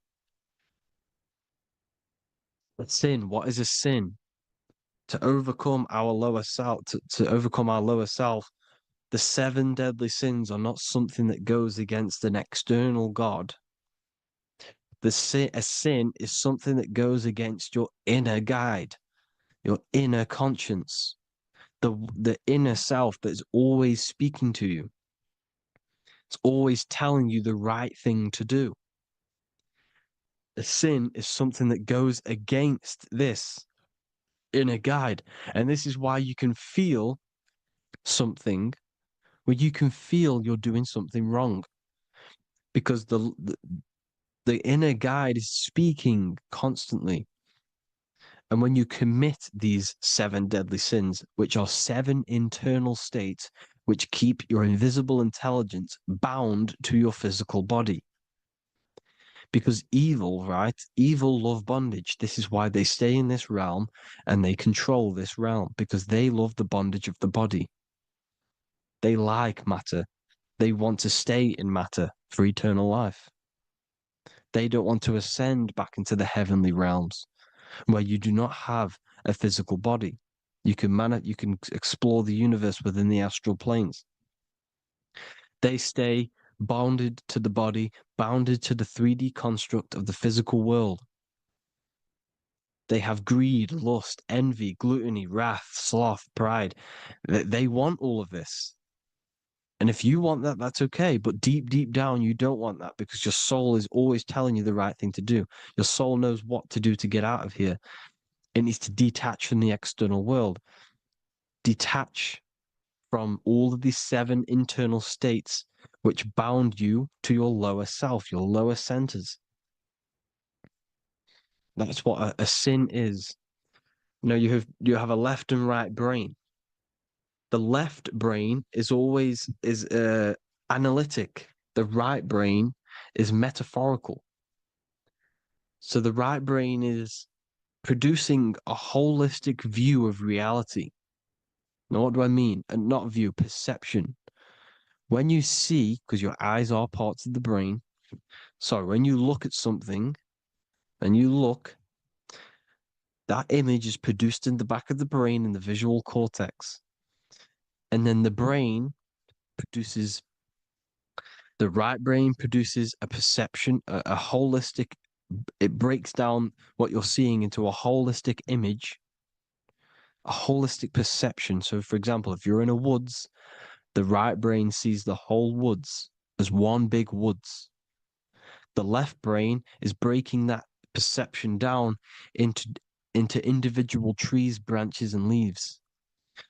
A sin, what is a sin? To overcome our lower self, to overcome our lower self, the 7 deadly sins are not something that goes against an external God. A sin is something that goes against your inner guide, your inner conscience, the inner self that's always speaking to you. It's always telling you the right thing to do. A sin is something that goes against this inner guide. And this is why you can feel something where you can feel you're doing something wrong, because the inner guide is speaking constantly. And when you commit these 7 deadly sins, which are 7 internal states which keep your invisible intelligence bound to your physical body. Because evil, right? Evil love bondage. This is why they stay in this realm and they control this realm, because they love the bondage of the body. They like matter. They want to stay in matter for eternal life. They don't want to ascend back into the heavenly realms where you do not have a physical body. You can explore the universe within the astral planes. They stay bounded to the body, bounded to the 3D construct of the physical world. They have greed, lust, envy, gluttony, wrath, sloth, pride. They want all of this. And if you want that, that's okay. But deep, deep down, you don't want that, because your soul is always telling you the right thing to do. Your soul knows what to do to get out of here. It needs to detach from the external world. Detach from all of these 7 internal states which bound you to your lower self, your lower centers. That's what a sin is. You know, you have a left and right brain. The left brain is always analytic. The right brain is metaphorical. So the right brain is producing a holistic view of reality. Now, what do I mean? And not view, perception. When you see, because your eyes are parts of the brain, so when you look at something and you look, that image is produced in the back of the brain in the visual cortex. And then the right brain produces a perception, a holistic, it breaks down what you're seeing into a holistic image, a holistic perception. So, for example, if you're in a woods, the right brain sees the whole woods as one big woods. The left brain is breaking that perception down into individual trees, branches, and leaves.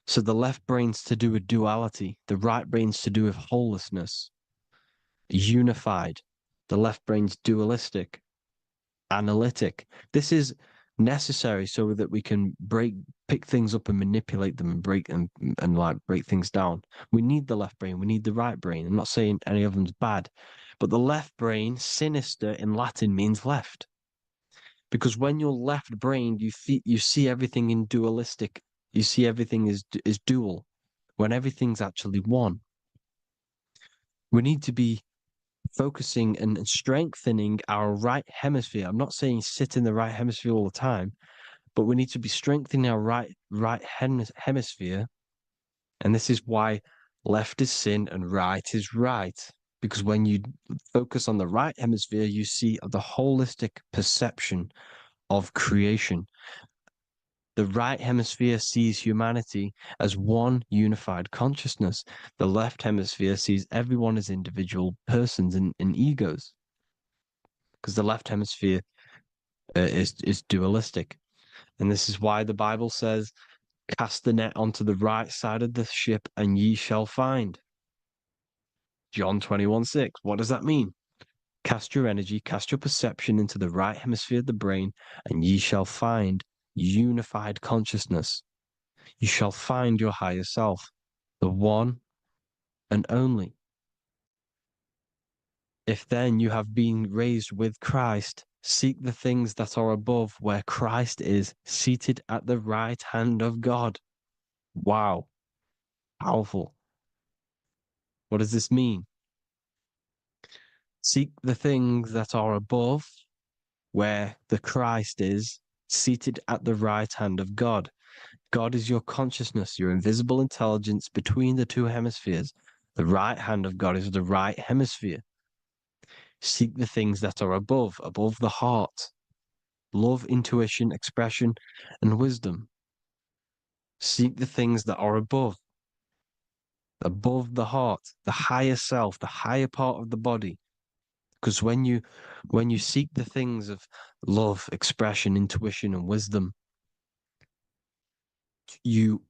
So the left brain's to do with duality, the right brain's to do with wholeness, unified. The left brain's dualistic, analytic. This is necessary so that we can pick things up and manipulate them and break things down. We need the left brain, we need the right brain. I'm not saying any of them's bad, but the left brain, sinister in Latin, means left. Because when you're left brained, you see everything in dualistic. You see everything is dual, when everything's actually one. We need to be focusing and strengthening our right hemisphere. I'm not saying sit in the right hemisphere all the time, but we need to be strengthening our right hemisphere. And this is why left is sin and right is right. Because when you focus on the right hemisphere, you see the holistic perception of creation. The right hemisphere sees humanity as one unified consciousness. The left hemisphere sees everyone as individual persons and egos. Because the left hemisphere is dualistic. And this is why the Bible says, cast the net onto the right side of the ship and ye shall find. John 21:6. What does that mean? Cast your energy, cast your perception into the right hemisphere of the brain, and ye shall find unified consciousness. You shall find your higher self, the one and only. If then you have been raised with Christ, seek the things that are above, where Christ is seated at the right hand of God. Wow. Powerful. What does this mean? Seek the things that are above, where the Christ is seated at the right hand of God. God is your consciousness, your invisible intelligence between the two hemispheres. The right hand of God is the right hemisphere. Seek the things that are above the heart. Love, intuition, expression, and wisdom. Seek the things that are above the heart, the higher self, the higher part of the body. Because when you seek the things of love, expression, intuition, and wisdom, you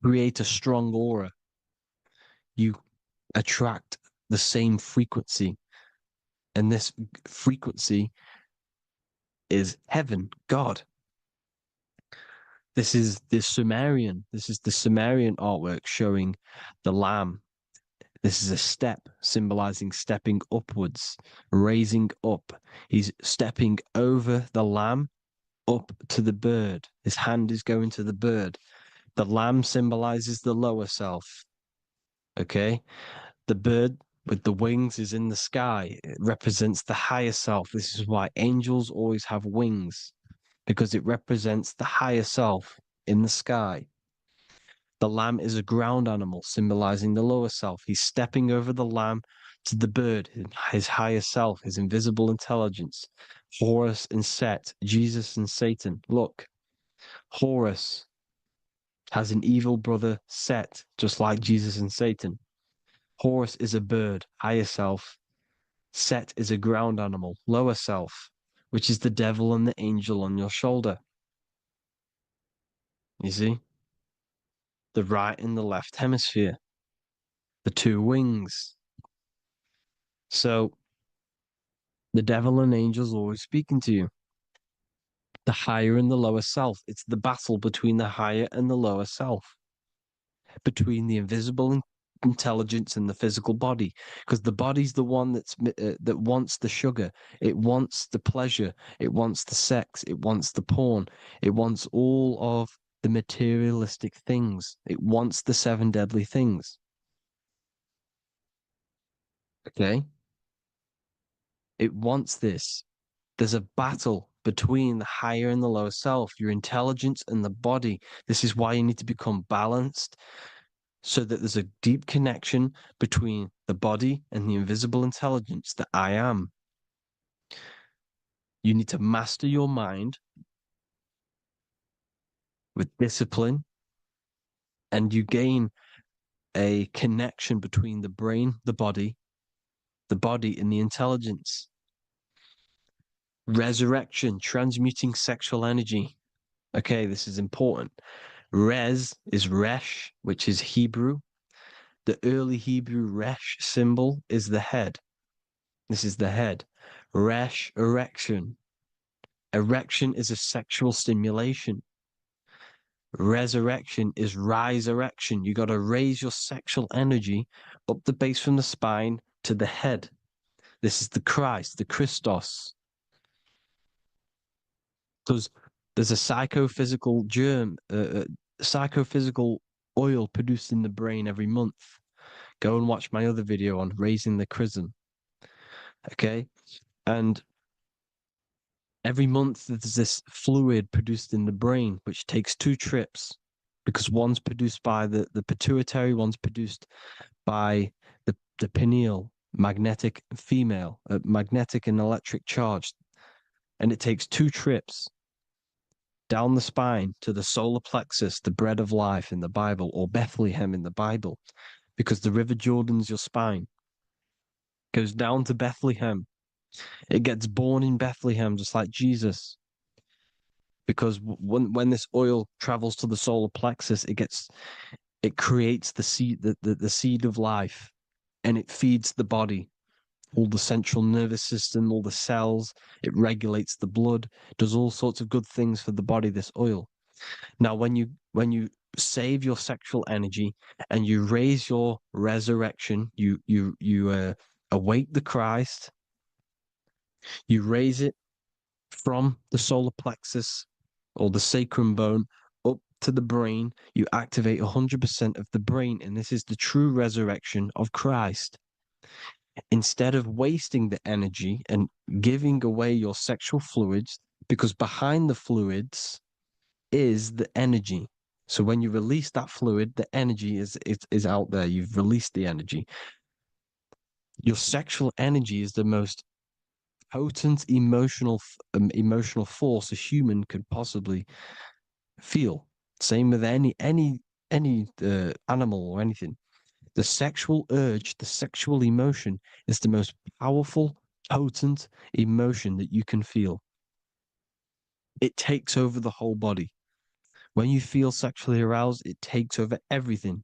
create a strong aura. You attract the same frequency. And this frequency is heaven, God. This is the Sumerian artwork showing the lamb. This is a step symbolizing stepping upwards, raising up. He's stepping over the lamb up to the bird. His hand is going to the bird. The lamb symbolizes the lower self. Okay? The bird with the wings is in the sky. It represents the higher self. This is why angels always have wings, because it represents the higher self in the sky. The lamb is a ground animal, symbolizing the lower self. He's stepping over the lamb to the bird, his higher self, his invisible intelligence. Horus and Set, Jesus and Satan. Look, Horus has an evil brother, Set, just like Jesus and Satan. Horus is a bird, higher self. Set is a ground animal, lower self, which is the devil and the angel on your shoulder. You see? The right and the left hemisphere, the two wings. So the devil and angels always speaking to you. The higher and the lower self. It's the battle between the higher and the lower self, between the invisible intelligence and the physical body, because the body's the one that wants the sugar, it wants the pleasure, it wants the sex, it wants the porn, it wants all of the materialistic things, it wants the seven deadly things. Okay, it wants this. There's a battle between the higher and the lower self, your intelligence and the body. This is why you need to become balanced, so that there's a deep connection between the body and the invisible intelligence that I am. You need to master your mind with discipline, and you gain a connection between the brain, the body, the body and the intelligence. Resurrection, transmuting sexual energy. Okay, this is important. Res is resh, which is Hebrew. The early Hebrew resh symbol is the head. This is the head. Resh, erection. Erection is a sexual stimulation. Resurrection is rise erection. You got to raise your sexual energy up the base from the spine to the head. This is the Christ, the Christos. Because there's a psychophysical psychophysical oil produced in the brain every month. Go and watch my other video on raising the chrism. Okay. And every month there's this fluid produced in the brain, which takes 2 trips because one's produced by the pituitary, one's produced by the pineal, magnetic female, magnetic and electric charge. And it takes 2 trips down the spine to the solar plexus, the bread of life in the Bible, or Bethlehem in the Bible, because the River Jordan's your spine. Goes down to Bethlehem. It gets born in Bethlehem, just like Jesus. Because when this oil travels to the solar plexus, it creates the seed, the seed of life, and it feeds the body, all the central nervous system, all the cells. It regulates the blood, does all sorts of good things for the body. This oil. Now, when you save your sexual energy and you raise your resurrection, you awake the Christ. You raise it from the solar plexus or the sacrum bone up to the brain. You activate 100% of the brain, and this is the true resurrection of Christ. Instead of wasting the energy and giving away your sexual fluids, because behind the fluids is the energy. So when you release that fluid, the energy is out there. You've released the energy. Your sexual energy is the most potent emotional force a human could possibly feel. Same with any animal or anything. The sexual urge, the sexual emotion is the most powerful, potent emotion that you can feel. It takes over the whole body. When you feel sexually aroused, it takes over everything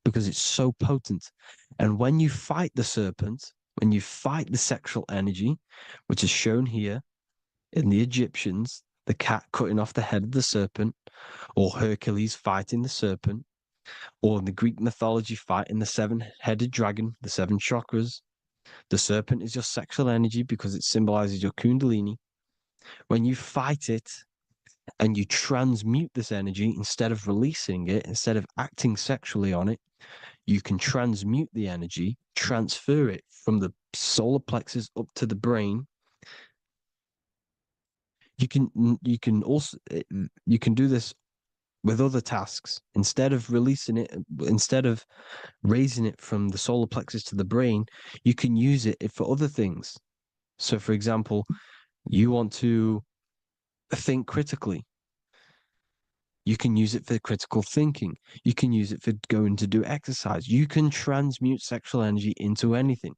because it's so potent. And when you fight the serpent, when you fight the sexual energy, which is shown here in the Egyptians, the cat cutting off the head of the serpent, or Hercules fighting the serpent, or in the Greek mythology fighting the 7-headed dragon, the 7 chakras. The serpent is your sexual energy because it symbolizes your kundalini. When you fight it and you transmute this energy, instead of releasing it, instead of acting sexually on it, you can transmute the energy, transfer it from the solar plexus up to the brain. You can also you can do this with other tasks. Instead of releasing it, instead of raising it from the solar plexus to the brain, you can use it for other things. So, for example, you want to think critically. You can use it for critical thinking. You can use it for going to do exercise. You can transmute sexual energy into anything.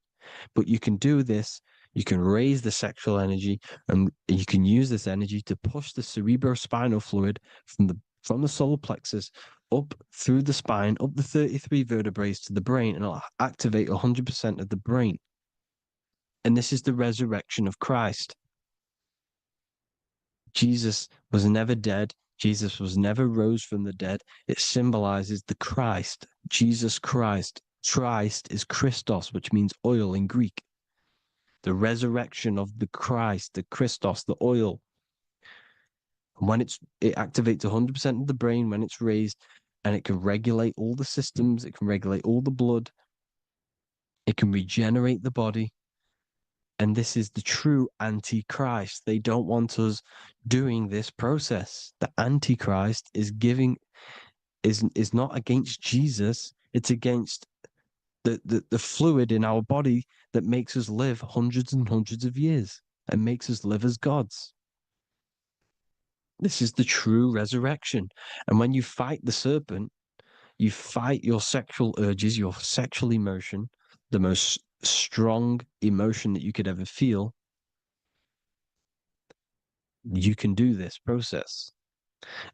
But you can do this. You can raise the sexual energy, and you can use this energy to push the cerebrospinal fluid from the solar plexus up through the spine, up the 33 vertebrae to the brain, and it'll activate 100% of the brain. And this is the resurrection of Christ. Jesus was never dead. Jesus was never rose from the dead. It symbolizes the Christ, Jesus Christ. Christ is Christos, which means oil in Greek. The resurrection of the Christ, the Christos, the oil. And when it activates 100% of the brain when it's raised, and it can regulate all the systems, it can regulate all the blood, it can regenerate the body. And this is the true Antichrist. They don't want us doing this process. The Antichrist is not against Jesus, it's against the fluid in our body that makes us live hundreds and hundreds of years and makes us live as gods. This is the true resurrection. And when you fight the serpent, you fight your sexual urges, your sexual emotion, the most strong emotion that you could ever feel, you can do this process.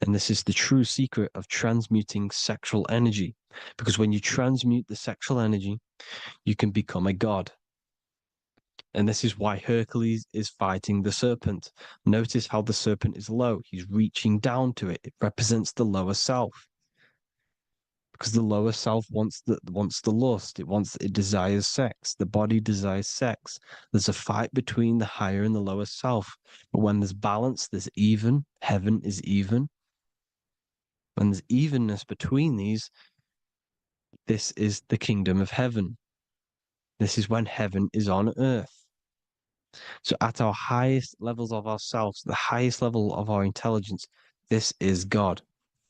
And this is the true secret of transmuting sexual energy. Because when you transmute the sexual energy, you can become a god. And this is why Hercules is fighting the serpent. Notice how the serpent is low. He's reaching down to it. It represents the lower self. Because the lower self wants the lust. It desires sex. The body desires sex. There's a fight between the higher and the lower self. But when there's balance, there's even. Heaven is even. When there's evenness between these, this is the kingdom of heaven. This is when heaven is on earth. So at our highest levels of ourselves, the highest level of our intelligence, this is God.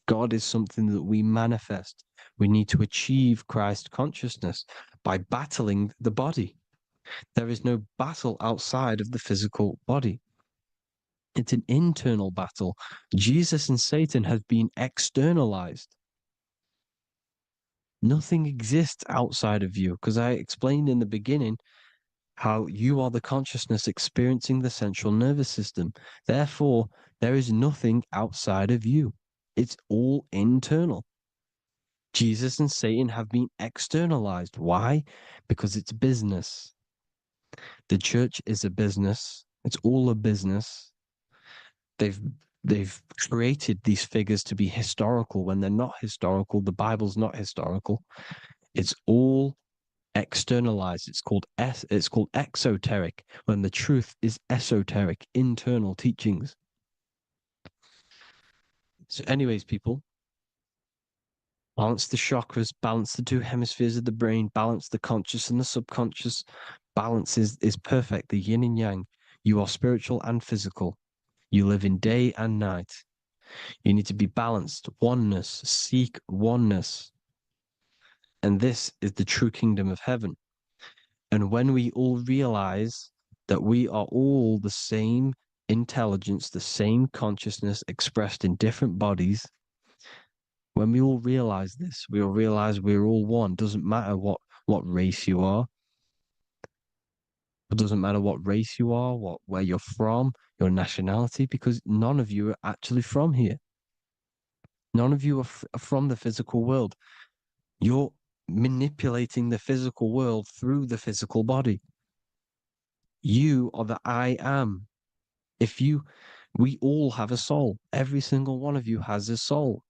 God is something that we manifest. We need to achieve Christ consciousness by battling the body. There is no battle outside of the physical body. It's an internal battle. Jesus and Satan have been externalized. Nothing exists outside of you, because I explained in the beginning how you are the consciousness experiencing the central nervous system. Therefore, there is nothing outside of you. It's all internal. Jesus and Satan have been externalized. Why? Because it's business. The church is a business. It's all a business. They've created these figures to be historical when they're not historical. The Bible's not historical. It's all externalized. It's called exoteric, when the truth is esoteric, internal teachings. So, anyways, people, balance the chakras, balance the two hemispheres of the brain, balance the conscious and the subconscious. Balance is perfect, the yin and yang. You are spiritual and physical. You live in day and night. You need to be balanced. Oneness. Seek oneness. And this is the true kingdom of heaven. And when we all realize that we are all the same intelligence, the same consciousness expressed in different bodies, when we all realize this, we all realize we're all one. Doesn't matter what race you are. It doesn't matter what race you are, where you're from, your nationality, because none of you are actually from here. None of you are from the physical world. You're manipulating the physical world through the physical body. You are the I am. We all have a soul. Every single one of you has a soul.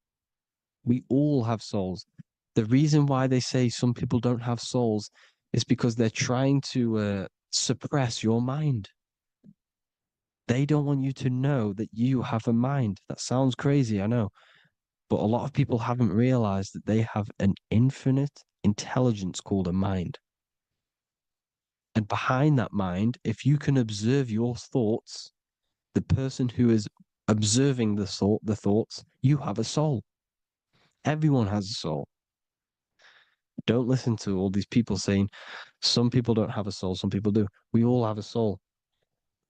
We all have souls. The reason why they say some people don't have souls is because they're trying to suppress your mind. They don't want you to know that you have a mind. That sounds crazy, I know. But a lot of people haven't realized that they have an infinite intelligence called a mind. And behind that mind, if you can observe your thoughts, the person who is observing the thoughts, you have a soul. Everyone has a soul. Don't listen to all these people saying some people don't have a soul, some people do. We all have a soul.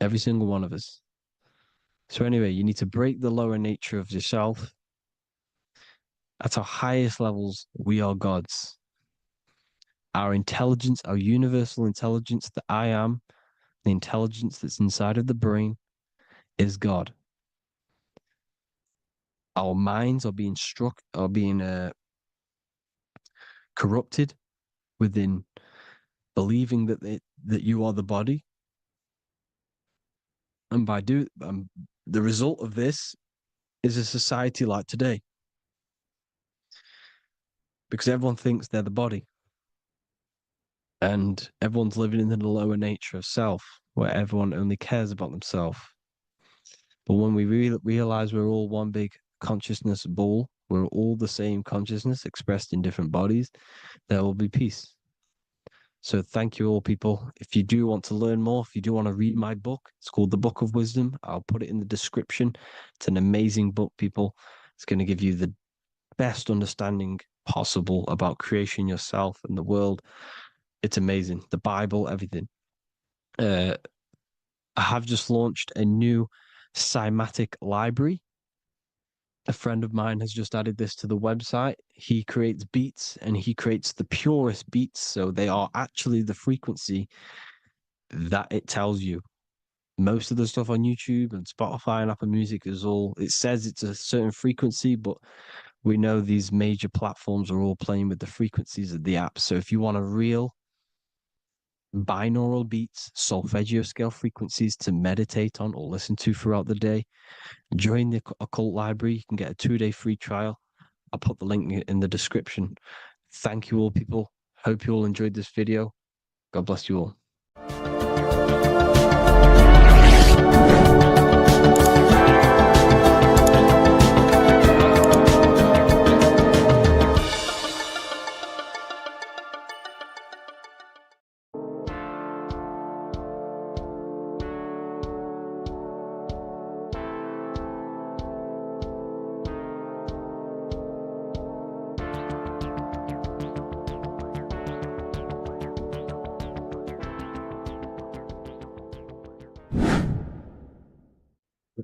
Every single one of us. So anyway, you need to break the lower nature of yourself. At our highest levels, we are gods. Our intelligence, our universal intelligence, the I am, the intelligence that's inside of the brain, is God. Our minds are being corrupted within believing that you are the body, and the result of this is a society like today, because everyone thinks they're the body, and everyone's living in the lower nature of self, where everyone only cares about themselves. But when we realize we're all one big consciousness ball, we're all the same consciousness expressed in different bodies, there will be peace. So thank you all, people. If you do want to learn more, if you do want to read my book, it's called The Book of Wisdom. I'll put it in the description. It's an amazing book, people. It's going to give you the best understanding possible about creation, yourself, and the world. It's amazing. The Bible, everything. I have just launched a new cymatic library. A friend of mine has just added this to the website. He creates beats and he creates the purest beats. So they are actually the frequency that it tells you. Most of the stuff on YouTube and Spotify and Apple Music is all, it says it's a certain frequency, but we know these major platforms are all playing with the frequencies of the apps. So if you want a real binaural beats, solfeggio scale frequencies to meditate on or listen to throughout the day, join the Occult Library. You can get a 2-day free trial. I'll put the link in the description. Thank you all, people. Hope you all enjoyed this video. God bless you all.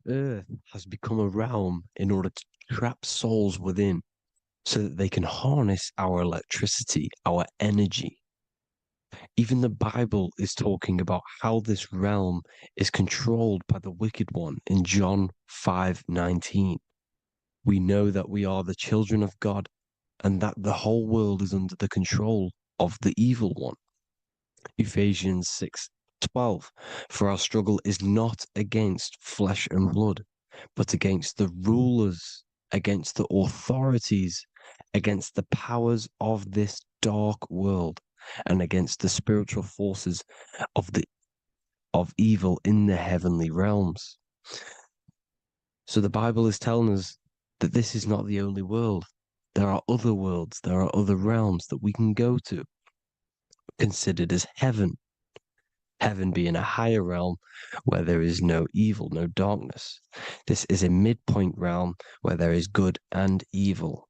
The earth has become a realm in order to trap souls within so that they can harness our electricity, our energy. Even the Bible is talking about how this realm is controlled by the wicked one in John 5:19. We know that we are the children of God and that the whole world is under the control of the evil one. Ephesians 6:12. For our struggle is not against flesh and blood, but against the rulers, against the authorities, against the powers of this dark world, and against the spiritual forces of evil in the heavenly realms. So the Bible is telling us that this is not the only world. There are other worlds, there are other realms that we can go to, considered as heaven. Heaven being a higher realm where there is no evil, no darkness. This is a midpoint realm where there is good and evil.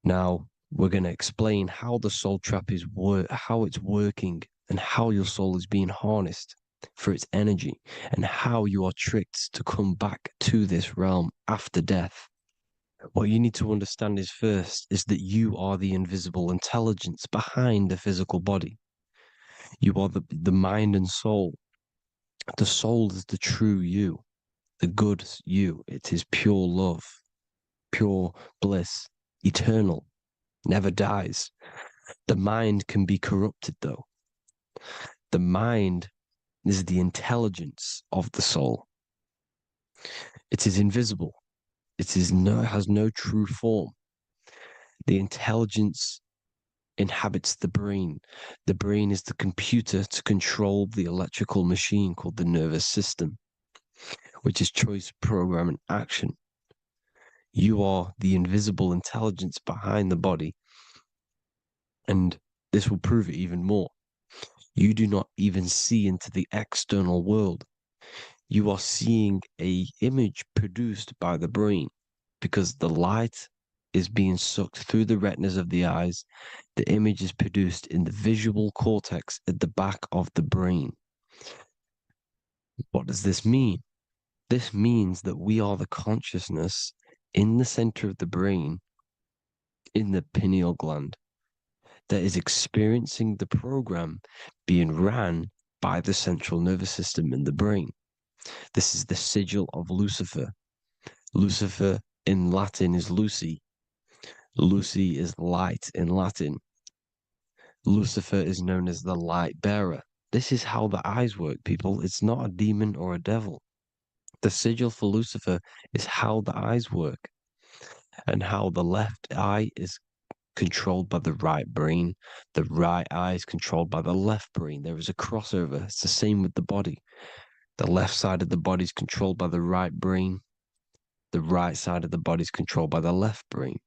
Now, we're going to explain how the soul trap is how it's working and how your soul is being harnessed for its energy and how you are tricked to come back to this realm after death. What you need to understand is first is that you are the invisible intelligence behind the physical body. You are the mind and soul. The soul is the true you, the good you. It is pure love, pure bliss, eternal, never dies. The mind can be corrupted, though. The mind is the intelligence of the soul. It is invisible. It has no true form. The intelligence inhabits the brain. The brain is the computer to control the electrical machine called the nervous system, which is choice, program, and action. You are the invisible intelligence behind the body, and this will prove it even more. You do not even see into the external world. You are seeing an image produced by the brain because the light is being sucked through the retinas of the eyes. The image is produced in the visual cortex at the back of the brain. What does this mean? This means that we are the consciousness in the center of the brain, in the pineal gland, that is experiencing the program being ran by the central nervous system in the brain. This is the sigil of Lucifer. Lucifer in Latin is Lucy. Lucy is light in Latin. Lucifer is known as the light bearer. This is how the eyes work, people. It's not a demon or a devil. The sigil for Lucifer is how the eyes work and how the left eye is controlled by the right brain. The right eye is controlled by the left brain. There is a crossover. It's the same with the body. The left side of the body is controlled by the right brain. The right side of the body is controlled by the left brain.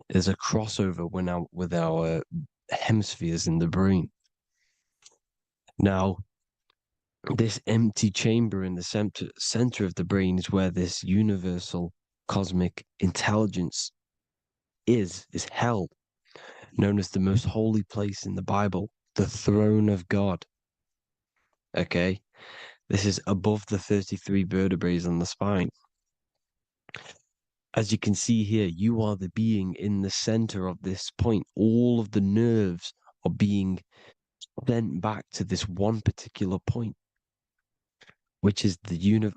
There's a crossover with our hemispheres in the brain. Now, this empty chamber in the center of the brain is where this universal cosmic intelligence is held, known as the most holy place in the Bible, the throne of God. Okay, this is above the 33 vertebrae on the spine. As you can see here, you are the being in the center of this point. All of the nerves are being sent back to this one particular point, which is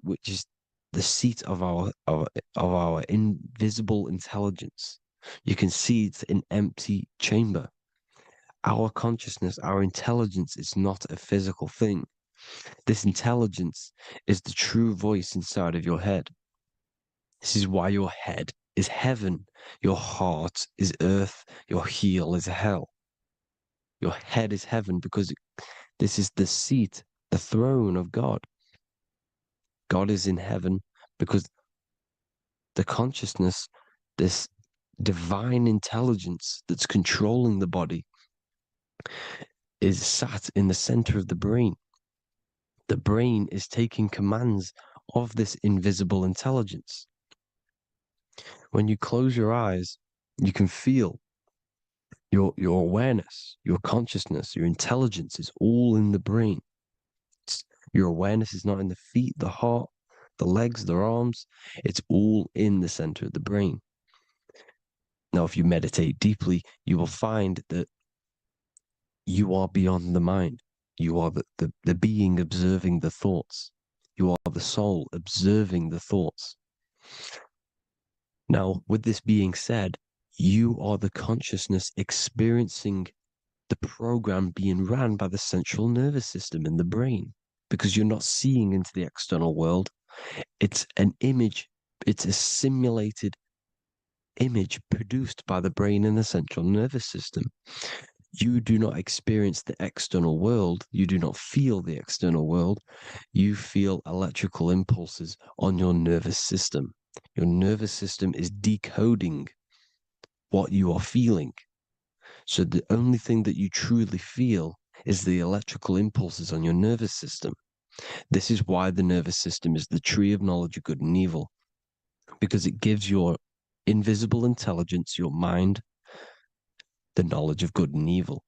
which is the seat of our invisible intelligence. You can see it's an empty chamber. Our consciousness, our intelligence is not a physical thing. This intelligence is the true voice inside of your head. This is why your head is heaven, your heart is earth, your heel is hell. Your head is heaven because this is the seat, the throne of God. God is in heaven because the consciousness, this divine intelligence that's controlling the body, is sat in the center of the brain. The brain is taking commands of this invisible intelligence. When you close your eyes, you can feel your awareness, your consciousness, your intelligence is all in the brain. Your awareness is not in the feet, the heart, the legs, the arms. It's all in the center of the brain. Now, if you meditate deeply, you will find that you are beyond the mind. You are the being observing the thoughts. You are the soul observing the thoughts. Now, with this being said, you are the consciousness experiencing the program being ran by the central nervous system in the brain, because you're not seeing into the external world. It's an image, it's a simulated image produced by the brain and the central nervous system. You do not experience the external world. You do not feel the external world. You feel electrical impulses on your nervous system. Your nervous system is decoding what you are feeling. So the only thing that you truly feel is the electrical impulses on your nervous system. This is why the nervous system is the tree of knowledge of good and evil, because it gives your invisible intelligence, your mind, the knowledge of good and evil.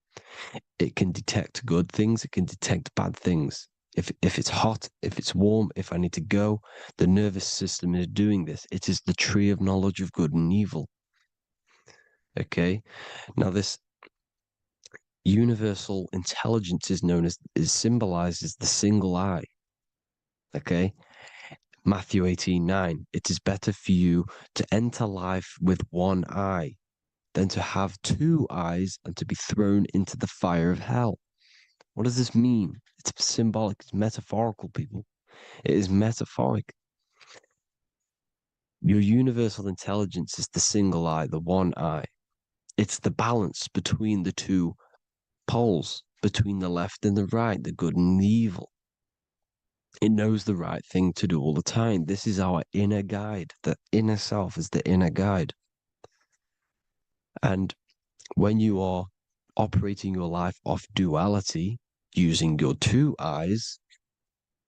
It can detect good things, it can detect bad things. If it's hot, if it's warm, if I need to go, the nervous system is doing this. It is the tree of knowledge of good and evil. Okay? Now this universal intelligence is symbolized as the single eye. Okay? Matthew 18:9. It is better for you to enter life with one eye than to have two eyes and to be thrown into the fire of hell. What does this mean? It's symbolic, it's metaphorical, people. It is metaphoric. Your universal intelligence is the single eye, the one eye. It's the balance between the two poles, between the left and the right, the good and the evil. It knows the right thing to do all the time. This is our inner guide. The inner self is the inner guide. And when you are operating your life off duality, using your two eyes,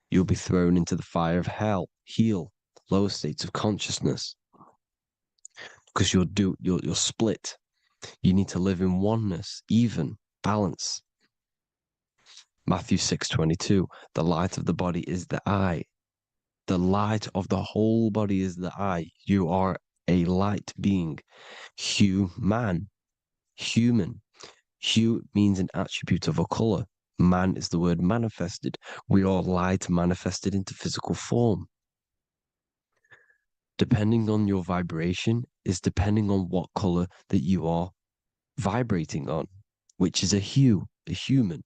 you'll be thrown into the fire of hell, lower states of consciousness. Because you're split. You need to live in oneness, even, balance. Matthew 6:22, the light of the body is the eye. The light of the whole body is the eye. You are a light being. Human. Hue means an attribute of a color. Man is the word manifested. We are light manifested into physical form. Depending on your vibration is depending on what color that you are vibrating on, which is a hue, a human.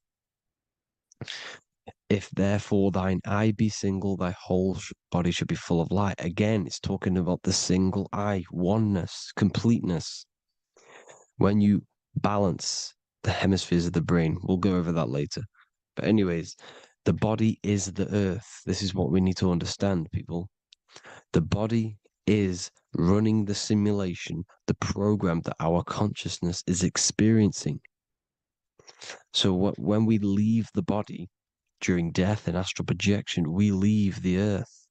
If therefore thine eye be single, thy whole body should be full of light. Again, it's talking about the single eye, oneness, completeness. When you balance the hemispheres of the brain, we'll go over that later. But anyways, the body is the earth. This is what we need to understand, people. The body is running the simulation, the program that our consciousness is experiencing. So when we leave the body during death and astral projection, we leave the earth.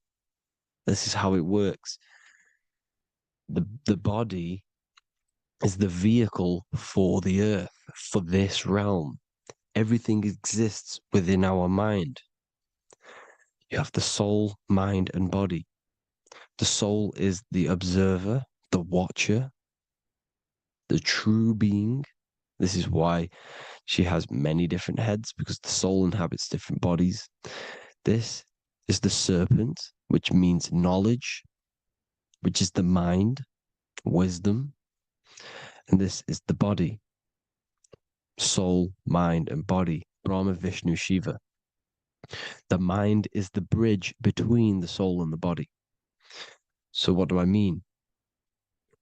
This is how it works. The body is the vehicle for the earth, for this realm. Everything exists within our mind. You have the soul, mind, and body. The soul is the observer, the watcher, the true being. This is why she has many different heads, because the soul inhabits different bodies. This is the serpent, which means knowledge, which is the mind, wisdom. And this is the body, soul, mind, and body, Brahma, Vishnu, Shiva. The mind is the bridge between the soul and the body. So what do I mean?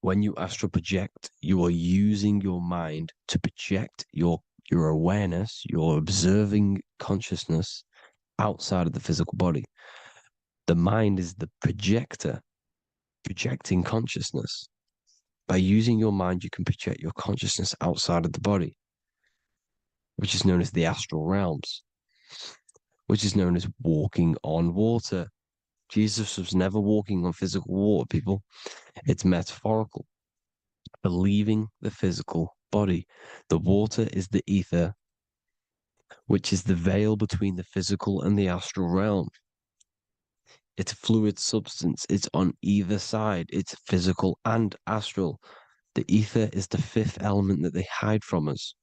When you astral project, you are using your mind to project your awareness, your observing consciousness outside of the physical body. The mind is the projector, projecting consciousness. By using your mind, you can project your consciousness outside of the body, which is known as the astral realms, which is known as walking on water. Jesus was never walking on physical water, people. It's metaphorical. Believing the physical body. The water is the ether, which is the veil between the physical and the astral realm. It's a fluid substance. It's on either side. It's physical and astral. The ether is the fifth element that they hide from us.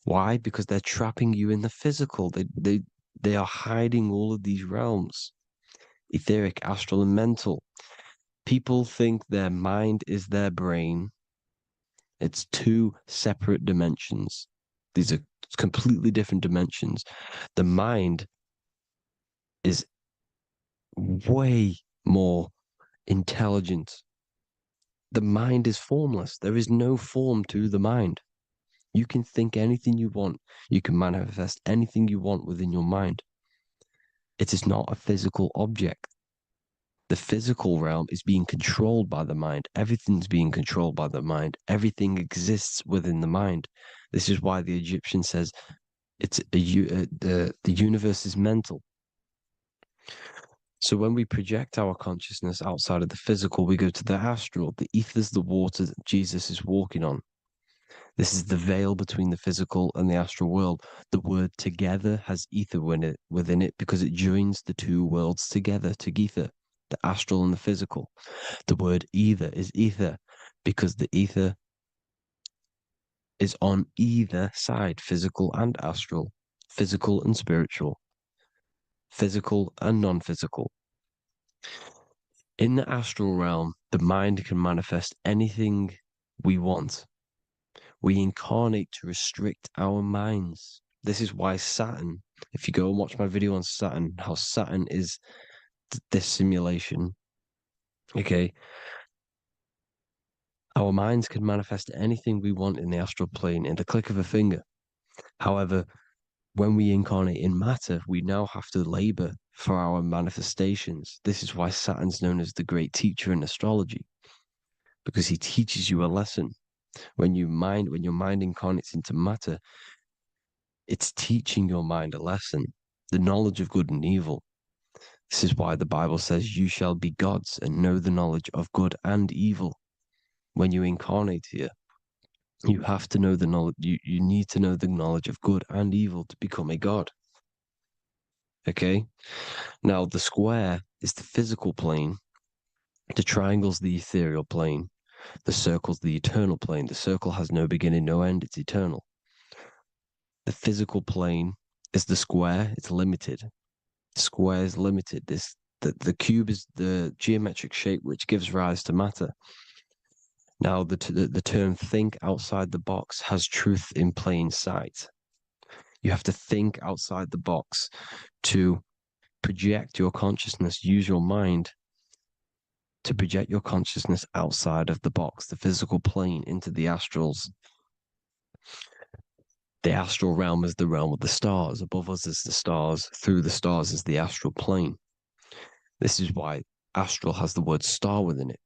Why? Because they're trapping you in the physical. They are hiding all of these realms. Etheric, astral, and mental. People think their mind is their brain. It's two separate dimensions. These are completely different dimensions. The mind is way more intelligent. The mind is formless. There is no form to the mind. You can think anything you want. You can manifest anything you want within your mind. It is not a physical object. The physical realm is being controlled by the mind. Everything's being controlled by the mind. Everything exists within the mind. This is why the Egyptian says the universe is mental. So when we project our consciousness outside of the physical, we go to the astral. The ether is the water that Jesus is walking on. This is the veil between the physical and the astral world. The word together has ether within it because it joins the two worlds together, together, the astral and the physical. The word either is ether because the ether is on either side, physical and astral, physical and spiritual, physical and non-physical. In the astral realm, the mind can manifest anything we want. We incarnate to restrict our minds. This is why Saturn, if you go and watch my video on Saturn, how Saturn is this simulation, okay, our minds can manifest anything we want in the astral plane in the click of a finger. However, when we incarnate in matter, we now have to labor for our manifestations. This is why Saturn's known as the great teacher in astrology, because he teaches you a lesson. When your mind incarnates into matter, it's teaching your mind a lesson, the knowledge of good and evil. This is why the Bible says, you shall be gods and know the knowledge of good and evil. When you incarnate here, you have to know the knowledge, you need to know the knowledge of good and evil to become a god. Okay? Now, the square is the physical plane. The triangle's the ethereal plane. The circle's the eternal plane. The circle has no beginning, no end. It's eternal. The physical plane is the square. It's limited. The square is limited. The cube is the geometric shape which gives rise to matter. Now, the term think outside the box has truth in plain sight. You have to think outside the box to project your consciousness, use your mind to project your consciousness outside of the box, the physical plane, into the astrals. The astral realm is the realm of the stars. Above us is the stars. Through the stars is the astral plane. This is why astral has the word star within it.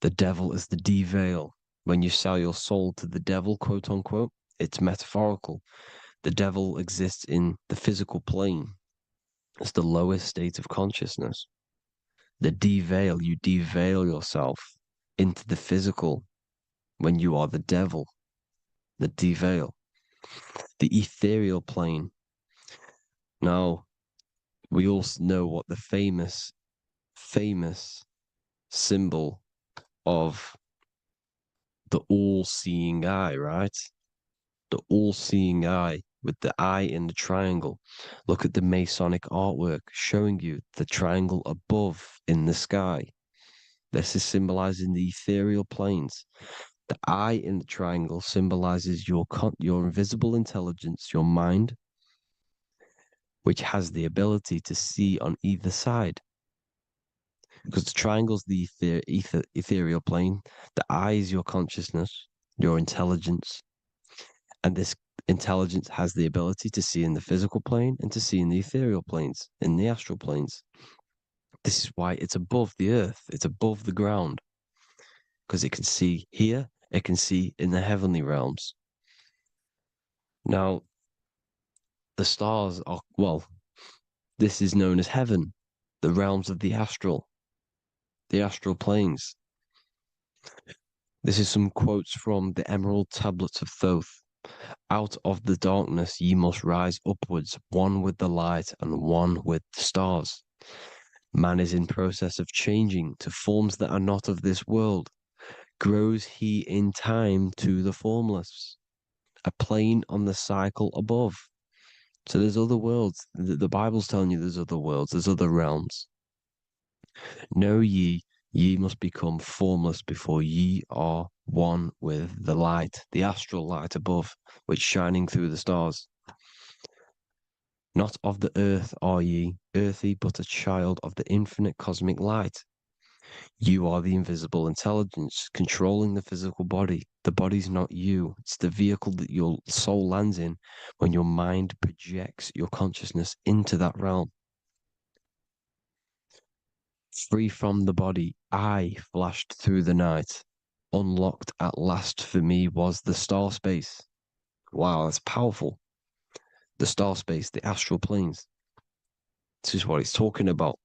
The devil is the de-veil. When you sell your soul to the devil, quote unquote, it's metaphorical. The devil exists in the physical plane. It's the lowest state of consciousness. The de-veil, you de-veil yourself into the physical when you are the devil. The de-veil. The ethereal plane. Now, we all know what the famous symbol of the all-seeing eye, right? The all-seeing eye with the eye in the triangle. Look at the Masonic artwork showing you the triangle above in the sky. This is symbolizing the ethereal planes. The eye in the triangle symbolizes your invisible intelligence, your mind, which has the ability to see on either side. Because the triangle's the ethereal plane. The eye is your consciousness, your intelligence. And this intelligence has the ability to see in the physical plane and to see in the ethereal planes, in the astral planes. This is why it's above the earth, it's above the ground. Because it can see here, it can see in the heavenly realms. Now, the stars are, well, this is known as heaven, the realms of the astral planes. This is some quotes from the Emerald Tablets of Thoth. Out of the darkness ye must rise upwards, one with the light and one with the stars. Man is in process of changing to forms that are not of this world. Grows he in time to the formless, a plane on the cycle above. So there's other worlds. The Bible's telling you there's other worlds, there's other realms. Know ye must become formless before ye are one with the light, the astral light above, which shining through the stars. Not of the earth are ye, earthy, but a child of the infinite cosmic light. You are the invisible intelligence controlling the physical body. The body's not you. It's the vehicle that your soul lands in when your mind projects your consciousness into that realm. Free from the body, I flashed through the night. Unlocked at last for me was the star space. Wow, that's powerful. The star space, the astral planes. This is what it's talking about.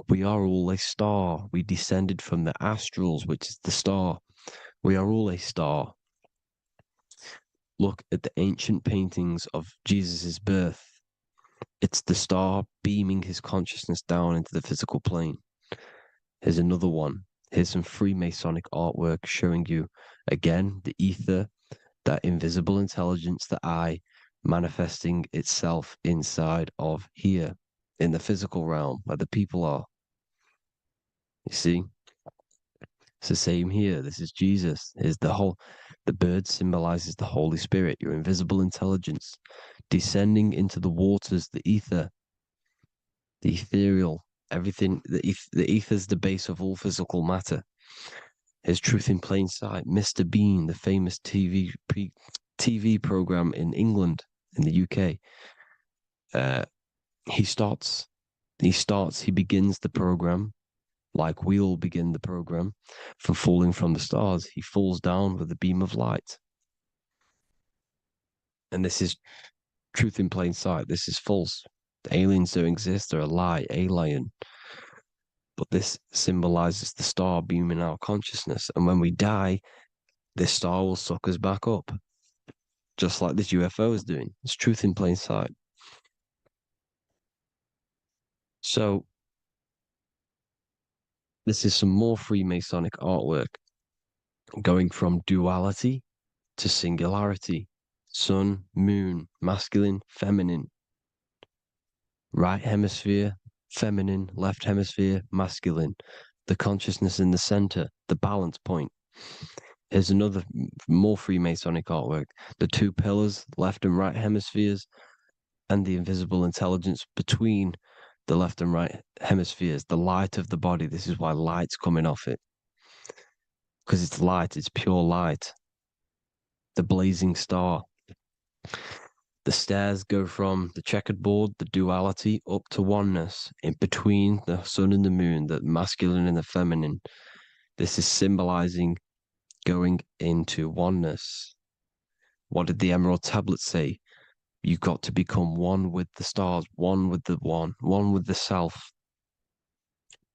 We are all a star. We descended from the astrals, which is the star. We are all a star. Look at the ancient paintings of Jesus' birth. It's the star beaming his consciousness down into the physical plane. Here's another one. Here's some Freemasonic artwork showing you, again, the ether, that invisible intelligence, the eye, manifesting itself inside of here, in the physical realm, where the people are. You see? It's the same here. This is Jesus. Here's the bird symbolizes the Holy Spirit, your invisible intelligence, descending into the waters, the ether, the ethereal, everything. The ether's the base of all physical matter. Here's Truth in Plain Sight. Mr. Bean, the famous TV program in England, in the UK. He begins the program like we all begin the program for falling from the stars. He falls down with a beam of light. And this is truth in plain sight. This is false. The aliens don't exist. They're a lie, alien. But this symbolizes the star beaming our consciousness. And when we die, this star will suck us back up. Just like this UFO is doing. It's truth in plain sight. So, this is some more Freemasonic artwork going from duality to singularity. Sun, moon, masculine, feminine. Right hemisphere, feminine, left hemisphere, masculine. The consciousness in the center, the balance point. Here's another more Freemasonic artwork. The two pillars, left and right hemispheres, and the invisible intelligence between the left and right hemispheres, the light of the body. This is why light's coming off it. Because it's light, it's pure light. The blazing star. The stairs go from the checkered board, the duality, up to oneness, in between the sun and the moon, the masculine and the feminine. This is symbolizing going into oneness. What did the Emerald Tablet say? You've got to become one with the stars, one with the one with the self.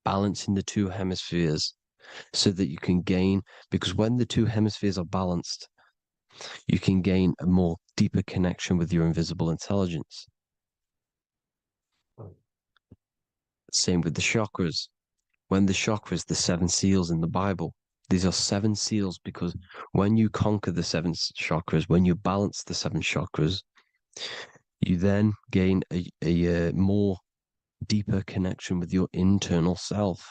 Balancing the two hemispheres so that you can gain, because when the two hemispheres are balanced, you can gain a more deeper connection with your invisible intelligence. Same with the chakras. when the chakras, the 7 seals in the Bible, these are 7 seals because when you conquer the 7 chakras, when you balance the 7 chakras, you then gain a more deeper connection with your internal self,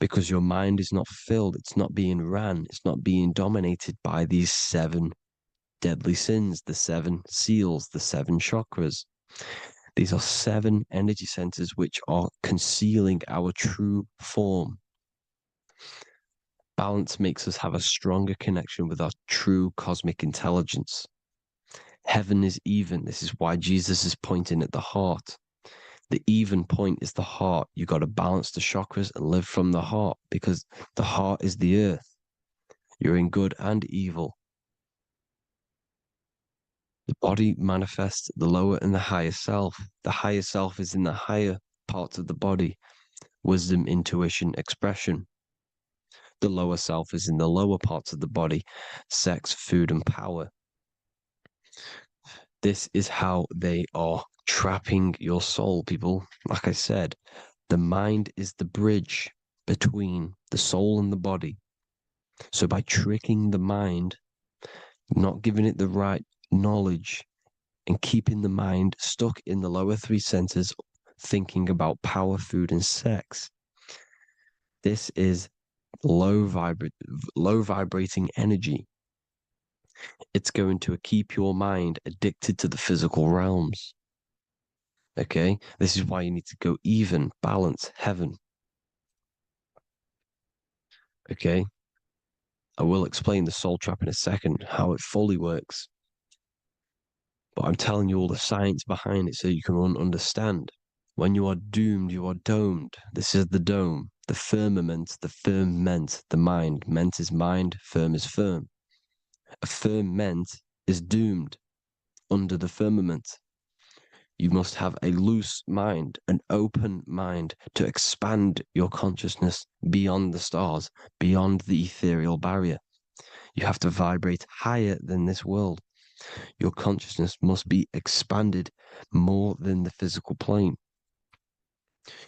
because your mind is not filled, it's not being ran, it's not being dominated by these 7 deadly sins, the 7 seals, the 7 chakras. These are 7 energy centers which are concealing our true form. Balance makes us have a stronger connection with our true cosmic intelligence. Heaven is even. This is why Jesus is pointing at the heart. The even point is the heart. You got to balance the chakras and live from the heart, because the heart is the earth. You're in good and evil. The body manifests the lower and the higher self. The higher self is in the higher parts of the body: wisdom, intuition, expression. The lower self is in the lower parts of the body: sex, food, and power. This is how they are trapping your soul, people. Like I said, the mind is the bridge between the soul and the body. So by tricking the mind, not giving it the right knowledge, and keeping the mind stuck in the lower 3 centers, thinking about power, food, and sex, this is low vibrating energy. It's going to keep your mind addicted to the physical realms. Okay, this is why you need to go even, balance, heaven. Okay, I will explain the soul trap in a second, how it fully works. But I'm telling you all the science behind it so you can understand. When you are doomed, you are domed. This is the dome, the firmament, the firmament, the mind. Ment is mind, firm is firm. A firmament is doomed under the firmament. You must have a loose mind, an open mind, to expand your consciousness beyond the stars, beyond the ethereal barrier. You have to vibrate higher than this world. Your consciousness must be expanded more than the physical plane.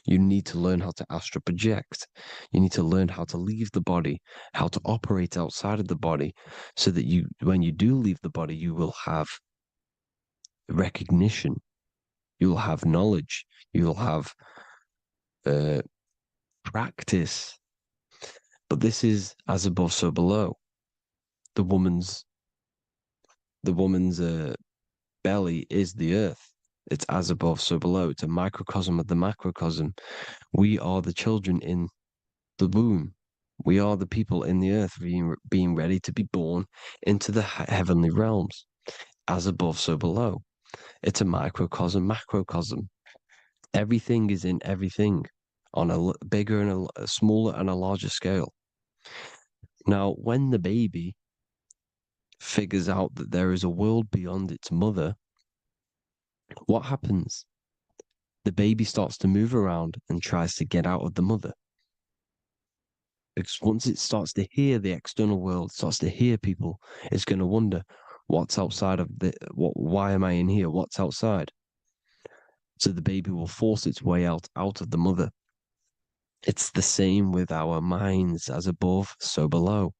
You need to learn how to astral project. You need to learn how to leave the body, how to operate outside of the body, so that you, when you do leave the body, you will have recognition. You'll have knowledge. You'll have practice. But this is as above, so below. The woman's belly is the earth. It's as above, so below. It's a microcosm of the macrocosm. We are the children in the womb. We are the people in the earth being ready to be born into the heavenly realms. As above, so below. It's a microcosm, macrocosm. Everything is in everything on a bigger and a smaller and a larger scale. Now, when the baby figures out that there is a world beyond its mother, what happens? The baby starts to move around and tries to get out of the mother. Because once it starts to hear the external world, starts to hear people, it's going to wonder, what's outside of why am I in here? What's outside? So the baby will force its way out of the mother. It's the same with our minds, as above, so below.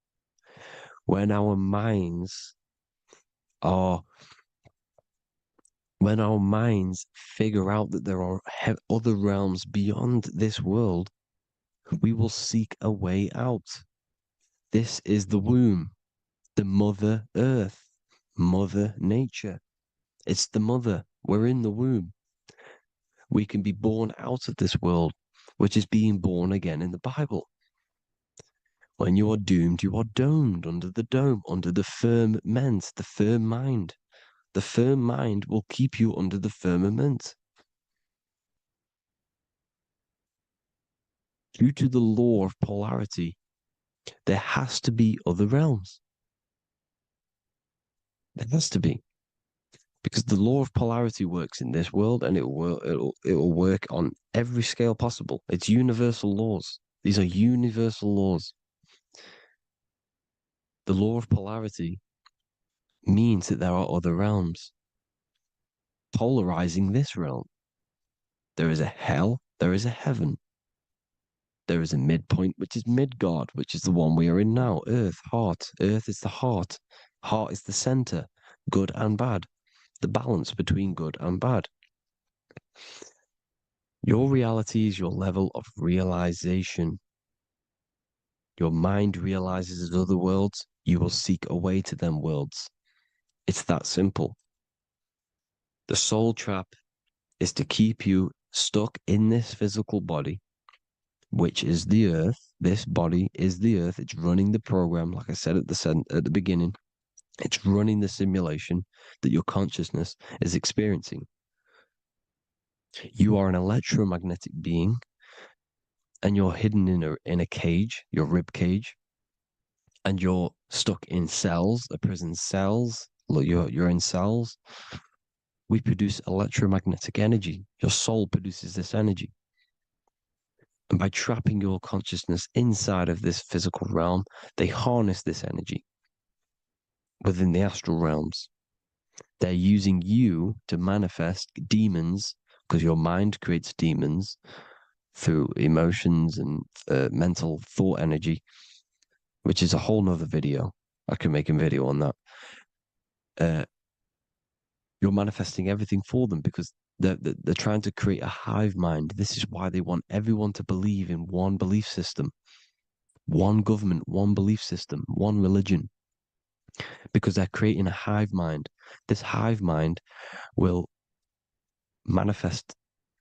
When our minds figure out that there are other realms beyond this world, we will seek a way out. This is the womb, the Mother Earth, Mother Nature. It's the mother. We're in the womb. We can be born out of this world, which is being born again in the Bible. When you are doomed, you are domed under the dome, under the firmament, the firm mind. The firm mind will keep you under the firmament. Due to the law of polarity, there has to be other realms. There has to be. Because the law of polarity works in this world, and it will work on every scale possible. It's universal laws. These are universal laws. The law of polarity means that there are other realms polarizing this realm. There is a hell, there is a heaven. There is a midpoint, which is Midgard, which is the one we are in now. Earth, heart. Earth is the heart. Heart is the center, good and bad. The balance between good and bad. Your reality is your level of realization. Your mind realizes other worlds, you will seek a way to them worlds. It's that simple. The soul trap is to keep you stuck in this physical body, which is the earth. This body is the earth. It's running the program, like I said at the beginning. It's running the simulation that your consciousness is experiencing. You are an electromagnetic being, and you're hidden in a cage, your rib cage, and you're stuck in cells, a prison cells. Look, you're in cells. We produce electromagnetic energy. Your soul produces this energy. And by trapping your consciousness inside of this physical realm, they harness this energy within the astral realms. They're using you to manifest demons, because your mind creates demons through emotions and mental thought energy, which is a whole nother video. I can make a video on that. You're manifesting everything for them because they're trying to create a hive mind. This is why they want everyone to believe in one belief system, one government, one belief system, one religion, because they're creating a hive mind. This hive mind will manifest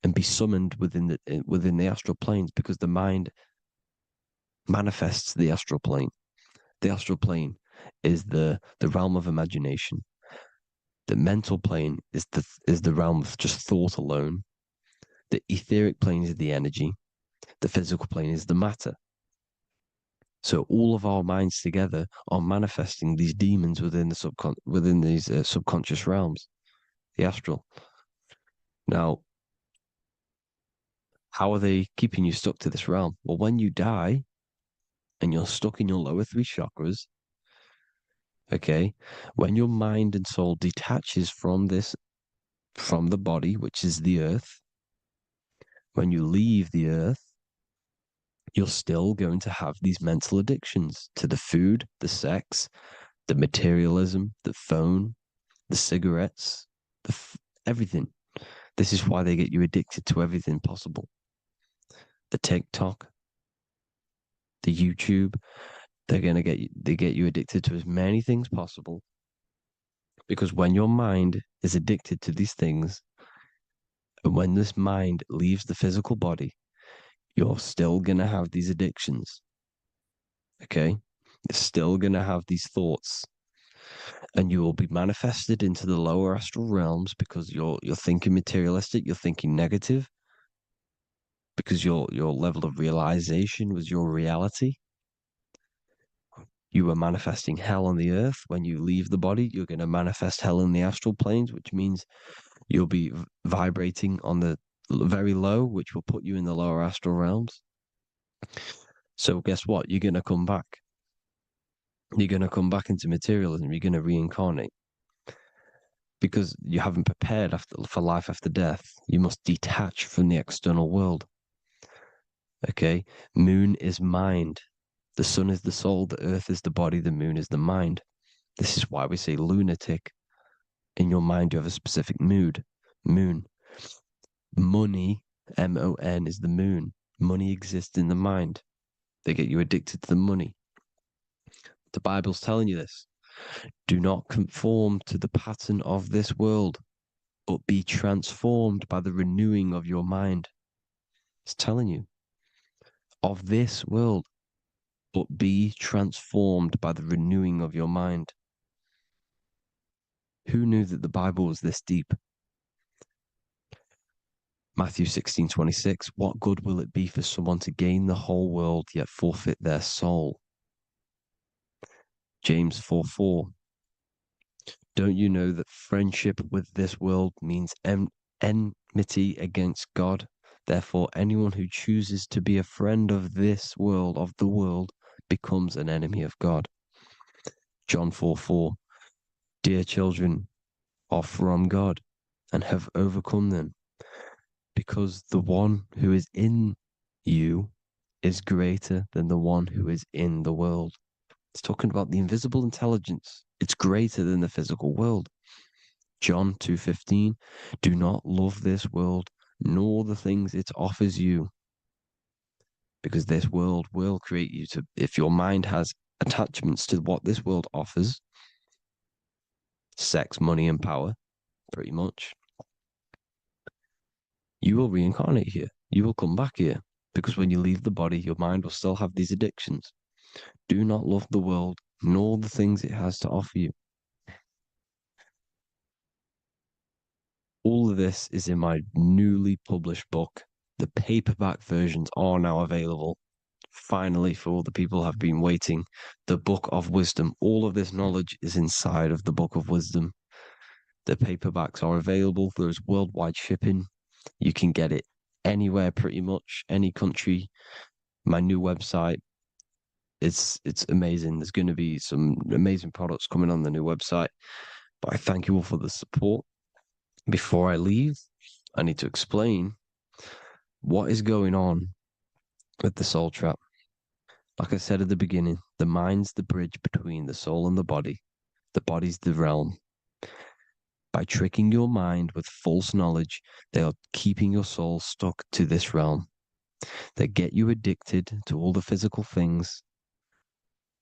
and be summoned within the astral planes, because the mind manifests the astral plane. The astral plane is the realm of imagination. The mental plane is the realm of just thought alone. The etheric plane is the energy. The physical plane is the matter. So all of our minds together are manifesting these demons within these subconscious realms, the astral. Now, how are they keeping you stuck to this realm? Well, when you die and you're stuck in your lower three chakras, okay, when your mind and soul detaches from the body, which is the earth, when you leave the earth, you're still going to have these mental addictions to the food, the sex, the materialism, the phone, the cigarettes, everything. This is why they get you addicted to everything possible. The TikTok, the YouTube, they get you addicted to as many things possible. Because when your mind is addicted to these things, and when this mind leaves the physical body, you're still gonna have these addictions. Okay? You're still gonna have these thoughts. And you will be manifested into the lower astral realms because you're thinking materialistic, you're thinking negative, because your level of realization was your reality. You were manifesting hell on the earth. When you leave the body, you're going to manifest hell in the astral planes, which means you'll be vibrating on the very low, which will put you in the lower astral realms. So guess what? You're going to come back. You're going to come back into materialism. You're going to reincarnate. Because you haven't prepared for life after death. You must detach from the external world. Okay? Moon is mind. The sun is the soul. The earth is the body. The moon is the mind. This is why we say lunatic. In your mind, you have a specific mood. Moon. Money, M-O-N, is the moon. Money exists in the mind. They get you addicted to the money. The Bible's telling you this. Do not conform to the pattern of this world, but be transformed by the renewing of your mind. It's telling you. Of this world, but be transformed by the renewing of your mind. Who knew that the Bible was this deep? Matthew 16:26, what good will it be for someone to gain the whole world yet forfeit their soul? James 4:4, don't you know that friendship with this world means enmity against God? Therefore, anyone who chooses to be a friend of this world, of the world, becomes an enemy of God. John 4:4, dear children are from God and have overcome them, because the one who is in you is greater than the one who is in the world. It's talking about the invisible intelligence. It's greater than the physical world. John 2:15, do not love this world, nor the things it offers you. Because this world will create you to, if your mind has attachments to what this world offers, sex, money, and power, pretty much, you will reincarnate here. You will come back here. Because when you leave the body, your mind will still have these addictions. Do not love the world, nor the things it has to offer you. All of this is in my newly published book. The paperback versions are now available. Finally, for all the people who have been waiting, the Book of Wisdom. All of this knowledge is inside of the Book of Wisdom. The paperbacks are available. There's worldwide shipping. You can get it anywhere, pretty much, any country. My new website, it's amazing. There's going to be some amazing products coming on the new website. But I thank you all for the support. Before I leave, I need to explain what is going on with the soul trap. Like I said at the beginning, the mind's the bridge between the soul and the body. The body's the realm. By tricking your mind with false knowledge, they are keeping your soul stuck to this realm. They get you addicted to all the physical things,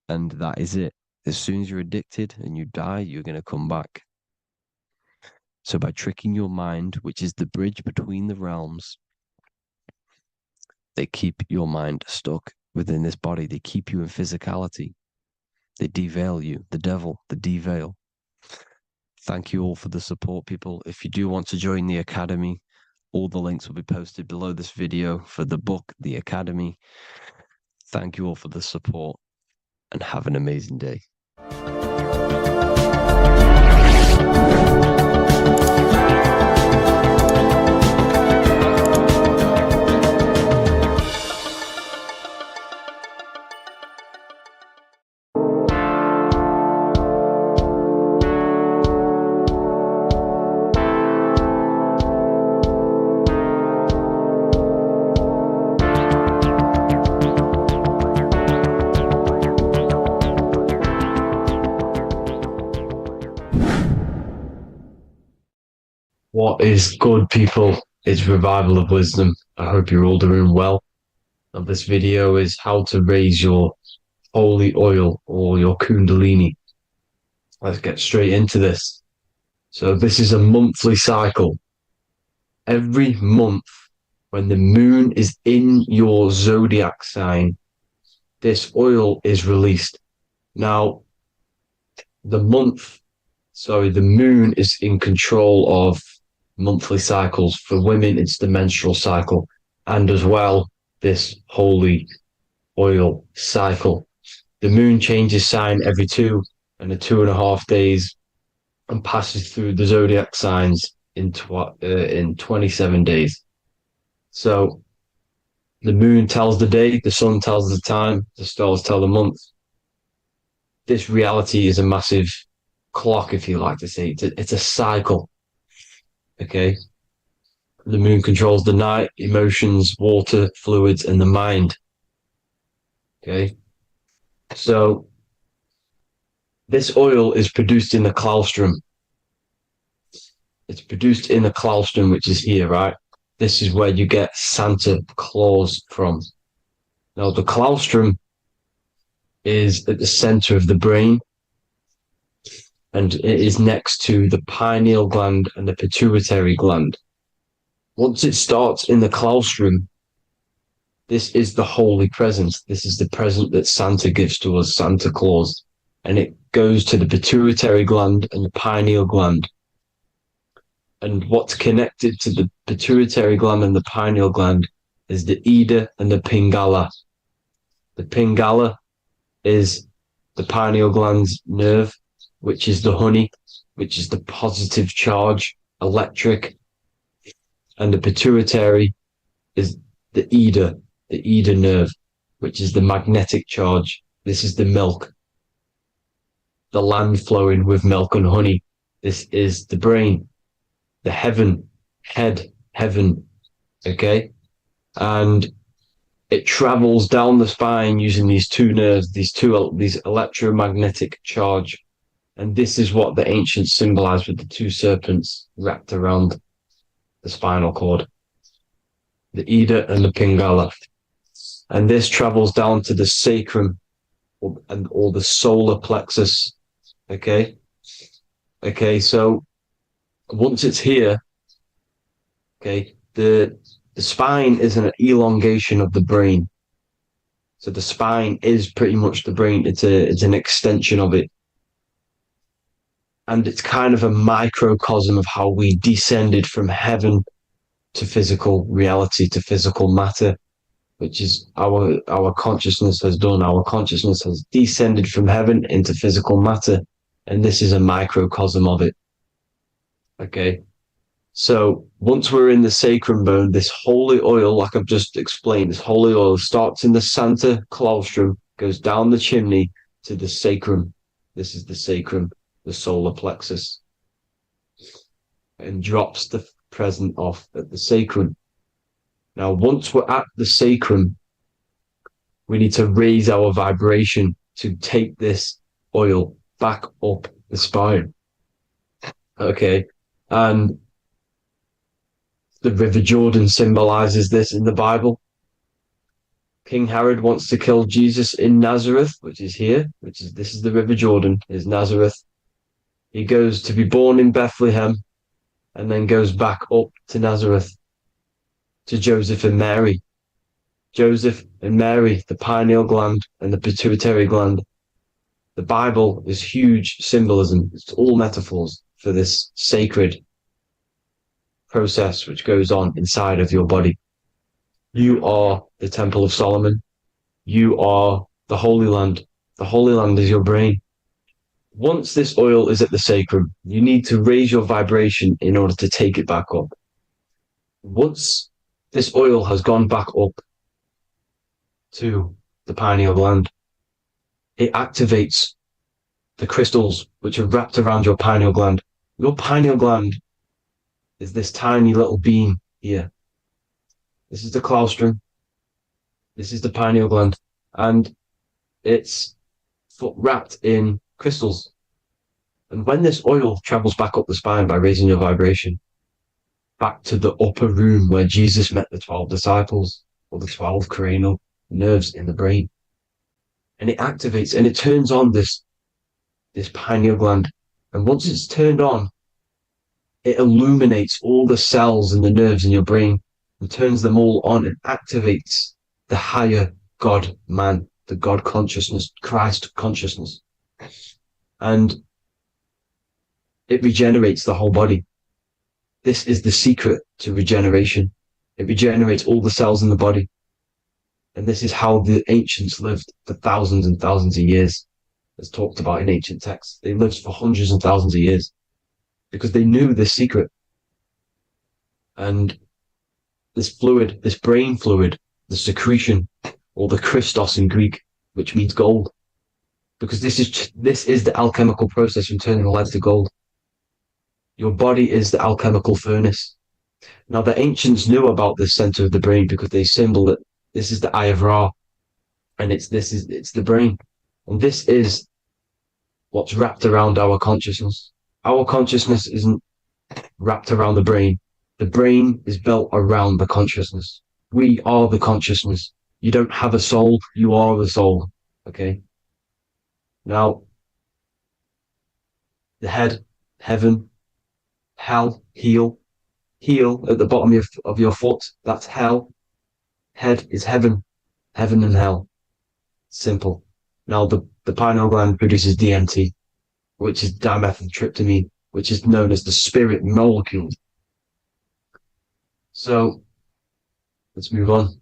and that is it. As soon as you're addicted and you die, you're going to come back. So by tricking your mind, which is the bridge between the realms, they keep your mind stuck within this body. They keep you in physicality. They deveil you, the devil, the deveil. Thank you all for the support, people. If you do want to join the Academy, all the links will be posted below this video for the book, The Academy. Thank you all for the support and have an amazing day. What is good, people? It's Revival of Wisdom. I hope you're all doing well. And this video is how to raise your holy oil or your kundalini. Let's get straight into this. So this is a monthly cycle. Every month, when the moon is in your zodiac sign, this oil is released. Now, the moon is in control of monthly cycles. For women, it's the menstrual cycle, and as well, this holy oil cycle. The moon changes sign every 2.5 days and passes through the zodiac signs in 27 days. So the moon tells the day, the sun tells the time, the stars tell the month. This reality is a massive clock, if you like to say. It's a cycle. Okay. The moon controls the night, emotions, water, fluids, and the mind. Okay. So this oil is produced in the claustrum. It's produced in the claustrum, which is here, right? This is where you get Santa Claus from. Now, the claustrum is at the center of the brain, and it is next to the pineal gland and the pituitary gland. Once it starts in the claustrum, this is the holy present. This is the present that Santa gives to us, Santa Claus. And it goes to the pituitary gland and the pineal gland. And what's connected to the pituitary gland and the pineal gland is the Ida and the Pingala. The Pingala is the pineal gland's nerve, which is the honey, which is the positive charge, electric. And the pituitary is the Ida nerve, which is the magnetic charge. This is the milk, the land flowing with milk and honey. This is the brain, the heaven, okay? And it travels down the spine using these two nerves, these electromagnetic charge. And this is what the ancients symbolized with the two serpents wrapped around the spinal cord, the Ida and the Pingala. And this travels down to the sacrum or the solar plexus. Okay. So once it's here, okay, the spine is an elongation of the brain. So the spine is pretty much the brain. It's an extension of it. And it's kind of a microcosm of how we descended from heaven to physical reality, to physical matter, which is our consciousness has done. Our consciousness has descended from heaven into physical matter. And this is a microcosm of it. Okay. So once we're in the sacrum bone, this holy oil, like I've just explained, this holy oil starts in the Santa claustrum, goes down the chimney to the sacrum. This is the sacrum, the solar plexus, and drops the present off at the sacrum. Now, once we're at the sacrum, we need to raise our vibration to take this oil back up the spine. Okay. And the River Jordan symbolizes this in the Bible. King Herod wants to kill Jesus in Nazareth, which is here, this is the River Jordan, is Nazareth. He goes to be born in Bethlehem and then goes back up to Nazareth to Joseph and Mary. Joseph and Mary, the pineal gland and the pituitary gland. The Bible is huge symbolism. It's all metaphors for this sacred process which goes on inside of your body. You are the Temple of Solomon. You are the Holy Land. The Holy Land is your brain. Once this oil is at the sacrum, you need to raise your vibration in order to take it back up. Once this oil has gone back up to the pineal gland, it activates the crystals which are wrapped around your pineal gland. Your pineal gland is this tiny little beam here. This is the claustrum. This is the pineal gland. And it's wrapped in crystals. And when this oil travels back up the spine by raising your vibration, back to the upper room where Jesus met the 12 disciples, or the 12 cranial nerves in the brain, and it activates and it turns on this pineal gland. And once it's turned on, it illuminates all the cells and the nerves in your brain and turns them all on and activates the higher God man, the God consciousness, Christ consciousness. And it regenerates the whole body. This is the secret to regeneration. It regenerates all the cells in the body. And this is how the ancients lived for thousands and thousands of years, as talked about in ancient texts. They lived for hundreds and thousands of years because they knew this secret. And this fluid, this brain fluid, the secretion, or the Christos in Greek, which means gold, because this is the alchemical process from turning lead to gold. Your body is the alchemical furnace. Now, the ancients knew about this center of the brain because they symboled it. This is the Eye of Ra, and it's the brain. And this is what's wrapped around our consciousness. Our consciousness isn't wrapped around the brain. The brain is built around the consciousness. We are the consciousness. You don't have a soul, you are the soul. Okay? Now, the head, heaven, hell, heel at the bottom of your foot, that's hell. Head is heaven and hell. Simple. Now, the pineal gland produces DMT, which is dimethyltryptamine, which is known as the spirit molecule. So, let's move on.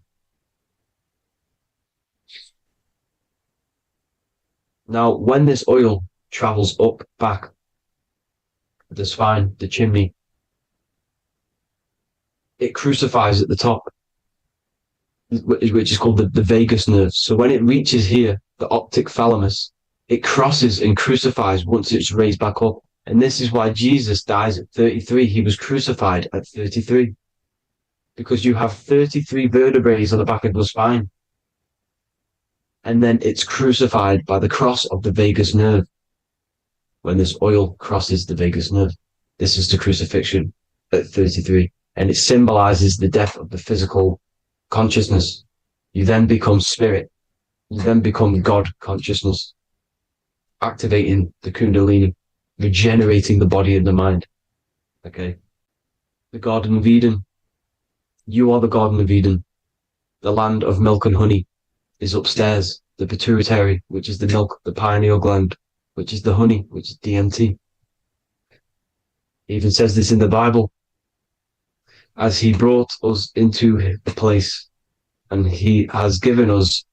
Now, when this oil travels up, back, the spine, the chimney, it crucifies at the top, which is called the vagus nerve. So when it reaches here, the optic thalamus, it crosses and crucifies once it's raised back up. And this is why Jesus dies at 33. He was crucified at 33. Because you have 33 vertebrae on the back of the spine. and then it's crucified by the cross of the vagus nerve. When this oil crosses the vagus nerve, this is the crucifixion at 33, and it symbolizes the death of the physical consciousness. You then become spirit. You then become God consciousness, activating the Kundalini, regenerating the body and the mind. Okay. The Garden of Eden. You are the Garden of Eden. The land of milk and honey is upstairs. The pituitary, which is the milk, the pineal gland, which is the honey, which is DMT. It even says this in the Bible. As he brought us into the place, and he has given us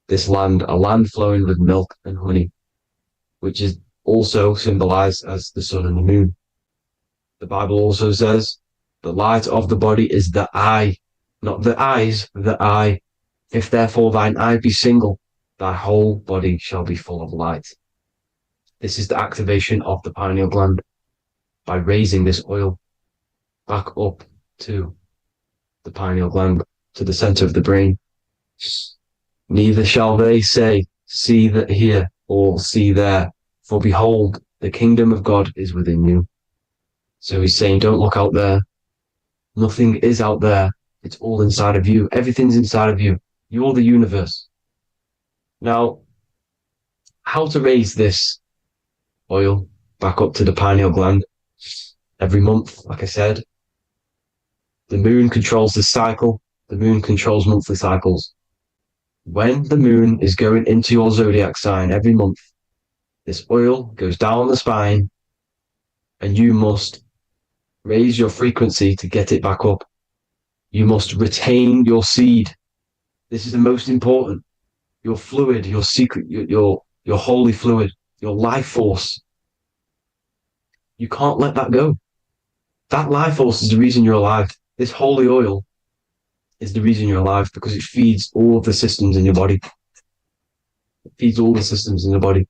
this land, a land flowing with milk and honey, which is also symbolized as the sun and the moon. The Bible also says the light of the body is the eye, not the eyes, the eye. If therefore thine eye be single, thy whole body shall be full of light. This is the activation of the pineal gland by raising this oil back up to the pineal gland, to the center of the brain. Neither shall they say, see that here, or see there, for behold, the kingdom of God is within you. So he's saying, don't look out there. Nothing is out there. It's all inside of you. Everything's inside of you. You're the universe. Now, how to raise this oil back up to the pineal gland? Every month, like I said, the moon controls the cycle. The moon controls monthly cycles. When the moon is going into your zodiac sign every month, this oil goes down the spine, and you must raise your frequency to get it back up. You must retain your seed. This is the most important. Your fluid, your secret, your holy fluid, your life force. You can't let that go. That life force is the reason you're alive. This holy oil is the reason you're alive, because it feeds all of the systems in your body. It feeds all the systems in your body.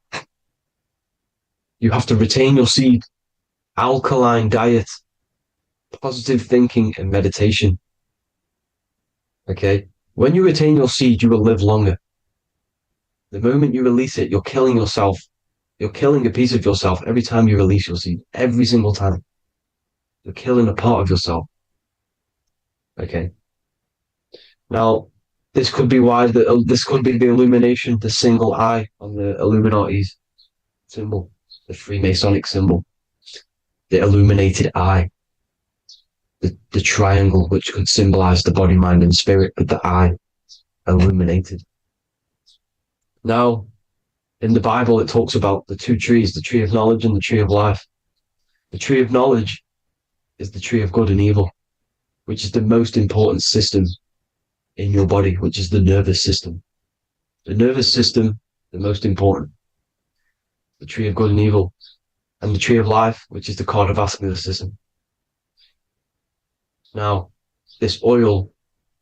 You have to retain your seed, alkaline diet, positive thinking, and meditation. Okay? When you retain your seed, you will live longer. The moment you release it, you're killing yourself. You're killing a piece of yourself every time you release your seed. Every single time. You're killing a part of yourself. Okay? Now, this could be why this could be the illumination, the single eye on the Illuminati's symbol, the Freemasonic symbol, the illuminated eye, the triangle, which could symbolize the body, mind, and spirit, but the eye illuminated. Now, in the Bible, it talks about the two trees, the tree of knowledge and the tree of life. The tree of knowledge is the tree of good and evil, which is the most important system in your body, which is the nervous system. The nervous system, the most important. The tree of good and evil. And the tree of life, which is the cardiovascular system. Now, this oil,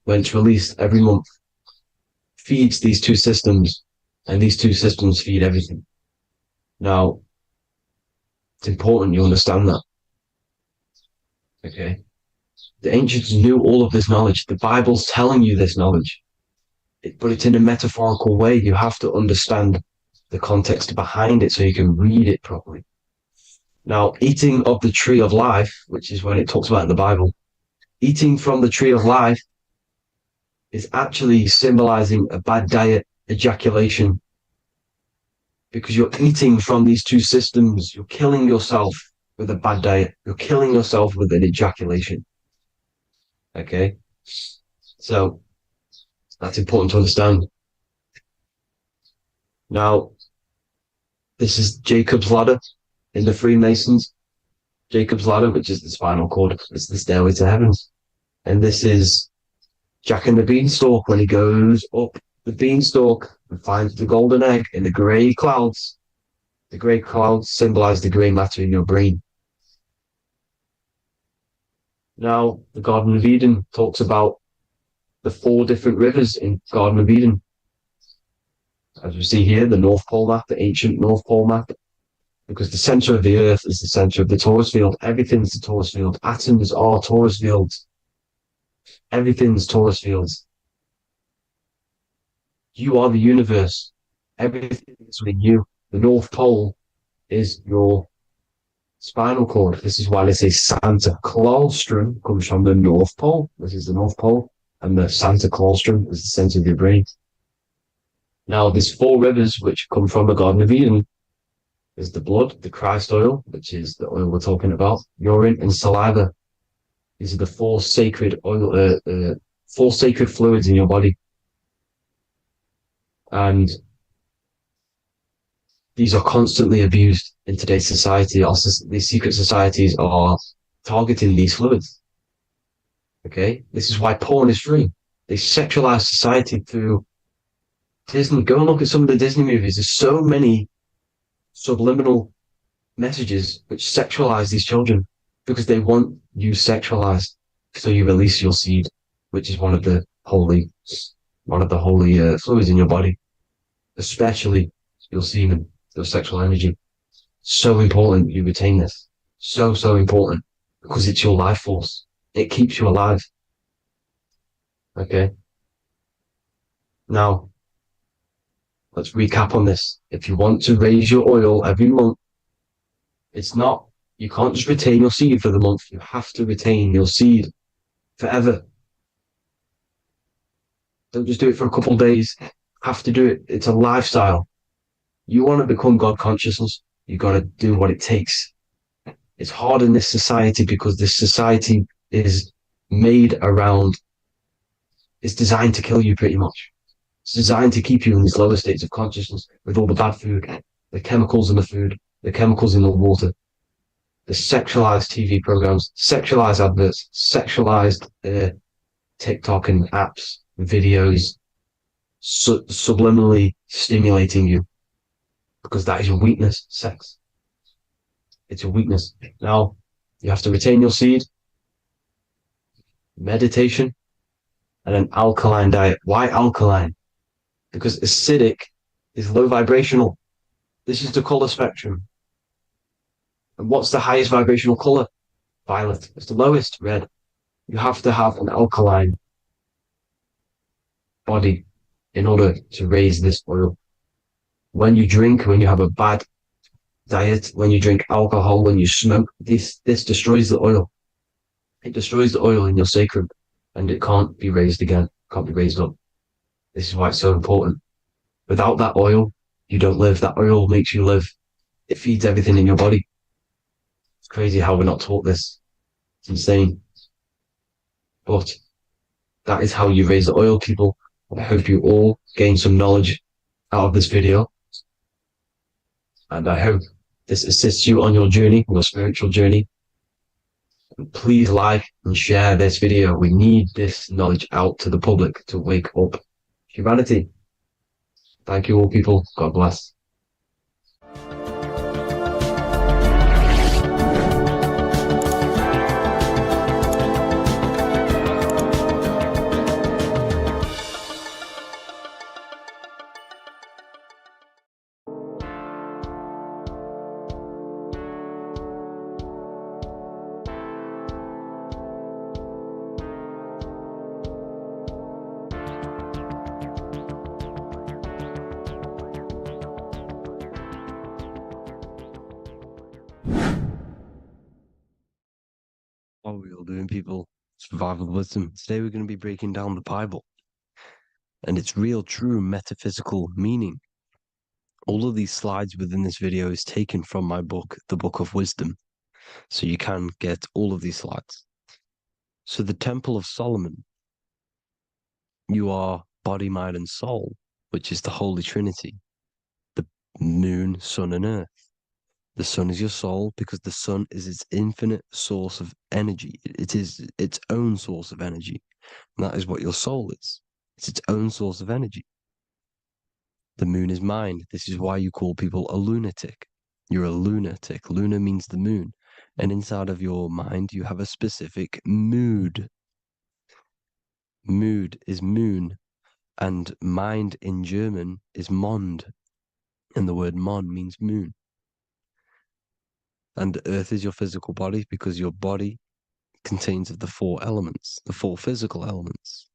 when it's released every month, feeds these two systems, and these two systems feed everything. Now, it's important you understand that. Okay? The ancients knew all of this knowledge. The Bible's telling you this knowledge. But it's in a metaphorical way. You have to understand the context behind it so you can read it properly. Now, eating of the tree of life, which is when it talks about in the Bible, eating from the tree of life is actually symbolizing a bad diet, ejaculation. Because you're eating from these two systems. You're killing yourself with a bad diet. You're killing yourself with an ejaculation. Okay, so that's important to understand. Now, this is Jacob's ladder in the Freemasons. Jacob's ladder, which is the spinal cord, it's the stairway to heaven. And this is Jack and the Beanstalk when he goes up the beanstalk and finds the golden egg in the grey clouds. The grey clouds symbolize the grey matter in your brain. Now, the Garden of Eden talks about the 4 different rivers in Garden of Eden. As we see here, the North Pole map, the ancient North Pole map, because the center of the earth is the center of the torus field. Everything's the torus field. Atoms are torus fields. Everything's torus fields. You are the universe. Everything is within you. The North Pole is your spinal cord. This is why they say Santa Claustrum comes from the North Pole. This is the North Pole. And the Santa Claustrum is the center of your brain. Now, there's 4 rivers which come from the Garden of Eden. There's the blood, the Christ oil, which is the oil we're talking about, urine, and saliva. These are the 4 sacred oil, 4 sacred fluids in your body. And these are constantly abused in today's society. Also, these secret societies are targeting these fluids. Okay? This is why porn is free. They sexualize society through Disney. Go and look at some of the Disney movies. There's so many subliminal messages which sexualize these children because they want you sexualized. So you release your seed, which is one of the holy fluids in your body, especially your semen, your sexual energy. So important you retain this. So important because it's your life force. It keeps you alive. Okay. Now, let's recap on this. If you want to raise your oil every month, you can't just retain your seed for the month. You have to retain your seed forever. Don't just do it for a couple of days. Have to do it. It's a lifestyle. You want to become God consciousness, you got to do what it takes. It's hard in this society because this society is it's designed to kill you pretty much. It's designed to keep you in these lower states of consciousness with all the bad food, the chemicals in the food, the chemicals in the water, the sexualized TV programs, sexualized adverts, sexualized TikTok and apps, videos, subliminally stimulating you because that is your weakness, sex. It's your weakness. Now, you have to retain your seed, meditation, and an alkaline diet. Why alkaline? Because acidic is low vibrational. This is the color spectrum. And what's the highest vibrational color? Violet. It's the lowest, red. You have to have an alkaline body in order to raise this oil. When you drink, when you have a bad diet, when you drink alcohol, when you smoke, this destroys the oil. It destroys the oil in your sacrum and it can't be raised again, can't be raised up. This is why it's so important. Without that oil, you don't live. That oil makes you live. It feeds everything in your body. It's crazy how we're not taught this. It's insane. But that is how you raise the oil, people. I hope you all gain some knowledge out of this video. And I hope this assists you on your journey, your spiritual journey. And please like and share this video. We need this knowledge out to the public to wake up humanity. Thank you all, people. God bless. What are we all doing, people? Survival wisdom. Today we're going to be breaking down the Bible and its real, true metaphysical meaning. All of these slides within this video is taken from my book, The Book of Wisdom. So you can get all of these slides. So the Temple of Solomon, you are body, mind, and soul, which is the Holy Trinity, the moon, sun, and earth. The sun is your soul because the sun is its infinite source of energy. It is its own source of energy. And that is what your soul is. It's its own source of energy. The moon is mind. This is why you call people a lunatic. You're a lunatic. Luna means the moon. And inside of your mind, you have a specific mood. Mood is moon. And mind in German is Mond. And the word Mon means moon. And earth is your physical body because your body contains of the 4 elements, the 4 physical elements.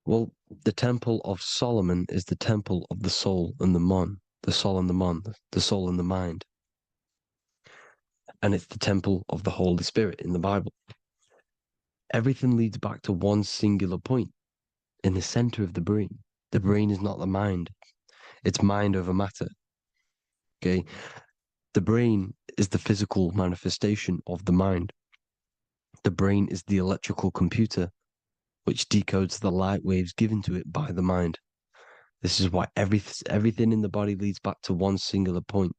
Well, the temple of Solomon is the temple of the soul and the mon, the soul and the mon, the soul and the mind. And it's the temple of the Holy Spirit in the Bible. Everything leads back to one singular point in the center of the brain. The brain is not the mind. It's mind over matter. Okay. The brain is the physical manifestation of the mind. The brain is the electrical computer which decodes the light waves given to it by the mind. This is why everything in the body leads back to one singular point.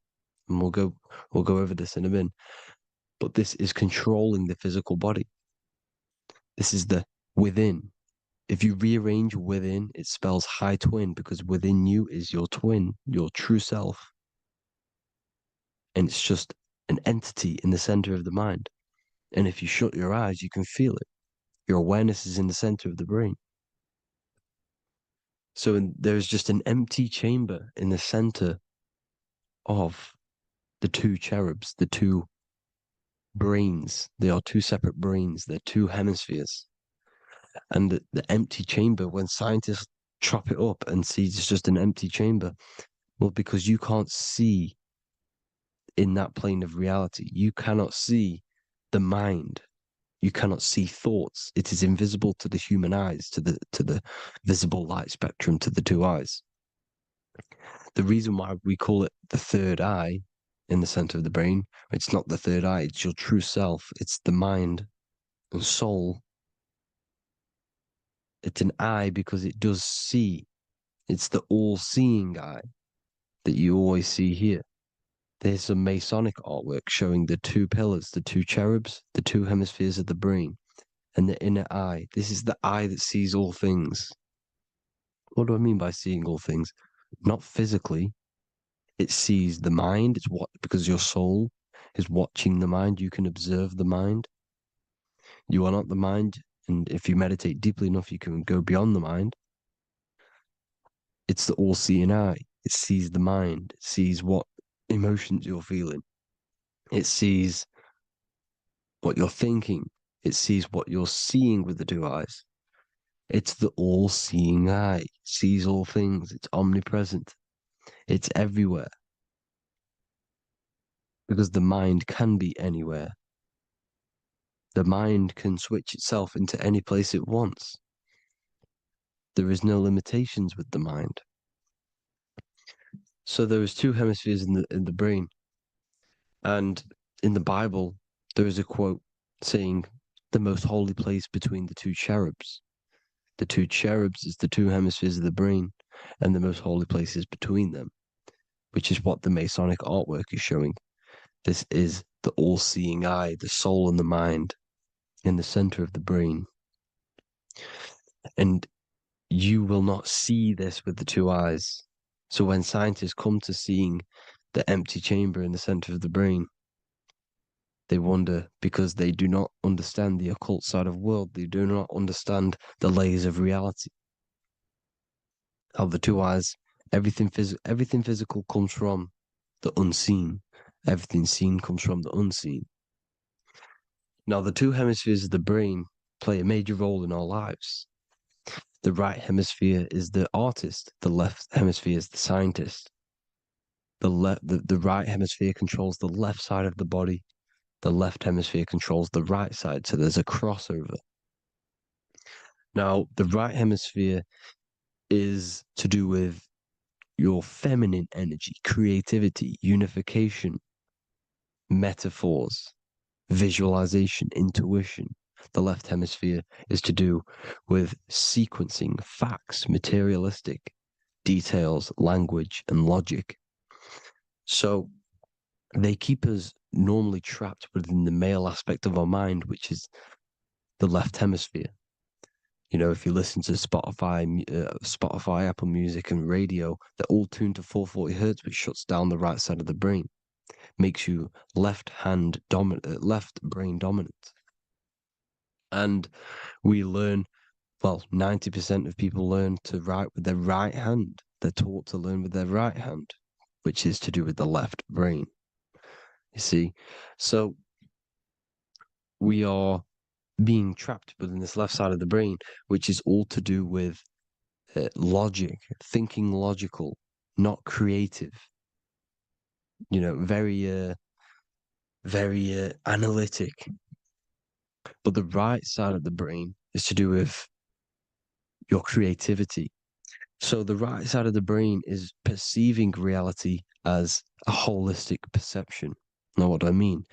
And we'll go over this in a minute. But this is controlling the physical body. This is the within. If you rearrange within, it spells high twin, because within you is your twin, your true self. And it's just an entity in the center of the mind. And if you shut your eyes, you can feel it. Your awareness is in the center of the brain. So there's just an empty chamber in the center of the two cherubs, the two brains. They are two separate brains. They're two hemispheres. And the empty chamber, when scientists chop it up and see it's just an empty chamber, well, because you can't see in that plane of reality, you cannot see the mind. You cannot see thoughts. It is invisible to the human eyes, to the visible light spectrum, to the two eyes. The reason why we call it the third eye in the center of the brain, it's not the third eye, it's your true self. It's the mind and soul. It's an eye because it does see. It's the all-seeing eye that you always see here. There's some Masonic artwork showing the two pillars, the two cherubs, the two hemispheres of the brain, and the inner eye. This is the eye that sees all things. What do I mean by seeing all things? Not physically. It sees the mind. It's what, because your soul is watching the mind. You can observe the mind. You are not the mind. And if you meditate deeply enough, you can go beyond the mind. It's the all-seeing eye. It sees the mind. It sees what emotions you're feeling. It sees what you're thinking. It sees what you're seeing with the two eyes. It's the all-seeing eye. It sees all things. It's omnipresent. It's everywhere. Because the mind can be anywhere. The mind can switch itself into any place it wants. There is no limitations with the mind. So there is two hemispheres in the brain. And in the Bible, there is a quote saying, the most holy place between the two cherubs. The two cherubs is the two hemispheres of the brain, and the most holy place is between them, which is what the Masonic artwork is showing. This is the all-seeing eye, the soul and the mind in the center of the brain. And you will not see this with the two eyes. So when scientists come to seeing the empty chamber in the center of the brain, they wonder, because they do not understand the occult side of the world. They do not understand the layers of reality. How the two eyes, everything physical comes from the unseen. Everything seen comes from the unseen. Now, the two hemispheres of the brain play a major role in our lives. The right hemisphere is the artist. The left hemisphere is the scientist. The right hemisphere controls the left side of the body. The left hemisphere controls the right side. So there's a crossover. Now, the right hemisphere is to do with your feminine energy, creativity, unification, metaphors, visualization, intuition. The left hemisphere is to do with sequencing, facts, materialistic details, language, and logic. So they keep us normally trapped within the male aspect of our mind, which is the left hemisphere. You know, if you listen to Spotify, Apple Music, and radio, they're all tuned to 440 hertz, which shuts down the right side of the brain, makes you left brain dominant. And we learn, well, 90% of people learn to write with their right hand. They're taught to learn with their right hand, which is to do with the left brain. You see, so we are being trapped within this left side of the brain, which is all to do with logic, thinking logical, not creative. You know, very analytic. But the right side of the brain is to do with your creativity. So the right side of the brain is perceiving reality as a holistic perception. Now, what do I mean?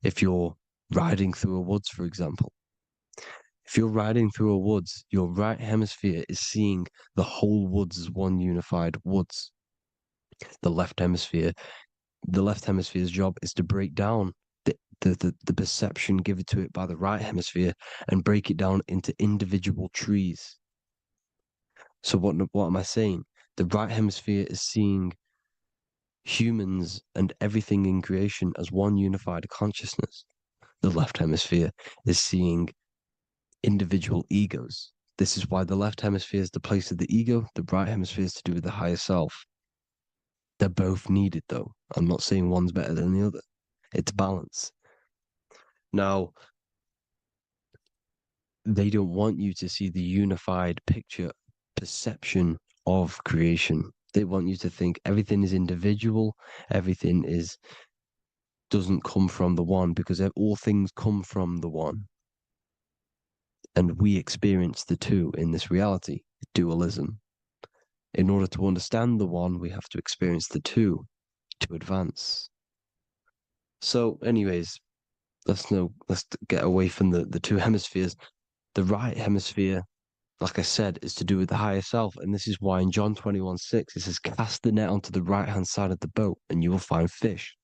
If you're riding through a woods, for example, if you're riding through a woods, your right hemisphere is seeing the whole woods as one unified woods. The left hemisphere's job is to break down the perception given to it by the right hemisphere and break it down into individual trees. So what am I saying? The right hemisphere is seeing humans and everything in creation as one unified consciousness. The left hemisphere is seeing individual egos. This is why the left hemisphere is the place of the ego, the right hemisphere is to do with the higher self. They're both needed, though. I'm not saying one's better than the other. It's balance. Now, they don't want you to see the unified picture, perception of creation. They want you to think everything is individual, everything doesn't come from the one, because all things come from the one. And we experience the two in this reality, dualism. In order to understand the one, we have to experience the two to advance. So, anyways, let's get away from the two hemispheres. The right hemisphere, like I said, is to do with the higher self. And this is why in John 21:6, it says, cast the net onto the right-hand side of the boat and you will find fish.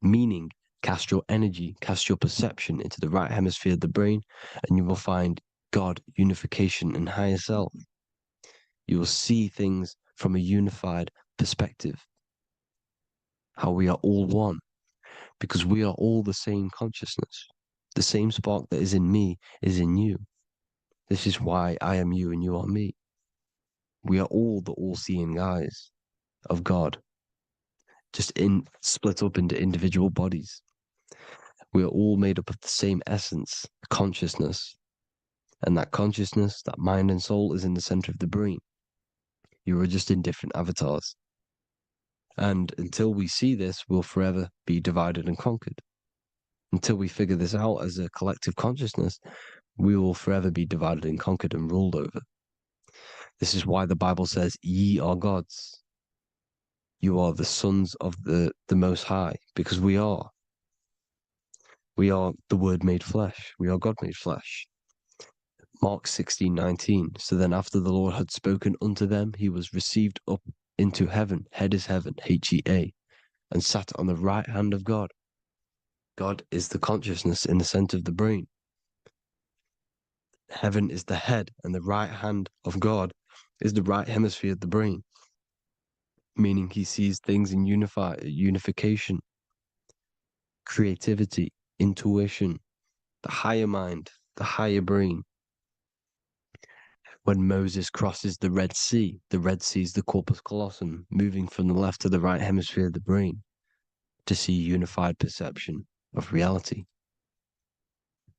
Meaning, cast your energy, cast your perception into the right hemisphere of the brain, and you will find God, unification, and higher self. You will see things from a unified perspective. How we are all one, because we are all the same consciousness. The same spark that is in me is in you. This is why I am you and you are me. We are all the all-seeing eyes of God, just split up into individual bodies. We are all made up of the same essence, consciousness. And that consciousness, that mind and soul, is in the center of the brain. You are just in different avatars. And until we see this, we'll forever be divided and conquered. Until we figure this out as a collective consciousness, we will forever be divided and conquered and ruled over. This is why the Bible says, ye are gods. You are the sons of the Most High, because we are. We are the Word made flesh. We are God made flesh. Mark 16:19. So then after the Lord had spoken unto them, he was received up into heaven, head is heaven, H-E-A, and sat on the right hand of God. God is the consciousness in the center of the brain. Heaven is the head, and the right hand of God is the right hemisphere of the brain, meaning he sees things in unification, creativity, intuition, the higher mind, the higher brain. When Moses crosses the Red Sea is the corpus callosum, moving from the left to the right hemisphere of the brain to see unified perception of reality.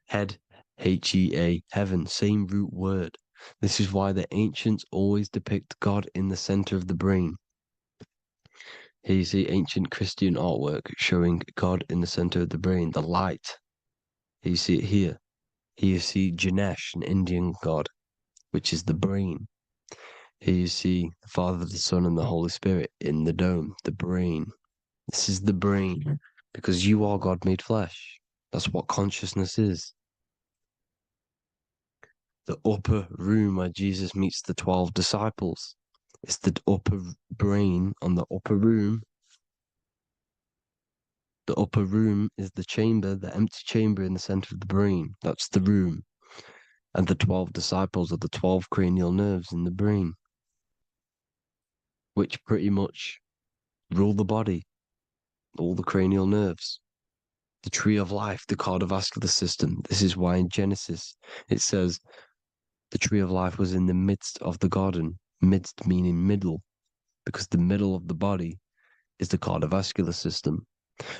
Head, H-E-A, heaven, same root word. This is why the ancients always depict God in the center of the brain. Here you see ancient Christian artwork showing God in the center of the brain, the light. Here you see it here. Here you see Ganesh, an Indian god, which is the brain. Here you see the Father, the Son, and the Holy Spirit in the dome, the brain. This is the brain, because you are God made flesh. That's what consciousness is. The upper room where Jesus meets the 12 disciples. It's the upper brain on the upper room. The upper room is the chamber, the empty chamber in the center of the brain. That's the room. And the 12 disciples are the 12 cranial nerves in the brain, which pretty much rule the body, all the cranial nerves. The tree of life, the cardiovascular system. This is why in Genesis it says the tree of life was in the midst of the garden. Midst meaning middle, because the middle of the body is the cardiovascular system,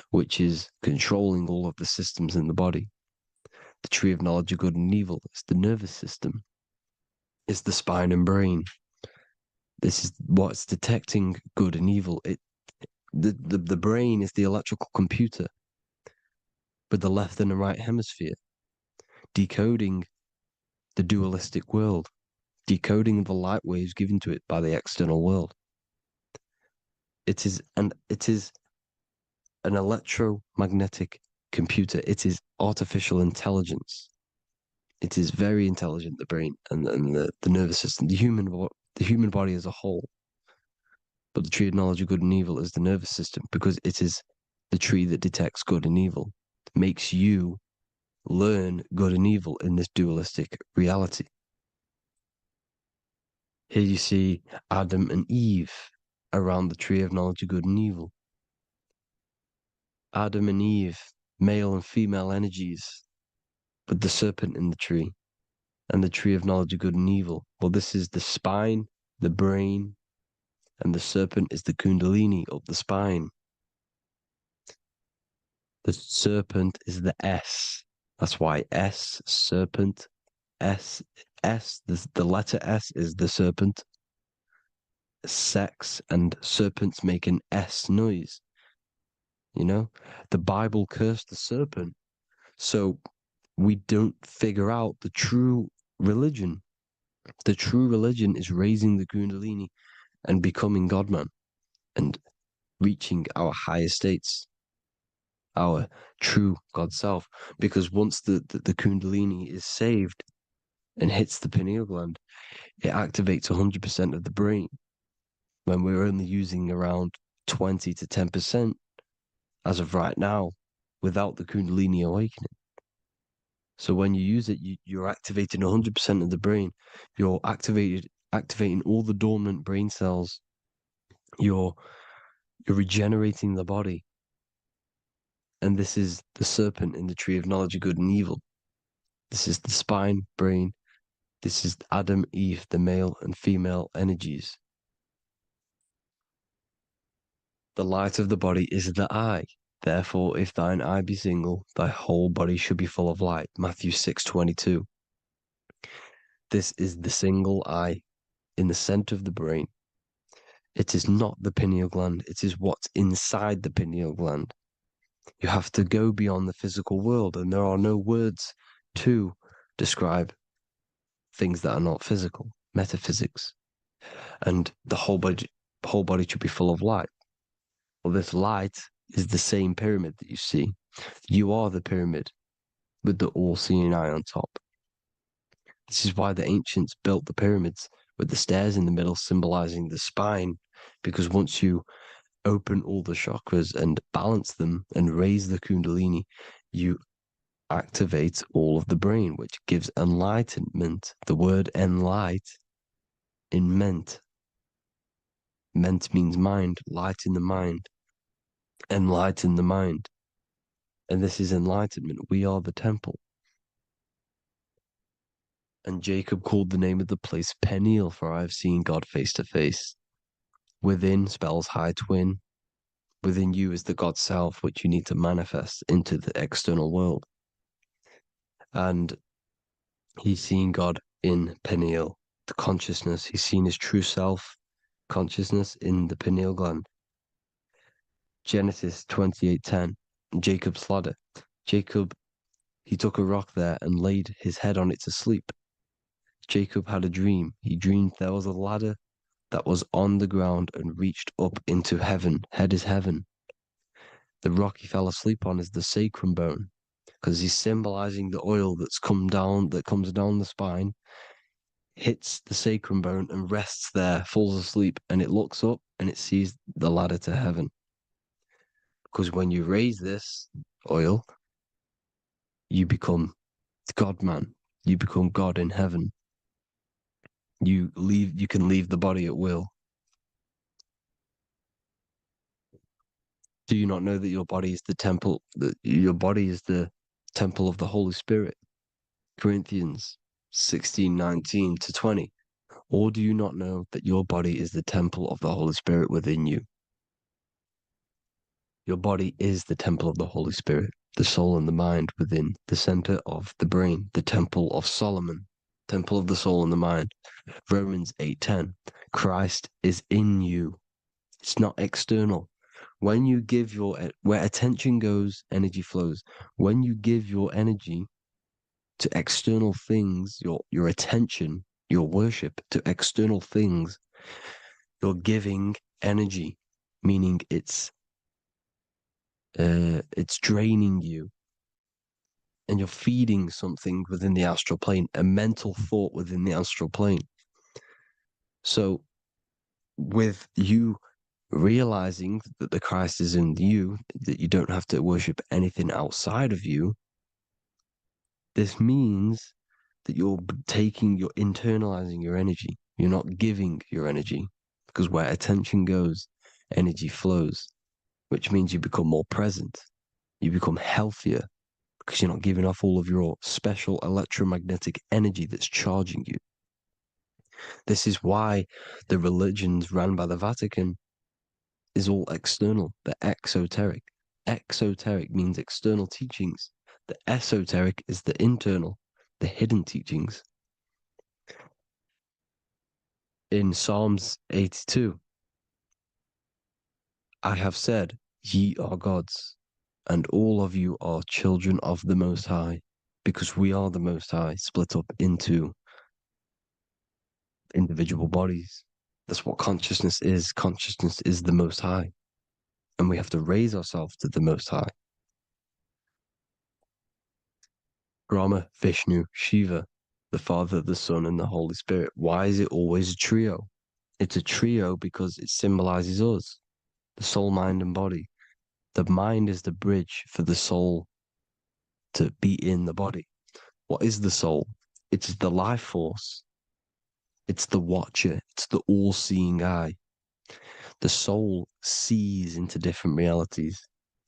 which is controlling all of the systems in the body. The tree of knowledge of good and evil is the nervous system. is the spine and brain. This is what's detecting good and evil. The brain is the electrical computer with the left and the right hemisphere, decoding the dualistic world, decoding the light waves given to it by the external world. It is an electromagnetic computer. It is artificial intelligence. It is very intelligent, the brain and the nervous system, the human body as a whole. But the tree of knowledge of good and evil is the nervous system, because it is the tree that detects good and evil, makes you learn good and evil in this dualistic reality. Here you see Adam and Eve around the tree of knowledge of good and evil. Adam and Eve, male and female energies, with the serpent in the tree and the tree of knowledge of good and evil. Well, this is the spine, the brain, and the serpent is the kundalini up the spine. The serpent is the S. That's why S, serpent, S, the letter S is the serpent. Sex and serpents make an S noise. You know, the Bible cursed the serpent. So we don't figure out the true religion. The true religion is raising the kundalini and becoming God-man and reaching our higher states, our true God self. Because once the kundalini is saved and hits the pineal gland, it activates 100% of the brain when we're only using around 20 to 10% as of right now without the kundalini awakening. So when you use it, you're activating 100% of the brain. You're activating all the dormant brain cells. You're regenerating the body. And this is the serpent in the tree of knowledge of good and evil. This is the spine, brain. This is Adam, Eve, the male and female energies. The light of the body is the eye. Therefore, if thine eye be single, thy whole body should be full of light. Matthew 6:22. This is the single eye in the center of the brain. It is not the pineal gland. It is what's inside the pineal gland. You have to go beyond the physical world, and there are no words to describe things that are not physical, metaphysics. And the whole body should be full of light. Well, this light is the same pyramid that you see. You are the pyramid with the all-seeing eye on top. This is why the ancients built the pyramids with the stairs in the middle symbolizing the spine, because once you open all the chakras and balance them and raise the kundalini, you activate all of the brain, which gives enlightenment. The word enlight in ment. Ment means mind, light in the mind. Enlighten the mind. And this is enlightenment. We are the temple. And Jacob called the name of the place Peniel, for I have seen God face to face. Within spells high twin. Within you is the God self, which you need to manifest into the external world. And he's seen God in Peniel, the consciousness. He's seen his true self consciousness in the pineal gland. Genesis 28:10, Jacob's ladder. Jacob, he took a rock there and laid his head on it to sleep. Jacob had a dream. He dreamed there was a ladder that was on the ground and reached up into heaven. Head is heaven. The rock he fell asleep on is the sacrum bone, because he's symbolizing the oil that comes down the spine, hits the sacrum bone and rests there, falls asleep, and it looks up and it sees the ladder to heaven. Because when you raise this oil, you become God man. You become God in heaven. You can leave the body at will. Do you not know that your body is the temple, that your body is the temple of the Holy Spirit? Corinthians 16:19-20. Or do you not know that your body is the temple of the Holy Spirit within you? Your body is the temple of the Holy Spirit, the soul and the mind within the center of the brain, the temple of Solomon. temple of the soul and the mind. Romans 8:10. Christ is in you. It's not external. When you give where attention goes, energy flows. When you give your energy to external things, your attention, your worship to external things, you're giving energy, meaning it's draining you, and you're feeding something within the astral plane, a mental thought within the astral plane. So with you realizing that the Christ is in you, that you don't have to worship anything outside of you, this means that you're internalizing your energy. You're not giving your energy, because where attention goes, energy flows, which means you become more present. You become healthier because you're not giving off all of your special electromagnetic energy that's charging you. This is why the religions run by the Vatican is all external. They're exoteric. Exoteric means external teachings. The esoteric is the internal, the hidden teachings. In Psalms 82, I have said, ye are gods, and all of you are children of the Most High, because we are the Most High, split up into individual bodies. That's what consciousness is. Consciousness is the Most High, and we have to raise ourselves to the Most High. Brahma, Vishnu, Shiva, the Father, the Son, and the Holy Spirit. Why is it always a trio? It's a trio because it symbolizes us, the soul, mind, and body. The mind is the bridge for the soul to be in the body. What is the soul? It's the life force. It's the watcher. It's the all-seeing eye. The soul sees into different realities,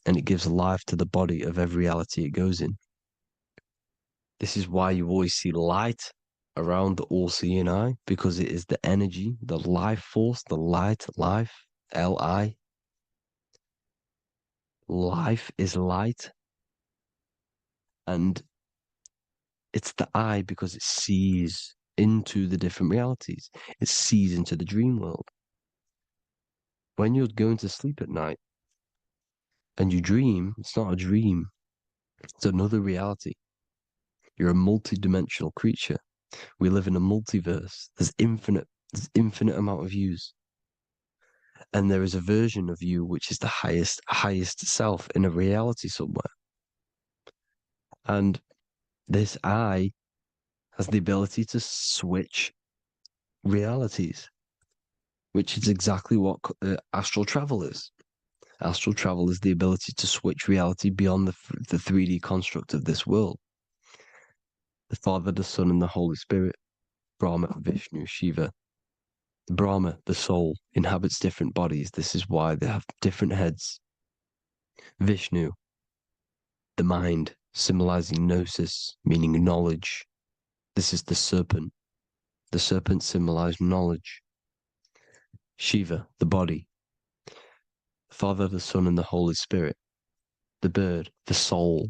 and it gives life to the body of every reality it goes in. This is why you always see light around the all-seeing eye, because it is the energy, the life force, the light, life, Li. Life is light, and it's the eye because it sees into the different realities. It sees into the dream world. When you're going to sleep at night and you dream, it's not a dream. It's another reality. You're a multi-dimensional creature. We live in a multiverse. There's infinite amount of yous. And there is a version of you which is the highest self in a reality somewhere. And this eye has the ability to switch realities, which is exactly what astral travel is. Astral travel is the ability to switch reality beyond the 3D construct of this world. The Father, the Son, and the Holy Spirit, Brahma, Vishnu, Shiva. Brahma, the soul, inhabits different bodies. This is why they have different heads. Vishnu, the mind, symbolizing gnosis, meaning knowledge. This is the serpent. The serpent symbolized knowledge. Shiva, the body. Father, the Son, and the Holy Spirit. The bird, the soul,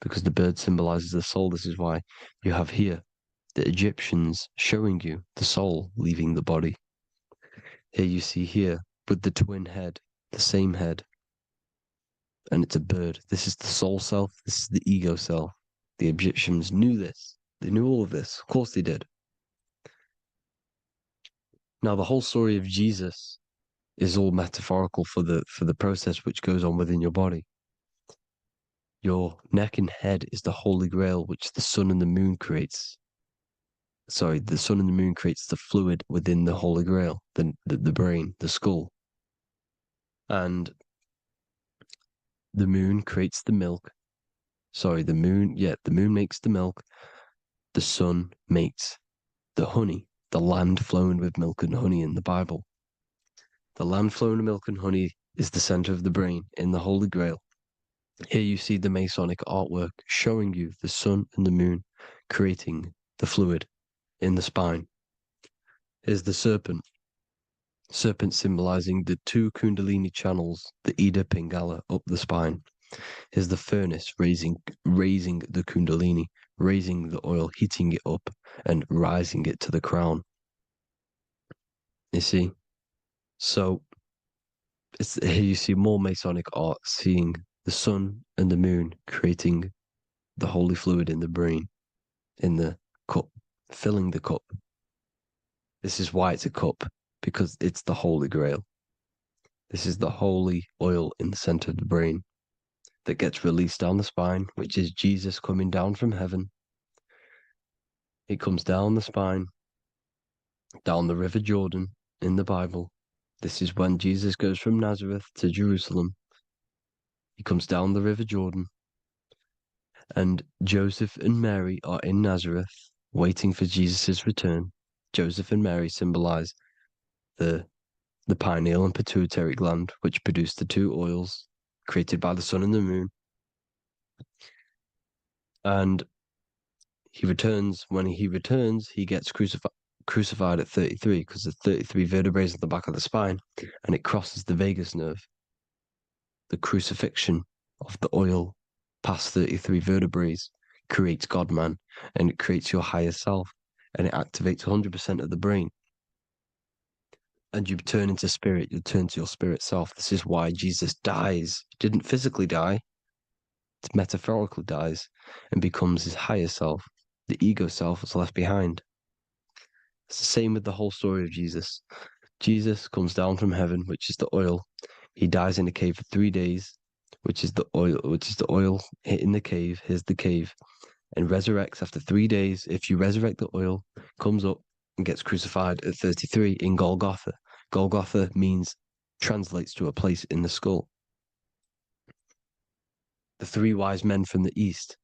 because the bird symbolizes the soul. This is why you have here the Egyptians showing you the soul leaving the body. Here you see here with the twin head, the same head, and it's a bird. This is the soul self. This is the ego self. The Egyptians knew this. They knew all of this. Of course they did. Now the whole story of Jesus is all metaphorical for the process which goes on within your body. Your neck and head is the holy grail which the sun and the moon creates. Sorry, the sun and the moon creates the fluid within the holy grail, the brain, the skull. And the moon creates the milk. Sorry, the moon makes the milk. The sun makes the honey, the land flowing with milk and honey in the Bible. The land flowing with milk and honey is the center of the brain in the Holy Grail. Here you see the Masonic artwork showing you the sun and the moon creating the fluid in the spine. Here's the serpent. Serpent symbolizing the two Kundalini channels, the Ida Pingala up the spine. Here's the furnace raising the kundalini, raising the oil, heating it up, and rising it to the crown. You see? So here you see more Masonic art, seeing the sun and the moon creating the holy fluid in the brain, in the cup, filling the cup. This is why it's a cup, because it's the Holy Grail. This is the holy oil in the center of the brain that gets released down the spine, which is Jesus coming down from heaven. It comes down the spine, down the River Jordan in the Bible. This is when Jesus goes from Nazareth to Jerusalem. He comes down the River Jordan, and Joseph and Mary are in Nazareth waiting for Jesus' return. Joseph and Mary symbolize the pineal and pituitary gland, which produce the two oils created by the sun and the moon. And he returns. When he returns, he gets crucified at 33, because there's 33 vertebrae at the back of the spine, and it crosses the vagus nerve. The crucifixion of the oil past 33 vertebrae creates God-man, and it creates your higher self, and it activates 100% of the brain. And you turn into spirit, you turn to your spirit self. This is why Jesus dies. He didn't physically die, it metaphorically dies and becomes his higher self. The ego self is left behind. It's the same with the whole story of Jesus. Jesus comes down from heaven, which is the oil. He dies in a cave for 3 days, which is the oil in the cave. Here's the cave, and resurrects after 3 days. If you resurrect the oil, comes up and gets crucified at 33 in Golgotha. Golgotha translates to a place in the skull. The three wise men from the east.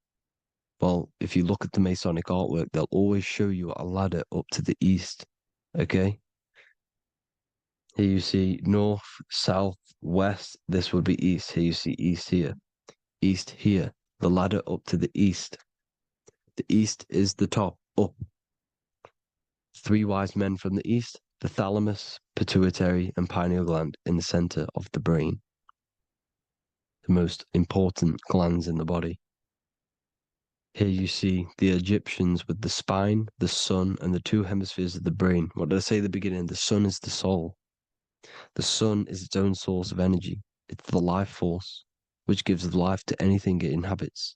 Well, if you look at the Masonic artwork, they'll always show you a ladder up to the east. Okay? Here you see north, south, west. This would be east. Here you see east here. East here. The ladder up to the east. The east is the top, up. Three wise men from the east. The thalamus, pituitary, and pineal gland in the center of the brain. The most important glands in the body. Here you see the Egyptians with the spine, the sun, and the two hemispheres of the brain. What did I say at the beginning? The sun is the soul. The sun is its own source of energy. It's the life force, which gives life to anything it inhabits.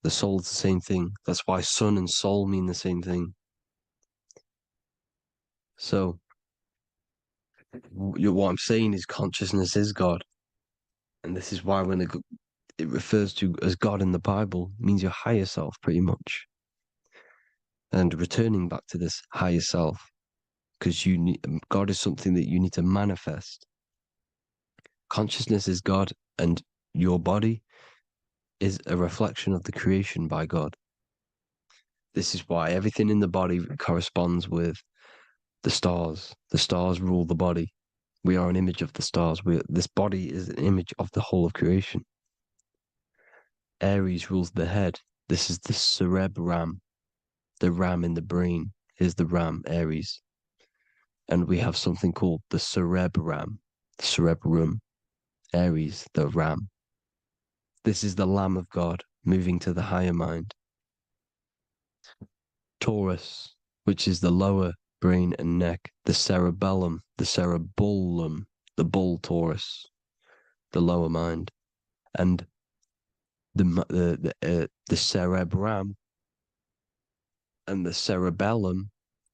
The soul is the same thing. That's why sun and soul mean the same thing. So, what I'm saying is consciousness is God. And this is why when it refers to as God in the Bible, means your higher self, pretty much. And returning back to this higher self, because God is something that you need to manifest. Consciousness is God, and your body is a reflection of the creation by God. This is why everything in the body corresponds with the stars. The stars rule the body. We are an image of the stars. This body is an image of the whole of creation. Aries rules the head. This is the cerebrum, the ram in the brain. Here's the ram, Aries. And we have something called the cerebrum, Aries, the ram. This is the Lamb of God moving to the higher mind. Taurus, which is the lower brain and neck, the cerebellum, the bull Taurus, the lower mind, and the cerebrum and the cerebellum,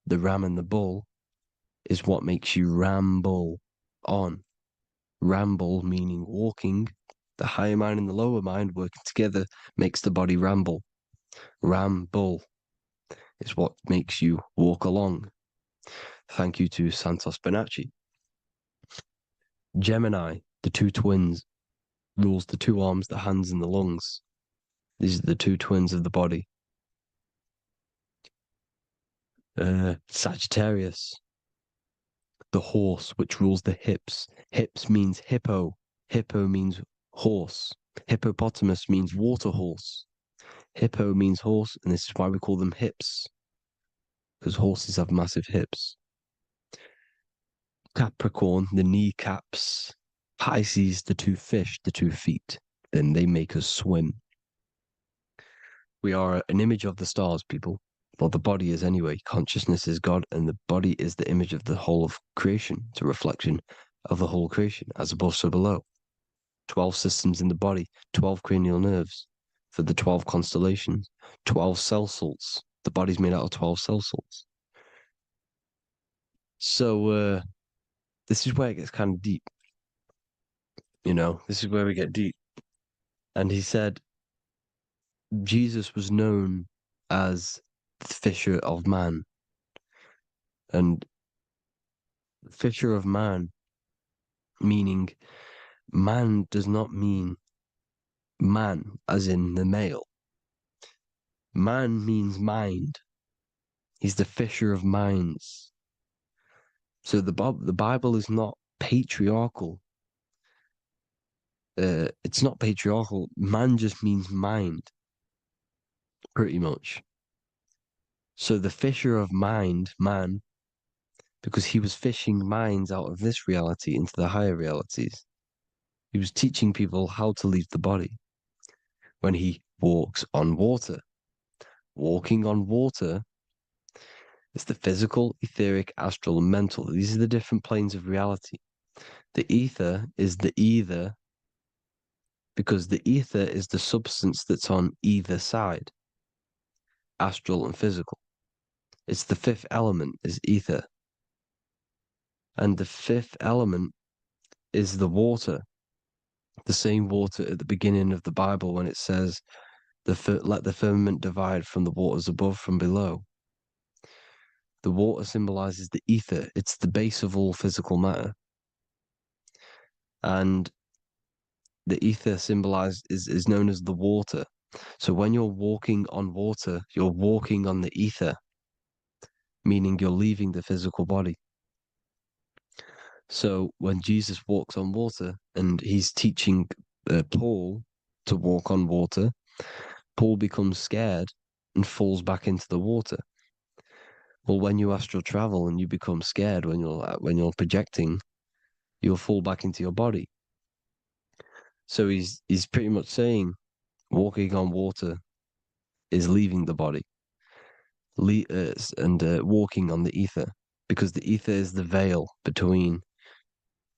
the ram and the bull, is what makes you ramble on. Ramble meaning walking. The higher mind and the lower mind working together makes the body ramble. Ramble is what makes you walk along. Thank you to Santos Bonacci. Gemini, the two twins, rules the two arms, the hands, and the lungs. These are the two twins of the body. Sagittarius, the horse, which rules the hips. Hips means hippo. Hippo means horse. Hippopotamus means water horse. Hippo means horse, and this is why we call them hips, because horses have massive hips. Capricorn, the kneecaps. Pisces, the two fish, the 2 feet. then they make us swim. We are an image of the stars, people. Well, the body is anyway. Consciousness is God, and the body is the image of the whole of creation. It's a reflection of the whole creation, as above, so below. 12 systems in the body, 12 cranial nerves for the 12 constellations, 12 cell salts. The body's made out of 12 cell salts. So this is where it gets kind of deep. This is where we get deep. And he said Jesus was known as the fisher of man. And fisher of man, meaning man does not mean man as in the male. Man means mind. He's the fisher of minds. So the Bible is not patriarchal. It's not patriarchal. Man just means mind, pretty much. So the fisher of mind, man, because he was fishing minds out of this reality into the higher realities. He was teaching people how to leave the body when he walks on water. Walking on water is the physical, etheric, astral, and mental. These are the different planes of reality. The ether is the either, because the ether is the substance that's on either side, astral and physical. It's the fifth element, is ether. And the fifth element is the water. The same water at the beginning of the Bible when it says, let the firmament divide from the waters above from below. The water symbolizes the ether. It's the base of all physical matter. And the ether symbolized is known as the water. So when you're walking on water, you're walking on the ether, meaning you're leaving the physical body. So when Jesus walks on water and he's teaching Paul to walk on water, Paul becomes scared and falls back into the water. Well, when you astral travel and you become scared when you're projecting, you'll fall back into your body. So he's pretty much saying walking on water is leaving the body, and walking on the ether, because the ether is the veil between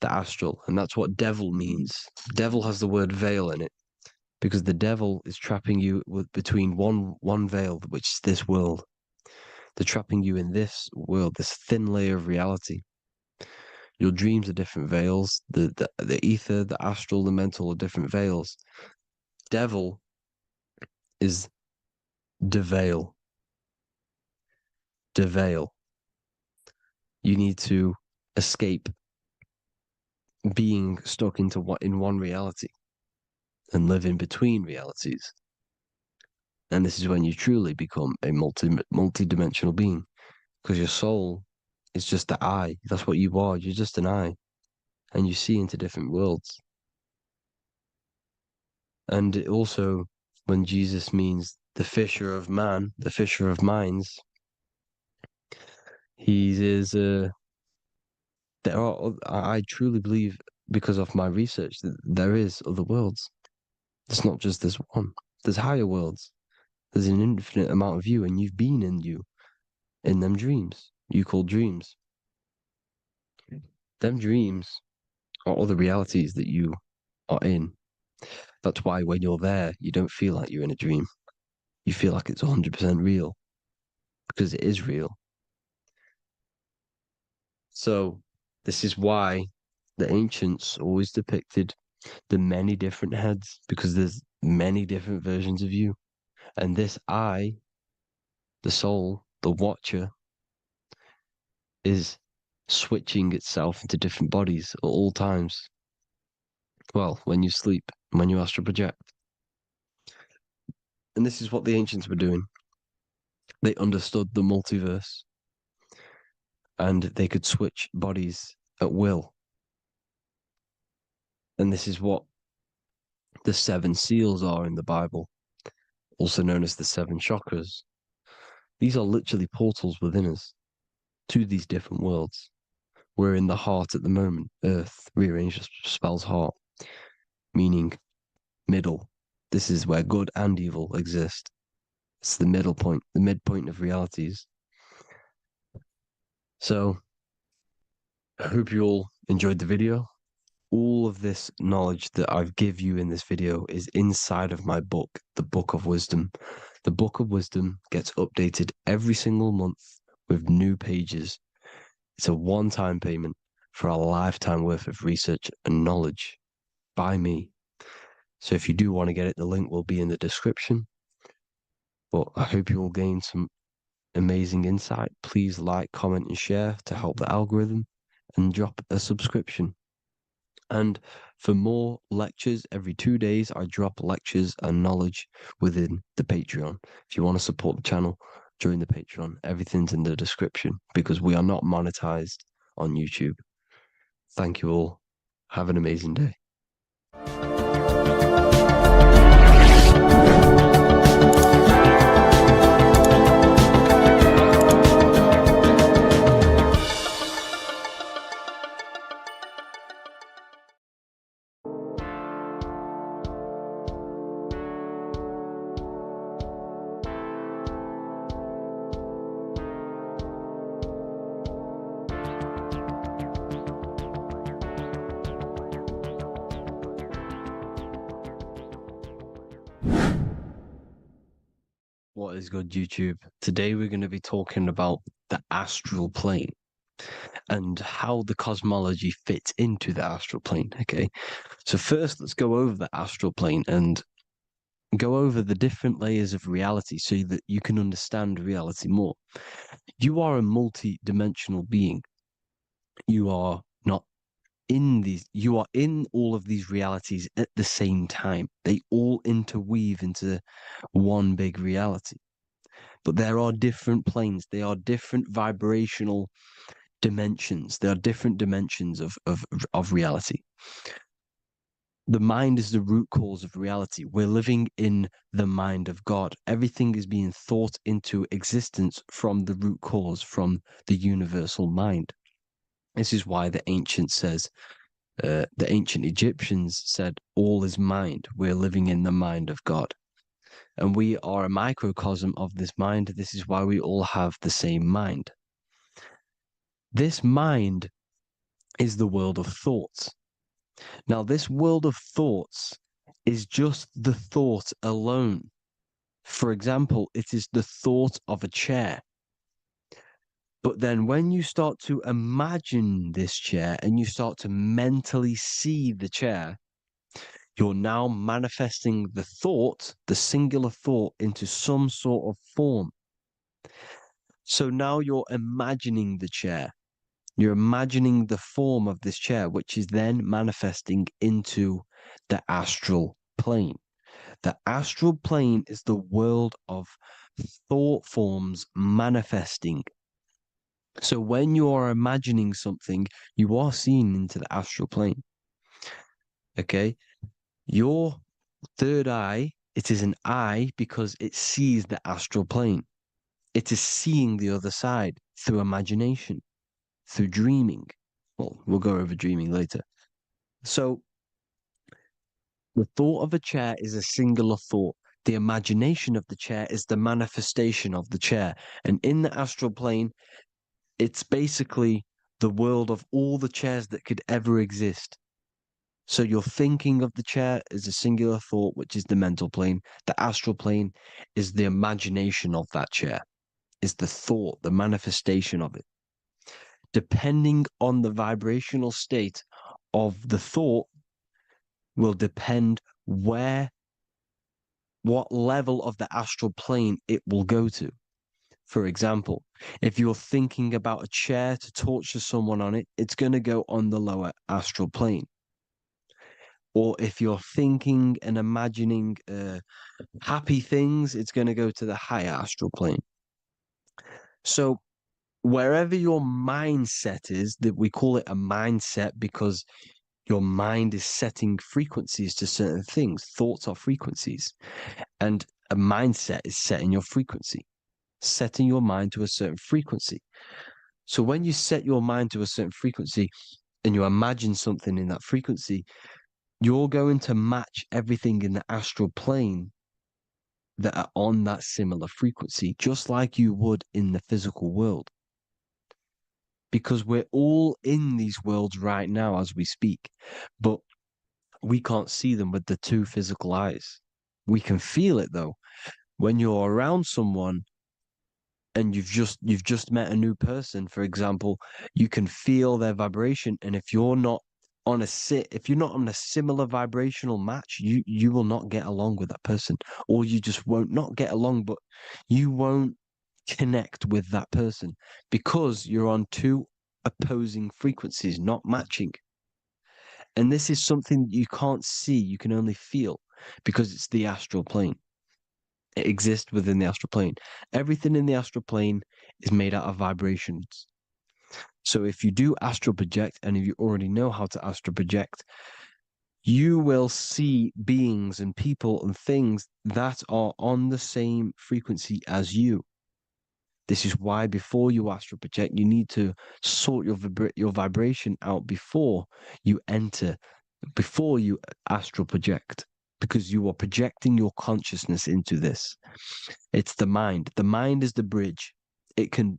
the astral, and that's what devil means. Devil has the word veil in it, because the devil is trapping you between one veil, which is this world. They're trapping you in this world, this thin layer of reality. Your dreams are different veils. The ether, the astral, the mental are different veils. Devil is deveil. Deveil. You need to escape being stuck in one reality and live in between realities. And this is when you truly become a multi-dimensional being, because your soul is just the eye. That's what you are. You're just an eye, and you see into different worlds. And it also, when Jesus means the fisher of man, the fisher of minds, he is. I truly believe, because of my research, that there is other worlds. It's not just this one. There's higher worlds. There's an infinite amount of you, and you've been in them dreams you call dreams. Them dreams are other realities that you are in. That's why when you're there, you don't feel like you're in a dream. You feel like it's 100% real, because it is real. So this is why the ancients always depicted the many different heads, because there's many different versions of you. And this I, the soul, the watcher, is switching itself into different bodies at all times. Well, when you sleep, when you astral project. And this is what the ancients were doing. They understood the multiverse, and they could switch bodies at will. And this is what the 7 seals are in the Bible, also known as the 7 chakras. These are literally portals within us to these different worlds. We're in the heart at the moment. Earth rearranged spells heart, meaning middle. This is where good and evil exist. It's the middle point, the midpoint of realities. So I hope you all enjoyed the video. All of this knowledge that I've give you in this video is inside of my book, the Book of Wisdom. The Book of Wisdom gets updated every single month with new pages. It's a one-time payment for a lifetime worth of research and knowledge by me. So if you do want to get it, the link will be in the description. But I hope you all gain some amazing insight. Please like, comment, and share to help the algorithm, and drop a subscription. And for more lectures, every 2 days, I drop lectures and knowledge within the Patreon. If you want to support the channel, join the Patreon. Everything's in the description because we are not monetized on YouTube. Thank you all. Have an amazing day. What is good, YouTube? Today we're going to be talking about the astral plane and how the cosmology fits into the astral plane. Okay, so first let's go over the astral plane and go over the different layers of reality so that you can understand reality more. You are a multi-dimensional being. You are not in these, you are in all of these realities at the same time. They all interweave into one big reality. But there are different planes. They are different vibrational dimensions. There are different dimensions of reality. The mind is the root cause of reality. We're living in the mind of God. Everything is being thought into existence from the root cause, from the universal mind. This is why the ancient Egyptians said, all is mind. We're living in the mind of God. And we are a microcosm of this mind. This is why we all have the same mind. This mind is the world of thoughts. Now, this world of thoughts is just the thought alone. For example, it is the thought of a chair. But then when you start to imagine this chair and you start to mentally see the chair, you're now manifesting the thought, the singular thought, into some sort of form. So now you're imagining the chair. You're imagining the form of this chair, which is then manifesting into the astral plane. The astral plane is the world of thought forms manifesting. So when you are imagining something, you are seeing into the astral plane. Okay? Your third eye, it is an eye because it sees the astral plane. It is seeing the other side through imagination, through dreaming. Well, we'll go over dreaming later. So the thought of a chair is a singular thought. The imagination of the chair is the manifestation of the chair. And in the astral plane, it's basically the world of all the chairs that could ever exist. So you're thinking of the chair as a singular thought, which is the mental plane. The astral plane is the imagination of that chair, is the thought, the manifestation of it. Depending on the vibrational state of the thought will depend what level of the astral plane it will go to. For example, if you're thinking about a chair to torture someone on it, it's going to go on the lower astral plane. Or if you're thinking and imagining happy things, it's going to go to the higher astral plane. So wherever your mindset is, that we call it a mindset because your mind is setting frequencies to certain things. Thoughts are frequencies. And a mindset is setting your frequency, setting your mind to a certain frequency. So when you set your mind to a certain frequency and you imagine something in that frequency, you're going to match everything in the astral plane that are on that similar frequency, just like you would in the physical world. Because we're all in these worlds right now as we speak, but we can't see them with the two physical eyes. We can feel it though. When you're around someone and you've just met a new person, for example, you can feel their vibration. And if you're not if you're not on a similar vibrational match, you will not get along with that person. Or you just won't not get along, but you won't connect with that person because you're on two opposing frequencies, not matching. And this is something you can't see, you can only feel because it's the astral plane. It exists within the astral plane. Everything in the astral plane is made out of vibrations. So if you do astral project, and if you already know how to astral project, you will see beings and people and things that are on the same frequency as you. This is why before you astral project, you need to sort your vibration out before you enter, before you astral project, because you are projecting your consciousness into this. It's the mind. The mind is the bridge. It can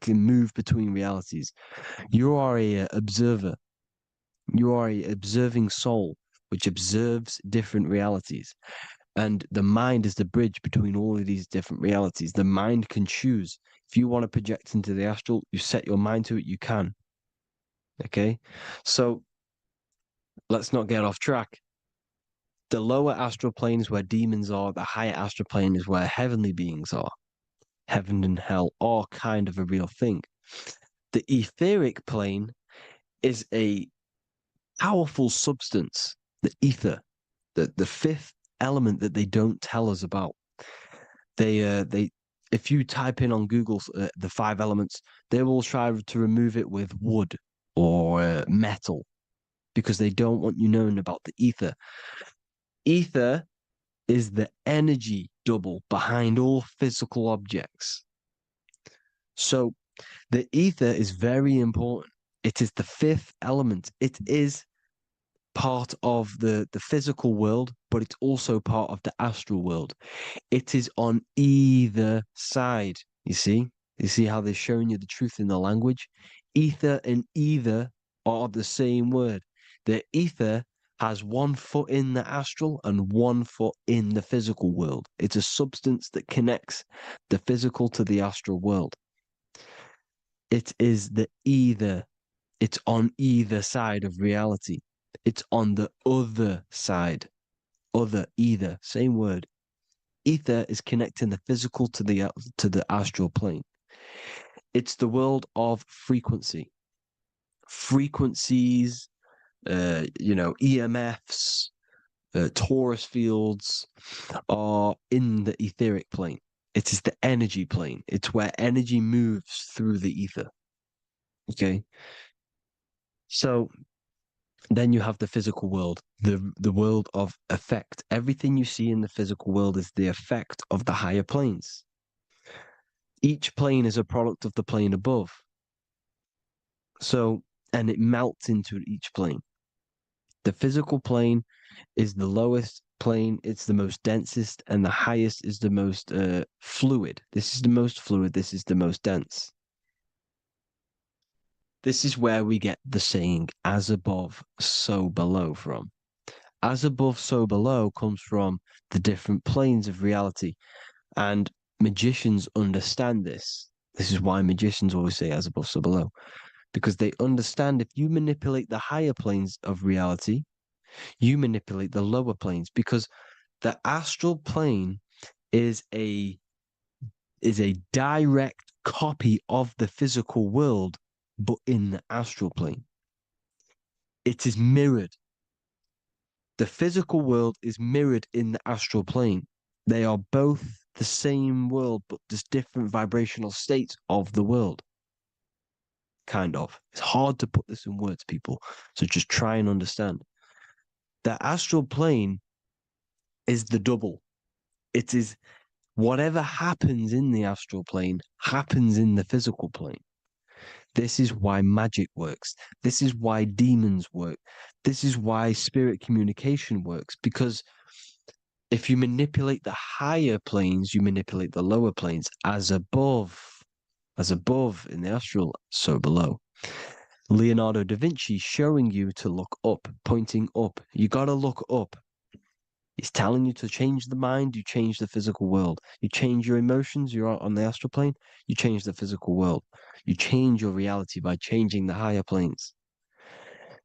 move between realities. You are a observer. You are a observing soul which observes different realities. And the mind is the bridge between all of these different realities. The mind can choose. If you want to project into the astral, you set your mind to it, you can. Okay? So let's not get off track. The lower astral plane is where demons are. The higher astral plane is where heavenly beings are. Heaven and hell are kind of a real thing. The etheric plane is a powerful substance, the ether, the fifth element that they don't tell us about. If you type in on Google the five elements, they will try to remove it with wood or metal because they don't want you knowing about the ether. Ether is the energy double behind all physical objects. So the ether is very important. It is the fifth element. It is part of the physical world, but it's also part of the astral world. It is on either side. You see? You see how they're showing you the truth in the language? Ether and either are the same word. The ether has 1 foot in the astral and 1 foot in the physical world. It's a substance that connects the physical to the astral world. It is the either. It's on either side of reality. It's on the other side. Other, either, same word. Ether is connecting the physical to the astral plane. It's the world of frequency. Frequencies, EMFs, torus fields are in the etheric plane. It is the energy plane. It's where energy moves through the ether. Okay. So then you have the physical world, the world of effect. Everything you see in the physical world is the effect of the higher planes. Each plane is a product of the plane above. So, and it melts into each plane. The physical plane is the lowest plane, it's the most densest, and the highest is the most fluid. This is the most fluid, this is the most dense. This is where we get the saying, as above, so below from. As above, so below comes from the different planes of reality. And magicians understand this. This is why magicians always say as above, so below. Because they understand if you manipulate the higher planes of reality, you manipulate the lower planes. Because the astral plane is a direct copy of the physical world, but in the astral plane. It is mirrored. The physical world is mirrored in the astral plane. They are both the same world, but there's different vibrational states of the world. Kind of. It's hard to put this in words, people. So just try and understand. The astral plane is the double. It is whatever happens in the astral plane happens in the physical plane. This is why magic works. This is why demons work. This is why spirit communication works. Because if you manipulate the higher planes, you manipulate the lower planes. As above in the astral, so below. Leonardo da Vinci showing you to look up, pointing up. You got to look up. He's telling you to change the mind, you change the physical world. You change your emotions, you're on the astral plane, you change the physical world. You change your reality by changing the higher planes.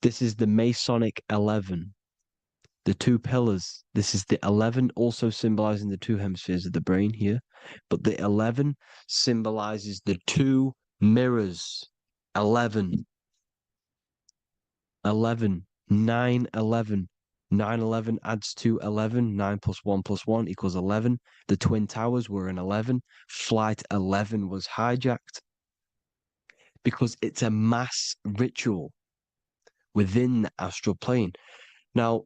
This is the Masonic 11, the two pillars. This is the 11, also symbolizing the two hemispheres of the brain here. But the 11 symbolizes the two mirrors. 11, 11, 9, 11. 9, 11 adds to 11. 9 plus 1 plus 1 equals 11. The Twin Towers were an 11. Flight 11 was hijacked because it's a mass ritual within the astral plane. Now,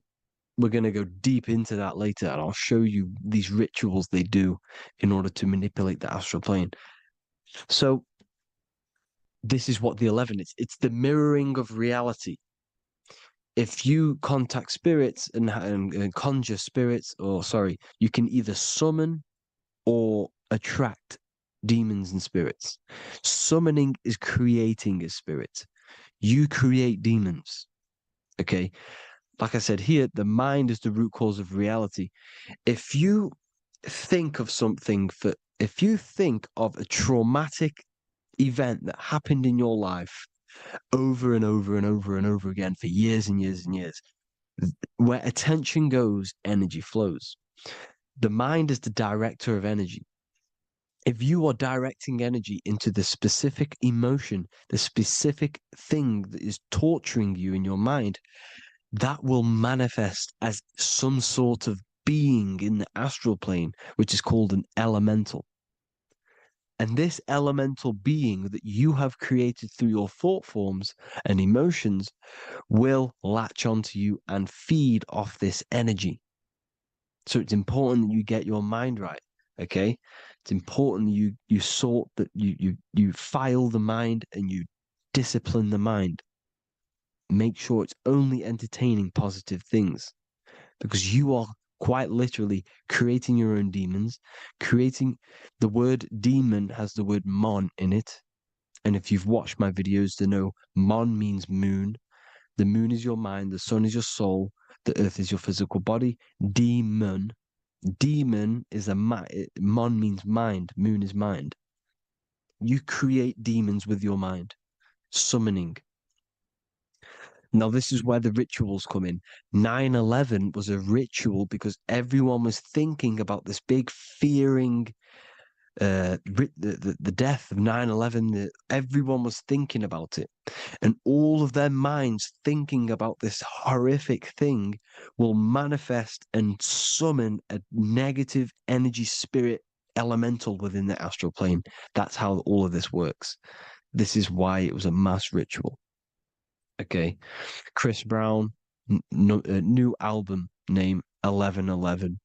we're going to go deep into that later, and I'll show you these rituals they do in order to manipulate the astral plane. So, this is what the 11 is. It's the mirroring of reality. If you contact spirits and conjure spirits, you can either summon or attract demons and spirits. Summoning is creating a spirit. You create demons. Okay. Like I said here, the mind is the root cause of reality. If you think of if you think of a traumatic event that happened in your life over and over and over and over again for years and years and years, where attention goes, energy flows. The mind is the director of energy. If you are directing energy into the specific emotion, the specific thing that is torturing you in your mind, that will manifest as some sort of being in the astral plane, which is called an elemental. And this elemental being that you have created through your thought forms and emotions will latch onto you and feed off this energy. So it's important that you get your mind right. Okay. It's important you sort that you file the mind and you discipline the mind. Make sure it's only entertaining positive things, because you are quite literally creating your own demons. Creating the word demon has the word mon in it. And if you've watched my videos to know, mon means moon. The moon is your mind, the sun is your soul, the earth is your physical body. Demon is mon means mind, moon is mind. You create demons with your mind. Summoning. Now, this is where the rituals come in. 9/11 was a ritual because everyone was thinking about this big fearing, the death of 9/11. Everyone was thinking about it. And all of their minds thinking about this horrific thing will manifest and summon a negative energy spirit elemental within the astral plane. That's how all of this works. This is why it was a mass ritual. Okay. Chris Brown, new album name 11/11.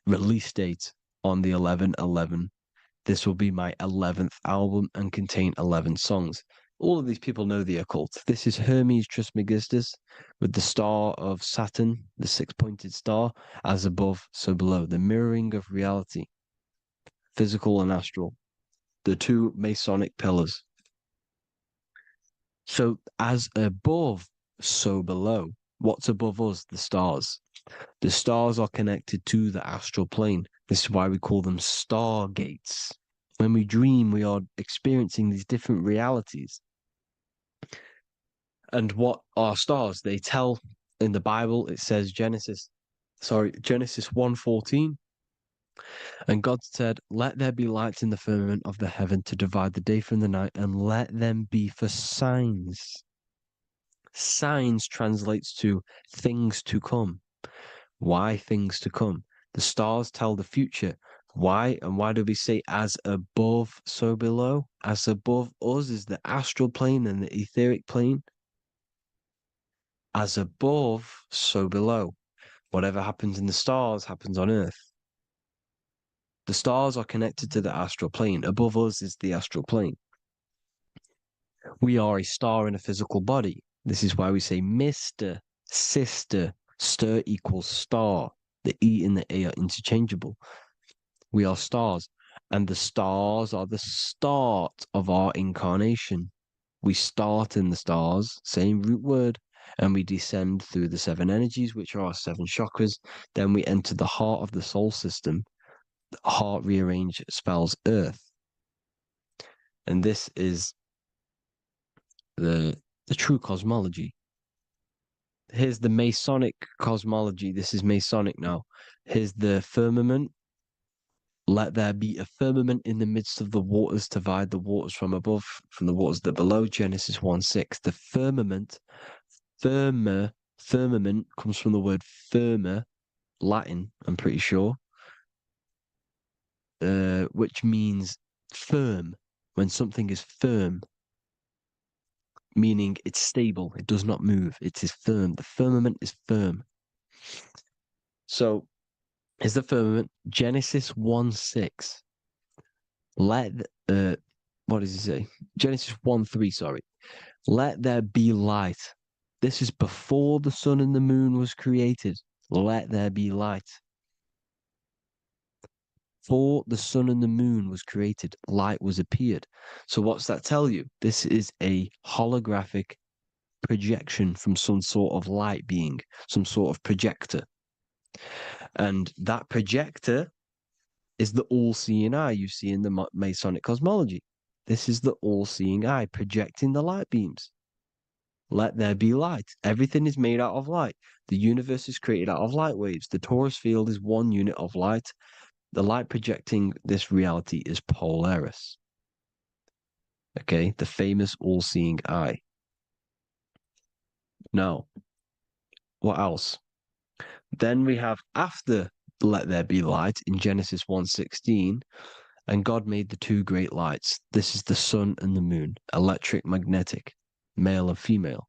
Release date on the 11/11. This will be my 11th album and contain 11 songs. All of these people know the occult. This is Hermes Trismegistus with the star of Saturn, the six-pointed star, as above, so below. The mirroring of reality, physical and astral. The two Masonic pillars. So as above, so below. What's above us? The stars. The stars are connected to the astral plane. This is why we call them stargates. When we dream, we are experiencing these different realities. And what are stars? They tell in the Bible, it says Genesis 1:14. And God said, "Let there be lights in the firmament of the heaven to divide the day from the night, and let them be for signs." Signs translates to things to come. Why things to come? The stars tell the future. Why? And why do we say as above, so below? As above us is the astral plane and the etheric plane. As above, so below. Whatever happens in the stars happens on Earth. The stars are connected to the astral plane. Above us is the astral plane. We are a star in a physical body. This is why we say Mr., sister, stir equals star. The E and the A are interchangeable. We are stars, and the stars are the start of our incarnation. We start in the stars, same root word, and we descend through the 7 energies, which are our 7 chakras. Then we enter the heart of the soul system. The heart rearranged spells earth. And this is the true cosmology. Here's the Masonic cosmology. This is Masonic now. Here's the firmament. Let there be a firmament in the midst of the waters to divide the waters from above, from the waters that below. Genesis 1:6. The firmament, firmament comes from the word firma, Latin, I'm pretty sure, which means firm. When something is firm, meaning it's stable, it does not move, it is firm. The firmament is firm. So, is the firmament Genesis 1:6. Let what does he say? Genesis 1:3, sorry. Let there be light. This is before the sun and the moon was created. Let there be light. Before the sun and the moon was created, light was appeared. So what's that tell you? This is a holographic projection from some sort of light being, some sort of projector. And that projector is the all-seeing eye you see in the Masonic cosmology. This is the all-seeing eye projecting the light beams. Let there be light. Everything is made out of light. The universe is created out of light waves. The torus field is 1 unit of light. The light projecting this reality is Polaris. Okay, the famous all-seeing eye. Now, what else? Then we have after let there be light in Genesis 1:16, and God made the 2 great lights. This is the sun and the moon, electric, magnetic, male and female.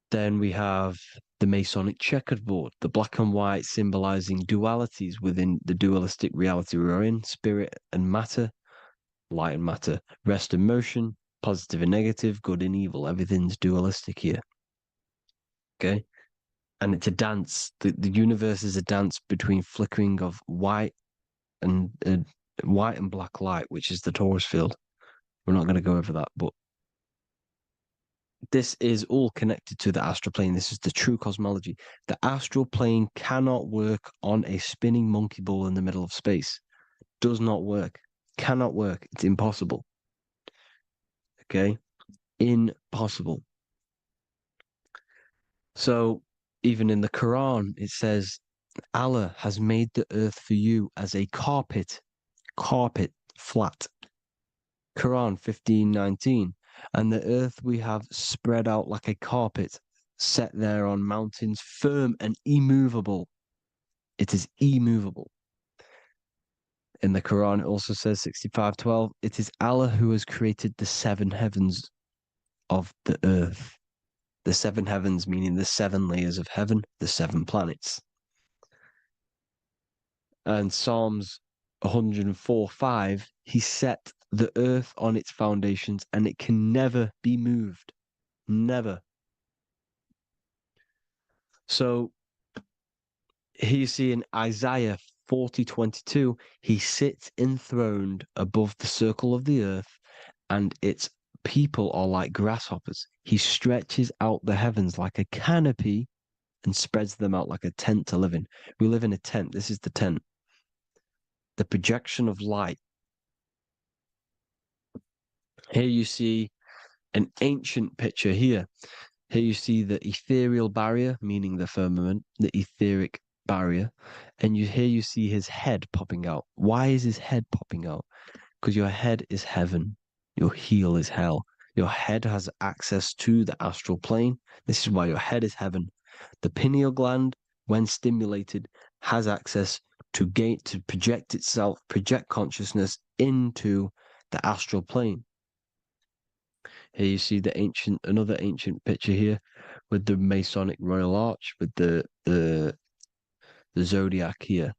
Then we have the Masonic checkerboard, the black and white symbolizing dualities within the dualistic reality we're in, spirit and matter, light and matter, rest and motion, positive and negative, good and evil. Everything's dualistic here. Okay? And it's a dance. The universe is a dance between flickering of white and black light, which is the torus field. We're not going to go over that, but this is all connected to the astral plane. This is the true cosmology. The astral plane cannot work on a spinning monkey ball in the middle of space. Does not work. Cannot work. It's impossible. Okay? Impossible. So, even in the Quran, it says, Allah has made the earth for you as a carpet, flat. Quran 15:19. And the earth we have spread out like a carpet, set there on mountains, firm and immovable. It is immovable. In the Quran, it also says 65:12, it is Allah who has created the 7 heavens of the earth. The 7 heavens meaning the 7 layers of heaven, the 7 planets. And Psalms 104:5, he set the earth on its foundations and it can never be moved. Never. So here you see in Isaiah 40:22, he sits enthroned above the circle of the earth and its people are like grasshoppers. He stretches out the heavens like a canopy and spreads them out like a tent to live in. We live in a tent. This is the tent. The projection of light. Here you see an ancient picture here. Here you see the ethereal barrier, meaning the firmament, the etheric barrier. And here you see his head popping out. Why is his head popping out? Because your head is heaven. Your heel is hell. Your head has access to the astral plane. This is why your head is heaven. The pineal gland, when stimulated, has access to project itself, project consciousness into the astral plane. Here you see another ancient picture here with the Masonic Royal Arch, with the zodiac here,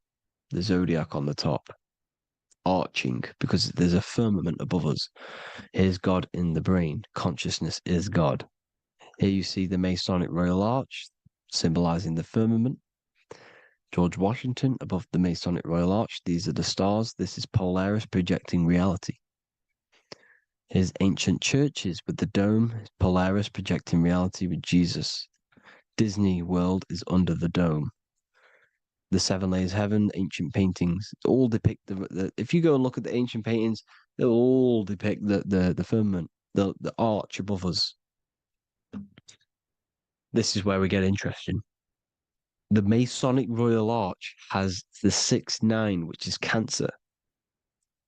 the zodiac on the top. arching because there's a firmament above us. Here's God in the brain. Consciousness is God. Here you see the Masonic Royal Arch, symbolizing the firmament. George Washington above the Masonic Royal Arch. These are the stars. This is Polaris projecting reality. Here's ancient churches with the dome. Polaris projecting reality with Jesus. Disney World is under the dome. The Seven Layers of Heaven, ancient paintings, all depict if you go and look at the ancient paintings, they'll all depict the firmament, the arch above us. This is where we get interesting. The Masonic Royal Arch has the 6-9, which is Cancer.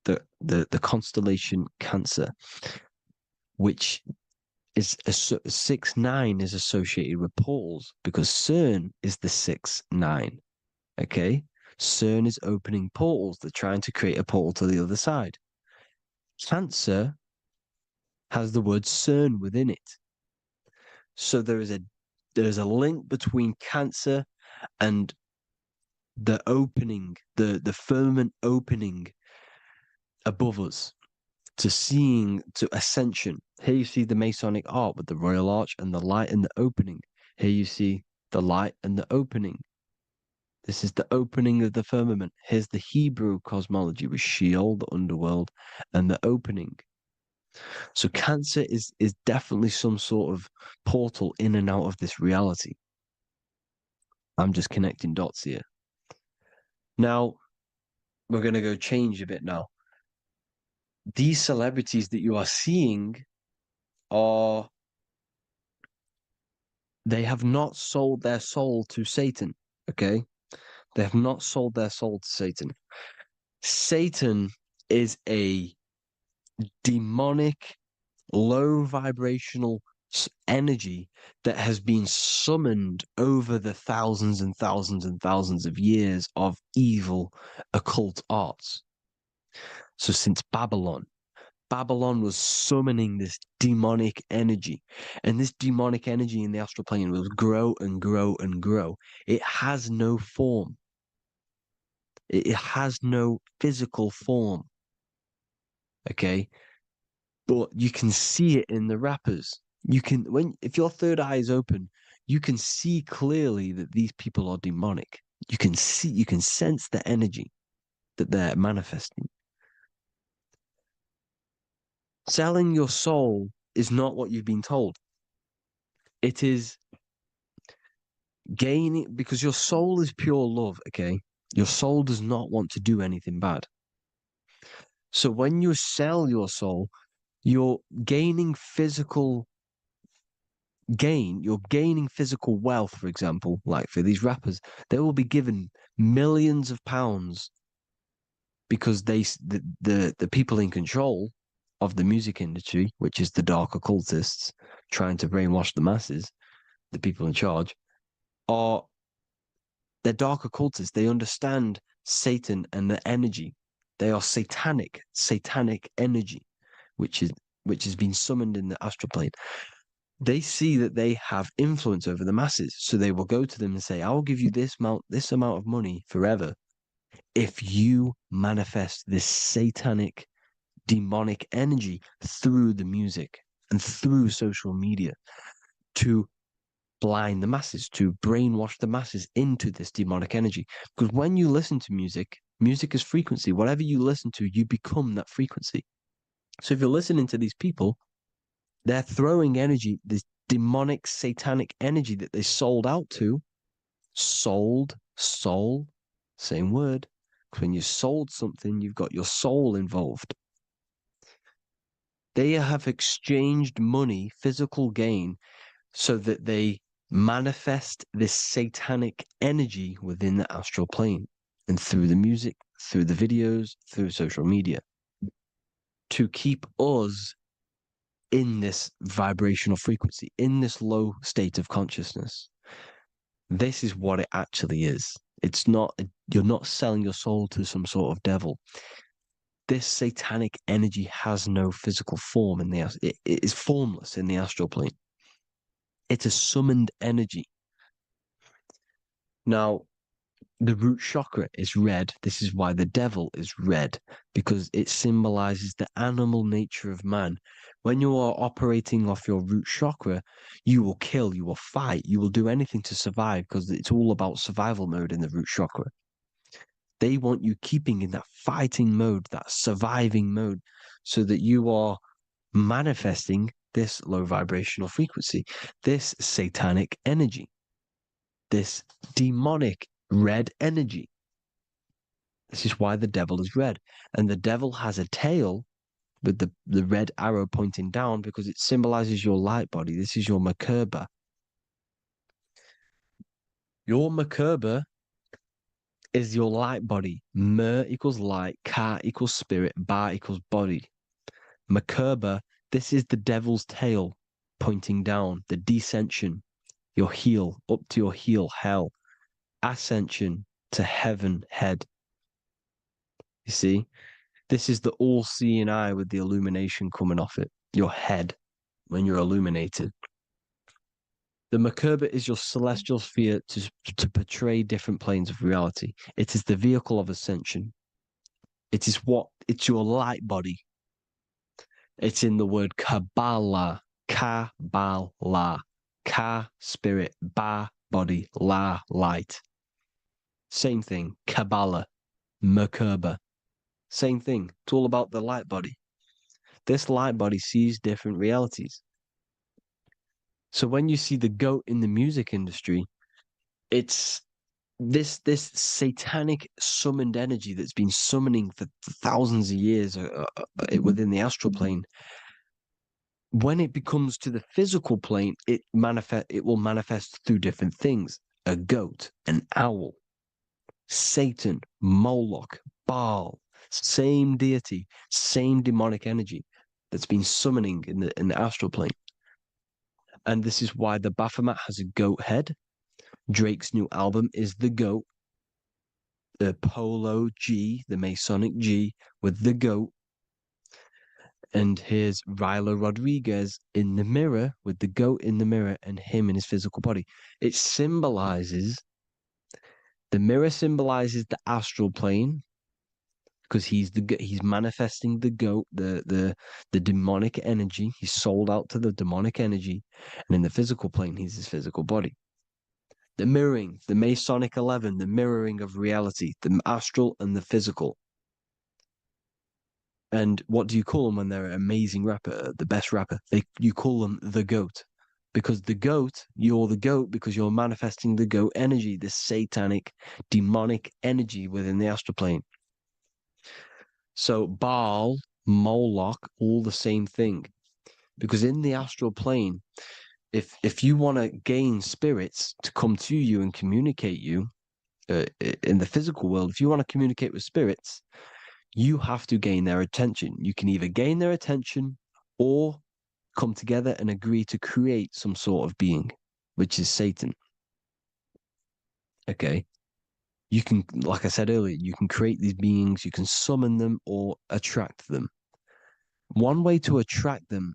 The constellation Cancer, which is 6-9 is associated with portals because CERN is the 6-9. Okay, CERN is opening portals. They're trying to create a portal to the other side. Cancer has the word CERN within it. So there is a link between Cancer and the opening, the firmament opening above us to ascension. Here you see the Masonic art with the Royal Arch and the light and the opening. Here you see the light and the opening. This is the opening of the firmament. Here's the Hebrew cosmology with Sheol, the underworld, and the opening. So Cancer is definitely some sort of portal in and out of this reality. I'm just connecting dots here. Now, we're going to go change a bit now. These celebrities that you are seeing they have not sold their soul to Satan, okay? They have not sold their soul to Satan. Satan is a demonic, low vibrational energy that has been summoned over the thousands and thousands and thousands of years of evil occult arts. So since Babylon was summoning this demonic energy, and this demonic energy in the astral plane will grow and grow and grow. It has no form. It has no physical form. Okay? But you can see it in the rappers. If your third eye is open, you can see clearly that these people are demonic. You can sense the energy that they're manifesting. Selling your soul is not what you've been told. It is gaining, because your soul is pure love, okay? Your soul does not want to do anything bad. So when you sell your soul, you're gaining physical gain. You're gaining physical wealth, for example, like for these rappers, they will be given millions of pounds because the people in control of the music industry, which is the dark occultists trying to brainwash the masses, the people in charge, they're dark occultists. They understand Satan and the energy. They are satanic energy, which has been summoned in the astral plane. They see that they have influence over the masses, so they will go to them and say, "I will give you this amount of money forever if you manifest this satanic, demonic energy through the music and through social media to blind the masses, to brainwash the masses into this demonic energy." Because when you listen to music, music is frequency. Whatever you listen to, you become that frequency. So if you're listening to these people, they're throwing energy, this demonic, satanic energy that they sold out to. Soul, same word. When you sold something, you've got your soul involved. They have exchanged money, physical gain, so that they manifest this satanic energy within the astral plane and through the music, through the videos, through social media to keep us in this vibrational frequency, in this low state of consciousness. This is what it actually is. It's not, you're not selling your soul to some sort of devil. This satanic energy has no physical form it is formless in the astral plane. It's a summoned energy. Now, The root chakra is red. This is why the devil is red, because it symbolizes the animal nature of man. When you are operating off your root chakra, you will kill, you will fight, you will do anything to survive, because it's all about survival mode in the root chakra. They want you keeping in that fighting mode, that surviving mode, so that you are manifesting this low vibrational frequency, this satanic energy, this demonic red energy. This is why the devil is red. And the devil has a tail with the red arrow pointing down because it symbolizes your light body. This is your Merkaba. Your Merkaba is your light body. Mer equals light, Ka equals spirit, Ba equals body. Merkaba, this is the devil's tail pointing down, the descension, your heel, up to your heel, hell. Ascension to heaven, head. You see? This is the all-seeing eye with the illumination coming off it, your head, when you're illuminated. The Merkaba is your celestial sphere to portray different planes of reality. It is the vehicle of ascension. It's your light body. It's in the word Kabbalah, Kabbalah, Ka, spirit, Ba, body, La, light. Same thing, Kabbalah, Merkaba. Same thing. It's all about the light body. This light body sees different realities. So when you see the goat in the music industry, it's this satanic summoned energy that's been summoning for thousands of years within the astral plane. When it becomes to the physical plane, it will manifest through different things. A goat, an owl, Satan, Moloch, Baal, same deity, same demonic energy that's been summoning in the astral plane. And this is why the Baphomet has a goat head. Drake's new album is the goat. The Polo G, the Masonic G, with the goat. And here's Rylo Rodriguez in the mirror with the goat in the mirror and him in his physical body. It symbolizes, the mirror symbolizes the astral plane, because he's manifesting the goat, the demonic energy. He's sold out to the demonic energy, and in the physical plane, he's his physical body. The mirroring, the Masonic 11, the mirroring of reality, the astral and the physical. And what do you call them when they're an amazing rapper, the best rapper? You call them the goat, because you're the goat because you're manifesting the goat energy, this satanic, demonic energy within the astral plane. So Baal, Moloch, all the same thing. Because in the astral plane, if you want to gain spirits to come to you and communicate you in the physical world, if you want to communicate with spirits, you have to gain their attention. You can either gain their attention or come together and agree to create some sort of being, which is Satan. Okay. You can, like I said earlier, you can create these beings, you can summon them or attract them. One way to attract them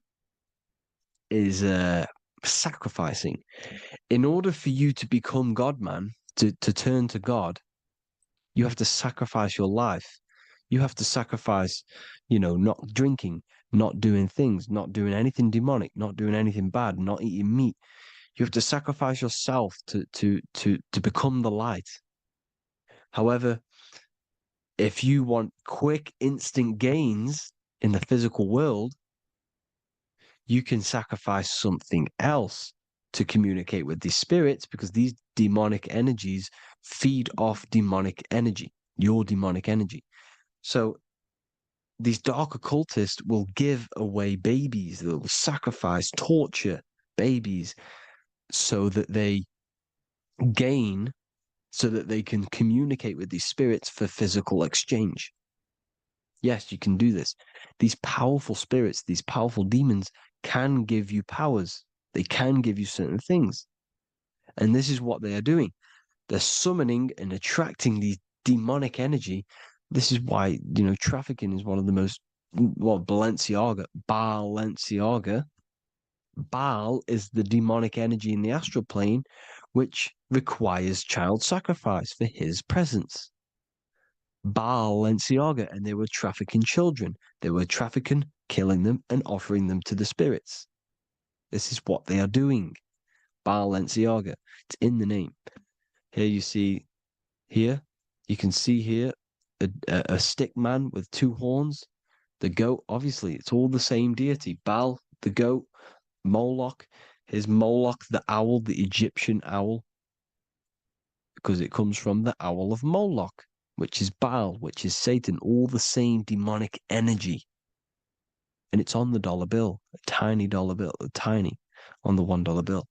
is sacrificing. In order for you to become God, man, to turn to God, you have to sacrifice your life. You have to sacrifice, not drinking, not doing things, not doing anything demonic, not doing anything bad, not eating meat. You have to sacrifice yourself to become the light. However, if you want quick, instant gains in the physical world, you can sacrifice something else to communicate with these spirits, because these demonic energies feed off demonic energy, your demonic energy. So these dark occultists will give away babies, they'll sacrifice, torture babies so that they gain, so that they can communicate with these spirits for physical exchange. Yes, you can do this. These powerful spirits, these powerful demons can give you powers. They can give you certain things. And this is what they are doing. They're summoning and attracting these demonic energy. This is why, trafficking is one of the most, Balenciaga. Baal is the demonic energy in the astral plane, which requires child sacrifice for his presence. Baal Lenciaga, and they were trafficking children. They were trafficking, killing them, and offering them to the spirits. This is what they are doing. Baal Lenciaga. It's in the name. Here you see, here, you can see here a stick man with 2 horns. The goat, obviously, it's all the same deity. Baal, the goat, Moloch, is Moloch the owl, the Egyptian owl, because it comes from the owl of Moloch, which is Baal, which is Satan, all the same demonic energy. And it's on the dollar bill, a tiny dollar bill, tiny, on the $1 bill.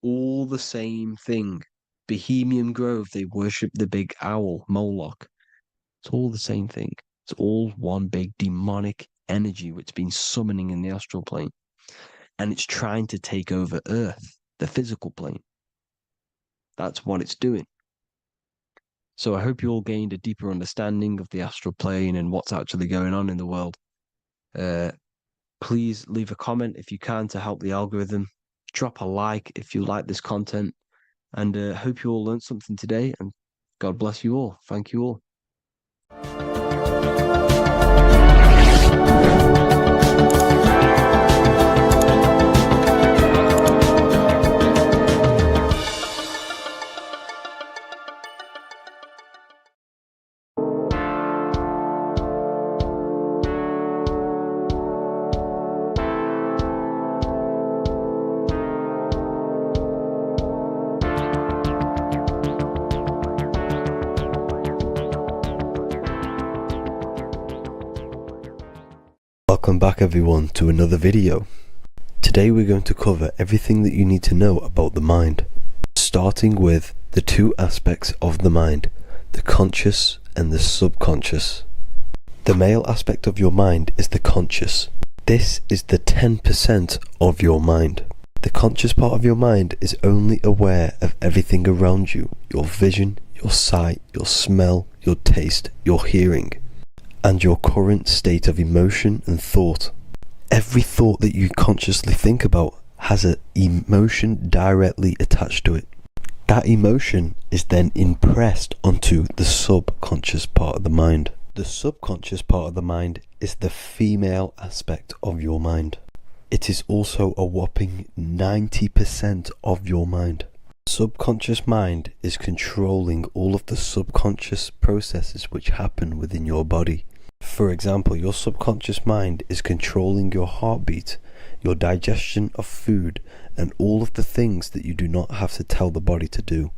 All the same thing. Bohemian Grove, they worship the big owl, Moloch. It's all the same thing. It's all one big demonic energy which has been summoning in the astral plane. And it's trying to take over Earth, the physical plane. That's what it's doing. So I hope you all gained a deeper understanding of the astral plane and what's actually going on in the world. Please leave a comment if you can to help the algorithm. Drop a like if you like this content. And hope you all learned something today. And God bless you all. Thank you all. Welcome back everyone to another video. Today we're going to cover everything that you need to know about the mind, starting with the 2 aspects of the mind, the conscious and the subconscious. The male aspect of your mind is the conscious. This is the 10% of your mind. The conscious part of your mind is only aware of everything around you, your vision, your sight, your smell, your taste, your hearing, and your current state of emotion and thought. Every thought that you consciously think about has an emotion directly attached to it. That emotion is then impressed onto the subconscious part of the mind. The subconscious part of the mind is the female aspect of your mind. It is also a whopping 90% of your mind. Subconscious mind is controlling all of the subconscious processes which happen within your body. For example, your subconscious mind is controlling your heartbeat, your digestion of food, and all of the things that you do not have to tell the body to do.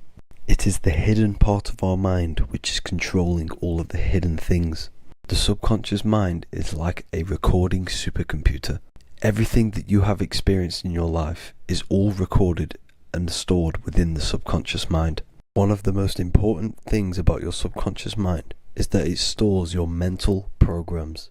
It is the hidden part of our mind which is controlling all of the hidden things. The subconscious mind is like a recording supercomputer. Everything that you have experienced in your life is all recorded and stored within the subconscious mind. One of the most important things about your subconscious mind is that it stores your mental programs.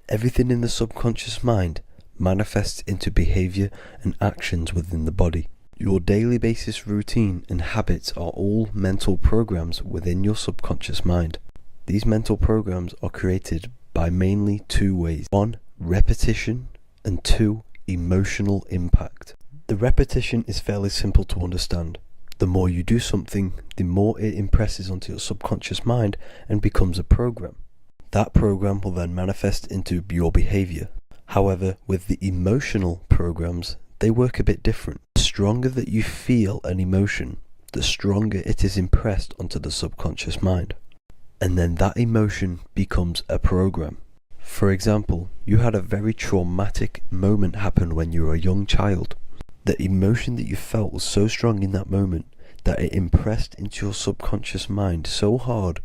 Everything in the subconscious mind manifests into behavior and actions within the body. Your daily basis routine and habits are all mental programs within your subconscious mind. These mental programs are created by mainly 2 ways. 1, repetition, and 2, emotional impact. The repetition is fairly simple to understand. The more you do something, the more it impresses onto your subconscious mind and becomes a program. That program will then manifest into your behavior. However, with the emotional programs, they work a bit different. The stronger that you feel an emotion, the stronger it is impressed onto the subconscious mind. And then that emotion becomes a program. For example, you had a very traumatic moment happen when you were a young child. The emotion that you felt was so strong in that moment that it impressed into your subconscious mind so hard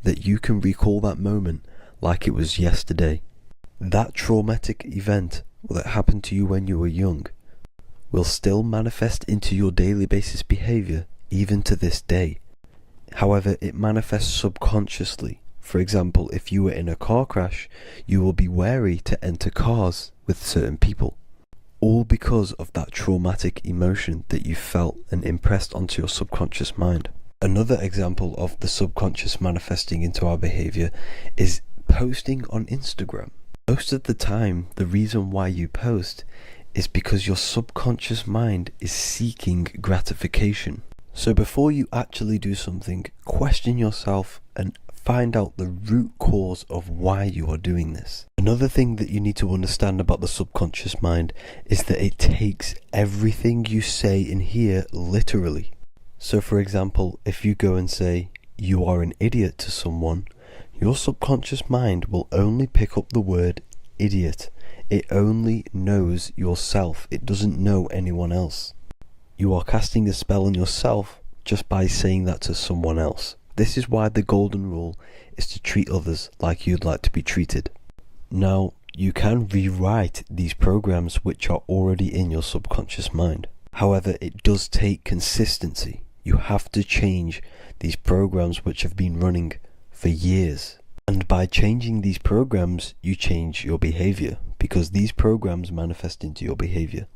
that you can recall that moment like it was yesterday. That traumatic event that happened to you when you were young will still manifest into your daily basis behavior even to this day. However, it manifests subconsciously. For example, if you were in a car crash, you will be wary to enter cars with certain people. All because of that traumatic emotion that you felt and impressed onto your subconscious mind. Another example of the subconscious manifesting into our behavior is posting on Instagram. Most of the time, the reason why you post is because your subconscious mind is seeking gratification. So before you actually do something, question yourself and find out the root cause of why you are doing this. Another thing that you need to understand about the subconscious mind is that it takes everything you say and hear literally. So for example, if you go and say, "You are an idiot" to someone, your subconscious mind will only pick up the word idiot. It only knows yourself. It doesn't know anyone else. You are casting a spell on yourself just by saying that to someone else. This is why the golden rule is to treat others like you'd like to be treated. Now, you can rewrite these programs which are already in your subconscious mind. However, it does take consistency. You have to change these programs which have been running for years. And by changing these programs, you change your behavior, because these programs manifest into your behavior.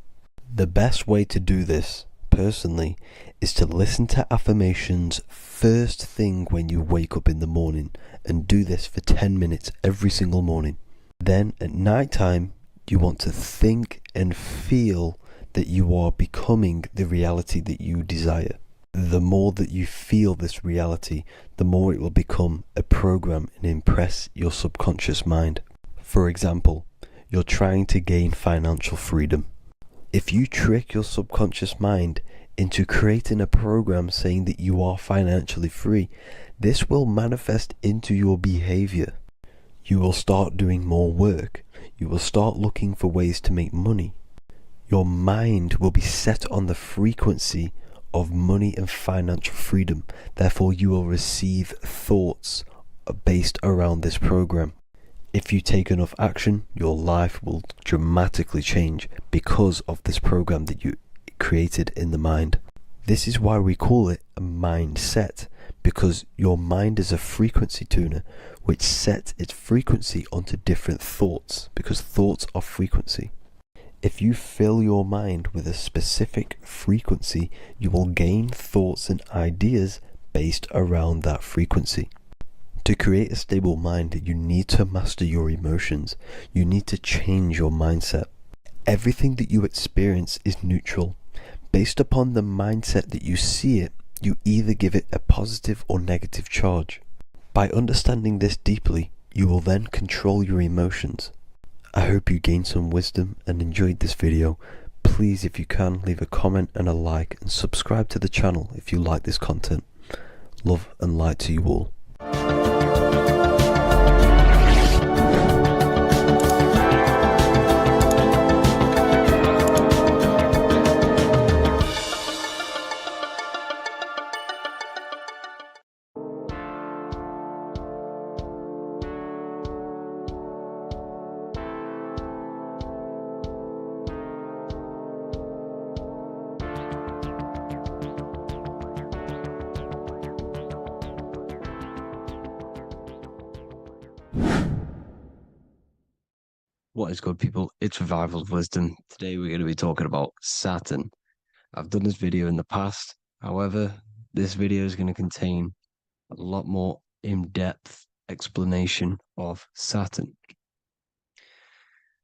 The best way to do this, personally, is to listen to affirmations first thing when you wake up in the morning, and do this for 10 minutes every single morning. Then at night time, you want to think and feel that you are becoming the reality that you desire. The more that you feel this reality, the more it will become a program and impress your subconscious mind. For example, you're trying to gain financial freedom. If you trick your subconscious mind into creating a program saying that you are financially free, this will manifest into your behavior. You will start doing more work. You will start looking for ways to make money. Your mind will be set on the frequency of money and financial freedom. Therefore, you will receive thoughts based around this program. If you take enough action, your life will dramatically change because of this program that you created in the mind. This is why we call it a mindset, because your mind is a frequency tuner which sets its frequency onto different thoughts, because thoughts are frequency. If you fill your mind with a specific frequency, you will gain thoughts and ideas based around that frequency. To create a stable mind, you need to master your emotions. You need to change your mindset. Everything that you experience is neutral. Based upon the mindset that you see it, you either give it a positive or negative charge. By understanding this deeply, you will then control your emotions. I hope you gained some wisdom and enjoyed this video. Please, if you can, leave a comment and a like, and subscribe to the channel if you like this content. Love and light to you all. What is good, people? It's Revival of Wisdom. Today we're going to be talking about Saturn. I've done this video in the past. However, this video is going to contain a lot more in-depth explanation of Saturn.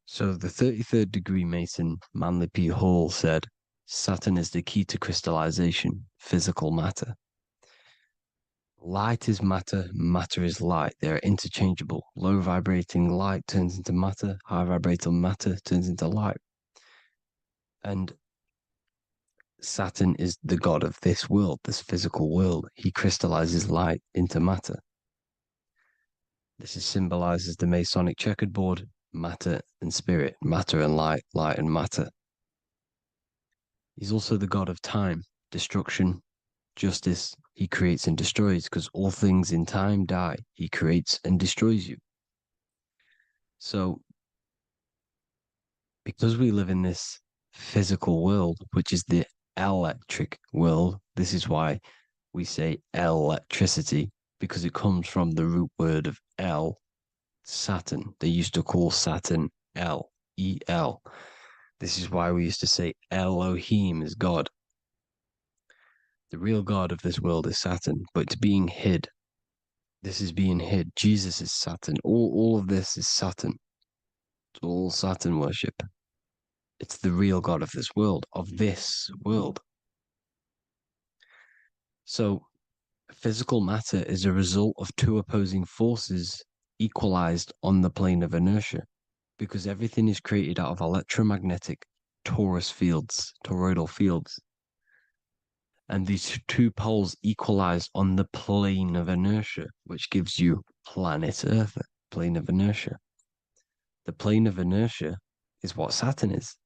So the 33rd degree Mason, Manly P. Hall, said, Saturn is the key to crystallization, physical matter. Light is matter, matter is light. They are interchangeable. Low vibrating light turns into matter, high vibrating matter turns into light. And Saturn is the god of this world, this physical world. He crystallizes light into matter. This is symbolized as the Masonic checkered board, matter and spirit, matter and light, light and matter. He's also the god of time, destruction, justice. He creates and destroys, because all things in time die. He creates and destroys you. So, because we live in this physical world, which is the electric world, this is why we say electricity, because it comes from the root word of El, Saturn. They used to call Saturn El, E-L. This is why we used to say Elohim is God. The real God of this world is Saturn, but it's being hid. This is being hid. Jesus is Saturn. All of this is Saturn. It's all Saturn worship. It's the real God of this world, of this world. So physical matter is a result of two opposing forces equalized on the plane of inertia, because everything is created out of electromagnetic toroidal fields. And these two poles equalize on the plane of inertia, which gives you planet Earth, plane of inertia. The plane of inertia is what Saturn is.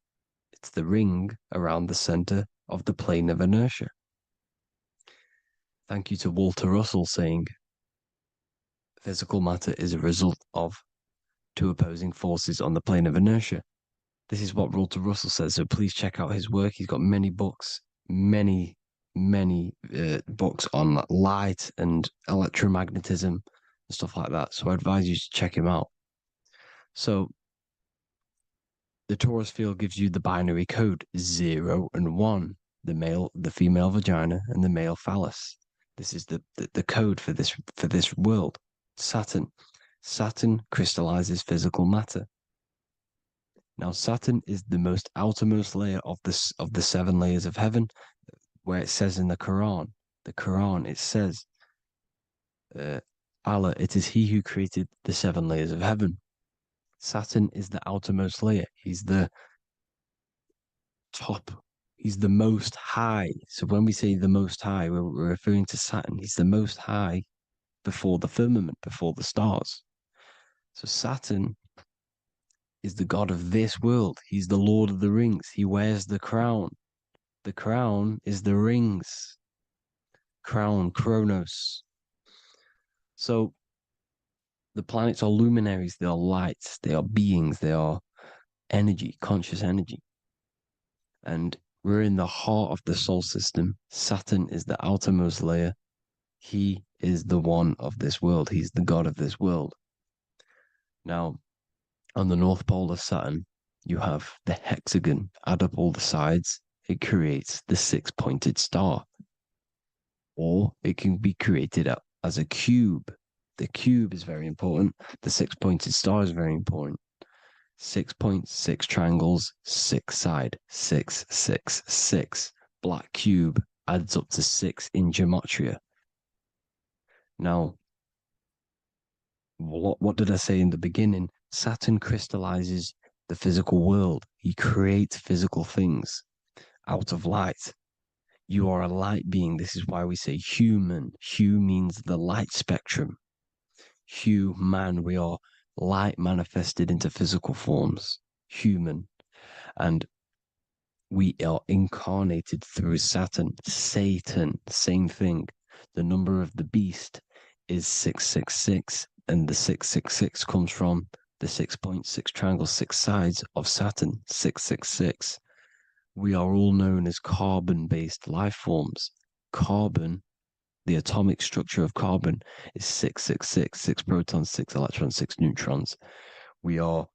It's the ring around the center of the plane of inertia. Thank you to Walter Russell saying, physical matter is a result of two opposing forces on the plane of inertia. This is what Walter Russell says, so please check out his work. He's got many books, many books on light and electromagnetism and stuff like that. So I advise you to check him out. So the torus field gives you the binary code 0 and 1, the female vagina and the male phallus. This is the code for this world. Saturn crystallizes physical matter. Now Saturn is the most outermost layer of the 7 layers of heaven, where it says in the Quran, it says, Allah, it is He who created the 7 layers of heaven. Saturn is the outermost layer. He's the top. He's the most high. So when we say the most high, we're referring to Saturn. He's the most high before the firmament, before the stars. So Saturn is the god of this world. He's the Lord of the Rings. He wears the crown. The crown is the rings. Crown, Kronos. So the planets are luminaries, they are lights, they are beings, they are energy, conscious energy. And we're in the heart of the solar system. Saturn is the outermost layer. He is the one of this world. He's the god of this world. Now, on the North Pole of Saturn, you have the hexagon. Add up all the sides, it creates the 6-pointed star. Or it can be created as a cube. The cube is very important. The 6-pointed star is very important. 6 points, 6 triangles, 6 side, 6, 6, 6. Black cube adds up to 6 in gematria. Now, what did I say in the beginning? Saturn crystallizes the physical world. He creates physical things out of light. You are a light being. This is why we say human. Hue means the light spectrum. Hue, man, we are light manifested into physical forms, human. And we are incarnated through Saturn. Satan, same thing. The number of the beast is 666, and the 666 comes from the 6.6 triangle, 6 sides of Saturn, 666. We are all known as carbon-based life forms. Carbon, the atomic structure of carbon, is 666, 6 protons, 6 electrons, 6 neutrons. We are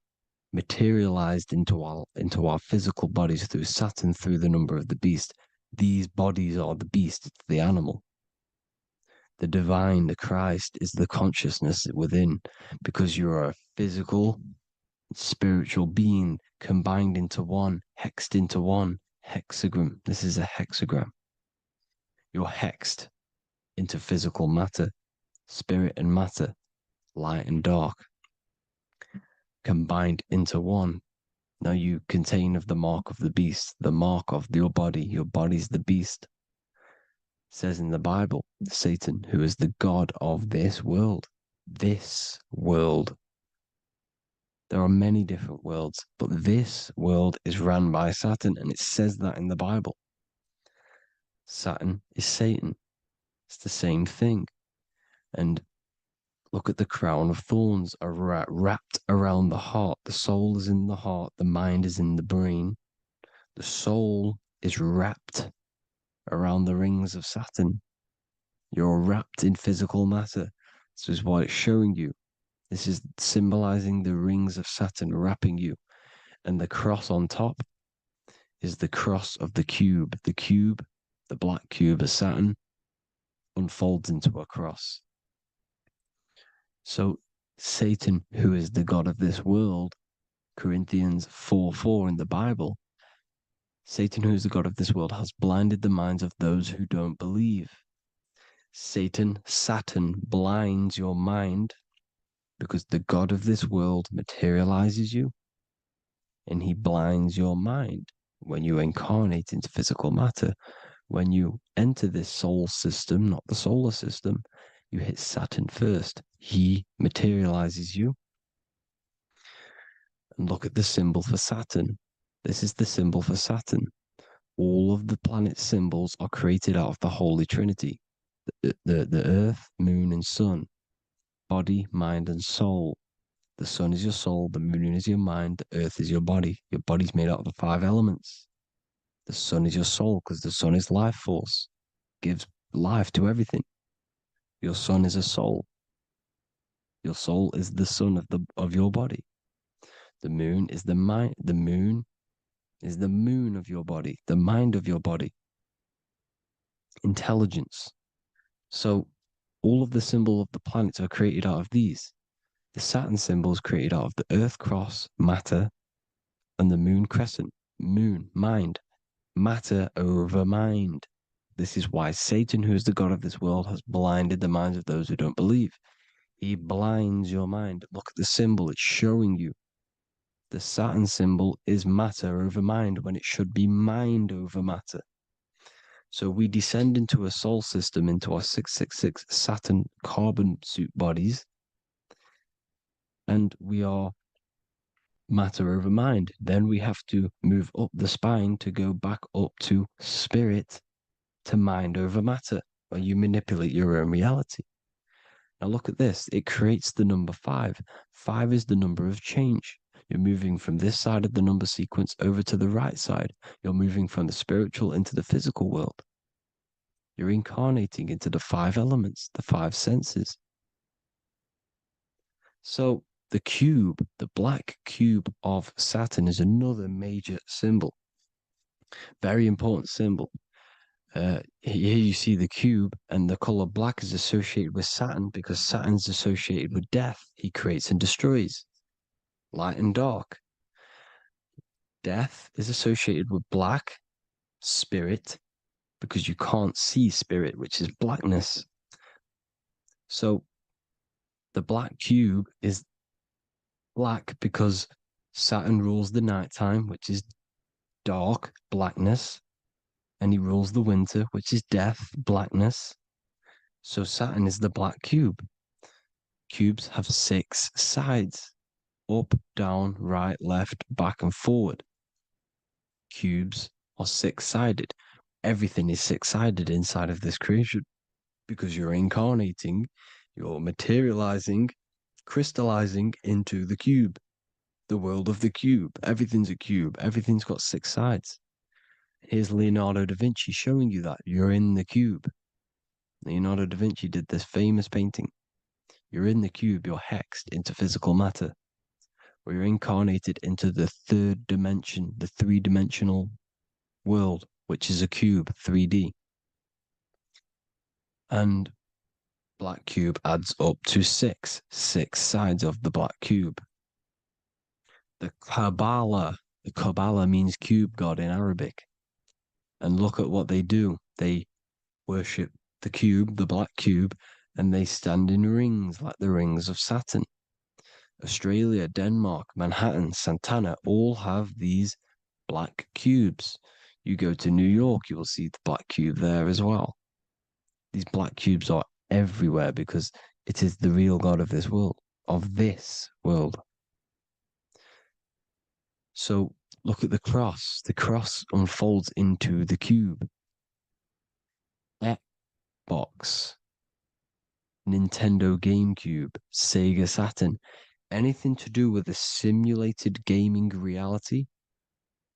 materialized into our physical bodies through Saturn, through the number of the beast. These bodies are the beast, it's the animal. The divine, the Christ, is the consciousness within, because you're a physical, spiritual being combined into one, hexed into one. Hexagram. This is a hexagram. You're hexed into physical matter, spirit and matter, light and dark, combined into one. Now you contain of the mark of the beast, the mark of your body's the beast. It says in the Bible, Satan, who is the god of this world. This world. There are many different worlds, but this world is run by Saturn, and it says that in the Bible. Saturn is Satan. It's the same thing. And look at the crown of thorns are wrapped around the heart. The soul is in the heart. The mind is in the brain. The soul is wrapped around the rings of Saturn. You're wrapped in physical matter. This is what it's showing you. This is symbolizing the rings of Saturn wrapping you. And the cross on top is the cross of the cube. The cube, the black cube of Saturn, unfolds into a cross. So Satan, who is the god of this world, Corinthians 4:4 in the Bible, Satan, who is the god of this world, has blinded the minds of those who don't believe. Saturn blinds your mind because the God of this world materializes you and he blinds your mind when you incarnate into physical matter. When you enter this soul system, not the solar system, you hit Saturn first. He materializes you. And look at the symbol for Saturn. This is the symbol for Saturn. All of the planet symbols are created out of the Holy Trinity. The Earth, Moon, and Sun. Body, mind, and soul. The sun is your soul, the moon is your mind, the earth is your body. Your body's made out of the 5 elements. The sun is your soul because the sun is life force, gives life to everything. Your sun is a soul. Your soul is the sun of your body. The moon is the mind. The moon is the moon of your body, the mind of your body. Intelligence. So all of the symbol of the planets are created out of these. The Saturn symbol is created out of the Earth cross, matter, and the moon crescent, moon, mind, matter over mind. This is why Satan, who is the God of this world, has blinded the minds of those who don't believe. He blinds your mind. Look at the symbol, it's showing you. The Saturn symbol is matter over mind when it should be mind over matter. So we descend into a soul system, into our 666 Saturn carbon suit bodies, and we are matter over mind. Then we have to move up the spine to go back up to spirit, to mind over matter, where you manipulate your own reality. Now look at this. It creates the number 5. 5 is the number of change. You're moving from this side of the number sequence over to the right side. You're moving from the spiritual into the physical world. You're incarnating into the 5 elements, the 5 senses. So the cube, the black cube of Saturn, is another major symbol. Very important symbol. Here you see the cube, and the color black is associated with Saturn because Saturn's associated with death. He creates and destroys, light and dark. Death is associated with black, spirit, because you can't see spirit, which is blackness. So the black cube is black because Saturn rules the nighttime, which is dark, blackness, and he rules the winter, which is death, blackness. So Saturn is the black cube. Cubes have 6 sides: up, down, right, left, back, and forward. Cubes are 6-sided. Everything is 6-sided inside of this creation because you're incarnating, you're materializing, crystallizing into the cube, the world of the cube. Everything's a cube. Everything's got 6 sides. Here's Leonardo da Vinci showing you that you're in the cube. Leonardo da Vinci did this famous painting. You're in the cube, you're hexed into physical matter, where you're incarnated into the 3rd dimension, the 3-dimensional world, which is a cube, 3D. And black cube adds up to 6 sides of the black cube. The Kabbalah means cube god in Arabic. And look at what they do. They worship the cube, the black cube, and they stand in rings like the rings of Saturn. Australia, Denmark, Manhattan, Santana all have these black cubes. You go to New York, you will see the black cube there as well. These black cubes are everywhere because it is the real God of this world, So look at the cross. The cross unfolds into the cube. Xbox, Nintendo GameCube, Sega Saturn, anything to do with a simulated gaming reality,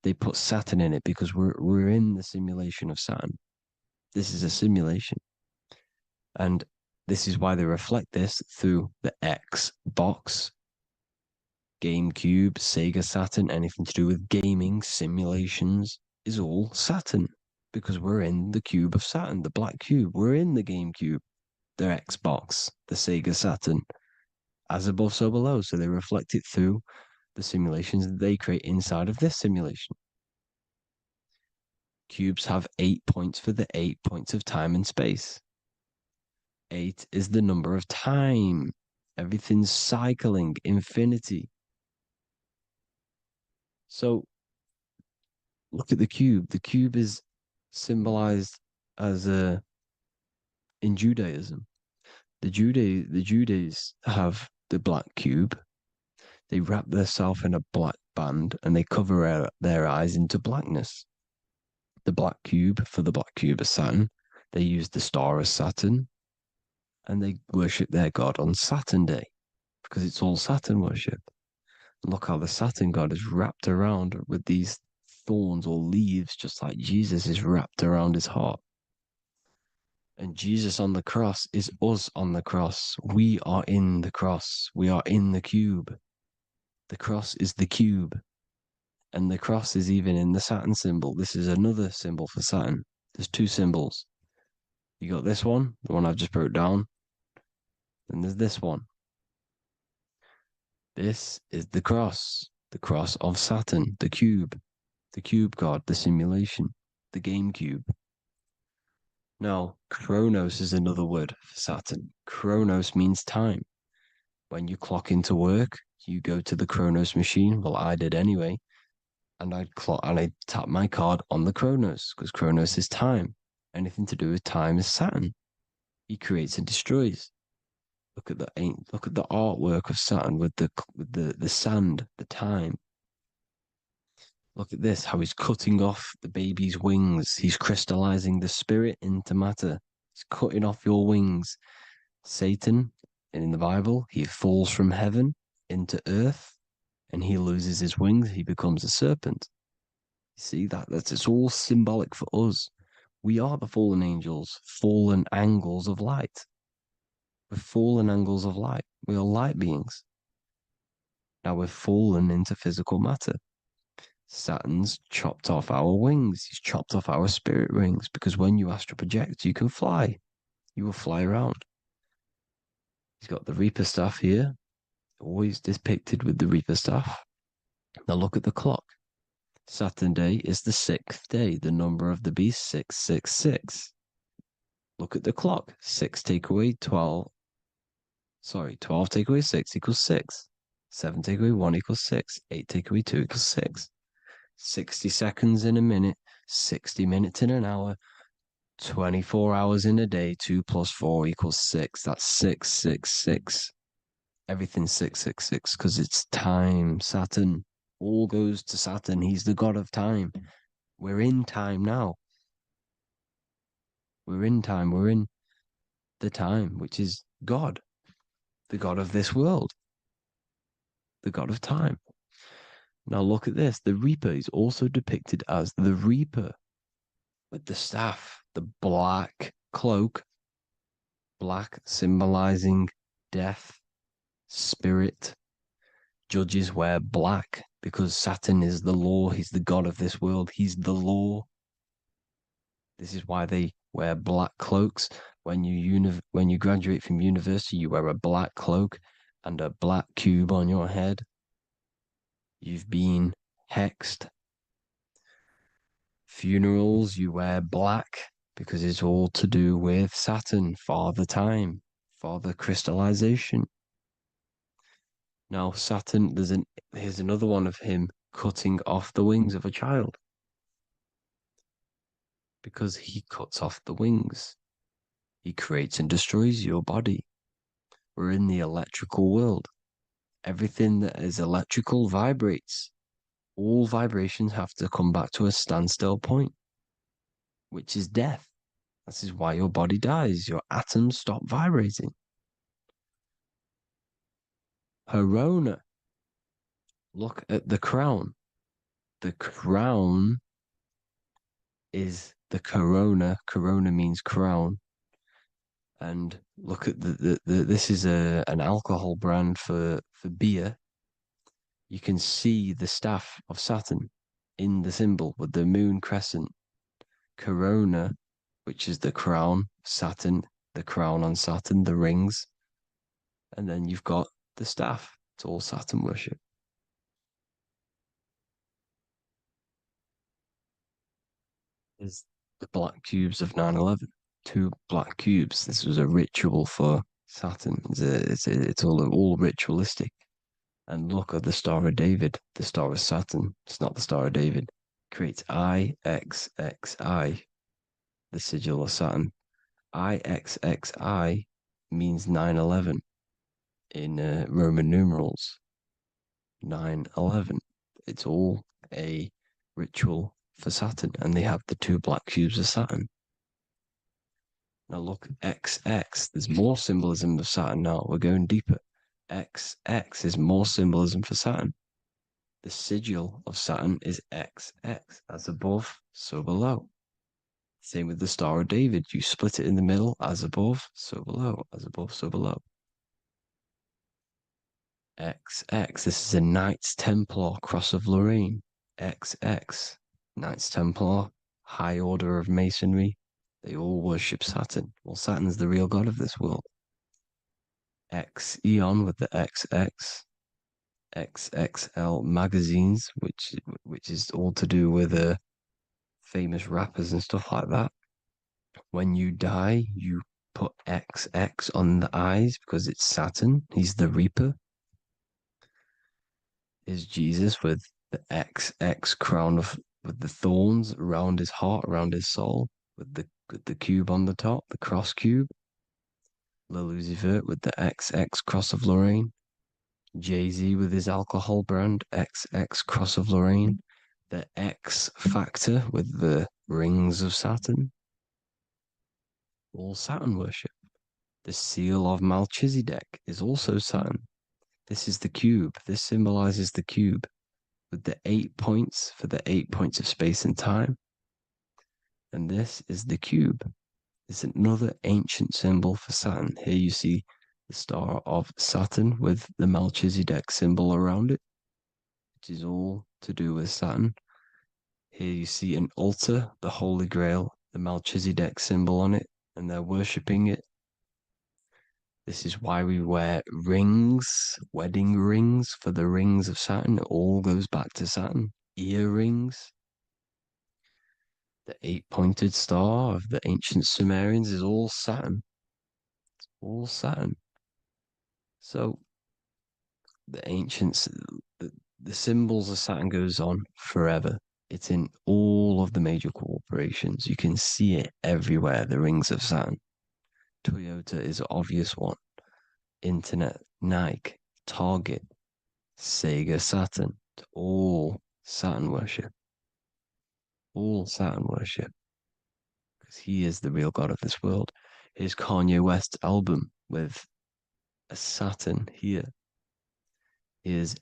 they put Saturn in it because we're in the simulation of Saturn. This is a simulation. And this is why they reflect this through the Xbox, GameCube, Sega Saturn, anything to do with gaming, simulations, is all Saturn. Because we're in the cube of Saturn, the black cube. We're in the GameCube, the Xbox, the Sega Saturn. As above, so below. So they reflect it through the simulations that they create inside of this simulation. Cubes have 8 points for the 8 points of time and space. 8 is the number of time. Everything's cycling, infinity. So look at the cube. The cube is symbolized as a in Judaism. The Judees have the black cube. They wrap themselves in a black band and they cover their eyes into blackness. The black cube for the black cube of Saturn. They use the star as Saturn, and they worship their god on Saturn Day because it's all Saturn worship. And look how the Saturn god is wrapped around with these thorns or leaves, just like Jesus is wrapped around his heart. And Jesus on the cross is us on the cross. We are in the cross. We are in the cube. The cross is the cube. And the cross is even in the Saturn symbol. This is another symbol for Saturn. There's two symbols. You got this one, the one I've just broke down. And there's this one. This is the cross of Saturn, the cube god, the simulation, the game cube. Now, Chronos is another word for Saturn. Chronos means time. When you clock into work, you go to the Chronos machine. Well, I did anyway. And I'd tap my card on the Chronos because Chronos is time. Anything to do with time is Saturn. He creates and destroys. Look at the artwork of Saturn with the sand, the time. Look at this, how he's cutting off the baby's wings. He's crystallizing the spirit into matter. He's cutting off your wings. Satan, in the Bible, he falls from heaven into earth and he loses his wings. He becomes a serpent. You see, it's all symbolic for us. We are the fallen angels, fallen angles of light. We're fallen angles of light. We are light beings. Now we're fallen into physical matter. Saturn's chopped off our wings. He's chopped off our spirit wings because when you astral project, you can fly. You will fly around. He's got the Reaper staff here, always depicted with the Reaper staff. Now look at the clock. Saturn Day is the 6th day, the number of the beast 666. Look at the clock. 6 take away 12. 12 take away 6 equals 6. 7 take away 1 equals 6. 8 take away 2 equals 6. 60 seconds in a minute, 60 minutes in an hour, 24 hours in a day, 2 plus 4 equals 6. That's 666. Everything's 666 because it's time. Saturn. All goes to Saturn. He's the god of time. We're in time now. We're in time. We're in the time, which is God, the god of this world, the god of time. Now look at this. The Reaper is also depicted as the Reaper with the staff, the black cloak, black symbolizing death, spirit. Judges wear black because Saturn is the law. He's the god of this world. He's the law. This is why they wear black cloaks. When you graduate from university, you wear a black cloak and a black cube on your head. You've been hexed. Funerals, you wear black because it's all to do with Saturn, Father Time, Father Crystallization. Now, Saturn, here's another one of him cutting off the wings of a child because he cuts off the wings. He creates and destroys your body. We're in the electrical world. Everything that is electrical vibrates. All vibrations have to come back to a standstill point, which is death. This is why your body dies. Your atoms stop vibrating. Herona. Look at the crown. The crown is the corona. Corona means crown. And look at this is an alcohol brand for beer. You can see the staff of Saturn in the symbol with the moon crescent. Corona, which is the crown, Saturn, the crown on Saturn, the rings. And then you've got the staff. It's all Saturn worship. Is the black cubes of 9/11. two black cubes. This was a ritual for Saturn. It's all ritualistic. And look at the Star of David, the Star of Saturn. It's not the Star of David. Creates IXXI, the sigil of Saturn. IXXI means 9/11 in Roman numerals. 9/11. It's all a ritual for Saturn, and they have the two black cubes of Saturn. Now look, XX, there's more symbolism of Saturn now. We're going deeper. XX is more symbolism for Saturn. The sigil of Saturn is XX, as above, so below. Same with the Star of David. You split it in the middle, as above, so below, as above, so below. XX, this is a Knights Templar Cross of Lorraine. XX, Knights Templar, High Order of Masonry. They all worship Saturn. Well, Saturn's the real god of this world. X Eon with the XX, XXL magazines, which is all to do with famous rappers and stuff like that. When you die, you put XX on the eyes because it's Saturn. He's the Reaper. Is Jesus with the XX crown with the thorns around his heart, around his soul, with the cube on the top, the cross cube. Lil Uzi Vert with the XX Cross of Lorraine. Jay-Z with his alcohol brand, XX Cross of Lorraine. The X Factor with the rings of Saturn. All Saturn worship. The seal of Melchizedek is also Saturn. This is the cube. This symbolizes the cube with the 8 points for the 8 points of space and time. And this is the cube. It's another ancient symbol for Saturn. Here you see the star of Saturn with the Melchizedek symbol around it, which is all to do with Saturn. Here you see an altar, the Holy Grail, the Melchizedek symbol on it, and they're worshipping it. This is why we wear rings, wedding rings for the rings of Saturn. It all goes back to Saturn. Earrings. The 8-pointed star of the ancient Sumerians is all Saturn. It's all Saturn. So the ancients, the symbols of Saturn goes on forever. It's in all of the major corporations. You can see it everywhere, the rings of Saturn. Toyota is an obvious one. Internet, Nike, Target, Sega, Saturn. All Saturn worship. All Saturn worship. Because he is the real god of this world. Here's Kanye West's album with a Saturn here. Here's